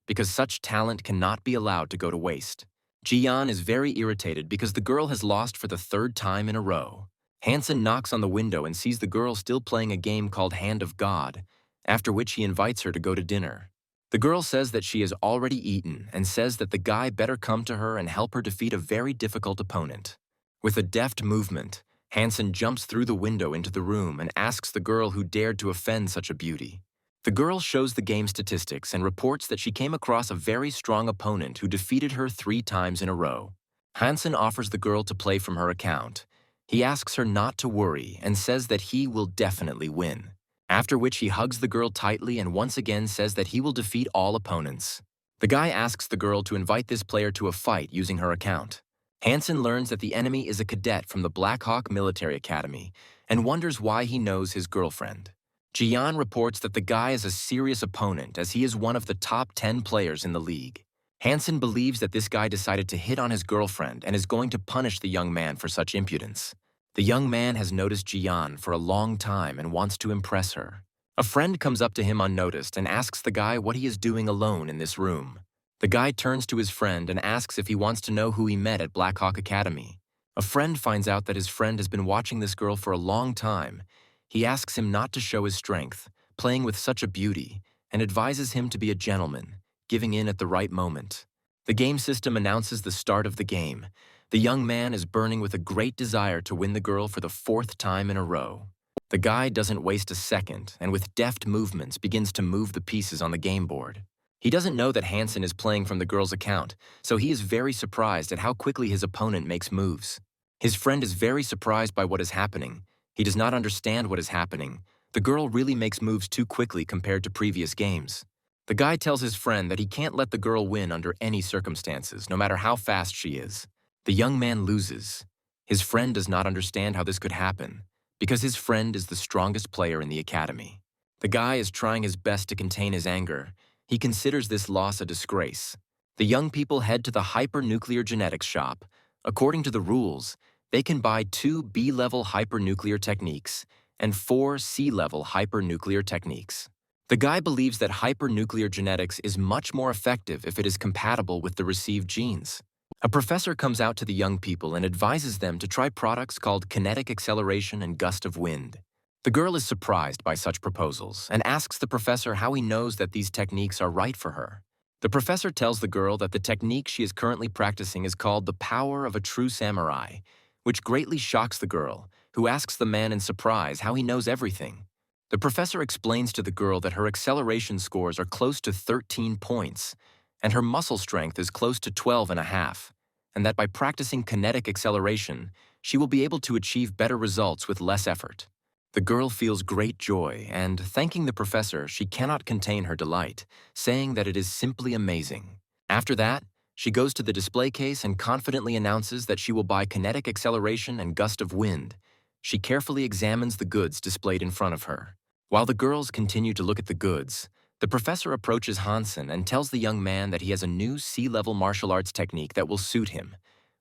because such talent cannot be allowed to go to waste. Jian is very irritated because the girl has lost for the third time in a row. Hansen knocks on the window and sees the girl still playing a game called Hand of God, after which he invites her to go to dinner. The girl says that she has already eaten and says that the guy better come to her and help her defeat a very difficult opponent. With a deft movement, Hansen jumps through the window into the room and asks the girl who dared to offend such a beauty. The girl shows the game statistics and reports that she came across a very strong opponent who defeated her 3 times in a row. Hansen offers the girl to play from her account. He asks her not to worry and says that he will definitely win, after which he hugs the girl tightly and once again says that he will defeat all opponents. The guy asks the girl to invite this player to a fight using her account. Hansen learns that the enemy is a cadet from the Black Hawk Military Academy and wonders why he knows his girlfriend. Jian reports that the guy is a serious opponent as he is one of the top 10 players in the league. Hansen believes that this guy decided to hit on his girlfriend and is going to punish the young man for such impudence. The young man has noticed Jian for a long time and wants to impress her. A friend comes up to him unnoticed and asks the guy what he is doing alone in this room. The guy turns to his friend and asks if he wants to know who he met at Black Hawk Academy. A friend finds out that his friend has been watching this girl for a long time. He asks him not to show his strength, playing with such a beauty, and advises him to be a gentleman, giving in at the right moment. The game system announces the start of the game. The young man is burning with a great desire to win the girl for the 4th time in a row. The guy doesn't waste a second and with deft movements begins to move the pieces on the game board. He doesn't know that Hansen is playing from the girl's account, so he is very surprised at how quickly his opponent makes moves. His friend is very surprised by what is happening. He does not understand what is happening. The girl really makes moves too quickly compared to previous games. The guy tells his friend that he can't let the girl win under any circumstances, no matter how fast she is. The young man loses. His friend does not understand how this could happen, because his friend is the strongest player in the academy. The guy is trying his best to contain his anger. He considers this loss a disgrace. The young people head to the hypernuclear genetics shop. According to the rules, they can buy 2 B-level hypernuclear techniques and 4 C-level hypernuclear techniques. The guy believes that hypernuclear genetics is much more effective if it is compatible with the received genes. A professor comes out to the young people and advises them to try products called kinetic acceleration and gust of wind. The girl is surprised by such proposals and asks the professor how he knows that these techniques are right for her. The professor tells the girl that the technique she is currently practicing is called the power of a true samurai, which greatly shocks the girl, who asks the man in surprise how he knows everything. The professor explains to the girl that her acceleration scores are close to 13 points, and her muscle strength is close to 12.5, and that by practicing kinetic acceleration, she will be able to achieve better results with less effort. The girl feels great joy, and thanking the professor, she cannot contain her delight, saying that it is simply amazing. After that, she goes to the display case and confidently announces that she will buy kinetic acceleration and gust of wind. She carefully examines the goods displayed in front of her. While the girls continue to look at the goods, the professor approaches Hansen and tells the young man that he has a new C-level martial arts technique that will suit him.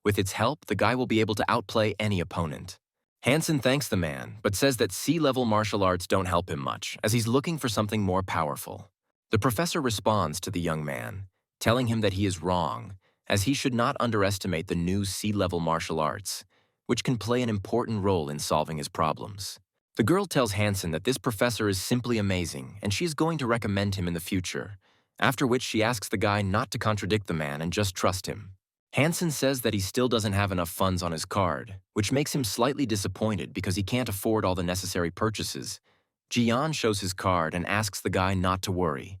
With its help, the guy will be able to outplay any opponent. Hansen thanks the man, but says that C-level martial arts don't help him much, as he's looking for something more powerful. The professor responds to the young man, telling him that he is wrong, as he should not underestimate the new C-level martial arts, which can play an important role in solving his problems. The girl tells Hansen that this professor is simply amazing, and she is going to recommend him in the future, after which she asks the guy not to contradict the man and just trust him. Hansen says that he still doesn't have enough funds on his card, which makes him slightly disappointed because he can't afford all the necessary purchases. Jian shows his card and asks the guy not to worry,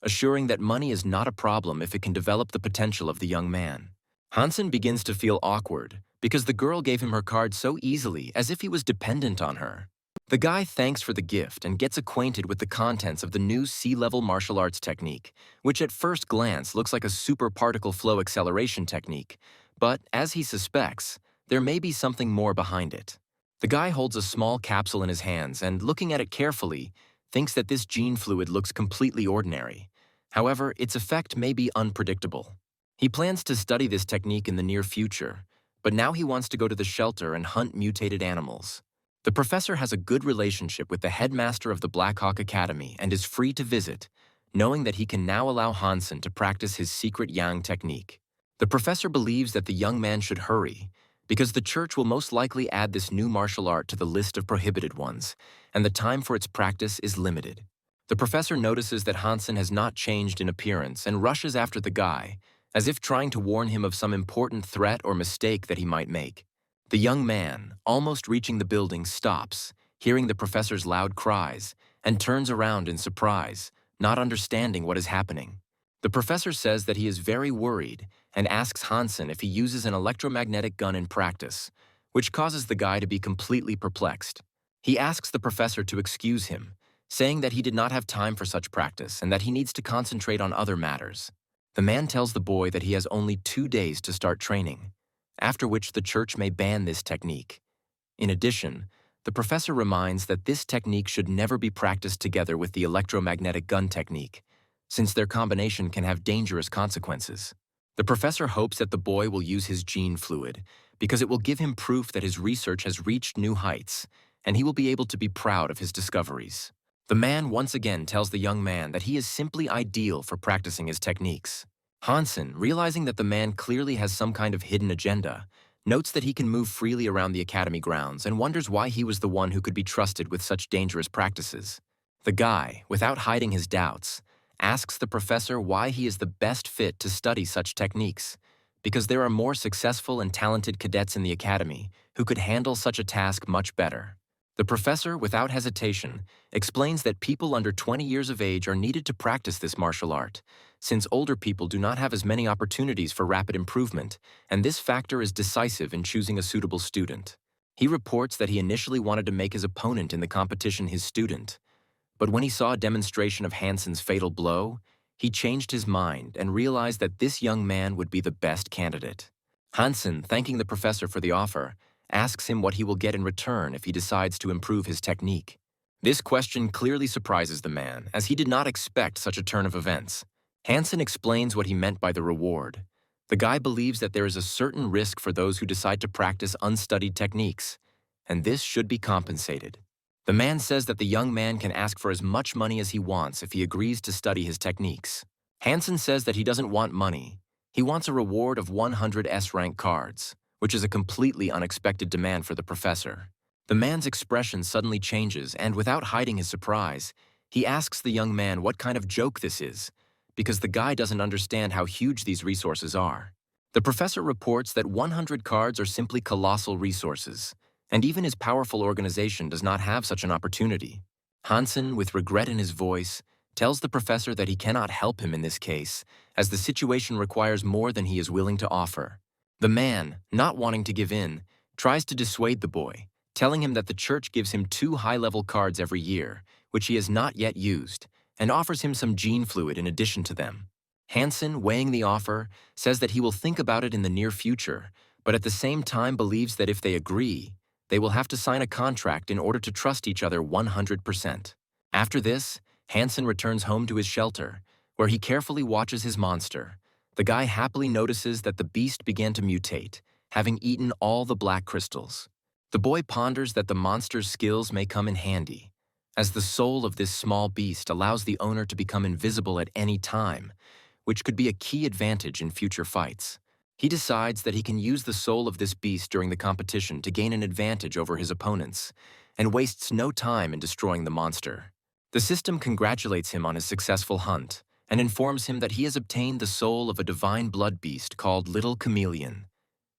assuring that money is not a problem if it can develop the potential of the young man. Hansen begins to feel awkward because the girl gave him her card so easily as if he was dependent on her. The guy thanks for the gift and gets acquainted with the contents of the new sea-level martial arts technique, which at first glance looks like a super particle flow acceleration technique, but as he suspects, there may be something more behind it. The guy holds a small capsule in his hands and, looking at it carefully, thinks that this gene fluid looks completely ordinary. However, its effect may be unpredictable. He plans to study this technique in the near future, but now he wants to go to the shelter and hunt mutated animals. The professor has a good relationship with the headmaster of the Black Hawk Academy and is free to visit, knowing that he can now allow Hansen to practice his secret yang technique. The professor believes that the young man should hurry, because the church will most likely add this new martial art to the list of prohibited ones, and the time for its practice is limited. The professor notices that Hansen has not changed in appearance and rushes after the guy, as if trying to warn him of some important threat or mistake that he might make. The young man, almost reaching the building, stops, hearing the professor's loud cries, and turns around in surprise, not understanding what is happening. The professor says that he is very worried and asks Hansen if he uses an electromagnetic gun in practice, which causes the guy to be completely perplexed. He asks the professor to excuse him, saying that he did not have time for such practice and that he needs to concentrate on other matters. The man tells the boy that he has only 2 days to start training, after which the church may ban this technique. In addition, the professor reminds that this technique should never be practiced together with the electromagnetic gun technique, since their combination can have dangerous consequences. The professor hopes that the boy will use his gene fluid because it will give him proof that his research has reached new heights, and he will be able to be proud of his discoveries. The man once again tells the young man that he is simply ideal for practicing his techniques. Hansen, realizing that the man clearly has some kind of hidden agenda, notes that he can move freely around the academy grounds and wonders why he was the one who could be trusted with such dangerous practices. The guy, without hiding his doubts, asks the professor why he is the best fit to study such techniques, because there are more successful and talented cadets in the academy who could handle such a task much better. The professor, without hesitation, explains that people under 20 years of age are needed to practice this martial art, since older people do not have as many opportunities for rapid improvement, and this factor is decisive in choosing a suitable student. He reports that he initially wanted to make his opponent in the competition his student, but when he saw a demonstration of Hansen's fatal blow, he changed his mind and realized that this young man would be the best candidate. Hansen, thanking the professor for the offer, asks him what he will get in return if he decides to improve his technique. This question clearly surprises the man, as he did not expect such a turn of events. Hansen explains what he meant by the reward. The guy believes that there is a certain risk for those who decide to practice unstudied techniques, and this should be compensated. The man says that the young man can ask for as much money as he wants if he agrees to study his techniques. Hansen says that he doesn't want money. He wants a reward of 100 S-rank cards, which is a completely unexpected demand for the professor. The man's expression suddenly changes, and without hiding his surprise, he asks the young man what kind of joke this is, because the guy doesn't understand how huge these resources are. The professor reports that 100 cards are simply colossal resources, and even his powerful organization does not have such an opportunity. Hansen, with regret in his voice, tells the professor that he cannot help him in this case, as the situation requires more than he is willing to offer. The man, not wanting to give in, tries to dissuade the boy, telling him that the church gives him 2 high-level cards every year, which he has not yet used, and offers him some gene fluid in addition to them. Hansen, weighing the offer, says that he will think about it in the near future, but at the same time believes that if they agree, they will have to sign a contract in order to trust each other 100%. After this, Hansen returns home to his shelter, where he carefully watches his monster. The guy happily notices that the beast began to mutate, having eaten all the black crystals. The boy ponders that the monster's skills may come in handy, as the soul of this small beast allows the owner to become invisible at any time, which could be a key advantage in future fights. He decides that he can use the soul of this beast during the competition to gain an advantage over his opponents, and wastes no time in destroying the monster. The system congratulates him on his successful hunt, and informs him that he has obtained the soul of a divine blood beast called Little Chameleon,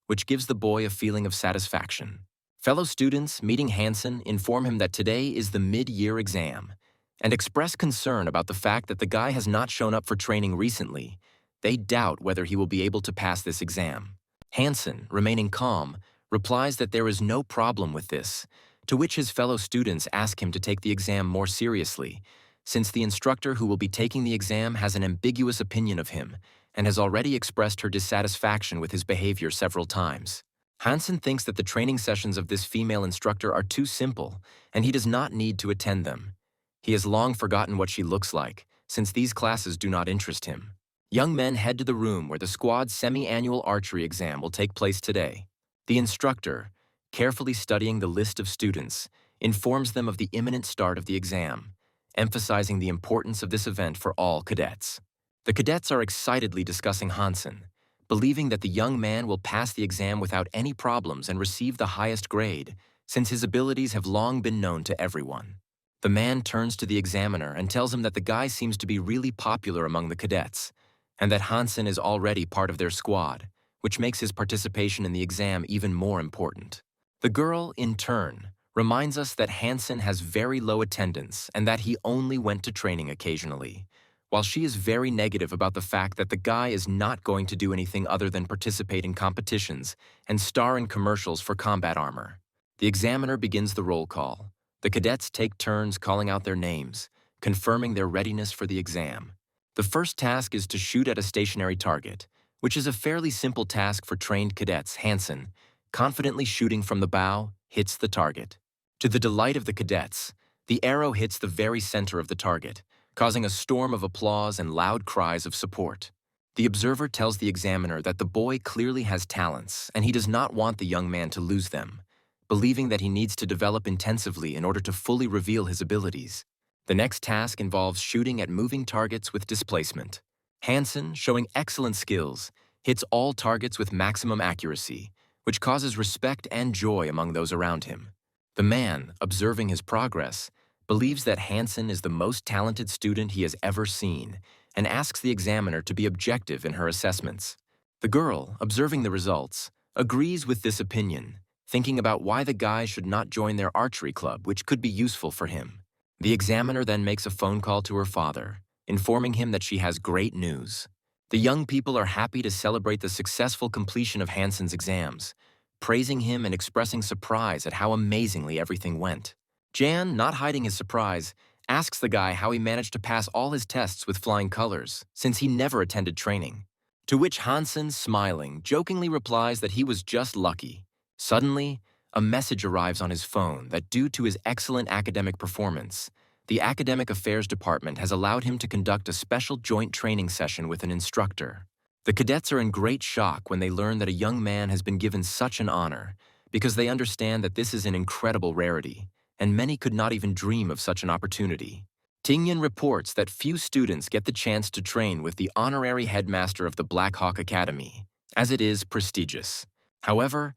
which gives the boy a feeling of satisfaction. Fellow students, meeting Hansen, inform him that today is the mid-year exam, and express concern about the fact that the guy has not shown up for training recently. They doubt whether he will be able to pass this exam. Hansen, remaining calm, replies that there is no problem with this, to which his fellow students ask him to take the exam more seriously, since the instructor who will be taking the exam has an ambiguous opinion of him and has already expressed her dissatisfaction with his behavior several times. Hansen thinks that the training sessions of this female instructor are too simple, and he does not need to attend them. He has long forgotten what she looks like, since these classes do not interest him. Young men head to the room where the squad's semi-annual archery exam will take place today. The instructor, carefully studying the list of students, informs them of the imminent start of the exam, emphasizing the importance of this event for all cadets. The cadets are excitedly discussing Hansen, believing that the young man will pass the exam without any problems and receive the highest grade, since his abilities have long been known to everyone. The man turns to the examiner and tells him that the guy seems to be really popular among the cadets, and that Hansen is already part of their squad, which makes his participation in the exam even more important. The girl, in turn, reminds us that Hansen has very low attendance and that he only went to training occasionally, while she is very negative about the fact that the guy is not going to do anything other than participate in competitions and star in commercials for combat armor. The examiner begins the roll call. The cadets take turns calling out their names, confirming their readiness for the exam. The first task is to shoot at a stationary target, which is a fairly simple task for trained cadets. Hansen, confidently shooting from the bow, hits the target. To the delight of the cadets, the arrow hits the very center of the target, causing a storm of applause and loud cries of support. The observer tells the examiner that the boy clearly has talents and he does not want the young man to lose them, believing that he needs to develop intensively in order to fully reveal his abilities. The next task involves shooting at moving targets with displacement. Hansen, showing excellent skills, hits all targets with maximum accuracy, which causes respect and joy among those around him. The man, observing his progress, believes that Hansen is the most talented student he has ever seen and asks the examiner to be objective in her assessments. The girl, observing the results, agrees with this opinion, thinking about why the guy should not join their archery club, which could be useful for him. The examiner then makes a phone call to her father, informing him that she has great news. The young people are happy to celebrate the successful completion of Hansen's exams, praising him and expressing surprise at how amazingly everything went. Jan, not hiding his surprise, asks the guy how he managed to pass all his tests with flying colors, since he never attended training. To which Hansen, smiling, jokingly replies that he was just lucky. Suddenly, a message arrives on his phone that due to his excellent academic performance, the Academic Affairs Department has allowed him to conduct a special joint training session with an instructor. The cadets are in great shock when they learn that a young man has been given such an honor, because they understand that this is an incredible rarity, and many could not even dream of such an opportunity. Tingyan reports that few students get the chance to train with the honorary headmaster of the Black Hawk Academy, as it is prestigious. However,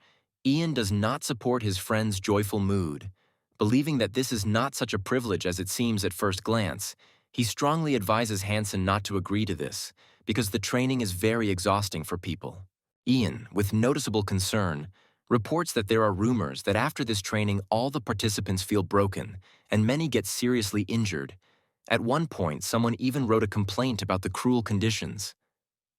Ian does not support his friend's joyful mood. Believing that this is not such a privilege as it seems at first glance, he strongly advises Hansen not to agree to this, because the training is very exhausting for people. Ian, with noticeable concern, reports that there are rumors that after this training all the participants feel broken and many get seriously injured. At one point, someone even wrote a complaint about the cruel conditions.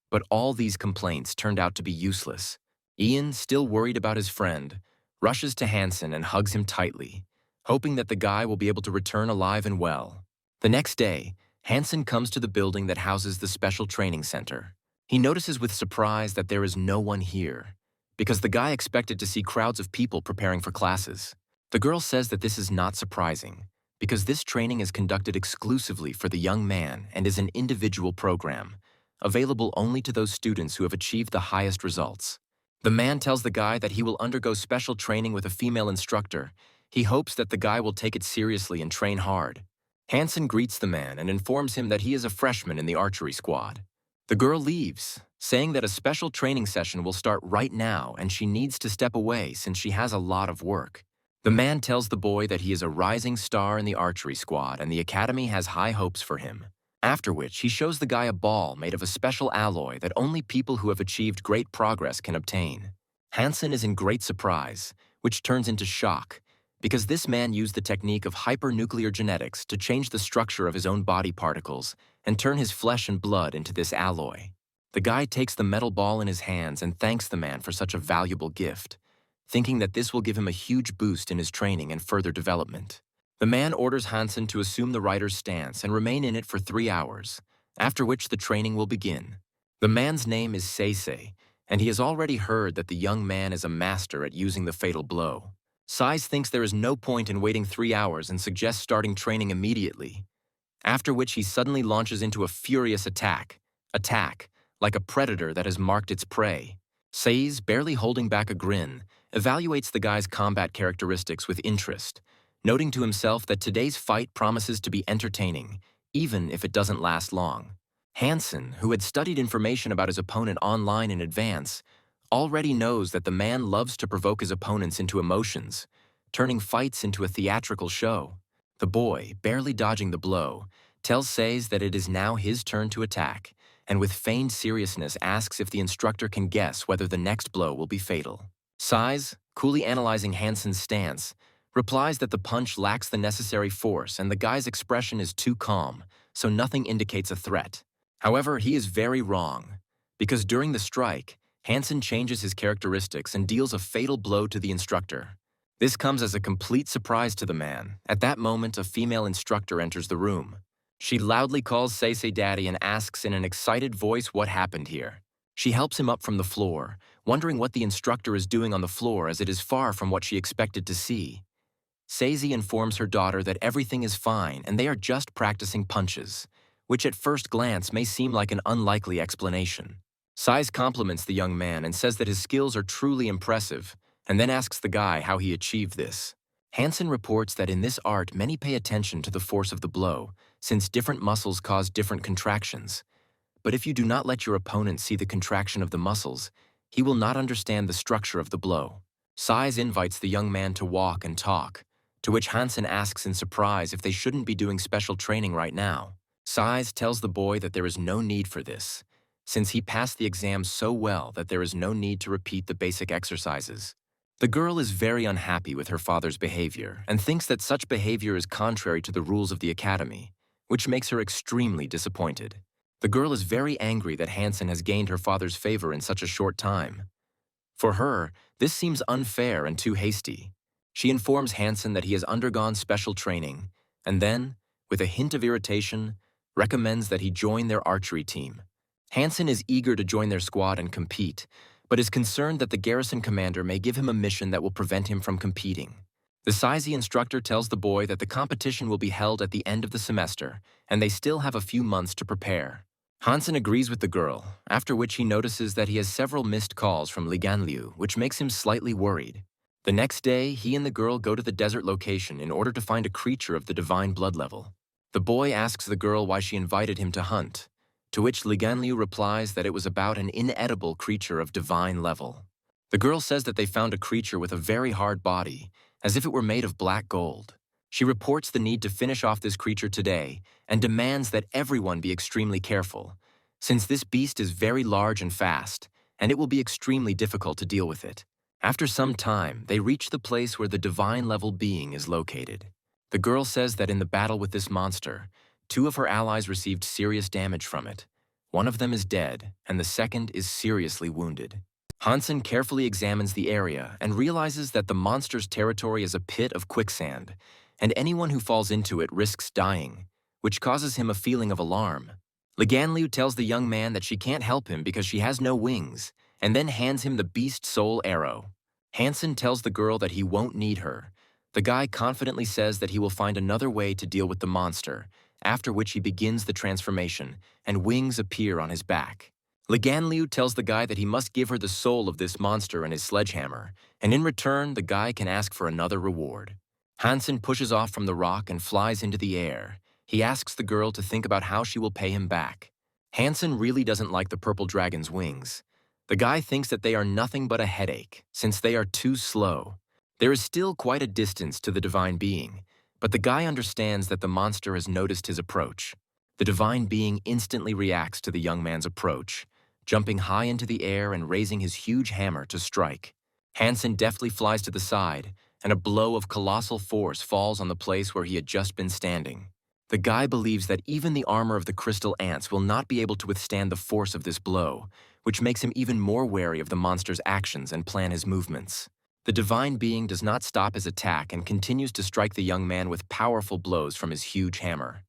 But all these complaints turned out to be useless. Ian, still worried about his friend, rushes to Hansen and hugs him tightly, hoping that the guy will be able to return alive and well. The next day, Hansen comes to the building that houses the special training center. He notices with surprise that there is no one here, because the guy expected to see crowds of people preparing for classes. The girl says that this is not surprising, because this training is conducted exclusively for the young man and is an individual program, available only to those students who have achieved the highest results. The man tells the guy that he will undergo special training with a female instructor. He hopes that the guy will take it seriously and train hard. Hansen greets the man and informs him that he is a freshman in the archery squad. The girl leaves, saying that a special training session will start right now and she needs to step away since she has a lot of work. The man tells the boy that he is a rising star in the archery squad and the academy has high hopes for him. After which, he shows the guy a ball made of a special alloy that only people who have achieved great progress can obtain. Hansen is in great surprise, which turns into shock, because this man used the technique of hypernuclear genetics to change the structure of his own body particles and turn his flesh and blood into this alloy. The guy takes the metal ball in his hands and thanks the man for such a valuable gift, thinking that this will give him a huge boost in his training and further development. The man orders Hansen to assume the rider's stance and remain in it for 3 hours, after which the training will begin. The man's name is Seisei, and he has already heard that the young man is a master at using the fatal blow. Sais thinks there is no point in waiting 3 hours and suggests starting training immediately, after which he suddenly launches into a furious attack, like a predator that has marked its prey. Sais, barely holding back a grin, evaluates the guy's combat characteristics with interest, noting to himself that today's fight promises to be entertaining, even if it doesn't last long. Hansen, who had studied information about his opponent online in advance, already knows that the man loves to provoke his opponents into emotions, turning fights into a theatrical show. The boy, barely dodging the blow, tells Sais that it is now his turn to attack, and with feigned seriousness asks if the instructor can guess whether the next blow will be fatal. Sais, coolly analyzing Hansen's stance, replies that the punch lacks the necessary force and the guy's expression is too calm, so nothing indicates a threat. However, he is very wrong, because during the strike, Hansen changes his characteristics and deals a fatal blow to the instructor. This comes as a complete surprise to the man. At that moment, a female instructor enters the room. She loudly calls Seisei daddy and asks in an excited voice what happened here. She helps him up from the floor, wondering what the instructor is doing on the floor as it is far from what she expected to see. Seisei informs her daughter that everything is fine and they are just practicing punches, which at first glance may seem like an unlikely explanation. Sais compliments the young man and says that his skills are truly impressive, and then asks the guy how he achieved this. Hansen reports that in this art many pay attention to the force of the blow, since different muscles cause different contractions. But if you do not let your opponent see the contraction of the muscles, he will not understand the structure of the blow. Sais invites the young man to walk and talk, to which Hansen asks in surprise if they shouldn't be doing special training right now. Sais tells the boy that there is no need for this, since he passed the exam so well that there is no need to repeat the basic exercises. The girl is very unhappy with her father's behavior and thinks that such behavior is contrary to the rules of the academy, which makes her extremely disappointed. The girl is very angry that Hansen has gained her father's favor in such a short time. For her, this seems unfair and too hasty. She informs Hansen that he has undergone special training, and then, with a hint of irritation, recommends that he join their archery team. Hansen is eager to join their squad and compete, but is concerned that the garrison commander may give him a mission that will prevent him from competing. The Seisei instructor tells the boy that the competition will be held at the end of the semester, and they still have a few months to prepare. Hansen agrees with the girl, after which he notices that he has several missed calls from Liganliu, which makes him slightly worried. The next day, he and the girl go to the desert location in order to find a creature of the divine blood level. The boy asks the girl why she invited him to hunt, to which Liganliu replies that it was about an inedible creature of divine level. The girl says that they found a creature with a very hard body, as if it were made of black gold. She reports the need to finish off this creature today and demands that everyone be extremely careful, since this beast is very large and fast, and it will be extremely difficult to deal with it. After some time, they reach the place where the divine level being is located. The girl says that in the battle with this monster, 2 of her allies received serious damage from it. One of them is dead, and the second is seriously wounded. Hansen carefully examines the area and realizes that the monster's territory is a pit of quicksand, and anyone who falls into it risks dying, which causes him a feeling of alarm. Liganliu tells the young man that she can't help him because she has no wings, and then hands him the beast soul arrow. Hansen tells the girl that he won't need her. The guy confidently says that he will find another way to deal with the monster, after which he begins the transformation, and wings appear on his back. Liganliu tells the guy that he must give her the soul of this monster and his sledgehammer, and in return, the guy can ask for another reward. Hansen pushes off from the rock and flies into the air. He asks the girl to think about how she will pay him back. Hansen really doesn't like the purple dragon's wings. The guy thinks that they are nothing but a headache, since they are too slow. There is still quite a distance to the divine being, but the guy understands that the monster has noticed his approach. The divine being instantly reacts to the young man's approach, jumping high into the air and raising his huge hammer to strike. Hansen deftly flies to the side, and a blow of colossal force falls on the place where he had just been standing. The guy believes that even the armor of the crystal ants will not be able to withstand the force of this blow, which makes him even more wary of the monster's actions and plan his movements. The divine being does not stop his attack and continues to strike the young man with powerful blows from his huge hammer.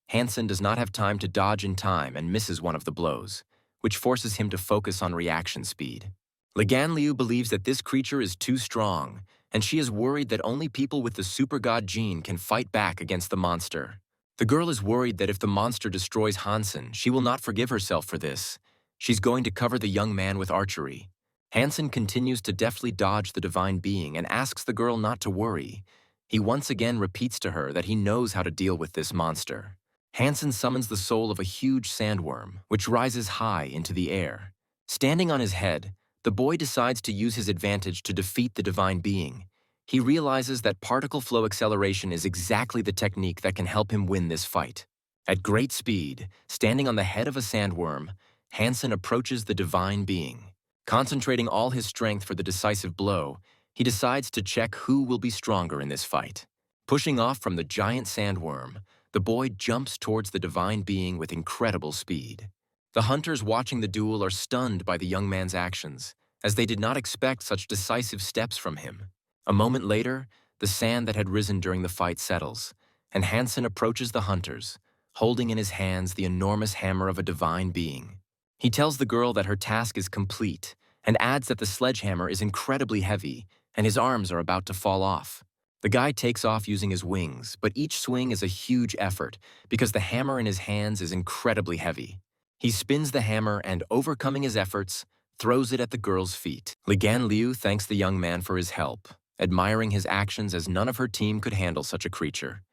Hansen does not have time to dodge in time and misses one of the blows, which forces him to focus on reaction speed. Ligan Liu believes that this creature is too strong, and she is worried that only people with the super god gene can fight back against the monster. The girl is worried that if the monster destroys Hansen, she will not forgive herself for this. She's going to cover the young man with archery. Hansen continues to deftly dodge the divine being and asks the girl not to worry. He once again repeats to her that he knows how to deal with this monster. Hansen summons the soul of a huge sandworm, which rises high into the air. Standing on his head, the boy decides to use his advantage to defeat the divine being. He realizes that particle flow acceleration is exactly the technique that can help him win this fight. At great speed, standing on the head of a sandworm, Hansen approaches the divine being. Concentrating all his strength for the decisive blow, he decides to check who will be stronger in this fight. Pushing off from the giant sandworm, the boy jumps towards the divine being with incredible speed. The hunters watching the duel are stunned by the young man's actions, as they did not expect such decisive steps from him. A moment later, the sand that had risen during the fight settles, and Hansen approaches the hunters, holding in his hands the enormous hammer of a divine being. He tells the girl that her task is complete, and adds that the sledgehammer is incredibly heavy, and his arms are about to fall off. The guy takes off using his wings, but each swing is a huge effort because the hammer in his hands is incredibly heavy. He spins the hammer and, overcoming his efforts, throws it at the girl's feet. Ligan Liu thanks the young man for his help, admiring his actions as none of her team could handle such a creature.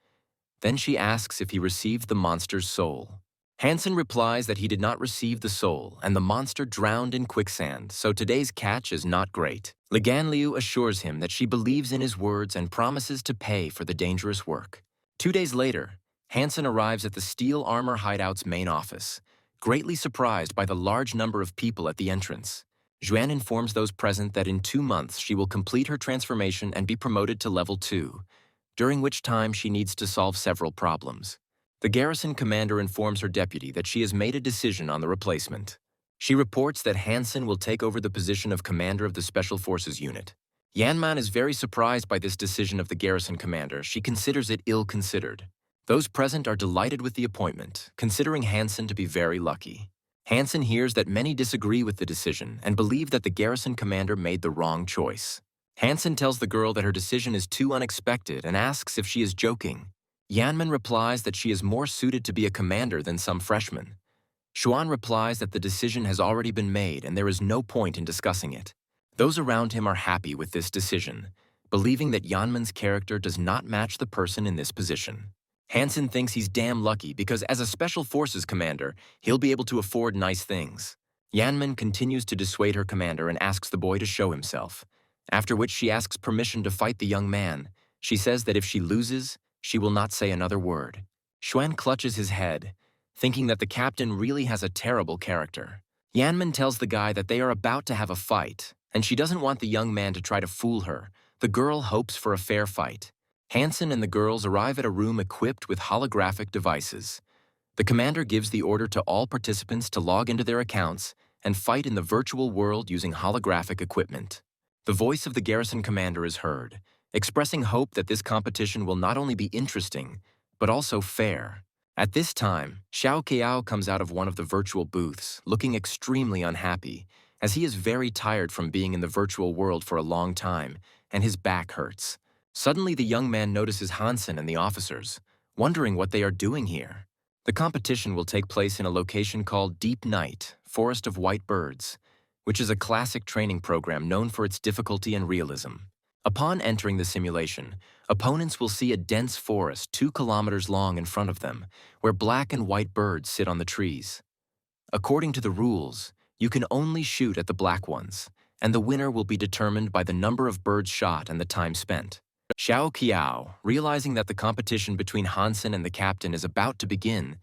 Then she asks if he received the monster's soul. Hansen replies that he did not receive the soul, and the monster drowned in quicksand, so today's catch is not great. Ligan Liu assures him that she believes in his words and promises to pay for the dangerous work. 2 days later, Hansen arrives at the Steel Armor Hideout's main office, greatly surprised by the large number of people at the entrance. Juan informs those present that in 2 months she will complete her transformation and be promoted to level 2, during which time she needs to solve several problems. The garrison commander informs her deputy that she has made a decision on the replacement. She reports that Hansen will take over the position of commander of the Special Forces unit. Yanman is very surprised by this decision of the garrison commander. She considers it ill-considered. Those present are delighted with the appointment, considering Hansen to be very lucky. Hansen hears that many disagree with the decision and believe that the garrison commander made the wrong choice. Hansen tells the girl that her decision is too unexpected and asks if she is joking. Yanman replies that she is more suited to be a commander than some freshmen. Xuan replies that the decision has already been made and there is no point in discussing it. Those around him are happy with this decision, believing that Yanman's character does not match the person in this position. Hansen thinks he's damn lucky because as a Special Forces commander, he'll be able to afford nice things. Yanman continues to dissuade her commander and asks the boy to show himself, after which she asks permission to fight the young man. She says that if she loses, she will not say another word. Xuan clutches his head, thinking that the captain really has a terrible character. Yanman tells the guy that they are about to have a fight, and she doesn't want the young man to try to fool her. The girl hopes for a fair fight. Hansen and the girls arrive at a room equipped with holographic devices. The commander gives the order to all participants to log into their accounts and fight in the virtual world using holographic equipment. The voice of the garrison commander is heard, expressing hope that this competition will not only be interesting, but also fair. At this time, Xiao Kiao comes out of one of the virtual booths, looking extremely unhappy, as he is very tired from being in the virtual world for a long time, and his back hurts. Suddenly, the young man notices Hansen and the officers, wondering what they are doing here. The competition will take place in a location called Deep Night, Forest of White Birds, which is a classic training program known for its difficulty and realism. Upon entering the simulation, opponents will see a dense forest 2 kilometers long in front of them, where black and white birds sit on the trees. According to the rules, you can only shoot at the black ones, and the winner will be determined by the number of birds shot and the time spent. Xiao Kiao, realizing that the competition between Hansen and the captain is about to begin,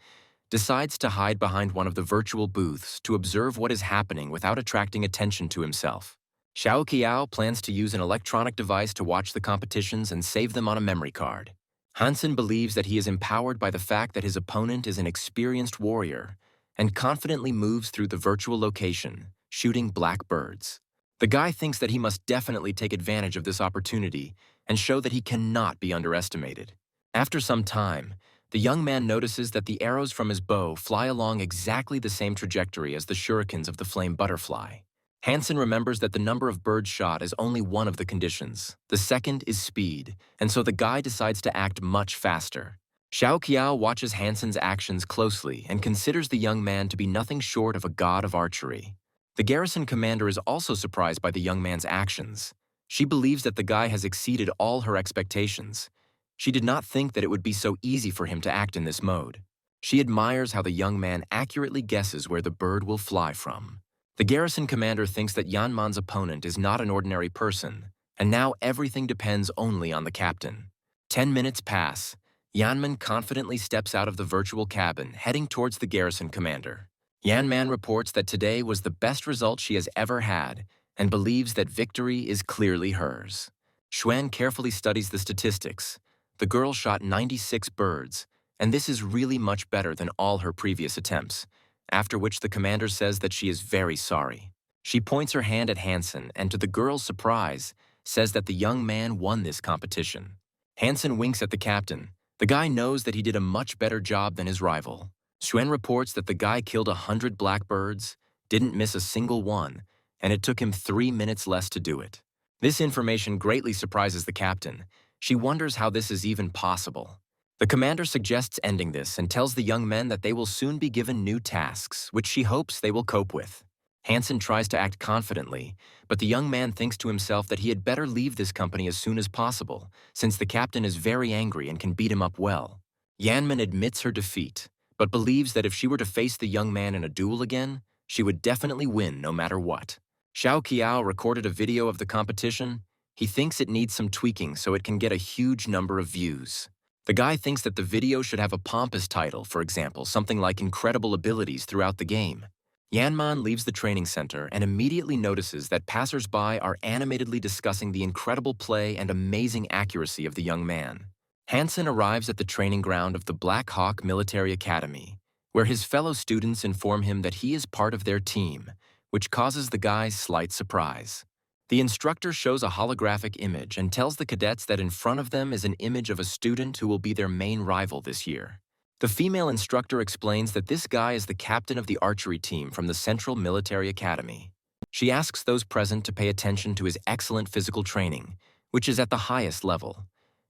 decides to hide behind one of the virtual booths to observe what is happening without attracting attention to himself. Xiao Kiao plans to use an electronic device to watch the competitions and save them on a memory card. Hansen believes that he is empowered by the fact that his opponent is an experienced warrior and confidently moves through the virtual location, shooting black birds. The guy thinks that he must definitely take advantage of this opportunity and show that he cannot be underestimated. After some time, the young man notices that the arrows from his bow fly along exactly the same trajectory as the shurikens of the flame butterfly. Hansen remembers that the number of birds shot is only one of the conditions. The second is speed, and so the guy decides to act much faster. Xiao Qiao watches Hansen's actions closely and considers the young man to be nothing short of a god of archery. The garrison commander is also surprised by the young man's actions. She believes that the guy has exceeded all her expectations. She did not think that it would be so easy for him to act in this mode. She admires how the young man accurately guesses where the bird will fly from. The garrison commander thinks that Yanman's opponent is not an ordinary person, and now everything depends only on the captain. 10 minutes pass. Yanman confidently steps out of the virtual cabin, heading towards the garrison commander. Yanman reports that today was the best result she has ever had, and believes that victory is clearly hers. Xuan carefully studies the statistics. The girl shot 96 birds, and this is really much better than all her previous attempts, after which the commander says that she is very sorry. She points her hand at Hansen and, to the girl's surprise, says that the young man won this competition. Hansen winks at the captain. The guy knows that he did a much better job than his rival. Xuan reports that the guy killed 100 blackbirds, didn't miss a single one, and it took him 3 minutes less to do it. This information greatly surprises the captain. She wonders how this is even possible. The commander suggests ending this and tells the young men that they will soon be given new tasks, which she hopes they will cope with. Hansen tries to act confidently, but the young man thinks to himself that he had better leave this company as soon as possible, since the captain is very angry and can beat him up well. Yanman admits her defeat, but believes that if she were to face the young man in a duel again, she would definitely win no matter what. Xiao Qiao recorded a video of the competition. He thinks it needs some tweaking so it can get a huge number of views. The guy thinks that the video should have a pompous title, for example, something like Incredible Abilities Throughout the Game. Yanman leaves the training center and immediately notices that passers-by are animatedly discussing the incredible play and amazing accuracy of the young man. Hansen arrives at the training ground of the Black Hawk Military Academy, where his fellow students inform him that he is part of their team, which causes the guy's slight surprise. The instructor shows a holographic image and tells the cadets that in front of them is an image of a student who will be their main rival this year. The female instructor explains that this guy is the captain of the archery team from the Central Military Academy. She asks those present to pay attention to his excellent physical training, which is at the highest level,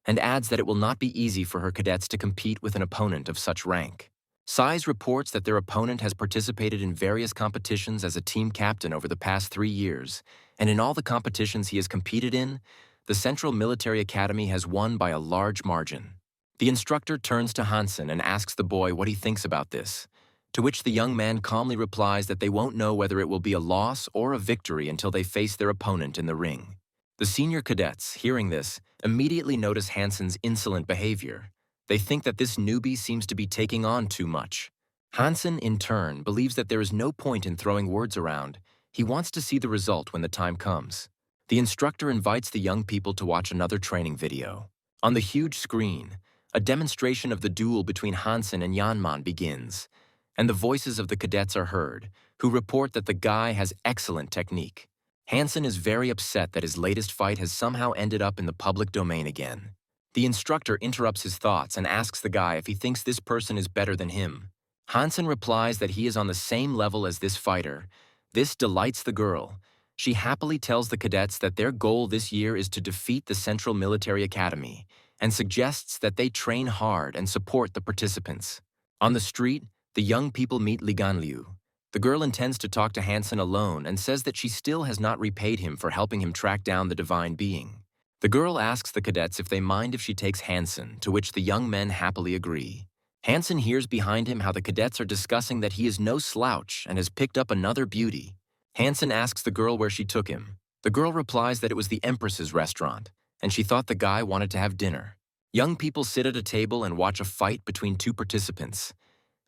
and adds that it will not be easy for her cadets to compete with an opponent of such rank. Sais reports that their opponent has participated in various competitions as a team captain over the past 3 years, and in all the competitions he has competed in, the Central Military Academy has won by a large margin. The instructor turns to Hansen and asks the boy what he thinks about this, to which the young man calmly replies that they won't know whether it will be a loss or a victory until they face their opponent in the ring. The senior cadets, hearing this, immediately notice Hansen's insolent behavior. They think that this newbie seems to be taking on too much. Hansen, in turn, believes that there is no point in throwing words around. He wants to see the result when the time comes. The instructor invites the young people to watch another training video. On the huge screen, a demonstration of the duel between Hansen and Yanman begins, and the voices of the cadets are heard, who report that the guy has excellent technique. Hansen is very upset that his latest fight has somehow ended up in the public domain again. The instructor interrupts his thoughts and asks the guy if he thinks this person is better than him. Hansen replies that he is on the same level as this fighter. This delights the girl. She happily tells the cadets that their goal this year is to defeat the Central Military Academy, and suggests that they train hard and support the participants. On the street, the young people meet Li Ganliu. The girl intends to talk to Hansen alone and says that she still has not repaid him for helping him track down the divine being. The girl asks the cadets if they mind if she takes Hansen, to which the young men happily agree. Hansen hears behind him how the cadets are discussing that he is no slouch and has picked up another beauty. Hansen asks the girl where she took him. The girl replies that it was the Empress's restaurant, and she thought the guy wanted to have dinner. Young people sit at a table and watch a fight between two participants.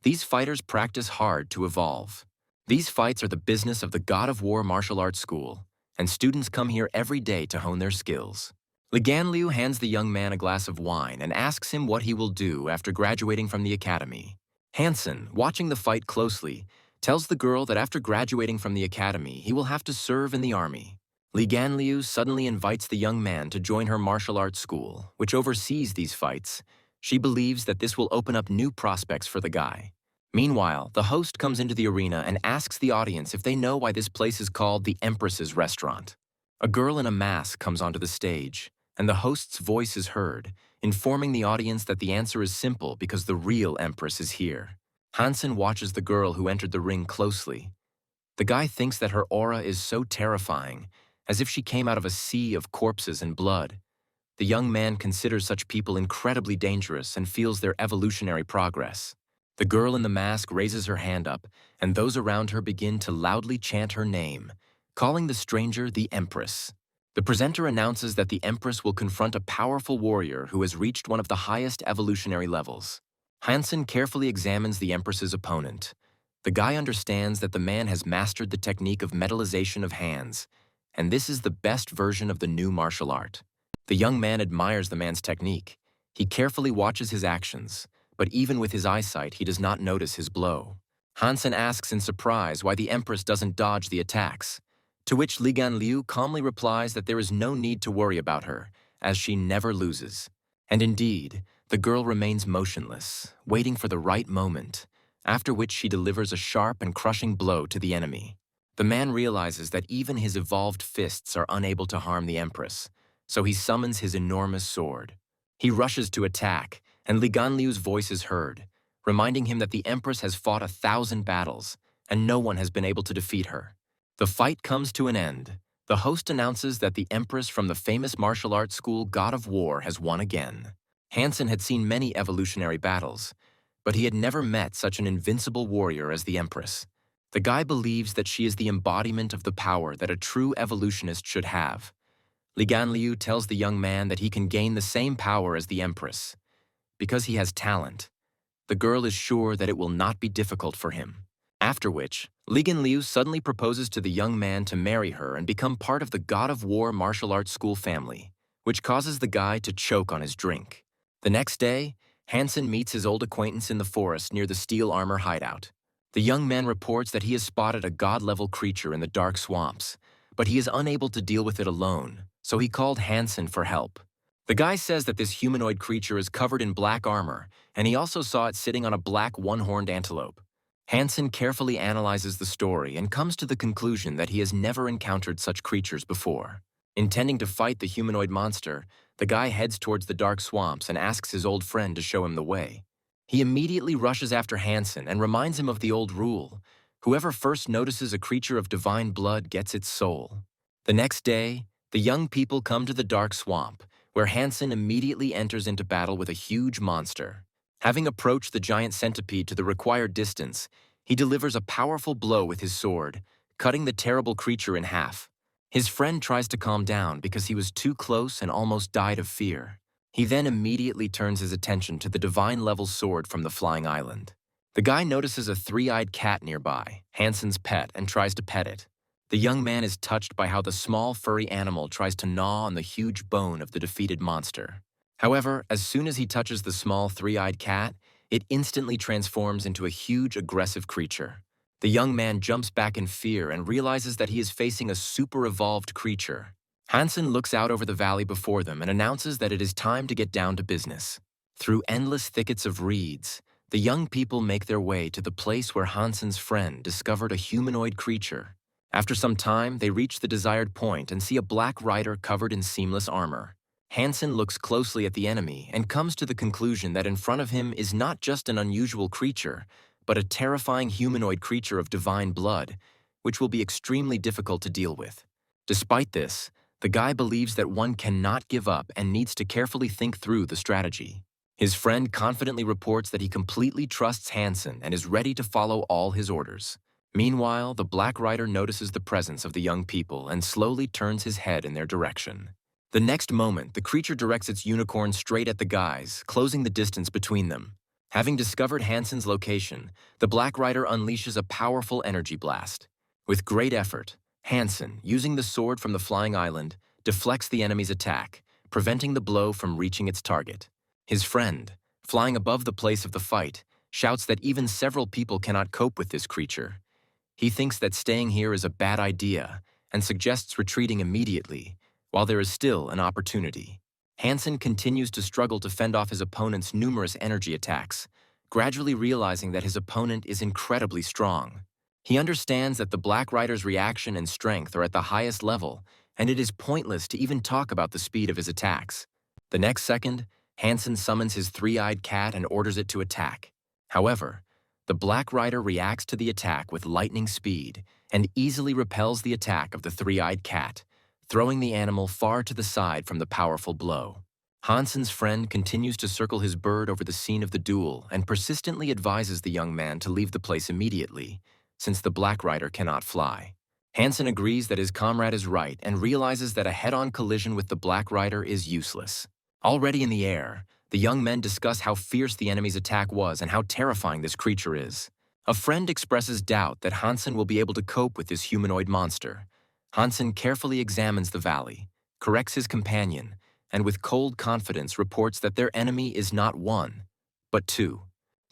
These fighters practice hard to evolve. These fights are the business of the God of War martial arts school, and students come here every day to hone their skills. Liu hands the young man a glass of wine and asks him what he will do after graduating from the academy. Hansen, watching the fight closely, tells the girl that after graduating from the academy, he will have to serve in the army. Liu suddenly invites the young man to join her martial arts school, which oversees these fights. She believes that this will open up new prospects for the guy. Meanwhile, the host comes into the arena and asks the audience if they know why this place is called the Empress's Restaurant. A girl in a mask comes onto the stage, and the host's voice is heard, informing the audience that the answer is simple because the real Empress is here. Hansen watches the girl who entered the ring closely. The guy thinks that her aura is so terrifying, as if she came out of a sea of corpses and blood. The young man considers such people incredibly dangerous and feels their evolutionary progress. The girl in the mask raises her hand up, and those around her begin to loudly chant her name, calling the stranger the Empress. The presenter announces that the Empress will confront a powerful warrior who has reached one of the highest evolutionary levels. Hansen carefully examines the Empress's opponent. The guy understands that the man has mastered the technique of metallization of hands, and this is the best version of the new martial art. The young man admires the man's technique. He carefully watches his actions, but even with his eyesight, he does not notice his blow. Hansen asks in surprise why the Empress doesn't dodge the attacks, to which Liu calmly replies that there is no need to worry about her, as she never loses. And indeed, the girl remains motionless, waiting for the right moment, after which she delivers a sharp and crushing blow to the enemy. The man realizes that even his evolved fists are unable to harm the Empress, so he summons his enormous sword. He rushes to attack, and Liu's voice is heard, reminding him that the Empress has fought 1,000 battles, and no one has been able to defeat her. The fight comes to an end. The host announces that the Empress from the famous martial arts school God of War has won again. Hansen had seen many evolutionary battles, but he had never met such an invincible warrior as the Empress. The guy believes that she is the embodiment of the power that a true evolutionist should have. Liu tells the young man that he can gain the same power as the Empress. Because he has talent, the girl is sure that it will not be difficult for him. After which, Liu suddenly proposes to the young man to marry her and become part of the God of War martial arts school family, which causes the guy to choke on his drink. The next day, Hansen meets his old acquaintance in the forest near the steel armor hideout. The young man reports that he has spotted a god-level creature in the dark swamps, but he is unable to deal with it alone, so he called Hansen for help. The guy says that this humanoid creature is covered in black armor, and he also saw it sitting on a black one-horned antelope. Hansen carefully analyzes the story and comes to the conclusion that he has never encountered such creatures before. Intending to fight the humanoid monster, the guy heads towards the dark swamps and asks his old friend to show him the way. He immediately rushes after Hansen and reminds him of the old rule: whoever first notices a creature of divine blood gets its soul. The next day, the young people come to the dark swamp, where Hansen immediately enters into battle with a huge monster. Having approached the giant centipede to the required distance, he delivers a powerful blow with his sword, cutting the terrible creature in half. His friend tries to calm down because he was too close and almost died of fear. He then immediately turns his attention to the divine-level sword from the flying island. The guy notices a three-eyed cat nearby, Hansen's pet, and tries to pet it. The young man is touched by how the small furry animal tries to gnaw on the huge bone of the defeated monster. However, as soon as he touches the small three-eyed cat, it instantly transforms into a huge aggressive creature. The young man jumps back in fear and realizes that he is facing a super-evolved creature. Hansen looks out over the valley before them and announces that it is time to get down to business. Through endless thickets of reeds, the young people make their way to the place where Hansen's friend discovered a humanoid creature. After some time, they reach the desired point and see a black rider covered in seamless armor. Hansen looks closely at the enemy and comes to the conclusion that in front of him is not just an unusual creature, but a terrifying humanoid creature of divine blood, which will be extremely difficult to deal with. Despite this, the guy believes that one cannot give up and needs to carefully think through the strategy. His friend confidently reports that he completely trusts Hansen and is ready to follow all his orders. Meanwhile, the Black Rider notices the presence of the young people and slowly turns his head in their direction. The next moment, the creature directs its unicorn straight at the guys, closing the distance between them. Having discovered Hansen's location, the Black Rider unleashes a powerful energy blast. With great effort, Hansen, using the sword from the flying island, deflects the enemy's attack, preventing the blow from reaching its target. His friend, flying above the place of the fight, shouts that even several people cannot cope with this creature. He thinks that staying here is a bad idea and suggests retreating immediately, while there is still an opportunity. Hansen continues to struggle to fend off his opponent's numerous energy attacks, gradually realizing that his opponent is incredibly strong. He understands that the Black Rider's reaction and strength are at the highest level, and it is pointless to even talk about the speed of his attacks. The next second, Hansen summons his three-eyed cat and orders it to attack. However, the Black Rider reacts to the attack with lightning speed and easily repels the attack of the three-eyed cat, throwing the animal far to the side from the powerful blow. Hansen's friend continues to circle his bird over the scene of the duel and persistently advises the young man to leave the place immediately, since the Black Rider cannot fly. Hansen agrees that his comrade is right and realizes that a head-on collision with the Black Rider is useless. Already in the air, the young men discuss how fierce the enemy's attack was and how terrifying this creature is. A friend expresses doubt that Hansen will be able to cope with this humanoid monster. Hansen carefully examines the valley, corrects his companion, and with cold confidence reports that their enemy is not one, but two.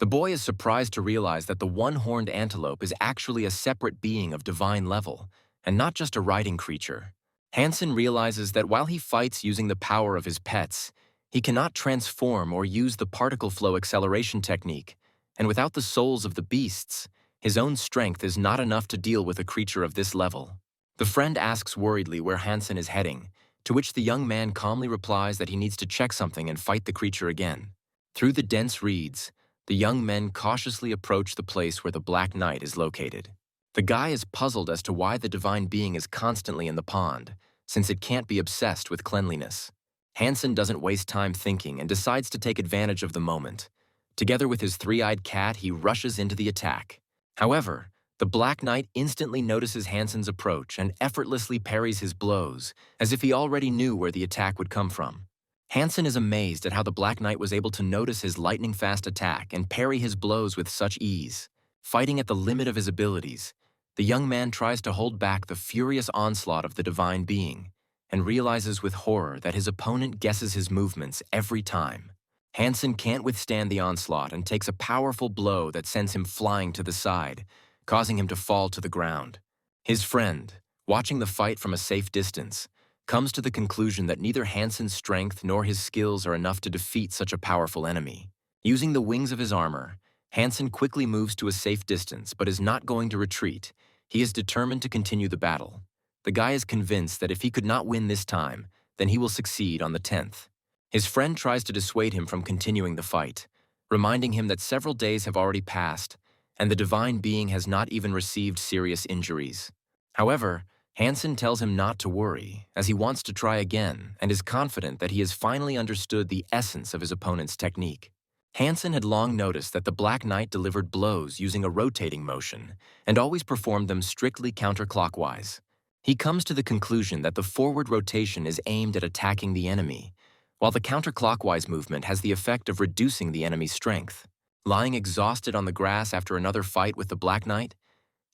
The boy is surprised to realize that the one-horned antelope is actually a separate being of divine level, and not just a riding creature. Hansen realizes that while he fights using the power of his pets, he cannot transform or use the particle flow acceleration technique, and without the souls of the beasts, his own strength is not enough to deal with a creature of this level. The friend asks worriedly where Hansen is heading, to which the young man calmly replies that he needs to check something and fight the creature again. Through the dense reeds, the young men cautiously approach the place where the Black Knight is located. The guy is puzzled as to why the divine being is constantly in the pond, since it can't be obsessed with cleanliness. Hansen doesn't waste time thinking and decides to take advantage of the moment. Together with his three-eyed cat, he rushes into the attack. However, the Black Knight instantly notices Hansen's approach and effortlessly parries his blows, as if he already knew where the attack would come from. Hansen is amazed at how the Black Knight was able to notice his lightning-fast attack and parry his blows with such ease. Fighting at the limit of his abilities, the young man tries to hold back the furious onslaught of the divine being, and realizes with horror that his opponent guesses his movements every time. Hansen can't withstand the onslaught and takes a powerful blow that sends him flying to the side, causing him to fall to the ground. His friend, watching the fight from a safe distance, comes to the conclusion that neither Hansen's strength nor his skills are enough to defeat such a powerful enemy. Using the wings of his armor, Hansen quickly moves to a safe distance but is not going to retreat. He is determined to continue the battle. The guy is convinced that if he could not win this time, then he will succeed on the 10th. His friend tries to dissuade him from continuing the fight, reminding him that several days have already passed, and the divine being has not even received serious injuries. However, Hansen tells him not to worry, as he wants to try again and is confident that he has finally understood the essence of his opponent's technique. Hansen had long noticed that the Black Knight delivered blows using a rotating motion and always performed them strictly counterclockwise. He comes to the conclusion that the forward rotation is aimed at attacking the enemy, while the counterclockwise movement has the effect of reducing the enemy's strength. Lying exhausted on the grass after another fight with the Black Knight,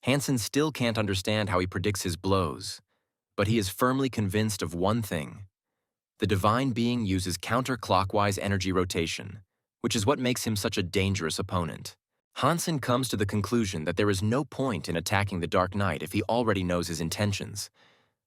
Hansen still can't understand how he predicts his blows, but he is firmly convinced of one thing. The divine being uses counterclockwise energy rotation, which is what makes him such a dangerous opponent. Hansen comes to the conclusion that there is no point in attacking the Dark Knight if he already knows his intentions.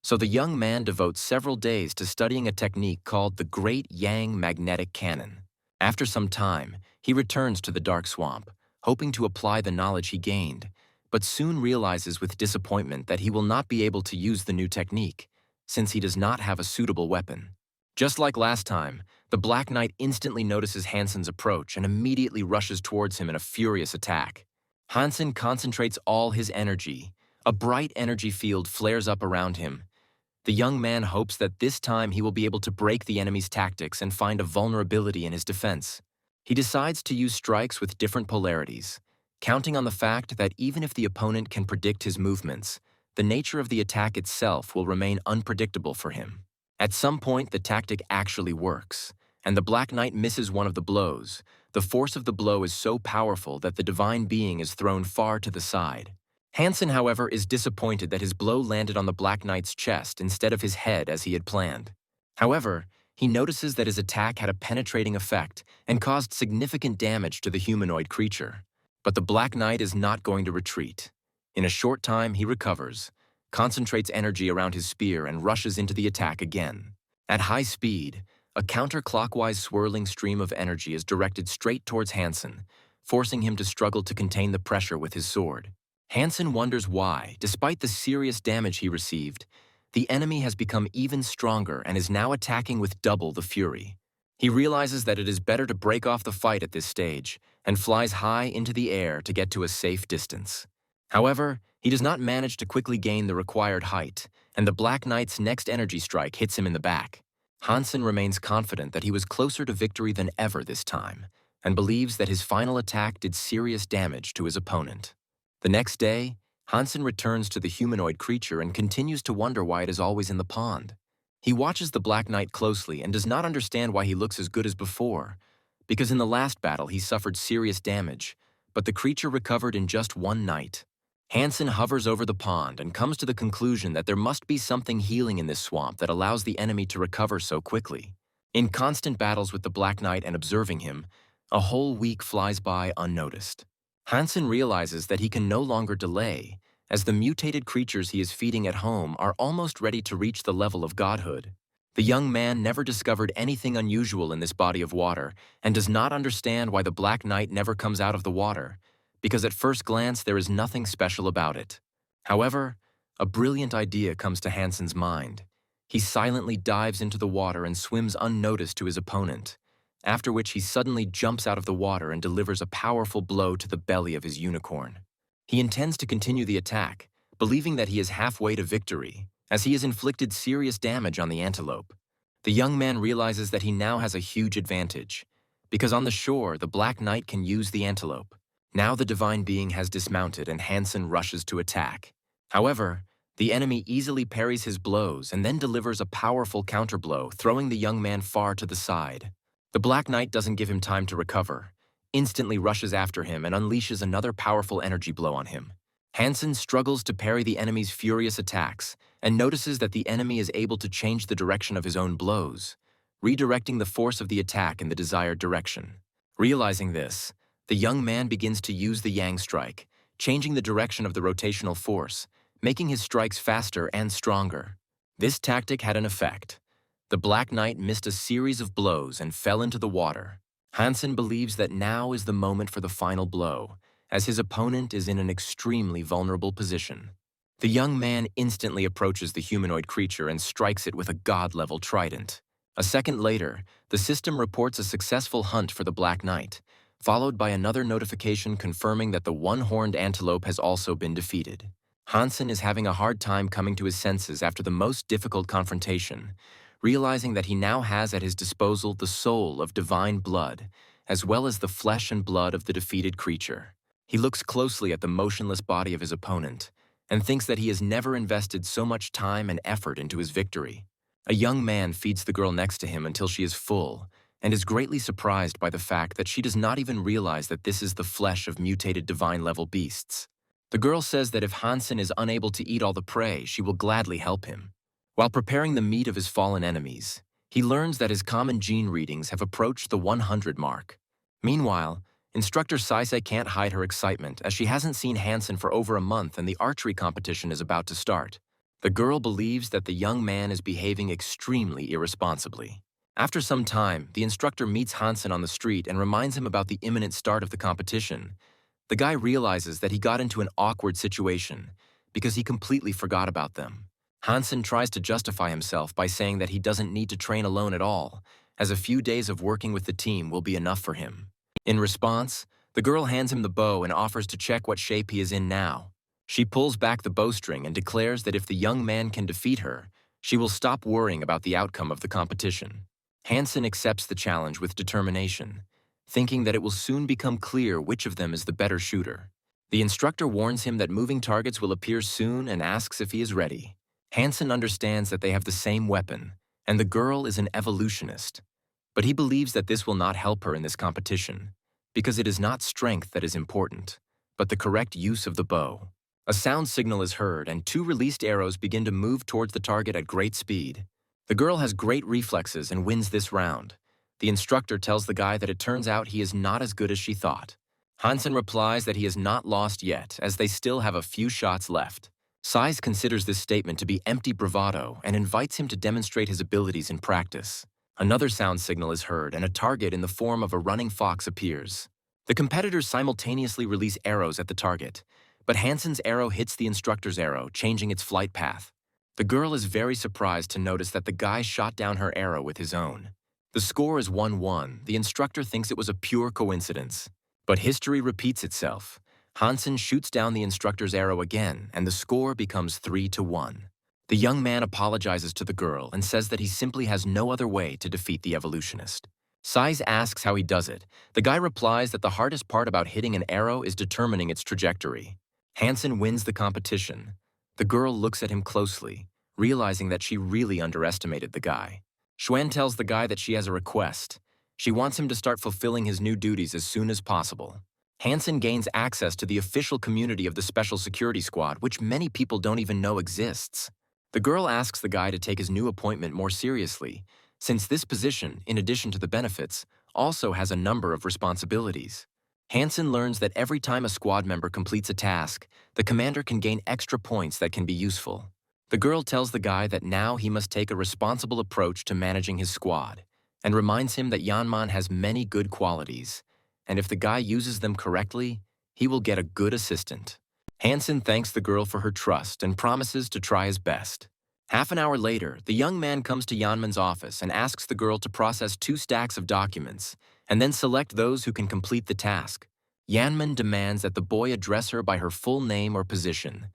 So the young man devotes several days to studying a technique called the Great Yang Magnetic Cannon. After some time, he returns to the Dark Swamp, hoping to apply the knowledge he gained, but soon realizes with disappointment that he will not be able to use the new technique, since he does not have a suitable weapon. Just like last time, the Black Knight instantly notices Hansen's approach and immediately rushes towards him in a furious attack. Hansen concentrates all his energy. A bright energy field flares up around him. The young man hopes that this time he will be able to break the enemy's tactics and find a vulnerability in his defense. He decides to use strikes with different polarities, counting on the fact that even if the opponent can predict his movements, the nature of the attack itself will remain unpredictable for him. At some point, the tactic actually works, and the Black Knight misses one of the blows. The force of the blow is so powerful that the divine being is thrown far to the side. Hansen, however, is disappointed that his blow landed on the Black Knight's chest instead of his head as he had planned. However, he notices that his attack had a penetrating effect and caused significant damage to the humanoid creature. But the Black Knight is not going to retreat. In a short time, he recovers, concentrates energy around his spear, and rushes into the attack again. At high speed, a counterclockwise swirling stream of energy is directed straight towards Hansen, forcing him to struggle to contain the pressure with his sword. Hansen wonders why, despite the serious damage he received, the enemy has become even stronger and is now attacking with double the fury. He realizes that it is better to break off the fight at this stage and flies high into the air to get to a safe distance. However, he does not manage to quickly gain the required height, and the Black Knight's next energy strike hits him in the back. Hansen remains confident that he was closer to victory than ever this time, and believes that his final attack did serious damage to his opponent. The next day, Hansen returns to the humanoid creature and continues to wonder why it is always in the pond. He watches the Black Knight closely and does not understand why he looks as good as before, because in the last battle he suffered serious damage, but the creature recovered in just one night. Hansen hovers over the pond and comes to the conclusion that there must be something healing in this swamp that allows the enemy to recover so quickly. In constant battles with the Black Knight and observing him, a whole week flies by unnoticed. Hansen realizes that he can no longer delay, as the mutated creatures he is feeding at home are almost ready to reach the level of godhood. The young man never discovered anything unusual in this body of water and does not understand why the Black Knight never comes out of the water, because at first glance there is nothing special about it. However, a brilliant idea comes to Hansen's mind. He silently dives into the water and swims unnoticed to his opponent, after which he suddenly jumps out of the water and delivers a powerful blow to the belly of his unicorn. He intends to continue the attack, believing that he is halfway to victory, as he has inflicted serious damage on the antelope. The young man realizes that he now has a huge advantage, because on the shore the Black Knight can use the antelope. Now the divine being has dismounted and Hansen rushes to attack. However, the enemy easily parries his blows and then delivers a powerful counterblow, throwing the young man far to the side. The Black Knight doesn't give him time to recover, instantly rushes after him and unleashes another powerful energy blow on him. Hansen struggles to parry the enemy's furious attacks and notices that the enemy is able to change the direction of his own blows, redirecting the force of the attack in the desired direction. Realizing this, the young man begins to use the Yang strike, changing the direction of the rotational force, making his strikes faster and stronger. This tactic had an effect. The Black Knight missed a series of blows and fell into the water. Hansen believes that now is the moment for the final blow, as his opponent is in an extremely vulnerable position. The young man instantly approaches the humanoid creature and strikes it with a god-level trident. A second later, the system reports a successful hunt for the Black Knight, followed by another notification confirming that the one-horned antelope has also been defeated. Hansen is having a hard time coming to his senses after the most difficult confrontation, realizing that he now has at his disposal the soul of divine blood, as well as the flesh and blood of the defeated creature. He looks closely at the motionless body of his opponent and thinks that he has never invested so much time and effort into his victory. A young man feeds the girl next to him until she is full, and is greatly surprised by the fact that she does not even realize that this is the flesh of mutated divine-level beasts. The girl says that if Hansen is unable to eat all the prey, she will gladly help him. While preparing the meat of his fallen enemies, he learns that his common gene readings have approached the 100 mark. Meanwhile, Instructor Saisei can't hide her excitement as she hasn't seen Hansen for over a month and the archery competition is about to start. The girl believes that the young man is behaving extremely irresponsibly. After some time, the instructor meets Hansen on the street and reminds him about the imminent start of the competition. The guy realizes that he got into an awkward situation because he completely forgot about them. Hansen tries to justify himself by saying that he doesn't need to train alone at all, as a few days of working with the team will be enough for him. In response, the girl hands him the bow and offers to check what shape he is in now. She pulls back the bowstring and declares that if the young man can defeat her, she will stop worrying about the outcome of the competition. Hansen accepts the challenge with determination, thinking that it will soon become clear which of them is the better shooter. The instructor warns him that moving targets will appear soon and asks if he is ready. Hansen understands that they have the same weapon, and the girl is an evolutionist. But he believes that this will not help her in this competition, because it is not strength that is important, but the correct use of the bow. A sound signal is heard, and 2 released arrows begin to move towards the target at great speed. The girl has great reflexes and wins this round. The instructor tells the guy that it turns out he is not as good as she thought. Hansen replies that he is not lost yet, as they still have a few shots left. Sais considers this statement to be empty bravado and invites him to demonstrate his abilities in practice. Another sound signal is heard, and a target in the form of a running fox appears. The competitors simultaneously release arrows at the target, but Hansen's arrow hits the instructor's arrow, changing its flight path. The girl is very surprised to notice that the guy shot down her arrow with his own. The score is 1-1. The instructor thinks it was a pure coincidence. But history repeats itself. Hansen shoots down the instructor's arrow again, and the score becomes 3-1. The young man apologizes to the girl and says that he simply has no other way to defeat the evolutionist. Sais asks how he does it. The guy replies that the hardest part about hitting an arrow is determining its trajectory. Hansen wins the competition. The girl looks at him closely, realizing that she really underestimated the guy. Xuan tells the guy that she has a request. She wants him to start fulfilling his new duties as soon as possible. Hansen gains access to the official community of the Special Security Squad, which many people don't even know exists. The girl asks the guy to take his new appointment more seriously, since this position, in addition to the benefits, also has a number of responsibilities. Hansen learns that every time a squad member completes a task, the commander can gain extra points that can be useful. The girl tells the guy that now he must take a responsible approach to managing his squad, and reminds him that Yanman has many good qualities, and if the guy uses them correctly, he will get a good assistant. Hansen thanks the girl for her trust and promises to try his best. Half an hour later, the young man comes to Yanman's office and asks the girl to process 2 stacks of documents, and then select those who can complete the task. Yanman demands that the boy address her by her full name or position,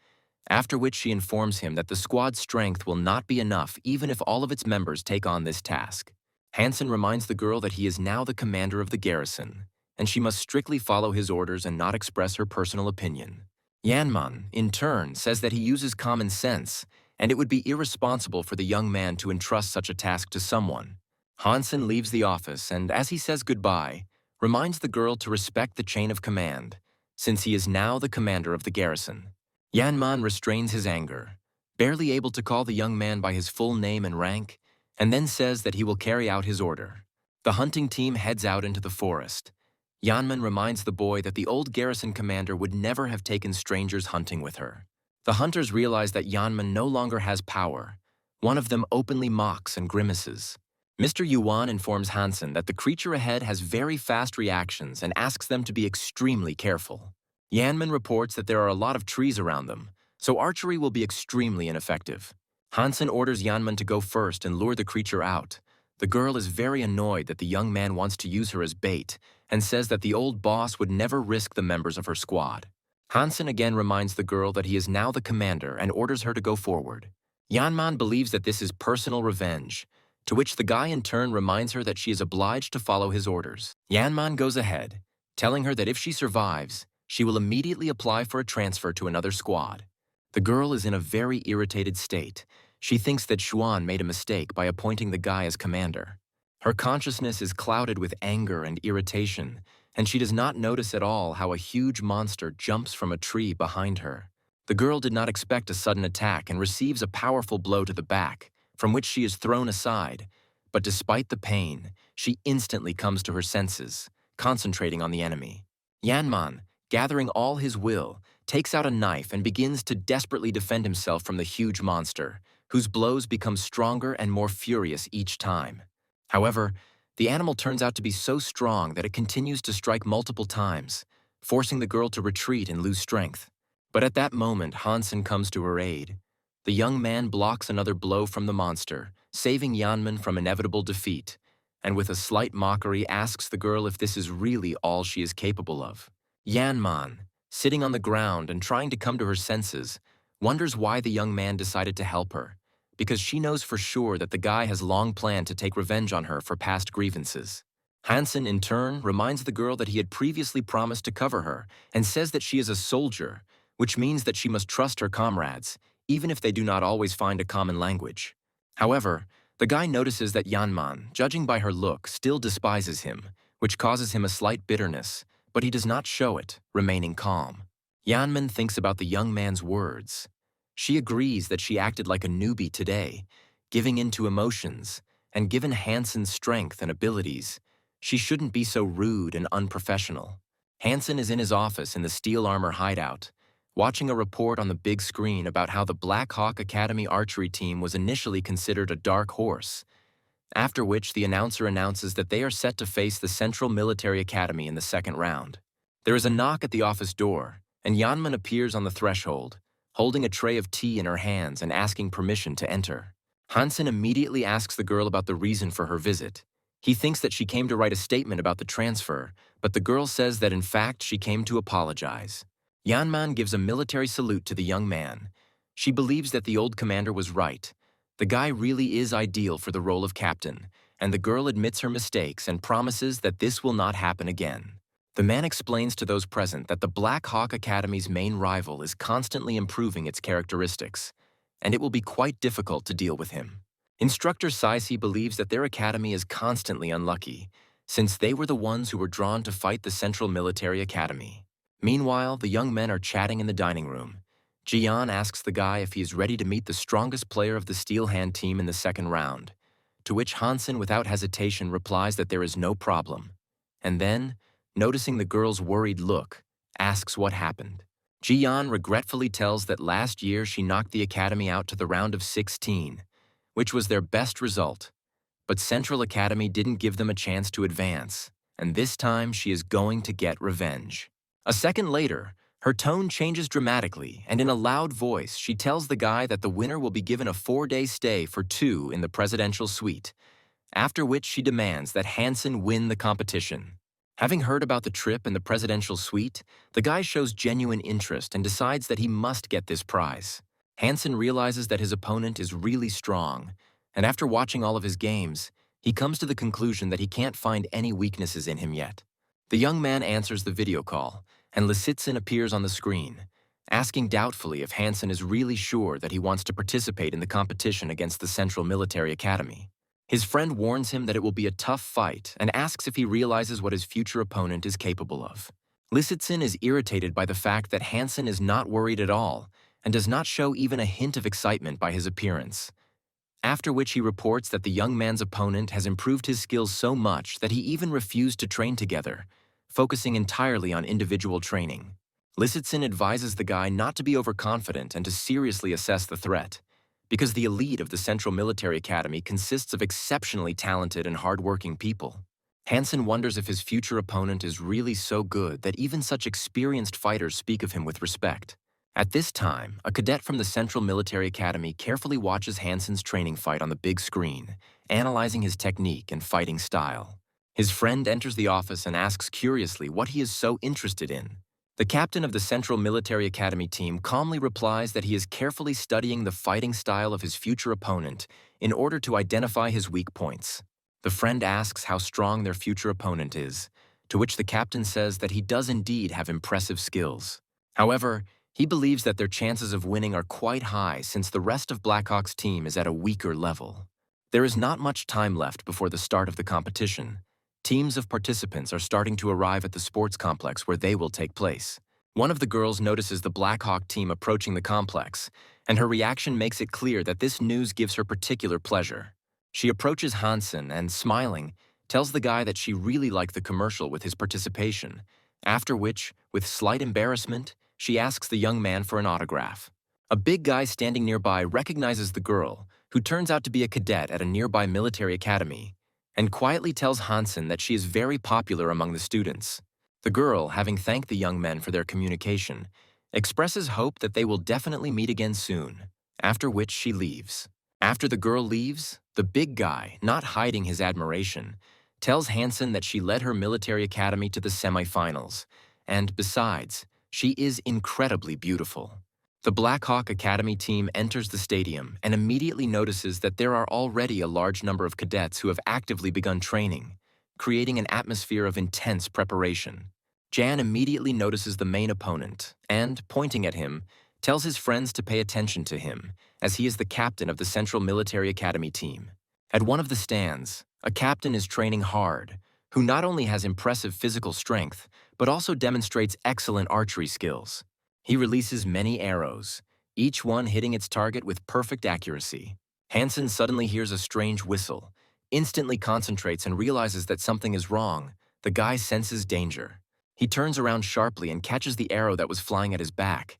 after which she informs him that the squad's strength will not be enough even if all of its members take on this task. Hansen reminds the girl that he is now the commander of the garrison, and she must strictly follow his orders and not express her personal opinion. Yanman, in turn, says that he uses common sense, and it would be irresponsible for the young man to entrust such a task to someone. Hansen leaves the office and, as he says goodbye, reminds the girl to respect the chain of command, since he is now the commander of the garrison. Yanman restrains his anger, barely able to call the young man by his full name and rank, and then says that he will carry out his order. The hunting team heads out into the forest. Yanman reminds the boy that the old garrison commander would never have taken strangers hunting with her. The hunters realize that Yanman no longer has power. One of them openly mocks and grimaces. Mr. Yuan informs Hansen that the creature ahead has very fast reactions and asks them to be extremely careful. Yanman reports that there are a lot of trees around them, so archery will be extremely ineffective. Hansen orders Yanman to go first and lure the creature out. The girl is very annoyed that the young man wants to use her as bait and says that the old boss would never risk the members of her squad. Hansen again reminds the girl that he is now the commander and orders her to go forward. Yanman believes that this is personal revenge, to which the guy in turn reminds her that she is obliged to follow his orders. Yanman goes ahead, telling her that if she survives, she will immediately apply for a transfer to another squad. The girl is in a very irritated state. She thinks that Xuan made a mistake by appointing the guy as commander. Her consciousness is clouded with anger and irritation, and she does not notice at all how a huge monster jumps from a tree behind her. The girl did not expect a sudden attack and receives a powerful blow to the back, from which she is thrown aside. But despite the pain, she instantly comes to her senses, concentrating on the enemy. Yanman, gathering all his will, takes out a knife and begins to desperately defend himself from the huge monster, whose blows become stronger and more furious each time. However, the animal turns out to be so strong that it continues to strike multiple times, forcing the girl to retreat and lose strength. But at that moment, Hansen comes to her aid. The young man blocks another blow from the monster, saving Yanman from inevitable defeat, and with a slight mockery asks the girl if this is really all she is capable of. Yanman, sitting on the ground and trying to come to her senses, wonders why the young man decided to help her, because she knows for sure that the guy has long planned to take revenge on her for past grievances. Hansen, in turn, reminds the girl that he had previously promised to cover her and says that she is a soldier, which means that she must trust her comrades, even if they do not always find a common language. However, the guy notices that Yanman, judging by her look, still despises him, which causes him a slight bitterness, but he does not show it, remaining calm. Yanman thinks about the young man's words. She agrees that she acted like a newbie today, giving in to emotions, and given Hansen's strength and abilities, she shouldn't be so rude and unprofessional. Hansen is in his office in the steel armor hideout, watching a report on the big screen about how the Black Hawk Academy archery team was initially considered a dark horse, after which the announcer announces that they are set to face the Central Military Academy in the second round. There is a knock at the office door, and Yanman appears on the threshold, holding a tray of tea in her hands and asking permission to enter. Hansen immediately asks the girl about the reason for her visit. He thinks that she came to write a statement about the transfer, but the girl says that in fact she came to apologize. Yanman gives a military salute to the young man. She believes that the old commander was right. The guy really is ideal for the role of captain, and the girl admits her mistakes and promises that this will not happen again. The man explains to those present that the Black Hawk Academy's main rival is constantly improving its characteristics, and it will be quite difficult to deal with him. Instructor Saisi believes that their academy is constantly unlucky, since they were the ones who were drawn to fight the Central Military Academy. Meanwhile, the young men are chatting in the dining room. Jian asks the guy if he is ready to meet the strongest player of the Steel Hand team in the second round, to which Hansen without hesitation replies that there is no problem, and then, noticing the girl's worried look, asks what happened. Jian regretfully tells that last year she knocked the academy out to the round of 16, which was their best result, but Central Academy didn't give them a chance to advance, and this time she is going to get revenge. A second later, her tone changes dramatically, and in a loud voice, she tells the guy that the winner will be given a 4-day stay for 2 in the presidential suite, after which she demands that Hansen win the competition. Having heard about the trip and the presidential suite, the guy shows genuine interest and decides that he must get this prize. Hansen realizes that his opponent is really strong, and after watching all of his games, he comes to the conclusion that he can't find any weaknesses in him yet. The young man answers the video call, and Lisitsyn appears on the screen, asking doubtfully if Hansen is really sure that he wants to participate in the competition against the Central Military Academy. His friend warns him that it will be a tough fight and asks if he realizes what his future opponent is capable of. Lisitsyn is irritated by the fact that Hansen is not worried at all and does not show even a hint of excitement by his appearance, after which he reports that the young man's opponent has improved his skills so much that he even refused to train together, focusing entirely on individual training. Lisitsyn advises the guy not to be overconfident and to seriously assess the threat, because the elite of the Central Military Academy consists of exceptionally talented and hardworking people. Hansen wonders if his future opponent is really so good that even such experienced fighters speak of him with respect. At this time, a cadet from the Central Military Academy carefully watches Hansen's training fight on the big screen, analyzing his technique and fighting style. His friend enters the office and asks curiously what he is so interested in. The captain of the Central Military Academy team calmly replies that he is carefully studying the fighting style of his future opponent in order to identify his weak points. The friend asks how strong their future opponent is, to which the captain says that he does indeed have impressive skills. However, he believes that their chances of winning are quite high since the rest of Blackhawk's team is at a weaker level. There is not much time left before the start of the competition. Teams of participants are starting to arrive at the sports complex where they will take place. One of the girls notices the Blackhawk team approaching the complex, and her reaction makes it clear that this news gives her particular pleasure. She approaches Hansen and, smiling, tells the guy that she really liked the commercial with his participation, after which, with slight embarrassment, she asks the young man for an autograph. A big guy standing nearby recognizes the girl, who turns out to be a cadet at a nearby military academy, and quietly tells Hansen that she is very popular among the students. The girl, having thanked the young men for their communication, expresses hope that they will definitely meet again soon, after which she leaves. After the girl leaves, the big guy, not hiding his admiration, tells Hansen that she led her military academy to the semifinals, and besides, she is incredibly beautiful. The Black Hawk Academy team enters the stadium and immediately notices that there are already a large number of cadets who have actively begun training, creating an atmosphere of intense preparation. Jan immediately notices the main opponent and, pointing at him, tells his friends to pay attention to him, as he is the captain of the Central Military Academy team. At one of the stands, a captain is training hard, who not only has impressive physical strength, but also demonstrates excellent archery skills. He releases many arrows, each one hitting its target with perfect accuracy. Hansen suddenly hears a strange whistle, instantly concentrates and realizes that something is wrong. The guy senses danger. He turns around sharply and catches the arrow that was flying at his back,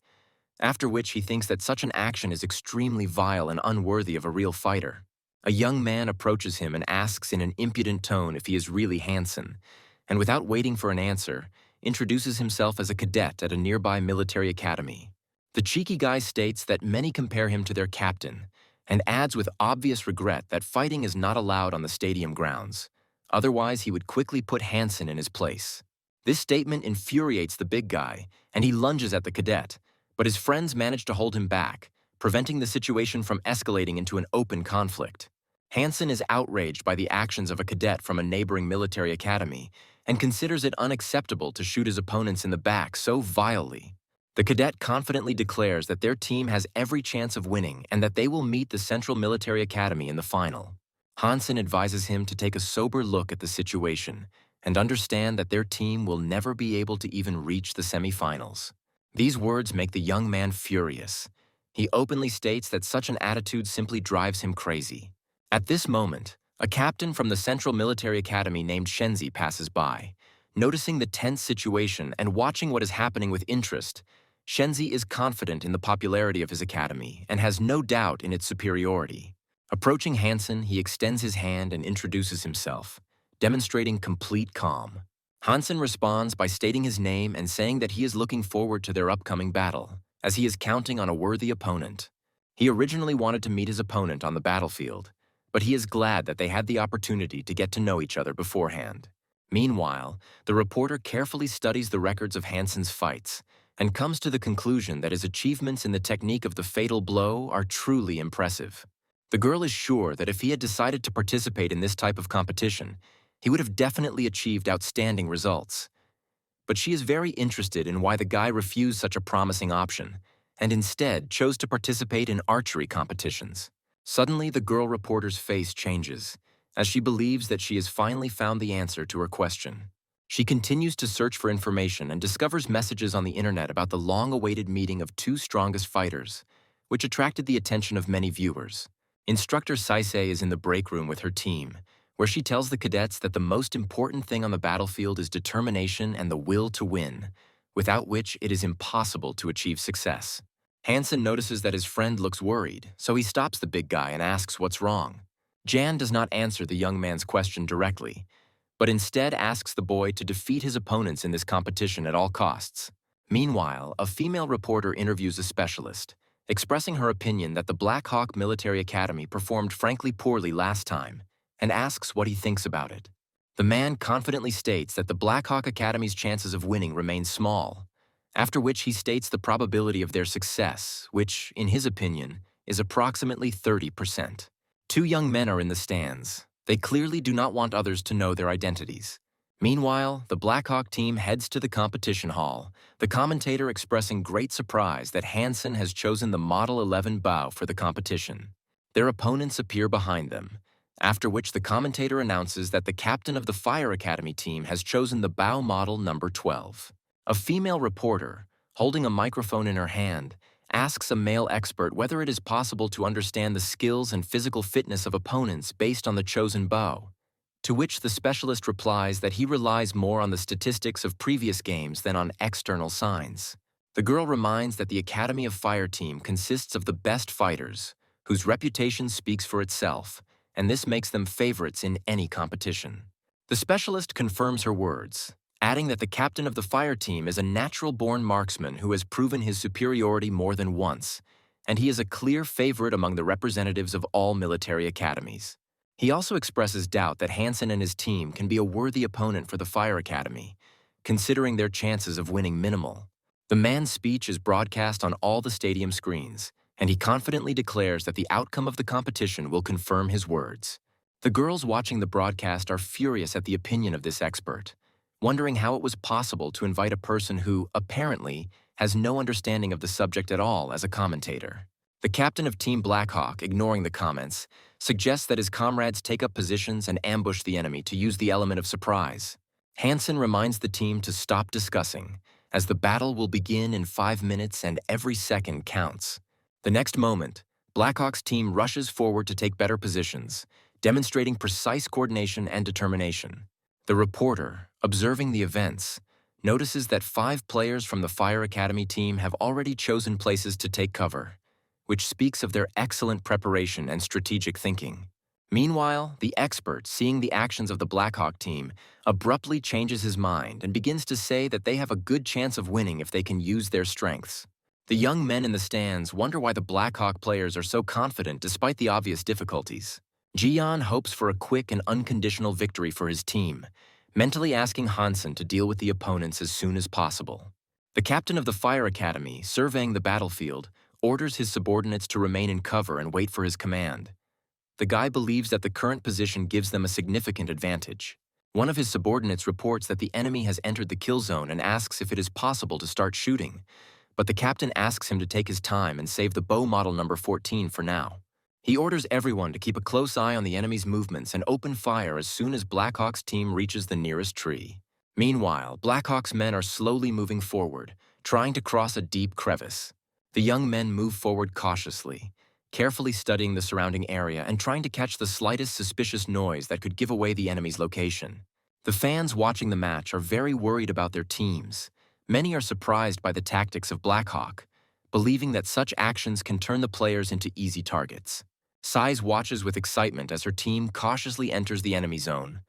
after which he thinks that such an action is extremely vile and unworthy of a real fighter. A young man approaches him and asks in an impudent tone if he is really Hansen, and without waiting for an answer, introduces himself as a cadet at a nearby military academy. The cheeky guy states that many compare him to their captain, and adds with obvious regret that fighting is not allowed on the stadium grounds. Otherwise, he would quickly put Hansen in his place. This statement infuriates the big guy, and he lunges at the cadet, but his friends manage to hold him back, preventing the situation from escalating into an open conflict. Hansen is outraged by the actions of a cadet from a neighboring military academy and considers it unacceptable to shoot his opponents in the back so vilely. The cadet confidently declares that their team has every chance of winning and that they will meet the Central Military Academy in the final. Hansen advises him to take a sober look at the situation and understand that their team will never be able to even reach the semifinals. These words make the young man furious. He openly states that such an attitude simply drives him crazy. At this moment, a captain from the Central Military Academy named Shenzi passes by. Noticing the tense situation and watching what is happening with interest, Shenzi is confident in the popularity of his academy and has no doubt in its superiority. Approaching Hansen, he extends his hand and introduces himself, demonstrating complete calm. Hansen responds by stating his name and saying that he is looking forward to their upcoming battle, as he is counting on a worthy opponent. He originally wanted to meet his opponent on the battlefield, but he is glad that they had the opportunity to get to know each other beforehand. Meanwhile, the reporter carefully studies the records of Hansen's fights and comes to the conclusion that his achievements in the technique of the fatal blow are truly impressive. The girl is sure that if he had decided to participate in this type of competition, he would have definitely achieved outstanding results. But she is very interested in why the guy refused such a promising option and instead chose to participate in archery competitions. Suddenly, the girl reporter's face changes, as she believes that she has finally found the answer to her question. She continues to search for information and discovers messages on the internet about the long-awaited meeting of two strongest fighters, which attracted the attention of many viewers. Instructor Saisei is in the break room with her team, where she tells the cadets that the most important thing on the battlefield is determination and the will to win, without which it is impossible to achieve success. Hansen notices that his friend looks worried, so he stops the big guy and asks what's wrong. Jan does not answer the young man's question directly, but instead asks the boy to defeat his opponents in this competition at all costs. Meanwhile, a female reporter interviews a specialist, expressing her opinion that the Black Hawk Military Academy performed frankly poorly last time, and asks what he thinks about it. The man confidently states that the Black Hawk Academy's chances of winning remain small, after which he states the probability of their success, which, in his opinion, is approximately 30%. Two young men are in the stands. They clearly do not want others to know their identities. Meanwhile, the Black Hawk team heads to the competition hall, the commentator expressing great surprise that Hansen has chosen the Model 11 bow for the competition. Their opponents appear behind them, after which the commentator announces that the captain of the Fire Academy team has chosen the bow model number 12. A female reporter, holding a microphone in her hand, asks a male expert whether it is possible to understand the skills and physical fitness of opponents based on the chosen bow, to which the specialist replies that he relies more on the statistics of previous games than on external signs. The girl reminds that the Academy of Fire team consists of the best fighters, whose reputation speaks for itself, and this makes them favorites in any competition. The specialist confirms her words, adding that the captain of the fire team is a natural-born marksman who has proven his superiority more than once, and he is a clear favorite among the representatives of all military academies. He also expresses doubt that Hansen and his team can be a worthy opponent for the Fire Academy, considering their chances of winning minimal. The man's speech is broadcast on all the stadium screens, and he confidently declares that the outcome of the competition will confirm his words. The girls watching the broadcast are furious at the opinion of this expert, wondering how it was possible to invite a person who, apparently, has no understanding of the subject at all as a commentator. The captain of Team Blackhawk, ignoring the comments, suggests that his comrades take up positions and ambush the enemy to use the element of surprise. Hansen reminds the team to stop discussing, as the battle will begin in 5 minutes and every second counts. The next moment, Blackhawk's team rushes forward to take better positions, demonstrating precise coordination and determination. The reporter, observing the events, notices that 5 players from the Fire Academy team have already chosen places to take cover, which speaks of their excellent preparation and strategic thinking. Meanwhile, the expert, seeing the actions of the Blackhawk team, abruptly changes his mind and begins to say that they have a good chance of winning if they can use their strengths. The young men in the stands wonder why the Blackhawk players are so confident despite the obvious difficulties. Jian hopes for a quick and unconditional victory for his team, mentally asking Hansen to deal with the opponents as soon as possible. The captain of the Fire Academy, surveying the battlefield, orders his subordinates to remain in cover and wait for his command. The guy believes that the current position gives them a significant advantage. One of his subordinates reports that the enemy has entered the kill zone and asks if it is possible to start shooting, but the captain asks him to take his time and save the bow model number 14 for now. He orders everyone to keep a close eye on the enemy's movements and open fire as soon as Blackhawk's team reaches the nearest tree. Meanwhile, Blackhawk's men are slowly moving forward, trying to cross a deep crevice. The young men move forward cautiously, carefully studying the surrounding area and trying to catch the slightest suspicious noise that could give away the enemy's location. The fans watching the match are very worried about their teams. Many are surprised by the tactics of Blackhawk, believing that such actions can turn the players into easy targets. Sais watches with excitement as her team cautiously enters the enemy zone,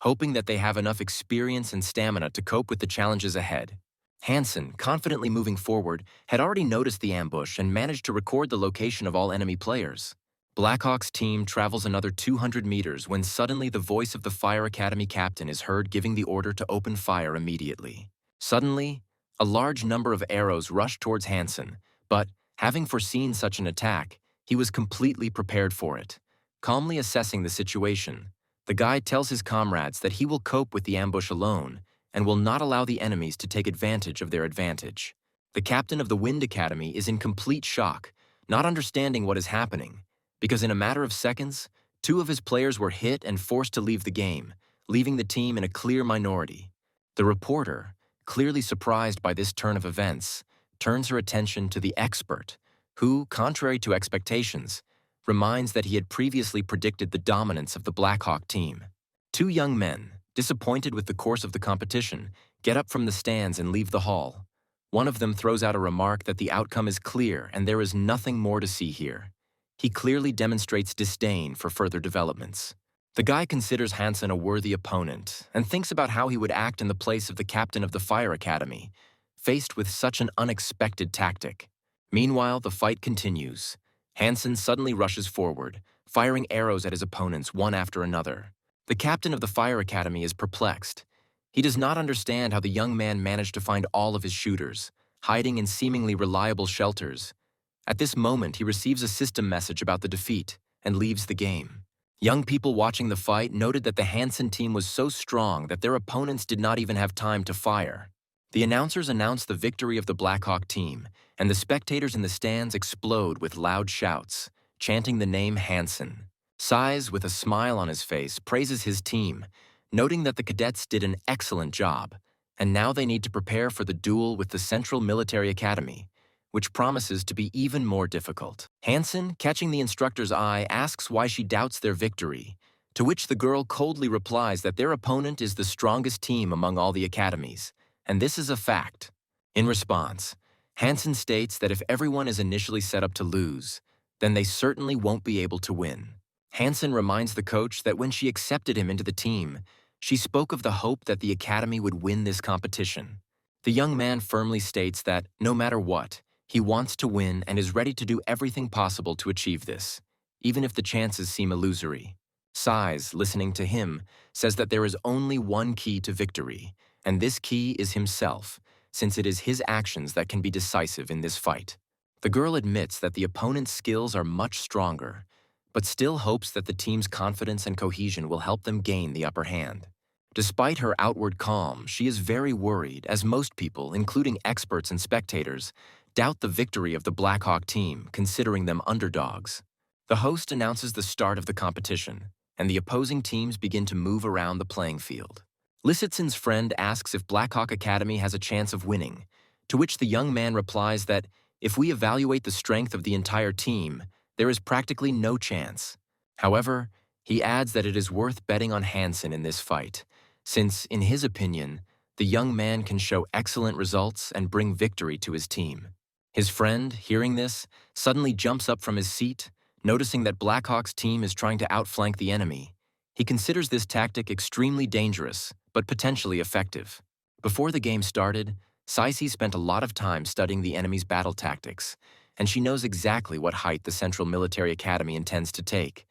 hoping that they have enough experience and stamina to cope with the challenges ahead. Hansen, confidently moving forward, had already noticed the ambush and managed to record the location of all enemy players. Blackhawk's team travels another 200 meters when suddenly the voice of the Fire Academy captain is heard giving the order to open fire immediately. Suddenly, a large number of arrows rushed towards Hansen, but, having foreseen such an attack, he was completely prepared for it. Calmly assessing the situation, the guide tells his comrades that he will cope with the ambush alone and will not allow the enemies to take advantage of their advantage. The captain of the Wind Academy is in complete shock, not understanding what is happening, because in a matter of seconds, 2 of his players were hit and forced to leave the game, leaving the team in a clear minority. The reporter, clearly surprised by this turn of events, turns her attention to the expert, who, contrary to expectations, reminds that he had previously predicted the dominance of the Blackhawk team. 2 young men, disappointed with the course of the competition, get up from the stands and leave the hall. One of them throws out a remark that the outcome is clear and there is nothing more to see here. He clearly demonstrates disdain for further developments. The guy considers Hansen a worthy opponent and thinks about how he would act in the place of the captain of the Fire Academy, faced with such an unexpected tactic. Meanwhile, the fight continues. Hansen suddenly rushes forward, firing arrows at his opponents one after another. The captain of the Fire Academy is perplexed. He does not understand how the young man managed to find all of his shooters, hiding in seemingly reliable shelters. At this moment, he receives a system message about the defeat and leaves the game. Young people watching the fight noted that the Hansen team was so strong that their opponents did not even have time to fire. The announcers announce the victory of the Blackhawk team, and the spectators in the stands explode with loud shouts, chanting the name Hansen. Sais, with a smile on his face, praises his team, noting that the cadets did an excellent job, and now they need to prepare for the duel with the Central Military Academy, which promises to be even more difficult. Hansen, catching the instructor's eye, asks why she doubts their victory, to which the girl coldly replies that their opponent is the strongest team among all the academies, and this is a fact. In response, Hansen states that if everyone is initially set up to lose, then they certainly won't be able to win. Hansen reminds the coach that when she accepted him into the team, she spoke of the hope that the academy would win this competition. The young man firmly states that, no matter what, he wants to win and is ready to do everything possible to achieve this, even if the chances seem illusory. Sais, listening to him, says that there is only one key to victory, and this key is himself, since it is his actions that can be decisive in this fight. The girl admits that the opponent's skills are much stronger, but still hopes that the team's confidence and cohesion will help them gain the upper hand. Despite her outward calm, she is very worried, as most people, including experts and spectators, doubt the victory of the Blackhawk team, considering them underdogs. The host announces the start of the competition, and the opposing teams begin to move around the playing field. Lisitsin's friend asks if Blackhawk Academy has a chance of winning, to which the young man replies that if we evaluate the strength of the entire team, there is practically no chance. However, he adds that it is worth betting on Hansen in this fight, since, in his opinion, the young man can show excellent results and bring victory to his team. His friend, hearing this, suddenly jumps up from his seat, noticing that Blackhawk's team is trying to outflank the enemy. He considers this tactic extremely dangerous, but potentially effective. Before the game started, Saisi spent a lot of time studying the enemy's battle tactics, and she knows exactly what height the Central Military Academy intends to take,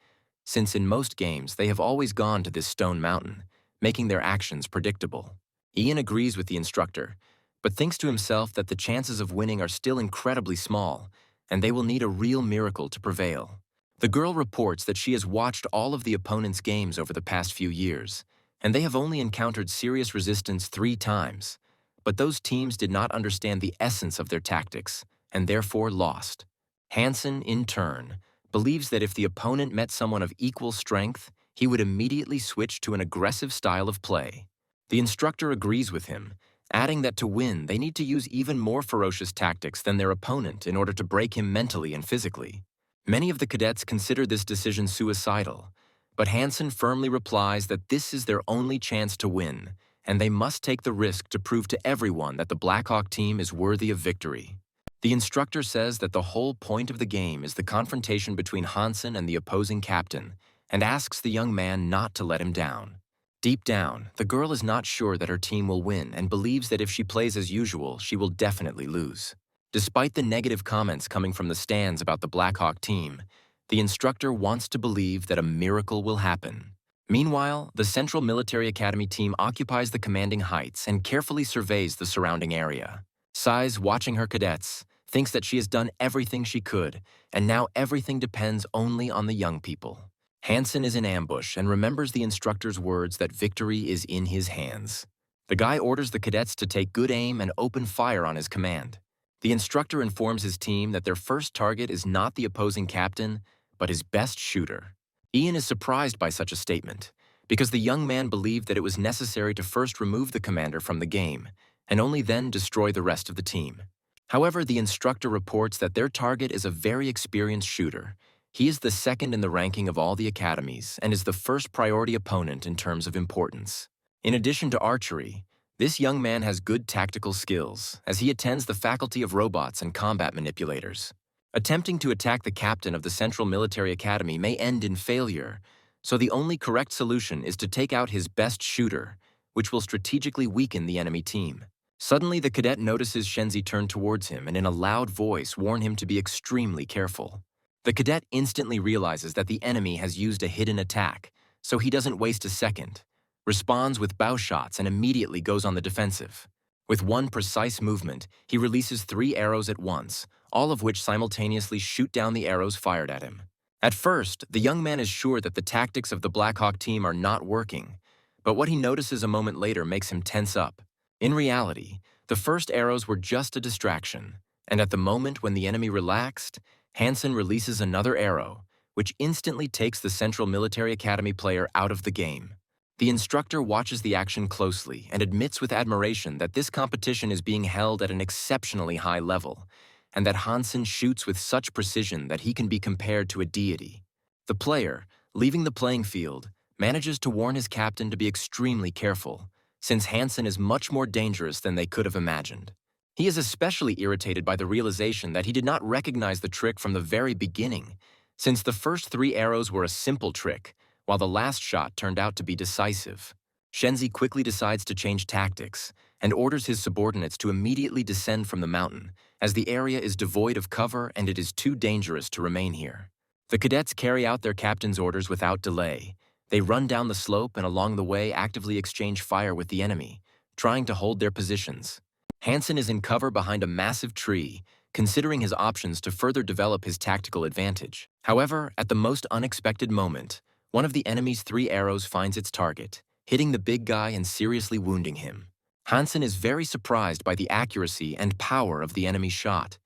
since in most games they have always gone to this stone mountain, making their actions predictable. Ian agrees with the instructor, but thinks to himself that the chances of winning are still incredibly small, and they will need a real miracle to prevail. The girl reports that she has watched all of the opponent's games over the past few years, and they have only encountered serious resistance 3 times. But those teams did not understand the essence of their tactics, and therefore lost. Hansen, in turn, believes that if the opponent met someone of equal strength, he would immediately switch to an aggressive style of play. The instructor agrees with him, adding that to win, they need to use even more ferocious tactics than their opponent in order to break him mentally and physically. Many of the cadets consider this decision suicidal, but Hansen firmly replies that this is their only chance to win, and they must take the risk to prove to everyone that the Blackhawk team is worthy of victory. The instructor says that the whole point of the game is the confrontation between Hansen and the opposing captain, and asks the young man not to let him down. Deep down, the girl is not sure that her team will win and believes that if she plays as usual, she will definitely lose. Despite the negative comments coming from the stands about the Blackhawk team, the instructor wants to believe that a miracle will happen. Meanwhile, the Central Military Academy team occupies the commanding heights and carefully surveys the surrounding area. Sais, watching her cadets, thinks that she has done everything she could, and now everything depends only on the young people. Hansen is in ambush and remembers the instructor's words that victory is in his hands. The guy orders the cadets to take good aim and open fire on his command. The instructor informs his team that their first target is not the opposing captain, but his best shooter. Ian is surprised by such a statement, because the young man believed that it was necessary to first remove the commander from the game, and only then destroy the rest of the team. However, the instructor reports that their target is a very experienced shooter. He is the second in the ranking of all the academies and is the first priority opponent in terms of importance. In addition to archery, this young man has good tactical skills, as he attends the Faculty of Robots and Combat Manipulators. Attempting to attack the captain of the Central Military Academy may end in failure, so the only correct solution is to take out his best shooter, which will strategically weaken the enemy team. Suddenly, the cadet notices Shenzi turn towards him and in a loud voice warn him to be extremely careful. The cadet instantly realizes that the enemy has used a hidden attack, so he doesn't waste a second, responds with bow shots and immediately goes on the defensive. With one precise movement, he releases 3 arrows at once, all of which simultaneously shoot down the arrows fired at him. At first, the young man is sure that the tactics of the Blackhawk team are not working, but what he notices a moment later makes him tense up. In reality, the first arrows were just a distraction, and at the moment when the enemy relaxed, Hansen releases another arrow, which instantly takes the Central Military Academy player out of the game. The instructor watches the action closely and admits with admiration that this competition is being held at an exceptionally high level, and that Hansen shoots with such precision that he can be compared to a deity. The player, leaving the playing field, manages to warn his captain to be extremely careful, since Hansen is much more dangerous than they could have imagined. He is especially irritated by the realization that he did not recognize the trick from the very beginning, since the first 3 arrows were a simple trick, while the last shot turned out to be decisive. Shenzi quickly decides to change tactics and orders his subordinates to immediately descend from the mountain, as the area is devoid of cover and it is too dangerous to remain here. The cadets carry out their captain's orders without delay. They run down the slope and along the way actively exchange fire with the enemy, trying to hold their positions. Hansen is in cover behind a massive tree, considering his options to further develop his tactical advantage. However, at the most unexpected moment, one of the enemy's 3 arrows finds its target, hitting the big guy and seriously wounding him. Hansen is very surprised by the accuracy and power of the enemy shot.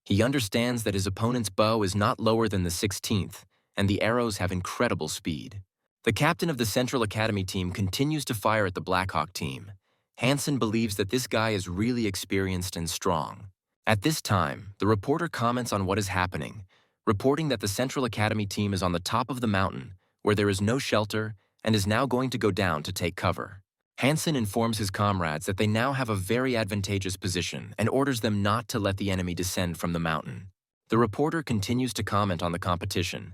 He understands that his opponent's bow is not lower than the 16th, and the arrows have incredible speed. The captain of the Central Academy team continues to fire at the Blackhawk team. Hansen believes that this guy is really experienced and strong. At this time, the reporter comments on what is happening, reporting that the Central Academy team is on the top of the mountain, where there is no shelter, and is now going to go down to take cover. Hansen informs his comrades that they now have a very advantageous position and orders them not to let the enemy descend from the mountain. The reporter continues to comment on the competition,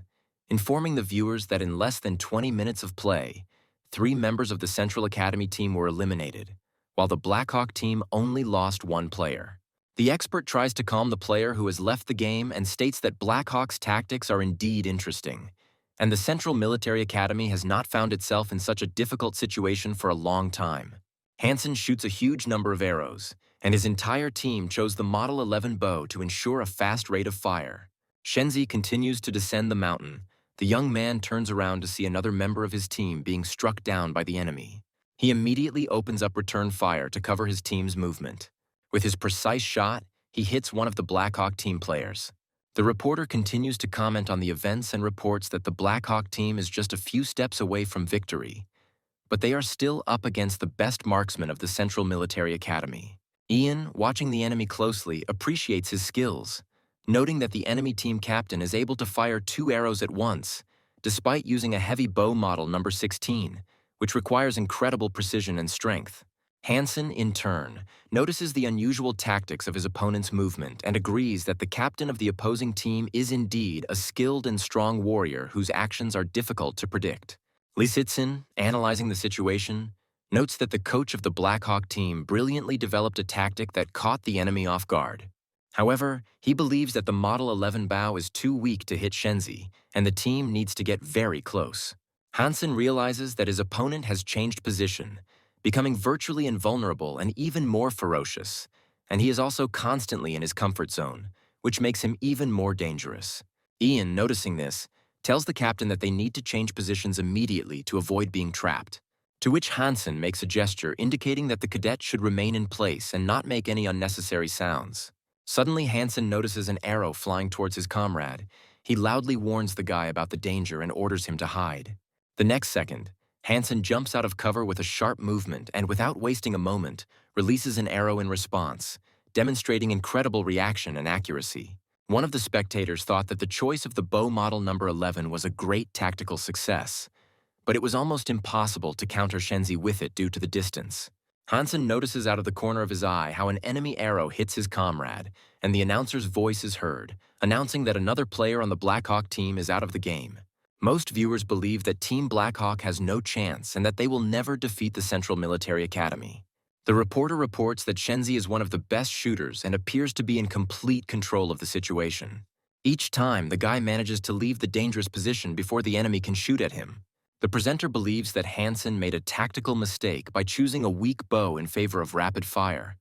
informing the viewers that in less than 20 minutes of play, 3 members of the Central Academy team were eliminated, while the Blackhawk team only lost 1 player. The expert tries to calm the player who has left the game and states that Blackhawk's tactics are indeed interesting, and the Central Military Academy has not found itself in such a difficult situation for a long time. Hansen shoots a huge number of arrows, and his entire team chose the Model 11 bow to ensure a fast rate of fire. Shenzi continues to descend the mountain. The young man turns around to see another member of his team being struck down by the enemy. He immediately opens up return fire to cover his team's movement. With his precise shot, he hits one of the Blackhawk team players. The reporter continues to comment on the events and reports that the Blackhawk team is just a few steps away from victory, but they are still up against the best marksmen of the Central Military Academy. Ian, watching the enemy closely, appreciates his skills, noting that the enemy team captain is able to fire 2 arrows at once, despite using a heavy bow model number 16, which requires incredible precision and strength. Hansen, in turn, notices the unusual tactics of his opponent's movement and agrees that the captain of the opposing team is indeed a skilled and strong warrior whose actions are difficult to predict. Lisitsin, analyzing the situation, notes that the coach of the Blackhawk team brilliantly developed a tactic that caught the enemy off guard. However, he believes that the Model 11 bow is too weak to hit Shenzi, and the team needs to get very close. Hansen realizes that his opponent has changed position, becoming virtually invulnerable and even more ferocious, and he is also constantly in his comfort zone, which makes him even more dangerous. Ian, noticing this, tells the captain that they need to change positions immediately to avoid being trapped, to which Hansen makes a gesture indicating that the cadet should remain in place and not make any unnecessary sounds. Suddenly, Hansen notices an arrow flying towards his comrade. He loudly warns the guy about the danger and orders him to hide. The next second, Hansen jumps out of cover with a sharp movement and, without wasting a moment, releases an arrow in response, demonstrating incredible reaction and accuracy. One of the spectators thought that the choice of the bow model number 11 was a great tactical success, but it was almost impossible to counter Shenzi with it due to the distance. Hansen notices out of the corner of his eye how an enemy arrow hits his comrade, and the announcer's voice is heard, announcing that another player on the Blackhawk team is out of the game. Most viewers believe that Team Blackhawk has no chance and that they will never defeat the Central Military Academy. The reporter reports that Shenzi is one of the best shooters and appears to be in complete control of the situation. Each time, the guy manages to leave the dangerous position before the enemy can shoot at him. The presenter believes that Hansen made a tactical mistake by choosing a weak bow in favor of rapid fire.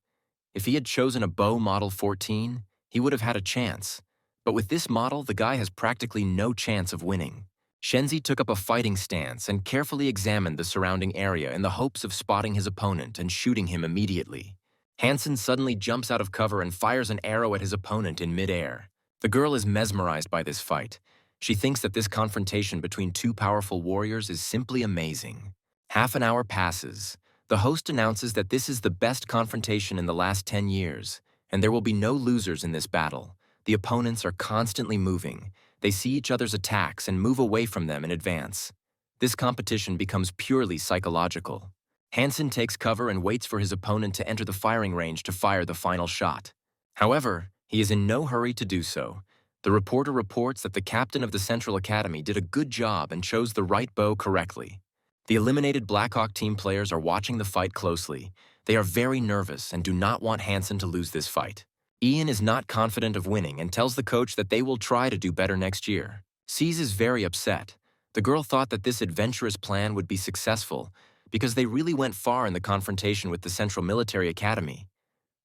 If he had chosen a bow model 14, he would have had a chance. But with this model, the guy has practically no chance of winning. Shenzi took up a fighting stance and carefully examined the surrounding area in the hopes of spotting his opponent and shooting him immediately. Hansen suddenly jumps out of cover and fires an arrow at his opponent in midair. The girl is mesmerized by this fight. She thinks that this confrontation between 2 powerful warriors is simply amazing. Half an hour passes. The host announces that this is the best confrontation in the last 10 years, and there will be no losers in this battle. The opponents are constantly moving. They see each other's attacks and move away from them in advance. This competition becomes purely psychological. Hansen takes cover and waits for his opponent to enter the firing range to fire the final shot. However, he is in no hurry to do so. The reporter reports that the captain of the Central Academy did a good job and chose the right bow correctly. The eliminated Blackhawk team players are watching the fight closely. They are very nervous and do not want Hansen to lose this fight. Ian is not confident of winning and tells the coach that they will try to do better next year. Cease is very upset. The girl thought that this adventurous plan would be successful because they really went far in the confrontation with the Central Military Academy.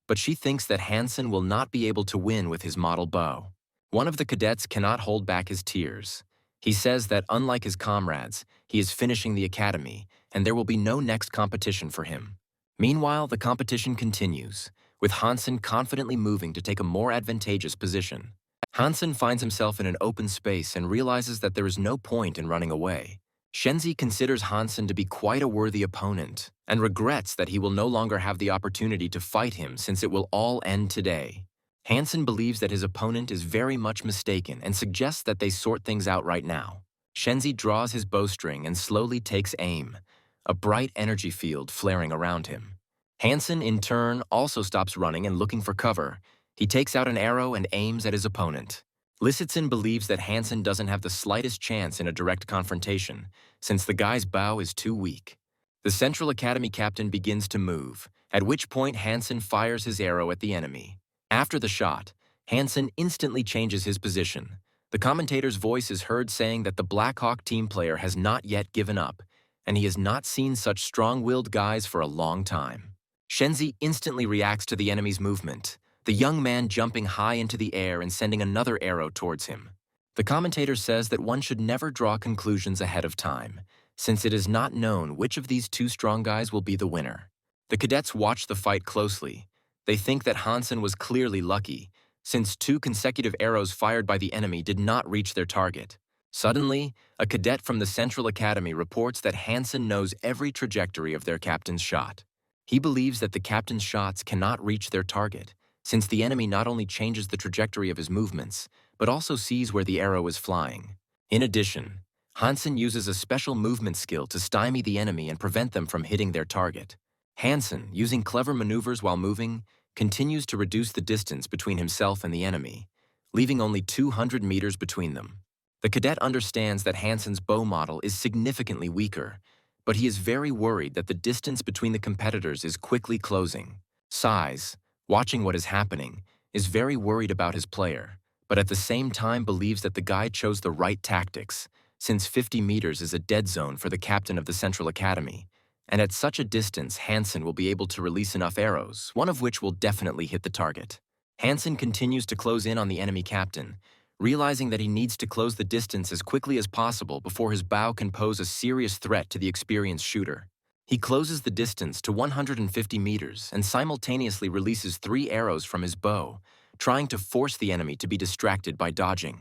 But she thinks that Hansen will not be able to win with his model bow. One of the cadets cannot hold back his tears. He says that unlike his comrades, he is finishing the academy and there will be no next competition for him. Meanwhile, the competition continues, with Hansen confidently moving to take a more advantageous position. Hansen finds himself in an open space and realizes that there is no point in running away. Shenzi considers Hansen to be quite a worthy opponent and regrets that he will no longer have the opportunity to fight him since it will all end today. Hansen believes that his opponent is very much mistaken and suggests that they sort things out right now. Shenzi draws his bowstring and slowly takes aim, a bright energy field flaring around him. Hansen, in turn, also stops running and looking for cover. He takes out an arrow and aims at his opponent. Lisitsin believes that Hansen doesn't have the slightest chance in a direct confrontation, since the guy's bow is too weak. The Central Academy captain begins to move, at which point Hansen fires his arrow at the enemy. After the shot, Hansen instantly changes his position. The commentator's voice is heard saying that the Blackhawk team player has not yet given up, and he has not seen such strong-willed guys for a long time. Shenzi instantly reacts to the enemy's movement, the young man jumping high into the air and sending another arrow towards him. The commentator says that one should never draw conclusions ahead of time, since it is not known which of these two strong guys will be the winner. The cadets watch the fight closely. They think that Hansen was clearly lucky, since 2 consecutive arrows fired by the enemy did not reach their target. Suddenly, a cadet from the Central Academy reports that Hansen knows every trajectory of their captain's shot. He believes that the captain's shots cannot reach their target, since the enemy not only changes the trajectory of his movements, but also sees where the arrow is flying. In addition, Hansen uses a special movement skill to stymie the enemy and prevent them from hitting their target. Hansen, using clever maneuvers while moving, continues to reduce the distance between himself and the enemy, leaving only 200 meters between them. The cadet understands that Hansen's bow model is significantly weaker, but he is very worried that the distance between the competitors is quickly closing. Size, watching what is happening, is very worried about his player, but at the same time believes that the guy chose the right tactics, since 50 meters is a dead zone for the captain of the Central Academy, and at such a distance Hansen will be able to release enough arrows, one of which will definitely hit the target. Hansen continues to close in on the enemy captain, realizing that he needs to close the distance as quickly as possible before his bow can pose a serious threat to the experienced shooter. He closes the distance to 150 meters and simultaneously releases 3 arrows from his bow, trying to force the enemy to be distracted by dodging.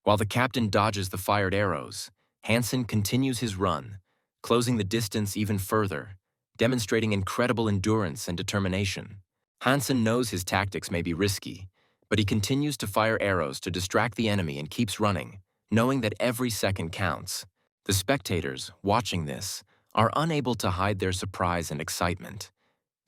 While the captain dodges the fired arrows, Hansen continues his run, closing the distance even further, demonstrating incredible endurance and determination. Hansen knows his tactics may be risky, but he continues to fire arrows to distract the enemy and keeps running, knowing that every second counts. The spectators, watching this, are unable to hide their surprise and excitement.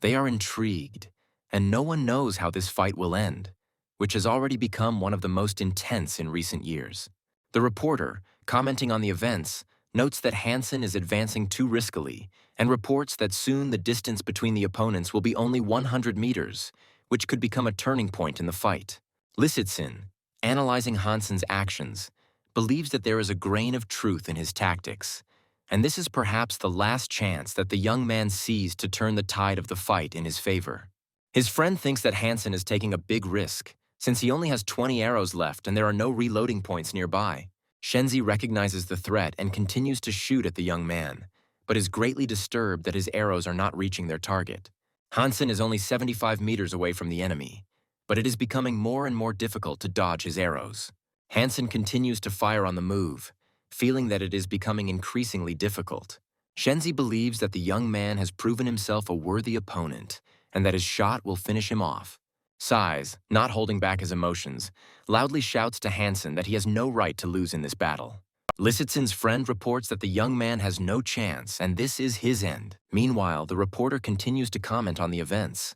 They are intrigued, and no one knows how this fight will end, which has already become one of the most intense in recent years. The reporter, commenting on the events, notes that Hansen is advancing too riskily and reports that soon the distance between the opponents will be only 100 meters, which could become a turning point in the fight. Lisitsin, analyzing Hansen's actions, believes that there is a grain of truth in his tactics, and this is perhaps the last chance that the young man sees to turn the tide of the fight in his favor. His friend thinks that Hansen is taking a big risk, since he only has 20 arrows left and there are no reloading points nearby. Shenzi recognizes the threat and continues to shoot at the young man, but is greatly disturbed that his arrows are not reaching their target. Hansen is only 75 meters away from the enemy, but it is becoming more and more difficult to dodge his arrows. Hansen continues to fire on the move, feeling that it is becoming increasingly difficult. Shenzi believes that the young man has proven himself a worthy opponent and that his shot will finish him off. Size, not holding back his emotions, loudly shouts to Hansen that he has no right to lose in this battle. Lisitsin's friend reports that the young man has no chance and this is his end. Meanwhile, the reporter continues to comment on the events.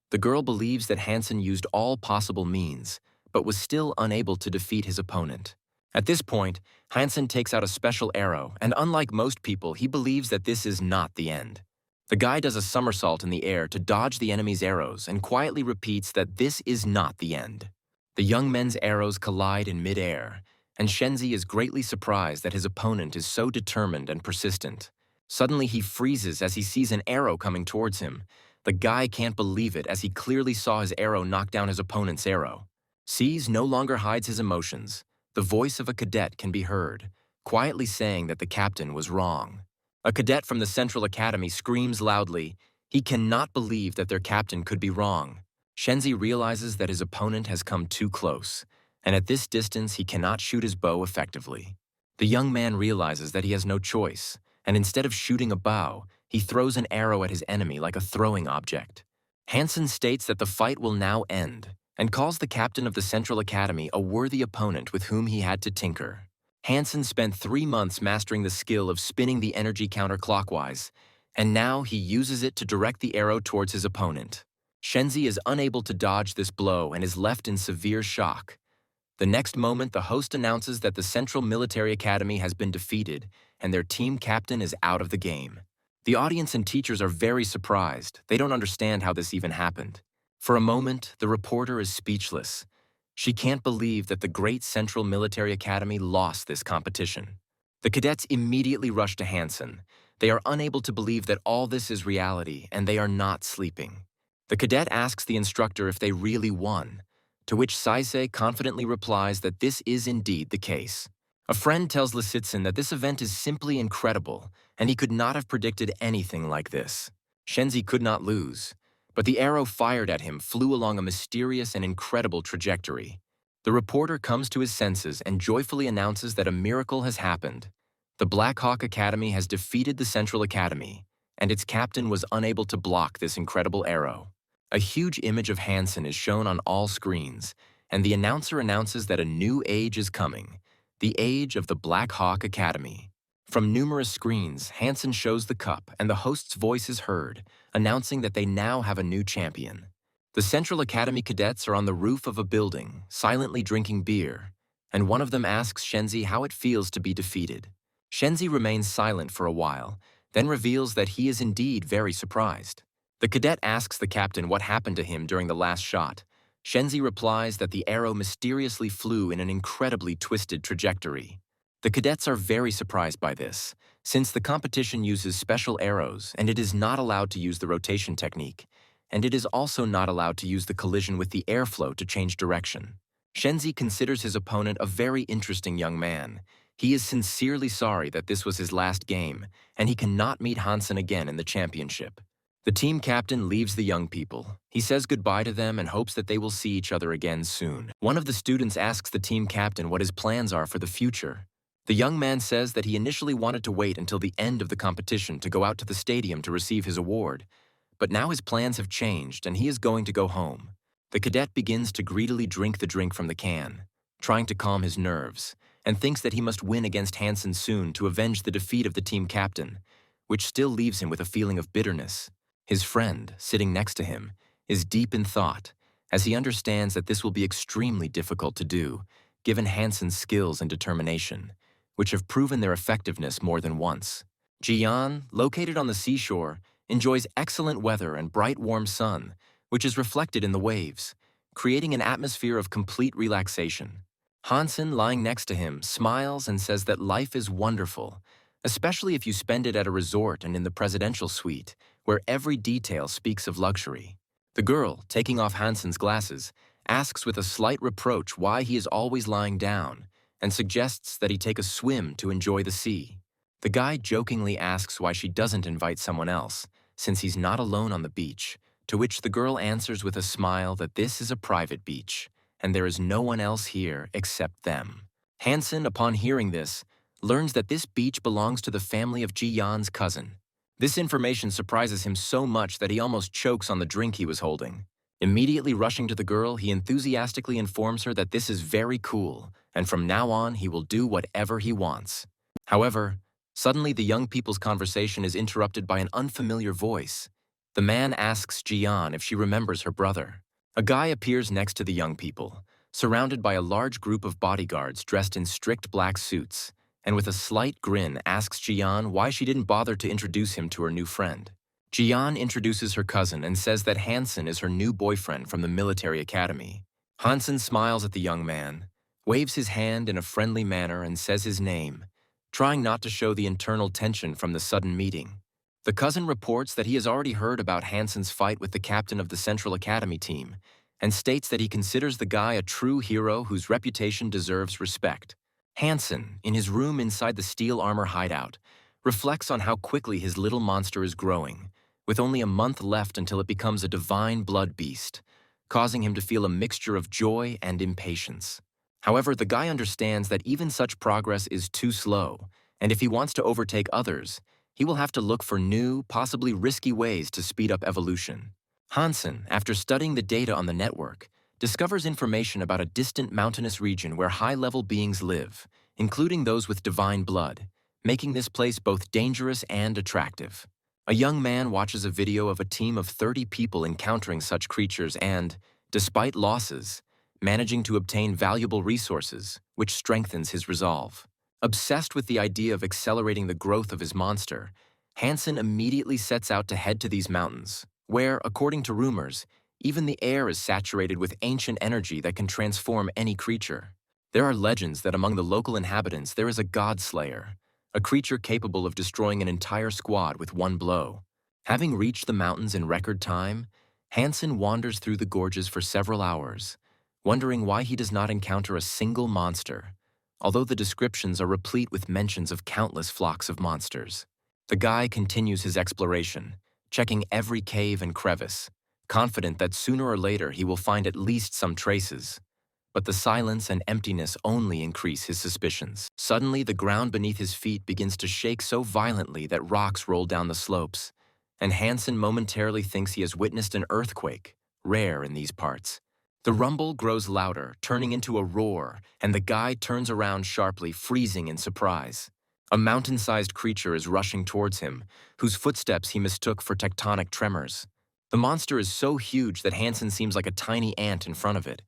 The girl believes that Hansen used all possible means, but was still unable to defeat his opponent. At this point, Hansen takes out a special arrow, and unlike most people, he believes that this is not the end. The guy does a somersault in the air to dodge the enemy's arrows and quietly repeats that this is not the end. The young men's arrows collide in mid-air, and Shenzi is greatly surprised that his opponent is so determined and persistent. Suddenly he freezes as he sees an arrow coming towards him. The guy can't believe it as he clearly saw his arrow knock down his opponent's arrow. Seize no longer hides his emotions. The voice of a cadet can be heard, quietly saying that the captain was wrong. A cadet from the Central Academy screams loudly. He cannot believe that their captain could be wrong. Shenzi realizes that his opponent has come too close, and at this distance he cannot shoot his bow effectively. The young man realizes that he has no choice, and instead of shooting a bow, he throws an arrow at his enemy like a throwing object. Hansen states that the fight will now end, and calls the captain of the Central Academy a worthy opponent with whom he had to tinker. Hansen spent 3 months mastering the skill of spinning the energy counterclockwise, and now he uses it to direct the arrow towards his opponent. Shenzi is unable to dodge this blow and is left in severe shock. The next moment, the host announces that the Central Military Academy has been defeated and their team captain is out of the game. The audience and teachers are very surprised. They don't understand how this even happened. For a moment, the reporter is speechless. She can't believe that the great Central Military Academy lost this competition. The cadets immediately rush to Hansen. They are unable to believe that all this is reality, and they are not sleeping. The cadet asks the instructor if they really won, to which Saisei confidently replies that this is indeed the case. A friend tells Lisitsyn that this event is simply incredible, and he could not have predicted anything like this. Shenzi could not lose, but the arrow fired at him flew along a mysterious and incredible trajectory. The reporter comes to his senses and joyfully announces that a miracle has happened. The Black Hawk Academy has defeated the Central Academy, and its captain was unable to block this incredible arrow. A huge image of Hansen is shown on all screens, and the announcer announces that a new age is coming, the age of the Black Hawk Academy. From numerous screens, Hansen shows the cup, and the host's voice is heard, announcing that they now have a new champion. The Central Academy cadets are on the roof of a building, silently drinking beer, and one of them asks Shenzi how it feels to be defeated. Shenzi remains silent for a while, then reveals that he is indeed very surprised. The cadet asks the captain what happened to him during the last shot. Shenzi replies that the arrow mysteriously flew in an incredibly twisted trajectory. The cadets are very surprised by this, since the competition uses special arrows and it is not allowed to use the rotation technique, and it is also not allowed to use the collision with the airflow to change direction. Shenzi considers his opponent a very interesting young man. He is sincerely sorry that this was his last game, and he cannot meet Hansen again in the championship. The team captain leaves the young people. He says goodbye to them and hopes that they will see each other again soon. One of the students asks the team captain what his plans are for the future. The young man says that he initially wanted to wait until the end of the competition to go out to the stadium to receive his award, but now his plans have changed and he is going to go home. The cadet begins to greedily drink the drink from the can, trying to calm his nerves, and thinks that he must win against Hansen soon to avenge the defeat of the team captain, which still leaves him with a feeling of bitterness. His friend, sitting next to him, is deep in thought, as he understands that this will be extremely difficult to do, given Hansen's skills and determination, which have proven their effectiveness more than once. Jian, located on the seashore, enjoys excellent weather and bright warm sun, which is reflected in the waves, creating an atmosphere of complete relaxation. Hansen, lying next to him, smiles and says that life is wonderful, especially if you spend it at a resort and in the presidential suite, where every detail speaks of luxury. The girl, taking off Hansen's glasses, asks with a slight reproach why he is always lying down, and suggests that he take a swim to enjoy the sea. The guy jokingly asks why she doesn't invite someone else, since he's not alone on the beach, to which the girl answers with a smile that this is a private beach, and there is no one else here except them. Hansen, upon hearing this, learns that this beach belongs to the family of Ji Yan's cousin. This information surprises him so much that he almost chokes on the drink he was holding. Immediately rushing to the girl, he enthusiastically informs her that this is very cool, and from now on he will do whatever he wants. However, suddenly the young people's conversation is interrupted by an unfamiliar voice. The man asks Jian if she remembers her brother. A guy appears next to the young people, surrounded by a large group of bodyguards dressed in strict black suits, and with a slight grin asks Jian why she didn't bother to introduce him to her new friend. Jian introduces her cousin and says that Hansen is her new boyfriend from the military academy. Hansen smiles at the young man, waves his hand in a friendly manner and says his name, trying not to show the internal tension from the sudden meeting. The cousin reports that he has already heard about Hansen's fight with the captain of the Central Academy team, and states that he considers the guy a true hero whose reputation deserves respect. Hansen, in his room inside the steel armor hideout, reflects on how quickly his little monster is growing, with only a month left until it becomes a divine blood beast, causing him to feel a mixture of joy and impatience. However, the guy understands that even such progress is too slow, and if he wants to overtake others, he will have to look for new, possibly risky ways to speed up evolution. Hansen, after studying the data on the network, discovers information about a distant mountainous region where high-level beings live, including those with divine blood, making this place both dangerous and attractive. A young man watches a video of a team of 30 people encountering such creatures and, despite losses, managing to obtain valuable resources, which strengthens his resolve. Obsessed with the idea of accelerating the growth of his monster, Hansen immediately sets out to head to these mountains, where, according to rumors, even the air is saturated with ancient energy that can transform any creature. There are legends that among the local inhabitants there is a god slayer, a creature capable of destroying an entire squad with one blow. Having reached the mountains in record time, Hansen wanders through the gorges for several hours, wondering why he does not encounter a single monster, although the descriptions are replete with mentions of countless flocks of monsters. The guy continues his exploration, checking every cave and crevice, confident that sooner or later he will find at least some traces. But the silence and emptiness only increase his suspicions. Suddenly, the ground beneath his feet begins to shake so violently that rocks roll down the slopes, and Hansen momentarily thinks he has witnessed an earthquake, rare in these parts. The rumble grows louder, turning into a roar, and the guy turns around sharply, freezing in surprise. A mountain-sized creature is rushing towards him, whose footsteps he mistook for tectonic tremors. The monster is so huge that Hansen seems like a tiny ant in front of it.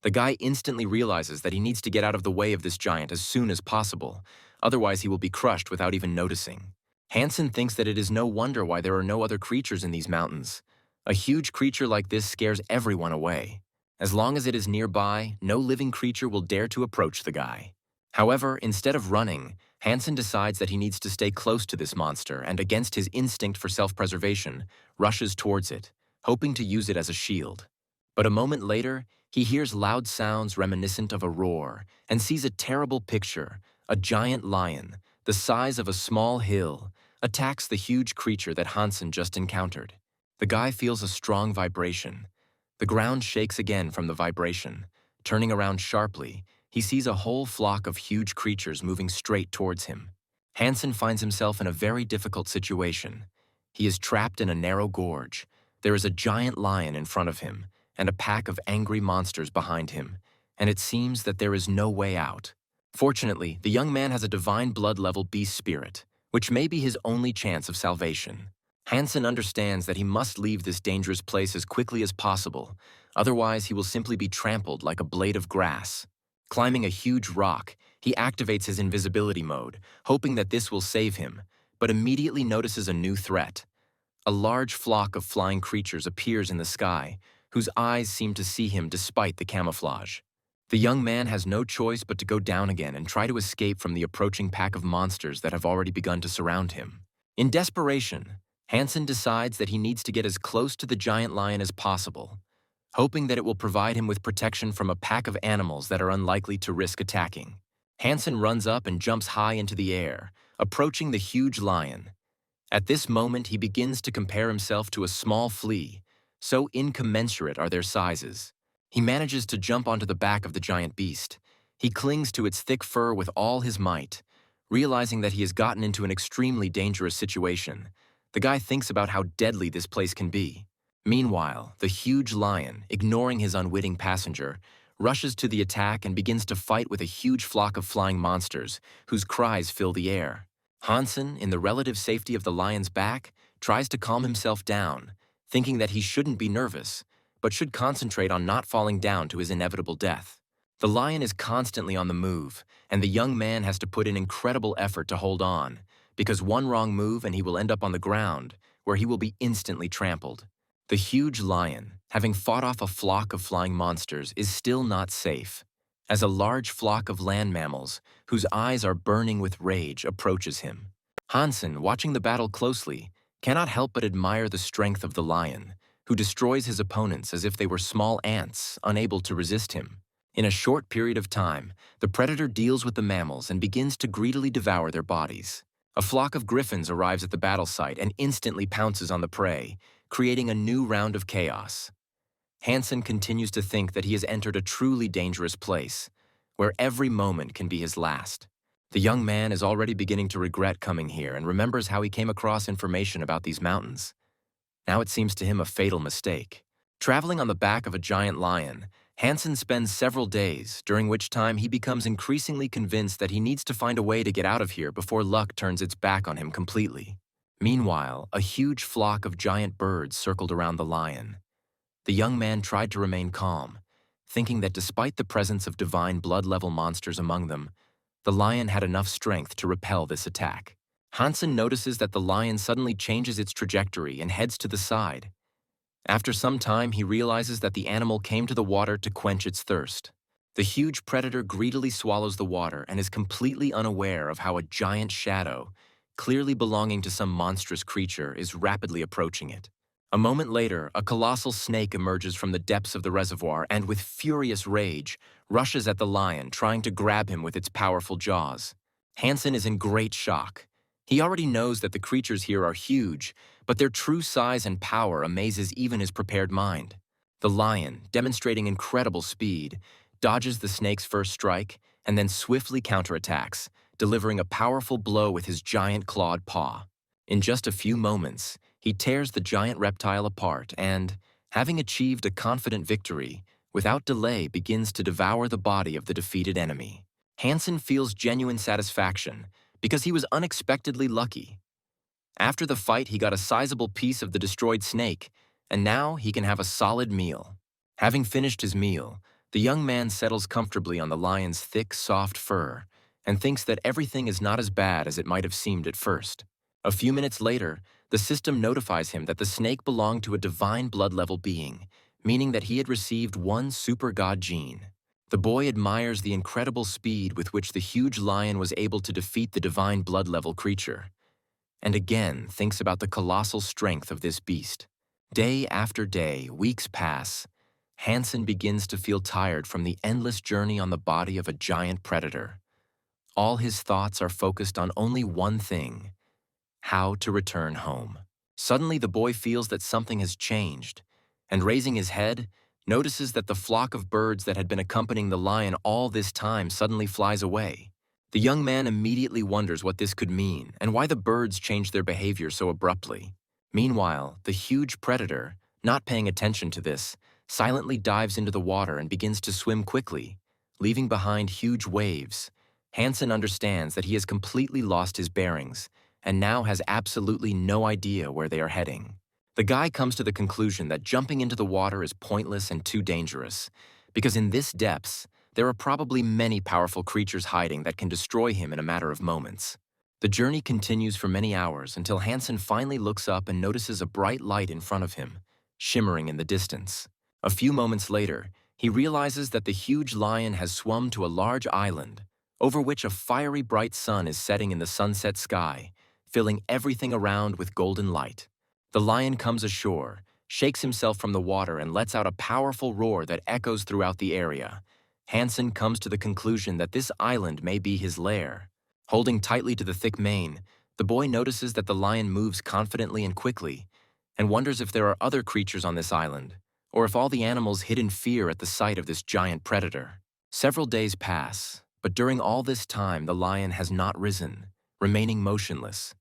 The guy instantly realizes that he needs to get out of the way of this giant as soon as possible, otherwise he will be crushed without even noticing. Hansen thinks that it is no wonder why there are no other creatures in these mountains. A huge creature like this scares everyone away. As long as it is nearby, no living creature will dare to approach the guy. However, instead of running, Hansen decides that he needs to stay close to this monster and, against his instinct for self-preservation, rushes towards it, hoping to use it as a shield. But a moment later, he hears loud sounds reminiscent of a roar and sees a terrible picture. A giant lion, the size of a small hill, attacks the huge creature that Hansen just encountered. The guy feels a strong vibration. The ground shakes again from the vibration. Turning around sharply, he sees a whole flock of huge creatures moving straight towards him. Hansen finds himself in a very difficult situation. He is trapped in a narrow gorge. There is a giant lion in front of him, and a pack of angry monsters behind him, and it seems that there is no way out. Fortunately, the young man has a divine blood-level beast spirit, which may be his only chance of salvation. Hansen understands that he must leave this dangerous place as quickly as possible, otherwise he will simply be trampled like a blade of grass. Climbing a huge rock, he activates his invisibility mode, hoping that this will save him, but immediately notices a new threat. A large flock of flying creatures appears in the sky, whose eyes seem to see him despite the camouflage. The young man has no choice but to go down again and try to escape from the approaching pack of monsters that have already begun to surround him. In desperation, Hansen decides that he needs to get as close to the giant lion as possible, hoping that it will provide him with protection from a pack of animals that are unlikely to risk attacking. Hansen runs up and jumps high into the air, approaching the huge lion. At this moment, he begins to compare himself to a small flea, so incommensurate are their sizes. He manages to jump onto the back of the giant beast. He clings to its thick fur with all his might. Realizing that he has gotten into an extremely dangerous situation, the guy thinks about how deadly this place can be. Meanwhile, the huge lion, ignoring his unwitting passenger, rushes to the attack and begins to fight with a huge flock of flying monsters, whose cries fill the air. Hansen, in the relative safety of the lion's back, tries to calm himself down, thinking that he shouldn't be nervous, but should concentrate on not falling down to his inevitable death. The lion is constantly on the move, and the young man has to put in incredible effort to hold on, because one wrong move and he will end up on the ground, where he will be instantly trampled. The huge lion, having fought off a flock of flying monsters, is still not safe, as a large flock of land mammals, whose eyes are burning with rage, approaches him. Hansen, watching the battle closely, cannot help but admire the strength of the lion, who destroys his opponents as if they were small ants, unable to resist him. In a short period of time, the predator deals with the mammals and begins to greedily devour their bodies. A flock of griffins arrives at the battle site and instantly pounces on the prey, creating a new round of chaos. Hansen continues to think that he has entered a truly dangerous place, where every moment can be his last. The young man is already beginning to regret coming here and remembers how he came across information about these mountains. Now it seems to him a fatal mistake. Traveling on the back of a giant lion, Hansen spends several days, during which time he becomes increasingly convinced that he needs to find a way to get out of here before luck turns its back on him completely. Meanwhile, a huge flock of giant birds circled around the lion. The young man tried to remain calm, thinking that despite the presence of divine blood-level monsters among them, the lion had enough strength to repel this attack. Hansen notices that the lion suddenly changes its trajectory and heads to the side. After some time, he realizes that the animal came to the water to quench its thirst. The huge predator greedily swallows the water and is completely unaware of how a giant shadow, clearly belonging to some monstrous creature, is rapidly approaching it. A moment later, a colossal snake emerges from the depths of the reservoir and, with furious rage, rushes at the lion, trying to grab him with its powerful jaws. Hansen is in great shock. He already knows that the creatures here are huge, but their true size and power amazes even his prepared mind. The lion, demonstrating incredible speed, dodges the snake's first strike and then swiftly counterattacks, delivering a powerful blow with his giant clawed paw. In just a few moments, he tears the giant reptile apart and, having achieved a confident victory, without delay begins to devour the body of the defeated enemy. Hansen feels genuine satisfaction because he was unexpectedly lucky. After the fight, he got a sizable piece of the destroyed snake, and now he can have a solid meal. Having finished his meal, the young man settles comfortably on the lion's thick, soft fur and thinks that everything is not as bad as it might have seemed at first. A few minutes later, the system notifies him that the snake belonged to a divine blood-level being, meaning that he had received one super god gene. The boy admires the incredible speed with which the huge lion was able to defeat the divine blood-level creature, and again thinks about the colossal strength of this beast. Day after day, weeks pass. Hansen begins to feel tired from the endless journey on the body of a giant predator. All his thoughts are focused on only one thing: how to return home. Suddenly, the boy feels that something has changed, and raising his head, notices that the flock of birds that had been accompanying the lion all this time suddenly flies away. The young man immediately wonders what this could mean and why the birds changed their behavior so abruptly. Meanwhile, the huge predator, not paying attention to this, silently dives into the water and begins to swim quickly, leaving behind huge waves. Hansen understands that he has completely lost his bearings and now has absolutely no idea where they are heading. The guy comes to the conclusion that jumping into the water is pointless and too dangerous, because in this depths, there are probably many powerful creatures hiding that can destroy him in a matter of moments. The journey continues for many hours until Hansen finally looks up and notices a bright light in front of him, shimmering in the distance. A few moments later, he realizes that the huge lion has swum to a large island, over which a fiery bright sun is setting in the sunset sky, filling everything around with golden light. The lion comes ashore, shakes himself from the water, and lets out a powerful roar that echoes throughout the area. Hansen comes to the conclusion that this island may be his lair. Holding tightly to the thick mane, the boy notices that the lion moves confidently and quickly, and wonders if there are other creatures on this island, or if all the animals hid in fear at the sight of this giant predator. Several days pass, but during all this time the lion has not risen, remaining motionless.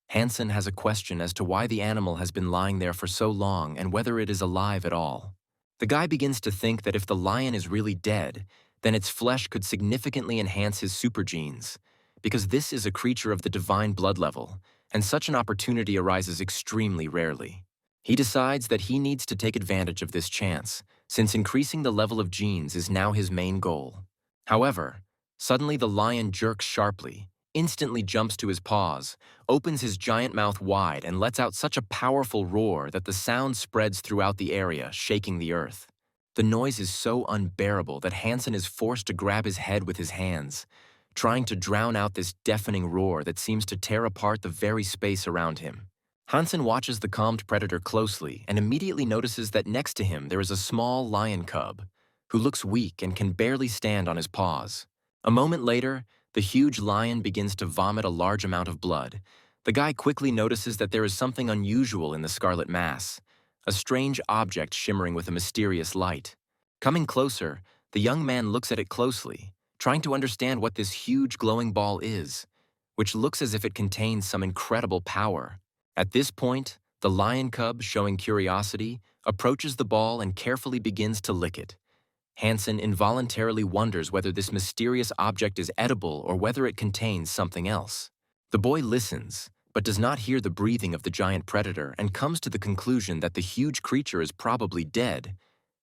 Hansen has a question as to why the animal has been lying there for so long and whether it is alive at all. The guy begins to think that if the lion is really dead, then its flesh could significantly enhance his super genes, because this is a creature of the divine blood level, and such an opportunity arises extremely rarely. He decides that he needs to take advantage of this chance, since increasing the level of genes is now his main goal. However, suddenly the lion jerks sharply, instantly jumps to his paws, opens his giant mouth wide, and lets out such a powerful roar that the sound spreads throughout the area, shaking the earth. The noise is so unbearable that Hansen is forced to grab his head with his hands, trying to drown out this deafening roar that seems to tear apart the very space around him. Hansen watches the calmed predator closely and immediately notices that next to him there is a small lion cub, who looks weak and can barely stand on his paws. A moment later, the huge lion begins to vomit a large amount of blood. The guy quickly notices that there is something unusual in the scarlet mass, a strange object shimmering with a mysterious light. Coming closer, the young man looks at it closely, trying to understand what this huge glowing ball is, which looks as if it contains some incredible power. At this point, the lion cub, showing curiosity, approaches the ball and carefully begins to lick it. Hansen involuntarily wonders whether this mysterious object is edible or whether it contains something else. The boy listens, but does not hear the breathing of the giant predator and comes to the conclusion that the huge creature is probably dead,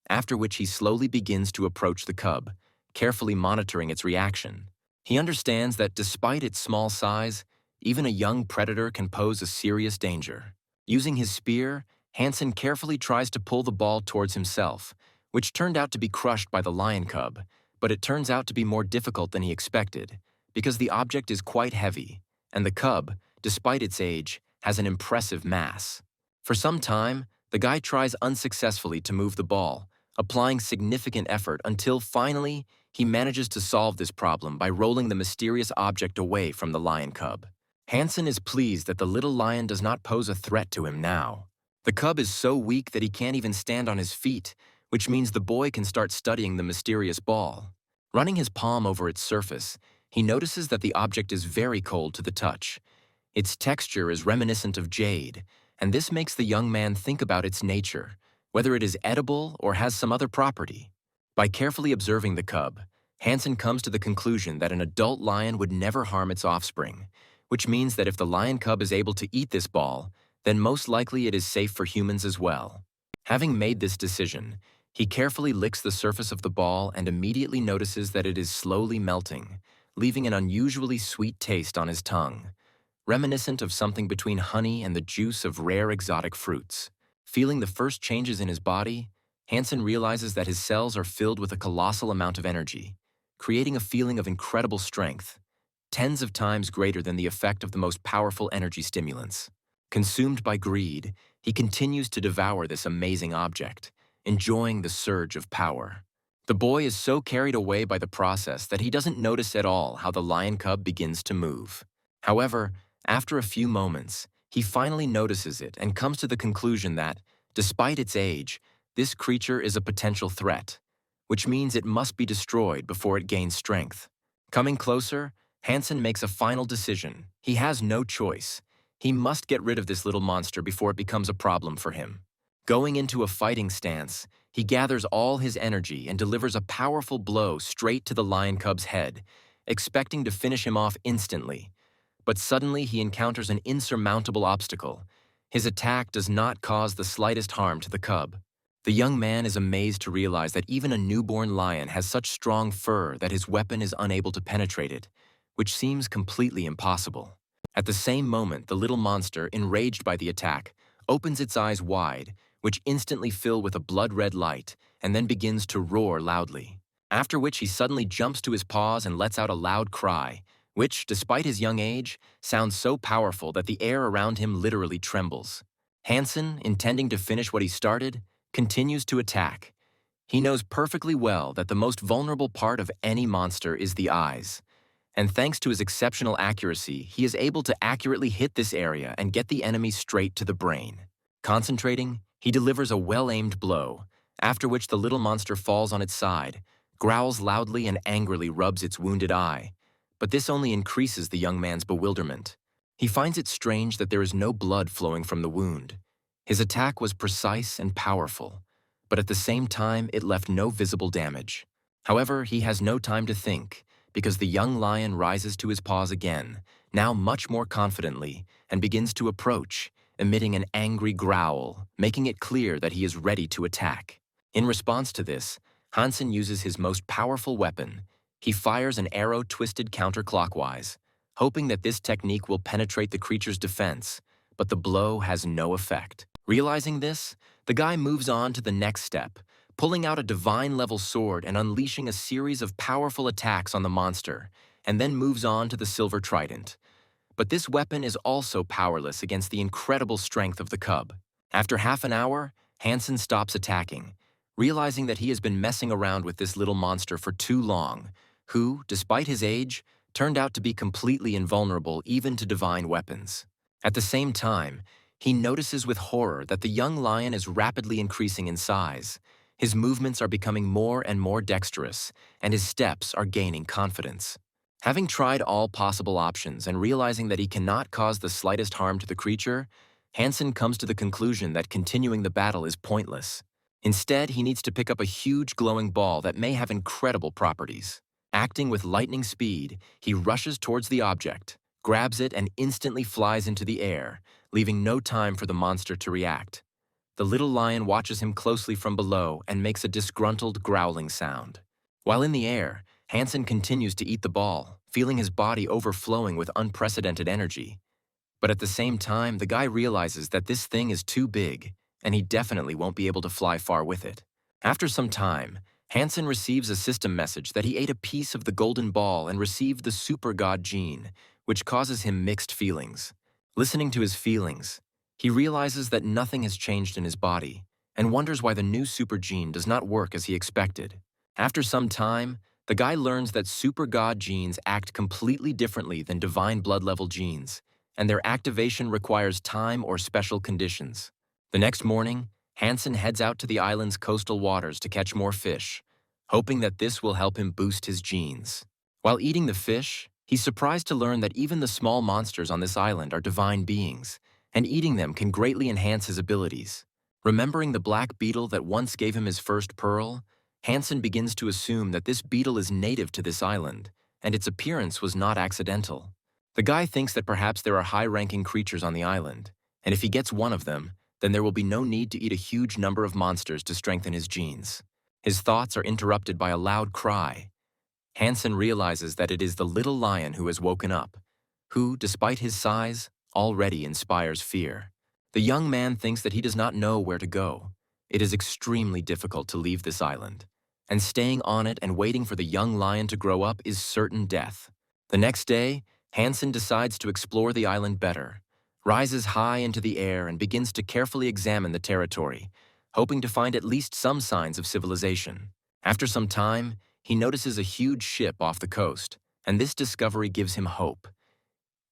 after which he slowly begins to approach the cub, carefully monitoring its reaction. He understands that despite its small size, even a young predator can pose a serious danger. Using his spear, Hansen carefully tries to pull the ball towards himself, which turned out to be crushed by the lion cub, but it turns out to be more difficult than he expected, because the object is quite heavy, and the cub, despite its age, has an impressive mass. For some time, the guy tries unsuccessfully to move the ball, applying significant effort until finally he manages to solve this problem by rolling the mysterious object away from the lion cub. Hansen is pleased that the little lion does not pose a threat to him now. The cub is so weak that he can't even stand on his feet, which means the boy can start studying the mysterious ball. Running his palm over its surface, he notices that the object is very cold to the touch. Its texture is reminiscent of jade, and this makes the young man think about its nature, whether it is edible or has some other property. By carefully observing the cub, Hansen comes to the conclusion that an adult lion would never harm its offspring, which means that if the lion cub is able to eat this ball, then most likely it is safe for humans as well. Having made this decision, he carefully licks the surface of the ball and immediately notices that it is slowly melting, leaving an unusually sweet taste on his tongue, reminiscent of something between honey and the juice of rare exotic fruits. Feeling the first changes in his body, Hansen realizes that his cells are filled with a colossal amount of energy, creating a feeling of incredible strength, tens of times greater than the effect of the most powerful energy stimulants. Consumed by greed, he continues to devour this amazing object, enjoying the surge of power. The boy is so carried away by the process that he doesn't notice at all how the lion cub begins to move. However, after a few moments, he finally notices it and comes to the conclusion that, despite its age, this creature is a potential threat, which means it must be destroyed before it gains strength. Coming closer, Hansen makes a final decision. He has no choice. He must get rid of this little monster before it becomes a problem for him. Going into a fighting stance, he gathers all his energy and delivers a powerful blow straight to the lion cub's head, expecting to finish him off instantly. But suddenly he encounters an insurmountable obstacle. His attack does not cause the slightest harm to the cub. The young man is amazed to realize that even a newborn lion has such strong fur that his weapon is unable to penetrate it, which seems completely impossible. At the same moment, the little monster, enraged by the attack, opens its eyes wide, which instantly fill with a blood-red light, and then begins to roar loudly. After which he suddenly jumps to his paws and lets out a loud cry, which, despite his young age, sounds so powerful that the air around him literally trembles. Hansen, intending to finish what he started, continues to attack. He knows perfectly well that the most vulnerable part of any monster is the eyes, and thanks to his exceptional accuracy, he is able to accurately hit this area and get the enemy straight to the brain. Concentrating, he delivers a well-aimed blow, after which the little monster falls on its side, growls loudly and angrily rubs its wounded eye. But this only increases the young man's bewilderment. He finds it strange that there is no blood flowing from the wound. His attack was precise and powerful, but at the same time it left no visible damage. However, he has no time to think, because the young lion rises to his paws again, now much more confidently, and begins to approach, emitting an angry growl, making it clear that he is ready to attack. In response to this, Hansen uses his most powerful weapon. He fires an arrow twisted counterclockwise, hoping that this technique will penetrate the creature's defense, but the blow has no effect. Realizing this, the guy moves on to the next step, pulling out a divine-level sword and unleashing a series of powerful attacks on the monster, and then moves on to the silver trident. But this weapon is also powerless against the incredible strength of the cub. After half an hour, Hansen stops attacking, realizing that he has been messing around with this little monster for too long, who, despite his age, turned out to be completely invulnerable even to divine weapons. At the same time, he notices with horror that the young lion is rapidly increasing in size. His movements are becoming more and more dexterous, and his steps are gaining confidence. Having tried all possible options and realizing that he cannot cause the slightest harm to the creature, Hansen comes to the conclusion that continuing the battle is pointless. Instead, he needs to pick up a huge glowing ball that may have incredible properties. Acting with lightning speed, he rushes towards the object, grabs it, and instantly flies into the air, leaving no time for the monster to react. The little lion watches him closely from below and makes a disgruntled growling sound. While in the air, Hansen continues to eat the ball, feeling his body overflowing with unprecedented energy. But at the same time, the guy realizes that this thing is too big, and he definitely won't be able to fly far with it. After some time, Hansen receives a system message that he ate a piece of the golden ball and received the super god gene, which causes him mixed feelings. Listening to his feelings, he realizes that nothing has changed in his body and wonders why the new super gene does not work as he expected. After some time, the guy learns that super god genes act completely differently than divine blood level genes, and their activation requires time or special conditions. The next morning, Hansen heads out to the island's coastal waters to catch more fish, hoping that this will help him boost his genes. While eating the fish, he's surprised to learn that even the small monsters on this island are divine beings, and eating them can greatly enhance his abilities. Remembering the black beetle that once gave him his first pearl, Hansen begins to assume that this beetle is native to this island, and its appearance was not accidental. The guy thinks that perhaps there are high-ranking creatures on the island, and if he gets one of them, then there will be no need to eat a huge number of monsters to strengthen his genes. His thoughts are interrupted by a loud cry. Hansen realizes that it is the little lion who has woken up, who, despite his size, already inspires fear. The young man thinks that he does not know where to go. It is extremely difficult to leave this island, and staying on it and waiting for the young lion to grow up is certain death. The next day, Hansen decides to explore the island better, rises high into the air and begins to carefully examine the territory, hoping to find at least some signs of civilization. After some time, he notices a huge ship off the coast, and this discovery gives him hope.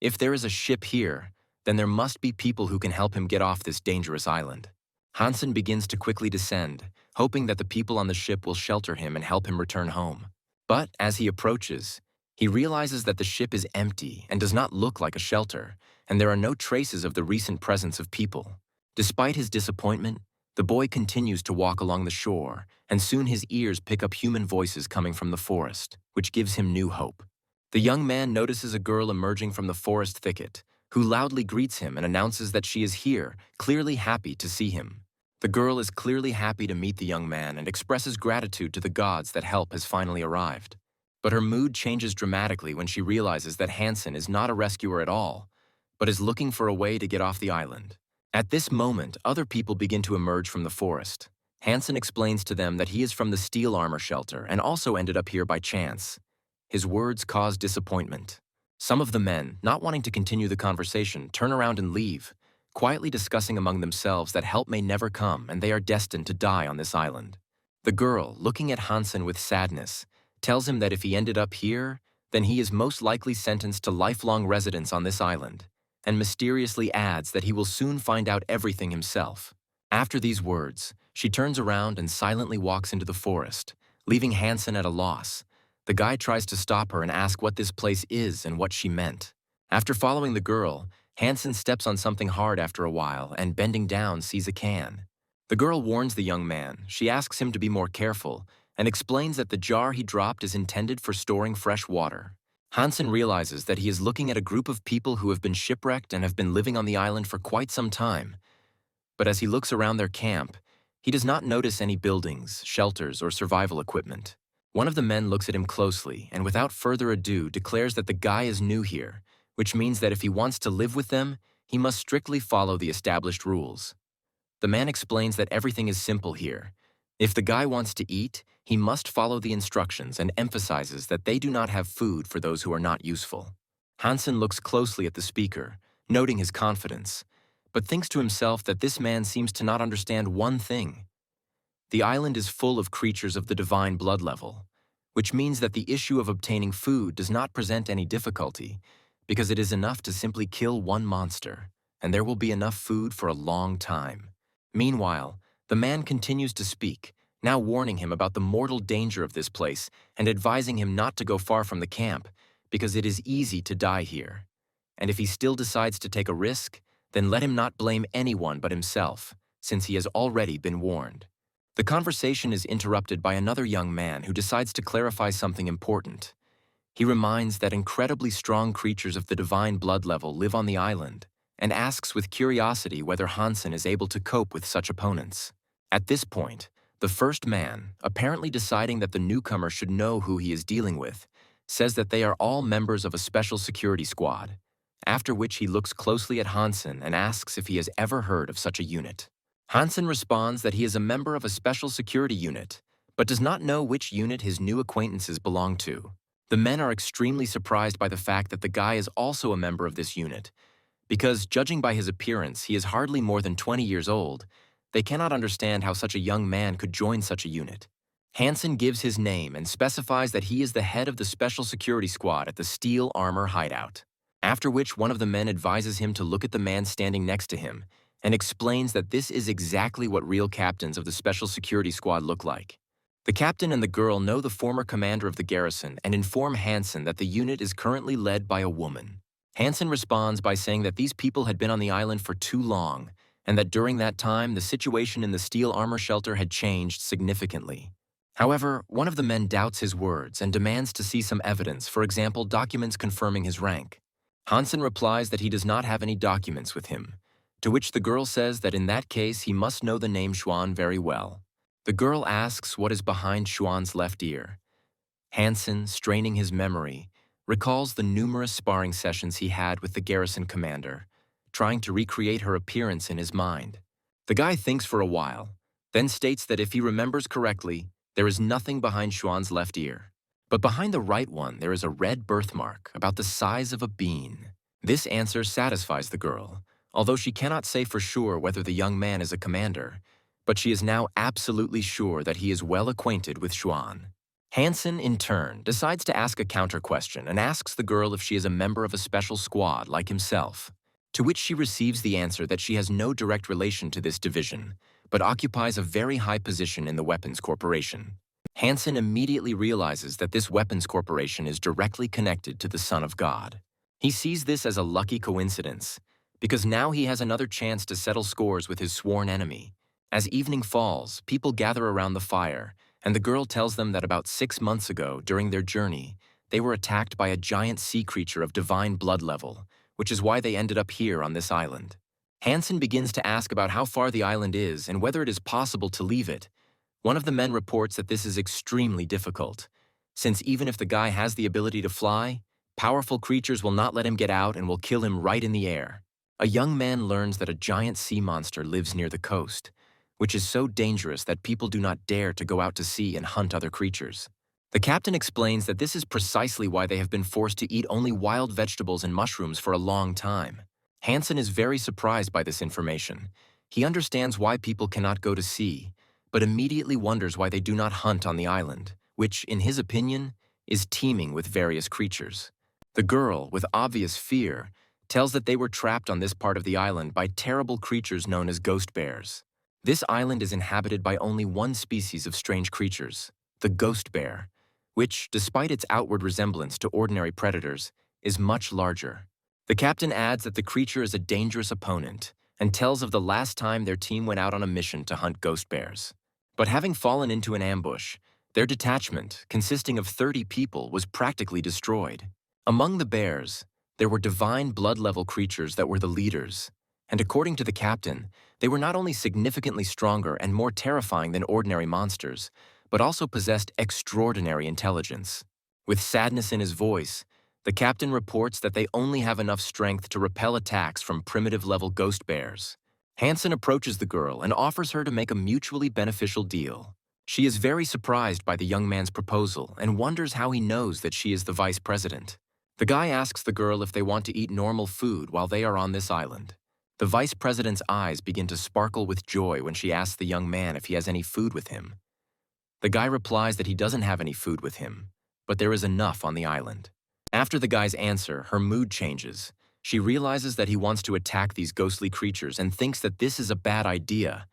If there is a ship here, then there must be people who can help him get off this dangerous island. Hansen begins to quickly descend, hoping that the people on the ship will shelter him and help him return home. But as he approaches, he realizes that the ship is empty and does not look like a shelter, and there are no traces of the recent presence of people. Despite his disappointment, the boy continues to walk along the shore, and soon his ears pick up human voices coming from the forest, which gives him new hope. The young man notices a girl emerging from the forest thicket, who loudly greets him and announces that she is here, clearly happy to see him. The girl is clearly happy to meet the young man and expresses gratitude to the gods that help has finally arrived. But her mood changes dramatically when she realizes that Hansen is not a rescuer at all, but is looking for a way to get off the island. At this moment, other people begin to emerge from the forest. Hansen explains to them that he is from the steel armor shelter and also ended up here by chance. His words cause disappointment. Some of the men, not wanting to continue the conversation, turn around and leave, quietly discussing among themselves that help may never come and they are destined to die on this island. The girl, looking at Hansen with sadness, tells him that if he ended up here, then he is most likely sentenced to lifelong residence on this island, and mysteriously adds that he will soon find out everything himself. After these words, she turns around and silently walks into the forest, leaving Hansen at a loss. The guy tries to stop her and ask what this place is and what she meant. After following the girl, Hansen steps on something hard after a while and, bending down, sees a can. The girl warns the young man. She asks him to be more careful and explains that the jar he dropped is intended for storing fresh water. Hansen realizes that he is looking at a group of people who have been shipwrecked and have been living on the island for quite some time. But as he looks around their camp, he does not notice any buildings, shelters, or survival equipment. One of the men looks at him closely and without further ado declares that the guy is new here, which means that if he wants to live with them, he must strictly follow the established rules. The man explains that everything is simple here. If the guy wants to eat, he must follow the instructions and emphasizes that they do not have food for those who are not useful. Hansen looks closely at the speaker, noting his confidence, but thinks to himself that this man seems to not understand one thing. The island is full of creatures of the divine blood level, which means that the issue of obtaining food does not present any difficulty, because it is enough to simply kill one monster, and there will be enough food for a long time. Meanwhile, the man continues to speak, now warning him about the mortal danger of this place and advising him not to go far from the camp, because it is easy to die here. And if he still decides to take a risk, then let him not blame anyone but himself, since he has already been warned. The conversation is interrupted by another young man who decides to clarify something important. He reminds that incredibly strong creatures of the divine blood level live on the island and asks with curiosity whether Hansen is able to cope with such opponents. At this point, the first man, apparently deciding that the newcomer should know who he is dealing with, says that they are all members of a special security squad, after which he looks closely at Hansen and asks if he has ever heard of such a unit. Hansen responds that he is a member of a special security unit, but does not know which unit his new acquaintances belong to. The men are extremely surprised by the fact that the guy is also a member of this unit, because, judging by his appearance, he is hardly more than 20 years old. They cannot understand how such a young man could join such a unit. Hansen gives his name and specifies that he is the head of the special security squad at the steel armor hideout, after which one of the men advises him to look at the man standing next to him and explains that this is exactly what real captains of the special security squad look like. The captain and the girl know the former commander of the garrison and inform Hansen that the unit is currently led by a woman. Hansen responds by saying that these people had been on the island for too long, and that during that time the situation in the steel armor shelter had changed significantly. However, one of the men doubts his words and demands to see some evidence, for example, documents confirming his rank. Hansen replies that he does not have any documents with him, to which the girl says that in that case he must know the name Xuan very well. The girl asks what is behind Xuan's left ear. Hansen, straining his memory, recalls the numerous sparring sessions he had with the garrison commander, trying to recreate her appearance in his mind. The guy thinks for a while, then states that if he remembers correctly, there is nothing behind Xuan's left ear. But behind the right one, there is a red birthmark about the size of a bean. This answer satisfies the girl, although she cannot say for sure whether the young man is a commander, but she is now absolutely sure that he is well acquainted with Xuan. Hansen, in turn, decides to ask a counter-question and asks the girl if she is a member of a special squad like himself, to which she receives the answer that she has no direct relation to this division, but occupies a very high position in the weapons corporation. Hansen immediately realizes that this weapons corporation is directly connected to the Son of God. He sees this as a lucky coincidence, because now he has another chance to settle scores with his sworn enemy. As evening falls, people gather around the fire, and the girl tells them that about 6 months ago, during their journey, they were attacked by a giant sea creature of divine blood level, which is why they ended up here on this island. Hansen begins to ask about how far the island is and whether it is possible to leave it. One of the men reports that this is extremely difficult, since even if the guy has the ability to fly, powerful creatures will not let him get out and will kill him right in the air. A young man learns that a giant sea monster lives near the coast, which is so dangerous that people do not dare to go out to sea and hunt other creatures. The captain explains that this is precisely why they have been forced to eat only wild vegetables and mushrooms for a long time. Hansen is very surprised by this information. He understands why people cannot go to sea, but immediately wonders why they do not hunt on the island, which, in his opinion, is teeming with various creatures. The girl, with obvious fear, tells that they were trapped on this part of the island by terrible creatures known as ghost bears. This island is inhabited by only one species of strange creatures, the ghost bear, which, despite its outward resemblance to ordinary predators, is much larger. The captain adds that the creature is a dangerous opponent and tells of the last time their team went out on a mission to hunt ghost bears. But having fallen into an ambush, their detachment, consisting of 30 people, was practically destroyed. Among the bears, there were divine blood-level creatures that were the leaders, and according to the captain, they were not only significantly stronger and more terrifying than ordinary monsters, but also possessed extraordinary intelligence. With sadness in his voice, the captain reports that they only have enough strength to repel attacks from primitive-level ghost bears. Hansen approaches the girl and offers her to make a mutually beneficial deal. She is very surprised by the young man's proposal and wonders how he knows that she is the vice president. The guy asks the girl if they want to eat normal food while they are on this island. The vice president's eyes begin to sparkle with joy when she asks the young man if he has any food with him. The guy replies that he doesn't have any food with him, but there is enough on the island. After the guy's answer, her mood changes. She realizes that he wants to attack these ghostly creatures and thinks that this is a bad idea,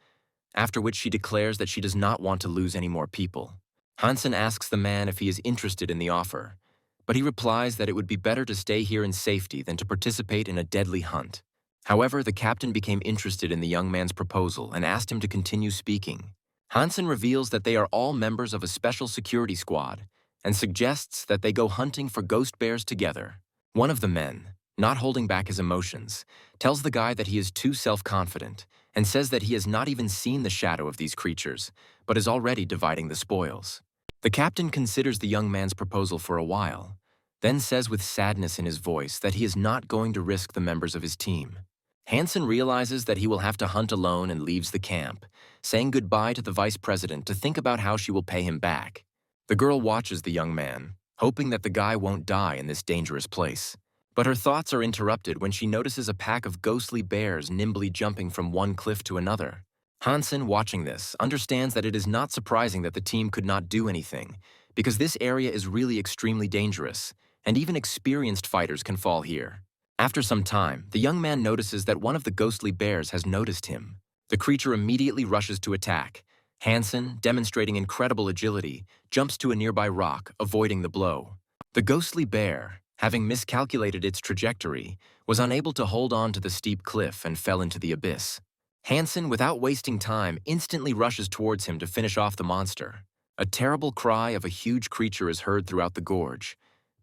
after which she declares that she does not want to lose any more people. Hansen asks the man if he is interested in the offer, but he replies that it would be better to stay here in safety than to participate in a deadly hunt. However, the captain became interested in the young man's proposal and asked him to continue speaking. Hansen reveals that they are all members of a special security squad and suggests that they go hunting for ghost bears together. One of the men, not holding back his emotions, tells the guy that he is too self-confident and says that he has not even seen the shadow of these creatures, but is already dividing the spoils. The captain considers the young man's proposal for a while, then says with sadness in his voice that he is not going to risk the members of his team. Hansen realizes that he will have to hunt alone and leaves the camp, saying goodbye to the vice president to think about how she will pay him back. The girl watches the young man, hoping that the guy won't die in this dangerous place. But her thoughts are interrupted when she notices a pack of ghostly bears nimbly jumping from one cliff to another. Hansen, watching this, understands that it is not surprising that the team could not do anything, because this area is really extremely dangerous, and even experienced fighters can fall here. After some time, the young man notices that one of the ghostly bears has noticed him. The creature immediately rushes to attack. Hansen, demonstrating incredible agility, jumps to a nearby rock, avoiding the blow. The ghostly bear, having miscalculated its trajectory, was unable to hold on to the steep cliff and fell into the abyss. Hansen, without wasting time, instantly rushes towards him to finish off the monster. A terrible cry of a huge creature is heard throughout the gorge.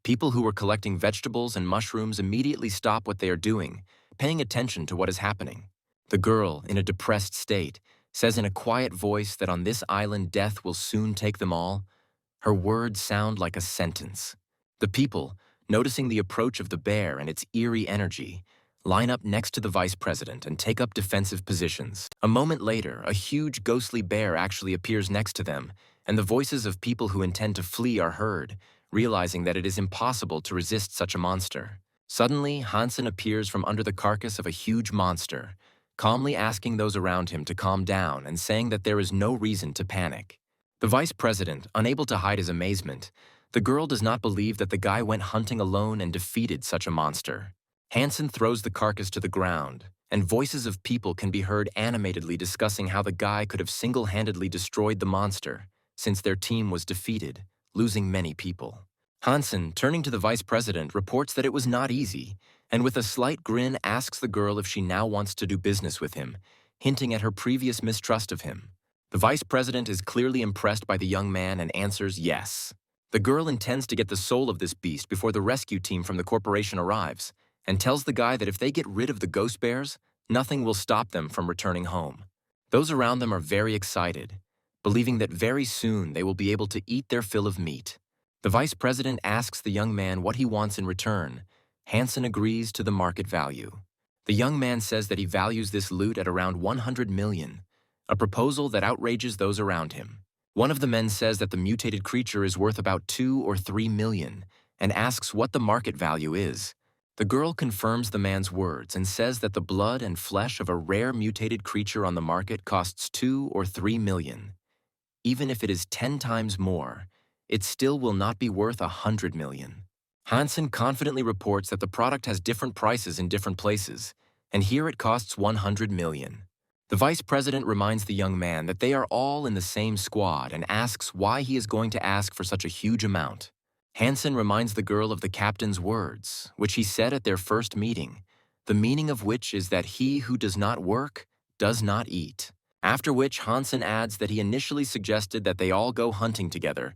People who were collecting vegetables and mushrooms immediately stop what they are doing, paying attention to what is happening. The girl, in a depressed state, says in a quiet voice that on this island death will soon take them all. Her words sound like a sentence. The people, noticing the approach of the bear and its eerie energy, line up next to the vice president and take up defensive positions. A moment later, a huge ghostly bear actually appears next to them, and the voices of people who intend to flee are heard, realizing that it is impossible to resist such a monster. Suddenly, Hansen appears from under the carcass of a huge monster, calmly asking those around him to calm down and saying that there is no reason to panic. The vice president, unable to hide his amazement, the girl does not believe that the guy went hunting alone and defeated such a monster. Hansen throws the carcass to the ground, and voices of people can be heard animatedly discussing how the guy could have single-handedly destroyed the monster, since their team was defeated, losing many people. Hansen, turning to the vice president, reports that it was not easy, and with a slight grin asks the girl if she now wants to do business with him, hinting at her previous mistrust of him. The vice president is clearly impressed by the young man and answers yes. The girl intends to get the soul of this beast before the rescue team from the corporation arrives, and tells the guy that if they get rid of the ghost bears, nothing will stop them from returning home. Those around them are very excited, believing that very soon they will be able to eat their fill of meat. The vice president asks the young man what he wants in return. Hansen agrees to the market value. The young man says that he values this loot at around 100 million, a proposal that outrages those around him. One of the men says that the mutated creature is worth about 2 or 3 million and asks what the market value is. The girl confirms the man's words and says that the blood and flesh of a rare mutated creature on the market costs 2 or 3 million. Even if it is 10 times more, it still will not be worth 100 million. Hansen confidently reports that the product has different prices in different places, and here it costs 100 million. The vice president reminds the young man that they are all in the same squad and asks why he is going to ask for such a huge amount. Hansen reminds the girl of the captain's words, which he said at their first meeting, the meaning of which is that he who does not work does not eat. After which Hansen adds that he initially suggested that they all go hunting together,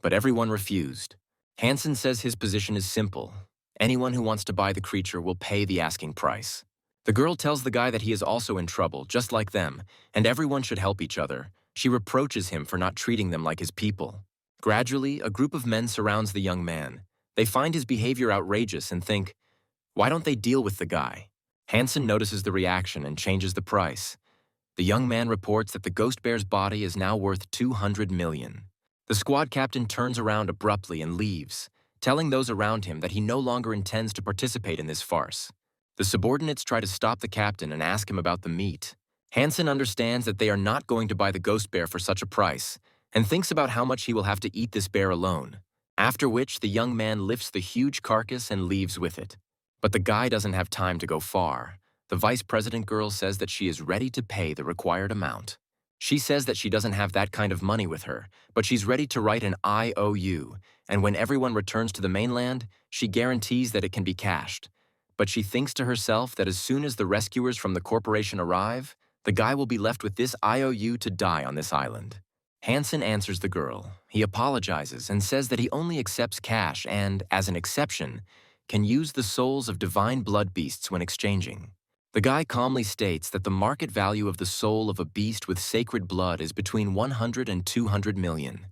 but everyone refused. Hansen says his position is simple. Anyone who wants to buy the creature will pay the asking price. The girl tells the guy that he is also in trouble, just like them, and everyone should help each other. She reproaches him for not treating them like his people. Gradually, a group of men surrounds the young man. They find his behavior outrageous and think, why don't they deal with the guy? Hansen notices the reaction and changes the price. The young man reports that the ghost bear's body is now worth 200 million. The squad captain turns around abruptly and leaves, telling those around him that he no longer intends to participate in this farce. The subordinates try to stop the captain and ask him about the meat. Hansen understands that they are not going to buy the ghost bear for such a price, and thinks about how much he will have to eat this bear alone, after which the young man lifts the huge carcass and leaves with it. But the guy doesn't have time to go far. The vice president girl says that she is ready to pay the required amount. She says that she doesn't have that kind of money with her, but she's ready to write an IOU, and when everyone returns to the mainland, she guarantees that it can be cashed. But she thinks to herself that as soon as the rescuers from the corporation arrive, The guy will be left with this IOU to die on this island. Hansen answers the girl. He apologizes and says that he only accepts cash and, as an exception, can use the souls of divine blood beasts when exchanging. The guy calmly states that the market value of the soul of a beast with sacred blood is between 100 and 200 million,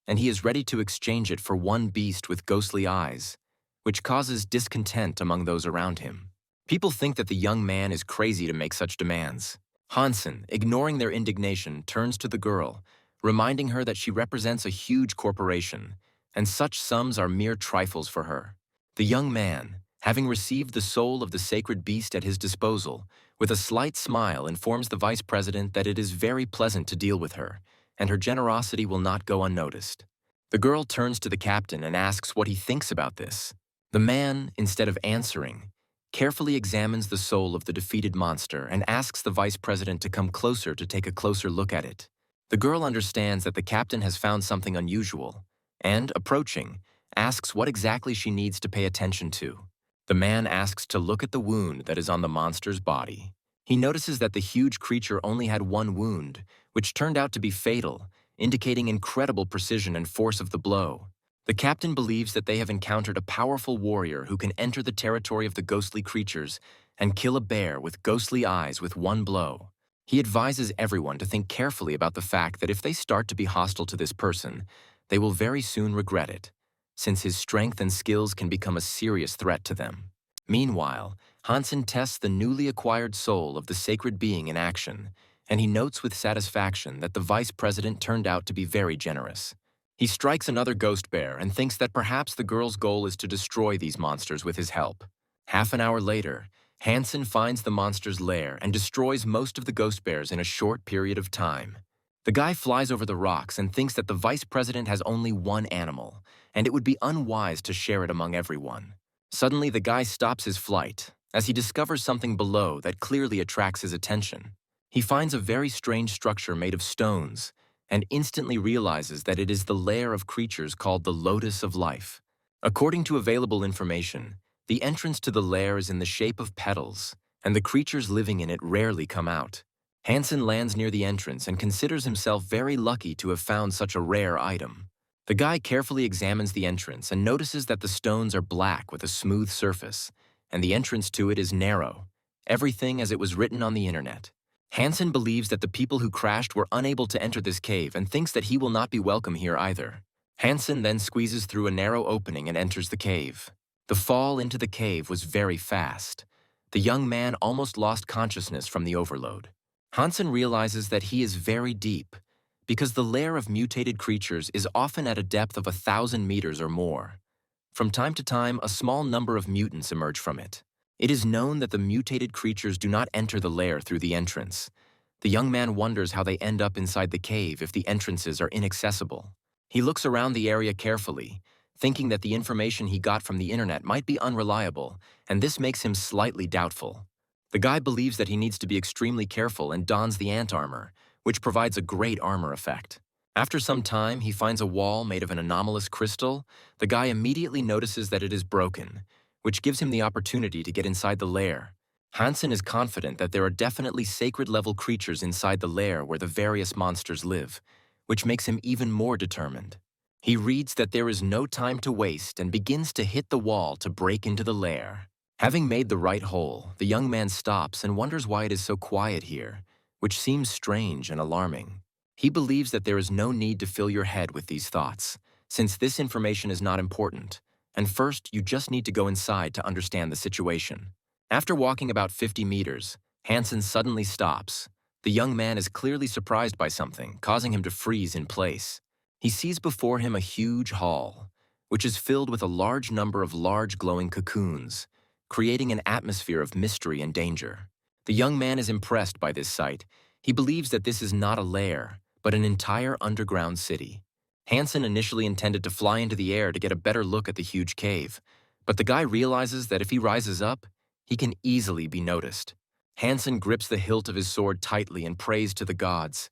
and he is ready to exchange it for one beast with ghostly eyes, which causes discontent among those around him. People think that the young man is crazy to make such demands. Hansen, ignoring their indignation, turns to the girl, reminding her that she represents a huge corporation, and such sums are mere trifles for her. The young man, having received the soul of the sacred beast at his disposal, with a slight smile informs the vice president that it is very pleasant to deal with her, and her generosity will not go unnoticed. The girl turns to the captain and asks what he thinks about this. The man, instead of answering, carefully examines the soul of the defeated monster and asks the vice president to come closer to take a closer look at it. The girl understands that the captain has found something unusual, and, approaching, asks what exactly she needs to pay attention to. The man asks to look at the wound that is on the monster's body. He notices that the huge creature only had one wound, which turned out to be fatal, indicating incredible precision and force of the blow. The captain believes that they have encountered a powerful warrior who can enter the territory of the ghostly creatures and kill a bear with ghostly eyes with one blow. He advises everyone to think carefully about the fact that if they start to be hostile to this person, they will very soon regret it, since his strength and skills can become a serious threat to them. Meanwhile, Hansen tests the newly acquired soul of the sacred being in action, and he notes with satisfaction that the vice president turned out to be very generous. He strikes another ghost bear and thinks that perhaps the girl's goal is to destroy these monsters with his help. Half an hour later, Hansen finds the monster's lair and destroys most of the ghost bears in a short period of time. The guy flies over the rocks and thinks that the vice president has only one animal, and it would be unwise to share it among everyone. Suddenly, the guy stops his flight, as he discovers something below that clearly attracts his attention. He finds a very strange structure made of stones, and instantly realizes that it is the lair of creatures called the Lotus of Life. According to available information, the entrance to the lair is in the shape of petals, and the creatures living in it rarely come out. Hansen lands near the entrance and considers himself very lucky to have found such a rare item. The guy carefully examines the entrance and notices that the stones are black with a smooth surface, and the entrance to it is narrow, everything as it was written on the internet. Hansen believes that the people who crashed were unable to enter this cave and thinks that he will not be welcome here either. Hansen then squeezes through a narrow opening and enters the cave. The fall into the cave was very fast. The young man almost lost consciousness from the overload. Hansen realizes that he is very deep, because the lair of mutated creatures is often at a depth of 1,000 meters or more. From time to time, a small number of mutants emerge from it. It is known that the mutated creatures do not enter the lair through the entrance. The young man wonders how they end up inside the cave if the entrances are inaccessible. He looks around the area carefully, thinking that the information he got from the internet might be unreliable, and this makes him slightly doubtful. The guy believes that he needs to be extremely careful and dons the ant armor, which provides a great armor effect. After some time, he finds a wall made of an anomalous crystal. The guy immediately notices that it is broken, which gives him the opportunity to get inside the lair. Hansen is confident that there are definitely sacred-level creatures inside the lair where the various monsters live, which makes him even more determined. He reads that there is no time to waste and begins to hit the wall to break into the lair. Having made the right hole, the young man stops and wonders why it is so quiet here, which seems strange and alarming. He believes that there is no need to fill your head with these thoughts, since this information is not important, and first you just need to go inside to understand the situation. After walking about 50 meters, Hansen suddenly stops. The young man is clearly surprised by something, causing him to freeze in place. He sees before him a huge hall, which is filled with a large number of large glowing cocoons, creating an atmosphere of mystery and danger. The young man is impressed by this sight. He believes that this is not a lair, but an entire underground city. Hansen initially intended to fly into the air to get a better look at the huge cave, but the guy realizes that if he rises up, he can easily be noticed. Hansen grips the hilt of his sword tightly and prays to the gods.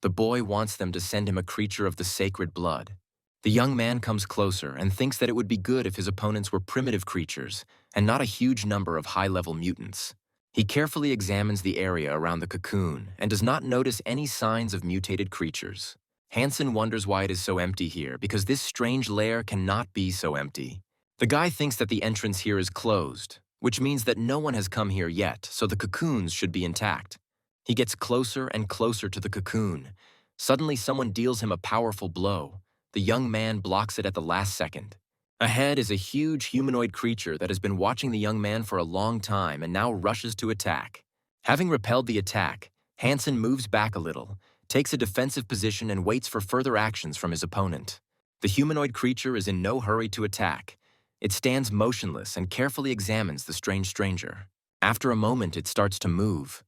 The boy wants them to send him a creature of the sacred blood. The young man comes closer and thinks that it would be good if his opponents were primitive creatures and not a huge number of high-level mutants. He carefully examines the area around the cocoon and does not notice any signs of mutated creatures. Hansen wonders why it is so empty here, because this strange lair cannot be so empty. The guy thinks that the entrance here is closed, which means that no one has come here yet, so the cocoons should be intact. He gets closer and closer to the cocoon. Suddenly, someone deals him a powerful blow. The young man blocks it at the last second. Ahead is a huge humanoid creature that has been watching the young man for a long time and now rushes to attack. Having repelled the attack, Hansen moves back a little, takes a defensive position and waits for further actions from his opponent. The humanoid creature is in no hurry to attack. It stands motionless and carefully examines the strange stranger. After a moment, it starts to move.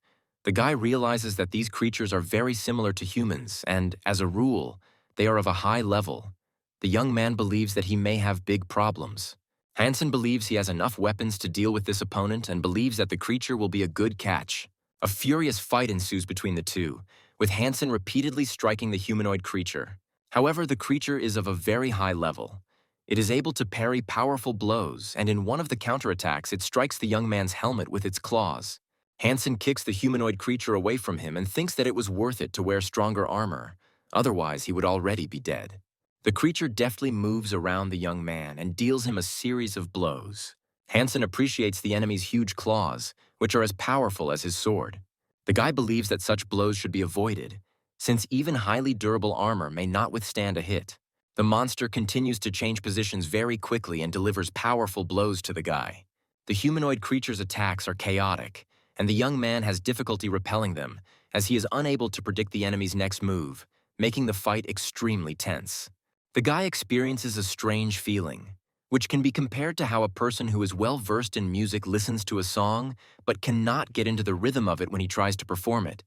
The guy realizes that these creatures are very similar to humans and, as a rule, they are of a high level. The young man believes that he may have big problems. Hansen believes he has enough weapons to deal with this opponent and believes that the creature will be a good catch. A furious fight ensues between the two, with Hansen repeatedly striking the humanoid creature. However, the creature is of a very high level. It is able to parry powerful blows, and in one of the counterattacks, it strikes the young man's helmet with its claws. Hansen kicks the humanoid creature away from him and thinks that it was worth it to wear stronger armor. Otherwise, he would already be dead. The creature deftly moves around the young man and deals him a series of blows. Hansen appreciates the enemy's huge claws, which are as powerful as his sword. The guy believes that such blows should be avoided, since even highly durable armor may not withstand a hit. The monster continues to change positions very quickly and delivers powerful blows to the guy. The humanoid creature's attacks are chaotic, and the young man has difficulty repelling them, as he is unable to predict the enemy's next move, making the fight extremely tense. The guy experiences a strange feeling, which can be compared to how a person who is well-versed in music listens to a song, but cannot get into the rhythm of it when he tries to perform it.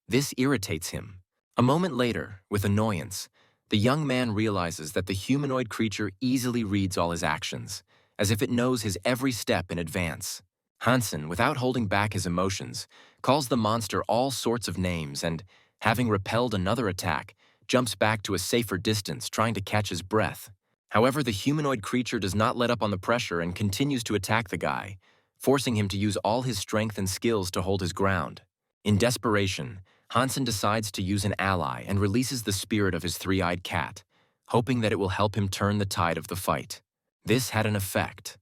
This irritates him. A moment later, with annoyance, the young man realizes that the humanoid creature easily reads all his actions, as if it knows his every step in advance. Hansen, without holding back his emotions, calls the monster all sorts of names and, having repelled another attack, jumps back to a safer distance, trying to catch his breath. However, the humanoid creature does not let up on the pressure and continues to attack the guy, forcing him to use all his strength and skills to hold his ground. In desperation, Hansen decides to use an ally and releases the spirit of his three-eyed cat, hoping that it will help him turn the tide of the fight. This had an effect.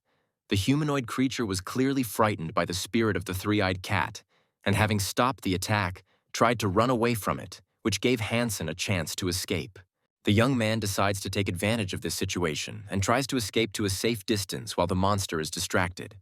The humanoid creature was clearly frightened by the spirit of the three-eyed cat, and having stopped the attack, tried to run away from it, which gave Hansen a chance to escape. The young man decides to take advantage of this situation and tries to escape to a safe distance while the monster is distracted.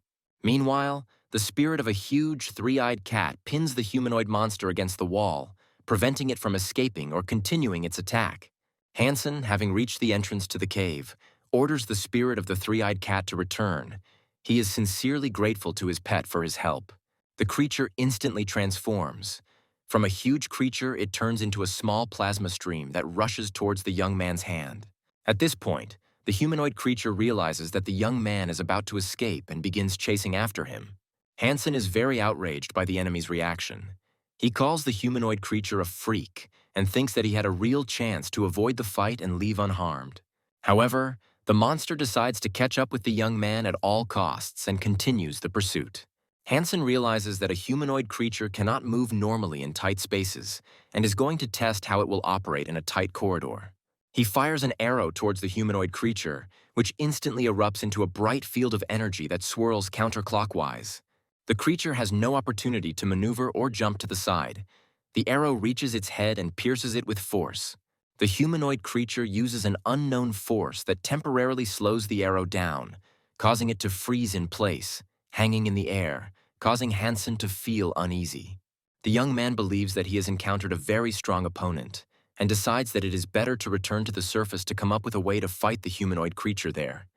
Meanwhile, the spirit of a huge three-eyed cat pins the humanoid monster against the wall, preventing it from escaping or continuing its attack. Hansen, having reached the entrance to the cave, orders the spirit of the three-eyed cat to return. He is sincerely grateful to his pet for his help. The creature instantly transforms. From a huge creature, it turns into a small plasma stream that rushes towards the young man's hand. At this point, the humanoid creature realizes that the young man is about to escape and begins chasing after him. Hansen is very outraged by the enemy's reaction. He calls the humanoid creature a freak and thinks that he had a real chance to avoid the fight and leave unharmed. However, the monster decides to catch up with the young man at all costs and continues the pursuit. Hansen realizes that a humanoid creature cannot move normally in tight spaces and is going to test how it will operate in a tight corridor. He fires an arrow towards the humanoid creature, which instantly erupts into a bright field of energy that swirls counterclockwise. The creature has no opportunity to maneuver or jump to the side. The arrow reaches its head and pierces it with force. The humanoid creature uses an unknown force that temporarily slows the arrow down, causing it to freeze in place, hanging in the air, causing Hansen to feel uneasy. The young man believes that he has encountered a very strong opponent and decides that it is better to return to the surface to come up with a way to fight the humanoid creature there.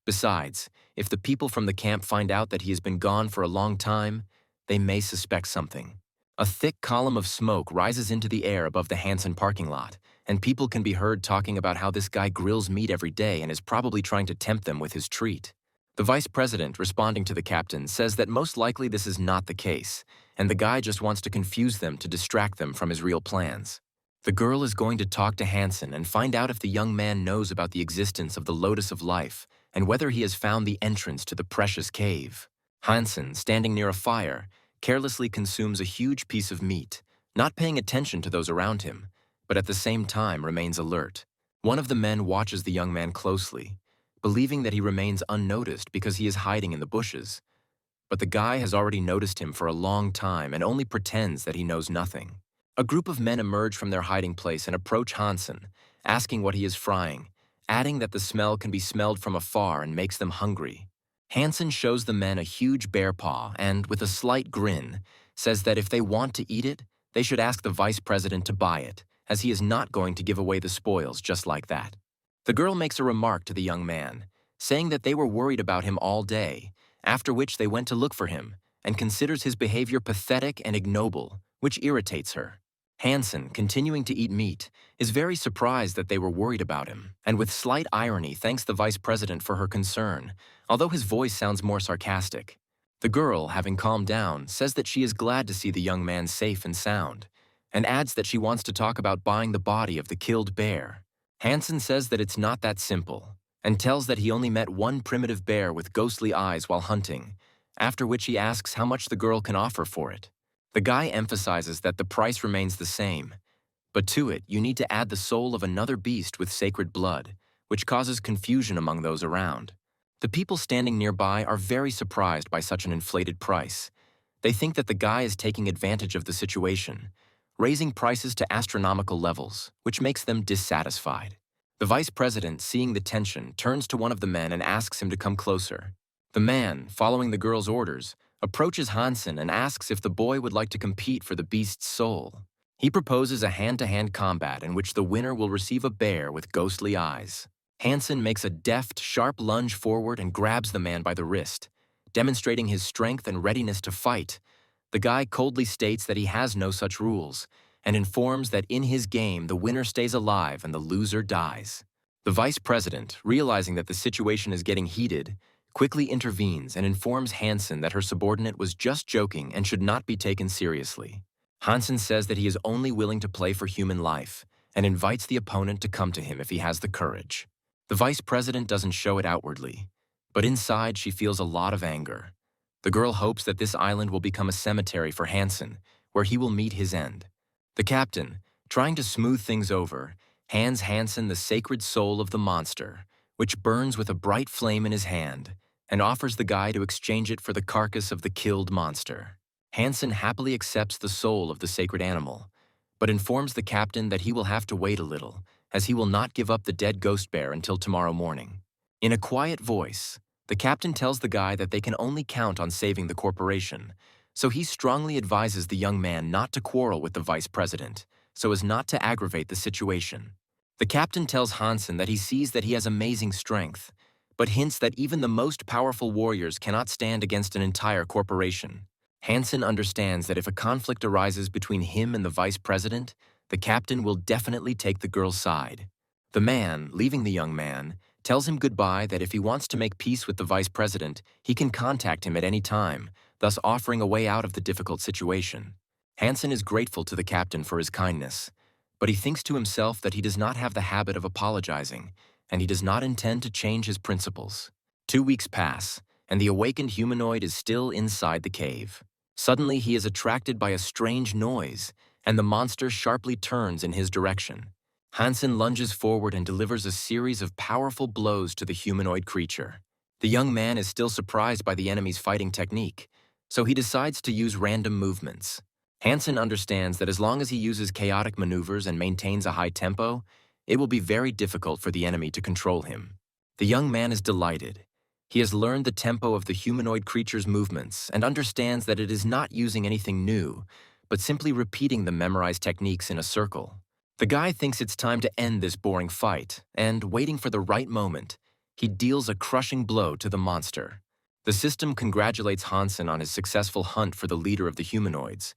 Besides, if the people from the camp find out that he has been gone for a long time, they may suspect something. A thick column of smoke rises into the air above the Hansen parking lot, and people can be heard talking about how this guy grills meat every day and is probably trying to tempt them with his treat. The vice president, responding to the captain, says that most likely this is not the case, and the guy just wants to confuse them to distract them from his real plans. The girl is going to talk to Hansen and find out if the young man knows about the existence of the Lotus of Life and whether he has found the entrance to the precious cave. Hansen, standing near a fire, carelessly consumes a huge piece of meat, not paying attention to those around him, but at the same time remains alert. One of the men watches the young man closely, believing that he remains unnoticed because he is hiding in the bushes. But the guy has already noticed him for a long time and only pretends that he knows nothing. A group of men emerge from their hiding place and approach Hansen, asking what he is frying, adding that the smell can be smelled from afar and makes them hungry. Hansen shows the men a huge bear paw and, with a slight grin, says that if they want to eat it, they should ask the vice president to buy it, as he is not going to give away the spoils just like that. The girl makes a remark to the young man, saying that they were worried about him all day, after which they went to look for him, and considers his behavior pathetic and ignoble, which irritates her. Hansen, continuing to eat meat, is very surprised that they were worried about him, and with slight irony thanks the vice president for her concern, although his voice sounds more sarcastic. The girl, having calmed down, says that she is glad to see the young man safe and sound, and adds that she wants to talk about buying the body of the killed bear. Hansen says that it's not that simple, and tells that he only met one primitive bear with ghostly eyes while hunting, after which he asks how much the girl can offer for it. The guy emphasizes that the price remains the same, but to it you need to add the soul of another beast with sacred blood, which causes confusion among those around. The people standing nearby are very surprised by such an inflated price. They think that the guy is taking advantage of the situation, raising prices to astronomical levels, which makes them dissatisfied. The vice president, seeing the tension, turns to one of the men and asks him to come closer. The man, following the girl's orders, approaches Hansen and asks if the boy would like to compete for the beast's soul. He proposes a hand-to-hand combat in which the winner will receive a bear with ghostly eyes. Hansen makes a deft, sharp lunge forward and grabs the man by the wrist, demonstrating his strength and readiness to fight. The guy coldly states that he has no such rules, and informs that in his game the winner stays alive and the loser dies. The vice president, realizing that the situation is getting heated, quickly intervenes and informs Hansen that her subordinate was just joking and should not be taken seriously. Hansen says that he is only willing to play for human life and invites the opponent to come to him if he has the courage. The vice president doesn't show it outwardly, but inside she feels a lot of anger. The girl hopes that this island will become a cemetery for Hansen, where he will meet his end. The captain, trying to smooth things over, hands Hansen the sacred soul of the monster, which burns with a bright flame in his hand, and offers the guy to exchange it for the carcass of the killed monster. Hansen happily accepts the soul of the sacred animal, but informs the captain that he will have to wait a little, as he will not give up the dead ghost bear until tomorrow morning. In a quiet voice, the captain tells the guy that they can only count on saving the corporation, so he strongly advises the young man not to quarrel with the vice president, so as not to aggravate the situation. The captain tells Hansen that he sees that he has amazing strength, but hints that even the most powerful warriors cannot stand against an entire corporation. Hansen understands that if a conflict arises between him and the vice president, the captain will definitely take the girl's side. The man, leaving the young man, tells him goodbye, that if he wants to make peace with the vice president, he can contact him at any time, thus offering a way out of the difficult situation. Hansen is grateful to the captain for his kindness, but he thinks to himself that he does not have the habit of apologizing, and he does not intend to change his principles. 2 weeks pass, and the awakened humanoid is still inside the cave. Suddenly he is attracted by a strange noise, and the monster sharply turns in his direction. Hansen lunges forward and delivers a series of powerful blows to the humanoid creature. The young man is still surprised by the enemy's fighting technique, so he decides to use random movements. Hansen understands that as long as he uses chaotic maneuvers and maintains a high tempo, it will be very difficult for the enemy to control him. The young man is delighted. He has learned the tempo of the humanoid creature's movements and understands that it is not using anything new, but simply repeating the memorized techniques in a circle. The guy thinks it's time to end this boring fight, and, waiting for the right moment, he deals a crushing blow to the monster. The system congratulates Hansen on his successful hunt for the leader of the humanoids,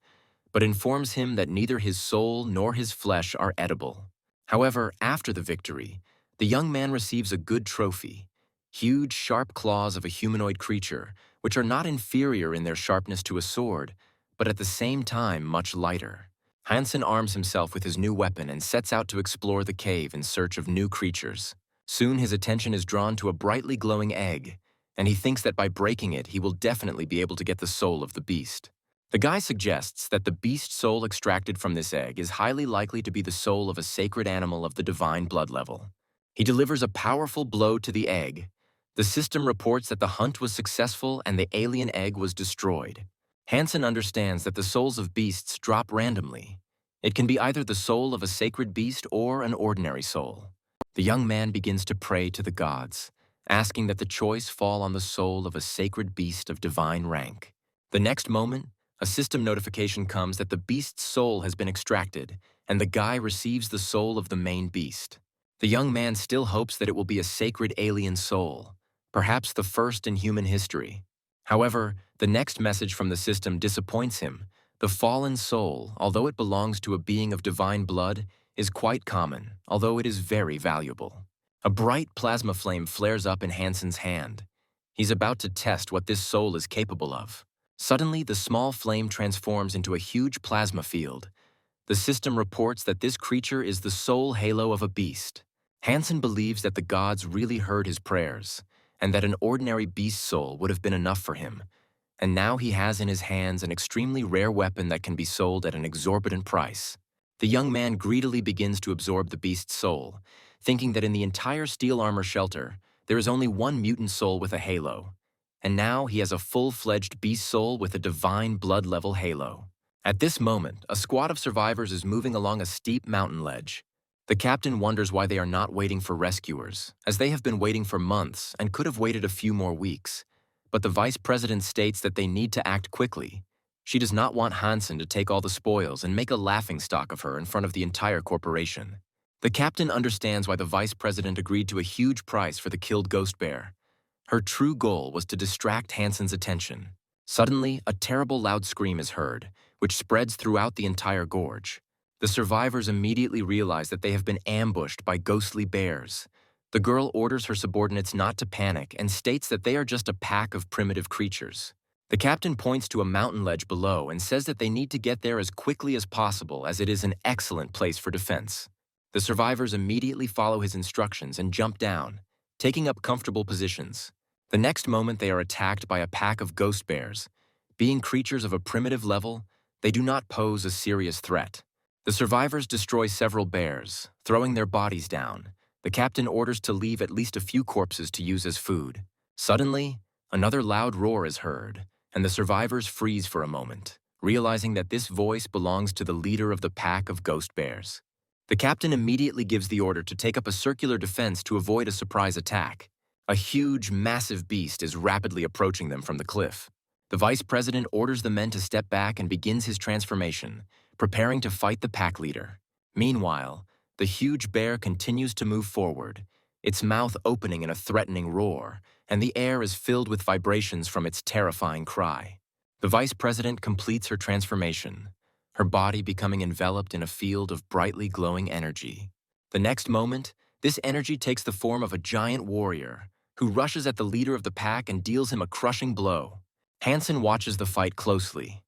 but informs him that neither his soul nor his flesh are edible. However, after the victory, the young man receives a good trophy: huge, sharp claws of a humanoid creature, which are not inferior in their sharpness to a sword, but at the same time much lighter. Hansen arms himself with his new weapon and sets out to explore the cave in search of new creatures. Soon his attention is drawn to a brightly glowing egg, and he thinks that by breaking it he will definitely be able to get the soul of the beast. The guy suggests that the beast soul extracted from this egg is highly likely to be the soul of a sacred animal of the divine blood level. He delivers a powerful blow to the egg. The system reports that the hunt was successful and the alien egg was destroyed. Hansen understands that the souls of beasts drop randomly. It can be either the soul of a sacred beast or an ordinary soul. The young man begins to pray to the gods, asking that the choice fall on the soul of a sacred beast of divine rank. The next moment, a system notification comes that the beast's soul has been extracted, and the guy receives the soul of the main beast. The young man still hopes that it will be a sacred alien soul, perhaps the first in human history. However, the next message from the system disappoints him. The fallen soul, although it belongs to a being of divine blood, is quite common, although it is very valuable. A bright plasma flame flares up in Hansen's hand. He's about to test what this soul is capable of. Suddenly, the small flame transforms into a huge plasma field. The system reports that this creature is the soul halo of a beast. Hansen believes that the gods really heard his prayers, and that an ordinary beast soul would have been enough for him. And now he has in his hands an extremely rare weapon that can be sold at an exorbitant price. The young man greedily begins to absorb the beast's soul, thinking that in the entire steel armor shelter, there is only one mutant soul with a halo. And now he has a full-fledged beast soul with a divine blood-level halo. At this moment, a squad of survivors is moving along a steep mountain ledge. The captain wonders why they are not waiting for rescuers, as they have been waiting for months and could have waited a few more weeks. But the vice president states that they need to act quickly. She does not want Hansen to take all the spoils and make a laughingstock of her in front of the entire corporation. The captain understands why the vice president agreed to a huge price for the killed ghost bear. Her true goal was to distract Hansen's attention. Suddenly, a terrible loud scream is heard, which spreads throughout the entire gorge. The survivors immediately realize that they have been ambushed by ghostly bears. The girl orders her subordinates not to panic and states that they are just a pack of primitive creatures. The captain points to a mountain ledge below and says that they need to get there as quickly as possible, as it is an excellent place for defense. The survivors immediately follow his instructions and jump down, taking up comfortable positions. The next moment they are attacked by a pack of ghost bears. Being creatures of a primitive level, they do not pose a serious threat. The survivors destroy several bears, throwing their bodies down. The captain orders to leave at least a few corpses to use as food. Suddenly, another loud roar is heard, and the survivors freeze for a moment, realizing that this voice belongs to the leader of the pack of ghost bears. The captain immediately gives the order to take up a circular defense to avoid a surprise attack. A huge, massive beast is rapidly approaching them from the cliff. The vice president orders the men to step back and begins his transformation, preparing to fight the pack leader. Meanwhile, the huge bear continues to move forward, its mouth opening in a threatening roar, and the air is filled with vibrations from its terrifying cry. The vice president completes her transformation, her body becoming enveloped in a field of brightly glowing energy. The next moment, this energy takes the form of a giant warrior, who rushes at the leader of the pack and deals him a crushing blow. Hansen watches the fight closely.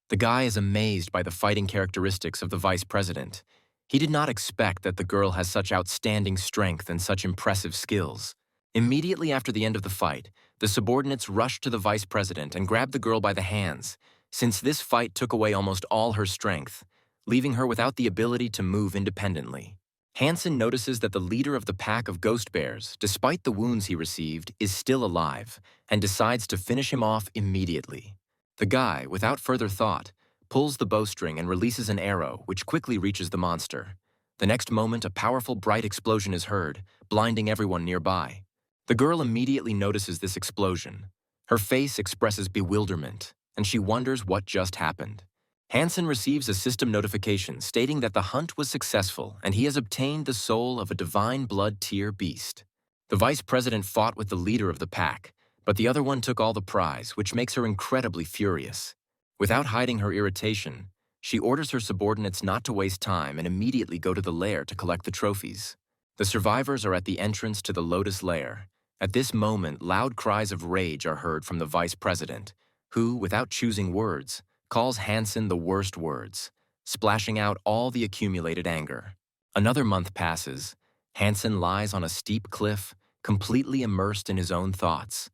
The guy is amazed by the fighting characteristics of the vice president. He did not expect that the girl has such outstanding strength and such impressive skills. Immediately after the end of the fight, the subordinates rush to the vice president and grab the girl by the hands, since this fight took away almost all her strength, leaving her without the ability to move independently. Hansen notices that the leader of the pack of ghost bears, despite the wounds he received, is still alive, and decides to finish him off immediately. The guy, without further thought, pulls the bowstring and releases an arrow, which quickly reaches the monster. The next moment, a powerful bright explosion is heard, blinding everyone nearby. The girl immediately notices this explosion. Her face expresses bewilderment, and she wonders what just happened. Hansen receives a system notification stating that the hunt was successful and he has obtained the soul of a divine blood tier beast. The vice president fought with the leader of the pack, but the other one took all the prize, which makes her incredibly furious. Without hiding her irritation, she orders her subordinates not to waste time and immediately go to the lair to collect the trophies. The survivors are at the entrance to the Lotus Lair. At this moment, loud cries of rage are heard from the vice president, who, without choosing words, calls Hansen the worst words, splashing out all the accumulated anger. Another month passes. Hansen lies on a steep cliff, completely immersed in his own thoughts.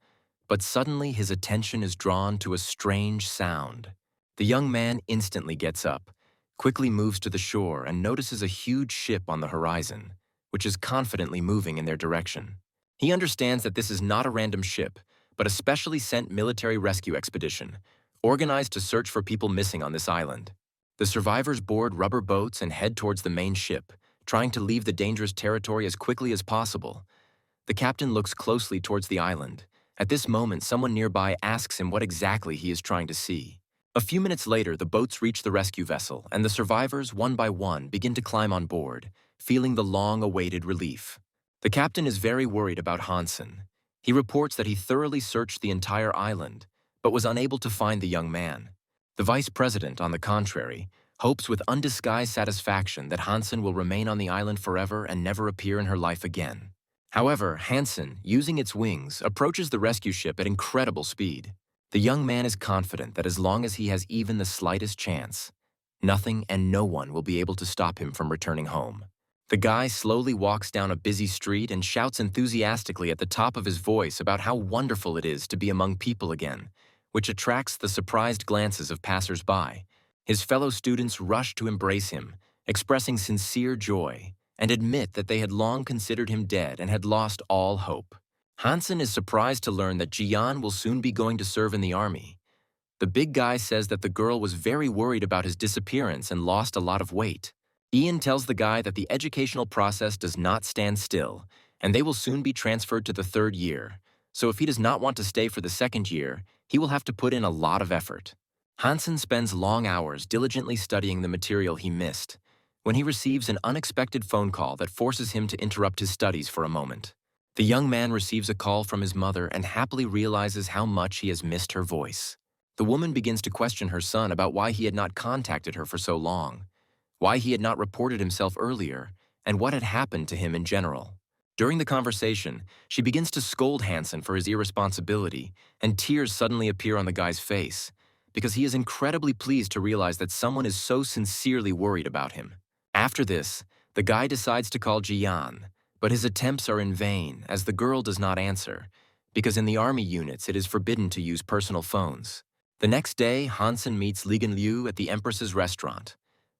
But suddenly his attention is drawn to a strange sound. The young man instantly gets up, quickly moves to the shore, and notices a huge ship on the horizon, which is confidently moving in their direction. He understands that this is not a random ship, but a specially sent military rescue expedition, organized to search for people missing on this island. The survivors board rubber boats and head towards the main ship, trying to leave the dangerous territory as quickly as possible. The captain looks closely towards the island. At this moment, someone nearby asks him what exactly he is trying to see. A few minutes later, the boats reach the rescue vessel, and the survivors, one by one, begin to climb on board, feeling the long-awaited relief. The captain is very worried about Hansen. He reports that he thoroughly searched the entire island, but was unable to find the young man. The vice president, on the contrary, hopes with undisguised satisfaction that Hansen will remain on the island forever and never appear in her life again. However, Hansen, using its wings, approaches the rescue ship at incredible speed. The young man is confident that as long as he has even the slightest chance, nothing and no one will be able to stop him from returning home. The guy slowly walks down a busy street and shouts enthusiastically at the top of his voice about how wonderful it is to be among people again, which attracts the surprised glances of passers-by. His fellow students rush to embrace him, expressing sincere joy, and admit that they had long considered him dead and had lost all hope. Hansen is surprised to learn that Jian will soon be going to serve in the army. The big guy says that the girl was very worried about his disappearance and lost a lot of weight. Ian tells the guy that the educational process does not stand still, and they will soon be transferred to the third year, so if he does not want to stay for the second year, he will have to put in a lot of effort. Hansen spends long hours diligently studying the material he missed, when he receives an unexpected phone call that forces him to interrupt his studies for a moment. The young man receives a call from his mother and happily realizes how much he has missed her voice. The woman begins to question her son about why he had not contacted her for so long, why he had not reported himself earlier, and what had happened to him in general. During the conversation, she begins to scold Hansen for his irresponsibility, and tears suddenly appear on the guy's face, because he is incredibly pleased to realize that someone is so sincerely worried about him. After this, the guy decides to call Jian, but his attempts are in vain as the girl does not answer, because in the army units it is forbidden to use personal phones. The next day, Hansen meets Ligan Liu at the Empress's restaurant.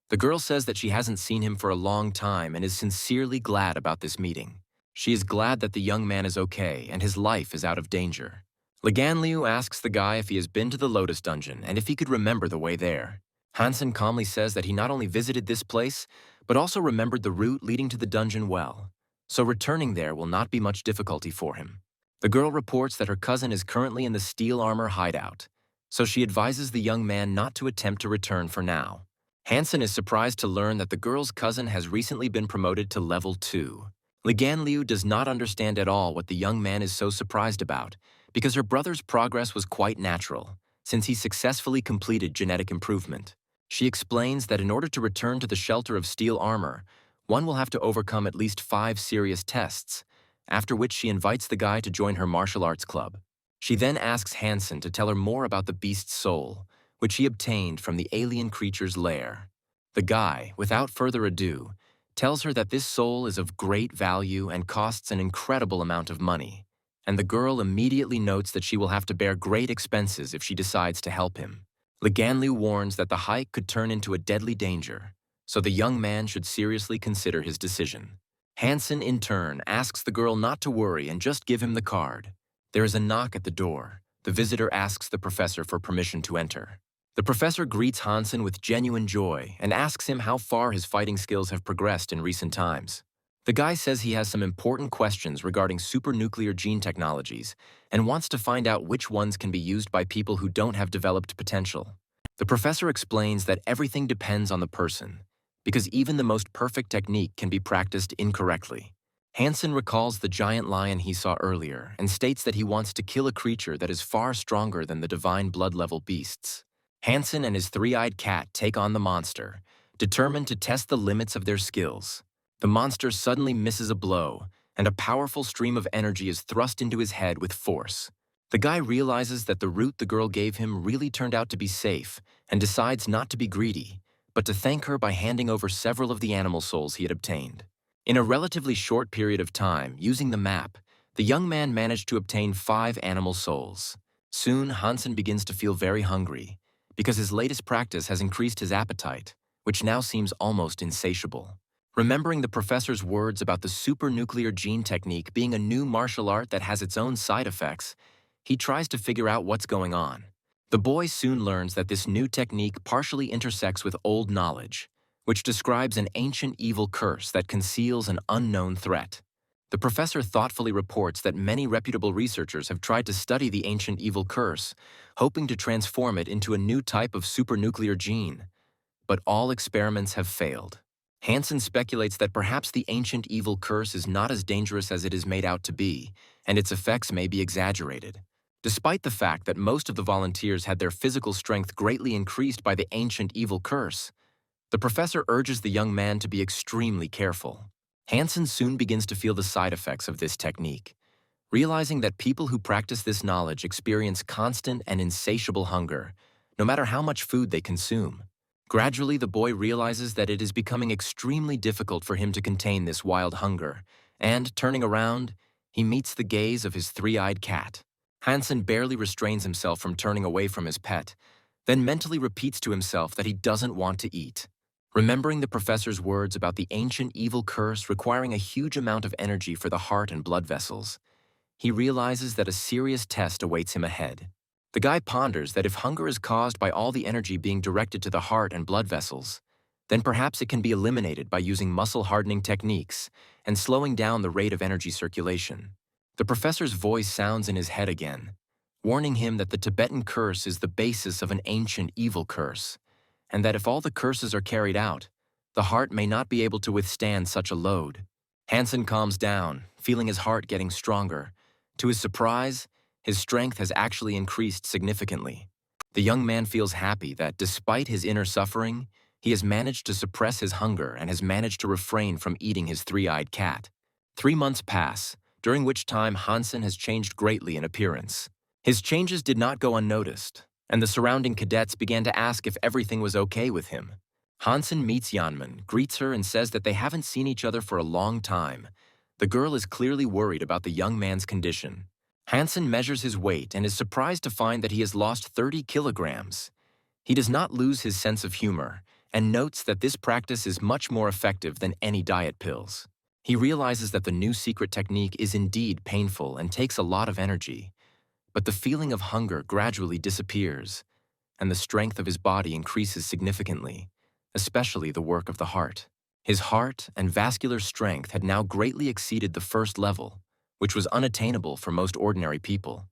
The girl says that she hasn't seen him for a long time and is sincerely glad about this meeting. She is glad that the young man is okay and his life is out of danger. Ligan Liu asks the guy if he has been to the Lotus Dungeon and if he could remember the way there. Hansen calmly says that he not only visited this place, but also remembered the route leading to the dungeon well, so returning there will not be much difficulty for him. The girl reports that her cousin is currently in the steel armor hideout, so she advises the young man not to attempt to return for now. Hansen is surprised to learn that the girl's cousin has recently been promoted to level 2. Ligan Liu does not understand at all what the young man is so surprised about, because her brother's progress was quite natural, since he successfully completed genetic improvement. She explains that in order to return to the shelter of steel armor, one will have to overcome at least 5 serious tests, after which she invites the guy to join her martial arts club. She then asks Hansen to tell her more about the beast's soul, which he obtained from the alien creature's lair. The guy, without further ado, tells her that this soul is of great value and costs an incredible amount of money, and the girl immediately notes that she will have to bear great expenses if she decides to help him. Ligan Liu warns that the hike could turn into a deadly danger, so the young man should seriously consider his decision. Hansen, in turn, asks the girl not to worry and just give him the card. There is a knock at the door. The visitor asks the professor for permission to enter. The professor greets Hansen with genuine joy and asks him how far his fighting skills have progressed in recent times. The guy says he has some important questions regarding supernuclear gene technologies and wants to find out which ones can be used by people who don't have developed potential. The professor explains that everything depends on the person, because even the most perfect technique can be practiced incorrectly. Hansen recalls the giant lion he saw earlier and states that he wants to kill a creature that is far stronger than the divine blood-level beasts. Hansen and his three-eyed cat take on the monster, determined to test the limits of their skills. The monster suddenly misses a blow, and a powerful stream of energy is thrust into his head with force. The guy realizes that the route the girl gave him really turned out to be safe and decides not to be greedy, but to thank her by handing over several of the animal souls he had obtained. In a relatively short period of time, using the map, the young man managed to obtain 5 animal souls. Soon, Hansen begins to feel very hungry, because his latest practice has increased his appetite, which now seems almost insatiable. Remembering the professor's words about the supernuclear gene technique being a new martial art that has its own side effects, he tries to figure out what's going on. The boy soon learns that this new technique partially intersects with old knowledge, which describes an ancient evil curse that conceals an unknown threat. The professor thoughtfully reports that many reputable researchers have tried to study the ancient evil curse, hoping to transform it into a new type of supernuclear gene. But all experiments have failed. Hansen speculates that perhaps the ancient evil curse is not as dangerous as it is made out to be, and its effects may be exaggerated. Despite the fact that most of the volunteers had their physical strength greatly increased by the ancient evil curse, the professor urges the young man to be extremely careful. Hansen soon begins to feel the side effects of this technique, realizing that people who practice this knowledge experience constant and insatiable hunger, no matter how much food they consume. Gradually, the boy realizes that it is becoming extremely difficult for him to contain this wild hunger, and, turning around, he meets the gaze of his three-eyed cat. Hansen barely restrains himself from turning away from his pet, then mentally repeats to himself that he doesn't want to eat. Remembering the professor's words about the ancient evil curse requiring a huge amount of energy for the heart and blood vessels, he realizes that a serious test awaits him ahead. The guy ponders that if hunger is caused by all the energy being directed to the heart and blood vessels, then perhaps it can be eliminated by using muscle-hardening techniques and slowing down the rate of energy circulation. The professor's voice sounds in his head again, warning him that the Tibetan curse is the basis of an ancient evil curse, and that if all the curses are carried out, the heart may not be able to withstand such a load. Hansen calms down, feeling his heart getting stronger. To his surprise, his strength has actually increased significantly. The young man feels happy that, despite his inner suffering, he has managed to suppress his hunger and has managed to refrain from eating his three-eyed cat. 3 months pass, during which time Hansen has changed greatly in appearance. His changes did not go unnoticed, and the surrounding cadets began to ask if everything was okay with him. Hansen meets Yanman, greets her, and says that they haven't seen each other for a long time. The girl is clearly worried about the young man's condition. Hansen measures his weight and is surprised to find that he has lost 30 kilograms. He does not lose his sense of humor and notes that this practice is much more effective than any diet pills. He realizes that the new secret technique is indeed painful and takes a lot of energy, but the feeling of hunger gradually disappears, and the strength of his body increases significantly, especially the work of the heart. His heart and vascular strength had now greatly exceeded the first level, which was unattainable for most ordinary people,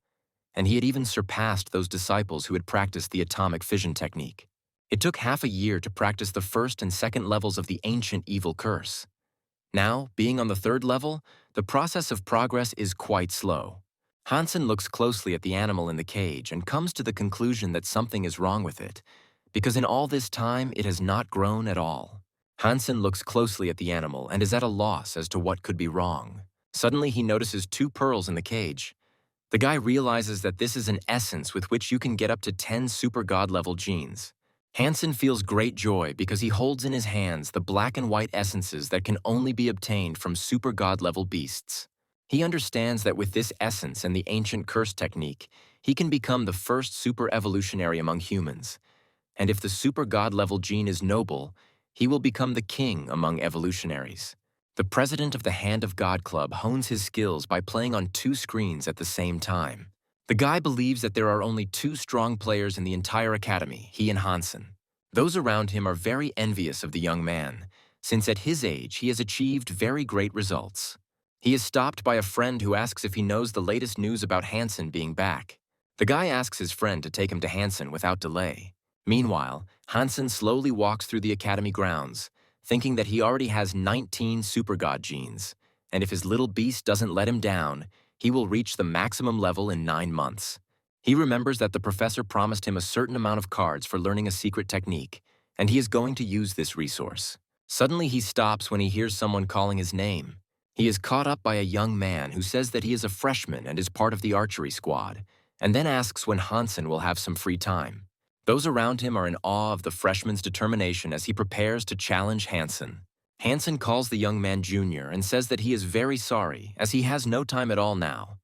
and he had even surpassed those disciples who had practiced the atomic fission technique. It took half a year to practice the first and second levels of the ancient evil curse. Now, being on the third level, the process of progress is quite slow. Hansen looks closely at the animal in the cage and comes to the conclusion that something is wrong with it, because in all this time it has not grown at all. Hansen looks closely at the animal and is at a loss as to what could be wrong. Suddenly, he notices 2 pearls in the cage. The guy realizes that this is an essence with which you can get up to 10 super god-level genes. Hansen feels great joy because he holds in his hands the black and white essences that can only be obtained from super god-level beasts. He understands that with this essence and the ancient curse technique, he can become the first super evolutionary among humans. And if the super god-level gene is noble, he will become the king among evolutionaries. The president of the Hand of God Club hones his skills by playing on 2 screens at the same time. The guy believes that there are only 2 strong players in the entire academy, he and Hansen. Those around him are very envious of the young man, since at his age he has achieved very great results. He is stopped by a friend who asks if he knows the latest news about Hansen being back. The guy asks his friend to take him to Hansen without delay. Meanwhile, Hansen slowly walks through the academy grounds, thinking that he already has 19 super god genes, and if his little beast doesn't let him down, he will reach the maximum level in 9 months. He remembers that the professor promised him a certain amount of cards for learning a secret technique, and he is going to use this resource. Suddenly he stops when he hears someone calling his name. He is caught up by a young man who says that he is a freshman and is part of the archery squad, and then asks when Hansen will have some free time. Those around him are in awe of the freshman's determination as he prepares to challenge Hansen. Hansen calls the young man Junior and says that he is very sorry, as he has no time at all now.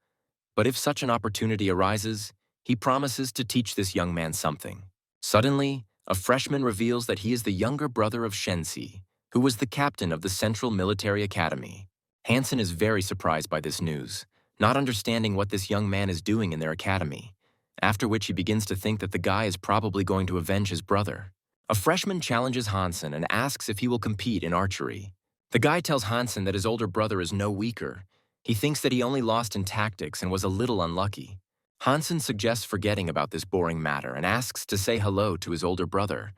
But if such an opportunity arises, he promises to teach this young man something. Suddenly, a freshman reveals that he is the younger brother of Shensi, who was the captain of the Central Military Academy. Hansen is very surprised by this news, not understanding what this young man is doing in their academy, after which he begins to think that the guy is probably going to avenge his brother. A freshman challenges Hansen and asks if he will compete in archery. The guy tells Hansen that his older brother is no weaker. He thinks that he only lost in tactics and was a little unlucky. Hansen suggests forgetting about this boring matter and asks to say hello to his older brother,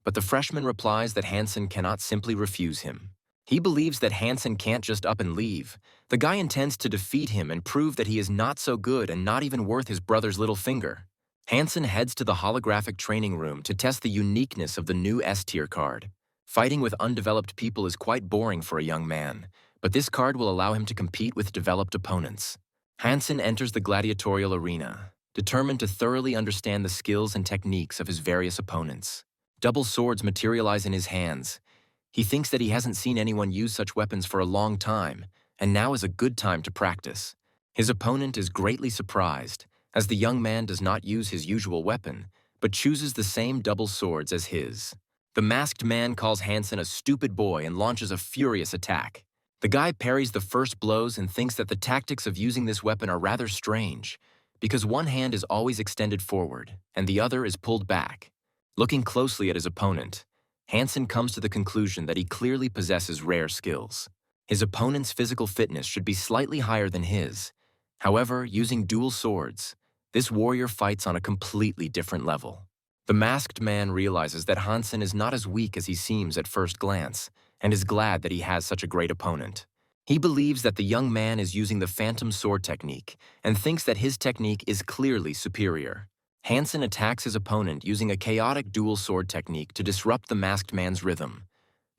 but the freshman replies that Hansen cannot simply refuse him. He believes that Hansen can't just up and leave. The guy intends to defeat him and prove that he is not so good and not even worth his brother's little finger. Hansen heads to the holographic training room to test the uniqueness of the new S-tier card. Fighting with undeveloped people is quite boring for a young man, but this card will allow him to compete with developed opponents. Hansen enters the gladiatorial arena, determined to thoroughly understand the skills and techniques of his various opponents. Double swords materialize in his hands. He thinks that he hasn't seen anyone use such weapons for a long time, and now is a good time to practice. His opponent is greatly surprised, as the young man does not use his usual weapon, but chooses the same double swords as his. The masked man calls Hansen a stupid boy and launches a furious attack. The guy parries the first blows and thinks that the tactics of using this weapon are rather strange, because one hand is always extended forward and the other is pulled back. Looking closely at his opponent, Hansen comes to the conclusion that he clearly possesses rare skills. His opponent's physical fitness should be slightly higher than his. However, using dual swords, this warrior fights on a completely different level. The masked man realizes that Hansen is not as weak as he seems at first glance, and is glad that he has such a great opponent. He believes that the young man is using the phantom sword technique and thinks that his technique is clearly superior. Hansen attacks his opponent using a chaotic dual sword technique to disrupt the masked man's rhythm.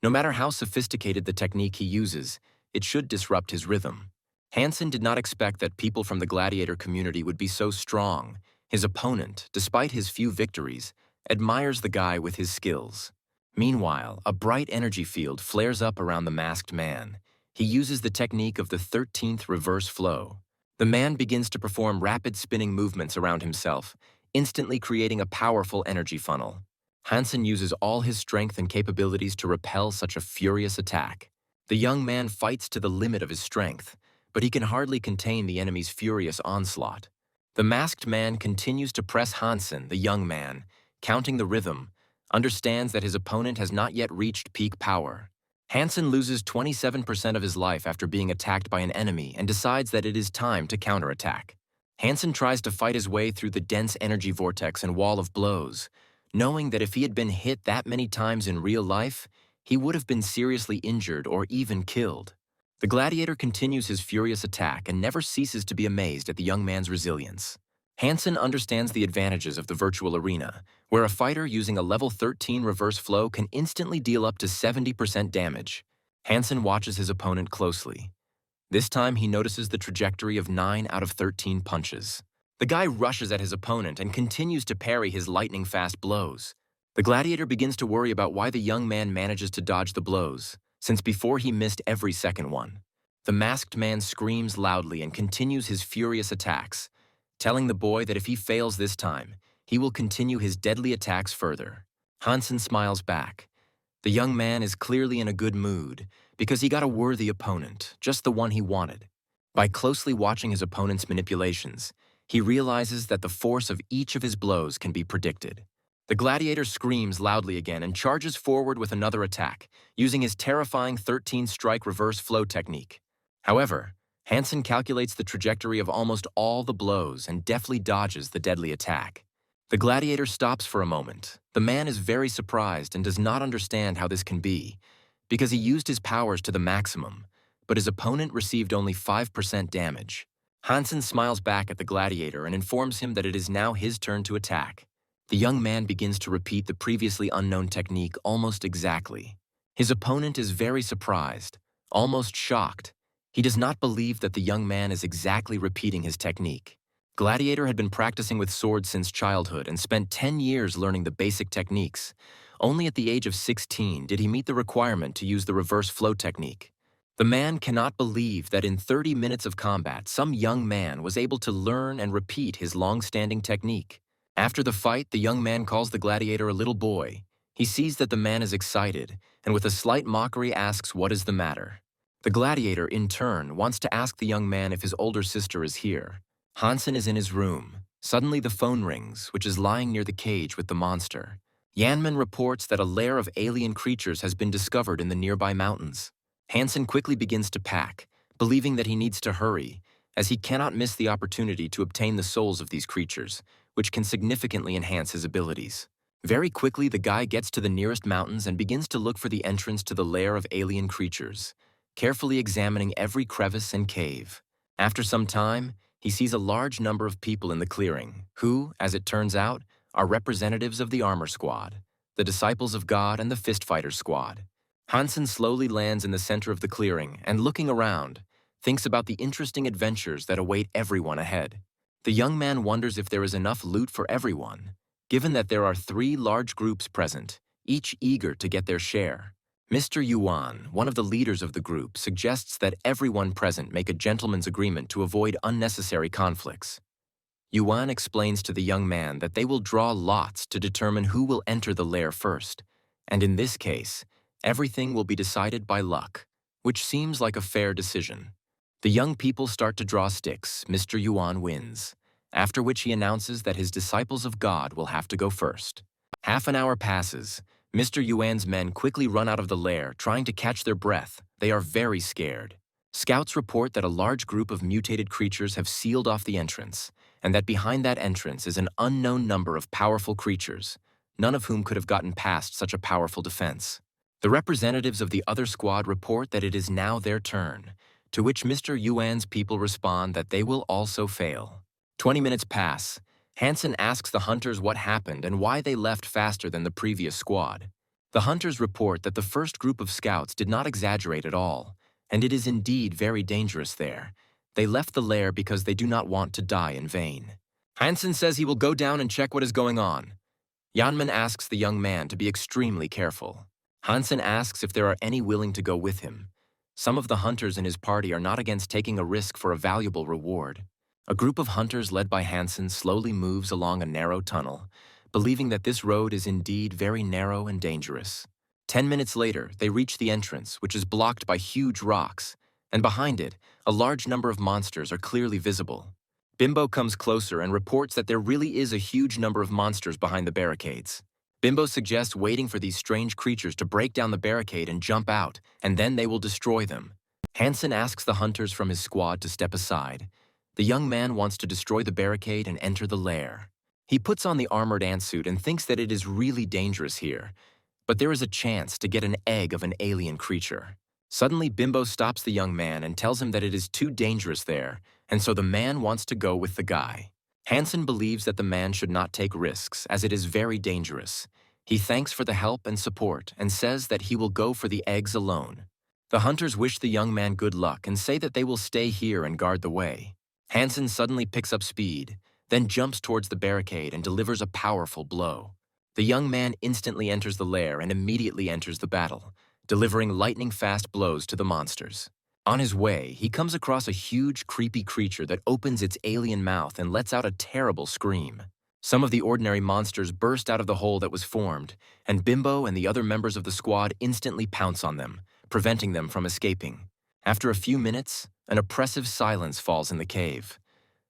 No matter how sophisticated the technique he uses, it should disrupt his rhythm. Hansen did not expect that people from the gladiator community would be so strong. His opponent, despite his few victories, admires the guy with his skills. Meanwhile, a bright energy field flares up around the masked man. He uses the technique of the 13th reverse flow. The man begins to perform rapid spinning movements around himself, instantly creating a powerful energy funnel. Hansen uses all his strength and capabilities to repel such a furious attack. The young man fights to the limit of his strength, but he can hardly contain the enemy's furious onslaught. The masked man continues to press Hansen, the young man, counting the rhythm, understands that his opponent has not yet reached peak power. Hansen loses 27% of his life after being attacked by an enemy and decides that it is time to counterattack. Hansen tries to fight his way through the dense energy vortex and wall of blows, knowing that if he had been hit that many times in real life, he would have been seriously injured or even killed. The gladiator continues his furious attack and never ceases to be amazed at the young man's resilience. Hansen understands the advantages of the virtual arena, where a fighter using a level 13 reverse flow can instantly deal up to 70% damage. Hansen watches his opponent closely. This time he notices the trajectory of 9 out of 13 punches. The guy rushes at his opponent and continues to parry his lightning-fast blows. The gladiator begins to worry about why the young man manages to dodge the blows, since before he missed every second one. The masked man screams loudly and continues his furious attacks, telling the boy that if he fails this time, he will continue his deadly attacks further. Hansen smiles back. The young man is clearly in a good mood because he got a worthy opponent, just the one he wanted. By closely watching his opponent's manipulations, he realizes that the force of each of his blows can be predicted. The gladiator screams loudly again and charges forward with another attack, using his terrifying 13-strike reverse flow technique. However, Hansen calculates the trajectory of almost all the blows and deftly dodges the deadly attack. The gladiator stops for a moment. The man is very surprised and does not understand how this can be, because he used his powers to the maximum, but his opponent received only 5% damage. Hansen smiles back at the gladiator and informs him that it is now his turn to attack. The young man begins to repeat the previously unknown technique almost exactly. His opponent is very surprised, almost shocked. He does not believe that the young man is exactly repeating his technique. Gladiator had been practicing with swords since childhood and spent 10 years learning the basic techniques. Only at the age of 16 did he meet the requirement to use the reverse flow technique. The man cannot believe that in 30 minutes of combat, some young man was able to learn and repeat his long-standing technique. After the fight, the young man calls the gladiator a little boy. He sees that the man is excited, and with a slight mockery asks what is the matter. The gladiator, in turn, wants to ask the young man if his older sister is here. Hansen is in his room. Suddenly the phone rings, which is lying near the cage with the monster. Yanman reports that a lair of alien creatures has been discovered in the nearby mountains. Hansen quickly begins to pack, believing that he needs to hurry, as he cannot miss the opportunity to obtain the souls of these creatures, which can significantly enhance his abilities. Very quickly, the guy gets to the nearest mountains and begins to look for the entrance to the lair of alien creatures, carefully examining every crevice and cave. After some time, he sees a large number of people in the clearing, who, as it turns out, are representatives of the Armor Squad, the Disciples of God and the Fist Fighters Squad. Hansen slowly lands in the center of the clearing and, looking around, thinks about the interesting adventures that await everyone ahead. The young man wonders if there is enough loot for everyone, given that there are 3 large groups present, each eager to get their share. Mr. Yuan, one of the leaders of the group, suggests that everyone present make a gentleman's agreement to avoid unnecessary conflicts. Yuan explains to the young man that they will draw lots to determine who will enter the lair first, and in this case, everything will be decided by luck, which seems like a fair decision. The young people start to draw sticks. Mr. Yuan wins, after which he announces that his disciples of God will have to go first. Half an hour passes. Mr. Yuan's men quickly run out of the lair, trying to catch their breath. They are very scared. Scouts report that a large group of mutated creatures have sealed off the entrance, and that behind that entrance is an unknown number of powerful creatures, none of whom could have gotten past such a powerful defense. The representatives of the other squad report that it is now their turn, to which Mr. Yuan's people respond that they will also fail. 20 minutes pass. Hansen asks the hunters what happened and why they left faster than the previous squad. The hunters report that the first group of scouts did not exaggerate at all, and it is indeed very dangerous there. They left the lair because they do not want to die in vain. Hansen says he will go down and check what is going on. Yanman asks the young man to be extremely careful. Hansen asks if there are any willing to go with him. Some of the hunters in his party are not against taking a risk for a valuable reward. A group of hunters led by Hansen slowly moves along a narrow tunnel, believing that this road is indeed very narrow and dangerous. 10 minutes later, they reach the entrance, which is blocked by huge rocks, and behind it, a large number of monsters are clearly visible. Bimbo comes closer and reports that there really is a huge number of monsters behind the barricades. Bimbo suggests waiting for these strange creatures to break down the barricade and jump out, and then they will destroy them. Hansen asks the hunters from his squad to step aside. The young man wants to destroy the barricade and enter the lair. He puts on the armored antsuit and thinks that it is really dangerous here, but there is a chance to get an egg of an alien creature. Suddenly, Bimbo stops the young man and tells him that it is too dangerous there, and so the man wants to go with the guy. Hansen believes that the man should not take risks, as it is very dangerous. He thanks for the help and support and says that he will go for the eggs alone. The hunters wish the young man good luck and say that they will stay here and guard the way. Hansen suddenly picks up speed, then jumps towards the barricade and delivers a powerful blow. The young man instantly enters the lair and immediately enters the battle, delivering lightning-fast blows to the monsters. On his way, he comes across a huge, creepy creature that opens its alien mouth and lets out a terrible scream. Some of the ordinary monsters burst out of the hole that was formed, and Bimbo and the other members of the squad instantly pounce on them, preventing them from escaping. After a few minutes, an oppressive silence falls in the cave.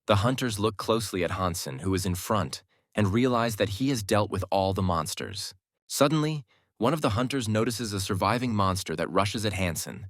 The hunters look closely at Hansen, who is in front, and realize that he has dealt with all the monsters. Suddenly, one of the hunters notices a surviving monster that rushes at Hansen.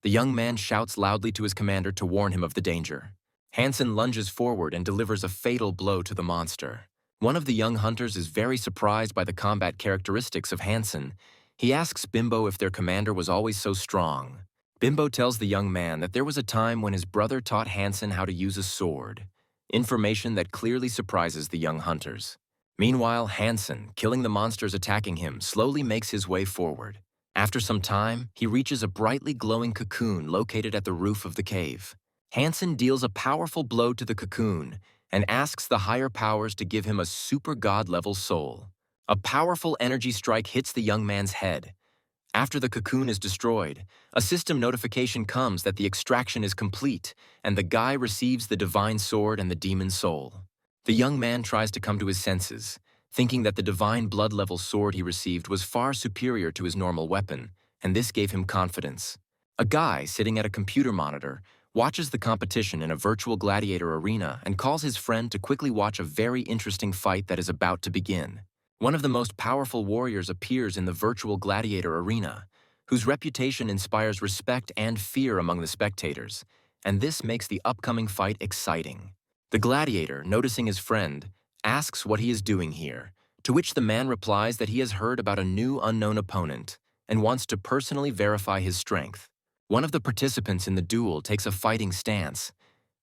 The young man shouts loudly to his commander to warn him of the danger. Hansen lunges forward and delivers a fatal blow to the monster. One of the young hunters is very surprised by the combat characteristics of Hansen. He asks Bimbo if their commander was always so strong. Bimbo tells the young man that there was a time when his brother taught Hansen how to use a sword, information that clearly surprises the young hunters. Meanwhile, Hansen, killing the monsters attacking him, slowly makes his way forward. After some time, he reaches a brightly glowing cocoon located at the roof of the cave. Hansen deals a powerful blow to the cocoon and asks the higher powers to give him a super god-level soul. A powerful energy strike hits the young man's head. After the cocoon is destroyed, a system notification comes that the extraction is complete, and the guy receives the divine sword and the demon soul. The young man tries to come to his senses, thinking that the divine blood-level sword he received was far superior to his normal weapon, and this gave him confidence. A guy sitting at a computer monitor watches the competition in a virtual gladiator arena and calls his friend to quickly watch a very interesting fight that is about to begin. One of the most powerful warriors appears in the virtual gladiator arena, whose reputation inspires respect and fear among the spectators, and this makes the upcoming fight exciting. The gladiator, noticing his friend, asks what he is doing here, to which the man replies that he has heard about a new unknown opponent and wants to personally verify his strength. One of the participants in the duel takes a fighting stance.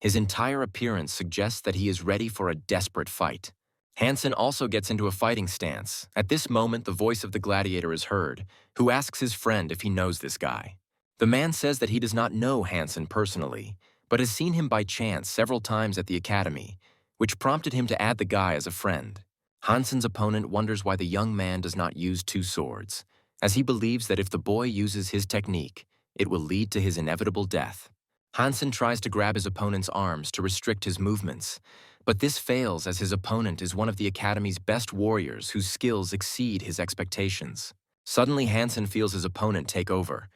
His entire appearance suggests that he is ready for a desperate fight. Hansen also gets into a fighting stance. At this moment, the voice of the gladiator is heard, who asks his friend if he knows this guy. The man says that he does not know Hansen personally, but has seen him by chance several times at the academy, which prompted him to add the guy as a friend. Hansen's opponent wonders why the young man does not use two swords, as he believes that if the boy uses his technique, it will lead to his inevitable death. Hansen tries to grab his opponent's arms to restrict his movements, but this fails as his opponent is one of the Academy's best warriors whose skills exceed his expectations. Suddenly, Hansen feels his opponent take over,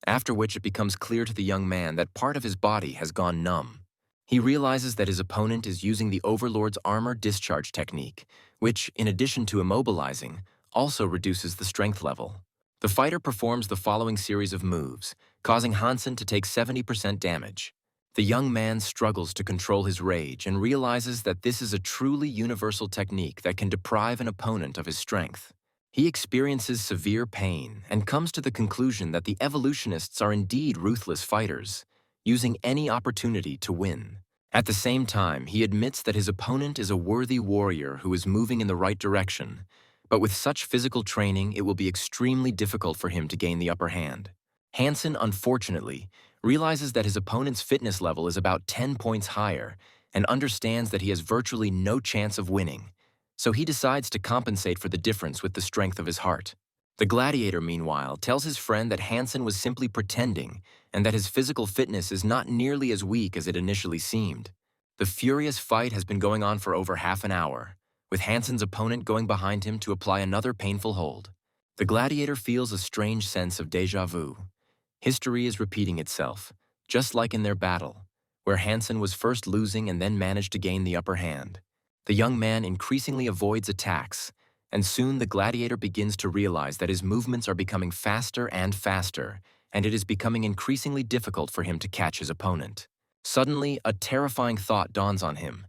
after which it becomes clear to the young man that part of his body has gone numb. He realizes that his opponent is using the Overlord's armor discharge technique, which, in addition to immobilizing, also reduces the strength level. The fighter performs the following series of moves, causing Hansen to take 70% damage. The young man struggles to control his rage and realizes that this is a truly universal technique that can deprive an opponent of his strength. He experiences severe pain and comes to the conclusion that the evolutionists are indeed ruthless fighters, using any opportunity to win. At the same time, he admits that his opponent is a worthy warrior who is moving in the right direction, but with such physical training, it will be extremely difficult for him to gain the upper hand. Hansen, unfortunately, realizes that his opponent's fitness level is about 10 points higher and understands that he has virtually no chance of winning, so he decides to compensate for the difference with the strength of his heart. The gladiator, meanwhile, tells his friend that Hansen was simply pretending and that his physical fitness is not nearly as weak as it initially seemed. The furious fight has been going on for over half an hour, with Hansen's opponent going behind him to apply another painful hold. The gladiator feels a strange sense of déjà vu. History is repeating itself, just like in their battle, where Hansen was first losing and then managed to gain the upper hand. The young man increasingly avoids attacks, and soon the gladiator begins to realize that his movements are becoming faster and faster, and it is becoming increasingly difficult for him to catch his opponent. Suddenly, a terrifying thought dawns on him.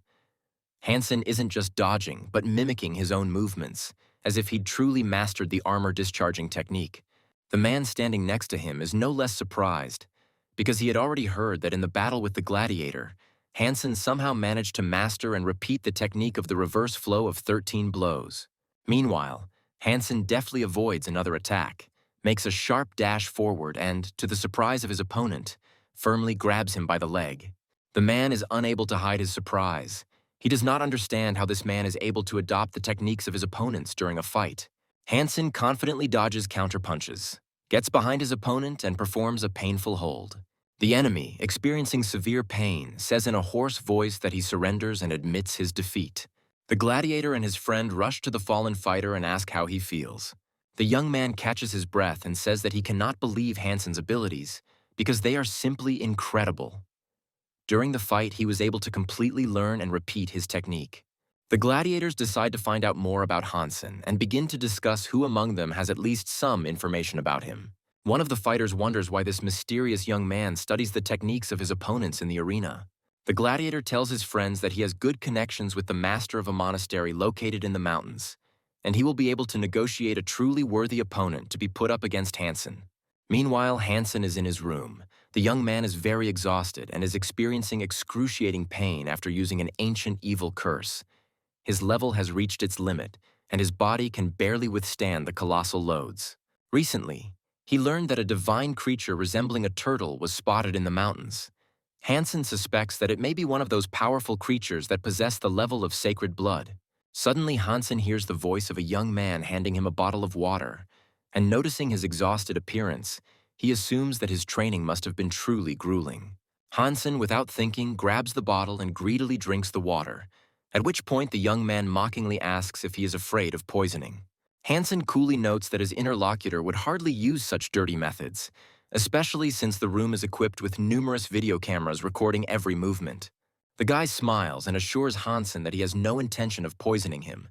Hansen isn't just dodging, but mimicking his own movements, as if he'd truly mastered the armor discharging technique. The man standing next to him is no less surprised, because he had already heard that in the battle with the gladiator, Hansen somehow managed to master and repeat the technique of the reverse flow of 13 blows. Meanwhile, Hansen deftly avoids another attack, makes a sharp dash forward and, to the surprise of his opponent, firmly grabs him by the leg. The man is unable to hide his surprise. He does not understand how this man is able to adopt the techniques of his opponents during a fight. Hansen confidently dodges counterpunches, gets behind his opponent, and performs a painful hold. The enemy, experiencing severe pain, says in a hoarse voice that he surrenders and admits his defeat. The gladiator and his friend rush to the fallen fighter and ask how he feels. The young man catches his breath and says that he cannot believe Hansen's abilities because they are simply incredible. During the fight, he was able to completely learn and repeat his technique. The gladiators decide to find out more about Hansen and begin to discuss who among them has at least some information about him. One of the fighters wonders why this mysterious young man studies the techniques of his opponents in the arena. The gladiator tells his friends that he has good connections with the master of a monastery located in the mountains, and he will be able to negotiate a truly worthy opponent to be put up against Hansen. Meanwhile, Hansen is in his room. The young man is very exhausted and is experiencing excruciating pain after using an ancient evil curse. His level has reached its limit, and his body can barely withstand the colossal loads. Recently, he learned that a divine creature resembling a turtle was spotted in the mountains. Hansen suspects that it may be one of those powerful creatures that possess the level of sacred blood. Suddenly, Hansen hears the voice of a young man handing him a bottle of water, and noticing his exhausted appearance, he assumes that his training must have been truly grueling. Hansen, without thinking, grabs the bottle and greedily drinks the water, at which point the young man mockingly asks if he is afraid of poisoning. Hansen coolly notes that his interlocutor would hardly use such dirty methods, especially since the room is equipped with numerous video cameras recording every movement. The guy smiles and assures Hansen that he has no intention of poisoning him,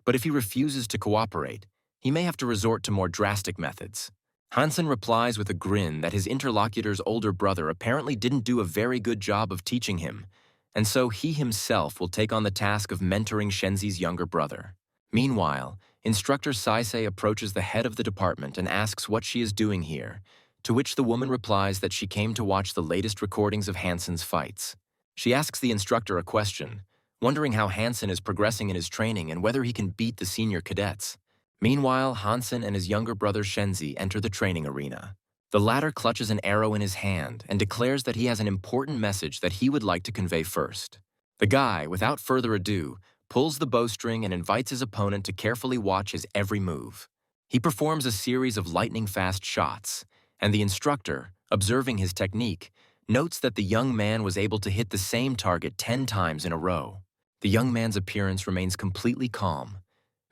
but if he refuses to cooperate, he may have to resort to more drastic methods. Hansen replies with a grin that his interlocutor's older brother apparently didn't do a very good job of teaching him, and so he himself will take on the task of mentoring Shenzi's younger brother. Meanwhile, Instructor Saisei approaches the head of the department and asks what she is doing here, to which the woman replies that she came to watch the latest recordings of Hansen's fights. She asks the instructor a question, wondering how Hansen is progressing in his training and whether he can beat the senior cadets. Meanwhile, Hansen and his younger brother Shenzi enter the training arena. The latter clutches an arrow in his hand and declares that he has an important message that he would like to convey first. The guy, without further ado, pulls the bowstring and invites his opponent to carefully watch his every move. He performs a series of lightning-fast shots, and the instructor, observing his technique, notes that the young man was able to hit the same target 10 times in a row. The young man's appearance remains completely calm,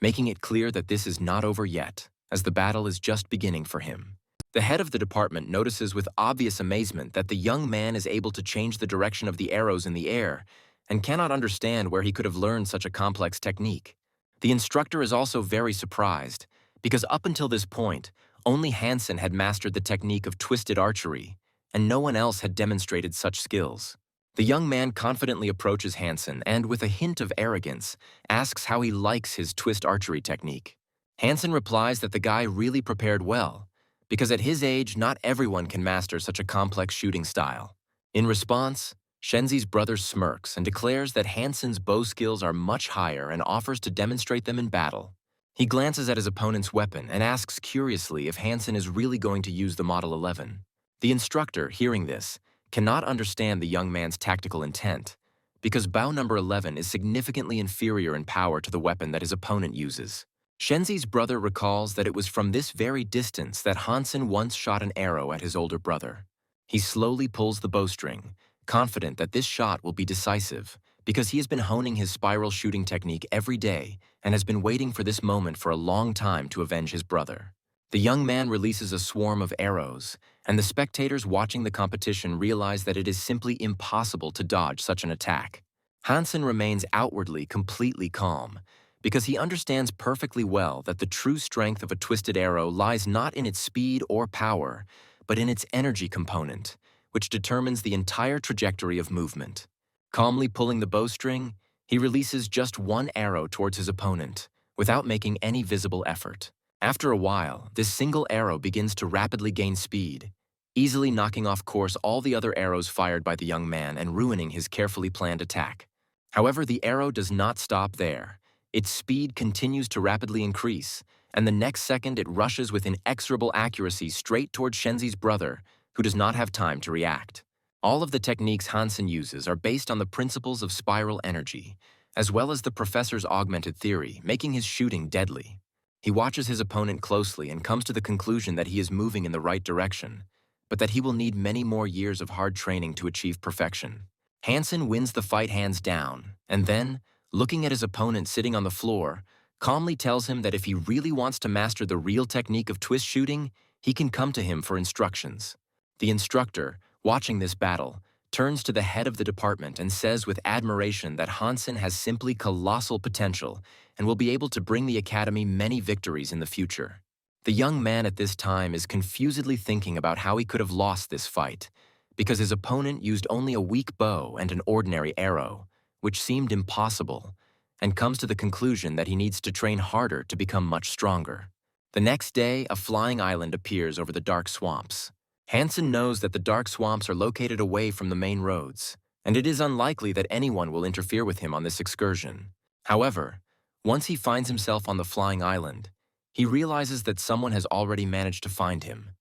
making it clear that this is not over yet, as the battle is just beginning for him. The head of the department notices with obvious amazement that the young man is able to change the direction of the arrows in the air and cannot understand where he could have learned such a complex technique. The instructor is also very surprised, because up until this point, only Hansen had mastered the technique of twisted archery, and no one else had demonstrated such skills. The young man confidently approaches Hansen and, with a hint of arrogance, asks how he likes his twist archery technique. Hansen replies that the guy really prepared well, because at his age, not everyone can master such a complex shooting style. In response, Shenzi's brother smirks and declares that Hansen's bow skills are much higher and offers to demonstrate them in battle. He glances at his opponent's weapon and asks curiously if Hansen is really going to use the Model 11. The instructor, hearing this, cannot understand the young man's tactical intent, because bow number 11 is significantly inferior in power to the weapon that his opponent uses. Shenzi's brother recalls that it was from this very distance that Hansen once shot an arrow at his older brother. He slowly pulls the bowstring, confident that this shot will be decisive, because he has been honing his spiral shooting technique every day and has been waiting for this moment for a long time to avenge his brother. The young man releases a swarm of arrows, and the spectators watching the competition realize that it is simply impossible to dodge such an attack. Hansen remains outwardly completely calm, because he understands perfectly well that the true strength of a twisted arrow lies not in its speed or power, but in its energy component, which determines the entire trajectory of movement. Calmly pulling the bowstring, he releases just one arrow towards his opponent, without making any visible effort. After a while, this single arrow begins to rapidly gain speed, easily knocking off course all the other arrows fired by the young man and ruining his carefully planned attack. However, the arrow does not stop there. Its speed continues to rapidly increase, and the next second it rushes with inexorable accuracy straight towards Shenzi's brother, who does not have time to react. All of the techniques Hansen uses are based on the principles of spiral energy, as well as the professor's augmented theory, making his shooting deadly. He watches his opponent closely and comes to the conclusion that he is moving in the right direction, but that he will need many more years of hard training to achieve perfection. Hansen wins the fight hands down, and then, looking at his opponent sitting on the floor, calmly tells him that if he really wants to master the real technique of twist shooting, he can come to him for instructions. The instructor, watching this battle, turns to the head of the department and says with admiration that Hansen has simply colossal potential and will be able to bring the academy many victories in the future. The young man at this time is confusedly thinking about how he could have lost this fight, because his opponent used only a weak bow and an ordinary arrow, which seemed impossible, and comes to the conclusion that he needs to train harder to become much stronger. The next day, a flying island appears over the dark swamps. Hansen knows that the dark swamps are located away from the main roads, and it is unlikely that anyone will interfere with him on this excursion. However, once he finds himself on the flying island, he realizes that someone has already managed to find him.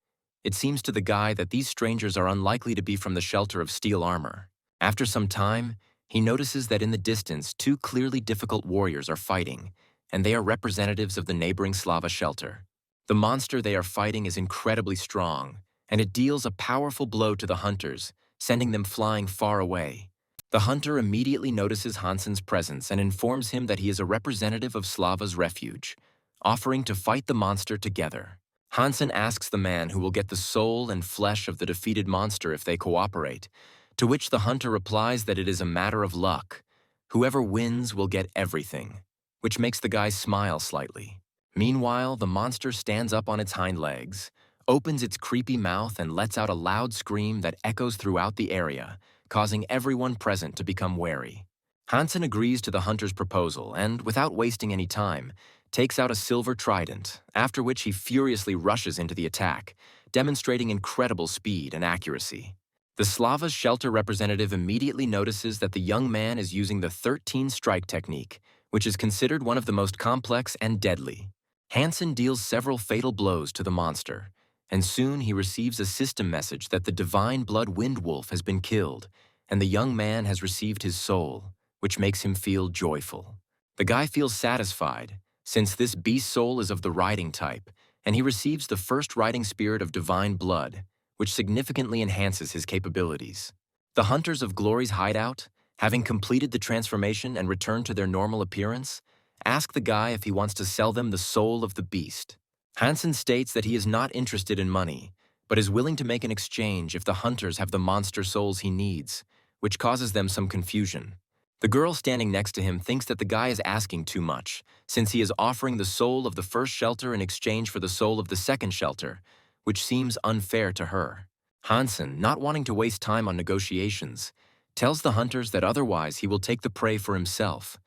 It seems to the guy that these strangers are unlikely to be from the shelter of steel armor. After some time, he notices that in the distance, two clearly difficult warriors are fighting, and they are representatives of the neighboring Slava shelter. The monster they are fighting is incredibly strong, and it deals a powerful blow to the hunters, sending them flying far away. The hunter immediately notices Hansen's presence and informs him that he is a representative of Slava's refuge, offering to fight the monster together. Hansen asks the man who will get the soul and flesh of the defeated monster if they cooperate, to which the hunter replies that it is a matter of luck. Whoever wins will get everything, which makes the guy smile slightly. Meanwhile, the monster stands up on its hind legs, opens its creepy mouth and lets out a loud scream that echoes throughout the area, causing everyone present to become wary. Hansen agrees to the hunter's proposal and, without wasting any time, takes out a silver trident, after which he furiously rushes into the attack, demonstrating incredible speed and accuracy. The Slava's shelter representative immediately notices that the young man is using the 13-strike technique, which is considered one of the most complex and deadly. Hansen deals several fatal blows to the monster, and soon he receives a system message that the divine blood wind wolf has been killed, and the young man has received his soul, which makes him feel joyful. The guy feels satisfied, since this beast soul is of the riding type, and he receives the first riding spirit of divine blood, which significantly enhances his capabilities. The Hunters of Glory's hideout, having completed the transformation and returned to their normal appearance, ask the guy if he wants to sell them the soul of the beast. Hansen states that he is not interested in money, but is willing to make an exchange if the hunters have the monster souls he needs, which causes them some confusion. The girl standing next to him thinks that the guy is asking too much, since he is offering the soul of the first shelter in exchange for the soul of the second shelter, which seems unfair to her. Hansen, not wanting to waste time on negotiations, tells the hunters that otherwise he will take the prey for himself,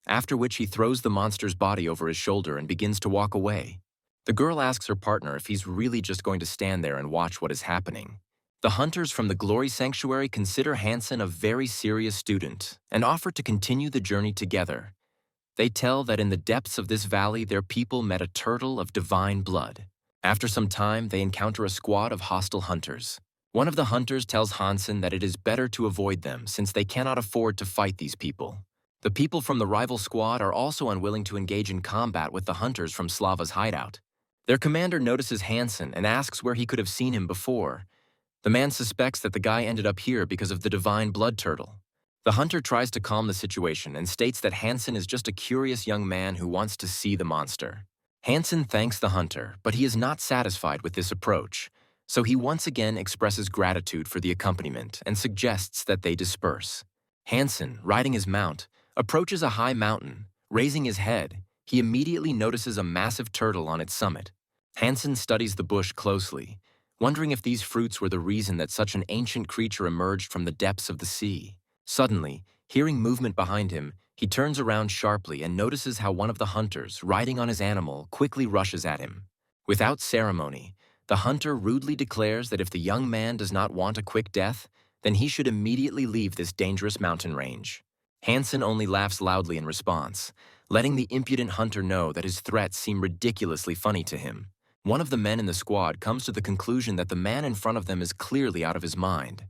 after which he throws the monster's body over his shoulder and begins to walk away. The girl asks her partner if he's really just going to stand there and watch what is happening. The hunters from the Glory Sanctuary consider Hansen a very serious student and offer to continue the journey together. They tell that in the depths of this valley their people met a turtle of divine blood. After some time, they encounter a squad of hostile hunters. One of the hunters tells Hansen that it is better to avoid them since they cannot afford to fight these people. The people from the rival squad are also unwilling to engage in combat with the hunters from Slava's hideout. Their commander notices Hansen and asks where he could have seen him before. The man suspects that the guy ended up here because of the divine blood turtle. The hunter tries to calm the situation and states that Hansen is just a curious young man who wants to see the monster. Hansen thanks the hunter, but he is not satisfied with this approach, so he once again expresses gratitude for the accompaniment and suggests that they disperse. Hansen, riding his mount, approaches a high mountain. Raising his head, he immediately notices a massive turtle on its summit. Hansen studies the bush closely, wondering if these fruits were the reason that such an ancient creature emerged from the depths of the sea. Suddenly, hearing movement behind him, he turns around sharply and notices how one of the hunters, riding on his animal, quickly rushes at him. Without ceremony, the hunter rudely declares that if the young man does not want a quick death, then he should immediately leave this dangerous mountain range. Hansen only laughs loudly in response, letting the impudent hunter know that his threats seem ridiculously funny to him. One of the men in the squad comes to the conclusion that the man in front of them is clearly out of his mind,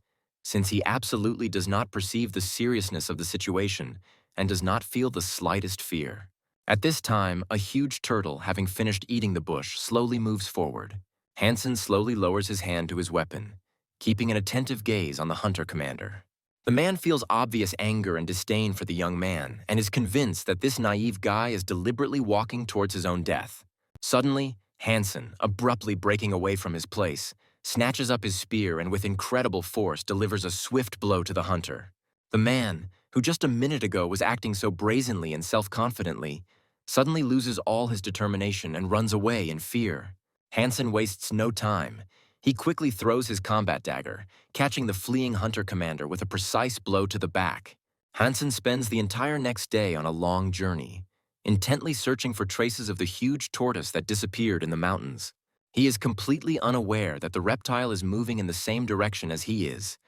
since he absolutely does not perceive the seriousness of the situation and does not feel the slightest fear. At this time, a huge turtle, having finished eating the bush, slowly moves forward. Hansen slowly lowers his hand to his weapon, keeping an attentive gaze on the hunter commander. The man feels obvious anger and disdain for the young man and is convinced that this naive guy is deliberately walking towards his own death. Suddenly, Hansen, abruptly breaking away from his place, snatches up his spear and with incredible force delivers a swift blow to the hunter. The man, who just a minute ago was acting so brazenly and self-confidently, suddenly loses all his determination and runs away in fear. Hansen wastes no time. He quickly throws his combat dagger, catching the fleeing hunter commander with a precise blow to the back. Hansen spends the entire next day on a long journey, intently searching for traces of the huge tortoise that disappeared in the mountains. He is completely unaware that the reptile is moving in the same direction as he is,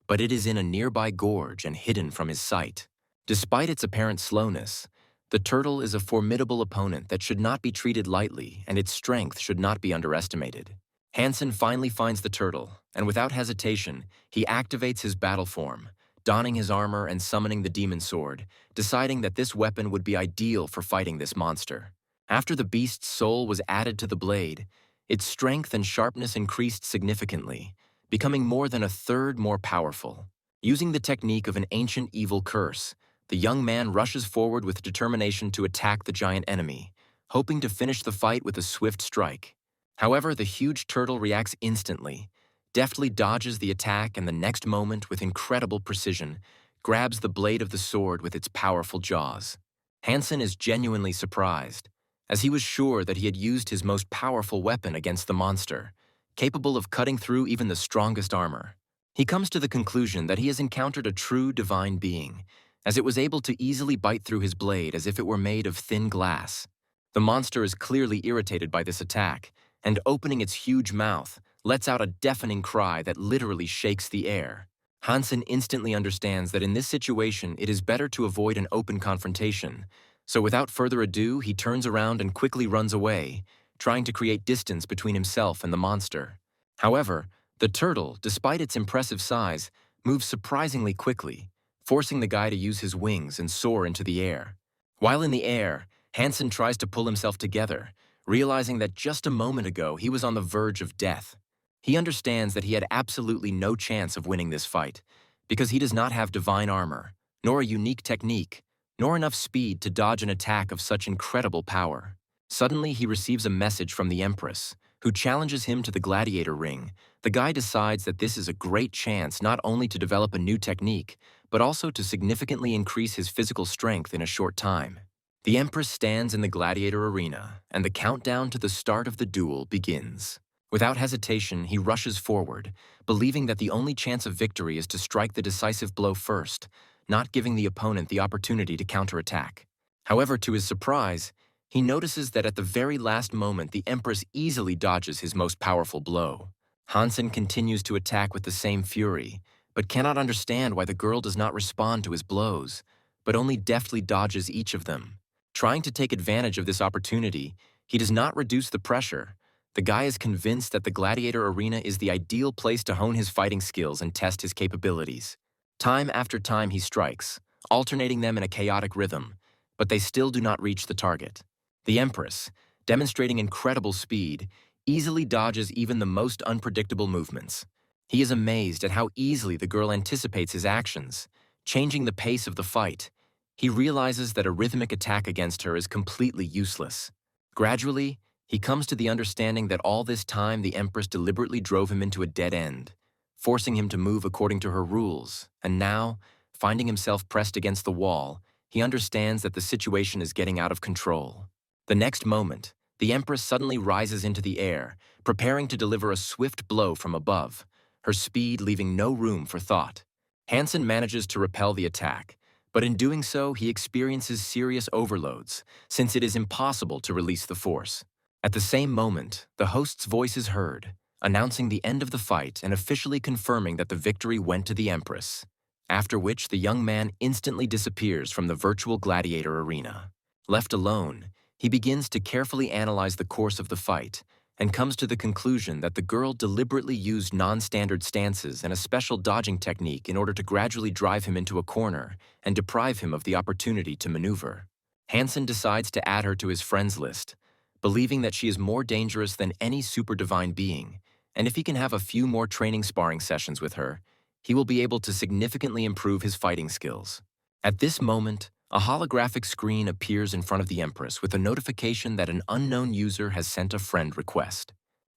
but it is in a nearby gorge and hidden from his sight. Despite its apparent slowness, the turtle is a formidable opponent that should not be treated lightly, and its strength should not be underestimated. Hansen finally finds the turtle, and without hesitation, he activates his battle form, donning his armor and summoning the demon sword, deciding that this weapon would be ideal for fighting this monster. After the beast's soul was added to the blade, its strength and sharpness increased significantly, becoming more than a third more powerful. Using the technique of an ancient evil curse, the young man rushes forward with determination to attack the giant enemy, hoping to finish the fight with a swift strike. However, the huge turtle reacts instantly, deftly dodges the attack, and the next moment, with incredible precision, grabs the blade of the sword with its powerful jaws. Hansen is genuinely surprised, as he was sure that he had used his most powerful weapon against the monster, capable of cutting through even the strongest armor. He comes to the conclusion that he has encountered a true divine being, as it was able to easily bite through his blade as if it were made of thin glass. The monster is clearly irritated by this attack, and opening its huge mouth, lets out a deafening cry that literally shakes the air. Hansen instantly understands that in this situation it is better to avoid an open confrontation, so without further ado he turns around and quickly runs away, trying to create distance between himself and the monster. However, the turtle, despite its impressive size, moves surprisingly quickly, forcing the guy to use his wings and soar into the air. While in the air, Hansen tries to pull himself together, realizing that just a moment ago he was on the verge of death. He understands that he had absolutely no chance of winning this fight, because he does not have divine armor, nor a unique technique, nor enough speed to dodge an attack of such incredible power. Suddenly, he receives a message from the Empress, who challenges him to the gladiator ring. The guy decides that this is a great chance not only to develop a new technique, but also to significantly increase his physical strength in a short time. The Empress stands in the gladiator arena, and the countdown to the start of the duel begins. Without hesitation, he rushes forward, believing that the only chance of victory is to strike the decisive blow first, not giving the opponent the opportunity to counterattack. However, to his surprise, he notices that at the very last moment the Empress easily dodges his most powerful blow. Hansen continues to attack with the same fury, but cannot understand why the girl does not respond to his blows, but only deftly dodges each of them. Trying to take advantage of this opportunity, he does not reduce the pressure. The guy is convinced that the gladiator arena is the ideal place to hone his fighting skills and test his capabilities. Time after time he strikes, alternating them in a chaotic rhythm, but they still do not reach the target. The Empress, demonstrating incredible speed, easily dodges even the most unpredictable movements. He is amazed at how easily the girl anticipates his actions, changing the pace of the fight. He realizes that a rhythmic attack against her is completely useless. Gradually, he comes to the understanding that all this time the Empress deliberately drove him into a dead end, forcing him to move according to her rules, and now, finding himself pressed against the wall, he understands that the situation is getting out of control. The next moment, the Empress suddenly rises into the air, preparing to deliver a swift blow from above, her speed leaving no room for thought. Hansen manages to repel the attack, but in doing so he experiences serious overloads, since it is impossible to release the force. At the same moment, the host's voice is heard, announcing the end of the fight and officially confirming that the victory went to the Empress, after which the young man instantly disappears from the virtual gladiator arena. Left alone, he begins to carefully analyze the course of the fight and comes to the conclusion that the girl deliberately used non-standard stances and a special dodging technique in order to gradually drive him into a corner and deprive him of the opportunity to maneuver. Hansen decides to add her to his friends list, believing that she is more dangerous than any super divine being, and if he can have a few more training sparring sessions with her, he will be able to significantly improve his fighting skills. At this moment, a holographic screen appears in front of the Empress with a notification that an unknown user has sent a friend request.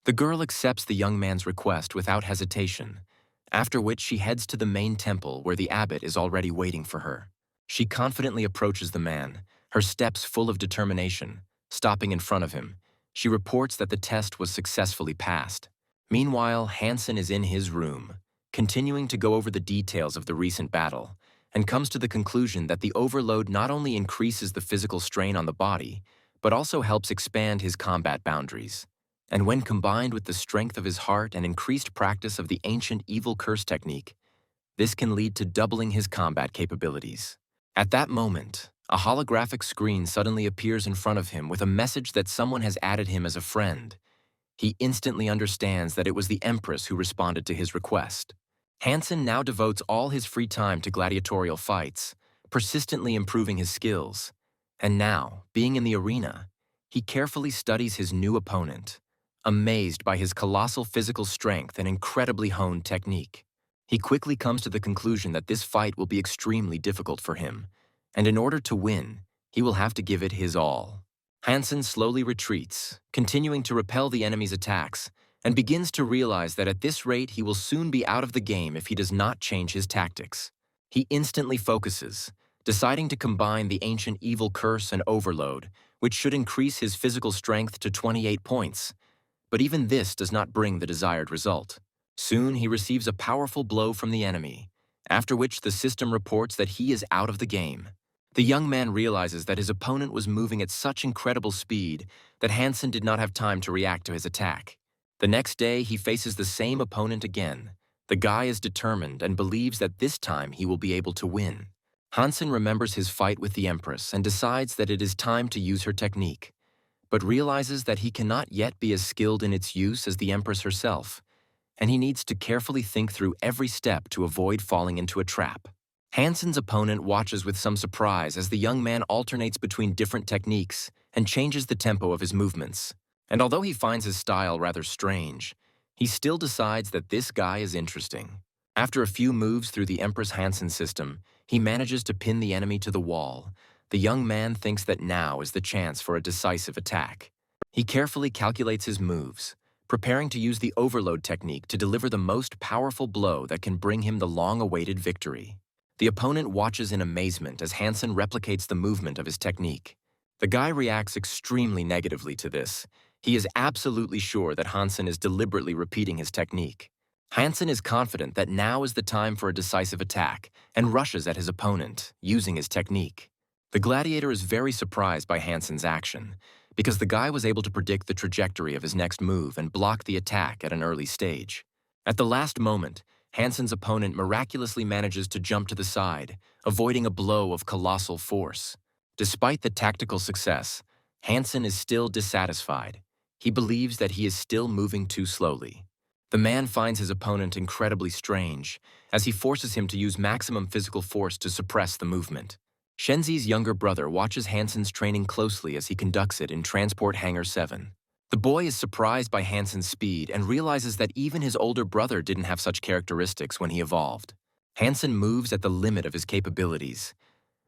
The girl accepts the young man's request without hesitation, after which she heads to the main temple where the abbot is already waiting for her. She confidently approaches the man, her steps full of determination. Stopping in front of him, she reports that the test was successfully passed. Meanwhile, Hansen is in his room, continuing to go over the details of the recent battle, and comes to the conclusion that the overload not only increases the physical strain on the body, but also helps expand his combat boundaries. And when combined with the strength of his heart and increased practice of the ancient evil curse technique, this can lead to doubling his combat capabilities. At that moment, a holographic screen suddenly appears in front of him with a message that someone has added him as a friend. He instantly understands that it was the Empress who responded to his request. Hansen now devotes all his free time to gladiatorial fights, persistently improving his skills. And now, being in the arena, he carefully studies his new opponent, amazed by his colossal physical strength and incredibly honed technique. He quickly comes to the conclusion that this fight will be extremely difficult for him, and in order to win, he will have to give it his all. Hansen slowly retreats, continuing to repel the enemy's attacks, and begins to realize that at this rate he will soon be out of the game if he does not change his tactics. He instantly focuses, deciding to combine the ancient evil curse and overload, which should increase his physical strength to 28 points. But even this does not bring the desired result. Soon he receives a powerful blow from the enemy, after which the system reports that he is out of the game. The young man realizes that his opponent was moving at such incredible speed that Hansen did not have time to react to his attack. The next day, he faces the same opponent again. The guy is determined and believes that this time he will be able to win. Hansen remembers his fight with the Empress and decides that it is time to use her technique, but realizes that he cannot yet be as skilled in its use as the Empress herself, and he needs to carefully think through every step to avoid falling into a trap. Hansen's opponent watches with some surprise as the young man alternates between different techniques and changes the tempo of his movements. And although he finds his style rather strange, he still decides that this guy is interesting. After a few moves through the Empress Hansen system, he manages to pin the enemy to the wall. The young man thinks that now is the chance for a decisive attack. He carefully calculates his moves, preparing to use the overload technique to deliver the most powerful blow that can bring him the long-awaited victory. The opponent watches in amazement as Hansen replicates the movement of his technique. The guy reacts extremely negatively to this. He is absolutely sure that Hansen is deliberately repeating his technique. Hansen is confident that now is the time for a decisive attack and rushes at his opponent, using his technique. The gladiator is very surprised by Hansen's action, because the guy was able to predict the trajectory of his next move and block the attack at an early stage. At the last moment, Hansen's opponent miraculously manages to jump to the side, avoiding a blow of colossal force. Despite the tactical success, Hansen is still dissatisfied. He believes that he is still moving too slowly. The man finds his opponent incredibly strange, as he forces him to use maximum physical force to suppress the movement. Shenzi's younger brother watches Hansen's training closely as he conducts it in Transport Hangar 7. The boy is surprised by Hansen's speed and realizes that even his older brother didn't have such characteristics when he evolved. Hansen moves at the limit of his capabilities,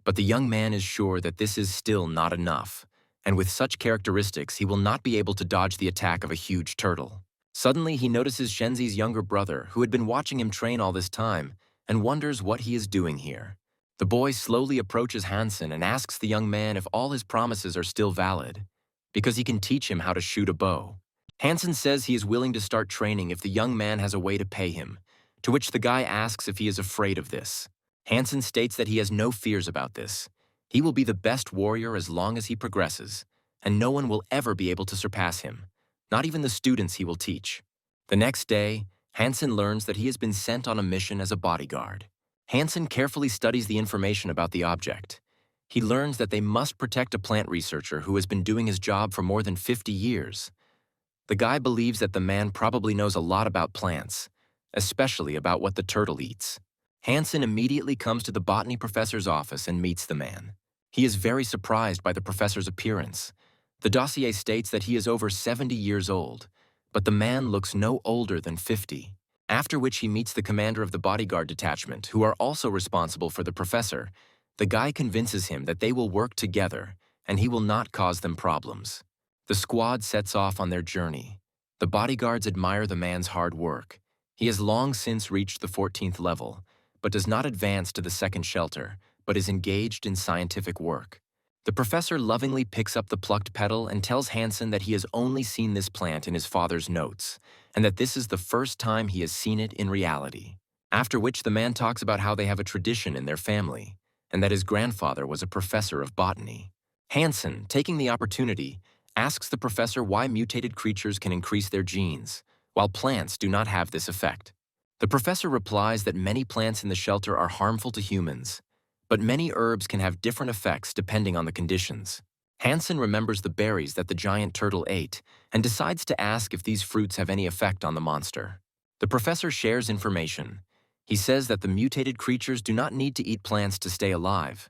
but the young man is sure that this is still not enough, and with such characteristics he will not be able to dodge the attack of a huge turtle. Suddenly he notices Shenzi's younger brother, who had been watching him train all this time, and wonders what he is doing here. The boy slowly approaches Hansen and asks the young man if all his promises are still valid, because he can teach him how to shoot a bow. Hansen says he is willing to start training if the young man has a way to pay him, to which the guy asks if he is afraid of this. Hansen states that he has no fears about this. He will be the best warrior as long as he progresses, and no one will ever be able to surpass him, not even the students he will teach. The next day, Hansen learns that he has been sent on a mission as a bodyguard. Hansen carefully studies the information about the object. He learns that they must protect a plant researcher who has been doing his job for more than 50 years. The guy believes that the man probably knows a lot about plants, especially about what the turtle eats. Hansen immediately comes to the botany professor's office and meets the man. He is very surprised by the professor's appearance. The dossier states that he is over 70 years old, but the man looks no older than 50. After which he meets the commander of the bodyguard detachment, who are also responsible for the professor. The guy convinces him that they will work together and he will not cause them problems. The squad sets off on their journey. The bodyguards admire the man's hard work. He has long since reached the 14th level, but does not advance to the second shelter, but is engaged in scientific work. The professor lovingly picks up the plucked petal and tells Hansen that he has only seen this plant in his father's notes, and that this is the first time he has seen it in reality. After which the man talks about how they have a tradition in their family, and that his grandfather was a professor of botany. Hansen, taking the opportunity, asks the professor why mutated creatures can increase their genes, while plants do not have this effect. The professor replies that many plants in the shelter are harmful to humans, but many herbs can have different effects depending on the conditions. Hansen remembers the berries that the giant turtle ate and decides to ask if these fruits have any effect on the monster. The professor shares information. He says that the mutated creatures do not need to eat plants to stay alive.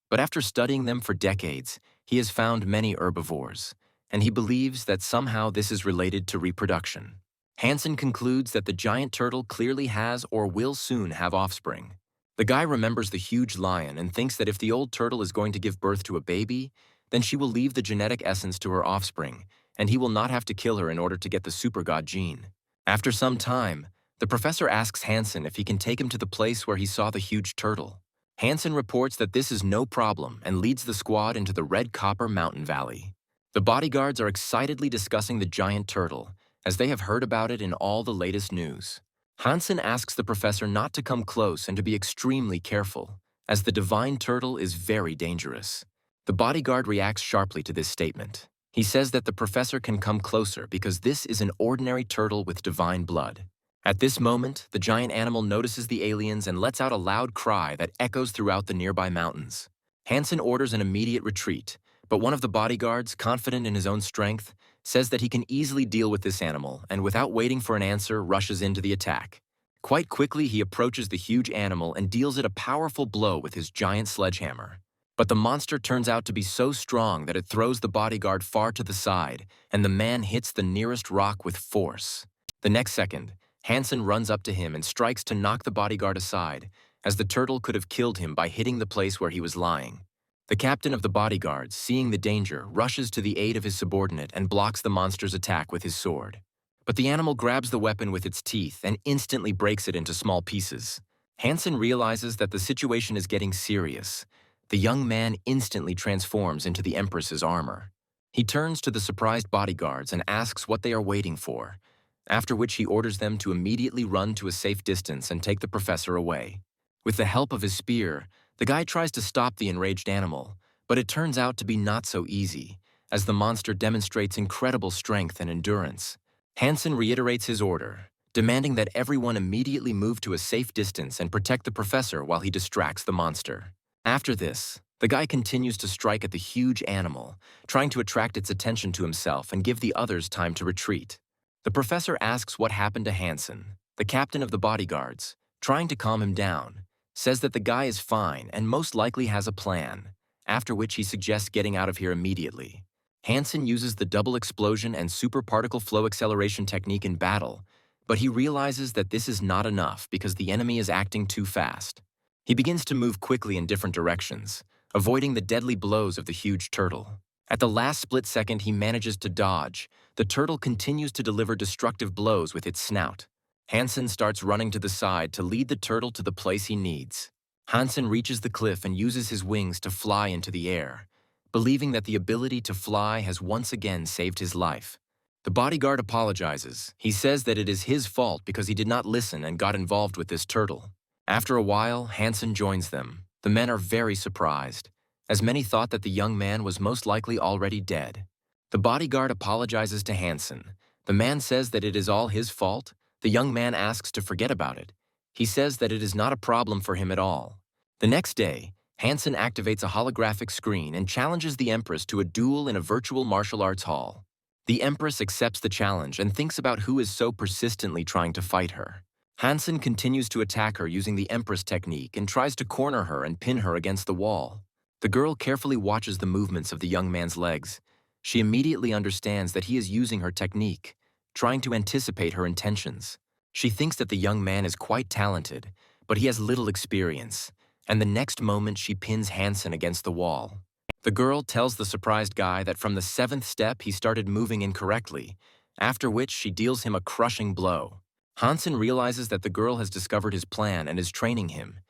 But after studying them for decades, he has found many herbivores, and he believes that somehow this is related to reproduction. Hansen concludes that the giant turtle clearly has or will soon have offspring. The guy remembers the huge lion and thinks that if the old turtle is going to give birth to a baby, then she will leave the genetic essence to her offspring, and he will not have to kill her in order to get the super god gene. After some time, the professor asks Hansen if he can take him to the place where he saw the huge turtle. Hansen reports that this is no problem and leads the squad into the Red Copper Mountain Valley. The bodyguards are excitedly discussing the giant turtle, as they have heard about it in all the latest news. Hansen asks the professor not to come close and to be extremely careful, as the divine turtle is very dangerous. The bodyguard reacts sharply to this statement. He says that the professor can come closer because this is an ordinary turtle with divine blood. At this moment, the giant animal notices the aliens and lets out a loud cry that echoes throughout the nearby mountains. Hansen orders an immediate retreat, but one of the bodyguards, confident in his own strength, says that he can easily deal with this animal and without waiting for an answer rushes into the attack. Quite quickly, he approaches the huge animal and deals it a powerful blow with his giant sledgehammer. But the monster turns out to be so strong that it throws the bodyguard far to the side, and the man hits the nearest rock with force. The next second, Hansen runs up to him and strikes to knock the bodyguard aside, as the turtle could have killed him by hitting the place where he was lying. The captain of the bodyguards, seeing the danger, rushes to the aid of his subordinate and blocks the monster's attack with his sword. But the animal grabs the weapon with its teeth and instantly breaks it into small pieces. Hansen realizes that the situation is getting serious. The young man instantly transforms into the Empress's armor. He turns to the surprised bodyguards and asks what they are waiting for, after which he orders them to immediately run to a safe distance and take the professor away. With the help of his spear, the guy tries to stop the enraged animal, but it turns out to be not so easy, as the monster demonstrates incredible strength and endurance. Hansen reiterates his order, demanding that everyone immediately move to a safe distance and protect the professor while he distracts the monster. After this, the guy continues to strike at the huge animal, trying to attract its attention to himself and give the others time to retreat. The professor asks what happened to Hansen, the captain of the bodyguards, trying to calm him down, says that the guy is fine and most likely has a plan, after which he suggests getting out of here immediately. Hansen uses the double explosion and super particle flow acceleration technique in battle, but he realizes that this is not enough because the enemy is acting too fast. He begins to move quickly in different directions, avoiding the deadly blows of the huge turtle. At the last split second he manages to dodge. The turtle continues to deliver destructive blows with its snout. Hansen starts running to the side to lead the turtle to the place he needs. Hansen reaches the cliff and uses his wings to fly into the air, believing that the ability to fly has once again saved his life. The bodyguard apologizes. He says that it is his fault because he did not listen and got involved with this turtle. After a while, Hansen joins them. The men are very surprised, as many thought that the young man was most likely already dead. The bodyguard apologizes to Hansen. The man says that it is all his fault. The young man asks to forget about it. He says that it is not a problem for him at all. The next day, Hansen activates a holographic screen and challenges the Empress to a duel in a virtual martial arts hall. The Empress accepts the challenge and thinks about who is so persistently trying to fight her. Hansen continues to attack her using the Empress technique and tries to corner her and pin her against the wall. The girl carefully watches the movements of the young man's legs. She immediately understands that he is using her technique, trying to anticipate her intentions. She thinks that the young man is quite talented, but he has little experience, and the next moment she pins Hansen against the wall. The girl tells the surprised guy that from the 7th step he started moving incorrectly, after which she deals him a crushing blow. Hansen realizes that the girl has discovered his plan and is training him.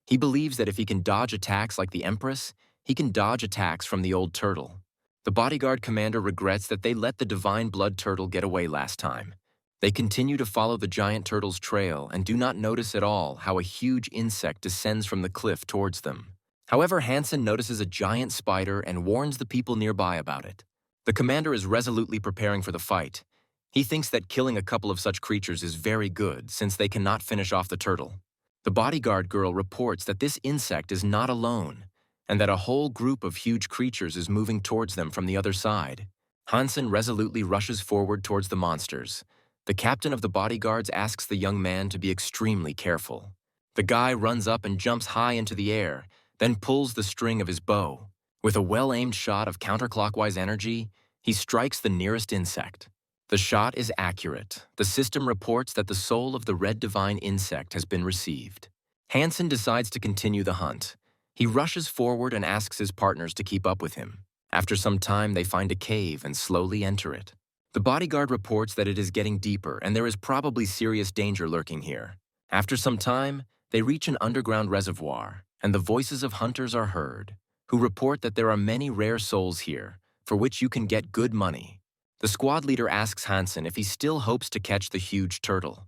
He believes that if he can dodge attacks like the Empress, he can dodge attacks from the old turtle. The bodyguard commander regrets that they let the divine blood turtle get away last time. They continue to follow the giant turtle's trail and do not notice at all how a huge insect descends from the cliff towards them. However, Hansen notices a giant spider and warns the people nearby about it. The commander is resolutely preparing for the fight. He thinks that killing a couple of such creatures is very good since they cannot finish off the turtle. The bodyguard girl reports that this insect is not alone and that a whole group of huge creatures is moving towards them from the other side. Hansen resolutely rushes forward towards the monsters. The captain of the bodyguards asks the young man to be extremely careful. The guy runs up and jumps high into the air, then pulls the string of his bow. With a well-aimed shot of counterclockwise energy, he strikes the nearest insect. The shot is accurate. The system reports that the soul of the red divine insect has been received. Hansen decides to continue the hunt. He rushes forward and asks his partners to keep up with him. After some time, they find a cave and slowly enter it. The bodyguard reports that it is getting deeper and there is probably serious danger lurking here. After some time, they reach an underground reservoir, and the voices of hunters are heard, who report that there are many rare souls here, for which you can get good money. The squad leader asks Hansen if he still hopes to catch the huge turtle.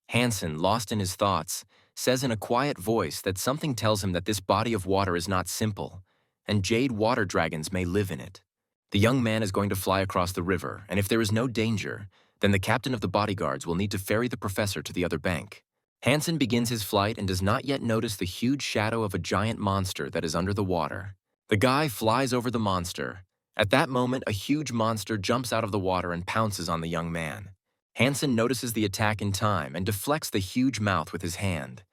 Hansen, lost in his thoughts, says in a quiet voice that something tells him that this body of water is not simple, and jade water dragons may live in it. The young man is going to fly across the river, and if there is no danger, then the captain of the bodyguards will need to ferry the professor to the other bank. Hansen begins his flight and does not yet notice the huge shadow of a giant monster that is under the water. The guy flies over the monster. At that moment, a huge monster jumps out of the water and pounces on the young man. Hansen notices the attack in time and deflects the huge mouth with his hand.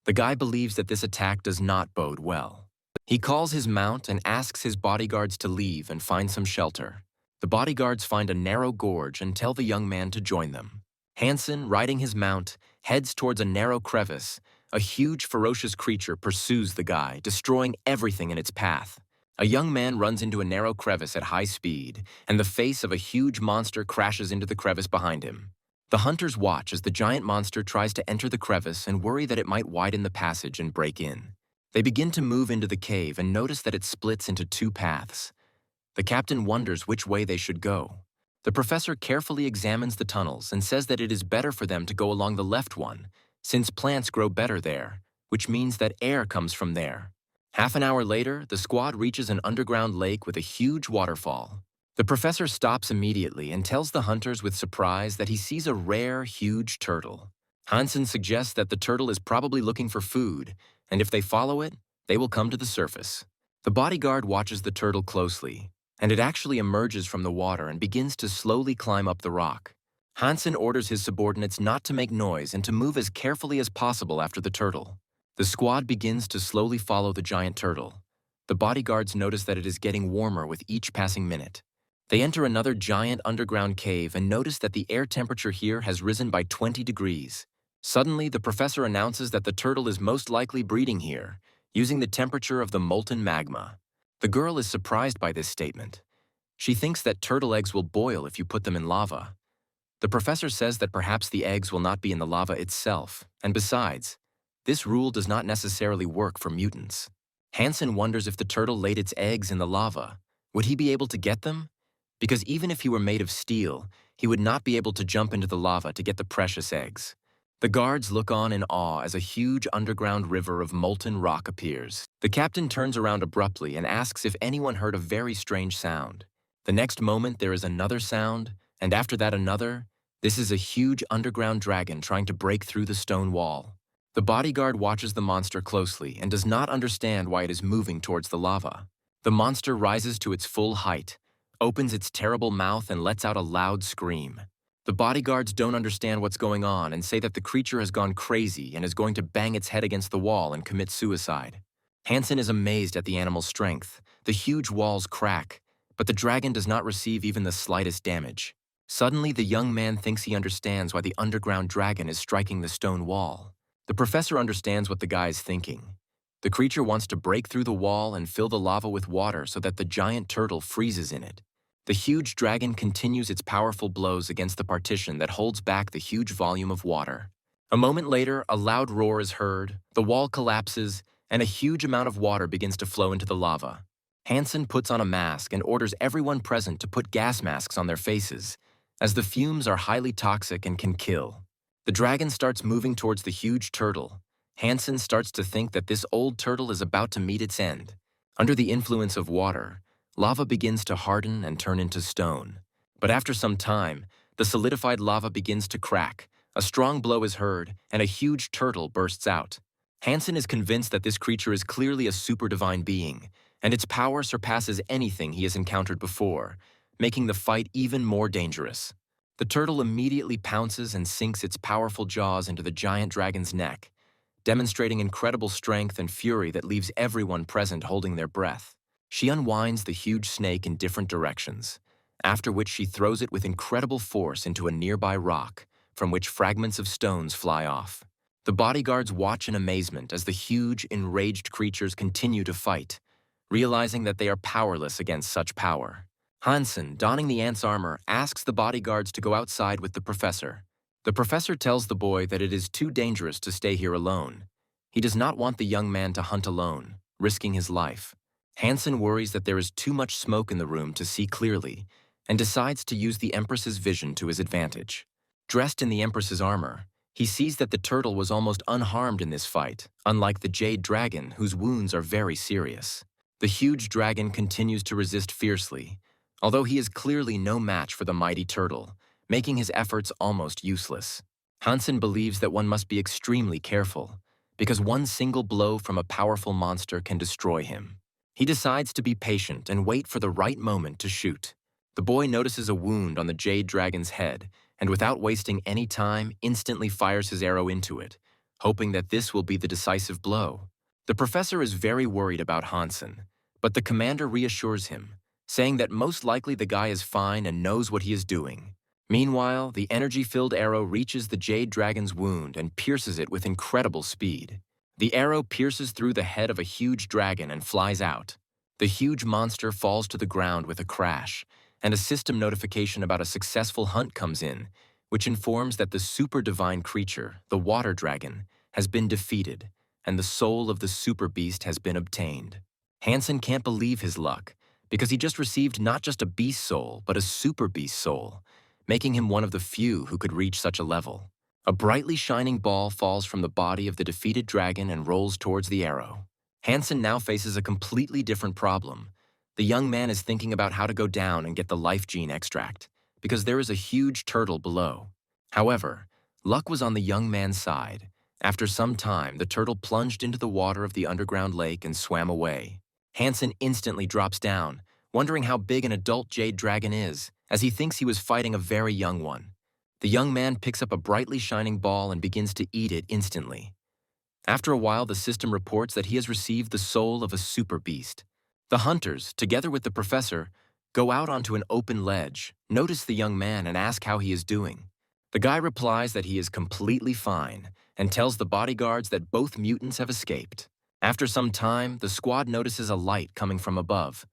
The guy believes that this attack does not bode well. He calls his mount and asks his bodyguards to leave and find some shelter. The bodyguards find a narrow gorge and tell the young man to join them. Hansen, riding his mount, heads towards a narrow crevice. A huge, ferocious creature pursues the guy, destroying everything in its path. A young man runs into a narrow crevice at high speed, and the face of a huge monster crashes into the crevice behind him. The hunters watch as the giant monster tries to enter the crevice and worry that it might widen the passage and break in. They begin to move into the cave and notice that it splits into two paths. The captain wonders which way they should go. The professor carefully examines the tunnels and says that it is better for them to go along the left one, since plants grow better there, which means that air comes from there. Half an hour later, the squad reaches an underground lake with a huge waterfall. The professor stops immediately and tells the hunters with surprise that he sees a rare, huge turtle. Hansen suggests that the turtle is probably looking for food, and if they follow it, they will come to the surface. The bodyguard watches the turtle closely, and it actually emerges from the water and begins to slowly climb up the rock. Hansen orders his subordinates not to make noise and to move as carefully as possible after the turtle. The squad begins to slowly follow the giant turtle. The bodyguards notice that it is getting warmer with each passing minute. They enter another giant underground cave and notice that the air temperature here has risen by 20 degrees. Suddenly, the professor announces that the turtle is most likely breeding here, using the temperature of the molten magma. The girl is surprised by this statement. She thinks that turtle eggs will boil if you put them in lava. The professor says that perhaps the eggs will not be in the lava itself, and besides, this rule does not necessarily work for mutants. Hansen wonders if the turtle laid its eggs in the lava. Would he be able to get them? Because even if he were made of steel, he would not be able to jump into the lava to get the precious eggs. The guards look on in awe as a huge underground river of molten rock appears. The captain turns around abruptly and asks if anyone heard a very strange sound. The next moment there is another sound, and after that another. This is a huge underground dragon trying to break through the stone wall. The bodyguard watches the monster closely and does not understand why it is moving towards the lava. The monster rises to its full height, opens its terrible mouth and lets out a loud scream. The bodyguards don't understand what's going on and say that the creature has gone crazy and is going to bang its head against the wall and commit suicide. Hansen is amazed at the animal's strength. The huge walls crack, but the dragon does not receive even the slightest damage. Suddenly, the young man thinks he understands why the underground dragon is striking the stone wall. The professor understands what the guy is thinking. The creature wants to break through the wall and fill the lava with water so that the giant turtle freezes in it. The huge dragon continues its powerful blows against the partition that holds back the huge volume of water. A moment later, a loud roar is heard, the wall collapses, and a huge amount of water begins to flow into the lava. Hansen puts on a mask and orders everyone present to put gas masks on their faces, as the fumes are highly toxic and can kill. The dragon starts moving towards the huge turtle. Hansen starts to think that this old turtle is about to meet its end. Under the influence of water, lava begins to harden and turn into stone. But after some time, the solidified lava begins to crack, a strong blow is heard, and a huge turtle bursts out. Hansen is convinced that this creature is clearly a super divine being, and its power surpasses anything he has encountered before, making the fight even more dangerous. The turtle immediately pounces and sinks its powerful jaws into the giant dragon's neck, demonstrating incredible strength and fury that leaves everyone present holding their breath. She unwinds the huge snake in different directions, after which she throws it with incredible force into a nearby rock, from which fragments of stones fly off. The bodyguards watch in amazement as the huge, enraged creatures continue to fight, realizing that they are powerless against such power. Hansen, donning the ant's armor, asks the bodyguards to go outside with the professor. The professor tells the boy that it is too dangerous to stay here alone. He does not want the young man to hunt alone, risking his life. Hansen worries that there is too much smoke in the room to see clearly, and decides to use the Empress's vision to his advantage. Dressed in the Empress's armor, he sees that the turtle was almost unharmed in this fight, unlike the jade dragon, whose wounds are very serious. The huge dragon continues to resist fiercely, although he is clearly no match for the mighty turtle, making his efforts almost useless. Hansen believes that one must be extremely careful, because one single blow from a powerful monster can destroy him. He decides to be patient and wait for the right moment to shoot. The boy notices a wound on the jade dragon's head, and without wasting any time, instantly fires his arrow into it, hoping that this will be the decisive blow. The professor is very worried about Hansen, but the commander reassures him, saying that most likely the guy is fine and knows what he is doing. Meanwhile, the energy-filled arrow reaches the jade dragon's wound and pierces it with incredible speed. The arrow pierces through the head of a huge dragon and flies out. The huge monster falls to the ground with a crash, and a system notification about a successful hunt comes in, which informs that the super divine creature, the water dragon, has been defeated, and the soul of the super beast has been obtained. Hansen can't believe his luck, because he just received not just a beast soul, but a super beast soul, making him one of the few who could reach such a level. A brightly shining ball falls from the body of the defeated dragon and rolls towards the arrow. Hansen now faces a completely different problem. The young man is thinking about how to go down and get the life gene extract, because there is a huge turtle below. However, luck was on the young man's side. After some time, the turtle plunged into the water of the underground lake and swam away. Hansen instantly drops down, wondering how big an adult jade dragon is, as he thinks he was fighting a very young one. The young man picks up a brightly shining ball and begins to eat it instantly. After a while, the system reports that he has received the soul of a super beast. The hunters, together with the professor, go out onto an open ledge, notice the young man, and ask how he is doing. The guy replies that he is completely fine and tells the bodyguards that both mutants have escaped. After some time, the squad notices a light coming from above.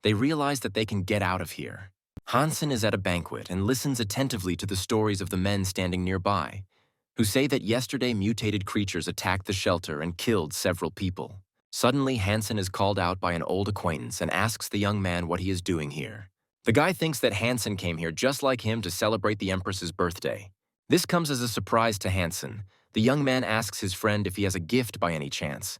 They realize that they can get out of here. Hansen is at a banquet and listens attentively to the stories of the men standing nearby, who say that yesterday mutated creatures attacked the shelter and killed several people. Suddenly, Hansen is called out by an old acquaintance and asks the young man what he is doing here. The guy thinks that Hansen came here just like him to celebrate the Empress's birthday. This comes as a surprise to Hansen. The young man asks his friend if he has a gift by any chance.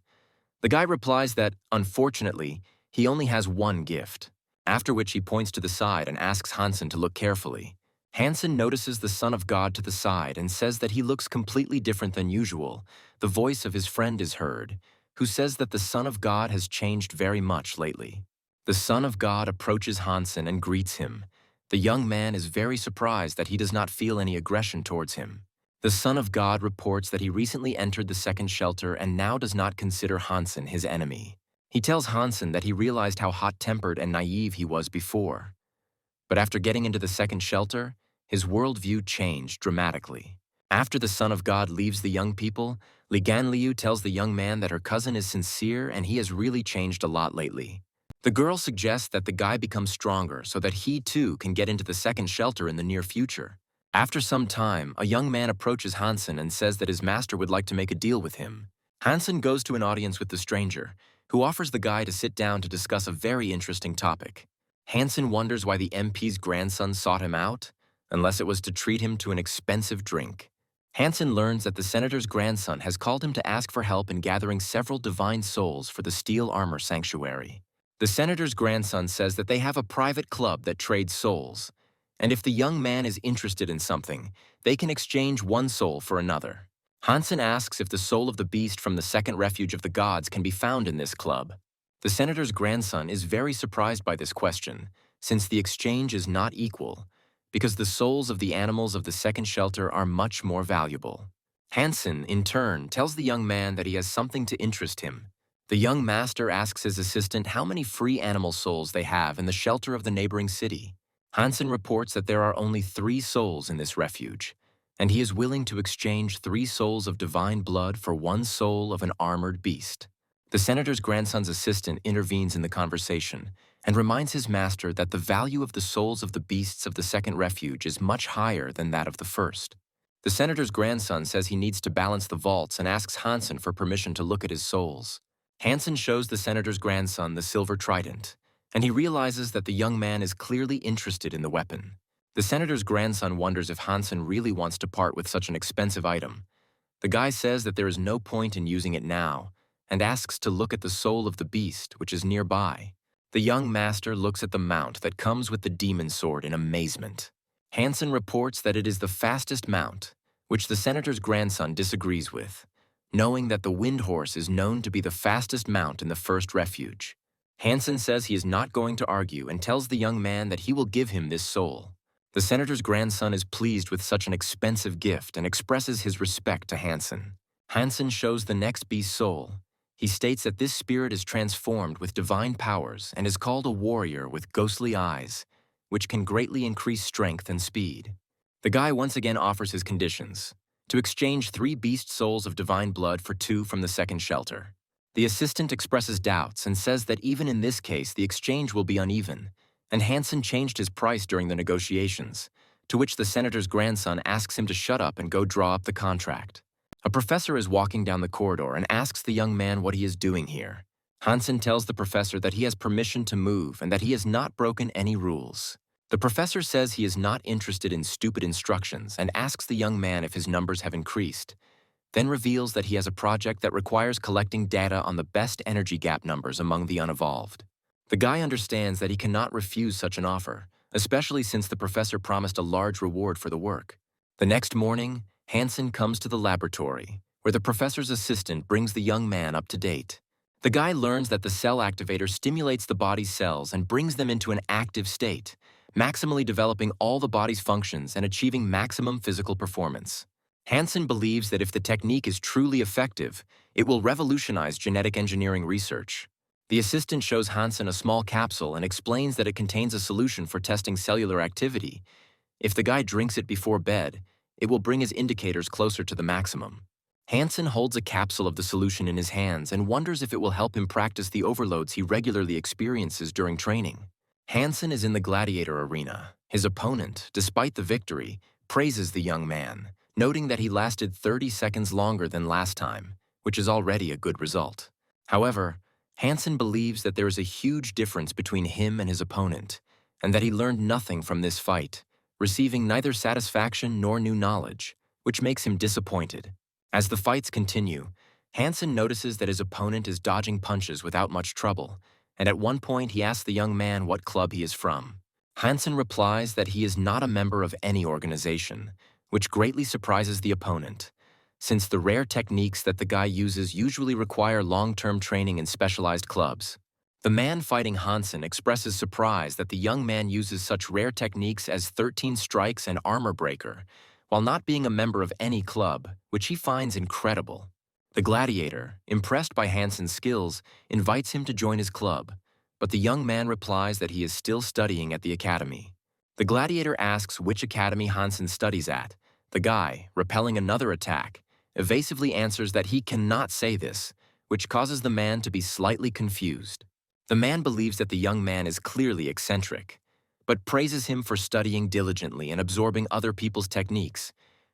The guy replies that, unfortunately, he only has one gift, after which he points to the side and asks Hansen to look carefully. Hansen notices the Son of God to the side and says that he looks completely different than usual. The voice of his friend is heard, who says that the Son of God has changed very much lately. The Son of God approaches Hansen and greets him. The young man is very surprised that he does not feel any aggression towards him. The Son of God reports that he recently entered the second shelter and now does not consider Hansen his enemy. He tells Hansen that he realized how hot-tempered and naive he was before. But after getting into the second shelter, his worldview changed dramatically. After the Son of God leaves the young people, Li Ganliu tells the young man that her cousin is sincere and he has really changed a lot lately. The girl suggests that the guy becomes stronger so that he too can get into the second shelter in the near future. After some time, a young man approaches Hansen and says that his master would like to make a deal with him. Hansen goes to an audience with the stranger, who offers the guy to sit down to discuss a very interesting topic. Hansen wonders why the MP's grandson sought him out, unless it was to treat him to an expensive drink. Hansen learns that the senator's grandson has called him to ask for help in gathering several divine souls for the Steel Armor Sanctuary. The senator's grandson says that they have a private club that trades souls, and if the young man is interested in something, they can exchange one soul for another. Hansen asks if the soul of the beast from the second refuge of the gods can be found in this club. The senator's grandson is very surprised by this question, since the exchange is not equal, because the souls of the animals of the second shelter are much more valuable. Hansen, in turn, tells the young man that he has something to interest him. The young master asks his assistant how many free animal souls they have in the shelter of the neighboring city. Hansen reports that there are only 3 souls in this refuge, and he is willing to exchange 3 souls of divine blood for 1 soul of an armored beast. The senator's grandson's assistant intervenes in the conversation and reminds his master that the value of the souls of the beasts of the second refuge is much higher than that of the first. The senator's grandson says he needs to balance the vaults and asks Hansen for permission to look at his souls. Hansen shows the senator's grandson the silver trident, and he realizes that the young man is clearly interested in the weapon. The senator's grandson wonders if Hansen really wants to part with such an expensive item. The guy says that there is no point in using it now, and asks to look at the soul of the beast, which is nearby. The young master looks at the mount that comes with the demon sword in amazement. Hansen reports that it is the fastest mount, which the senator's grandson disagrees with, knowing that the wind horse is known to be the fastest mount in the first refuge. Hansen says he is not going to argue and tells the young man that he will give him this soul. The senator's grandson is pleased with such an expensive gift and expresses his respect to Hansen. Hansen shows the next beast's soul. He states that this spirit is transformed with divine powers and is called a warrior with ghostly eyes, which can greatly increase strength and speed. The guy once again offers his conditions: to exchange 3 beast souls of divine blood for 2 from the second shelter. The assistant expresses doubts and says that even in this case the exchange will be uneven, and Hansen changed his price during the negotiations, to which the senator's grandson asks him to shut up and go draw up the contract. A professor is walking down the corridor and asks the young man what he is doing here. Hansen tells the professor that he has permission to move and that he has not broken any rules. The professor says he is not interested in stupid instructions and asks the young man if his numbers have increased, then reveals that he has a project that requires collecting data on the best energy gap numbers among the unevolved. The guy understands that he cannot refuse such an offer, especially since the professor promised a large reward for the work. The next morning, Hansen comes to the laboratory, where the professor's assistant brings the young man up to date. The guy learns that the cell activator stimulates the body's cells and brings them into an active state, maximally developing all the body's functions and achieving maximum physical performance. Hansen believes that if the technique is truly effective, it will revolutionize genetic engineering research. The assistant shows Hansen a small capsule and explains that it contains a solution for testing cellular activity. If the guy drinks it before bed, it will bring his indicators closer to the maximum. Hansen holds a capsule of the solution in his hands and wonders if it will help him practice the overloads he regularly experiences during training. Hansen is in the gladiator arena. His opponent, despite the victory, praises the young man, noting that he lasted 30 seconds longer than last time, which is already a good result. However, Hansen believes that there is a huge difference between him and his opponent, and that he learned nothing from this fight, receiving neither satisfaction nor new knowledge, which makes him disappointed. As the fights continue, Hansen notices that his opponent is dodging punches without much trouble, and at one point he asks the young man what club he is from. Hansen replies that he is not a member of any organization, which greatly surprises the opponent, since the rare techniques that the guy uses usually require long-term training in specialized clubs. The man fighting Hansen expresses surprise that the young man uses such rare techniques as 13 strikes and armor breaker, while not being a member of any club, which he finds incredible. The gladiator, impressed by Hansen's skills, invites him to join his club, but the young man replies that he is still studying at the academy. The gladiator asks which academy Hansen studies at. The guy, repelling another attack, evasively answers that he cannot say this, which causes the man to be slightly confused. The man believes that the young man is clearly eccentric, but praises him for studying diligently and absorbing other people's techniques,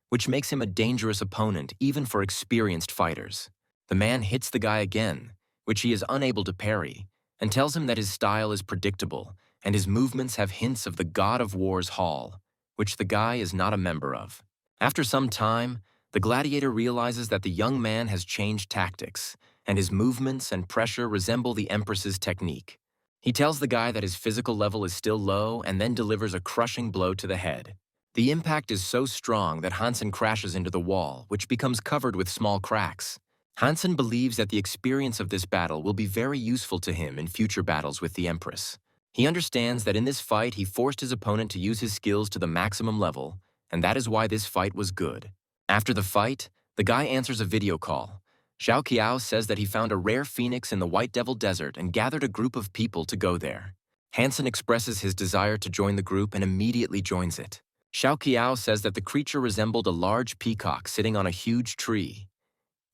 which makes him a dangerous opponent even for experienced fighters. The man hits the guy again, which he is unable to parry, and tells him that his style is predictable and his movements have hints of the God of War's Hall, which the guy is not a member of. After some time, the gladiator realizes that the young man has changed tactics, and his movements and pressure resemble the Empress's technique. He tells the guy that his physical level is still low and then delivers a crushing blow to the head. The impact is so strong that Hansen crashes into the wall, which becomes covered with small cracks. Hansen believes that the experience of this battle will be very useful to him in future battles with the Empress. He understands that in this fight he forced his opponent to use his skills to the maximum level, and that is why this fight was good. After the fight, the guy answers a video call. Xiao Qiao says that he found a rare phoenix in the White Devil Desert and gathered a group of people to go there. Hansen expresses his desire to join the group and immediately joins it. Xiao Qiao says that the creature resembled a large peacock sitting on a huge tree.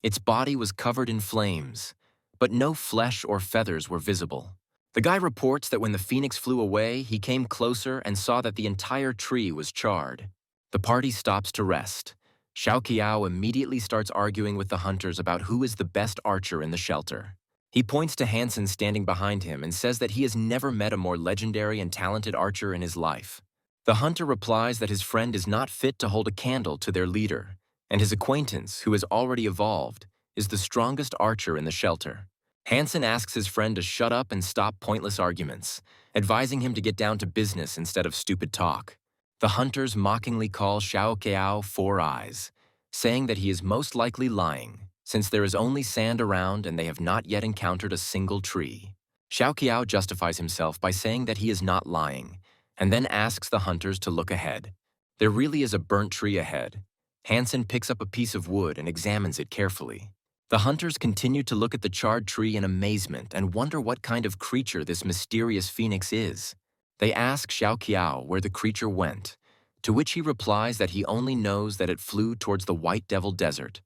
Its body was covered in flames, but no flesh or feathers were visible. The guy reports that when the phoenix flew away, he came closer and saw that the entire tree was charred. The party stops to rest. Xiao Qiao immediately starts arguing with the hunters about who is the best archer in the shelter. He points to Hansen standing behind him and says that he has never met a more legendary and talented archer in his life. The hunter replies that his friend is not fit to hold a candle to their leader, and his acquaintance, who has already evolved, is the strongest archer in the shelter. Hansen asks his friend to shut up and stop pointless arguments, advising him to get down to business instead of stupid talk. The hunters mockingly call Xiao Qiao Four Eyes, saying that he is most likely lying, since there is only sand around and they have not yet encountered a single tree. Xiao Qiao justifies himself by saying that he is not lying, and then asks the hunters to look ahead. There really is a burnt tree ahead. Hansen picks up a piece of wood and examines it carefully. The hunters continue to look at the charred tree in amazement and wonder what kind of creature this mysterious phoenix is. They ask Xiao Qiao where the creature went, to which he replies that he only knows that it flew towards the White Devil Desert,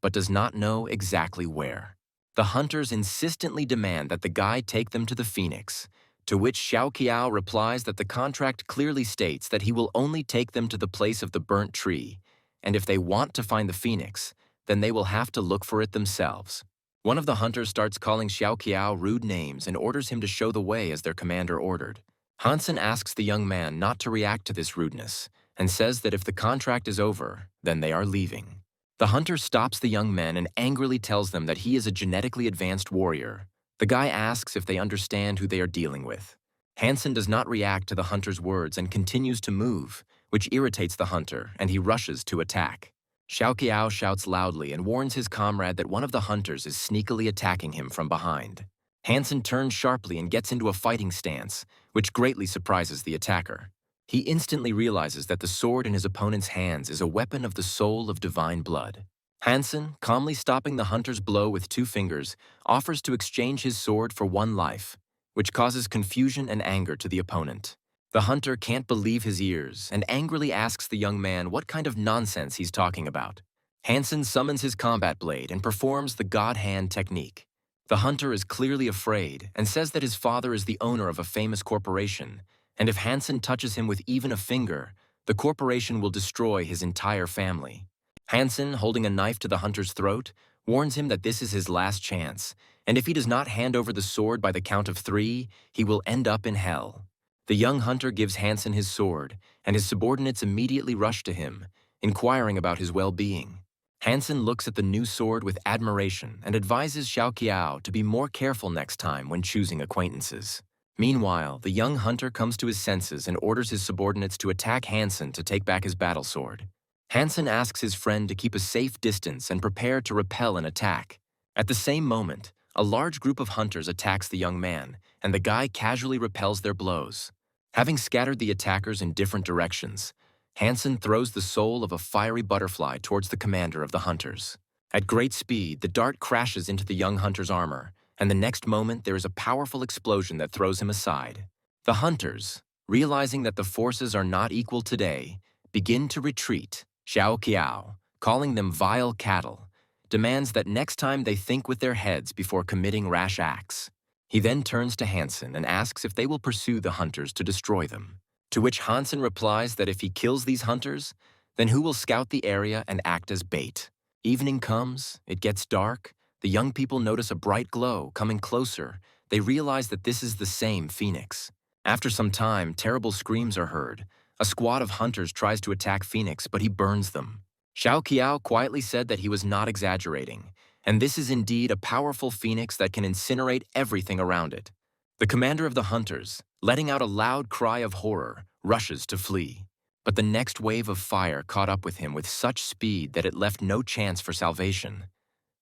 but does not know exactly where. The hunters insistently demand that the guide take them to the phoenix, to which Xiao Qiao replies that the contract clearly states that he will only take them to the place of the burnt tree, and if they want to find the phoenix, then they will have to look for it themselves. One of the hunters starts calling Xiao Qiao rude names and orders him to show the way as their commander ordered. Hansen asks the young man not to react to this rudeness and says that if the contract is over, then they are leaving. The hunter stops the young men and angrily tells them that he is a genetically advanced warrior. The guy asks if they understand who they are dealing with. Hansen does not react to the hunter's words and continues to move, which irritates the hunter, and he rushes to attack. Xiao Qiao shouts loudly and warns his comrade that one of the hunters is sneakily attacking him from behind. Hansen turns sharply and gets into a fighting stance, which greatly surprises the attacker. He instantly realizes that the sword in his opponent's hands is a weapon of the soul of divine blood. Hansen, calmly stopping the hunter's blow with 2 fingers, offers to exchange his sword for 1 life, which causes confusion and anger to the opponent. The hunter can't believe his ears and angrily asks the young man what kind of nonsense he's talking about. Hansen summons his combat blade and performs the God Hand technique. The hunter is clearly afraid and says that his father is the owner of a famous corporation, and if Hansen touches him with even a finger, the corporation will destroy his entire family. Hansen, holding a knife to the hunter's throat, warns him that this is his last chance, and if he does not hand over the sword by the count of 3, he will end up in hell. The young hunter gives Hansen his sword, and his subordinates immediately rush to him, inquiring about his well-being. Hansen looks at the new sword with admiration and advises Xiao Qiao to be more careful next time when choosing acquaintances. Meanwhile, the young hunter comes to his senses and orders his subordinates to attack Hansen to take back his battle sword. Hansen asks his friend to keep a safe distance and prepare to repel an attack. At the same moment, a large group of hunters attacks the young man, and the guy casually repels their blows. Having scattered the attackers in different directions, Hansen throws the soul of a fiery butterfly towards the commander of the hunters. At great speed, the dart crashes into the young hunter's armor, and the next moment there is a powerful explosion that throws him aside. The hunters, realizing that the forces are not equal today, begin to retreat. Xiao Qiao, calling them vile cattle, demands that next time they think with their heads before committing rash acts. He then turns to Hansen and asks if they will pursue the hunters to destroy them, to which Hansen replies that if he kills these hunters, then who will scout the area and act as bait? Evening comes, it gets dark, the young people notice a bright glow coming closer. They realize that this is the same phoenix. After some time, terrible screams are heard. A squad of hunters tries to attack Phoenix, but he burns them. Xiao Qiao quietly said that he was not exaggerating, and this is indeed a powerful phoenix that can incinerate everything around it. The commander of the hunters, letting out a loud cry of horror, rushes to flee. But the next wave of fire caught up with him with such speed that it left no chance for salvation.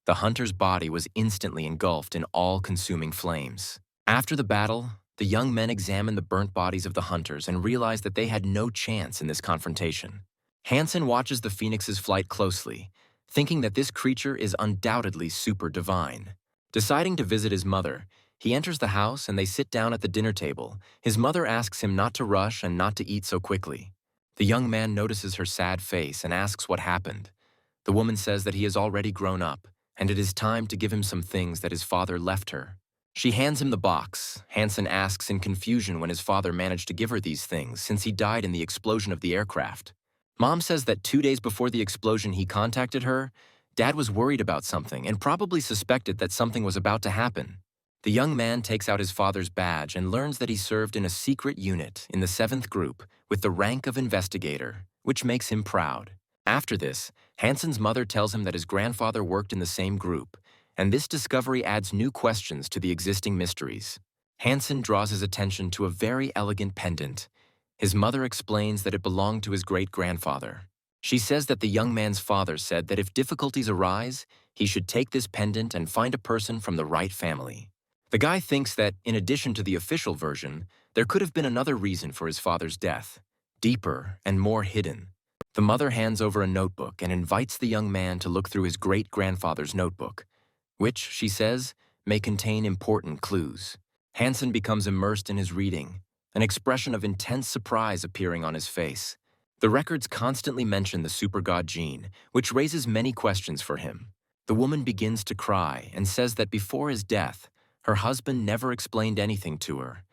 The hunter's body was instantly engulfed in all-consuming flames. After the battle, the young men examined the burnt bodies of the hunters and realized that they had no chance in this confrontation. Hansen watches the phoenix's flight closely, thinking that this creature is undoubtedly super divine. Deciding to visit his mother, He enters the house and they sit down at the dinner table. His mother asks him not to rush and not to eat so quickly. The young man notices her sad face and asks what happened. The woman says that he has already grown up, and it is time to give him some things that his father left her. She hands him the box. Hansen asks in confusion when his father managed to give her these things since he died in the explosion of the aircraft. Mom says that 2 days before the explosion he contacted her. Dad was worried about something and probably suspected that something was about to happen. The young man takes out his father's badge and learns that he served in a secret unit in the 7th group with the rank of investigator, which makes him proud. After this, Hansen's mother tells him that his grandfather worked in the same group, and this discovery adds new questions to the existing mysteries. Hansen draws his attention to a very elegant pendant. His mother explains that it belonged to his great-grandfather. She says that the young man's father said that if difficulties arise, he should take this pendant and find a person from the right family. The guy thinks that, in addition to the official version, there could have been another reason for his father's death, deeper and more hidden. The mother hands over a notebook and invites the young man to look through his great-grandfather's notebook, which, she says, may contain important clues. Hansen becomes immersed in his reading, an expression of intense surprise appearing on his face. The records constantly mention the supergod gene, which raises many questions for him. The woman begins to cry and says that before his death, her husband never explained anything to her,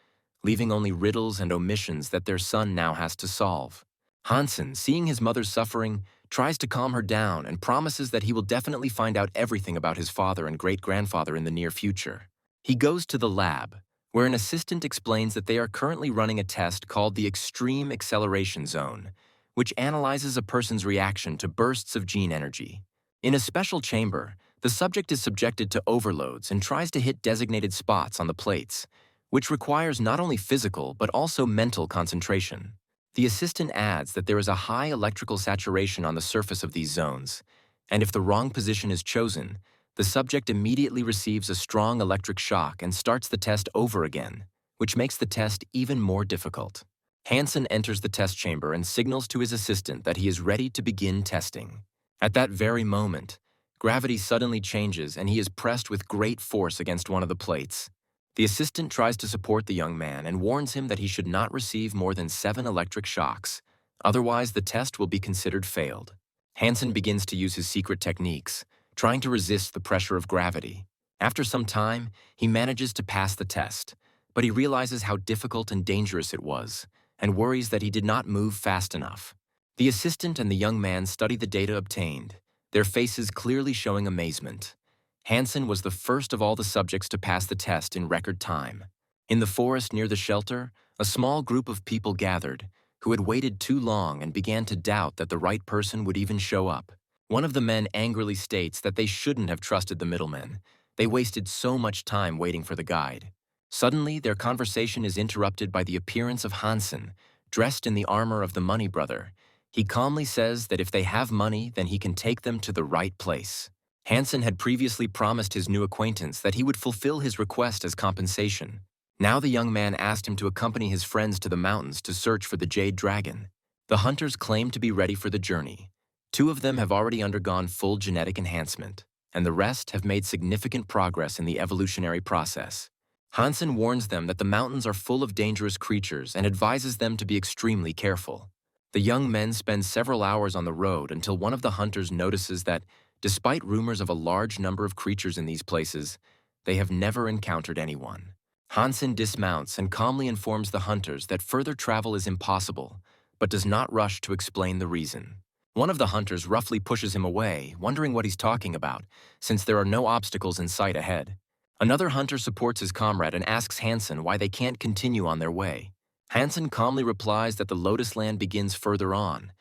leaving only riddles and omissions that their son now has to solve. Hansen, seeing his mother's suffering, tries to calm her down and promises that he will definitely find out everything about his father and great-grandfather in the near future. He goes to the lab, where an assistant explains that they are currently running a test called the Extreme Acceleration Zone, which analyzes a person's reaction to bursts of gene energy. In a special chamber, the subject is subjected to overloads and tries to hit designated spots on the plates, which requires not only physical but also mental concentration. The assistant adds that there is a high electrical saturation on the surface of these zones, and if the wrong position is chosen, the subject immediately receives a strong electric shock and starts the test over again, which makes the test even more difficult. Hansen enters the test chamber and signals to his assistant that he is ready to begin testing. At that very moment, gravity suddenly changes and he is pressed with great force against one of the plates. The assistant tries to support the young man and warns him that he should not receive more than 7 electric shocks, otherwise the test will be considered failed. Hansen begins to use his secret techniques, trying to resist the pressure of gravity. After some time, he manages to pass the test, but he realizes how difficult and dangerous it was, and worries that he did not move fast enough. The assistant and the young man study the data obtained, their faces clearly showing amazement. Hansen was the first of all the subjects to pass the test in record time. In the forest near the shelter, a small group of people gathered, who had waited too long and began to doubt that the right person would even show up. One of the men angrily states that they shouldn't have trusted the middlemen. They wasted so much time waiting for the guide. Suddenly, their conversation is interrupted by the appearance of Hansen, dressed in the armor of the money brother. He calmly says that if they have money, then he can take them to the right place. Hansen had previously promised his new acquaintance that he would fulfill his request as compensation. Now the young man asked him to accompany his friends to the mountains to search for the Jade Dragon. The hunters claim to be ready for the journey. 2 of them have already undergone full genetic enhancement, and the rest have made significant progress in the evolutionary process. Hansen warns them that the mountains are full of dangerous creatures and advises them to be extremely careful. The young men spend several hours on the road until one of the hunters notices that, despite rumors of a large number of creatures in these places, they have never encountered anyone. Hansen dismounts and calmly informs the hunters that further travel is impossible, but does not rush to explain the reason. One of the hunters roughly pushes him away, wondering what he's talking about, since there are no obstacles in sight ahead. Another hunter supports his comrade and asks Hansen why they can't continue on their way. Hansen calmly replies that the Lotus Land begins further on,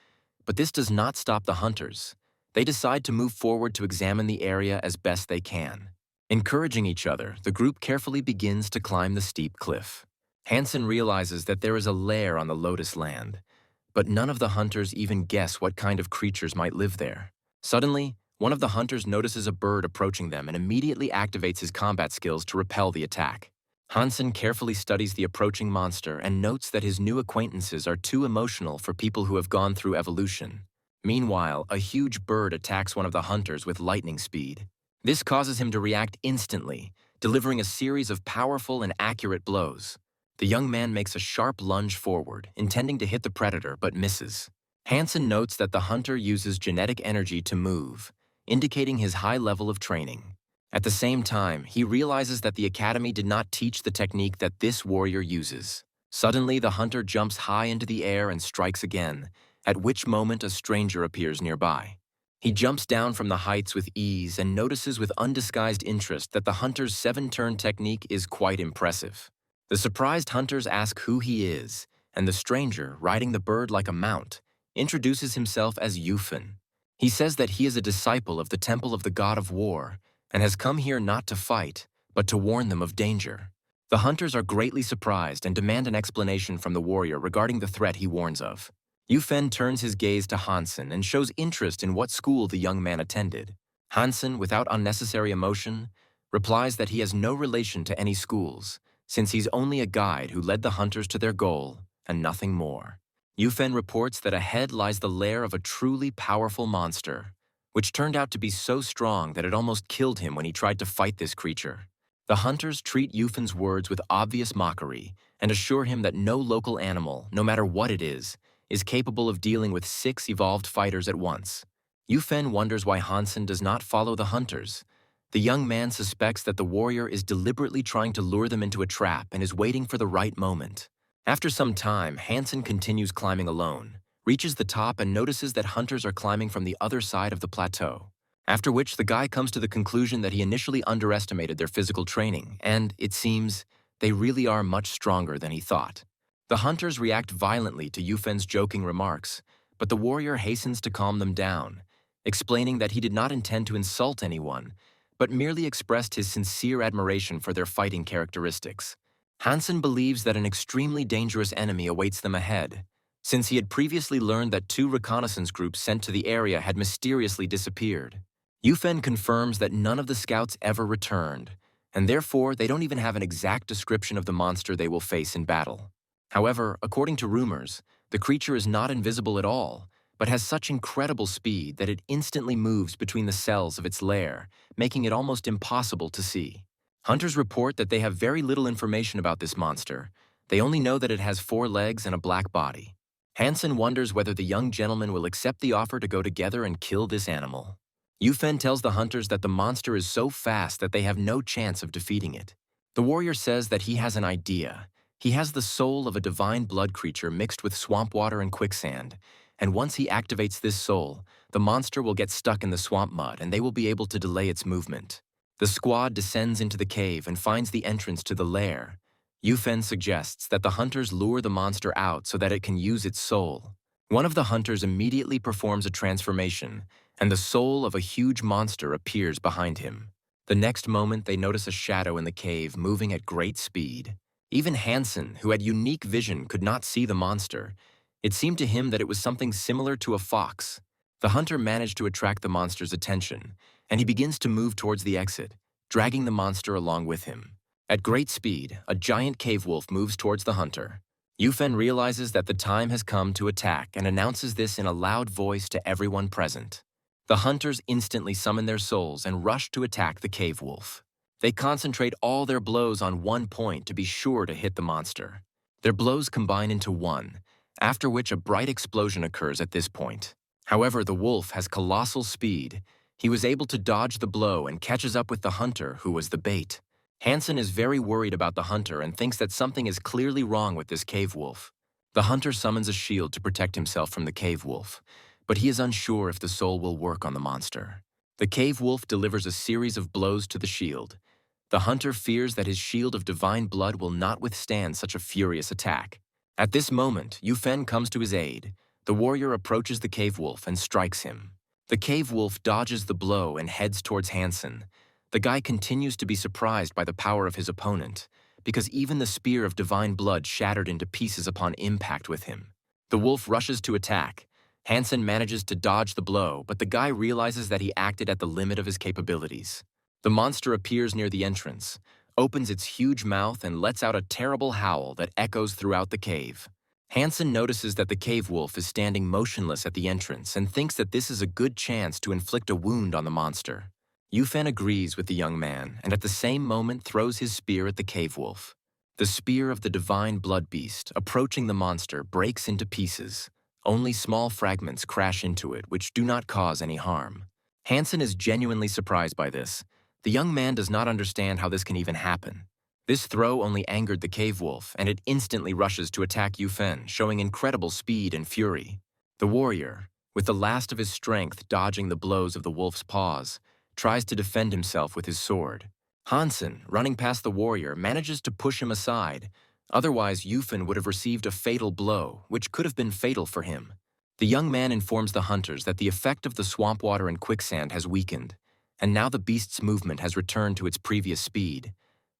but this does not stop the hunters. They decide to move forward to examine the area as best they can. Encouraging each other, the group carefully begins to climb the steep cliff. Hansen realizes that there is a lair on the Lotus Land, but none of the hunters even guess what kind of creatures might live there. Suddenly, one of the hunters notices a bird approaching them and immediately activates his combat skills to repel the attack. Hansen carefully studies the approaching monster and notes that his new acquaintances are too emotional for people who have gone through evolution. Meanwhile, a huge bird attacks one of the hunters with lightning speed. This causes him to react instantly, delivering a series of powerful and accurate blows. The young man makes a sharp lunge forward, intending to hit the predator, but misses. Hansen notes that the hunter uses genetic energy to move, indicating his high level of training. At the same time, he realizes that the academy did not teach the technique that this warrior uses. Suddenly, the hunter jumps high into the air and strikes again, at which moment a stranger appears nearby. He jumps down from the heights with ease and notices with undisguised interest that the hunter's 7-turn technique is quite impressive. The surprised hunters ask who he is, and the stranger, riding the bird like a mount, introduces himself as Yufen. He says that he is a disciple of the temple of the god of war and has come here not to fight, but to warn them of danger. The hunters are greatly surprised and demand an explanation from the warrior regarding the threat he warns of. Yufen turns his gaze to Hansen and shows interest in what school the young man attended. Hansen, without unnecessary emotion, replies that he has no relation to any schools, since he's only a guide who led the hunters to their goal and nothing more. Yufen reports that ahead lies the lair of a truly powerful monster, which turned out to be so strong that it almost killed him when he tried to fight this creature. The hunters treat Yufen's words with obvious mockery and assure him that no local animal, no matter what it is capable of dealing with 6 evolved fighters at once. Yufen wonders why Hansen does not follow the hunters. The young man suspects that the warrior is deliberately trying to lure them into a trap and is waiting for the right moment. After some time, Hansen continues climbing alone, reaches the top and notices that hunters are climbing from the other side of the plateau. After which, the guy comes to the conclusion that he initially underestimated their physical training, and, it seems, they really are much stronger than he thought. The hunters react violently to Yufen's joking remarks, but the warrior hastens to calm them down, explaining that he did not intend to insult anyone, but merely expressed his sincere admiration for their fighting characteristics. Hansen believes that an extremely dangerous enemy awaits them ahead, since he had previously learned that 2 reconnaissance groups sent to the area had mysteriously disappeared. Yufen confirms that none of the scouts ever returned, and therefore they don't even have an exact description of the monster they will face in battle. However, according to rumors, the creature is not invisible at all, but has such incredible speed that it instantly moves between the cells of its lair, making it almost impossible to see. Hunters report that they have very little information about this monster. They only know that it has 4 legs and a black body. Hansen wonders whether the young gentleman will accept the offer to go together and kill this animal. Yufen tells the hunters that the monster is so fast that they have no chance of defeating it. The warrior says that he has an idea. He has the soul of a divine blood creature mixed with swamp water and quicksand, and once he activates this soul, the monster will get stuck in the swamp mud and they will be able to delay its movement. The squad descends into the cave and finds the entrance to the lair. Yufen suggests that the hunters lure the monster out so that it can use its soul. One of the hunters immediately performs a transformation, and the soul of a huge monster appears behind him. The next moment, they notice a shadow in the cave moving at great speed. Even Hansen, who had unique vision, could not see the monster. It seemed to him that it was something similar to a fox. The hunter managed to attract the monster's attention, and he begins to move towards the exit, dragging the monster along with him. At great speed, a giant cave wolf moves towards the hunter. Yufen realizes that the time has come to attack and announces this in a loud voice to everyone present. The hunters instantly summon their souls and rush to attack the cave wolf. They concentrate all their blows on one point to be sure to hit the monster. Their blows combine into one, after which a bright explosion occurs at this point. However, the wolf has colossal speed. He was able to dodge the blow and catches up with the hunter, who was the bait. Hansen is very worried about the hunter and thinks that something is clearly wrong with this cave wolf. The hunter summons a shield to protect himself from the cave wolf, but he is unsure if the soul will work on the monster. The cave wolf delivers a series of blows to the shield. The hunter fears that his shield of divine blood will not withstand such a furious attack. At this moment, Yufen comes to his aid. The warrior approaches the cave wolf and strikes him. The cave wolf dodges the blow and heads towards Hansen. The guy continues to be surprised by the power of his opponent, because even the spear of divine blood shattered into pieces upon impact with him. The wolf rushes to attack. Hansen manages to dodge the blow, but the guy realizes that he acted at the limit of his capabilities. The monster appears near the entrance, opens its huge mouth and lets out a terrible howl that echoes throughout the cave. Hansen notices that the cave wolf is standing motionless at the entrance and thinks that this is a good chance to inflict a wound on the monster. Yufan agrees with the young man and at the same moment throws his spear at the cave wolf. The spear of the divine blood beast, approaching the monster, breaks into pieces. Only small fragments crash into it, which do not cause any harm. Hansen is genuinely surprised by this. The young man does not understand how this can even happen. This throw only angered the cave wolf, and it instantly rushes to attack Yufan, showing incredible speed and fury. The warrior, with the last of his strength dodging the blows of the wolf's paws, tries to defend himself with his sword. Hansen, running past the warrior, manages to push him aside. Otherwise, Yufan would have received a fatal blow, which could have been fatal for him. The young man informs the hunters that the effect of the swamp water and quicksand has weakened, and now the beast's movement has returned to its previous speed.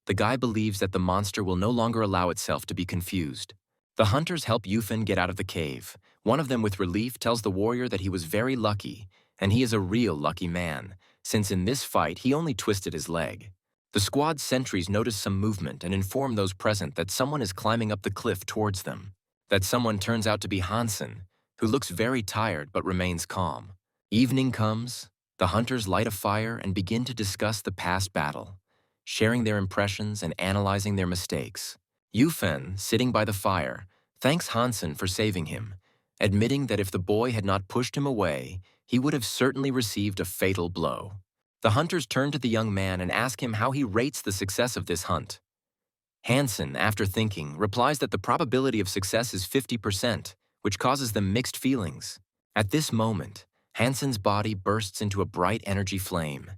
The guy believes that the monster will no longer allow itself to be confused. The hunters help Yufan get out of the cave. One of them, with relief, tells the warrior that he was very lucky, and he is a real lucky man, since in this fight he only twisted his leg. The squad's sentries notice some movement and inform those present that someone is climbing up the cliff towards them. That someone turns out to be Hansen, who looks very tired but remains calm. Evening comes, the hunters light a fire and begin to discuss the past battle, sharing their impressions and analyzing their mistakes. Yufan, sitting by the fire, thanks Hansen for saving him, admitting that if the boy had not pushed him away, he would have certainly received a fatal blow. The hunters turn to the young man and ask him how he rates the success of this hunt. Hansen, after thinking, replies that the probability of success is 50%, which causes them mixed feelings. At this moment, Hansen's body bursts into a bright energy flame.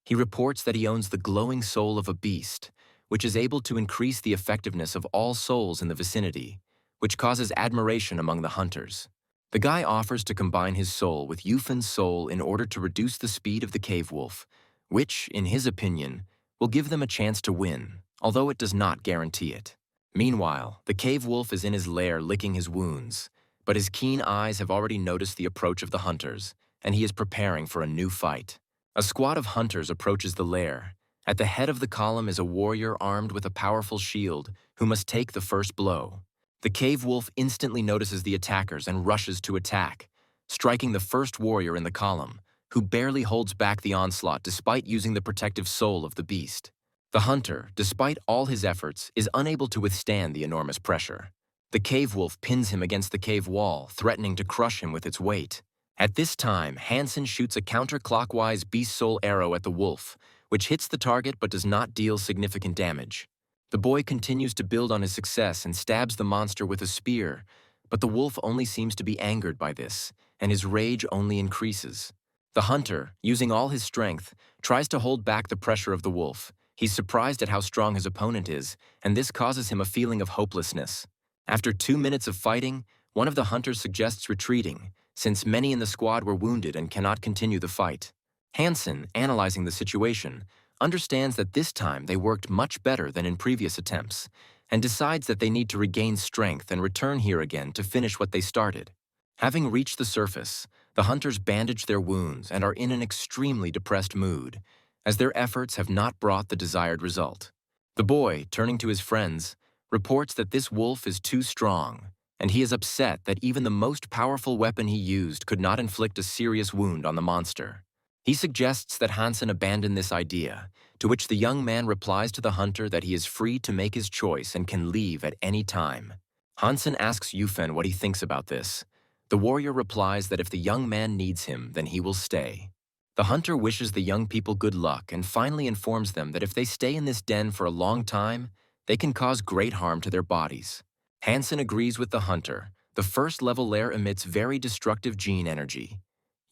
He reports that he owns the glowing soul of a beast, which is able to increase the effectiveness of all souls in the vicinity, which causes admiration among the hunters. The guy offers to combine his soul with Yufan's soul in order to reduce the speed of the cave wolf, which, in his opinion, will give them a chance to win, although it does not guarantee it. Meanwhile, the cave wolf is in his lair licking his wounds, but his keen eyes have already noticed the approach of the hunters, and he is preparing for a new fight. A squad of hunters approaches the lair. At the head of the column is a warrior armed with a powerful shield who must take the first blow. The cave wolf instantly notices the attackers and rushes to attack, striking the first warrior in the column, who barely holds back the onslaught despite using the protective soul of the beast. The hunter, despite all his efforts, is unable to withstand the enormous pressure. The cave wolf pins him against the cave wall, threatening to crush him with its weight. At this time, Hansen shoots a counterclockwise beast soul arrow at the wolf, which hits the target but does not deal significant damage. The boy continues to build on his success and stabs the monster with a spear, but the wolf only seems to be angered by this, and his rage only increases. The hunter, using all his strength, tries to hold back the pressure of the wolf. He's surprised at how strong his opponent is, and this causes him a feeling of hopelessness. After 2 minutes of fighting, one of the hunters suggests retreating, since many in the squad were wounded and cannot continue the fight. Hansen, analyzing the situation, understands that this time they worked much better than in previous attempts, and decides that they need to regain strength and return here again to finish what they started. Having reached the surface, the hunters bandage their wounds and are in an extremely depressed mood, as their efforts have not brought the desired result. The boy, turning to his friends, reports that this wolf is too strong, and he is upset that even the most powerful weapon he used could not inflict a serious wound on the monster. He suggests that Hansen abandon this idea, to which the young man replies to the hunter that he is free to make his choice and can leave at any time. Hansen asks Yufan what he thinks about this. The warrior replies that if the young man needs him, then he will stay. The hunter wishes the young people good luck and finally informs them that if they stay in this den for a long time, they can cause great harm to their bodies. Hansen agrees with the hunter. The first-level lair emits very destructive gene energy.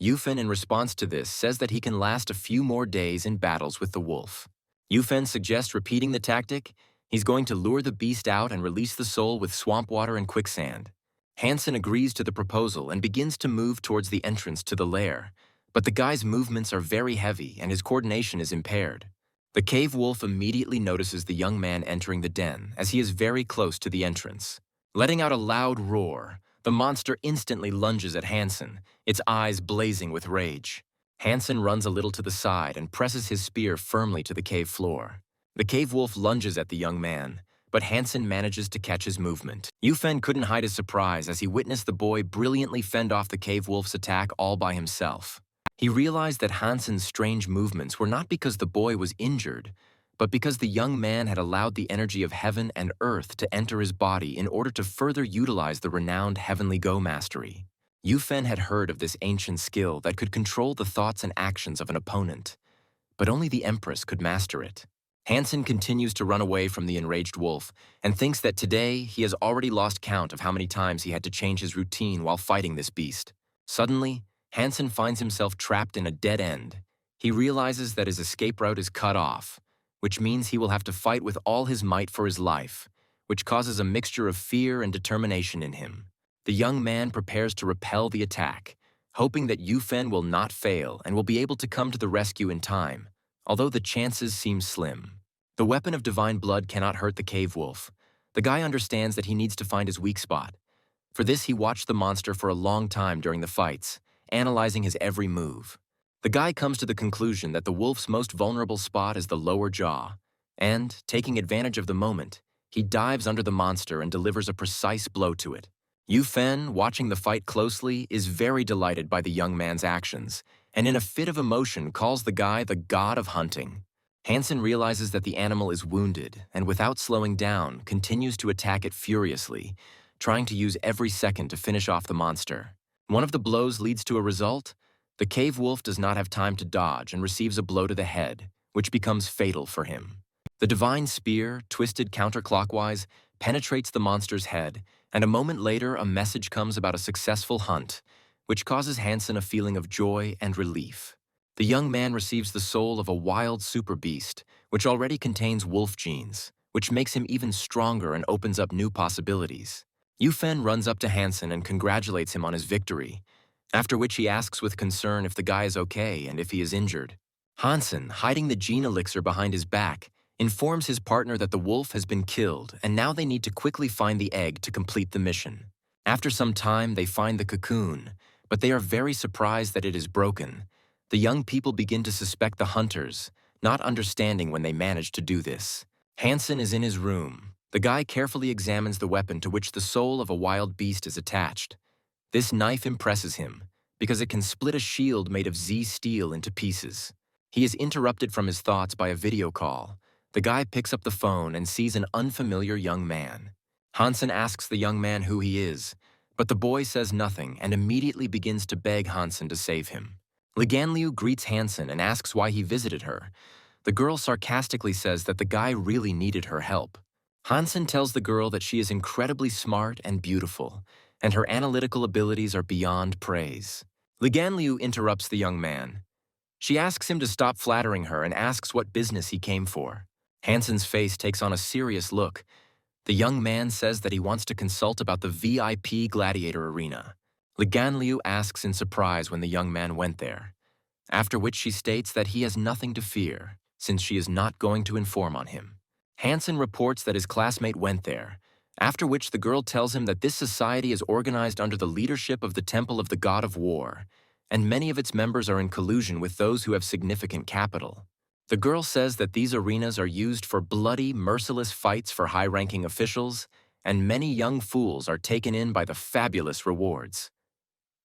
Yufan, in response to this, says that he can last a few more days in battles with the wolf. Yufan suggests repeating the tactic. He's going to lure the beast out and release the soul with swamp water and quicksand. Hansen agrees to the proposal and begins to move towards the entrance to the lair, but the guy's movements are very heavy and his coordination is impaired. The cave wolf immediately notices the young man entering the den, as he is very close to the entrance. Letting out a loud roar, the monster instantly lunges at Hansen, its eyes blazing with rage. Hansen runs a little to the side and presses his spear firmly to the cave floor. The cave wolf lunges at the young man, but Hansen manages to catch his movement. Yufan couldn't hide his surprise as he witnessed the boy brilliantly fend off the cave wolf's attack all by himself. He realized that Hansen's strange movements were not because the boy was injured, but because the young man had allowed the energy of heaven and earth to enter his body in order to further utilize the renowned heavenly Go mastery. Yufen had heard of this ancient skill that could control the thoughts and actions of an opponent, but only the Empress could master it. Hansen continues to run away from the enraged wolf and thinks that today he has already lost count of how many times he had to change his routine while fighting this beast. Suddenly, Hansen finds himself trapped in a dead end. He realizes that his escape route is cut off, which means he will have to fight with all his might for his life, which causes a mixture of fear and determination in him. The young man prepares to repel the attack, hoping that Yufen will not fail and will be able to come to the rescue in time, although the chances seem slim. The weapon of divine blood cannot hurt the cave wolf. The guy understands that he needs to find his weak spot. For this, he watched the monster for a long time during the fights, analyzing his every move. The guy comes to the conclusion that the wolf's most vulnerable spot is the lower jaw, and, taking advantage of the moment, he dives under the monster and delivers a precise blow to it. Yufen, watching the fight closely, is very delighted by the young man's actions, and in a fit of emotion calls the guy the god of hunting. Hansen realizes that the animal is wounded, and without slowing down, continues to attack it furiously, trying to use every second to finish off the monster. One of the blows leads to a result. The cave wolf does not have time to dodge and receives a blow to the head, which becomes fatal for him. The divine spear, twisted counterclockwise, penetrates the monster's head, and a moment later a message comes about a successful hunt, which causes Hansen a feeling of joy and relief. The young man receives the soul of a wild super beast, which already contains wolf genes, which makes him even stronger and opens up new possibilities. Yufen runs up to Hansen and congratulates him on his victory, after which he asks with concern if the guy is okay and if he is injured. Hansen, hiding the gene elixir behind his back, informs his partner that the wolf has been killed and now they need to quickly find the egg to complete the mission. After some time, they find the cocoon, but they are very surprised that it is broken. The young people begin to suspect the hunters, not understanding when they manage to do this. Hansen is in his room. The guy carefully examines the weapon to which the soul of a wild beast is attached. This knife impresses him, because it can split a shield made of Z steel into pieces. He is interrupted from his thoughts by a video call. The guy picks up the phone and sees an unfamiliar young man. Hansen asks the young man who he is, but the boy says nothing and immediately begins to beg Hansen to save him. Liganliu greets Hansen and asks why he visited her. The girl sarcastically says that the guy really needed her help. Hansen tells the girl that she is incredibly smart and beautiful, and her analytical abilities are beyond praise. Liganliu interrupts the young man. She asks him to stop flattering her and asks what business he came for. Hansen's face takes on a serious look. The young man says that he wants to consult about the VIP gladiator arena. Liganliu asks in surprise when the young man went there, after which she states that he has nothing to fear, since she is not going to inform on him. Hansen reports that his classmate went there, after which the girl tells him that this society is organized under the leadership of the Temple of the God of War, and many of its members are in collusion with those who have significant capital. The girl says that these arenas are used for bloody, merciless fights for high-ranking officials, and many young fools are taken in by the fabulous rewards.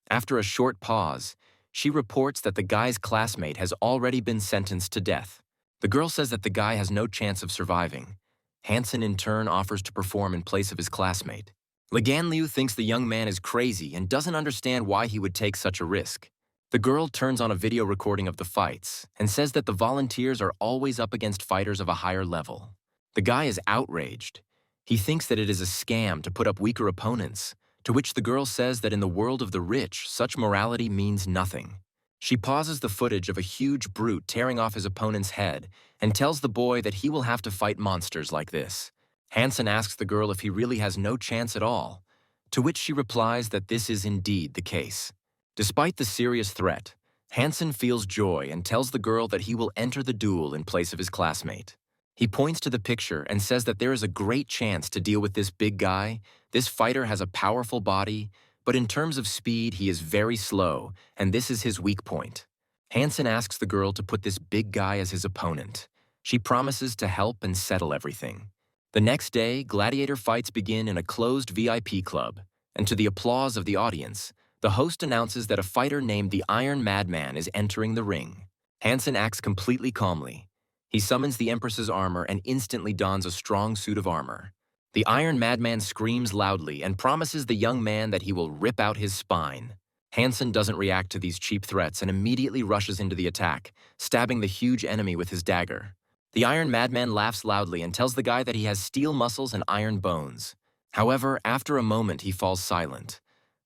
After a short pause, she reports that the guy's classmate has already been sentenced to death. The girl says that the guy has no chance of surviving. Hansen in turn offers to perform in place of his classmate. Liganliu thinks the young man is crazy and doesn't understand why he would take such a risk. The girl turns on a video recording of the fights and says that the volunteers are always up against fighters of a higher level. The guy is outraged. He thinks that it is a scam to put up weaker opponents, to which the girl says that in the world of the rich, such morality means nothing. She pauses the footage of a huge brute tearing off his opponent's head and tells the boy that he will have to fight monsters like this. Hansen asks the girl if he really has no chance at all, to which she replies that this is indeed the case. Despite the serious threat, Hansen feels joy and tells the girl that he will enter the duel in place of his classmate. He points to the picture and says that there is a great chance to deal with this big guy. This fighter has a powerful body, but in terms of speed, he is very slow, and this is his weak point. Hansen asks the girl to put this big guy as his opponent. She promises to help and settle everything. The next day, gladiator fights begin in a closed VIP club, and to the applause of the audience, The host announces that a fighter named the Iron Madman is entering the ring. Hansen acts completely calmly. He summons the Empress's armor and instantly dons a strong suit of armor. The Iron Madman screams loudly and promises the young man that he will rip out his spine. Hansen doesn't react to these cheap threats and immediately rushes into the attack, stabbing the huge enemy with his dagger. The Iron Madman laughs loudly and tells the guy that he has steel muscles and iron bones. However, after a moment he falls silent.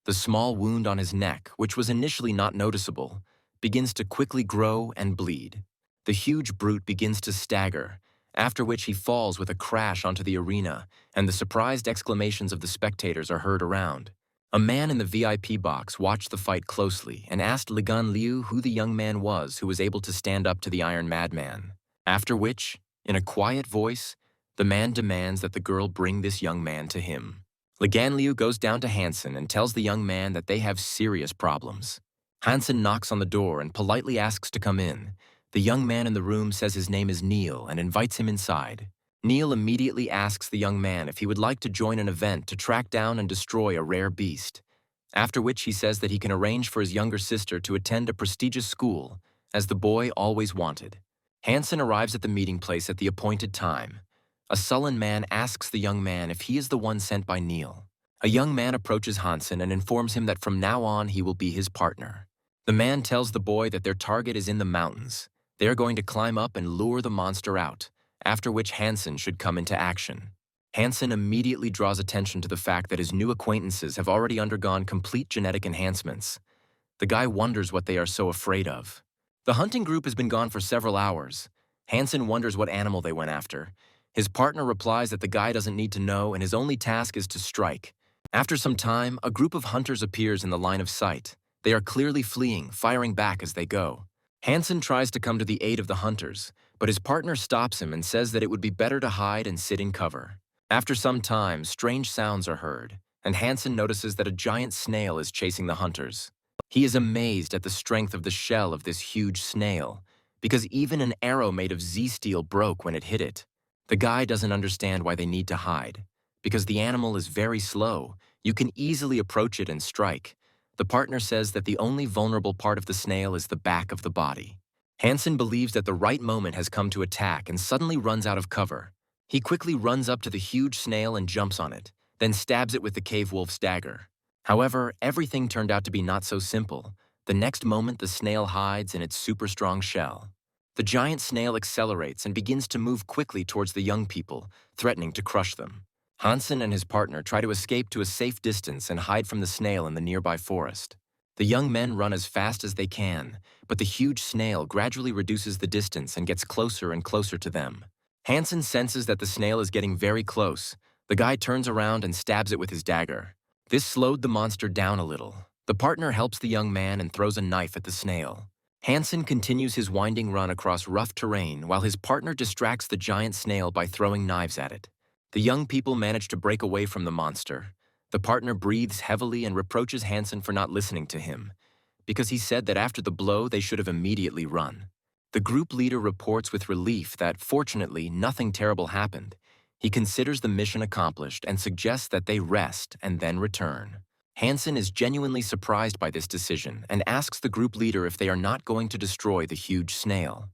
The small wound on his neck, which was initially not noticeable, begins to quickly grow and bleed. The huge brute begins to stagger, after which he falls with a crash onto the arena, and the surprised exclamations of the spectators are heard around. A man in the VIP box watched the fight closely and asked Ligan Liu who the young man was who was able to stand up to the Iron Madman. After which, in a quiet voice, the man demands that the girl bring this young man to him. Ligan Liu goes down to Hansen and tells the young man that they have serious problems. Hansen knocks on the door and politely asks to come in. The young man in the room says his name is Neil and invites him inside. Neil immediately asks the young man if he would like to join an event to track down and destroy a rare beast. After which he says that he can arrange for his younger sister to attend a prestigious school, as the boy always wanted. Hansen arrives at the meeting place at the appointed time. A sullen man asks the young man if he is the one sent by Neil. A young man approaches Hansen and informs him that from now on he will be his partner. The man tells the boy that their target is in the mountains. They are going to climb up and lure the monster out, after which Hansen should come into action. Hansen immediately draws attention to the fact that his new acquaintances have already undergone complete genetic enhancements. The guy wonders what they are so afraid of. The hunting group has been gone for several hours. Hansen wonders what animal they went after. His partner replies that the guy doesn't need to know and his only task is to strike. After some time, a group of hunters appears in the line of sight. They are clearly fleeing, firing back as they go. Hansen tries to come to the aid of the hunters, but his partner stops him and says that it would be better to hide and sit in cover. After some time, strange sounds are heard, and Hansen notices that a giant snail is chasing the hunters. He is amazed at the strength of the shell of this huge snail, because even an arrow made of Z-steel broke when it hit it. The guy doesn't understand why they need to hide. Because the animal is very slow, you can easily approach it and strike. The partner says that the only vulnerable part of the snail is the back of the body. Hansen believes that the right moment has come to attack and suddenly runs out of cover. He quickly runs up to the huge snail and jumps on it, then stabs it with the cave wolf's dagger. However, everything turned out to be not so simple. The next moment, the snail hides in its super strong shell. The giant snail accelerates and begins to move quickly towards the young people, threatening to crush them. Hansen and his partner try to escape to a safe distance and hide from the snail in the nearby forest. The young men run as fast as they can, but the huge snail gradually reduces the distance and gets closer and closer to them. Hansen senses that the snail is getting very close. The guy turns around and stabs it with his dagger. This slowed the monster down a little. The partner helps the young man and throws a knife at the snail. Hansen continues his winding run across rough terrain while his partner distracts the giant snail by throwing knives at it. The young people manage to break away from the monster. The partner breathes heavily and reproaches Hansen for not listening to him, because he said that after the blow they should have immediately run. The group leader reports with relief that, fortunately, nothing terrible happened. He considers the mission accomplished and suggests that they rest and then return. Hansen is genuinely surprised by this decision and asks the group leader if they are not going to destroy the huge snail.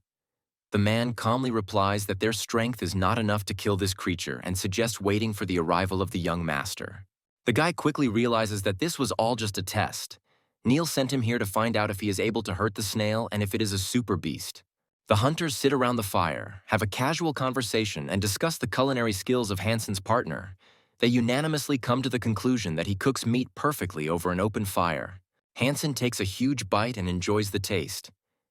The man calmly replies that their strength is not enough to kill this creature and suggests waiting for the arrival of the young master. The guy quickly realizes that this was all just a test. Neil sent him here to find out if he is able to hurt the snail and if it is a super beast. The hunters sit around the fire, have a casual conversation, and discuss the culinary skills of Hansen's partner. They unanimously come to the conclusion that he cooks meat perfectly over an open fire. Hansen takes a huge bite and enjoys the taste.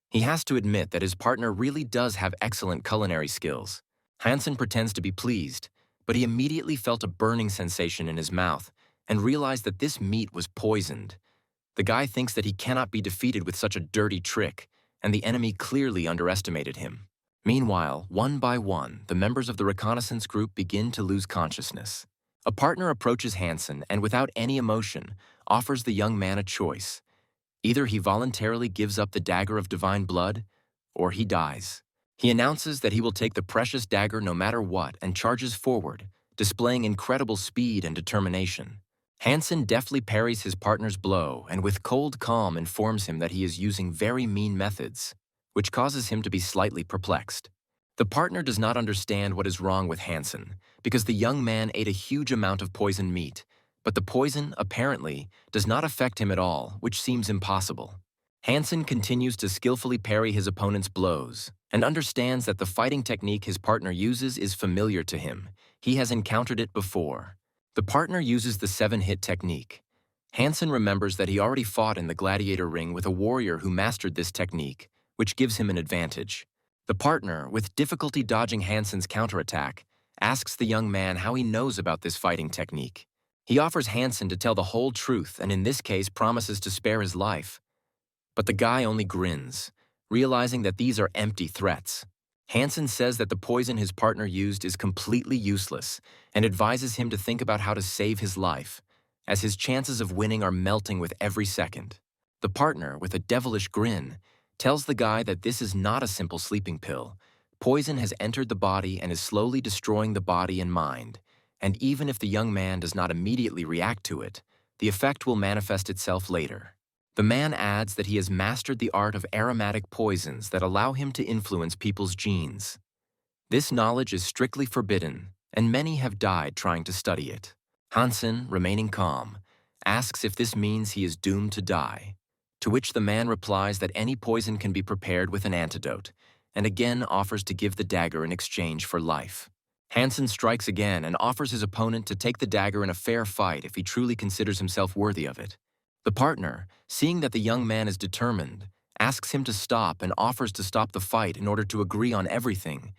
He has to admit that his partner really does have excellent culinary skills. Hansen pretends to be pleased, but he immediately felt a burning sensation in his mouth and realized that this meat was poisoned. The guy thinks that he cannot be defeated with such a dirty trick, and the enemy clearly underestimated him. Meanwhile, one by one, the members of the reconnaissance group begin to lose consciousness. A partner approaches Hansen and, without any emotion, offers the young man a choice. Either he voluntarily gives up the dagger of divine blood, or he dies. He announces that he will take the precious dagger no matter what and charges forward, displaying incredible speed and determination. Hansen deftly parries his partner's blow and with cold calm informs him that he is using very mean methods, which causes him to be slightly perplexed. The partner does not understand what is wrong with Hansen because the young man ate a huge amount of poisoned meat, but the poison, apparently, does not affect him at all, which seems impossible. Hansen continues to skillfully parry his opponent's blows and understands that the fighting technique his partner uses is familiar to him. He has encountered it before. The partner uses the 7-hit technique. Hansen remembers that he already fought in the gladiator ring with a warrior who mastered this technique, which gives him an advantage. The partner, with difficulty dodging Hansen's counterattack, asks the young man how he knows about this fighting technique. He offers Hansen to tell the whole truth and in this case promises to spare his life. But the guy only grins, realizing that these are empty threats. Hansen says that the poison his partner used is completely useless and advises him to think about how to save his life, as his chances of winning are melting with every second. The partner, with a devilish grin, tells the guy that this is not a simple sleeping pill. Poison has entered the body and is slowly destroying the body and mind, and even if the young man does not immediately react to it, the effect will manifest itself later. The man adds that he has mastered the art of aromatic poisons that allow him to influence people's genes. This knowledge is strictly forbidden, and many have died trying to study it. Hansen, remaining calm, asks if this means he is doomed to die, to which the man replies that any poison can be prepared with an antidote, and again offers to give the dagger in exchange for life. Hansen strikes again and offers his opponent to take the dagger in a fair fight if he truly considers himself worthy of it. The partner, seeing that the young man is determined, asks him to stop and offers to stop the fight in order to agree on everything,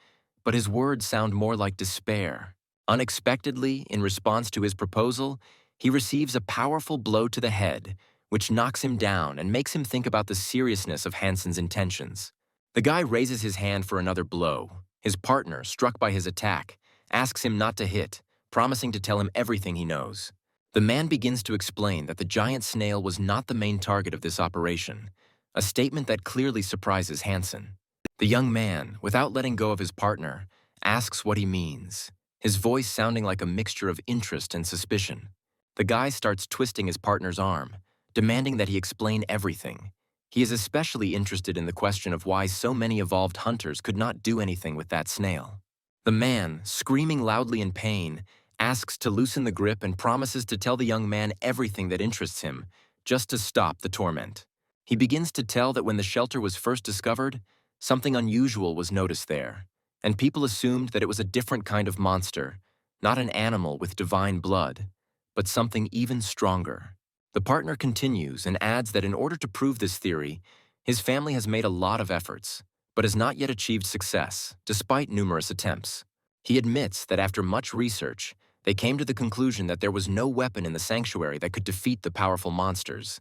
but his words sound more like despair. Unexpectedly, in response to his proposal, he receives a powerful blow to the head, which knocks him down and makes him think about the seriousness of Hansen's intentions. The guy raises his hand for another blow. His partner, struck by his attack, asks him not to hit, promising to tell him everything he knows. The man begins to explain that the giant snail was not the main target of this operation, a statement that clearly surprises Hansen. The young man, without letting go of his partner, asks what he means, his voice sounding like a mixture of interest and suspicion. The guy starts twisting his partner's arm, demanding that he explain everything. He is especially interested in the question of why so many evolved hunters could not do anything with that snail. The man, screaming loudly in pain, asks to loosen the grip and promises to tell the young man everything that interests him, just to stop the torment. He begins to tell that when the shelter was first discovered, something unusual was noticed there, and people assumed that it was a different kind of monster, not an animal with divine blood, but something even stronger. The partner continues and adds that in order to prove this theory, his family has made a lot of efforts, but has not yet achieved success, despite numerous attempts. He admits that after much research, they came to the conclusion that there was no weapon in the sanctuary that could defeat the powerful monsters,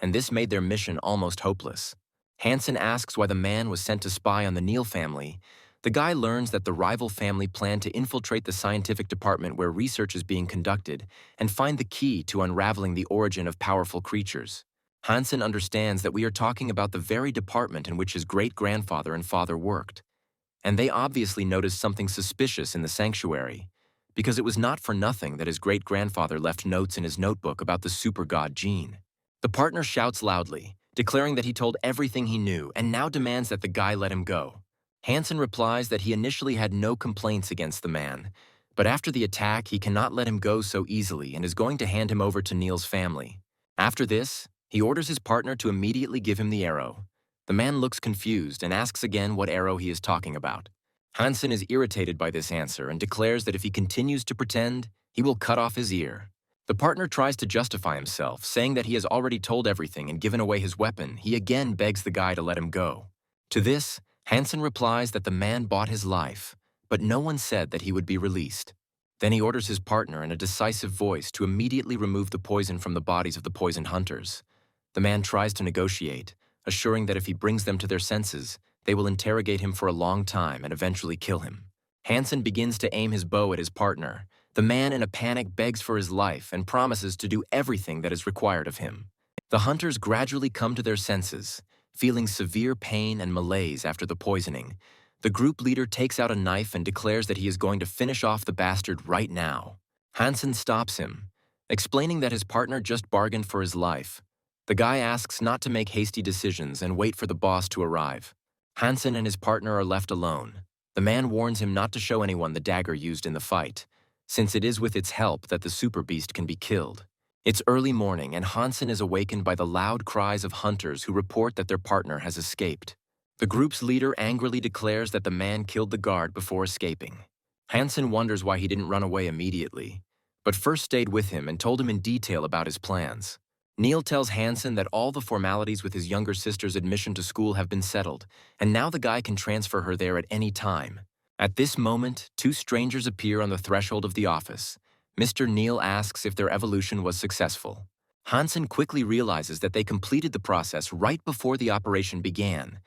and this made their mission almost hopeless. Hansen asks why the man was sent to spy on the Neal family. The guy learns that the rival family planned to infiltrate the scientific department where research is being conducted and find the key to unraveling the origin of powerful creatures. Hansen understands that we are talking about the very department in which his great-grandfather and father worked, and they obviously noticed something suspicious in the sanctuary, because it was not for nothing that his great-grandfather left notes in his notebook about the super-god gene. The partner shouts loudly, declaring that he told everything he knew and now demands that the guy let him go. Hansen replies that he initially had no complaints against the man, but after the attack he cannot let him go so easily and is going to hand him over to Neal's family. After this, he orders his partner to immediately give him the arrow. The man looks confused and asks again what arrow he is talking about. Hansen is irritated by this answer and declares that if he continues to pretend, he will cut off his ear. The partner tries to justify himself, saying that he has already told everything and given away his weapon. He again begs the guy to let him go. To this, Hansen replies that the man bought his life, but no one said that he would be released. Then he orders his partner in a decisive voice to immediately remove the poison from the bodies of the poisoned hunters. The man tries to negotiate, assuring that if he brings them to their senses, they will interrogate him for a long time and eventually kill him. Hansen begins to aim his bow at his partner. The man in a panic begs for his life and promises to do everything that is required of him. The hunters gradually come to their senses, feeling severe pain and malaise after the poisoning. The group leader takes out a knife and declares that he is going to finish off the bastard right now. Hansen stops him, explaining that his partner just bargained for his life. The guy asks not to make hasty decisions and wait for the boss to arrive. Hansen and his partner are left alone. The man warns him not to show anyone the dagger used in the fight, since it is with its help that the super beast can be killed. It's early morning and Hansen is awakened by the loud cries of hunters who report that their partner has escaped. The group's leader angrily declares that the man killed the guard before escaping. Hansen wonders why he didn't run away immediately, but first stayed with him and told him in detail about his plans. Neil tells Hansen that all the formalities with his younger sister's admission to school have been settled, and now the guy can transfer her there at any time. At this moment, two strangers appear on the threshold of the office. Mr. Neil asks if their evolution was successful. Hansen quickly realizes that they completed the process right before the operation began,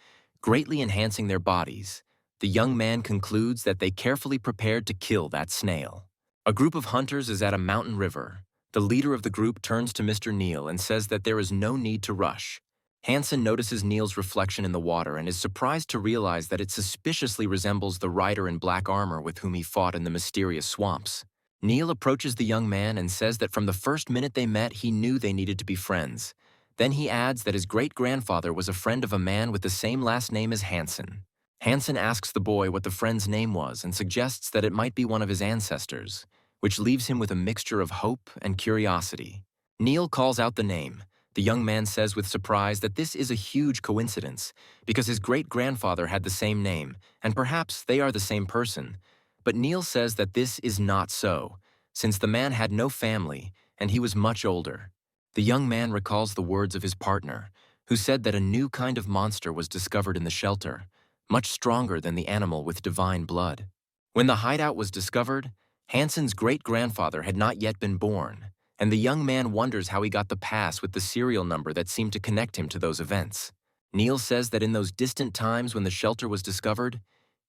greatly enhancing their bodies. The young man concludes that they carefully prepared to kill that snail. A group of hunters is at a mountain river. The leader of the group turns to Mr. Neil and says that there is no need to rush. Hansen notices Neil's reflection in the water and is surprised to realize that it suspiciously resembles the rider in black armor with whom he fought in the mysterious swamps. Neil approaches the young man and says that from the first minute they met, he knew they needed to be friends. Then he adds that his great-grandfather was a friend of a man with the same last name as Hansen. Hansen asks the boy what the friend's name was and suggests that it might be one of his ancestors, which leaves him with a mixture of hope and curiosity. Neil calls out the name. The young man says with surprise that this is a huge coincidence, because his great-grandfather had the same name, and perhaps they are the same person. But Neil says that this is not so, since the man had no family, and he was much older. The young man recalls the words of his partner, who said that a new kind of monster was discovered in the shelter, much stronger than the animal with divine blood. When the hideout was discovered, Hansen's great-grandfather had not yet been born, and the young man wonders how he got the pass with the serial number that seemed to connect him to those events. Neil says that in those distant times when the shelter was discovered,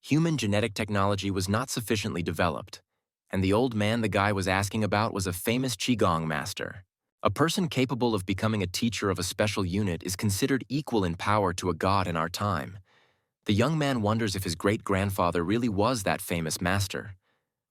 human genetic technology was not sufficiently developed, and the old man the guy was asking about was a famous Qigong master. A person capable of becoming a teacher of a special unit is considered equal in power to a god in our time. The young man wonders if his great-grandfather really was that famous master,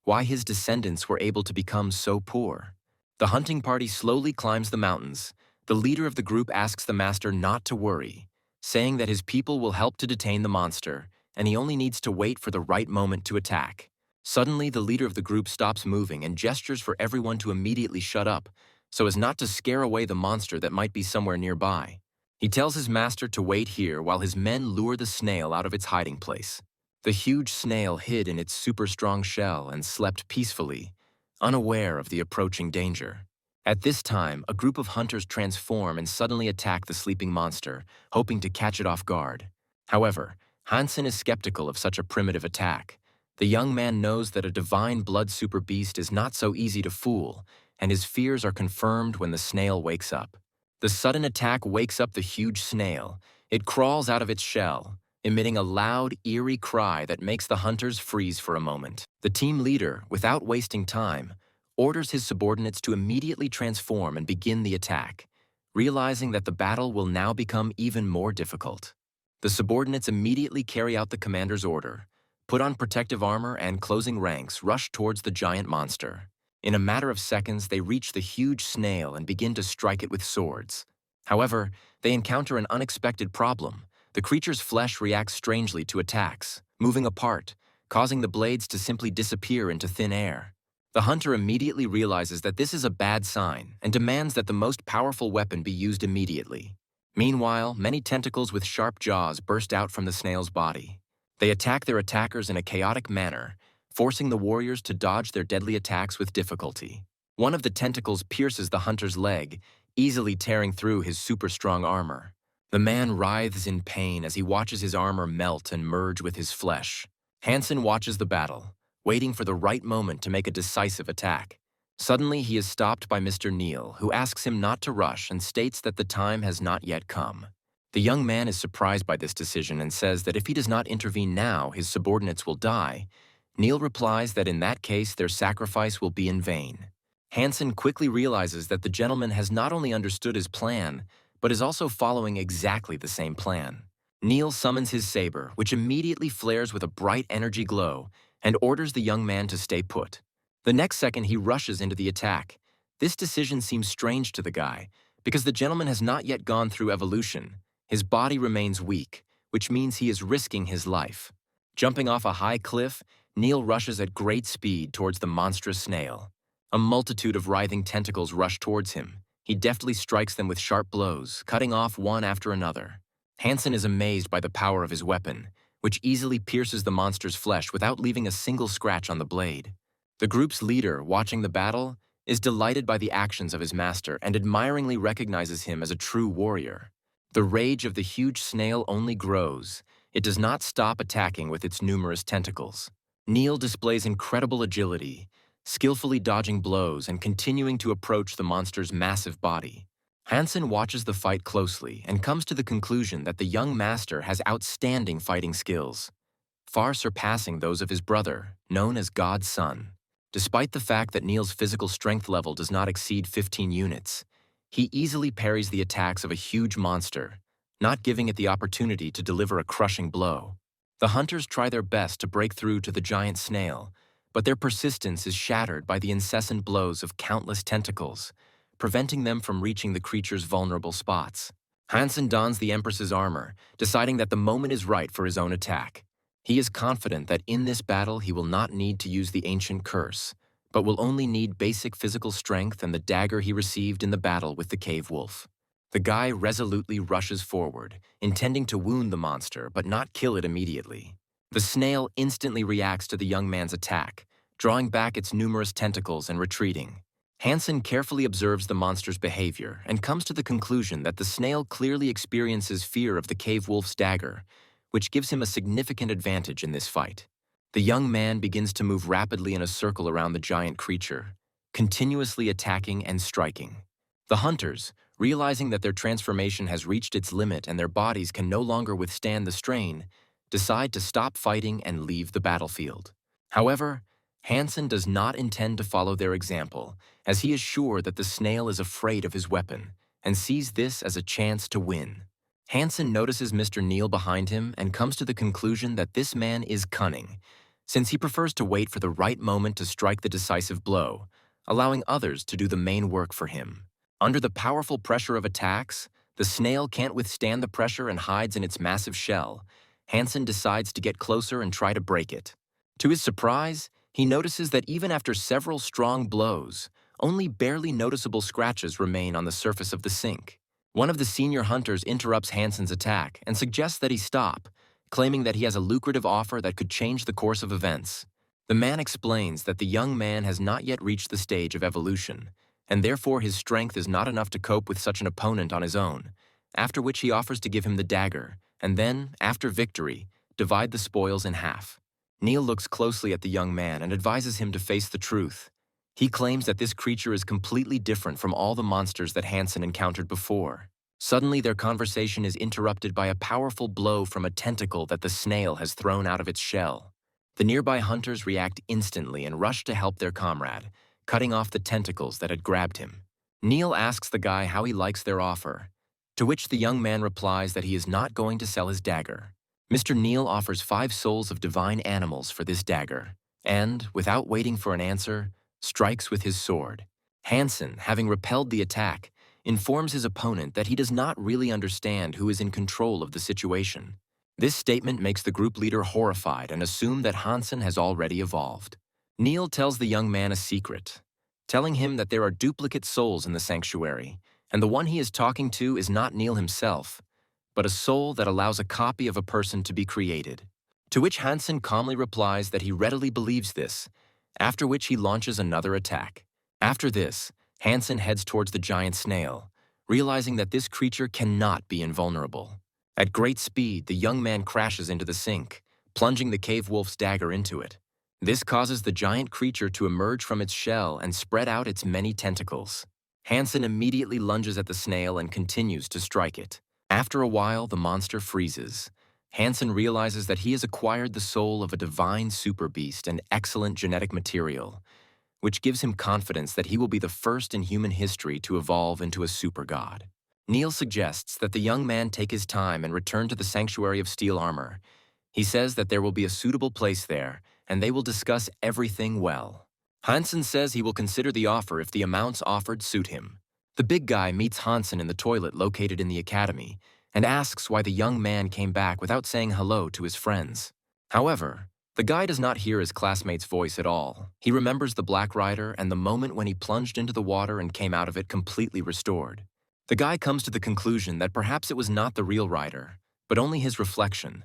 why his descendants were able to become so poor. The hunting party slowly climbs the mountains. The leader of the group asks the master not to worry, saying that his people will help to detain the monster, and he only needs to wait for the right moment to attack. Suddenly, the leader of the group stops moving and gestures for everyone to immediately shut up, so as not to scare away the monster that might be somewhere nearby. He tells his master to wait here while his men lure the snail out of its hiding place. The huge snail hid in its super-strong shell and slept peacefully, unaware of the approaching danger. At this time, a group of hunters transform and suddenly attack the sleeping monster, hoping to catch it off guard. However, Hansen is skeptical of such a primitive attack. The young man knows that a divine blood super beast is not so easy to fool, and his fears are confirmed when the snail wakes up. The sudden attack wakes up the huge snail. It crawls out of its shell, emitting a loud, eerie cry that makes the hunters freeze for a moment. The team leader, without wasting time, orders his subordinates to immediately transform and begin the attack, realizing that the battle will now become even more difficult. The subordinates immediately carry out the commander's order, put on protective armor, and closing ranks, rush towards the giant monster. In a matter of seconds, they reach the huge snail and begin to strike it with swords. However, they encounter an unexpected problem. The creature's flesh reacts strangely to attacks, moving apart, causing the blades to simply disappear into thin air. The hunter immediately realizes that this is a bad sign and demands that the most powerful weapon be used immediately. Meanwhile, many tentacles with sharp jaws burst out from the snail's body. They attack their attackers in a chaotic manner, forcing the warriors to dodge their deadly attacks with difficulty. One of the tentacles pierces the hunter's leg, easily tearing through his super-strong armor. The man writhes in pain as he watches his armor melt and merge with his flesh. Hansen watches the battle, waiting for the right moment to make a decisive attack. Suddenly, he is stopped by Mr. Neil, who asks him not to rush and states that the time has not yet come. The young man is surprised by this decision and says that if he does not intervene now, his subordinates will die. Neil replies that in that case, their sacrifice will be in vain. Hansen quickly realizes that the gentleman has not only understood his plan, but is also following exactly the same plan. Neil summons his saber, which immediately flares with a bright energy glow, and orders the young man to stay put. The next second, he rushes into the attack. This decision seems strange to the guy, because the gentleman has not yet gone through evolution. His body remains weak, which means he is risking his life. Jumping off a high cliff, Neil rushes at great speed towards the monstrous snail. A multitude of writhing tentacles rush towards him. He deftly strikes them with sharp blows, cutting off one after another. Hansen is amazed by the power of his weapon, which easily pierces the monster's flesh without leaving a single scratch on the blade. The group's leader, watching the battle, is delighted by the actions of his master and admiringly recognizes him as a true warrior. The rage of the huge snail only grows. It does not stop attacking with its numerous tentacles. Neil displays incredible agility, skillfully dodging blows and continuing to approach the monster's massive body. Hansen watches the fight closely and comes to the conclusion that the young master has outstanding fighting skills, far surpassing those of his brother, known as God's Son. Despite the fact that Neil's physical strength level does not exceed 15 units, he easily parries the attacks of a huge monster, not giving it the opportunity to deliver a crushing blow. The hunters try their best to break through to the giant snail, but their persistence is shattered by the incessant blows of countless tentacles, preventing them from reaching the creature's vulnerable spots. Hansen dons the Empress's armor, deciding that the moment is right for his own attack. He is confident that in this battle he will not need to use the ancient curse, but will only need basic physical strength and the dagger he received in the battle with the cave wolf. The guy resolutely rushes forward, intending to wound the monster but not kill it immediately. The snail instantly reacts to the young man's attack, drawing back its numerous tentacles and retreating. Hansen carefully observes the monster's behavior and comes to the conclusion that the snail clearly experiences fear of the cave wolf's dagger, which gives him a significant advantage in this fight. The young man begins to move rapidly in a circle around the giant creature, continuously attacking and striking. The hunters, realizing that their transformation has reached its limit and their bodies can no longer withstand the strain, decide to stop fighting and leave the battlefield. However, Hansen does not intend to follow their example, as he is sure that the snail is afraid of his weapon and sees this as a chance to win. Hansen notices Mr. Neil behind him and comes to the conclusion that this man is cunning, since he prefers to wait for the right moment to strike the decisive blow, allowing others to do the main work for him. Under the powerful pressure of attacks, the snail can't withstand the pressure and hides in its massive shell. Hansen decides to get closer and try to break it. To his surprise, he notices that even after several strong blows, only barely noticeable scratches remain on the surface of the sink. One of the senior hunters interrupts Hansen's attack and suggests that he stop, claiming that he has a lucrative offer that could change the course of events. The man explains that the young man has not yet reached the stage of evolution, and therefore his strength is not enough to cope with such an opponent on his own, after which he offers to give him the dagger, and then, after victory, divide the spoils in half. Neil looks closely at the young man and advises him to face the truth. He claims that this creature is completely different from all the monsters that Hansen encountered before. Suddenly, their conversation is interrupted by a powerful blow from a tentacle that the snail has thrown out of its shell. The nearby hunters react instantly and rush to help their comrade, cutting off the tentacles that had grabbed him. Neil asks the guy how he likes their offer, to which the young man replies that he is not going to sell his dagger. Mr. Neil offers 5 souls of divine animals for this dagger, and, without waiting for an answer, strikes with his sword. Hansen, having repelled the attack, informs his opponent that he does not really understand who is in control of the situation. This statement makes the group leader horrified and assume that Hansen has already evolved. Neil tells the young man a secret, telling him that there are duplicate souls in the sanctuary, and the one he is talking to is not Neil himself, but a soul that allows a copy of a person to be created. To which Hansen calmly replies that he readily believes this, after which he launches another attack. After this, Hansen heads towards the giant snail, realizing that this creature cannot be invulnerable. At great speed, the young man crashes into the sink, plunging the cave wolf's dagger into it. This causes the giant creature to emerge from its shell and spread out its many tentacles. Hansen immediately lunges at the snail and continues to strike it. After a while, the monster freezes. Hansen realizes that he has acquired the soul of a divine super beast and excellent genetic material, which gives him confidence that he will be the first in human history to evolve into a super god. Neil suggests that the young man take his time and return to the Sanctuary of Steel Armor. He says that there will be a suitable place there, and they will discuss everything well. Hansen says he will consider the offer if the amounts offered suit him. The big guy meets Hansen in the toilet located in the academy and asks why the young man came back without saying hello to his friends. However, the guy does not hear his classmate's voice at all. He remembers the Black Rider and the moment when he plunged into the water and came out of it completely restored. The guy comes to the conclusion that perhaps it was not the real rider, but only his reflection,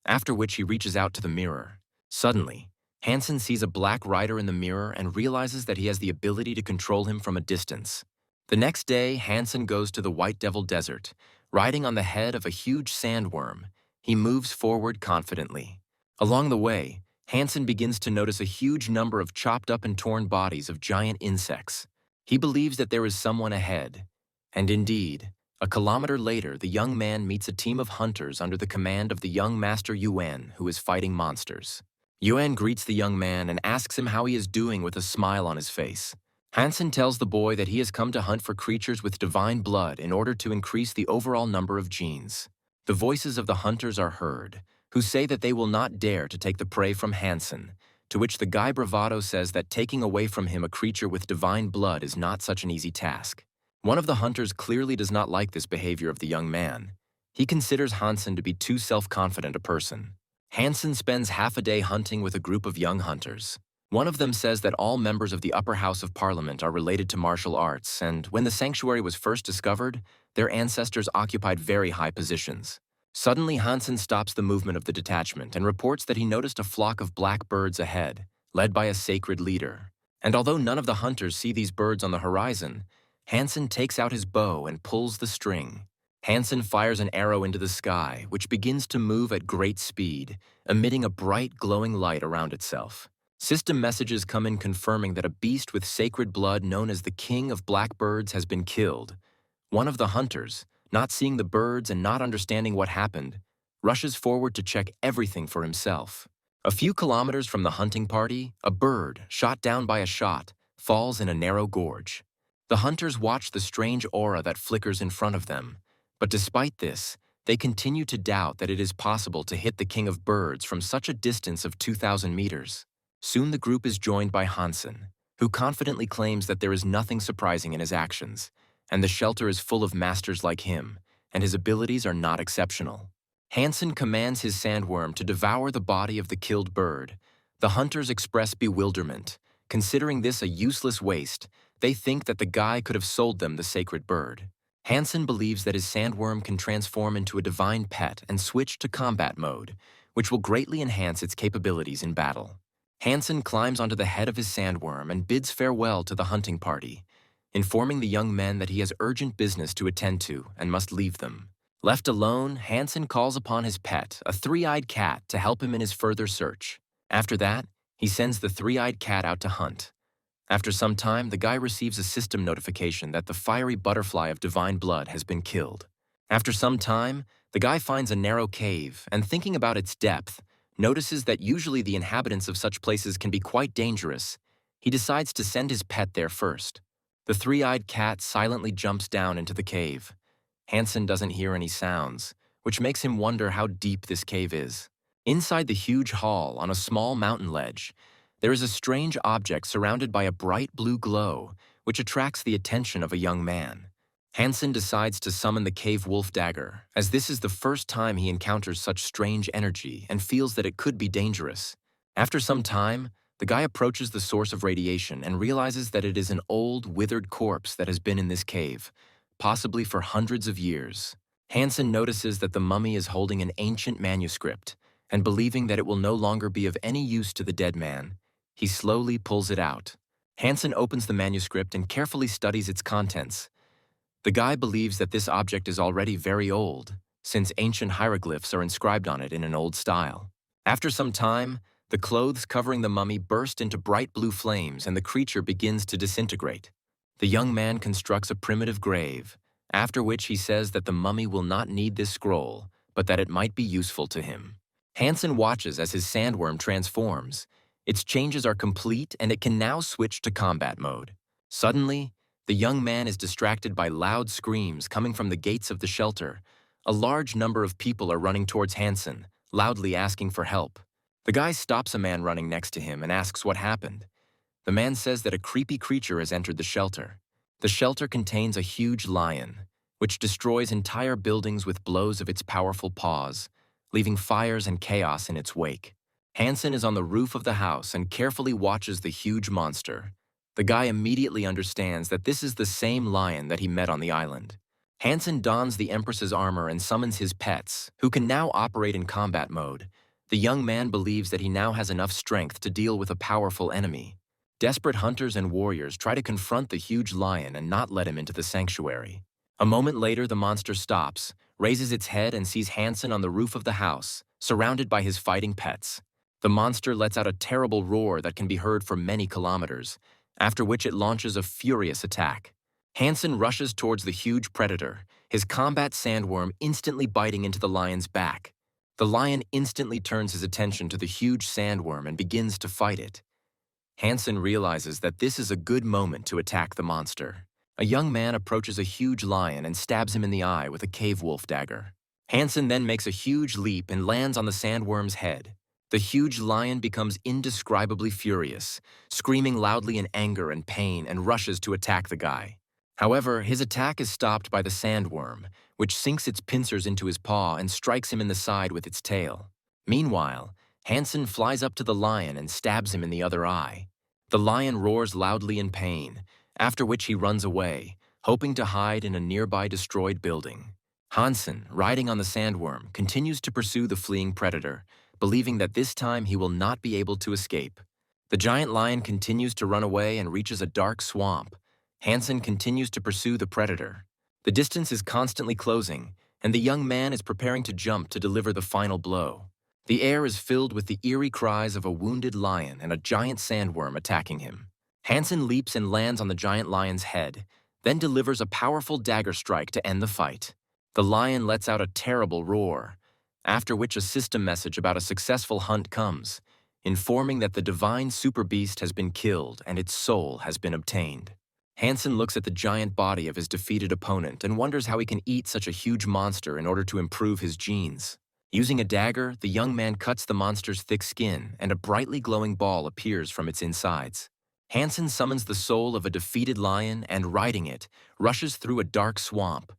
after which he reaches out to the mirror. Suddenly, Hansen sees a Black Rider in the mirror and realizes that he has the ability to control him from a distance. The next day, Hansen goes to the White Devil Desert, riding on the head of a huge sandworm. He moves forward confidently. Along the way, Hansen begins to notice a huge number of chopped up and torn bodies of giant insects. He believes that there is someone ahead. And indeed, a kilometer later, the young man meets a team of hunters under the command of the young master Yuan, who is fighting monsters. Yuan greets the young man and asks him how he is doing with a smile on his face. Hansen tells the boy that he has come to hunt for creatures with divine blood in order to increase the overall number of genes. The voices of the hunters are heard, who say that they will not dare to take the prey from Hansen, to which the guy bravado says that taking away from him a creature with divine blood is not such an easy task. One of the hunters clearly does not like this behavior of the young man. He considers Hansen to be too self-confident a person. Hansen spends half a day hunting with a group of young hunters. One of them says that all members of the upper house of parliament are related to martial arts, and when the sanctuary was first discovered, their ancestors occupied very high positions. Suddenly, Hansen stops the movement of the detachment and reports that he noticed a flock of black birds ahead, led by a sacred leader. And although none of the hunters see these birds on the horizon, Hansen takes out his bow and pulls the string. Hansen fires an arrow into the sky, which begins to move at great speed, emitting a bright, glowing light around itself. System messages come in confirming that a beast with sacred blood known as the King of Blackbirds has been killed. One of the hunters, not seeing the birds and not understanding what happened, rushes forward to check everything for himself. A few kilometers from the hunting party, a bird, shot down by a shot, falls in a narrow gorge. The hunters watch the strange aura that flickers in front of them, but despite this, they continue to doubt that it is possible to hit the King of Birds from such a distance of 2,000 meters. Soon the group is joined by Hansen, who confidently claims that there is nothing surprising in his actions, and the shelter is full of masters like him, and his abilities are not exceptional. Hansen commands his sandworm to devour the body of the killed bird. The hunters express bewilderment. Considering this a useless waste, they think that the guy could have sold them the sacred bird. Hansen believes that his sandworm can transform into a divine pet and switch to combat mode, which will greatly enhance its capabilities in battle. Hansen climbs onto the head of his sandworm and bids farewell to the hunting party, informing the young men that he has urgent business to attend to and must leave them. Left alone, Hansen calls upon his pet, a three-eyed cat, to help him in his further search. After that, he sends the three-eyed cat out to hunt. After some time, the guy receives a system notification that the fiery butterfly of divine blood has been killed. After some time, the guy finds a narrow cave and, thinking about its depth, notices that usually the inhabitants of such places can be quite dangerous. He decides to send his pet there first. The three-eyed cat silently jumps down into the cave. Hansen doesn't hear any sounds, which makes him wonder how deep this cave is. Inside the huge hall, on a small mountain ledge, there is a strange object surrounded by a bright blue glow, which attracts the attention of a young man. Hansen decides to summon the cave wolf dagger, as this is the first time he encounters such strange energy and feels that it could be dangerous. After some time, the guy approaches the source of radiation and realizes that it is an old, withered corpse that has been in this cave, possibly for hundreds of years. Hansen notices that the mummy is holding an ancient manuscript, and believing that it will no longer be of any use to the dead man, he slowly pulls it out. Hansen opens the manuscript and carefully studies its contents. The guy believes that this object is already very old, since ancient hieroglyphs are inscribed on it in an old style. After some time, the clothes covering the mummy burst into bright blue flames and the creature begins to disintegrate. The young man constructs a primitive grave, after which he says that the mummy will not need this scroll, but that it might be useful to him. Hansen watches as his sandworm transforms. Its changes are complete and it can now switch to combat mode. Suddenly, the young man is distracted by loud screams coming from the gates of the shelter. A large number of people are running towards Hansen, loudly asking for help. The guy stops a man running next to him and asks what happened. The man says that a creepy creature has entered the shelter. The shelter contains a huge lion, which destroys entire buildings with blows of its powerful paws, leaving fires and chaos in its wake. Hansen is on the roof of the house and carefully watches the huge monster. The guy immediately understands that this is the same lion that he met on the island. Hansen dons the Empress's armor and summons his pets, who can now operate in combat mode. The young man believes that he now has enough strength to deal with a powerful enemy. Desperate hunters and warriors try to confront the huge lion and not let him into the sanctuary. A moment later, the monster stops, raises its head and sees Hansen on the roof of the house, surrounded by his fighting pets. The monster lets out a terrible roar that can be heard for many kilometers, after which it launches a furious attack. Hansen rushes towards the huge predator, his combat sandworm instantly biting into the lion's back. The lion instantly turns his attention to the huge sandworm and begins to fight it. Hansen realizes that this is a good moment to attack the monster. A young man approaches a huge lion and stabs him in the eye with a cave wolf dagger. Hansen then makes a huge leap and lands on the sandworm's head. The huge lion becomes indescribably furious, screaming loudly in anger and pain, and rushes to attack the guy. However, his attack is stopped by the sandworm, which sinks its pincers into his paw and strikes him in the side with its tail. Meanwhile, Hansen flies up to the lion and stabs him in the other eye. The lion roars loudly in pain, after which he runs away, hoping to hide in a nearby destroyed building. Hansen, riding on the sandworm, continues to pursue the fleeing predator, believing that this time he will not be able to escape. The giant lion continues to run away and reaches a dark swamp. Hansen continues to pursue the predator. The distance is constantly closing, and the young man is preparing to jump to deliver the final blow. The air is filled with the eerie cries of a wounded lion and a giant sandworm attacking him. Hansen leaps and lands on the giant lion's head, then delivers a powerful dagger strike to end the fight. The lion lets out a terrible roar, after which a system message about a successful hunt comes, informing that the divine super beast has been killed and its soul has been obtained. Hansen looks at the giant body of his defeated opponent and wonders how he can eat such a huge monster in order to improve his genes. Using a dagger, the young man cuts the monster's thick skin and a brightly glowing ball appears from its insides. Hansen summons the soul of a defeated lion and, riding it, rushes through a dark swamp.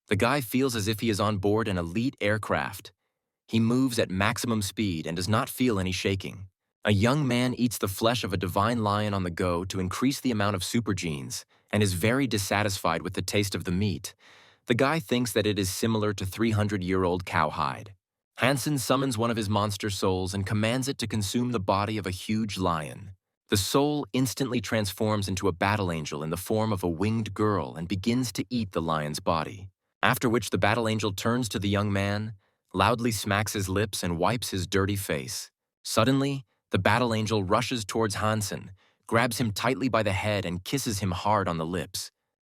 The guy feels as if he is on board an elite aircraft. He moves at maximum speed and does not feel any shaking. A young man eats the flesh of a divine lion on the go to increase the amount of super genes and is very dissatisfied with the taste of the meat. The guy thinks that it is similar to 300-year-old cowhide. Hansen summons one of his monster souls and commands it to consume the body of a huge lion. The soul instantly transforms into a battle angel in the form of a winged girl and begins to eat the lion's body. After which the battle angel turns to the young man, loudly smacks his lips and wipes his dirty face. Suddenly, the battle angel rushes towards Hansen, grabs him tightly by the head and kisses him hard on the lips.